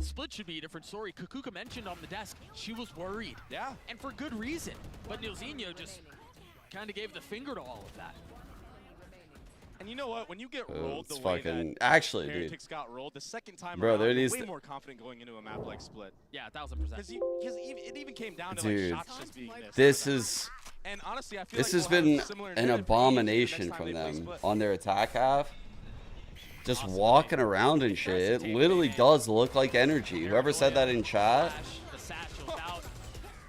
[SPEAKER 6] Split should be a different story. Kukuka mentioned on the desk she was worried.
[SPEAKER 21] Yeah.
[SPEAKER 6] And for good reason. But Nilzinho just kind of gave the finger to all of that.
[SPEAKER 21] And you know what? When you get rolled the
[SPEAKER 1] It's
[SPEAKER 21] way
[SPEAKER 1] fucking
[SPEAKER 21] that
[SPEAKER 1] actually, dude.
[SPEAKER 21] Heretics got rolled, the second time
[SPEAKER 1] Bro,
[SPEAKER 21] around,
[SPEAKER 1] there
[SPEAKER 21] you're
[SPEAKER 1] needs
[SPEAKER 21] way
[SPEAKER 1] to-
[SPEAKER 21] more confident going into a map like Split.
[SPEAKER 6] Yeah, 1000%.
[SPEAKER 21] Because it even came down to
[SPEAKER 1] Dude,
[SPEAKER 21] like shots just being missed.
[SPEAKER 1] this is
[SPEAKER 21] And honestly, I feel
[SPEAKER 1] this
[SPEAKER 21] like
[SPEAKER 1] has
[SPEAKER 21] we'll have
[SPEAKER 1] been
[SPEAKER 21] a similar
[SPEAKER 1] an
[SPEAKER 21] narrative for EDG the
[SPEAKER 1] abomination
[SPEAKER 21] next time
[SPEAKER 1] from
[SPEAKER 21] they play
[SPEAKER 1] them
[SPEAKER 21] Split.
[SPEAKER 1] on their attack half. Just walking around and shit. It literally does look like energy. Whoever said that in chat.
[SPEAKER 6] The satchel's out.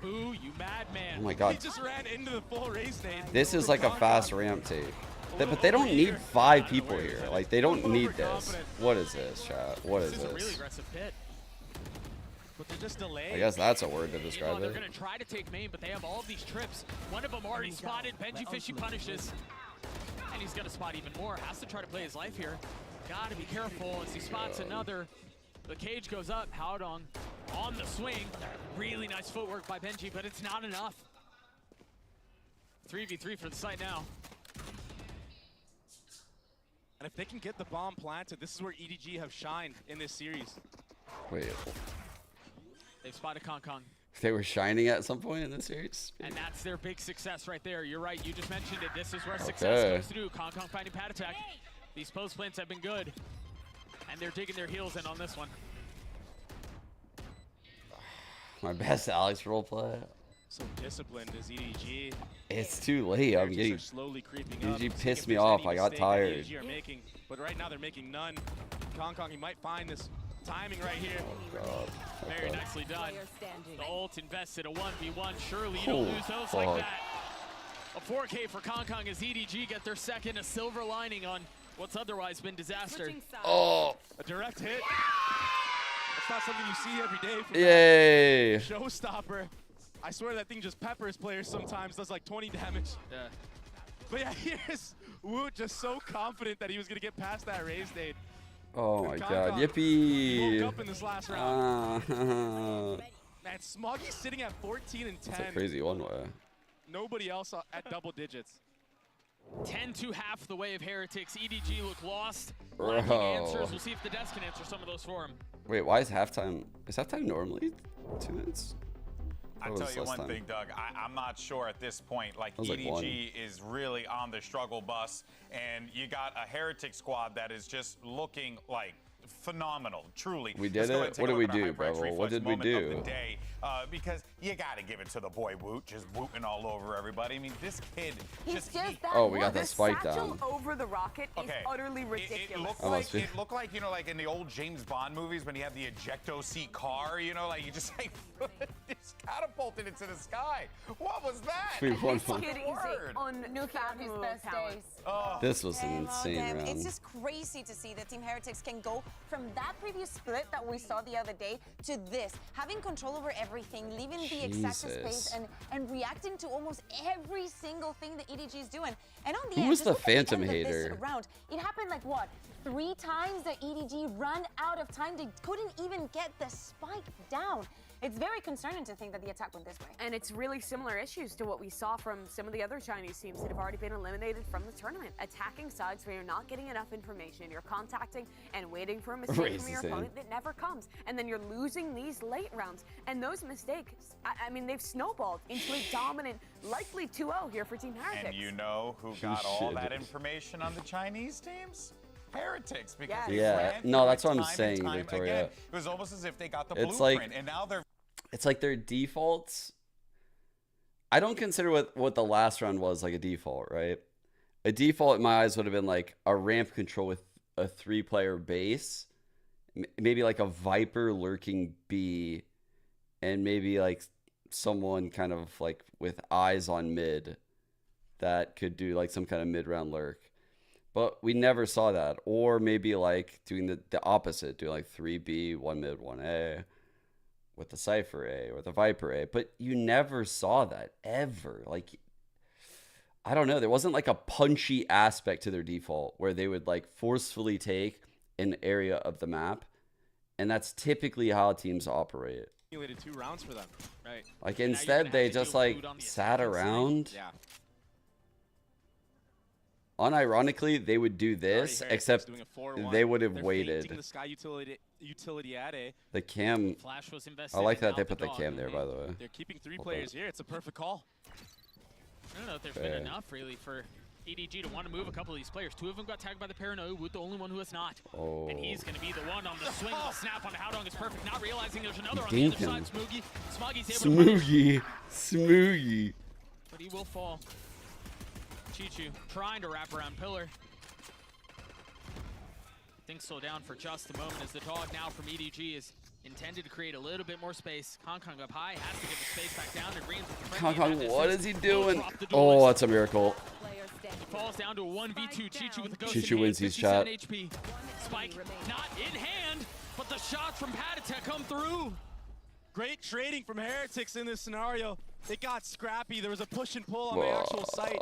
[SPEAKER 6] Boo, you madman.
[SPEAKER 1] Oh my god.
[SPEAKER 21] He just ran into the full race nade.
[SPEAKER 1] This is like a fast ramp take. But they don't need 5 people here. Like, they don't need this. What is this, chat? What is
[SPEAKER 6] This is a really
[SPEAKER 1] this?
[SPEAKER 6] aggressive pit.
[SPEAKER 21] But they're just delayed.
[SPEAKER 1] I guess that's a word to describe
[SPEAKER 6] They're
[SPEAKER 1] it.
[SPEAKER 6] going to try to take main, but they have all of these trips. One of them already spotted. Benji Fishy punishes. And he's going to spot even more. Has to try to play his life here. Got to be careful as he spots another. The cage goes up. Howdong on the swing. Really nice footwork by Benji, but it's not enough. 3v3 for the site now.
[SPEAKER 21] And if they can get the bomb planted, this is where EDG have shined in this series.
[SPEAKER 1] Wait.
[SPEAKER 6] They've spotted Kong Kong.
[SPEAKER 1] They were shining at some point in this series?
[SPEAKER 6] And that's their big success right there. You're right. You just mentioned it. This is where
[SPEAKER 1] Okay.
[SPEAKER 6] success comes through. Kong Kong finding pad attack. These post plants have been good. And they're digging their heels in on this one.
[SPEAKER 1] My best Alex roleplay.
[SPEAKER 21] So disciplined is EDG.
[SPEAKER 1] It's too late. I'm
[SPEAKER 21] They're
[SPEAKER 1] getting.
[SPEAKER 21] slowly creeping
[SPEAKER 1] EDG
[SPEAKER 21] up.
[SPEAKER 1] pissed
[SPEAKER 21] If
[SPEAKER 1] me
[SPEAKER 21] there's
[SPEAKER 1] off.
[SPEAKER 21] any
[SPEAKER 1] I got
[SPEAKER 21] mistake that
[SPEAKER 1] tired.
[SPEAKER 21] EDG are making, but right now they're making none. Kong Kong, he might find this timing right here.
[SPEAKER 1] God.
[SPEAKER 6] Very
[SPEAKER 1] Okay.
[SPEAKER 6] nicely done. The ult invested a 1v1. Surely you
[SPEAKER 1] Oh,
[SPEAKER 6] don't lose those
[SPEAKER 1] fuck.
[SPEAKER 6] like that. A 4K for Kong Kong as EDG get their second, a silver lining on what's otherwise been disaster.
[SPEAKER 1] Oh.
[SPEAKER 21] A direct hit. That's not something you see every day. From
[SPEAKER 1] Yay.
[SPEAKER 21] Showstopper. I swear that thing just peppers players sometimes, does like 20 damage.
[SPEAKER 6] Yeah.
[SPEAKER 21] But yeah, here's Woot just so confident that he was going to get past that raise nade.
[SPEAKER 1] Oh my
[SPEAKER 21] Kong
[SPEAKER 1] god.
[SPEAKER 21] Kong
[SPEAKER 1] Yippee.
[SPEAKER 21] woke up in this last round.
[SPEAKER 1] Man,
[SPEAKER 21] Man, Smoggy's sitting at 14 and 10.
[SPEAKER 1] it's a crazy one way.
[SPEAKER 21] Nobody else at double digits.
[SPEAKER 6] 10 to half the way of Heretics. EDG look lost.
[SPEAKER 1] Bro.
[SPEAKER 6] Lacking answers. We'll see if the desk can answer some of those for him.
[SPEAKER 1] Wait, why is halftime? Is halftime normally 2 minutes?
[SPEAKER 7] I
[SPEAKER 1] That
[SPEAKER 7] tell
[SPEAKER 1] was
[SPEAKER 7] you
[SPEAKER 1] less
[SPEAKER 7] one
[SPEAKER 1] time.
[SPEAKER 7] thing, Doug. I'm not sure at this point. Like,
[SPEAKER 1] That was like
[SPEAKER 7] EDG is really on the struggle bus, and you got a Heretic squad that is just looking like phenomenal, truly.
[SPEAKER 1] We did
[SPEAKER 7] Let's go ahead
[SPEAKER 1] it?
[SPEAKER 7] and take
[SPEAKER 1] What
[SPEAKER 7] a
[SPEAKER 1] did we
[SPEAKER 7] look at our
[SPEAKER 1] do,
[SPEAKER 7] HyperX
[SPEAKER 1] bro? What
[SPEAKER 7] Reflex
[SPEAKER 1] did we
[SPEAKER 7] moment of
[SPEAKER 1] do?
[SPEAKER 7] the day, because you got to give it to the boy Woot, just wooting all over everybody. I mean, this kid
[SPEAKER 4] He's just that
[SPEAKER 1] Oh, we got
[SPEAKER 4] one.
[SPEAKER 1] that
[SPEAKER 4] The
[SPEAKER 1] spike
[SPEAKER 4] satchel
[SPEAKER 1] down.
[SPEAKER 4] over the rocket is
[SPEAKER 7] Okay.
[SPEAKER 4] utterly
[SPEAKER 7] It
[SPEAKER 4] ridiculous.
[SPEAKER 7] looked
[SPEAKER 1] Almost
[SPEAKER 7] like
[SPEAKER 1] be-
[SPEAKER 7] it looked like, you know, like in the old James Bond movies when you have the ejecto seat car, you know, like you just like just catapulted into the sky. What was that?
[SPEAKER 1] We won
[SPEAKER 4] This
[SPEAKER 1] one.
[SPEAKER 4] kid is
[SPEAKER 7] Word.
[SPEAKER 4] unfathomable talent.
[SPEAKER 7] Oh.
[SPEAKER 1] This was an
[SPEAKER 3] Oh,
[SPEAKER 1] insane
[SPEAKER 3] damn.
[SPEAKER 1] round.
[SPEAKER 3] It's just crazy to see that Team Heretics can go from that previous split that we saw the other day to this, having control over everything, leaving the exact space
[SPEAKER 1] Jesus.
[SPEAKER 3] and reacting to almost every single thing that EDG is doing. And on the
[SPEAKER 1] Who
[SPEAKER 3] end,
[SPEAKER 1] was
[SPEAKER 3] just
[SPEAKER 1] the
[SPEAKER 3] look at
[SPEAKER 1] Phantom
[SPEAKER 3] end of this
[SPEAKER 1] hater?
[SPEAKER 3] round. It happened like what? 3 times that EDG ran out of time. They couldn't even get the spike down. It's very concerning to think that the attack went this way.
[SPEAKER 4] And it's really similar issues to what we saw from some of the other Chinese teams that have already been eliminated from the tournament. Attacking sides where you're not getting enough information, you're contacting and waiting for a mistake
[SPEAKER 1] Raise
[SPEAKER 4] from your
[SPEAKER 1] his
[SPEAKER 4] opponent
[SPEAKER 1] hand.
[SPEAKER 4] that never comes. And then you're losing these late rounds. And those mistakes, I mean, they've snowballed into a dominant, likely 2-0 here for Team Heretics.
[SPEAKER 7] And you know who got all
[SPEAKER 1] Shit.
[SPEAKER 7] that information on the Chinese teams? Heretics, because
[SPEAKER 4] Yes.
[SPEAKER 7] they
[SPEAKER 1] Yeah,
[SPEAKER 7] ran
[SPEAKER 1] no,
[SPEAKER 7] through
[SPEAKER 1] that's
[SPEAKER 7] it
[SPEAKER 1] what I'm
[SPEAKER 7] time and
[SPEAKER 1] saying,
[SPEAKER 7] time
[SPEAKER 1] Victoria.
[SPEAKER 7] again. It was almost as if they got the
[SPEAKER 1] It's
[SPEAKER 7] blueprint,
[SPEAKER 1] like-
[SPEAKER 7] and now they're
[SPEAKER 1] It's like their defaults. I don't consider what the last round was like a default, right? A default in my eyes would have been like a ramp control with a 3-player base, maybe like a Viper lurking B, and maybe like someone kind of like with eyes on mid that could do like some kind of mid-round lurk. But we never saw that. Or maybe like doing the opposite, doing like 3B, 1 mid, 1A with the Cypher A or the Viper A. But you never saw that ever. Like, I don't know. There wasn't like a punchy aspect to their default where they would like forcefully take an area of the map. And that's typically how teams operate.
[SPEAKER 21] 2 rounds for them, right?
[SPEAKER 1] Like instead they just like sat around.
[SPEAKER 21] Yeah.
[SPEAKER 1] Unironically, they would do this, except they would have waited.
[SPEAKER 21] The Sky utility at A.
[SPEAKER 1] The cam.
[SPEAKER 6] Flash was invested
[SPEAKER 1] I like
[SPEAKER 6] in
[SPEAKER 1] that they
[SPEAKER 6] Alpha
[SPEAKER 1] put the
[SPEAKER 6] Dog.
[SPEAKER 1] cam there, by the way.
[SPEAKER 21] They're keeping 3 players here. It's a perfect call.
[SPEAKER 6] I don't know if there's
[SPEAKER 1] Fair.
[SPEAKER 6] been enough really for EDG to want to move a couple of these players. 2 of them got tagged by the Paranoia, Woot the only one who has not.
[SPEAKER 1] Oh.
[SPEAKER 6] And he's going to be the one on the swing. The snap on the Howdong is perfect. Not realizing there's another on
[SPEAKER 1] Dink
[SPEAKER 6] the other
[SPEAKER 1] him.
[SPEAKER 6] side. Smoogie. Smoggy's able to punish,
[SPEAKER 1] Smoogie.
[SPEAKER 6] but he will fall. Chichu trying to wrap around Pillar. Things slow down for just a moment as the dog now from EDG is intended to create a little bit more space. Kong Kong up high, has to get the space back down. And Reams with the
[SPEAKER 1] Kong
[SPEAKER 6] friendly
[SPEAKER 1] Kong, what
[SPEAKER 6] assist.
[SPEAKER 1] is he
[SPEAKER 6] Will
[SPEAKER 1] doing?
[SPEAKER 6] drop the
[SPEAKER 1] Oh,
[SPEAKER 6] duelist.
[SPEAKER 1] that's a miracle.
[SPEAKER 6] He falls down to a 1v2. Chichu with the ghost
[SPEAKER 1] Chichu
[SPEAKER 6] in
[SPEAKER 1] wins
[SPEAKER 6] hand,
[SPEAKER 1] his shot.
[SPEAKER 6] 57 HP. Spike not in hand, but the shots from Patatek come through.
[SPEAKER 21] Great trading from Heretics in this scenario. They got scrappy. There was a push and pull on the actual site.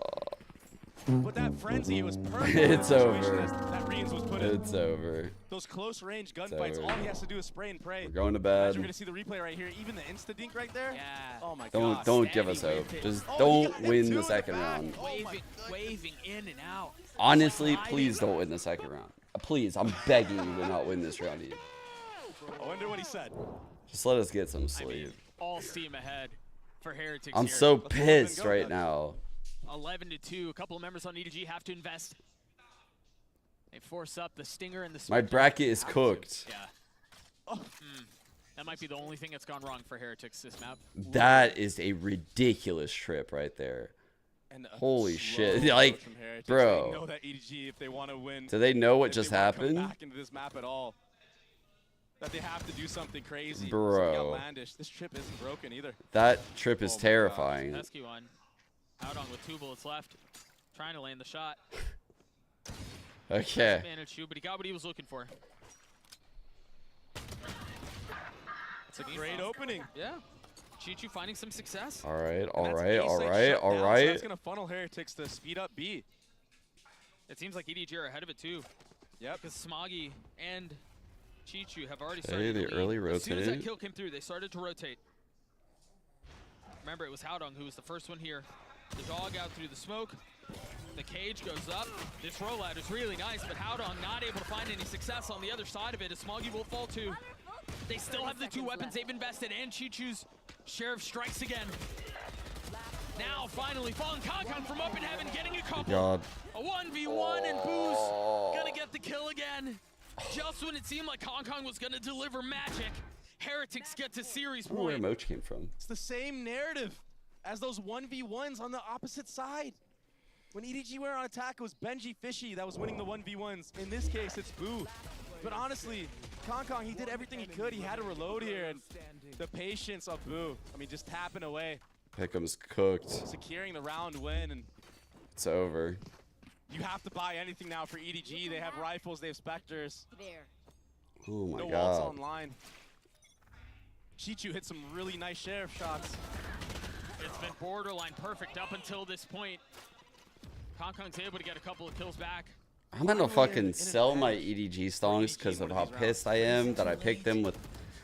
[SPEAKER 21] But that frenzy was perfect.
[SPEAKER 1] It's over.
[SPEAKER 21] That Reams was put in.
[SPEAKER 1] It's over.
[SPEAKER 21] Those close range gunfights,
[SPEAKER 1] over.
[SPEAKER 21] all he has to do is spray and pray.
[SPEAKER 1] We're going to
[SPEAKER 21] As
[SPEAKER 1] bed.
[SPEAKER 21] we're gonna see the replay right here. Even the insta dink right there.
[SPEAKER 6] Yeah.
[SPEAKER 21] Oh my god.
[SPEAKER 1] Don't give us hope. Just don't win the second round.
[SPEAKER 6] Waving in and out.
[SPEAKER 1] Honestly, please don't win the second round. Please, I'm begging you to not win this round. Ian.
[SPEAKER 21] I wonder what he said.
[SPEAKER 1] Just let us get some sleep.
[SPEAKER 6] All steam ahead for Heretics
[SPEAKER 1] I'm
[SPEAKER 6] here.
[SPEAKER 1] so pissed right now.
[SPEAKER 6] 11-2. A couple of members on EDG have to invest. They force up the Stinger and the
[SPEAKER 1] My
[SPEAKER 6] Smoke.
[SPEAKER 1] bracket is cooked.
[SPEAKER 6] Yeah. That might be the only thing that's gone wrong for Heretics this map.
[SPEAKER 1] That is a ridiculous trip right there.
[SPEAKER 21] And
[SPEAKER 1] Holy shit.
[SPEAKER 21] slow
[SPEAKER 1] Like,
[SPEAKER 21] approach from Heretics.
[SPEAKER 1] bro.
[SPEAKER 21] They know that EDG, if they want to win,
[SPEAKER 1] Do they know what
[SPEAKER 21] if
[SPEAKER 1] just
[SPEAKER 21] they wanna come
[SPEAKER 1] happened?
[SPEAKER 21] back into this map at all, that they have to do something crazy.
[SPEAKER 1] Bro.
[SPEAKER 21] Something outlandish. This trip isn't broken either.
[SPEAKER 1] That trip is
[SPEAKER 21] Oh my
[SPEAKER 1] terrifying.
[SPEAKER 6] Pesky one. Out on with 2 bullets left. Trying to land the shot.
[SPEAKER 1] Okay.
[SPEAKER 6] Managed to, but he got what he was looking for.
[SPEAKER 21] It's a great opening.
[SPEAKER 6] Yeah. Chichu finding some success.
[SPEAKER 1] All right,
[SPEAKER 21] And
[SPEAKER 1] all
[SPEAKER 21] that's
[SPEAKER 1] right,
[SPEAKER 21] A
[SPEAKER 1] all
[SPEAKER 21] site
[SPEAKER 1] right,
[SPEAKER 21] shut
[SPEAKER 1] all
[SPEAKER 21] down, so
[SPEAKER 1] right.
[SPEAKER 21] that's going to funnel Heretics to speed up B.
[SPEAKER 6] It seems like EDG are ahead of it too.
[SPEAKER 21] Yep.
[SPEAKER 6] Because Smoggy and Chichu have already
[SPEAKER 1] Hey,
[SPEAKER 6] started
[SPEAKER 1] the
[SPEAKER 6] to lead.
[SPEAKER 1] early
[SPEAKER 6] As soon as that
[SPEAKER 1] rotate.
[SPEAKER 6] kill came through, they started to rotate. Remember, it was Howdong who was the first one here. The dog out through the smoke. The cage goes up. This rollout is really nice, but Howdong not able to find any success on the other side of it as Smoggy will fall too. They still have the 2 weapons they've invested, and Chichu's Sheriff strikes again. Now, finally, falling Kankon from up in heaven, getting a couple.
[SPEAKER 1] God.
[SPEAKER 6] A 1v1, and Boo's gonna get the kill again. Just when it seemed like Hong Kong was gonna deliver magic, Heretics get to series
[SPEAKER 1] I wonder where
[SPEAKER 6] point.
[SPEAKER 1] Moch came from.
[SPEAKER 21] It's the same narrative as those 1v1s on the opposite side. When EDG were on attack, it was Benji Fishy that was winning the 1v1s. In this case, it's Boo. But honestly, Kong Kong, he did everything he could. He had to reload here, and the patience of Boo, I mean, just tapping away,
[SPEAKER 1] Pickems cooked.
[SPEAKER 21] securing the round win, and
[SPEAKER 1] It's over.
[SPEAKER 21] you have to buy anything now for EDG. They have rifles, they have Spectres.
[SPEAKER 2] There.
[SPEAKER 1] Oh my
[SPEAKER 21] No
[SPEAKER 1] god.
[SPEAKER 21] ults online. Chichu hit some really nice Sheriff shots.
[SPEAKER 6] It's been borderline perfect up until this point. Hong Kong's able to get a couple of kills back.
[SPEAKER 1] I'm gonna fucking sell my EDG stongs because of how pissed I am that I picked them with.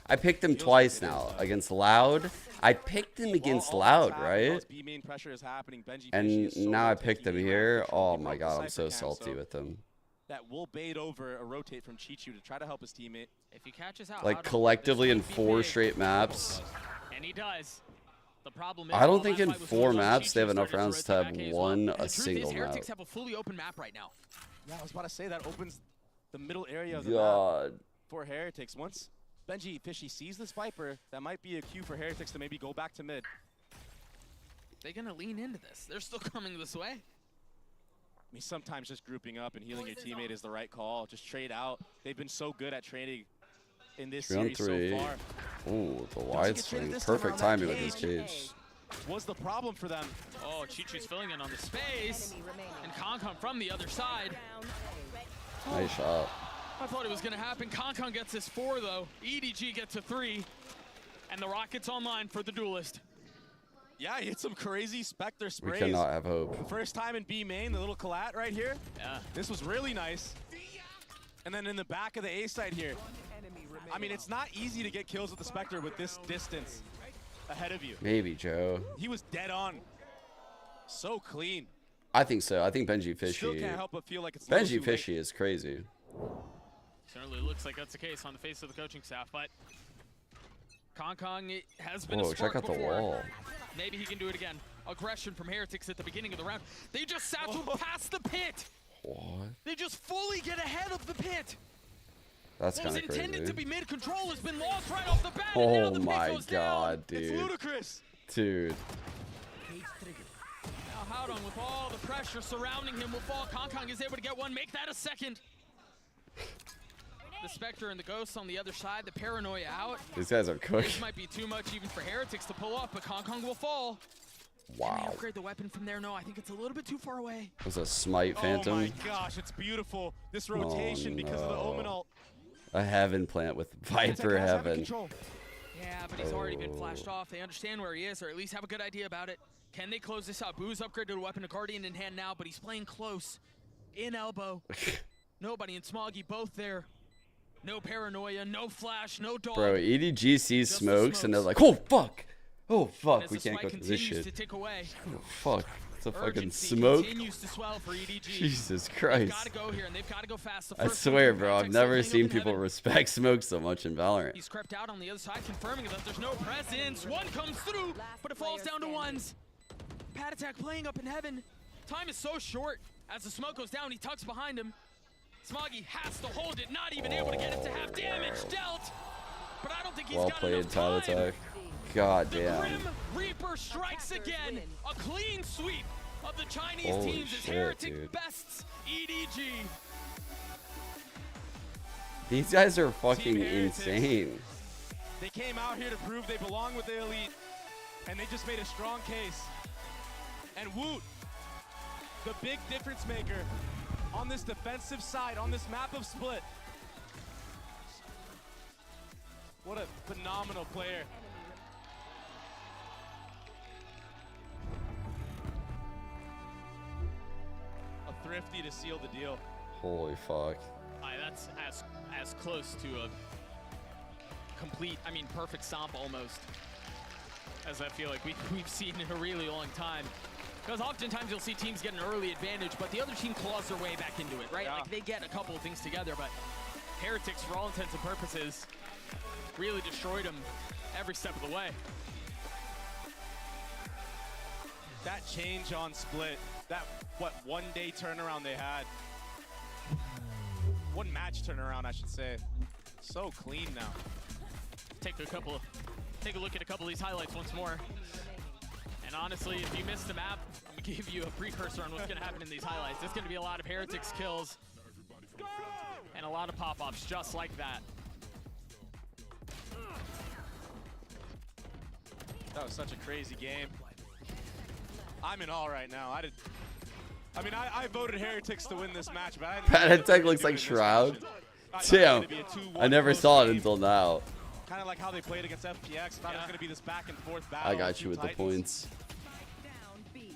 [SPEAKER 1] I picked them twice now against Loud. I picked them against Loud, right?
[SPEAKER 21] B-main pressure is happening. Benji Fishy
[SPEAKER 1] And
[SPEAKER 21] is so
[SPEAKER 1] now I
[SPEAKER 21] well
[SPEAKER 1] picked them
[SPEAKER 21] taken.
[SPEAKER 1] here. Oh
[SPEAKER 21] He
[SPEAKER 1] my
[SPEAKER 21] broke the
[SPEAKER 1] god, I'm so
[SPEAKER 21] cypher cam,
[SPEAKER 1] salty with them.
[SPEAKER 21] That will bait over a rotate from Chichu to try to help his teammate.
[SPEAKER 6] If he catches out,
[SPEAKER 1] Like
[SPEAKER 6] Howdong,
[SPEAKER 1] collectively
[SPEAKER 6] this
[SPEAKER 1] in
[SPEAKER 6] might be
[SPEAKER 1] 4
[SPEAKER 6] big.
[SPEAKER 1] straight maps.
[SPEAKER 6] And he does. The problem is,
[SPEAKER 1] I don't
[SPEAKER 6] while
[SPEAKER 1] think
[SPEAKER 6] that
[SPEAKER 1] in
[SPEAKER 6] fight was
[SPEAKER 1] 4
[SPEAKER 6] going on,
[SPEAKER 1] maps they have
[SPEAKER 6] Chichu
[SPEAKER 1] enough
[SPEAKER 6] started
[SPEAKER 1] rounds to
[SPEAKER 6] rotate
[SPEAKER 1] have
[SPEAKER 6] back A as well.
[SPEAKER 1] won
[SPEAKER 6] And
[SPEAKER 1] a
[SPEAKER 6] the truth
[SPEAKER 1] single
[SPEAKER 6] is,
[SPEAKER 1] map.
[SPEAKER 6] Heretics have a fully open map right now.
[SPEAKER 21] Yeah, I was about to say that opens the middle area of the
[SPEAKER 1] God.
[SPEAKER 21] map for Heretics. Once Benji Fishy sees this Viper, that might be a cue for Heretics to maybe go back to mid.
[SPEAKER 6] They're gonna lean into this. They're still coming this way.
[SPEAKER 21] I mean, sometimes just grouping up and healing your teammate is the right call. Just trade out. They've been so good at trading in this
[SPEAKER 1] 3 on
[SPEAKER 21] series
[SPEAKER 1] 3.
[SPEAKER 21] so far.
[SPEAKER 1] Ooh, the
[SPEAKER 21] Doesn't
[SPEAKER 1] wide
[SPEAKER 21] get traded
[SPEAKER 1] swing.
[SPEAKER 21] this time
[SPEAKER 1] Perfect
[SPEAKER 21] around.
[SPEAKER 1] timing
[SPEAKER 21] That
[SPEAKER 1] with his cage.
[SPEAKER 21] Was the problem for them.
[SPEAKER 6] Oh, Chichu's filling in on the space. And Konkon from the other side.
[SPEAKER 1] Nice shot.
[SPEAKER 6] I thought it was gonna happen. Konkon gets his 4 though. EDG gets a 3. And the Rockets online for the duelist.
[SPEAKER 21] Yeah, he hit some crazy Spectre sprays.
[SPEAKER 1] We cannot have hope.
[SPEAKER 21] First time in B main, the little collat right here. Yeah. This was really nice. And then in the back of the A side here. I mean, it's not easy to get kills with the Spectre with this distance ahead of you.
[SPEAKER 1] Maybe, Joe.
[SPEAKER 21] He was dead on. So clean.
[SPEAKER 1] I think so. I think Benji Fishy.
[SPEAKER 21] Still can't help but feel like it's
[SPEAKER 1] Benji Fishy is crazy.
[SPEAKER 6] Certainly looks like that's the case on the face of the coaching staff, but Kong has been a
[SPEAKER 1] Whoa,
[SPEAKER 6] spark
[SPEAKER 1] check out the
[SPEAKER 6] before.
[SPEAKER 1] wall.
[SPEAKER 6] Maybe he can do it again. Aggression from Heretics at the beginning of the round. They just satchel past the pit.
[SPEAKER 1] What?
[SPEAKER 6] They just fully get ahead of the pit.
[SPEAKER 1] That's kind of
[SPEAKER 6] crazy. What was intended to be mid-control has been lost right off the bat.
[SPEAKER 1] Oh my god, dude.
[SPEAKER 6] It's ludicrous.
[SPEAKER 1] Dude.
[SPEAKER 6] Now Howdong, with all the pressure surrounding him, will fall. Kong is able to get one, make that a second. The Spectre and the Ghosts on the other side, the Paranoia out.
[SPEAKER 1] These guys are cooked.
[SPEAKER 6] This might be too much even for Heretics to pull off, but Kong will fall.
[SPEAKER 1] Wow.
[SPEAKER 6] Can they upgrade the weapon from there? No, I think it's a little bit too far away.
[SPEAKER 1] It was a Smite Phantom.
[SPEAKER 21] Oh my gosh, it's beautiful. This rotation because of the Omen ult.
[SPEAKER 1] A Heaven plant with Viper Heaven.
[SPEAKER 6] Yeah, but he's already been flashed off. They understand where he is, or at least have a good idea about it. Can they close this out? Boo's upgraded a weapon, a Guardian in hand now, but he's playing close. In elbow. Nobody and Smoggy both there. No Paranoia, no flash, no dog.
[SPEAKER 1] Bro, EDG sees smokes and they're like, oh fuck! Oh fuck, we can't go through this shit. Oh fuck, it's a fucking smoke.
[SPEAKER 6] Continues to swell for EDG.
[SPEAKER 1] Jesus Christ.
[SPEAKER 6] They've gotta go here and they've gotta go fast.
[SPEAKER 1] I swear, bro, I've never seen people respect smoke so much in Valorant.
[SPEAKER 6] He's crept out on the other side, confirming that there's no presence. One comes through, but it falls down to ones. Pad attack playing up in heaven. Time is so short. As the smoke goes down, he tucks behind him. Smoggy has to hold it, not even able to get it to have damage dealt. But I don't think he's
[SPEAKER 1] Well
[SPEAKER 6] got
[SPEAKER 1] played,
[SPEAKER 6] enough
[SPEAKER 1] Tide
[SPEAKER 6] time.
[SPEAKER 1] Attack. God
[SPEAKER 6] The
[SPEAKER 1] damn.
[SPEAKER 6] Grim Reaper strikes again. A clean sweep of the Chinese
[SPEAKER 1] Holy
[SPEAKER 6] teams as
[SPEAKER 1] shit,
[SPEAKER 6] Heretic
[SPEAKER 1] dude.
[SPEAKER 6] bests EDG.
[SPEAKER 1] These guys are fucking insane.
[SPEAKER 21] They came out here to prove they belong with the elite, and they just made a strong case. And Woot, the big difference maker on this defensive side, on this map of Split. What a phenomenal player. A Thrifty to seal the deal.
[SPEAKER 1] Holy fuck.
[SPEAKER 6] That's as close to a complete, I mean, perfect stomp almost, as I feel like we've seen in a really long time. Because oftentimes you'll see teams get an early advantage, but the other team claws their way back into it, right?
[SPEAKER 21] Yeah.
[SPEAKER 6] Like they get a couple of things together, but Heretics, for all intents and purposes, really destroyed them every step of the way.
[SPEAKER 21] That change on Split, that, what, one-day turnaround they had. One match turnaround, I should say. So clean now.
[SPEAKER 6] Take a look at a couple of these highlights once more. And honestly, if you missed the map, I'm gonna give you a precursor on what's gonna happen in these highlights. There's gonna be a lot of Heretics kills and a lot of pop-ups just like that.
[SPEAKER 21] That was such a crazy game. I'm in awe right now. I voted Heretics to win this match, but I didn't
[SPEAKER 1] Pad Attack looks like Shroud. Damn. I never saw it until now.
[SPEAKER 21] Kind of like how they played against FPX. Thought it was going to be this back and forth battle.
[SPEAKER 1] I got you with the points.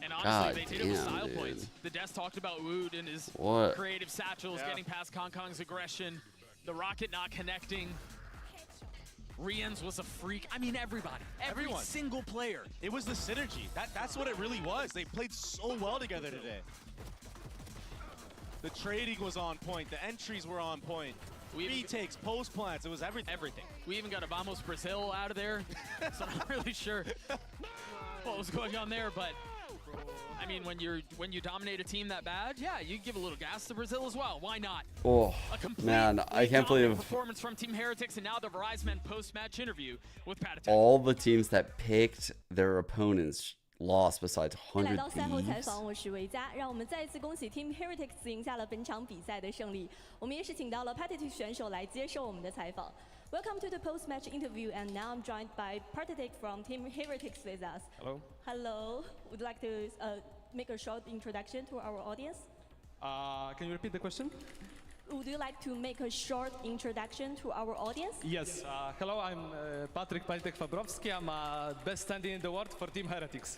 [SPEAKER 6] And honestly,
[SPEAKER 1] God
[SPEAKER 6] they did it with
[SPEAKER 1] damn,
[SPEAKER 6] style
[SPEAKER 1] dude.
[SPEAKER 6] points. The Des talked about Wood and his
[SPEAKER 1] What?
[SPEAKER 6] creative satchels, getting past Kong's aggression, the rocket not connecting. Rien's was a freak. I mean, everybody. Every single player.
[SPEAKER 21] It was the synergy. That's what it really was. They played so well together today. The trading was on point. The entries were on point. Retakes, post plants, it was everything.
[SPEAKER 6] We even got a Vamos Brazil out of there, so I'm not really sure what was going on there, but I mean, when you dominate a team that bad, yeah, you give a little gas to Brazil as well. Why not?
[SPEAKER 1] Oh, man, I can't believe
[SPEAKER 6] performance from Team Heretics, and now the Verizon post-match interview with Pad Attack.
[SPEAKER 1] all the teams that picked their opponents lost besides
[SPEAKER 12] 来
[SPEAKER 1] 100
[SPEAKER 12] 到赛后采
[SPEAKER 1] Thieves.
[SPEAKER 12] 访，我是维嘉，让我们再一次恭喜 Team Heretics 赢下了本场比赛的胜利。我们也是请到了 Partitic 选手来接受我们的采访。Welcome to the post-match interview, and now I'm joined by Partitic from Team Heretics with us.
[SPEAKER 9] Hello.
[SPEAKER 12] Hello. Would you like to make a short introduction to our audience?
[SPEAKER 9] Can you repeat the question?
[SPEAKER 12] Would you like to make a short introduction to our audience?
[SPEAKER 15] Yes. Hello, I'm Patrick Fabrowski. I'm best standing in the world for Team Heretics.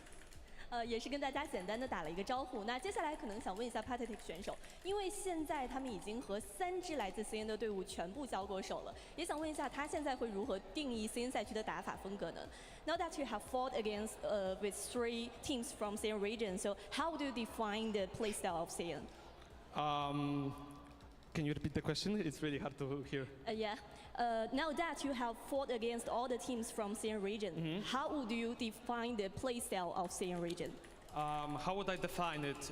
[SPEAKER 12] 也是跟大家简单的打了一个招呼。那接下来可能想问一下 Pathetic 选手，因为现在他们已经和3支来自 CN 的队伍全部交过手了，也想问一下他现在会如何定义 CN 赛区的打法风格呢 ？Now that you have fought against with 3 teams from CN region, so how do you define the playstyle of CN?
[SPEAKER 15] Can you repeat the question? It's really hard to hear.
[SPEAKER 12] Yeah. Now that you have fought against all the teams from CN region, how would you define the playstyle of CN region?
[SPEAKER 15] How would I define it?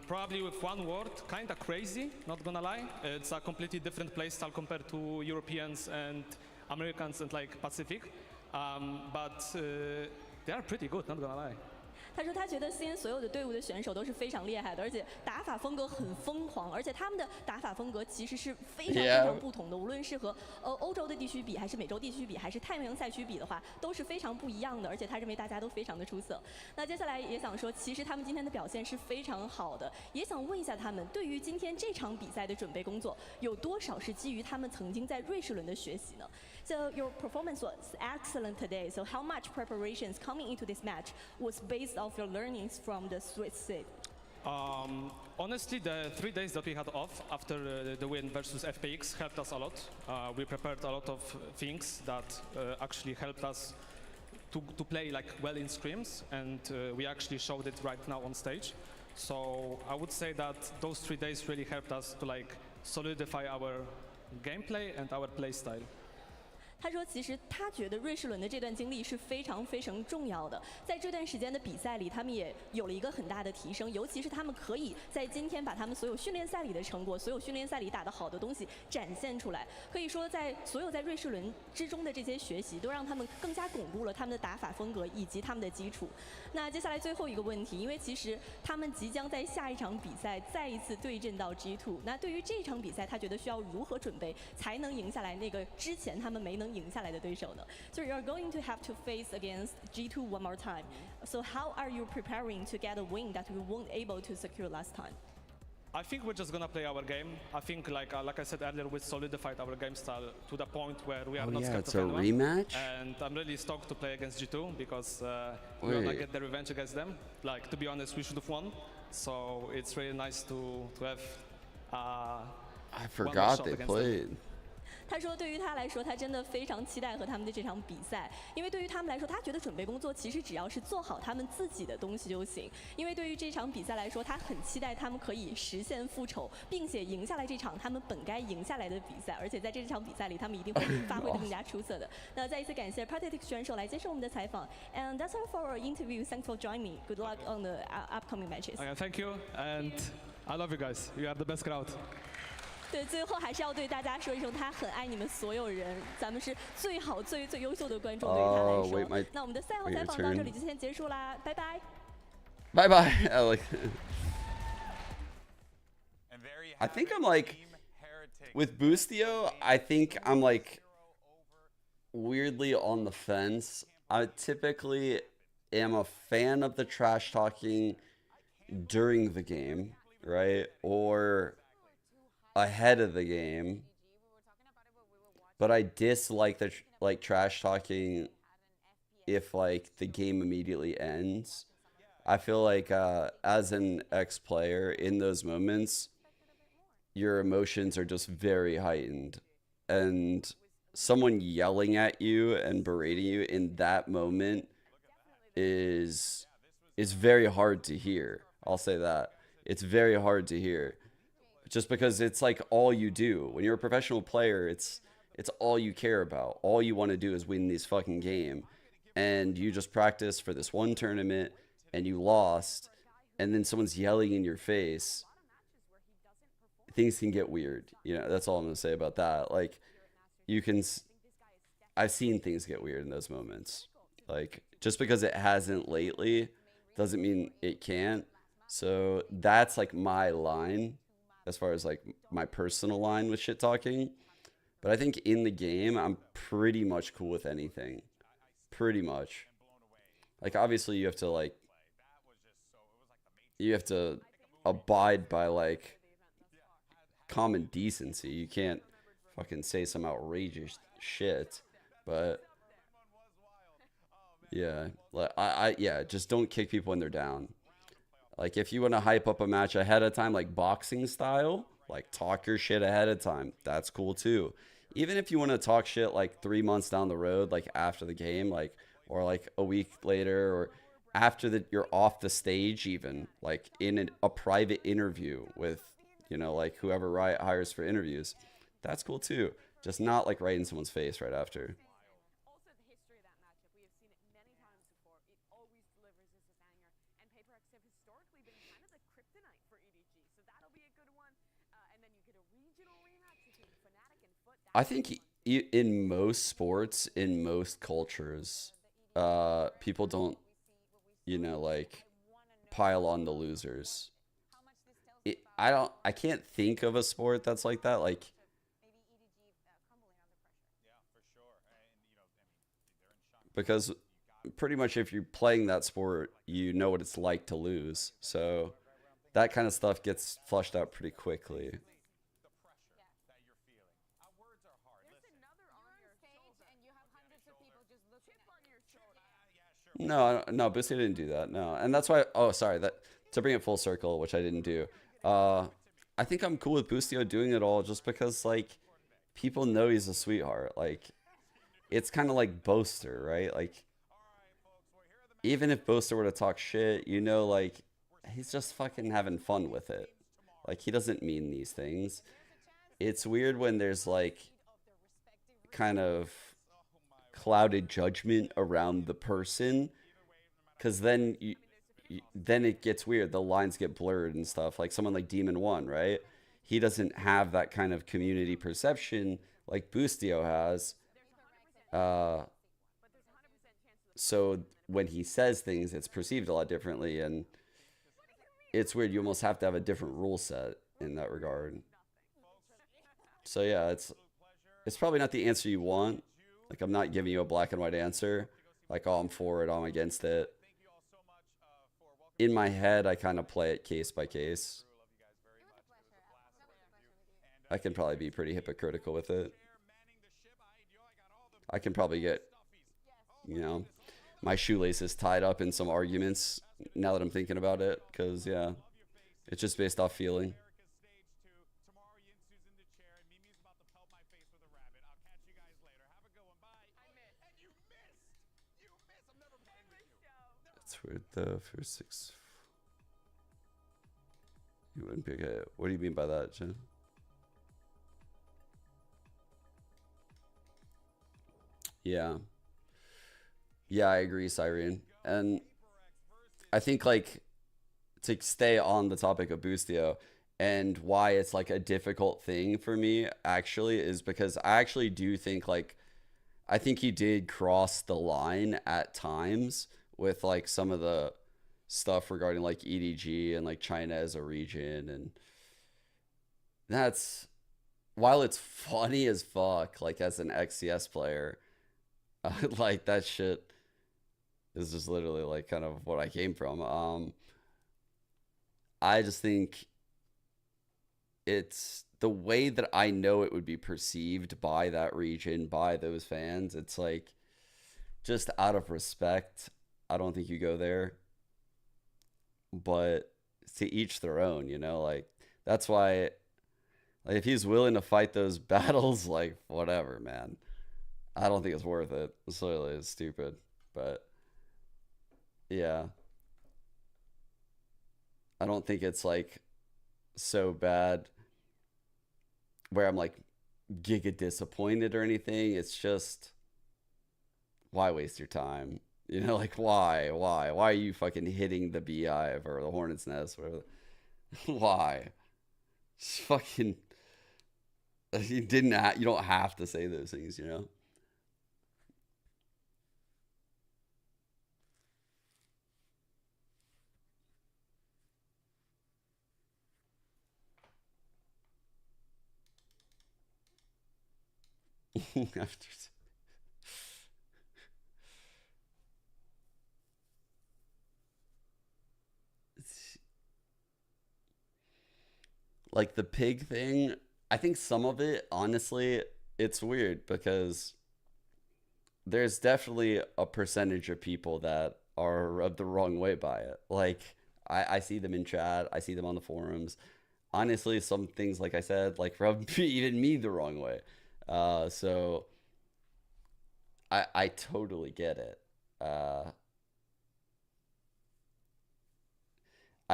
[SPEAKER 15] Probably with one word, kind of crazy, not gonna lie. It's a completely different playstyle compared to Europeans and Americans and like Pacific. But they are pretty good, not gonna lie.
[SPEAKER 12] 他说他觉得 CN 所有的队伍的选手都是非常厉害的，而且打法风格很疯狂，而且他们的打法风格其实是非常不同的，无论是和欧洲的地区比，还是美洲地区比，还是太平洋赛区比的话，都是非常不一样的，而且他认为大家都非常的出色。那接下来也想说，其实他们今天的表现是非常好的，也想问一下他们对于今天这场比赛的准备工作有多少是基于他们曾经在瑞士轮的学习呢？ So your performance was excellent today. So how much preparations coming into this match was based off your learnings from the Swiss seed?
[SPEAKER 15] Honestly, the 3 days that we had off after the win versus FPX helped us a lot. We prepared a lot of things that actually helped us to play like well in scrims, and we actually showed it right now on stage. So I would say that those 3 days really helped us to like solidify our gameplay and our play style.
[SPEAKER 12] 他说，其实他觉得瑞士轮的这段经历是非常非常重要的，在这段时间的比赛里，他们也有了一个很大的提升，尤其是他们可以在今天把他们所有训练赛里的成果，所有训练赛里打得好的东西展现出来。可以说，在所有在瑞士轮之中的这些学习，都让他们更加巩固了他们的打法风格以及他们的基础。那接下来最后一个问题，因为其实他们即将在下一场比赛再一次对阵到 G2， 那对于这场比赛，他觉得需要如何准备才能赢下来那个之前他们没能赢下来的对手呢 ？So you're going to have to face against G2 one more time. So how are you preparing to get a win that you weren't able to secure last time?
[SPEAKER 15] I think we're just gonna play our game. I think, like I said earlier, we solidified our game style to the point where we are not scared
[SPEAKER 1] it's
[SPEAKER 15] of
[SPEAKER 1] a
[SPEAKER 15] anyone.
[SPEAKER 1] rematch?
[SPEAKER 15] And I'm really stoked to play against G2 because we're gonna get the revenge against them. Like, to be honest, we should have won. So it's really nice to have.
[SPEAKER 1] I forgot they played.
[SPEAKER 12] 他说，对于他来说，他真的非常期待和他们的这场比赛，因为对于他们来说，他觉得准备工作其实只要是做好他们自己的东西就行。因为对于这场比赛来说，他很期待他们可以实现复仇，并且赢下来这场他们本该赢下来的比赛。而且在这场比赛里，他们一定会发挥得更加出色的。那再一次感谢 Pathetic 选手来接受我们的采访。And that's all for our interview. Thanks for joining me. Good luck on the upcoming matches.
[SPEAKER 15] Okay, thank you, and I love you guys. You are the best crowd.
[SPEAKER 12] 对，最后还是要对大家说一声，他很爱你们所有人，咱们是最好、最优秀的观众。对于他来说，那我们的赛后采访到这里就先结束啦，拜拜。
[SPEAKER 1] Bye bye. I think I'm like with Boostio. I think I'm like weirdly on the fence. I typically am a fan of the trash talking during the game, right? Or ahead of the game, but I dislike the like trash talking if like the game immediately ends. I feel like as an ex-player in those moments, your emotions are just very heightened, and someone yelling at you and berating you in that moment is very hard to hear. I'll say that. It's very hard to hear. Just because it's like all you do. When you're a professional player, it's all you care about. All you want to do is win this fucking game. And you just practice for this one tournament and you lost, and then someone's yelling in your face. Things can get weird. You know, that's all I'm going to say about that. Like, I've seen things get weird in those moments. Like, just because it hasn't lately doesn't mean it can't. So that's like my line, as far as like my personal line with shit talking. But I think in the game, I'm pretty much cool with anything. Pretty much. Like, obviously you have to abide by like common decency. You can't fucking say some outrageous shit, but yeah, like yeah, just don't kick people when they're down. Like if you want to hype up a match ahead of time, like boxing style, like talk your shit ahead of time. That's cool too. Even if you want to talk shit like 3 months down the road, like after the game, like, or like a week later, or after you're off the stage, even like in a private interview with, you know, like whoever Riot hires for interviews, that's cool too. Just not like right in someone's face right after.
[SPEAKER 4] Also, the history of that matchup, we have seen it many times before. It always delivers as a banger, and PaperX have historically been kind of the kryptonite for EDG, so that'll be a good one. And then you get a regional rematch between Fnatic and Foot.
[SPEAKER 1] I think in most sports, in most cultures, people don't, you know, like pile on the losers. I can't think of a sport that's like that. Like, because pretty much if you're playing that sport, you know what it's like to lose. So that kind of stuff gets flushed out pretty quickly. No, Boosty didn't do that. No, and that's why. Oh, sorry. That to bring it full circle, which I didn't do. I think I'm cool with Boostio doing it all, just because like people know he's a sweetheart. Like it's kind of like Boaster, right? Like even if Boaster were to talk shit, you know, like he's just fucking having fun with it. Like he doesn't mean these things. It's weird when there's like kind of clouded judgment around the person, because then then it gets weird. The lines get blurred and stuff. Like someone like Demon One, right? He doesn't have that kind of community perception like Boostio has. So when he says things, it's perceived a lot differently, and it's weird. You almost have to have a different rule set in that regard. So yeah, it's probably not the answer you want. Like, I'm not giving you a black and white answer. Like, oh, I'm for it, I'm against it. In my head, I kind of play it case by case. I can probably be pretty hypocritical with it. I can probably get, you know, my shoelaces tied up in some arguments now that I'm thinking about it. Because, yeah, it's just based off feeling. That's weird. The first 6. You wouldn't pick it. What do you mean by that, Jen? Yeah. Yeah, I agree, Cyrene. And I think, like, to stay on the topic of Boostio and why it's, like, a difficult thing for me, actually, is because I actually do think, like, I think he did cross the line at times with, like, some of the stuff regarding, like, EDG and, like, China as a region. And that's, while it's funny as fuck, like, as an XCS player, like, that shit is just literally, like, kind of what I came from. I just think it's the way that I know it would be perceived by that region, by those fans. It's like, just out of respect, I don't think you go there. But to each their own, you know, like, that's why, like, if he's willing to fight those battles, like, whatever, man. I don't think it's worth it. It's literally stupid. But yeah, I don't think it's like so bad where I'm like giga disappointed or anything. It's just, why waste your time? You know, like, why are you fucking hitting the beehive or the hornet's nest, whatever? Why? Just fucking, you don't have to say those things, you know? After, like the pig thing, I think some of it, honestly, it's weird because there's definitely a percentage of people that are rubbed the wrong way by it. Like, I see them in chat, I see them on the forums. Honestly, some things, like I said, like rub even me the wrong way. So I totally get it. I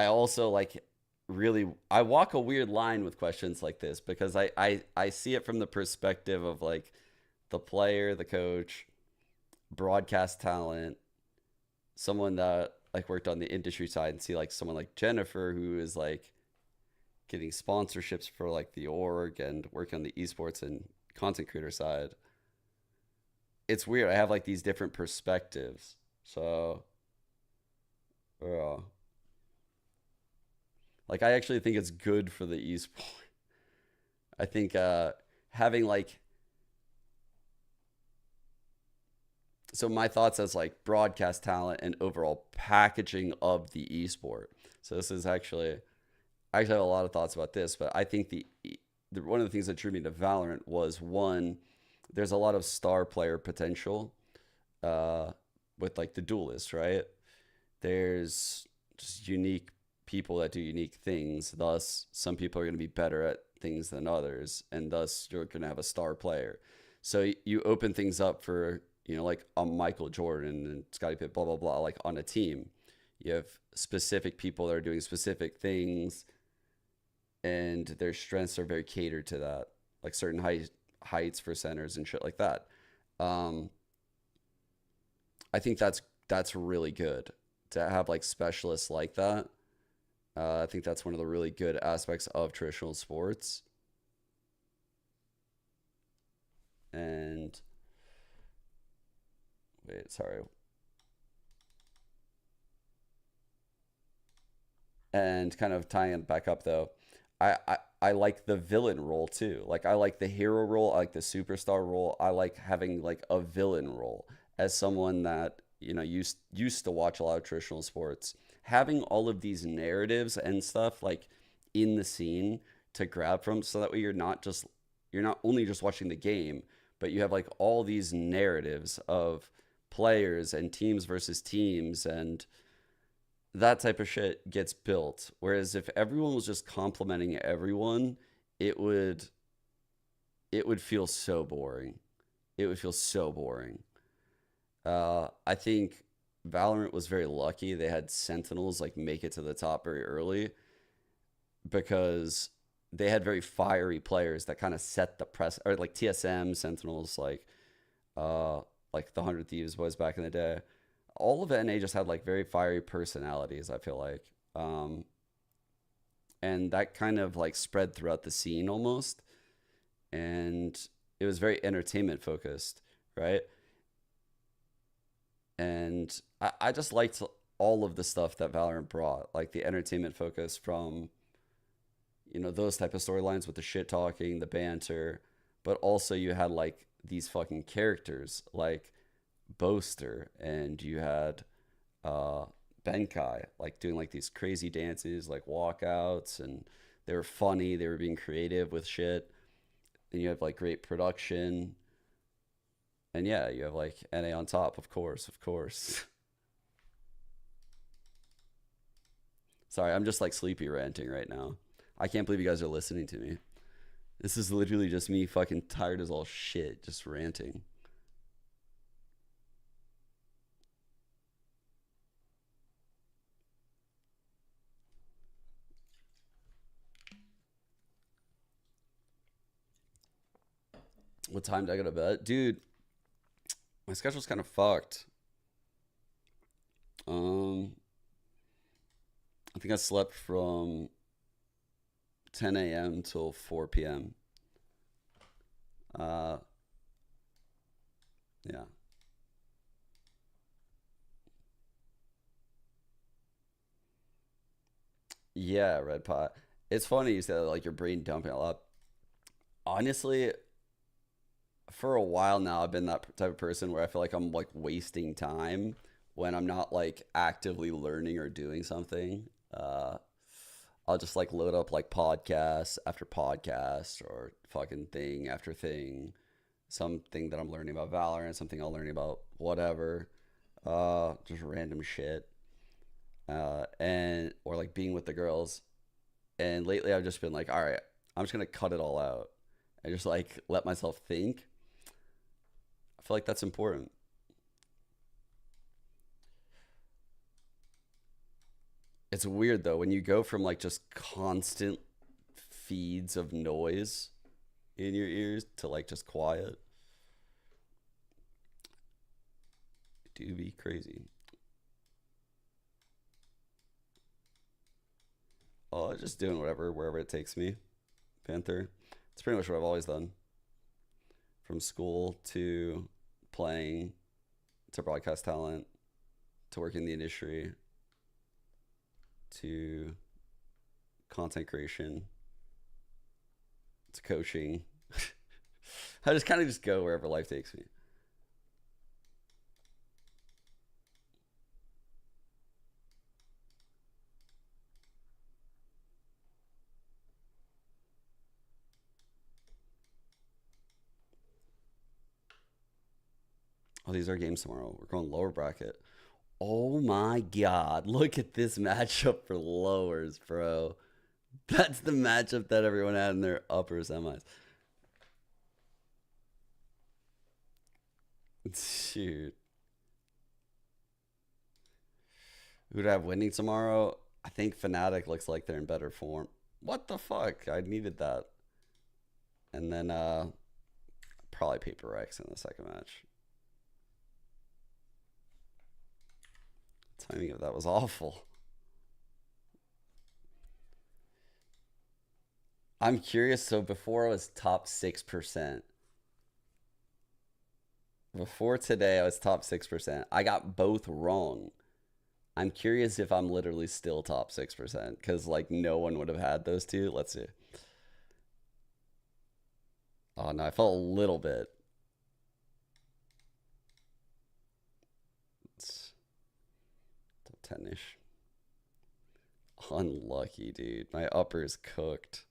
[SPEAKER 1] also like really, I walk a weird line with questions like this because I see it from the perspective of like the player, the coach, broadcast talent, someone that like worked on the industry side, and see like someone like Jennifer who is like getting sponsorships for like the org and working on the esports and content creator side. It's weird. I have like these different perspectives. So like I actually think it's good for the esport. I think having like, so my thoughts as like broadcast talent and overall packaging of the esport. So this is actually, I actually have a lot of thoughts about this, but I think one of the things that drew me to Valorant was, one, there's a lot of star player potential with like the duelists, right? There's just unique people that do unique things. Thus, some people are going to be better at things than others, and thus you're going to have a star player. So you open things up for, you know, like a Michael Jordan and Scottie Pippen, blah, blah, blah, like on a team. You have specific people that are doing specific things, and their strengths are very catered to that, like certain heights for centers and shit like that. I think that's really good to have like specialists like that. I think that's one of the really good aspects of traditional sports. And wait, sorry. And kind of tying it back up though, I like the villain role too. Like I like the hero role, I like the superstar role. I like having like a villain role as someone that, you know, used to watch a lot of traditional sports. Having all of these narratives and stuff like in the scene to grab from, so that way you're not only just watching the game, but you have like all these narratives of players and teams versus teams, and that type of shit gets built. Whereas if everyone was just complimenting everyone, it would feel so boring. It would feel so boring. I think Valorant was very lucky they had Sentinels like make it to the top very early, because they had very fiery players that kind of set the press, or like TSM, Sentinels, like the 100 Thieves boys back in the day. All of NA just had like very fiery personalities, I feel like. And that kind of like spread throughout the scene almost. And it was very entertainment focused, right? And I just liked all of the stuff that Valorant brought, like the entertainment focus from, you know, those type of storylines with the shit talking, the banter, but also you had like these fucking characters like Boaster, and you had Benkai like doing like these crazy dances, like walkouts, and they were funny, they were being creative with shit. And you have like great production. And yeah, you have like NA on top, of course. Sorry, I'm just like sleepy ranting right now. I can't believe you guys are listening to me. This is literally just me fucking tired as all shit, just ranting. What time did I go to bed? Dude, my schedule's kind of fucked. I think I slept from 10 a.m. till 4 p.m. Yeah. Yeah, Red Pot. It's funny you said like your brain dumping a lot. Honestly, for a while now, I've been that type of person where I feel like I'm like wasting time when I'm not like actively learning or doing something. I'll just like load up like podcast after podcast or fucking thing after thing. Something that I'm learning about Valorant, something I'm learning about whatever. Just random shit. And or like being with the girls. And lately I've just been like, all right, I'm just gonna cut it all out and just like let myself think. I feel like that's important. It's weird though when you go from like just constant feeds of noise in your ears to like just quiet. It do be crazy. Oh, just doing whatever, wherever it takes me. Panther. It's pretty much what I've always done. From school to playing to broadcast talent to working in the industry to content creation to coaching. I just kind of just go wherever life takes me. Oh, these are games tomorrow. We're going lower bracket. Oh my God. Look at this matchup for lowers, bro. That's the matchup that everyone had in their upper semis. Shoot. Who'd I have winning tomorrow? I think Fnatic looks like they're in better form. What the fuck? I needed that. And then probably Paper X in the second match. Timing of that was awful. I'm curious. So before I was top 6%. Before today, I was top 6%. I got both wrong. I'm curious if I'm literally still top 6% because like no one would have had those two. Let's see. Oh no, I felt a little bit. It's top 10-ish. Unlucky, dude. My upper is cooked.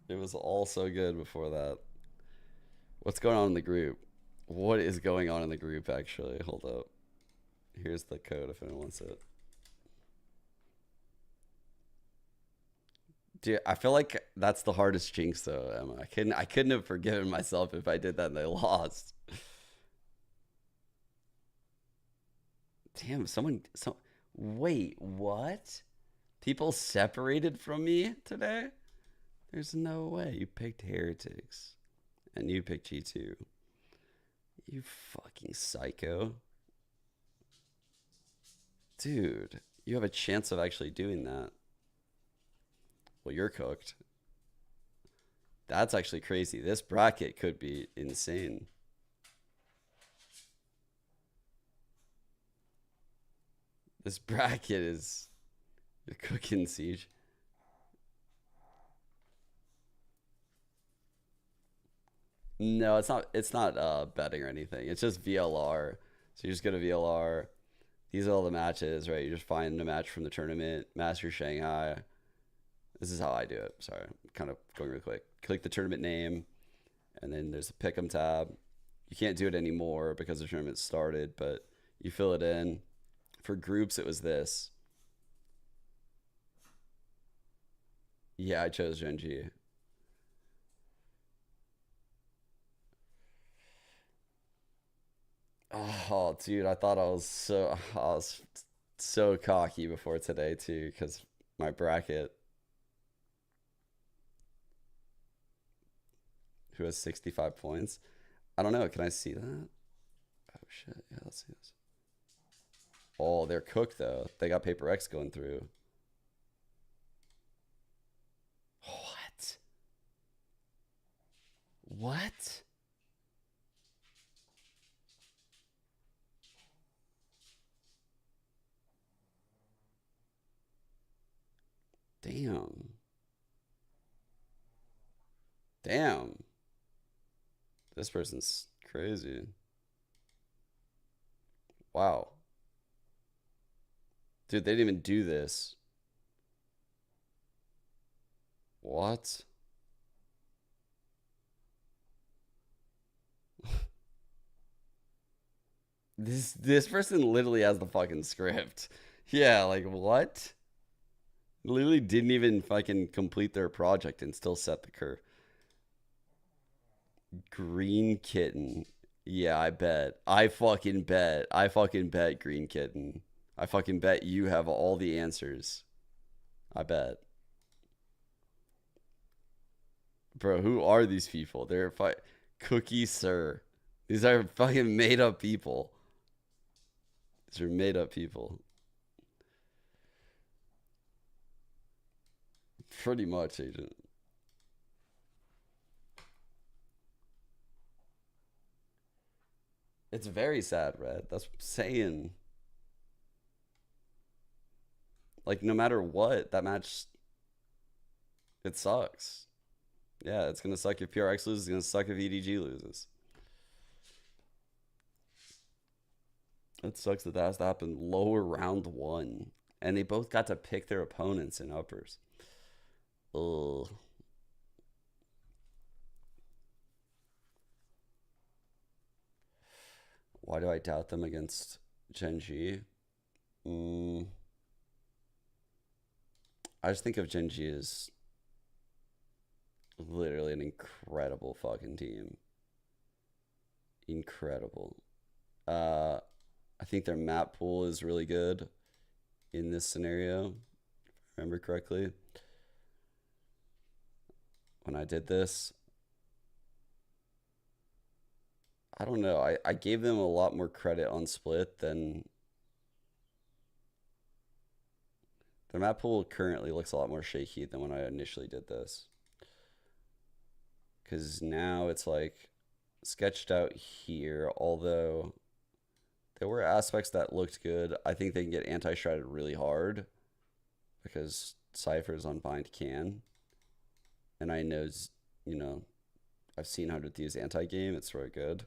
[SPEAKER 1] It was all so good before that. What's going on in the group? What is going on in the group, actually? Hold up. Here's the code if anyone wants it. Dude, I feel like that's the hardest jinx, though, Emma. I couldn't have forgiven myself if I did that and they lost. Damn, wait, what? People separated from me today? There's no way. You picked Heretics. And you picked G2. You fucking psycho. Dude, you have a chance of actually doing that. Well, you're cooked. That's actually crazy. This bracket could be insane. This bracket is... You're cooking, Siege. No, it's not betting or anything. It's just VLR. So you just go to VLR. These are all the matches, right? You just find a match from the tournament, Master Shanghai. This is how I do it. Sorry, I'm kind of going real quick. Click the tournament name, and then there's a Pickem tab. You can't do it anymore because the tournament started, but you fill it in. For groups, it was this. Yeah, I chose Genji. Oh, dude, I thought I was so cocky before today too, because my bracket. Who has 65 points? I don't know. Can I see that? Oh shit! Yeah, let's see this. Oh, they're cooked though. They got Paper X going through. What? What? Damn. Damn. This person's crazy. Wow. Dude, they didn't even do this. What? This person literally has the fucking script. Yeah, like what? Literally didn't even fucking complete their project and still set the curve. Green Kitten. Yeah, I bet. I fucking bet Green Kitten. I fucking bet you have all the answers. I bet. Bro, who are these people? They're Cookie Sir. These are fucking made up people. These are made up people. Pretty much, Agent. It's very sad, Red. That's what I'm saying. Like, no matter what, that match, it sucks. Yeah, it's going to suck if PRX loses. It's going to suck if EDG loses. It sucks that has to happen lower round 1. And they both got to pick their opponents in uppers. Ugh. Why do I doubt them against Genji? I just think of Genji as literally an incredible fucking team. Incredible. I think their map pool is really good in this scenario, if I remember correctly. When I did this, I don't know. I gave them a lot more credit on split than their map pool currently looks a lot more shaky than when I initially did this. Because now it's like sketched out here, although there were aspects that looked good. I think they can get anti-shrouded really hard because Cypher's on bind can. And I know, you know, I've seen 100 Thieves anti-game. It's really good.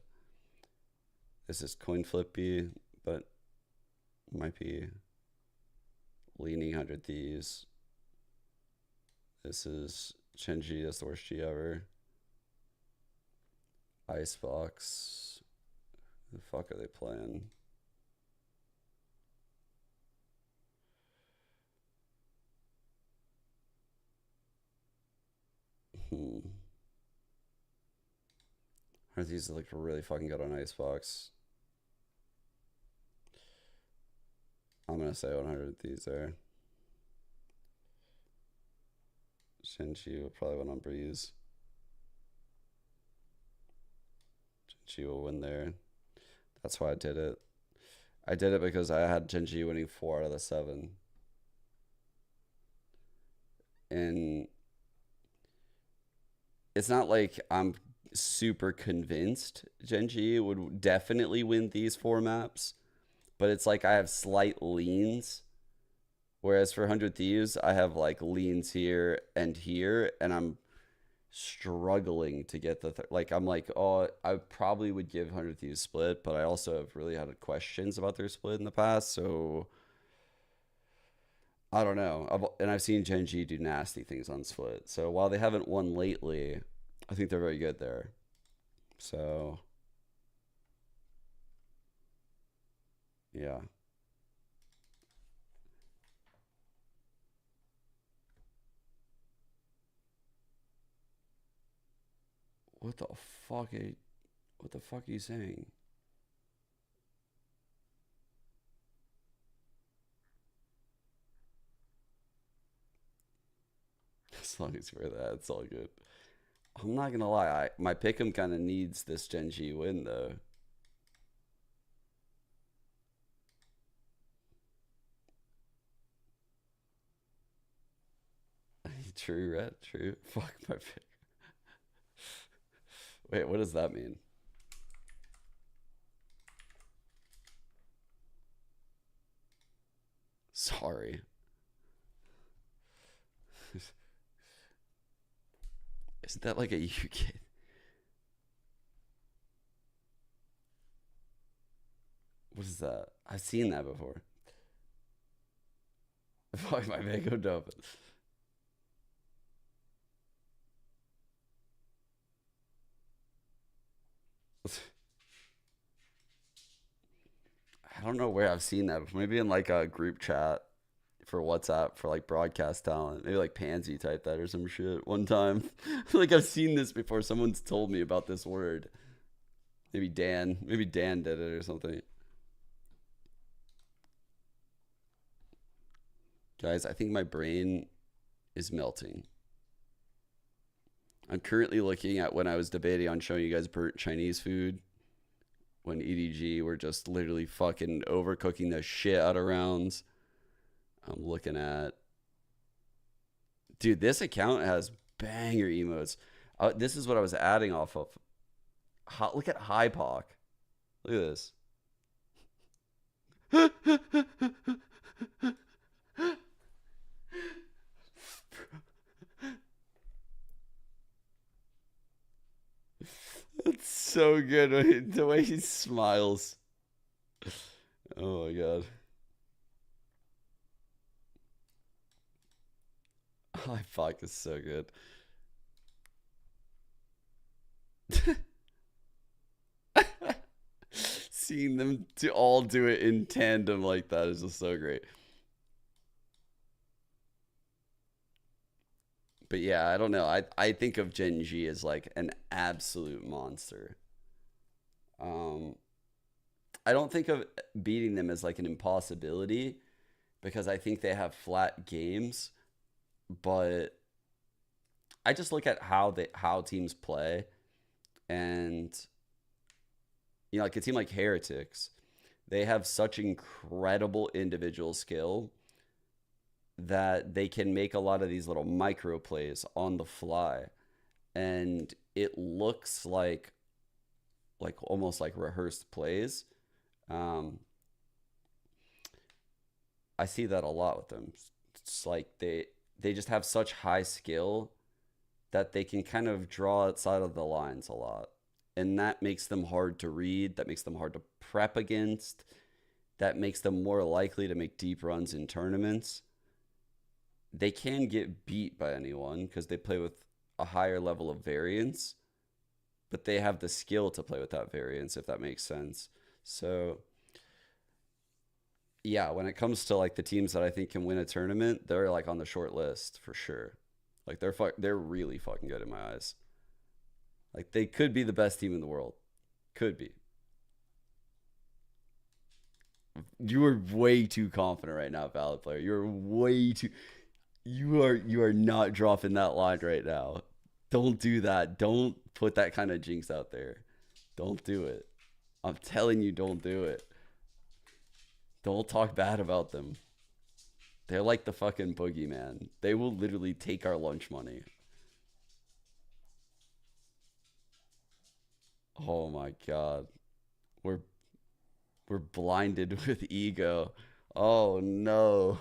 [SPEAKER 1] This is coin flippy, but might be leaning 100 Thieves. This is Chenji. That's the worst G ever. Icebox. Who the fuck are they playing? These look really fucking good on Icebox. I'm gonna say 100 these there. Shinchi will probably win on Breeze. Shinchi will win there. That's why I did it. I did it because I had Genji winning 4 out of the 7. And it's not like I'm super convinced Genji would definitely win these 4 maps, but it's like I have slight leans, whereas for 100 Thieves I have like leans here, and I'm struggling to get the like I'm like, oh, I probably would give 100 Thieves split, but I also have really had questions about their split in the past, so I don't know. I've seen Genji do nasty things on split, so while they haven't won lately, I think they're very good there. So, yeah. What the fuck? What the fuck are you saying? As long as we're that, it's all good. I'm not gonna lie, my Pickem kind of needs this Genji win though. True, Red. True. Fuck my pick. Wait, what does that mean? Sorry. Isn't that like a UK? What is that? I've seen that before. Fuck my mango dump. I don't know where I've seen that before. Maybe in like a group chat for WhatsApp for like broadcast talent. Maybe like Pansy typed that or some shit one time. Like I've seen this before. Someone's told me about this word. Maybe Dan did it or something. Guys, I think my brain is melting. I'm currently looking at when I was debating on showing you guys burnt Chinese food. When EDG were just literally fucking overcooking the shit out of rounds. I'm looking at... Dude, this account has banger emotes. This is what I was adding off of. Look at Hypoc. Look at this. It's so good. The way he smiles. Oh my god. Hypoc is so good. Seeing them all do it in tandem like that is just so great. But yeah, I don't know. I think of Gen G as like an absolute monster. I don't think of beating them as like an impossibility because I think they have flat games, but I just look at how teams play, and you know, like a team like Heretics, they have such incredible individual skill that they can make a lot of these little micro plays on the fly, and it looks like almost like rehearsed plays. I see that a lot with them. It's like they just have such high skill that they can kind of draw outside of the lines a lot, and that makes them hard to read, that makes them hard to prep against, that makes them more likely to make deep runs in tournaments. They can get beat by anyone because they play with a higher level of variance, but they have the skill to play with that variance, if that makes sense. So yeah, when it comes to like the teams that I think can win a tournament, they're like on the short list for sure. Like they're really fucking good in my eyes. Like they could be the best team in the world. Could be. You are way too confident right now, Valid Player. You're way too... You are not dropping that line right now. Don't do that. Don't put that kind of jinx out there. Don't do it. I'm telling you, don't do it. Don't talk bad about them. They're like the fucking boogeyman. They will literally take our lunch money. Oh my god. We're blinded with ego. Oh no.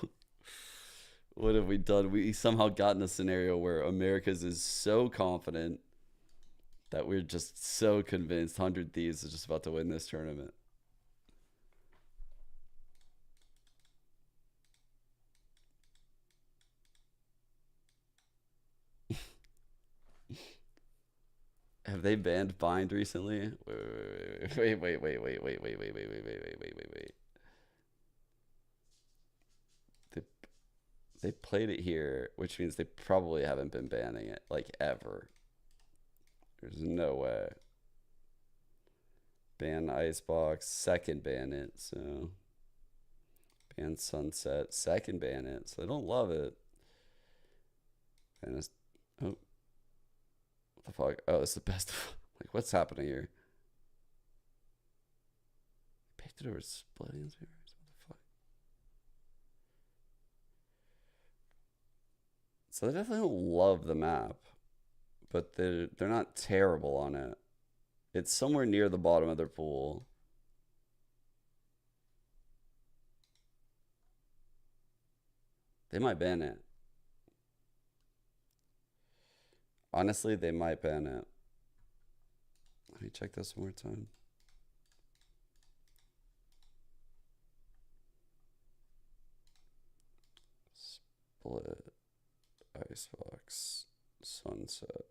[SPEAKER 1] What have we done? We somehow got in a scenario where America's is so confident that we're just so convinced 100 Thieves is just about to win this tournament. Have they banned Bind recently? Wait. They played it here, which means they probably haven't been banning it, like, ever. There's no way. Ban Icebox, second ban it, so... Ban Sunset, second ban it, so they don't love it. And it's... Oh. What the fuck? Oh, it's the best of... Like, what's happening here? Picked it over splitting here? So they definitely don't love the map, but they're not terrible on it. It's somewhere near the bottom of their pool. They might ban it. Honestly, they might ban it. Let me check this one more time. Split Icebox Sunset.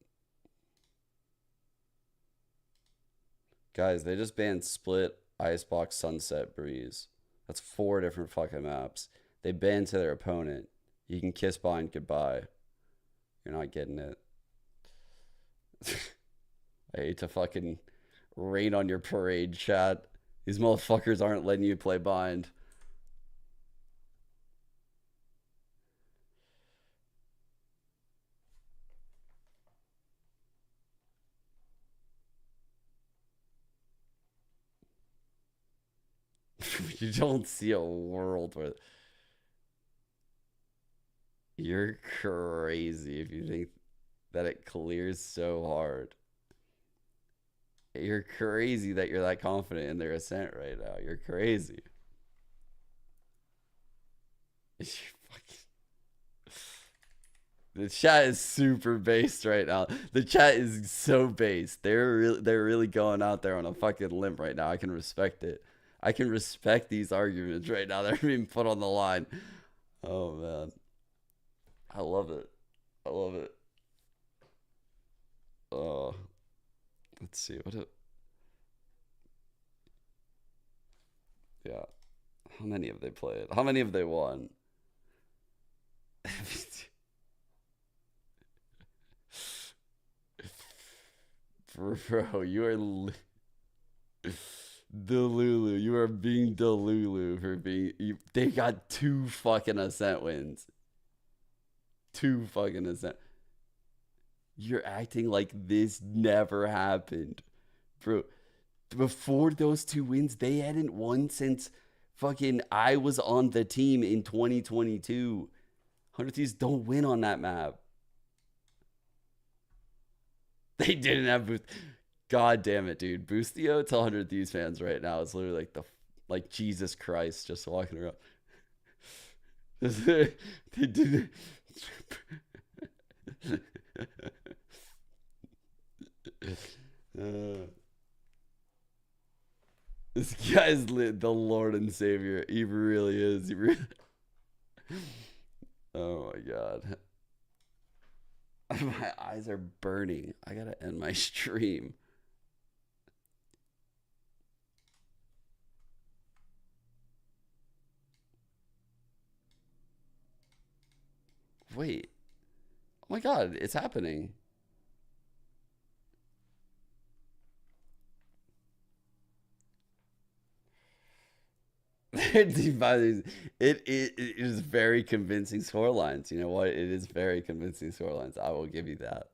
[SPEAKER 1] Guys, they just banned Split Icebox Sunset Breeze. That's 4 different fucking maps. They banned to their opponent. You can kiss behind goodbye. You're not getting it. I hate to fucking rain on your parade, chat. These motherfuckers aren't letting you play bind. You don't see a world where... You're crazy if you think that it clears so hard. You're crazy that you're that confident in their ascent right now. You're crazy. The chat is super based right now. The chat is so based. They're really going out there on a fucking limb right now. I can respect it. I can respect these arguments right now. They're being put on the line. Oh man. I love it. I love it. Oh. Let's see what it... Yeah. How many have they played? How many have they won? Bro, you are Delulu. You are being Delulu for being... They got 2 fucking ascent wins. 2 fucking ascent. You're acting like this never happened. Bro, before those 2 wins, they hadn't won since fucking I was on the team in 2022. 100 Thieves don't win on that map. They didn't have boost. God damn it, dude. Boostio to 100 Thieves fans right now is literally like Jesus Christ just walking around. They did This guy's the Lord and Savior. He really is. He really... Oh my god. My eyes are burning. I gotta end my stream. Wait. Oh my god, it's happening. It is very convincing scorelines. You know what? It is very convincing scorelines. I will give you that.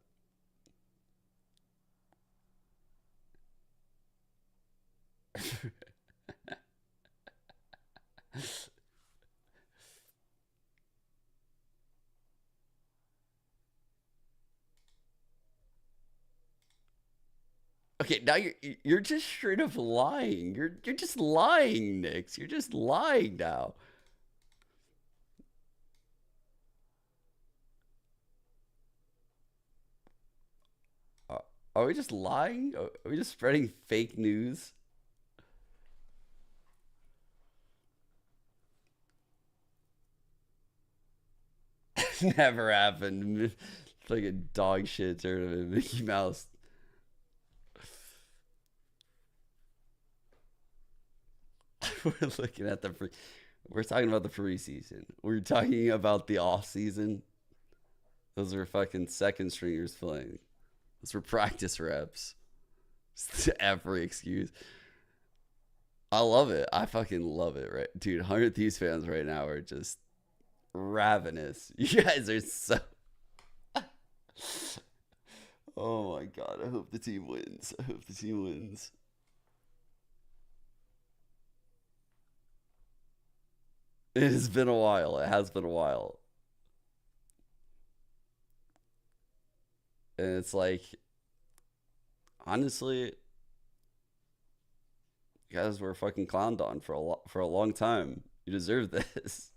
[SPEAKER 1] Okay, now you're just straight up lying. You're just lying, Nix. You're just lying now. Are we just lying? Are we just spreading fake news? Never happened. It's like a dog shit tournament, Mickey Mouse. We're looking at we're talking about the preseason. We're talking about the off season. Those are fucking second stringers playing. Those were practice reps. Every excuse. I love it. I fucking love it, right? Dude, 100 Thieves fans right now are just ravenous. You guys are so... Oh my god, I hope the team wins. I hope the team wins. It has been a while. It has been a while. And it's like, honestly, you guys were fucking clowned on for a long time. You deserve this.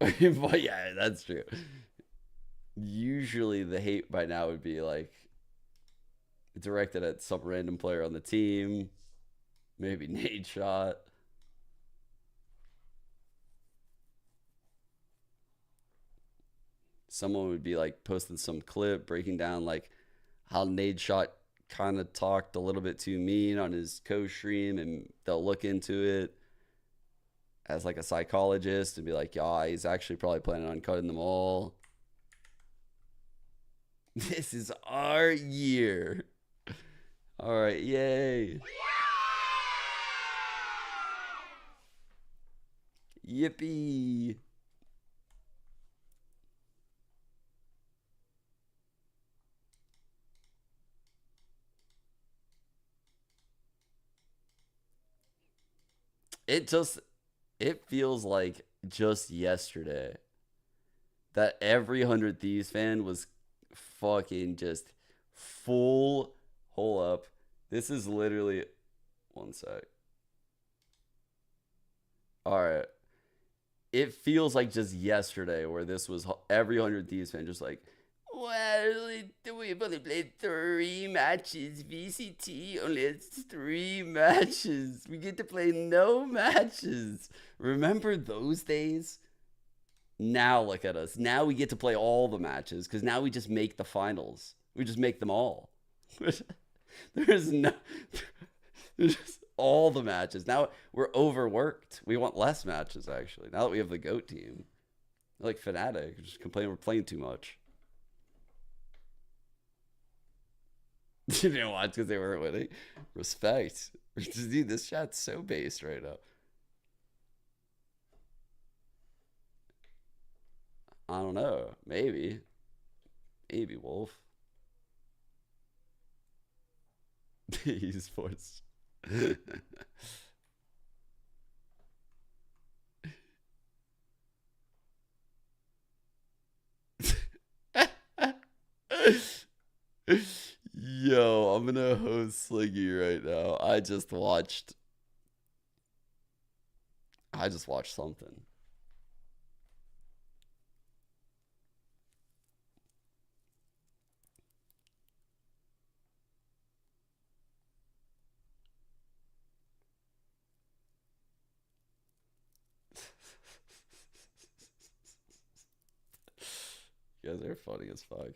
[SPEAKER 1] But yeah, that's true. Usually the hate by now would be like directed at some random player on the team. Maybe nade shot. Someone would be like posting some clip breaking down like how nade shot kind of talked a little bit too mean on his co-stream, and they'll look into it as like a psychologist and be like, yeah, he's actually probably planning on cutting them all. This is our year. All right, yay. Yippee. It feels like just yesterday that every 100 Thieves fan was fucking just full. Hold up. This is literally, one sec. All right. It feels like just yesterday where this was every 100 Thieves fan just like, well, we've only played 3 matches. VCT only has 3 matches. We get to play no matches. Remember those days? Now look at us. Now we get to play all the matches because now we just make the finals. We just make them all. There's just all the matches. Now we're overworked. We want less matches, actually. Now that we have the GOAT team. Like Fnatic, just complain we're playing too much. You didn't watch because they weren't winning. Respect. Dude, this chat's so based right now. I don't know. Maybe. Maybe, Wolf. Esports. Yo, I'm gonna host Sliggy right now. I just watched something. You guys are funny as fuck.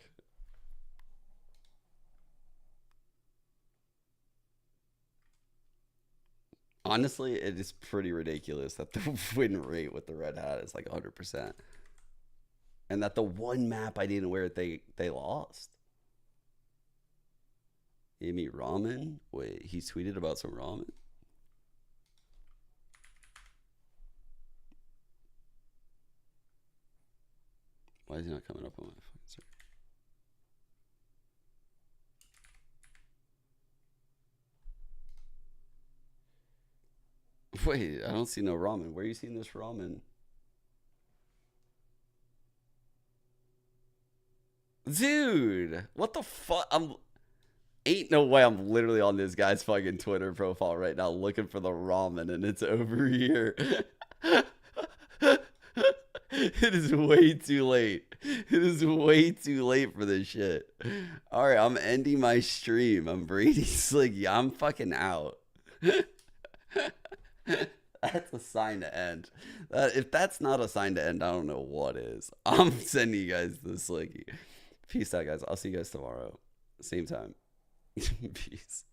[SPEAKER 1] Honestly, it is pretty ridiculous that the win rate with the red hat is like 100%. And that the one map I didn't wear, they lost. Amy ramen? Wait, he tweeted about some ramen? Why is he not coming up on my fucking server? Wait, I don't see no ramen. Where are you seeing this ramen? Dude, what the fuck? Ain't no way I'm literally on this guy's fucking Twitter profile right now looking for the ramen and it's over here. It is way too late. It is way too late for this shit. All right, I'm ending my stream. I'm Brady Sliggy. I'm fucking out. That's a sign to end. If that's not a sign to end, I don't know what is. I'm sending you guys to Sliggy. Peace out, guys. I'll see you guys tomorrow. Same time. Peace.